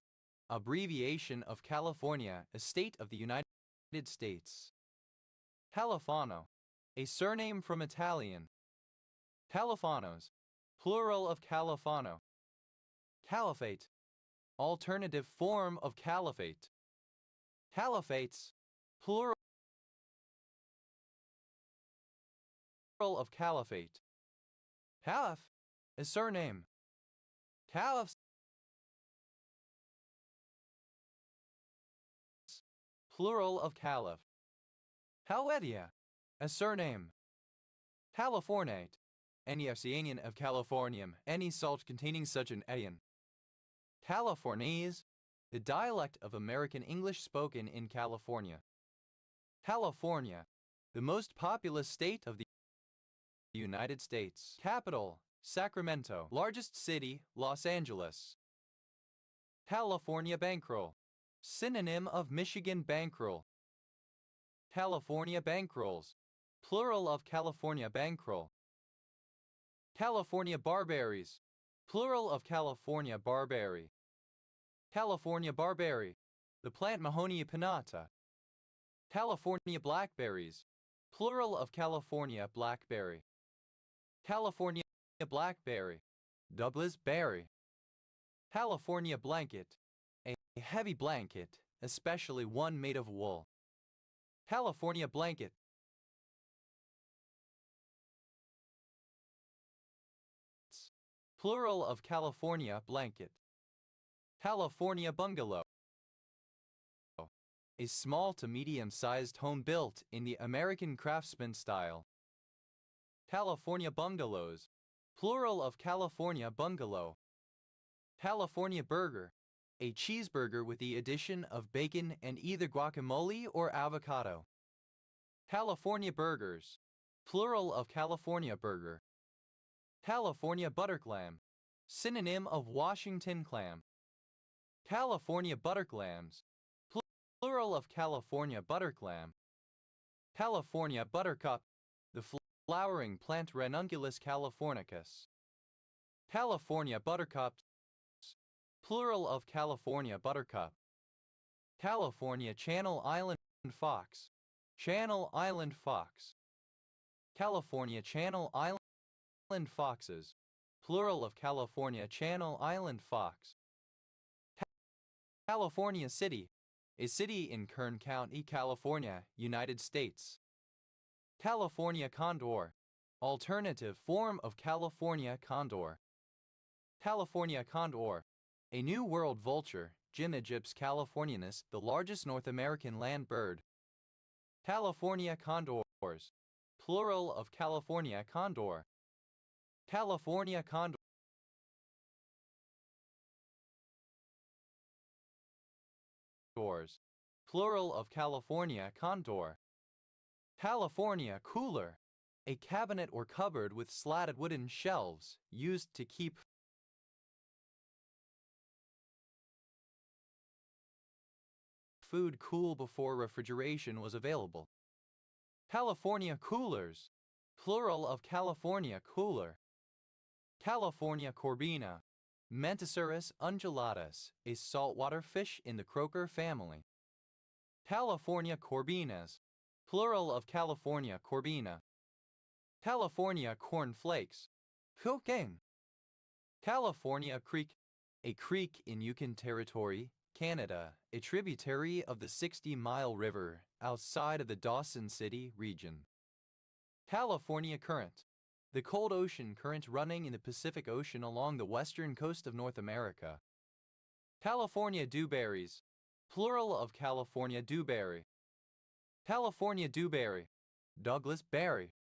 abbreviation of California, a state of the United States. Califano, a surname from Italian. Califanos, plural of Califano. Caliphate, alternative form of caliphate. Caliphates, plural of caliphate. Caliph, a surname. Caliphs, plural of caliph. Calvetia, a surname. Californate, any Oceanian of Californium, any salt containing such an aeon. Californese, the dialect of American English spoken in California. California, the most populous state of the United States. Capital, Sacramento. Largest city, Los Angeles. California bankroll, synonym of Michigan bankroll. California bankrolls, plural of California bankroll. California barberries, plural of California barberry. California barberry, the plant Mahonia pinnata. California blackberries, plural of California blackberry. California blackberry, Douglas berry. California blanket, a heavy blanket, especially one made of wool. California blanket. Plural of California blanket. California bungalow. A small to medium-sized home built in the American craftsman style. California bungalows. Plural of California bungalow. California burger. A cheeseburger with the addition of bacon and either guacamole or avocado. California burgers. Plural of California burger. California butter clam. Synonym of Washington clam. California butter clams. Plural of California butter clam. California buttercup. The flowering plant Ranunculus californicus. California buttercups. Plural of California buttercup. California Channel Island fox. Channel Island fox. California Channel Island foxes. Plural of California Channel Island fox. California City. A city in Kern County, California, United States. California condor. Alternative form of California condor. California condor. A New World vulture, Gymnogyps californianus, the largest North American land bird. California condors. Plural of California condor. California condors. Plural of California condor. California cooler. A cabinet or cupboard with slatted wooden shelves, used to keep food cool before refrigeration was available. California coolers. Plural of California cooler. California corbina. Mantisaurus undulatus, a saltwater fish in the croaker family. California corbinas. Plural of California corbina. California corn flakes. Cocaine. California creek. A creek in Yukon Territory, Canada, a tributary of the 60 Mile River outside of the Dawson City region. California current. The cold ocean current running in the Pacific Ocean along the western coast of North America. California dewberries. Plural of California dewberry. California dewberry. Douglas berry.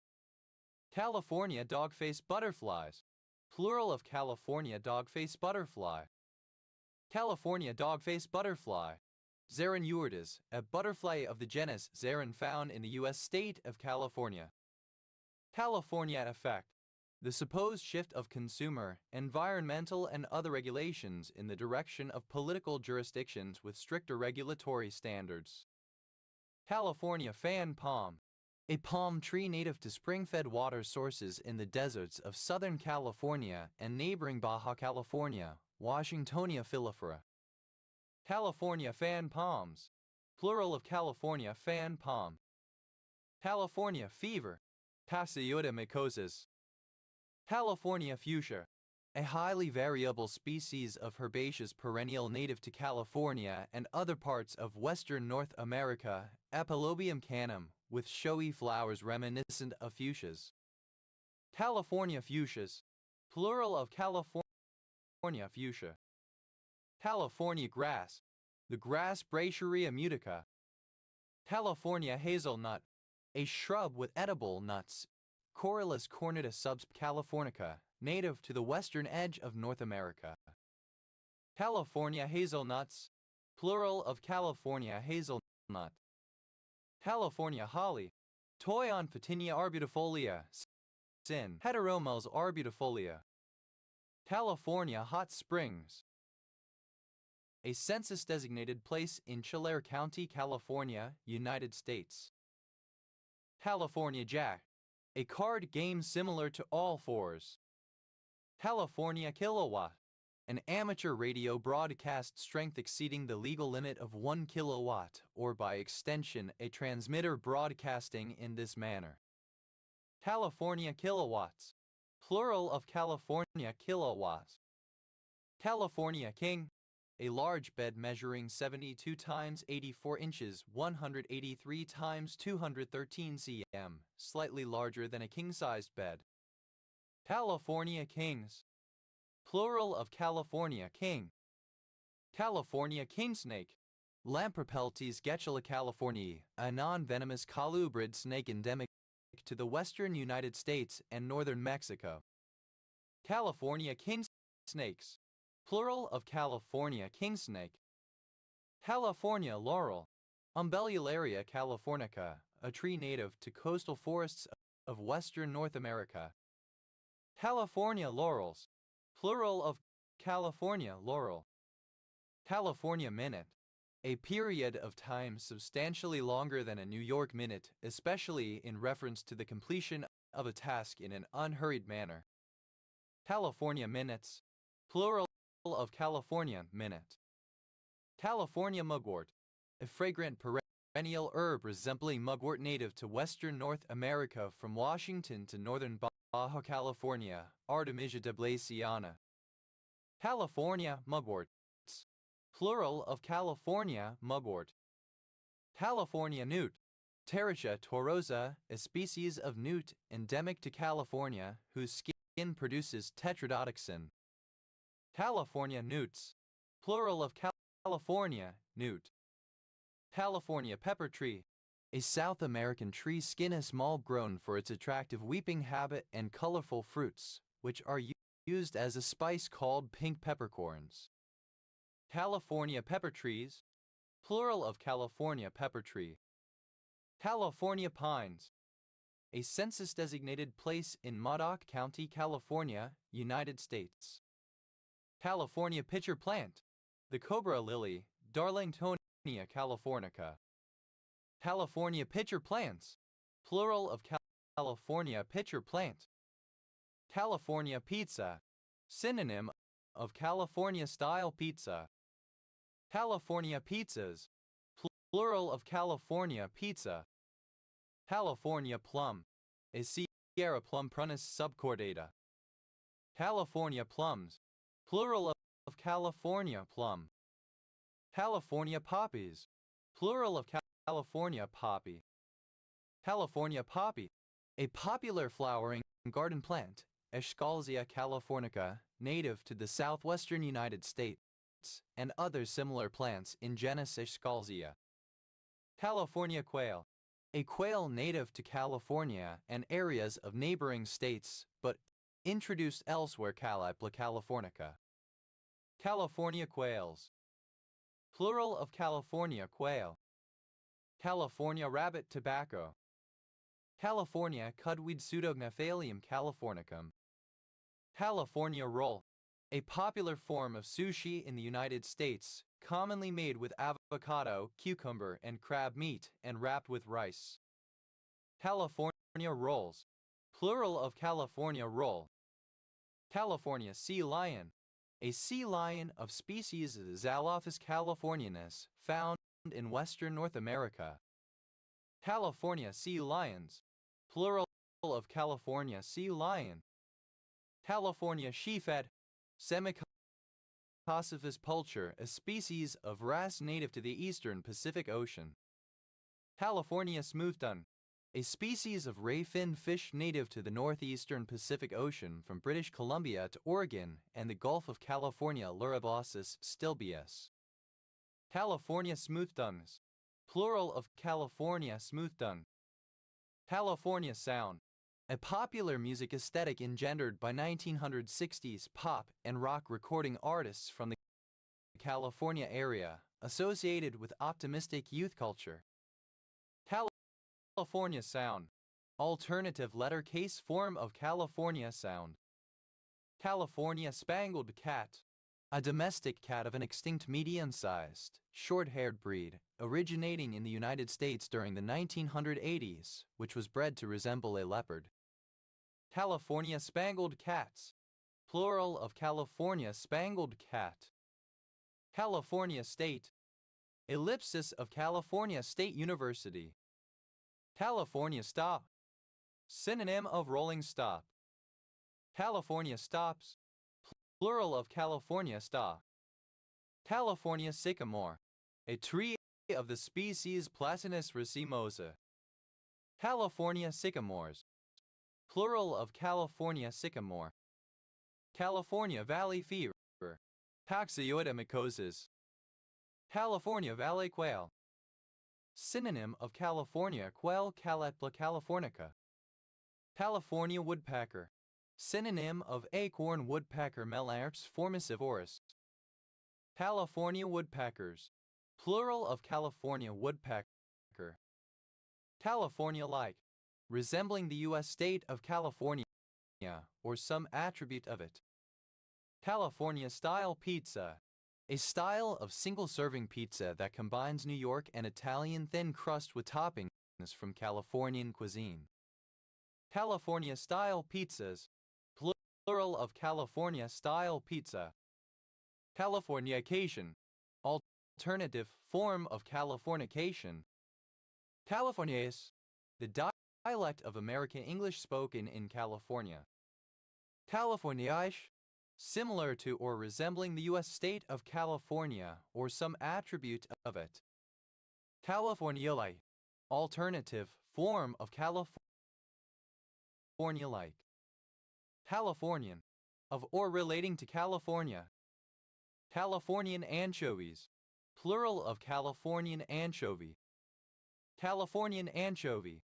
California dogface butterflies. Plural of California dogface butterfly. California dogface butterfly. Xeran urides, a butterfly of the genus Xeran found in the U.S. state of California. California effect. The supposed shift of consumer, environmental, and other regulations in the direction of political jurisdictions with stricter regulatory standards. California fan palm. A palm tree native to spring-fed water sources in the deserts of Southern California and neighboring Baja California, Washingtonia filifera. California fan palms. Plural of California fan palm. California fever. Pasiota mycosis. California fuchsia. A highly variable species of herbaceous perennial native to California and other parts of western North America, Epilobium canum, with showy flowers reminiscent of fuchsias. California fuchsias. Plural of California fuchsia. California grass. The grass Brachiaria mutica. California hazelnut. A shrub with edible nuts. Corylus cornata subsp. californica, native to the western edge of North America. California hazelnuts. Plural of California hazelnut. California holly. Toyon Photinia arbutifolia. Sin. Heteromels arbutifolia. California hot springs. A census-designated place in Tulare County, California, United States. California jack. A card game similar to All Fours. California kilowatt. An amateur radio broadcast strength exceeding the legal limit of 1 kilowatt, or by extension, a transmitter broadcasting in this manner. California kilowatts. Plural of California kilowatts. California King, a large bed measuring 72 times 84 inches, 183 times 213 cm, slightly larger than a king-sized bed. California Kings, plural of California King. California kingsnake, Lampropeltis getula californiae, a non-venomous colubrid snake endemic to the western United States and northern Mexico. California kingsnakes, plural of California kingsnake. California laurel, Umbellularia californica, a tree native to coastal forests of western North America. California laurels, plural of California laurel. California minute, a period of time substantially longer than a New York minute, especially in reference to the completion of a task in an unhurried manner. California minutes, plural of California minute. California mugwort, a fragrant perennial herb resembling mugwort native to western North America from Washington to northern Baja California, Artemisia deblasiana. California mugwort, plural of California mugwort. California newt, Pterygia tuberosa, a species of newt endemic to California whose skin produces tetrodotoxin. California newts, plural of California newt. California pepper tree, a South American tree skin small grown for its attractive weeping habit and colorful fruits, which are used as a spice called pink peppercorns. California pepper trees, plural of California pepper tree. California pines, a census-designated place in Modoc County, California, United States. California pitcher plant, the cobra lily, Darlingtonia californica. California pitcher plants, plural of California pitcher plant. California pizza, synonym of California-style pizza. California pizzas, plural of California pizza. California plum, a Sierra plum prunus subcordata. California plums, plural of California plum. California poppies, plural of California poppy. California poppy, a popular flowering garden plant, Eschscholzia californica, native to the southwestern United States, and other similar plants in genus Eschscholzia. California quail, a quail native to California and areas of neighboring states, but introduced elsewhere. Calipla californica. California quails, plural of California quail. California rabbit tobacco. California cudweed Pseudognephalum californicum. California roll, a popular form of sushi in the United States, commonly made with avocado, cucumber, and crab meat and wrapped with rice. California rolls, plural of California roll. California sea lion, a sea lion of species Zalophus californianus, found in western North America. California sea lions, plural of California sea lion. California sheafhead, Semicocyphus pulcher, a species of wrasse native to the eastern Pacific Ocean. California smoothton, a species of ray-fin fish native to the northeastern Pacific Ocean from British Columbia to Oregon and the Gulf of California. Luriboscis stilbeus. California smoothtongues, plural of California smoothtongue. California sound, a popular music aesthetic engendered by 1960s pop and rock recording artists from the California area, associated with optimistic youth culture. California sound, alternative letter case form of California sound. California spangled cat, a domestic cat of an extinct medium-sized, short-haired breed, originating in the United States during the 1980s, which was bred to resemble a leopard. California spangled cats, plural of California spangled cat. California State, ellipsis of California State University. California stop, synonym of rolling stop. California stops, plural of California sta. California sycamore, a tree of the species Platanus racemosa. California sycamores, plural of California sycamore. California valley fever, Paxioida mycosis. California valley quail, synonym of California quail Calypla californica. California woodpecker, synonym of acorn woodpecker Melarps formicivorus. California woodpeckers, plural of California woodpecker. California-like, resembling the U.S. state of California or some attribute of it. California-style pizza, a style of single-serving pizza that combines New York and Italian thin crust with toppings from Californian cuisine. California-style pizzas, plural of California-style pizza. Californication, alternative form of Californication. Californiais, the dialect of American English spoken in California. Californiaish, similar to or resembling the U.S. state of California or some attribute of it. Californiolite, alternative form of California-like. Californian, of or relating to California. Californian anchovies, plural of Californian anchovy. Californian anchovy,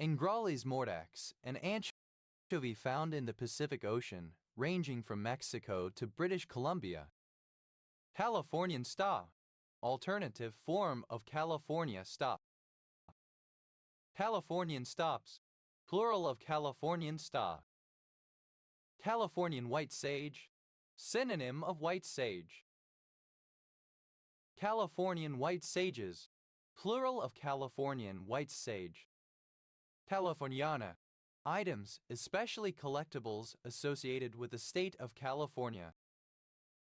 Ingrales mordax, an anchovy found in the Pacific Ocean, ranging from Mexico to British Columbia. Californian sta, alternative form of California stop. Californian stops, plural of Californian sta. Californian white sage, synonym of white sage. Californian white sages, plural of Californian white sage. Californiana, items, especially collectibles associated with the state of California.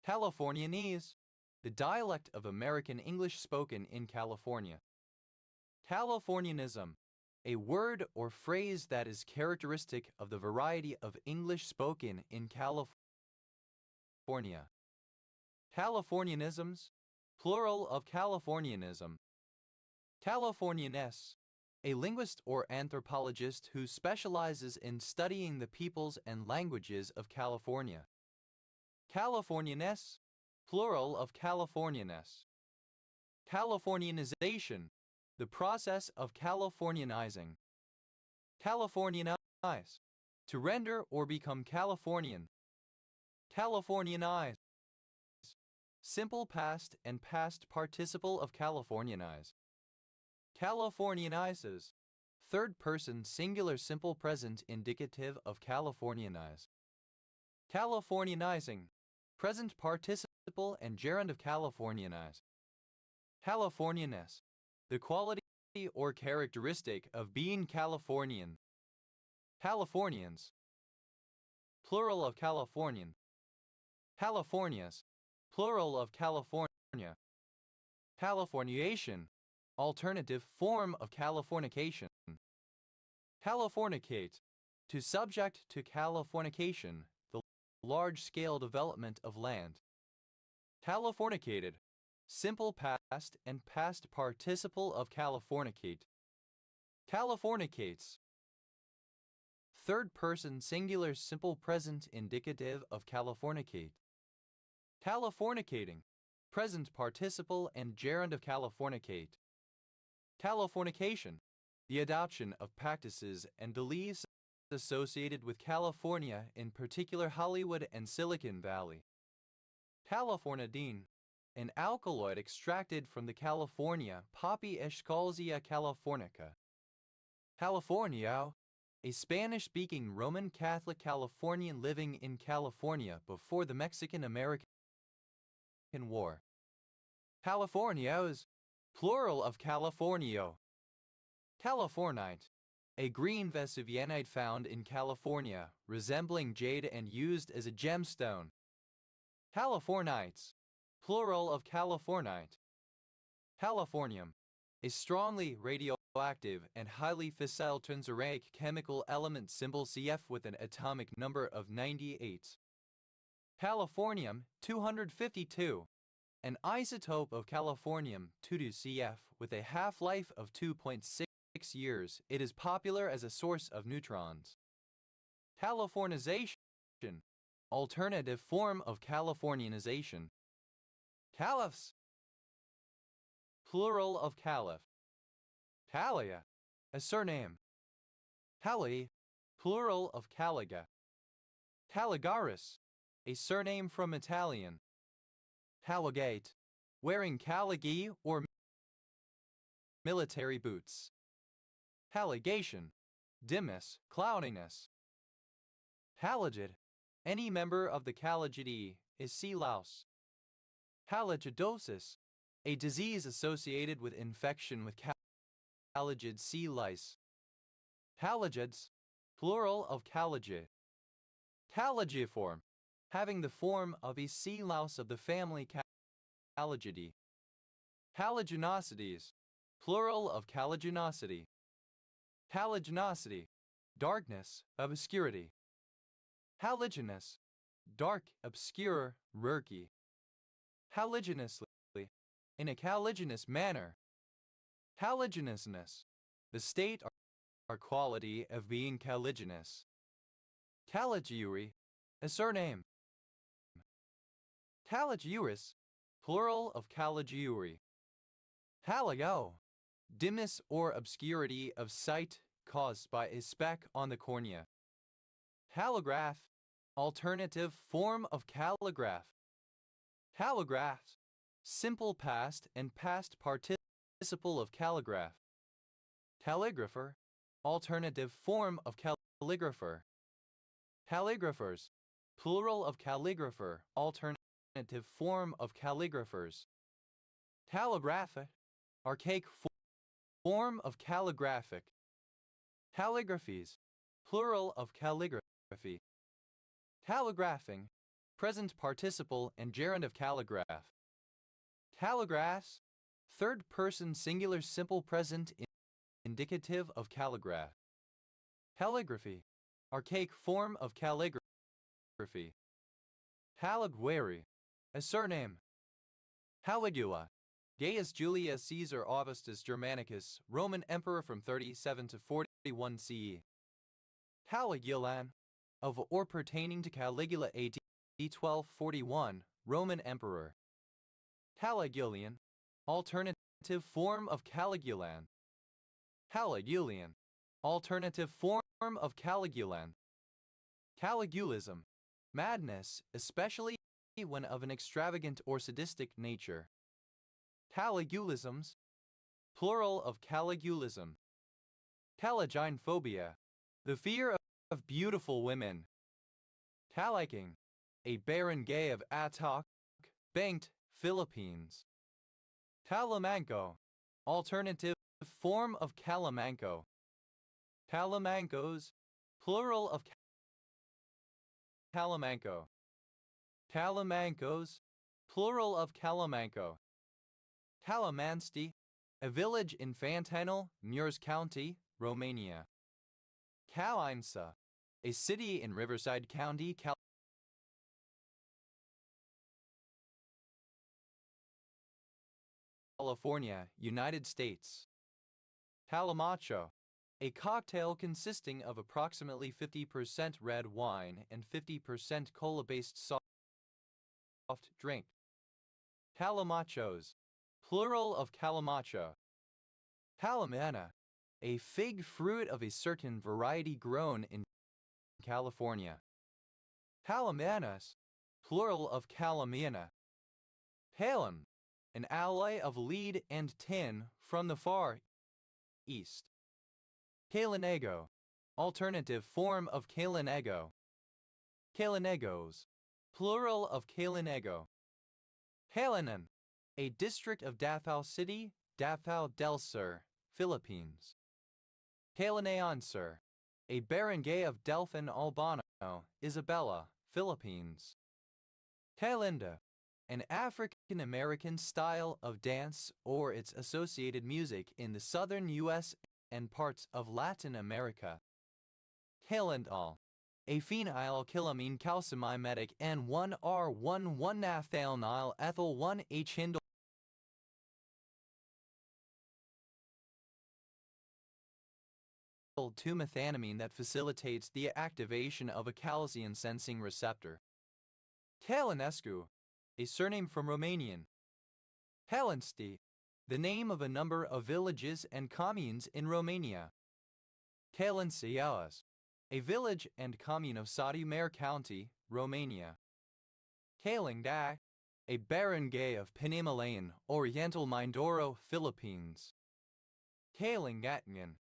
Californianese, the dialect of American English spoken in California. Californianism, a word or phrase that is characteristic of the variety of English spoken in California. Californianisms, plural of Californianism. Californianess, a linguist or anthropologist who specializes in studying the peoples and languages of California. Californianess, plural of Californianess. Californianization, the process of Californianizing. Californianize, to render or become Californian. Californianize, simple past and past participle of Californianize. Californianizes, third person singular simple present indicative of Californianize. Californianizing, present participle and gerund of Californianize. Californianness, the quality or characteristic of being Californian. Californians, plural of Californian. Californias, plural of California. Californiation, alternative form of Californication. Californicate, to subject to Californication, the large-scale development of land. Californicated, simple past and past participle of Californicate. Californicates, third person singular simple present indicative of Californicate. Californicating, present participle and gerund of Californicate. Californication, the adoption of practices and beliefs associated with California, in particular Hollywood and Silicon Valley. Californidine, an alkaloid extracted from the California poppy Eschscholzia californica. Californiao, a Spanish-speaking Roman Catholic Californian living in California before the Mexican-American War. Californios, plural of Californio. Californite, a green Vesuvianite found in California, resembling jade and used as a gemstone. Californites, plural of Californite. Californium, a strongly radioactive and highly fissile tenzoraic chemical element symbol Cf with an atomic number of 98. Californium 252, an isotope of californium-2 Cf with a half-life of 2.6 years. It is popular as a source of neutrons. Californization, alternative form of Californianization. Caliphs, plural of caliph. Calia, a surname. Cali, plural of Caliga. Caligaris, a surname from Italian. Caligate, wearing caligee or military boots. Caligation, dimness, cloudiness. Caligid, any member of the Caligidae, is sea louse. Caligidosis, a disease associated with infection with caligid sea lice. Caligids, plural of caligid. Caligiform, having the form of a sea louse of the family Caligidae. Caliginosities, plural of caliginosity. Caliginosity, darkness, obscurity. Haliginous, dark, obscure, murky. Haliginously, in a caliginous manner. Caliginousness, the state or quality of being caliginous. Caligiuri, a surname. Caligiuris, plural of caligiuri. Caligo, dimness or obscurity of sight caused by a speck on the cornea. Calligraph, alternative form of calligraph. Calligraphs, simple past and past participle of calligraph. Calligrapher, alternative form of calligrapher. Calligraphers, plural of calligrapher, alternative form of calligraphers. Calligraphic, archaic form of calligraphic. Calligraphies, plural of calligraphy. Calligraphing, present participle and gerund of calligraph. Calligraphs, third person singular simple present indicative of calligraph. Calligraphy, archaic form of calligraphy. Caliguari, a surname. Caligula, Gaius Julius Caesar Augustus Germanicus, Roman emperor from 37 to 41 CE. Caligulan, of or pertaining to Caligula AD 1241, Roman emperor. Caligulian, alternative form of Caligulan. Caligulian, alternative form of Caligulan. Caligulism, madness, especially when of an extravagant or sadistic nature. Caligulisms, plural of Caligulism. Caligine phobia, the fear of beautiful women. Caliking, a barangay of Atok, Banked, Philippines. Calamanco, alternative form of Calamanco. Calamancos, plural of Calamanco. Calamancos, plural of Calamanco. Calamansti, a village in Fantanal, Muirs County, Romania. Calinsa, a city in Riverside County, California, United States. Calamacho, a cocktail consisting of approximately 50% red wine and 50% cola-based soft drink. Calamachos, plural of calamacho. Calamana, a fig fruit of a certain variety grown in California. Calamanas, plural of calamina. Palum, an alloy of lead and tin from the Far East. Calinego, alternative form of Calinego. Calinegos, plural of Calinego. Calinan, a district of Davao City, Davao del Sur, Philippines. Calinaon Sur, a barangay of Delfin Albano, Isabela, Philippines. Kalinda, an African-American style of dance or its associated music in the southern U.S. and parts of Latin America. Calendal, a phenylkylamine calcimimetic N1R11 ethyl 1H indole 2-methanamine that facilitates the activation of a calcium-sensing receptor. Călinescu, a surname from Romanian. Călinești, the name of a number of villages and communes in Romania. Călinești, a village and commune of Satu Mare County, Romania. Calingay, a barangay of Panimalayan, Oriental Mindoro, Philippines. Kalingatngan,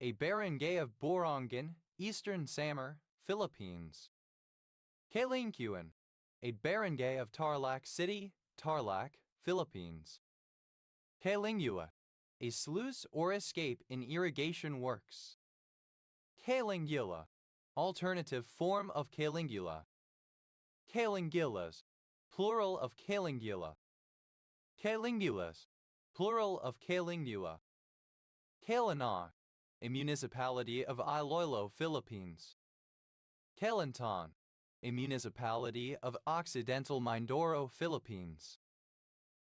a barangay of Borongan, Eastern Samar, Philippines. Kalingkuan, a barangay of Tarlac City, Tarlac, Philippines. Kalingua, a sluice or escape in irrigation works. Kalingula, alternative form of Kalingula. Kalingulas, plural of Kalingula. Kalingulas, plural of Kalingua. Kalina, a municipality of Iloilo, Philippines. Kalantan, a municipality of Occidental Mindoro, Philippines.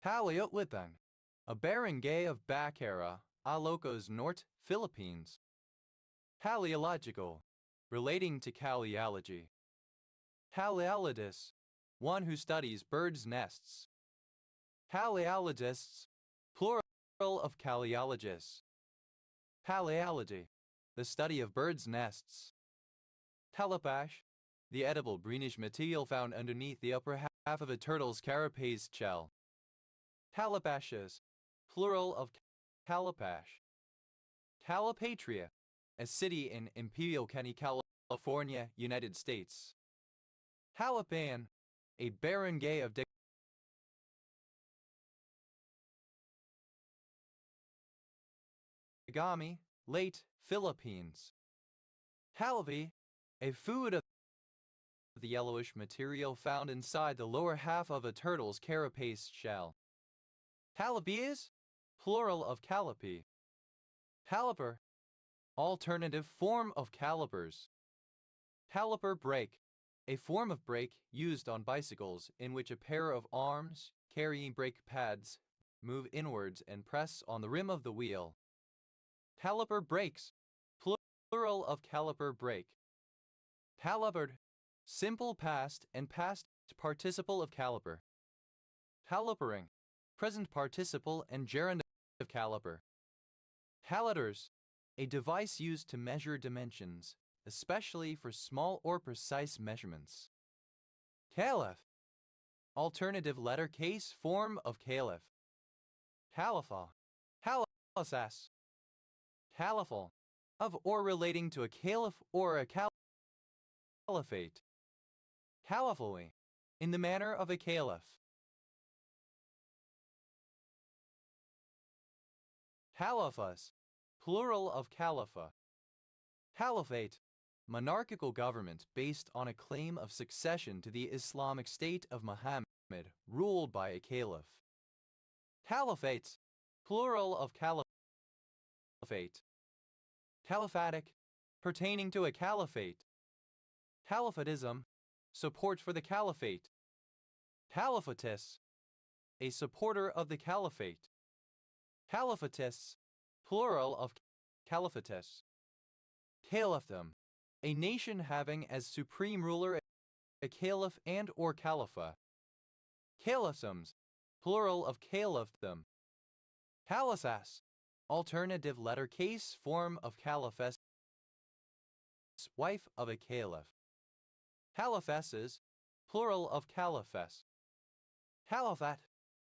Paliotlitan, a barangay of Bacara, Ilocos Norte, Philippines. Paleological, relating to Caliology. Paleologist, one who studies birds' nests. Paleologists, plural of Caliologists. Paleology, the study of birds' nests. Calabash, the edible greenish material found underneath the upper half of a turtle's carapace shell. Calabashes, plural of calabash. Calipatria, a city in Imperial County, California, United States. Calapan, a barangay of Dagami, Leyte, Philippines. Halavi, a food of the yellowish material found inside the lower half of a turtle's carapace shell. Calabias, plural of calipi. Caliper, alternative form of calipers. Caliper brake, a form of brake used on bicycles in which a pair of arms carrying brake pads move inwards and press on the rim of the wheel. Caliper brakes, plural of caliper brake. Calipered, simple past and past participle of caliper. Calipering, present participle and gerund of caliper. Calipers, a device used to measure dimensions, especially for small or precise measurements. Caliph, alternative letter case form of caliph. Calipha, caliphas. Caliphal, of or relating to a caliph or a caliphate. Caliphally, in the manner of a caliph. Caliphas, plural of calipha. Caliphate, monarchical government based on a claim of succession to the Islamic State of Muhammad, ruled by a caliph. Caliphates, plural of caliphate. Caliphatic, pertaining to a caliphate. Caliphatism, support for the caliphate. Caliphatus, a supporter of the caliphate. Caliphatus, plural of caliphatus. Caliphdom, a nation having as supreme ruler a caliph and or calipha. Caliphdoms, plural of caliphdom. Calisas, alternative letter case form of caliphess, wife of a caliph. Caliphesses, plural of caliphess. Caliphat,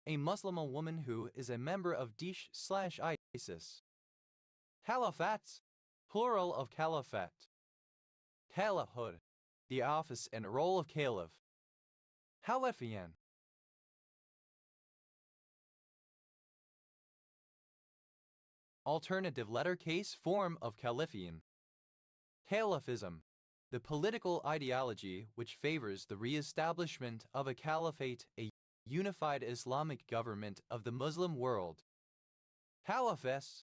a Muslim woman who is a member of Daesh/ISIS. Caliphats, plural of caliphate. Caliphhood, the office and role of caliph. Califian, alternative letter case form of Califian. Caliphism, the political ideology which favors the re-establishment of a caliphate, a unified Islamic government of the Muslim world. Caliphess,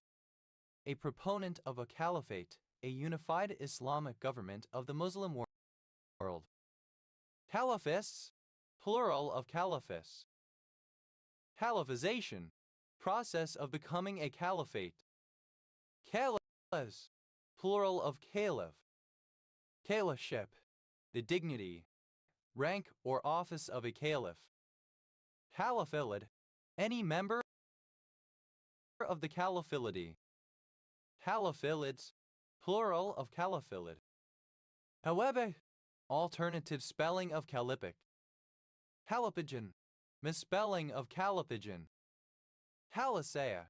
a proponent of a caliphate, a unified Islamic government of the Muslim world. world. Caliphists, plural of caliphs. Caliphization, process of becoming a caliphate. Caliphs, plural of caliph. Caliphship, the dignity, rank or office of a caliph. Caliphate, any member of the caliphylity. Caliphylids, plural of caliphylid. However, alternative spelling of calipic. Calipigen, misspelling of calipigen. Calisea,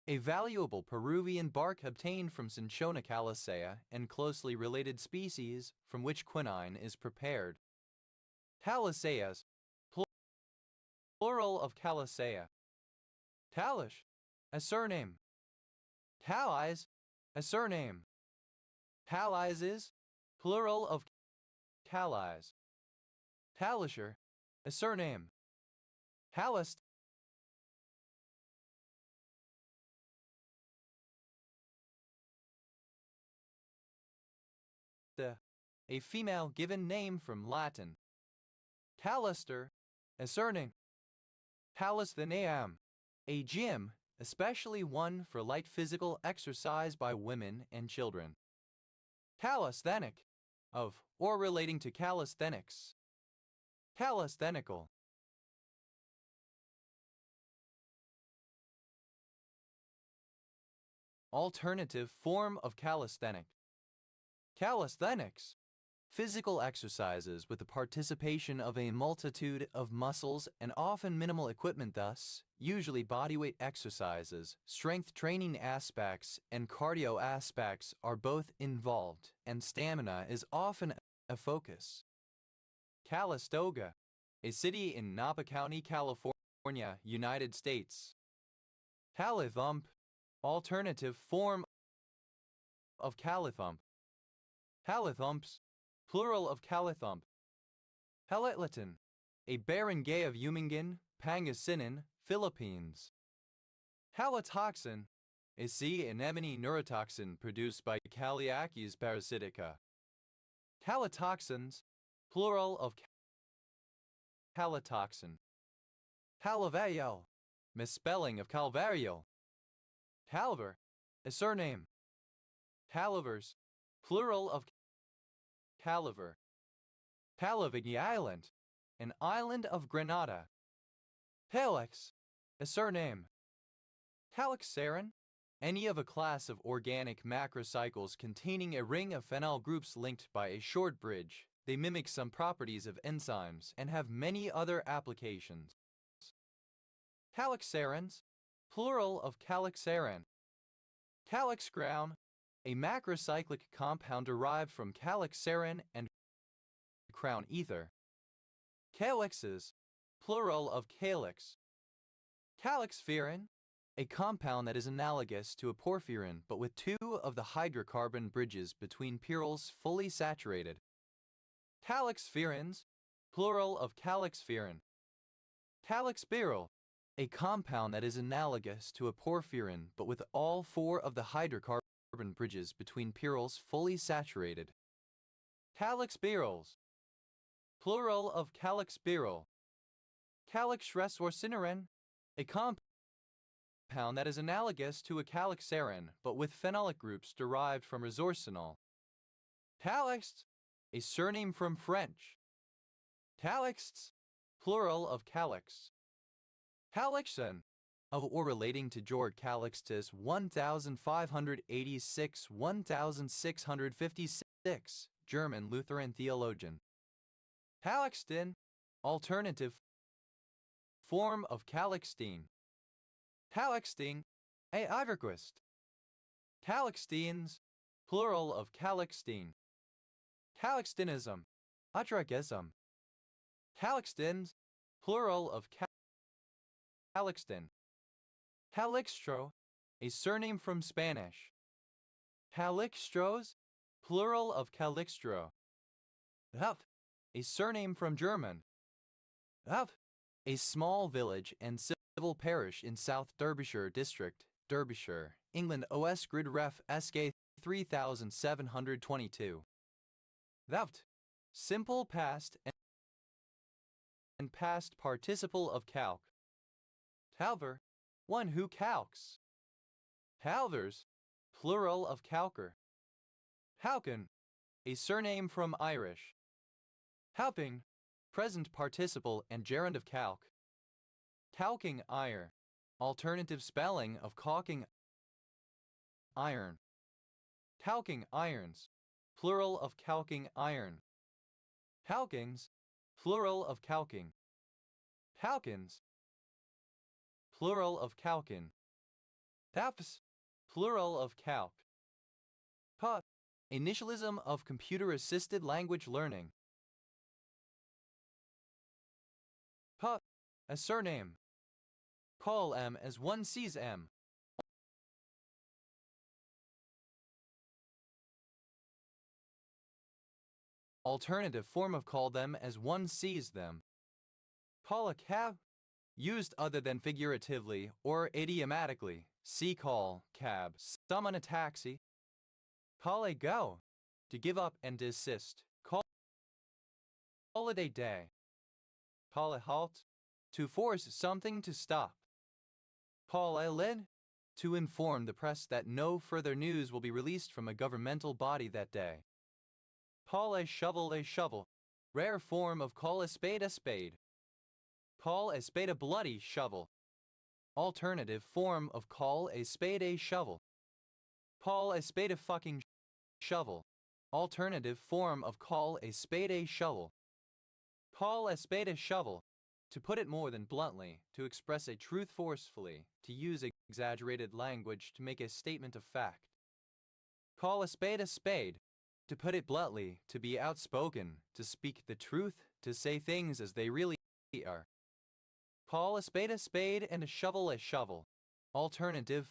a valuable Peruvian bark obtained from Cinchona calisea and closely related species from which quinine is prepared. Caliceas, plural of calicea. Talish, a surname. Talis, a surname. Talises, plural of talis. Talisher, a surname. Talist, a female given name from Latin. Talister, a surname. Calisthenaeum, a gym, especially one for light physical exercise by women and children. Calisthenic, of or relating to calisthenics. Calisthenical. Alternative form of calisthenic. Calisthenics, physical exercises with the participation of a multitude of muscles and often minimal equipment, thus, usually bodyweight exercises, strength training aspects, and cardio aspects are both involved, and stamina is often a focus. Calistoga, a city in Napa County, California, United States. Calithump, alternative form of calithump. Calithumps, plural of calithump. Palitlatin, a barangay of Umingan, Pangasinan, Philippines. Halitoxin, a sea anemone neurotoxin produced by Caliachis parasitica. Halitoxins, plural of halitoxin. Calvario, misspelling of Calvario. Calver, a surname. Calivers, plural of Caliver. Calavigny Island, an island of Grenada. Calyx, a surname. Calyxarin, any of a class of organic macrocycles containing a ring of phenyl groups linked by a short bridge. They mimic some properties of enzymes and have many other applications. Calyxarins, plural of calyxarin. Calyx ground, a macrocyclic compound derived from calyxarin and crown ether. Calyxes, plural of calyx. Calyxferin, a compound that is analogous to a porphyrin but with two of the hydrocarbon bridges between pyrroles fully saturated. Calyxferins, plural of calyxferin. Calyxberyl, a compound that is analogous to a porphyrin but with all four of the hydrocarbon bridges between pyrroles fully saturated. Calyxberyls, plural of calyxberyl. Calyxresorcinarin, a compound that is analogous to a calyxarin but with phenolic groups derived from resorcinol. Calyx, a surname from French. Calyx, plural of calyx. Calyxin, of or relating to Georg Calixtus 1556-1656, German Lutheran theologian. Calixtin, alternative form of Calixtine. Calixtine, a Iverquist. Calixtines, plural of Calixtine. Calixtinism, Utragism. Calixtins, plural of Calixtin. Calixtro, a surname from Spanish. Calixtros, plural of Calixtro. Hup, a surname from German. Hup, a small village and civil parish in South Derbyshire District, Derbyshire, England. OS Grid Ref SK 3722. Thought, simple past and past participle of calc. Talver, one who calcs. Talvers, plural of calker. Hauken, a surname from Irish. Hauping, present participle and gerund of calc. Calking ire, alternative spelling of caulking iron. Calking irons, plural of calking iron. Calkings, plural of calking. Calkins, plural of calkin. Taps, plural of calc. Puff, initialism of computer-assisted language learning. Puff, a surname. Call M as one sees M. Alternative form of call them as one sees them. Call a cab, used other than figuratively or idiomatically. See call, cab. Summon a taxi. Call a go, to give up and desist. Call holiday day. Call a halt, to force something to stop. Call a lid, to inform the press that no further news will be released from a governmental body that day. Call a shovel, rare form of call a spade a spade. Call a spade a bloody shovel. Alternative form of call a spade a shovel. Call a spade a fucking shovel. Alternative form of call a spade a shovel. Call a spade a shovel, to put it more than bluntly, to express a truth forcefully, to use exaggerated language to make a statement of fact. Call a spade, to put it bluntly, to be outspoken, to speak the truth, to say things as they really are. Call a spade and a shovel a shovel. Alternative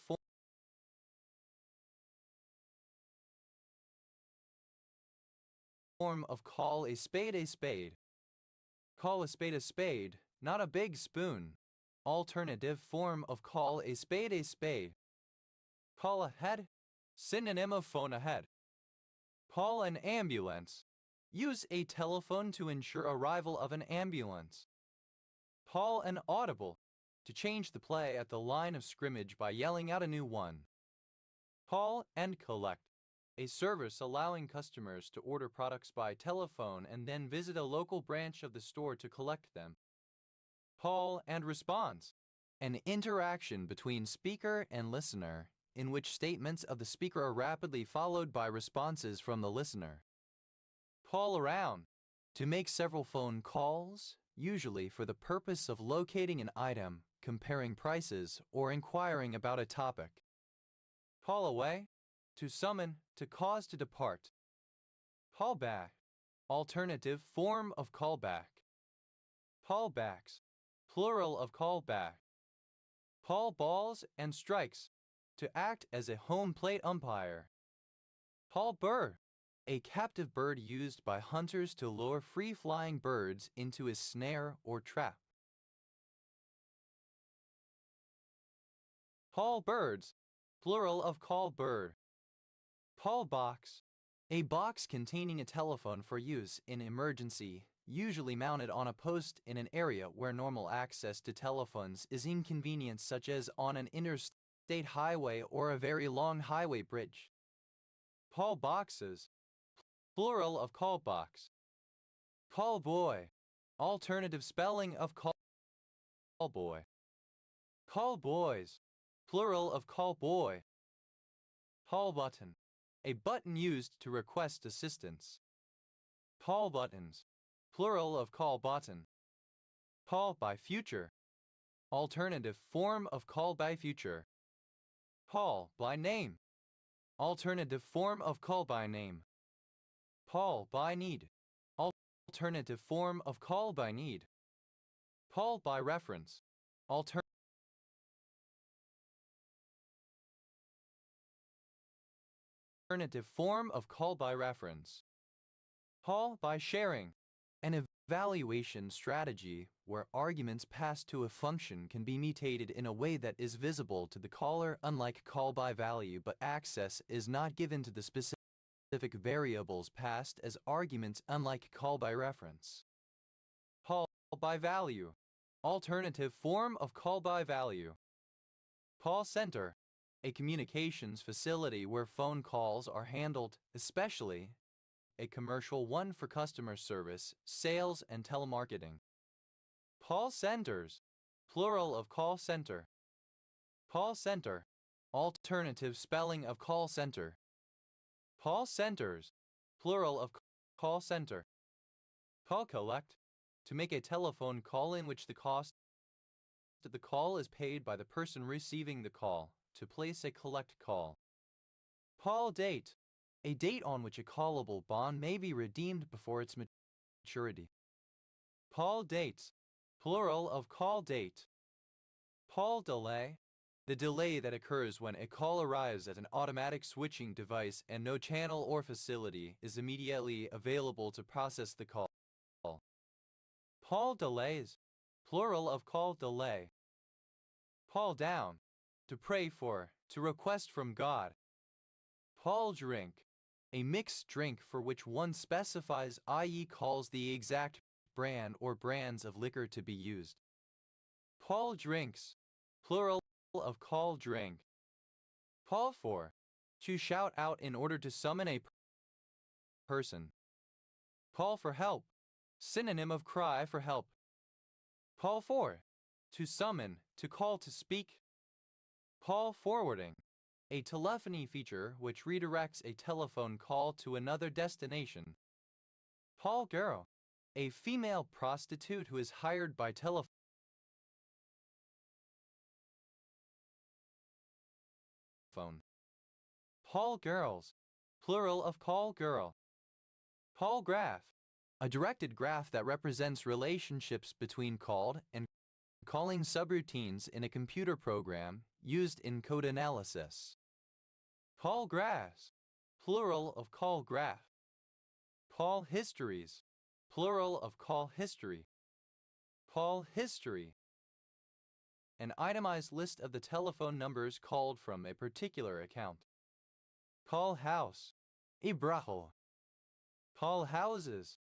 form of call a spade a spade. Call a spade, not a big spoon. Alternative form of call a spade a spade. Call ahead, synonym of phone ahead. Call an ambulance. Use a telephone to ensure arrival of an ambulance. Call an audible, to change the play at the line of scrimmage by yelling out a new one. Call and collect, a service allowing customers to order products by telephone and then visit a local branch of the store to collect them. Call and response, an interaction between speaker and listener, in which statements of the speaker are rapidly followed by responses from the listener. Call around, to make several phone calls, usually for the purpose of locating an item, comparing prices, or inquiring about a topic. Call away, to summon, to cause to depart. Call back, alternative form of callback. Callbacks, plural of callback. Call balls and strikes, to act as a home plate umpire. Call bird, a captive bird used by hunters to lure free-flying birds into a snare or trap. Call birds, plural of call bird. Call box, a box containing a telephone for use in emergency, usually mounted on a post in an area where normal access to telephones is inconvenient, such as on an interstate highway or a very long highway bridge. Call boxes, plural of call box. Call boy, alternative spelling of call boy. Call boys, plural of call boy. Call button, a button used to request assistance. Call buttons, plural of call button. Call by future, alternative form of call by future. Call by name, alternative form of call by name. Call by need, alternative form of call by need. Call by reference, alternative form of call by reference. Call by sharing, an evaluation strategy where arguments passed to a function can be mutated in a way that is visible to the caller, unlike call by value, but access is not given to the specific specific variables passed as arguments, unlike call by reference. Call by value. Alternative form of call by value. Call center. A communications facility where phone calls are handled, especially a commercial one for customer service, sales, and telemarketing. Call centers. Plural of call center. Call center. Alternative spelling of call center. Call centers. Plural of call center. Call collect. To make a telephone call in which the cost of the call is paid by the person receiving the call, to place a collect call. Call date. A date on which a callable bond may be redeemed before its maturity. Call dates. Plural of call date. Call delay. The delay that occurs when a call arrives at an automatic switching device and no channel or facility is immediately available to process the call. Call delays. Plural of call delay. Call down. To pray for, to request from God. Call drink. A mixed drink for which one specifies, i.e. calls the exact brand or brands of liquor to be used. Call drinks. Plural of call drink. Call for. To shout out in order to summon a person. Call for help. Synonym of cry for help. Call for. To summon, to call to speak. Call forwarding. A telephony feature which redirects a telephone call to another destination. Call girl. A female prostitute who is hired by telephone. Call girls. Plural of call girl. Call graph. A directed graph that represents relationships between called and calling subroutines in a computer program used in code analysis. Call graphs. Plural of call graph. Call histories. Plural of call history. Call history. An itemized list of the telephone numbers called from a particular account. Call house. Ibraho. Call houses.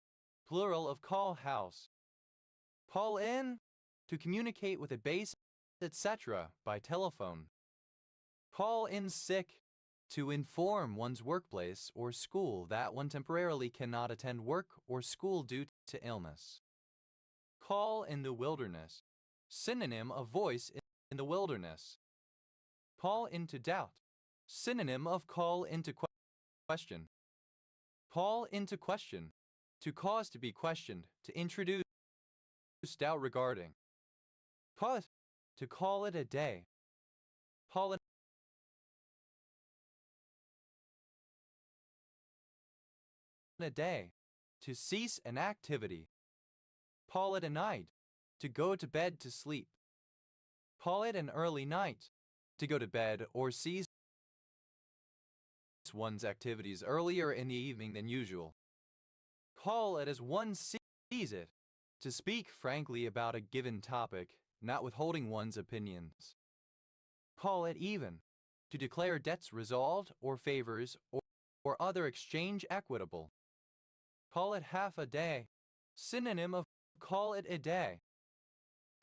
Plural of call house. Call in. To communicate with a base, etc. by telephone. Call in sick. To inform one's workplace or school that one temporarily cannot attend work or school due to illness. Call in the wilderness. Synonym of voice in the wilderness. Call into doubt. Synonym of call into question. Call into question. To cause to be questioned, to introduce doubt regarding. Call it. To call it a day. Call it a day. To cease an activity. Call it a night. To go to bed to sleep. Call it an early night. To go to bed or cease one's activities earlier in the evening than usual. Call it as one sees it. To speak frankly about a given topic, not withholding one's opinions. Call it even. To declare debts resolved or favors or other exchange equitable. Call it half a day. Synonym of call it a day.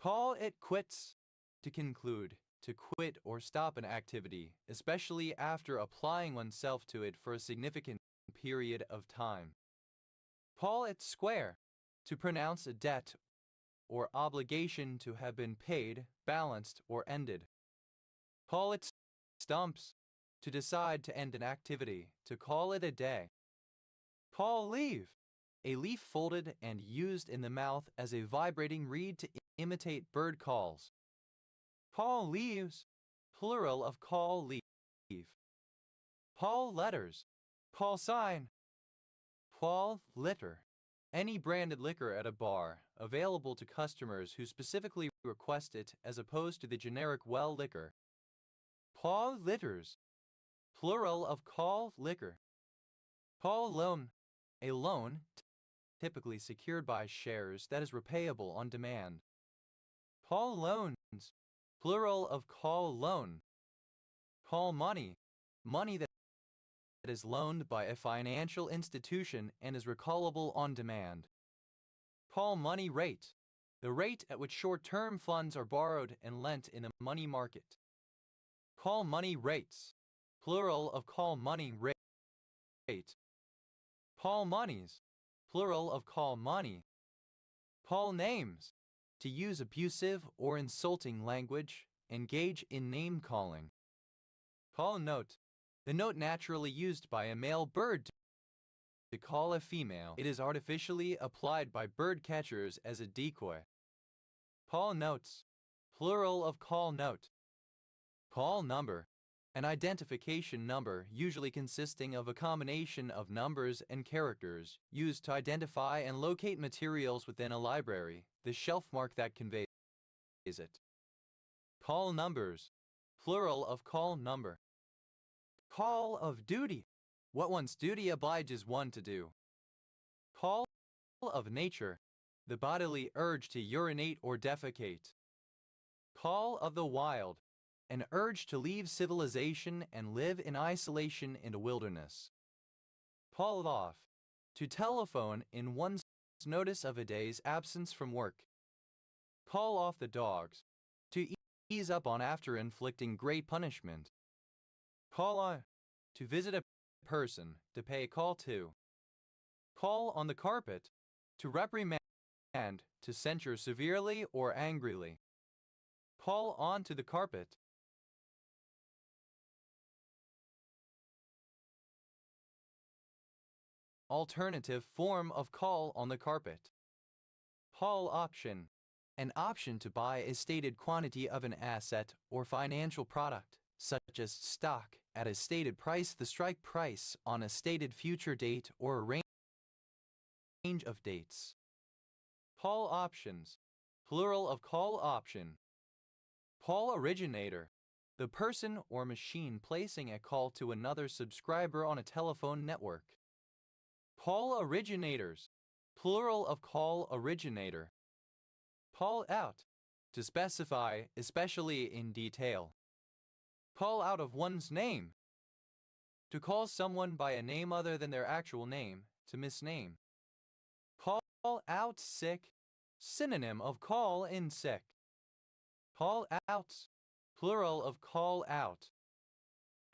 Call it quits. To conclude, to quit or stop an activity, especially after applying oneself to it for a significant period of time. Call it square. To pronounce a debt or obligation to have been paid, balanced, or ended. Call it stumps. To decide to end an activity, to call it a day. Call leave. A leaf folded and used in the mouth as a vibrating reed to imitate bird calls. Call leaves. Plural of call leave. Call letters. Call sign. Call litter. Any branded liquor at a bar, available to customers who specifically request it as opposed to the generic well liquor. Call litters. Plural of call liquor. Call loan. A loan, typically secured by shares, that is repayable on demand. Call loans. Plural of call loan. Call money. Money that is loaned by a financial institution and is recallable on demand. Call money rate, the rate at which short-term funds are borrowed and lent in a money market. Call money rates, plural of call money rate. Call monies, plural of call money. Call names, to use abusive or insulting language, engage in name-calling. Call note, the note naturally used by a male bird to call a female. It is artificially applied by bird catchers as a decoy. Call notes, plural of call note. Call number, an identification number usually consisting of a combination of numbers and characters used to identify and locate materials within a library, the shelf mark that conveys it. Call numbers, plural of call number. Call of duty, what one's duty obliges one to do. Call of nature, the bodily urge to urinate or defecate. Call of the wild, an urge to leave civilization and live in isolation in a wilderness. Call off, to telephone in one's notice of a day's absence from work. Call off the dogs, to ease up on after inflicting great punishment. Call on, to visit a person, to pay a call to. Call on the carpet, to reprimand, to censure severely or angrily. Call on to the carpet. Alternative form of call on the carpet. Call option, an option to buy a stated quantity of an asset or financial product, such as stock, at a stated price, the strike price on a stated future date or a range of dates. Call options, plural of call option. Call originator, the person or machine placing a call to another subscriber on a telephone network. Call originators, plural of call originator. Call out, to specify, especially in detail. Call out of one's name, to call someone by a name other than their actual name, to misname. Call out sick, synonym of call in sick. Call out, plural of call out.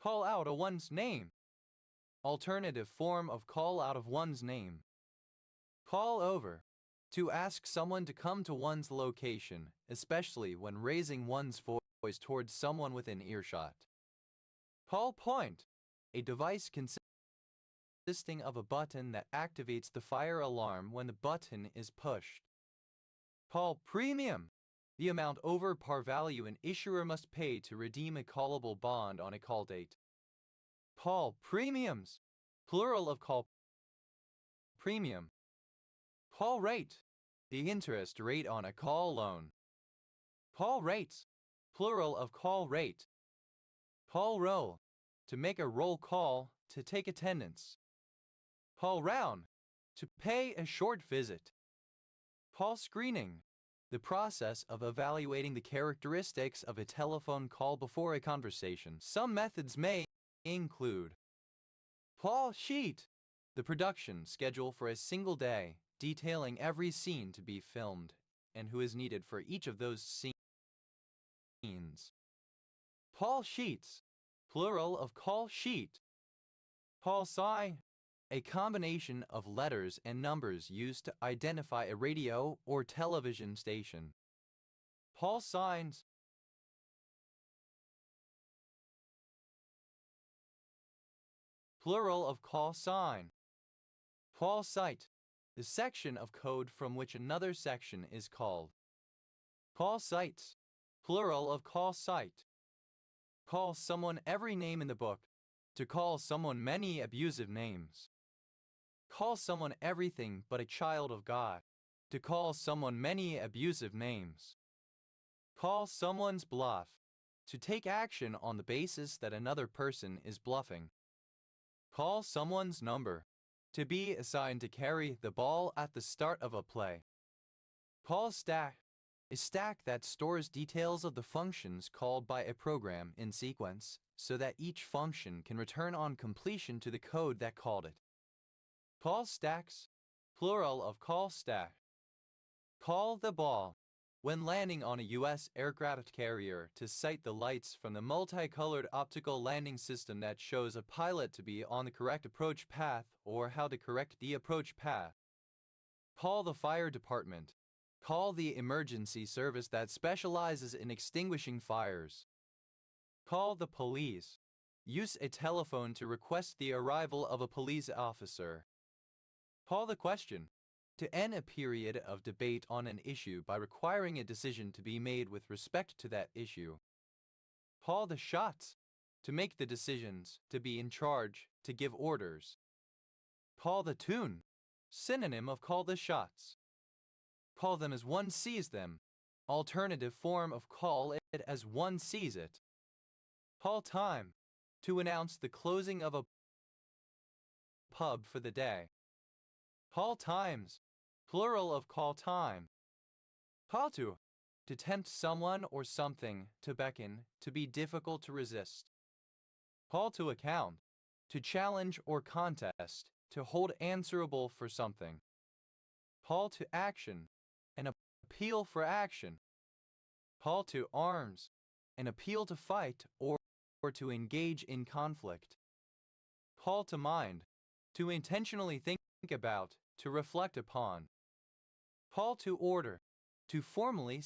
Call out of one's name, alternative form of call out of one's name. Call over, to ask someone to come to one's location, especially when raising one's voice towards someone within earshot. Call point, a device consisting of a button that activates the fire alarm when the button is pushed. Call premium, the amount over par value an issuer must pay to redeem a callable bond on a call date. Call premiums, plural of call premium. Call rate, the interest rate on a call loan. Call rates, plural of call rate. Call roll, to make a roll call, to take attendance. Call round, to pay a short visit. Call screening, the process of evaluating the characteristics of a telephone call before a conversation. Some methods may include call sheet, the production schedule for a single day, detailing every scene to be filmed and who is needed for each of those scenes. Call sheets, plural of call sheet. Call sign, a combination of letters and numbers used to identify a radio or television station. Call signs, plural of call sign. Call site, the section of code from which another section is called. Call sites, plural of call site. Call someone every name in the book, to call someone many abusive names. Call someone everything but a child of God, to call someone many abusive names. Call someone's bluff, to take action on the basis that another person is bluffing. Call someone's number, to be assigned to carry the ball at the start of a play. Call stack, a stack that stores details of the functions called by a program in sequence so that each function can return on completion to the code that called it. Call stacks, plural of call stack. Call the ball. When landing on a U.S. aircraft carrier, to sight the lights from the multicolored optical landing system that shows a pilot to be on the correct approach path or how to correct the approach path. Call the fire department. Call the emergency service that specializes in extinguishing fires. Call the police. Use a telephone to request the arrival of a police officer. Call the question. To end a period of debate on an issue by requiring a decision to be made with respect to that issue. Call the shots. To make the decisions, to be in charge, to give orders. Call the tune. Synonym of call the shots. Call them as one sees them. Alternative form of call it as one sees it. Call time. To announce the closing of a pub for the day. Call times. Plural of call time. Call to tempt someone or something, to beckon, to be difficult to resist. Call to account. To challenge or contest, to hold answerable for something. Call to action. An appeal for action. Call to arms. An appeal to fight or to engage in conflict. Call to mind. To intentionally think about, to reflect upon. Call to order. To formally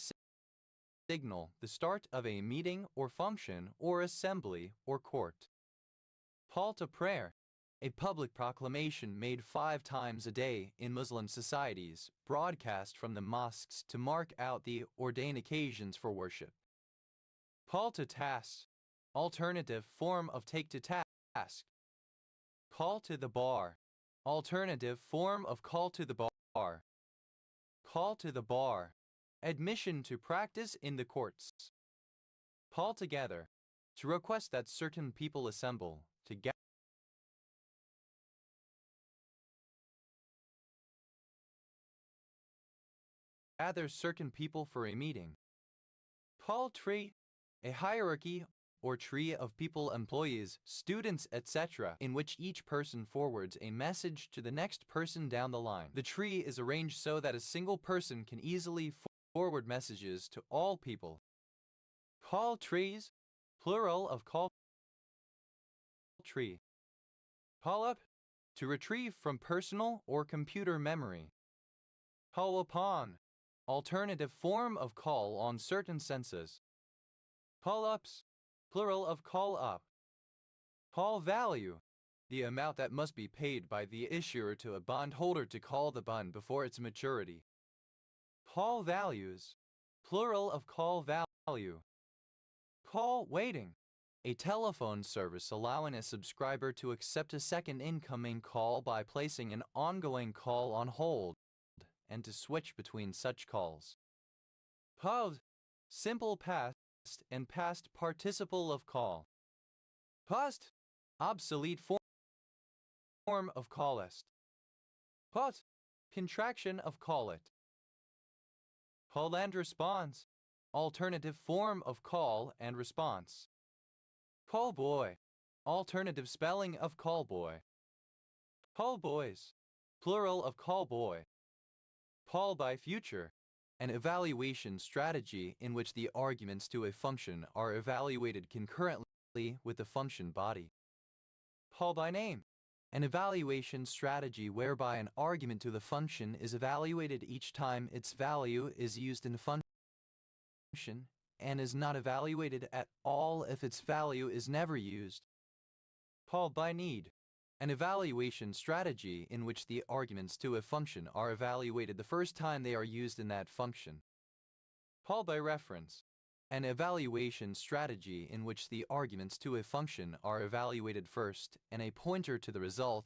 signal the start of a meeting or function or assembly or court. Call to prayer. A public proclamation made 5 times a day in Muslim societies, broadcast from the mosques to mark out the ordained occasions for worship. Call to task. Alternative form of take to task. Call to the bar. Alternative form of call to the bar. Call to the bar. Admission to practice in the courts. Call together. To request that certain people assemble, to gather certain people for a meeting. Call tree. A hierarchy or tree of people, employees, students, etc., in which each person forwards a message to the next person down the line. The tree is arranged so that a single person can easily forward messages to all people. Call trees, plural of call tree. Call up, to retrieve from personal or computer memory. Call upon, alternative form of call on certain senses. Call ups, plural of call up. Call value, the amount that must be paid by the issuer to a bondholder to call the bond before its maturity. Call values, plural of call value. Call waiting, a telephone service allowing a subscriber to accept a second incoming call by placing an ongoing call on hold and to switch between such calls. Pause, simple past and past participle of call. Past, obsolete form of callest. Put, contraction of call it. Call and response, alternative form of call and response. Call boy, alternative spelling of call boy. Call boys, plural of call boy. Call by future, an evaluation strategy in which the arguments to a function are evaluated concurrently with the function body. Call by name, an evaluation strategy whereby an argument to the function is evaluated each time its value is used in the function and is not evaluated at all if its value is never used. Call by need, an evaluation strategy in which the arguments to a function are evaluated the first time they are used in that function. Call by reference, an evaluation strategy in which the arguments to a function are evaluated first and a pointer to the result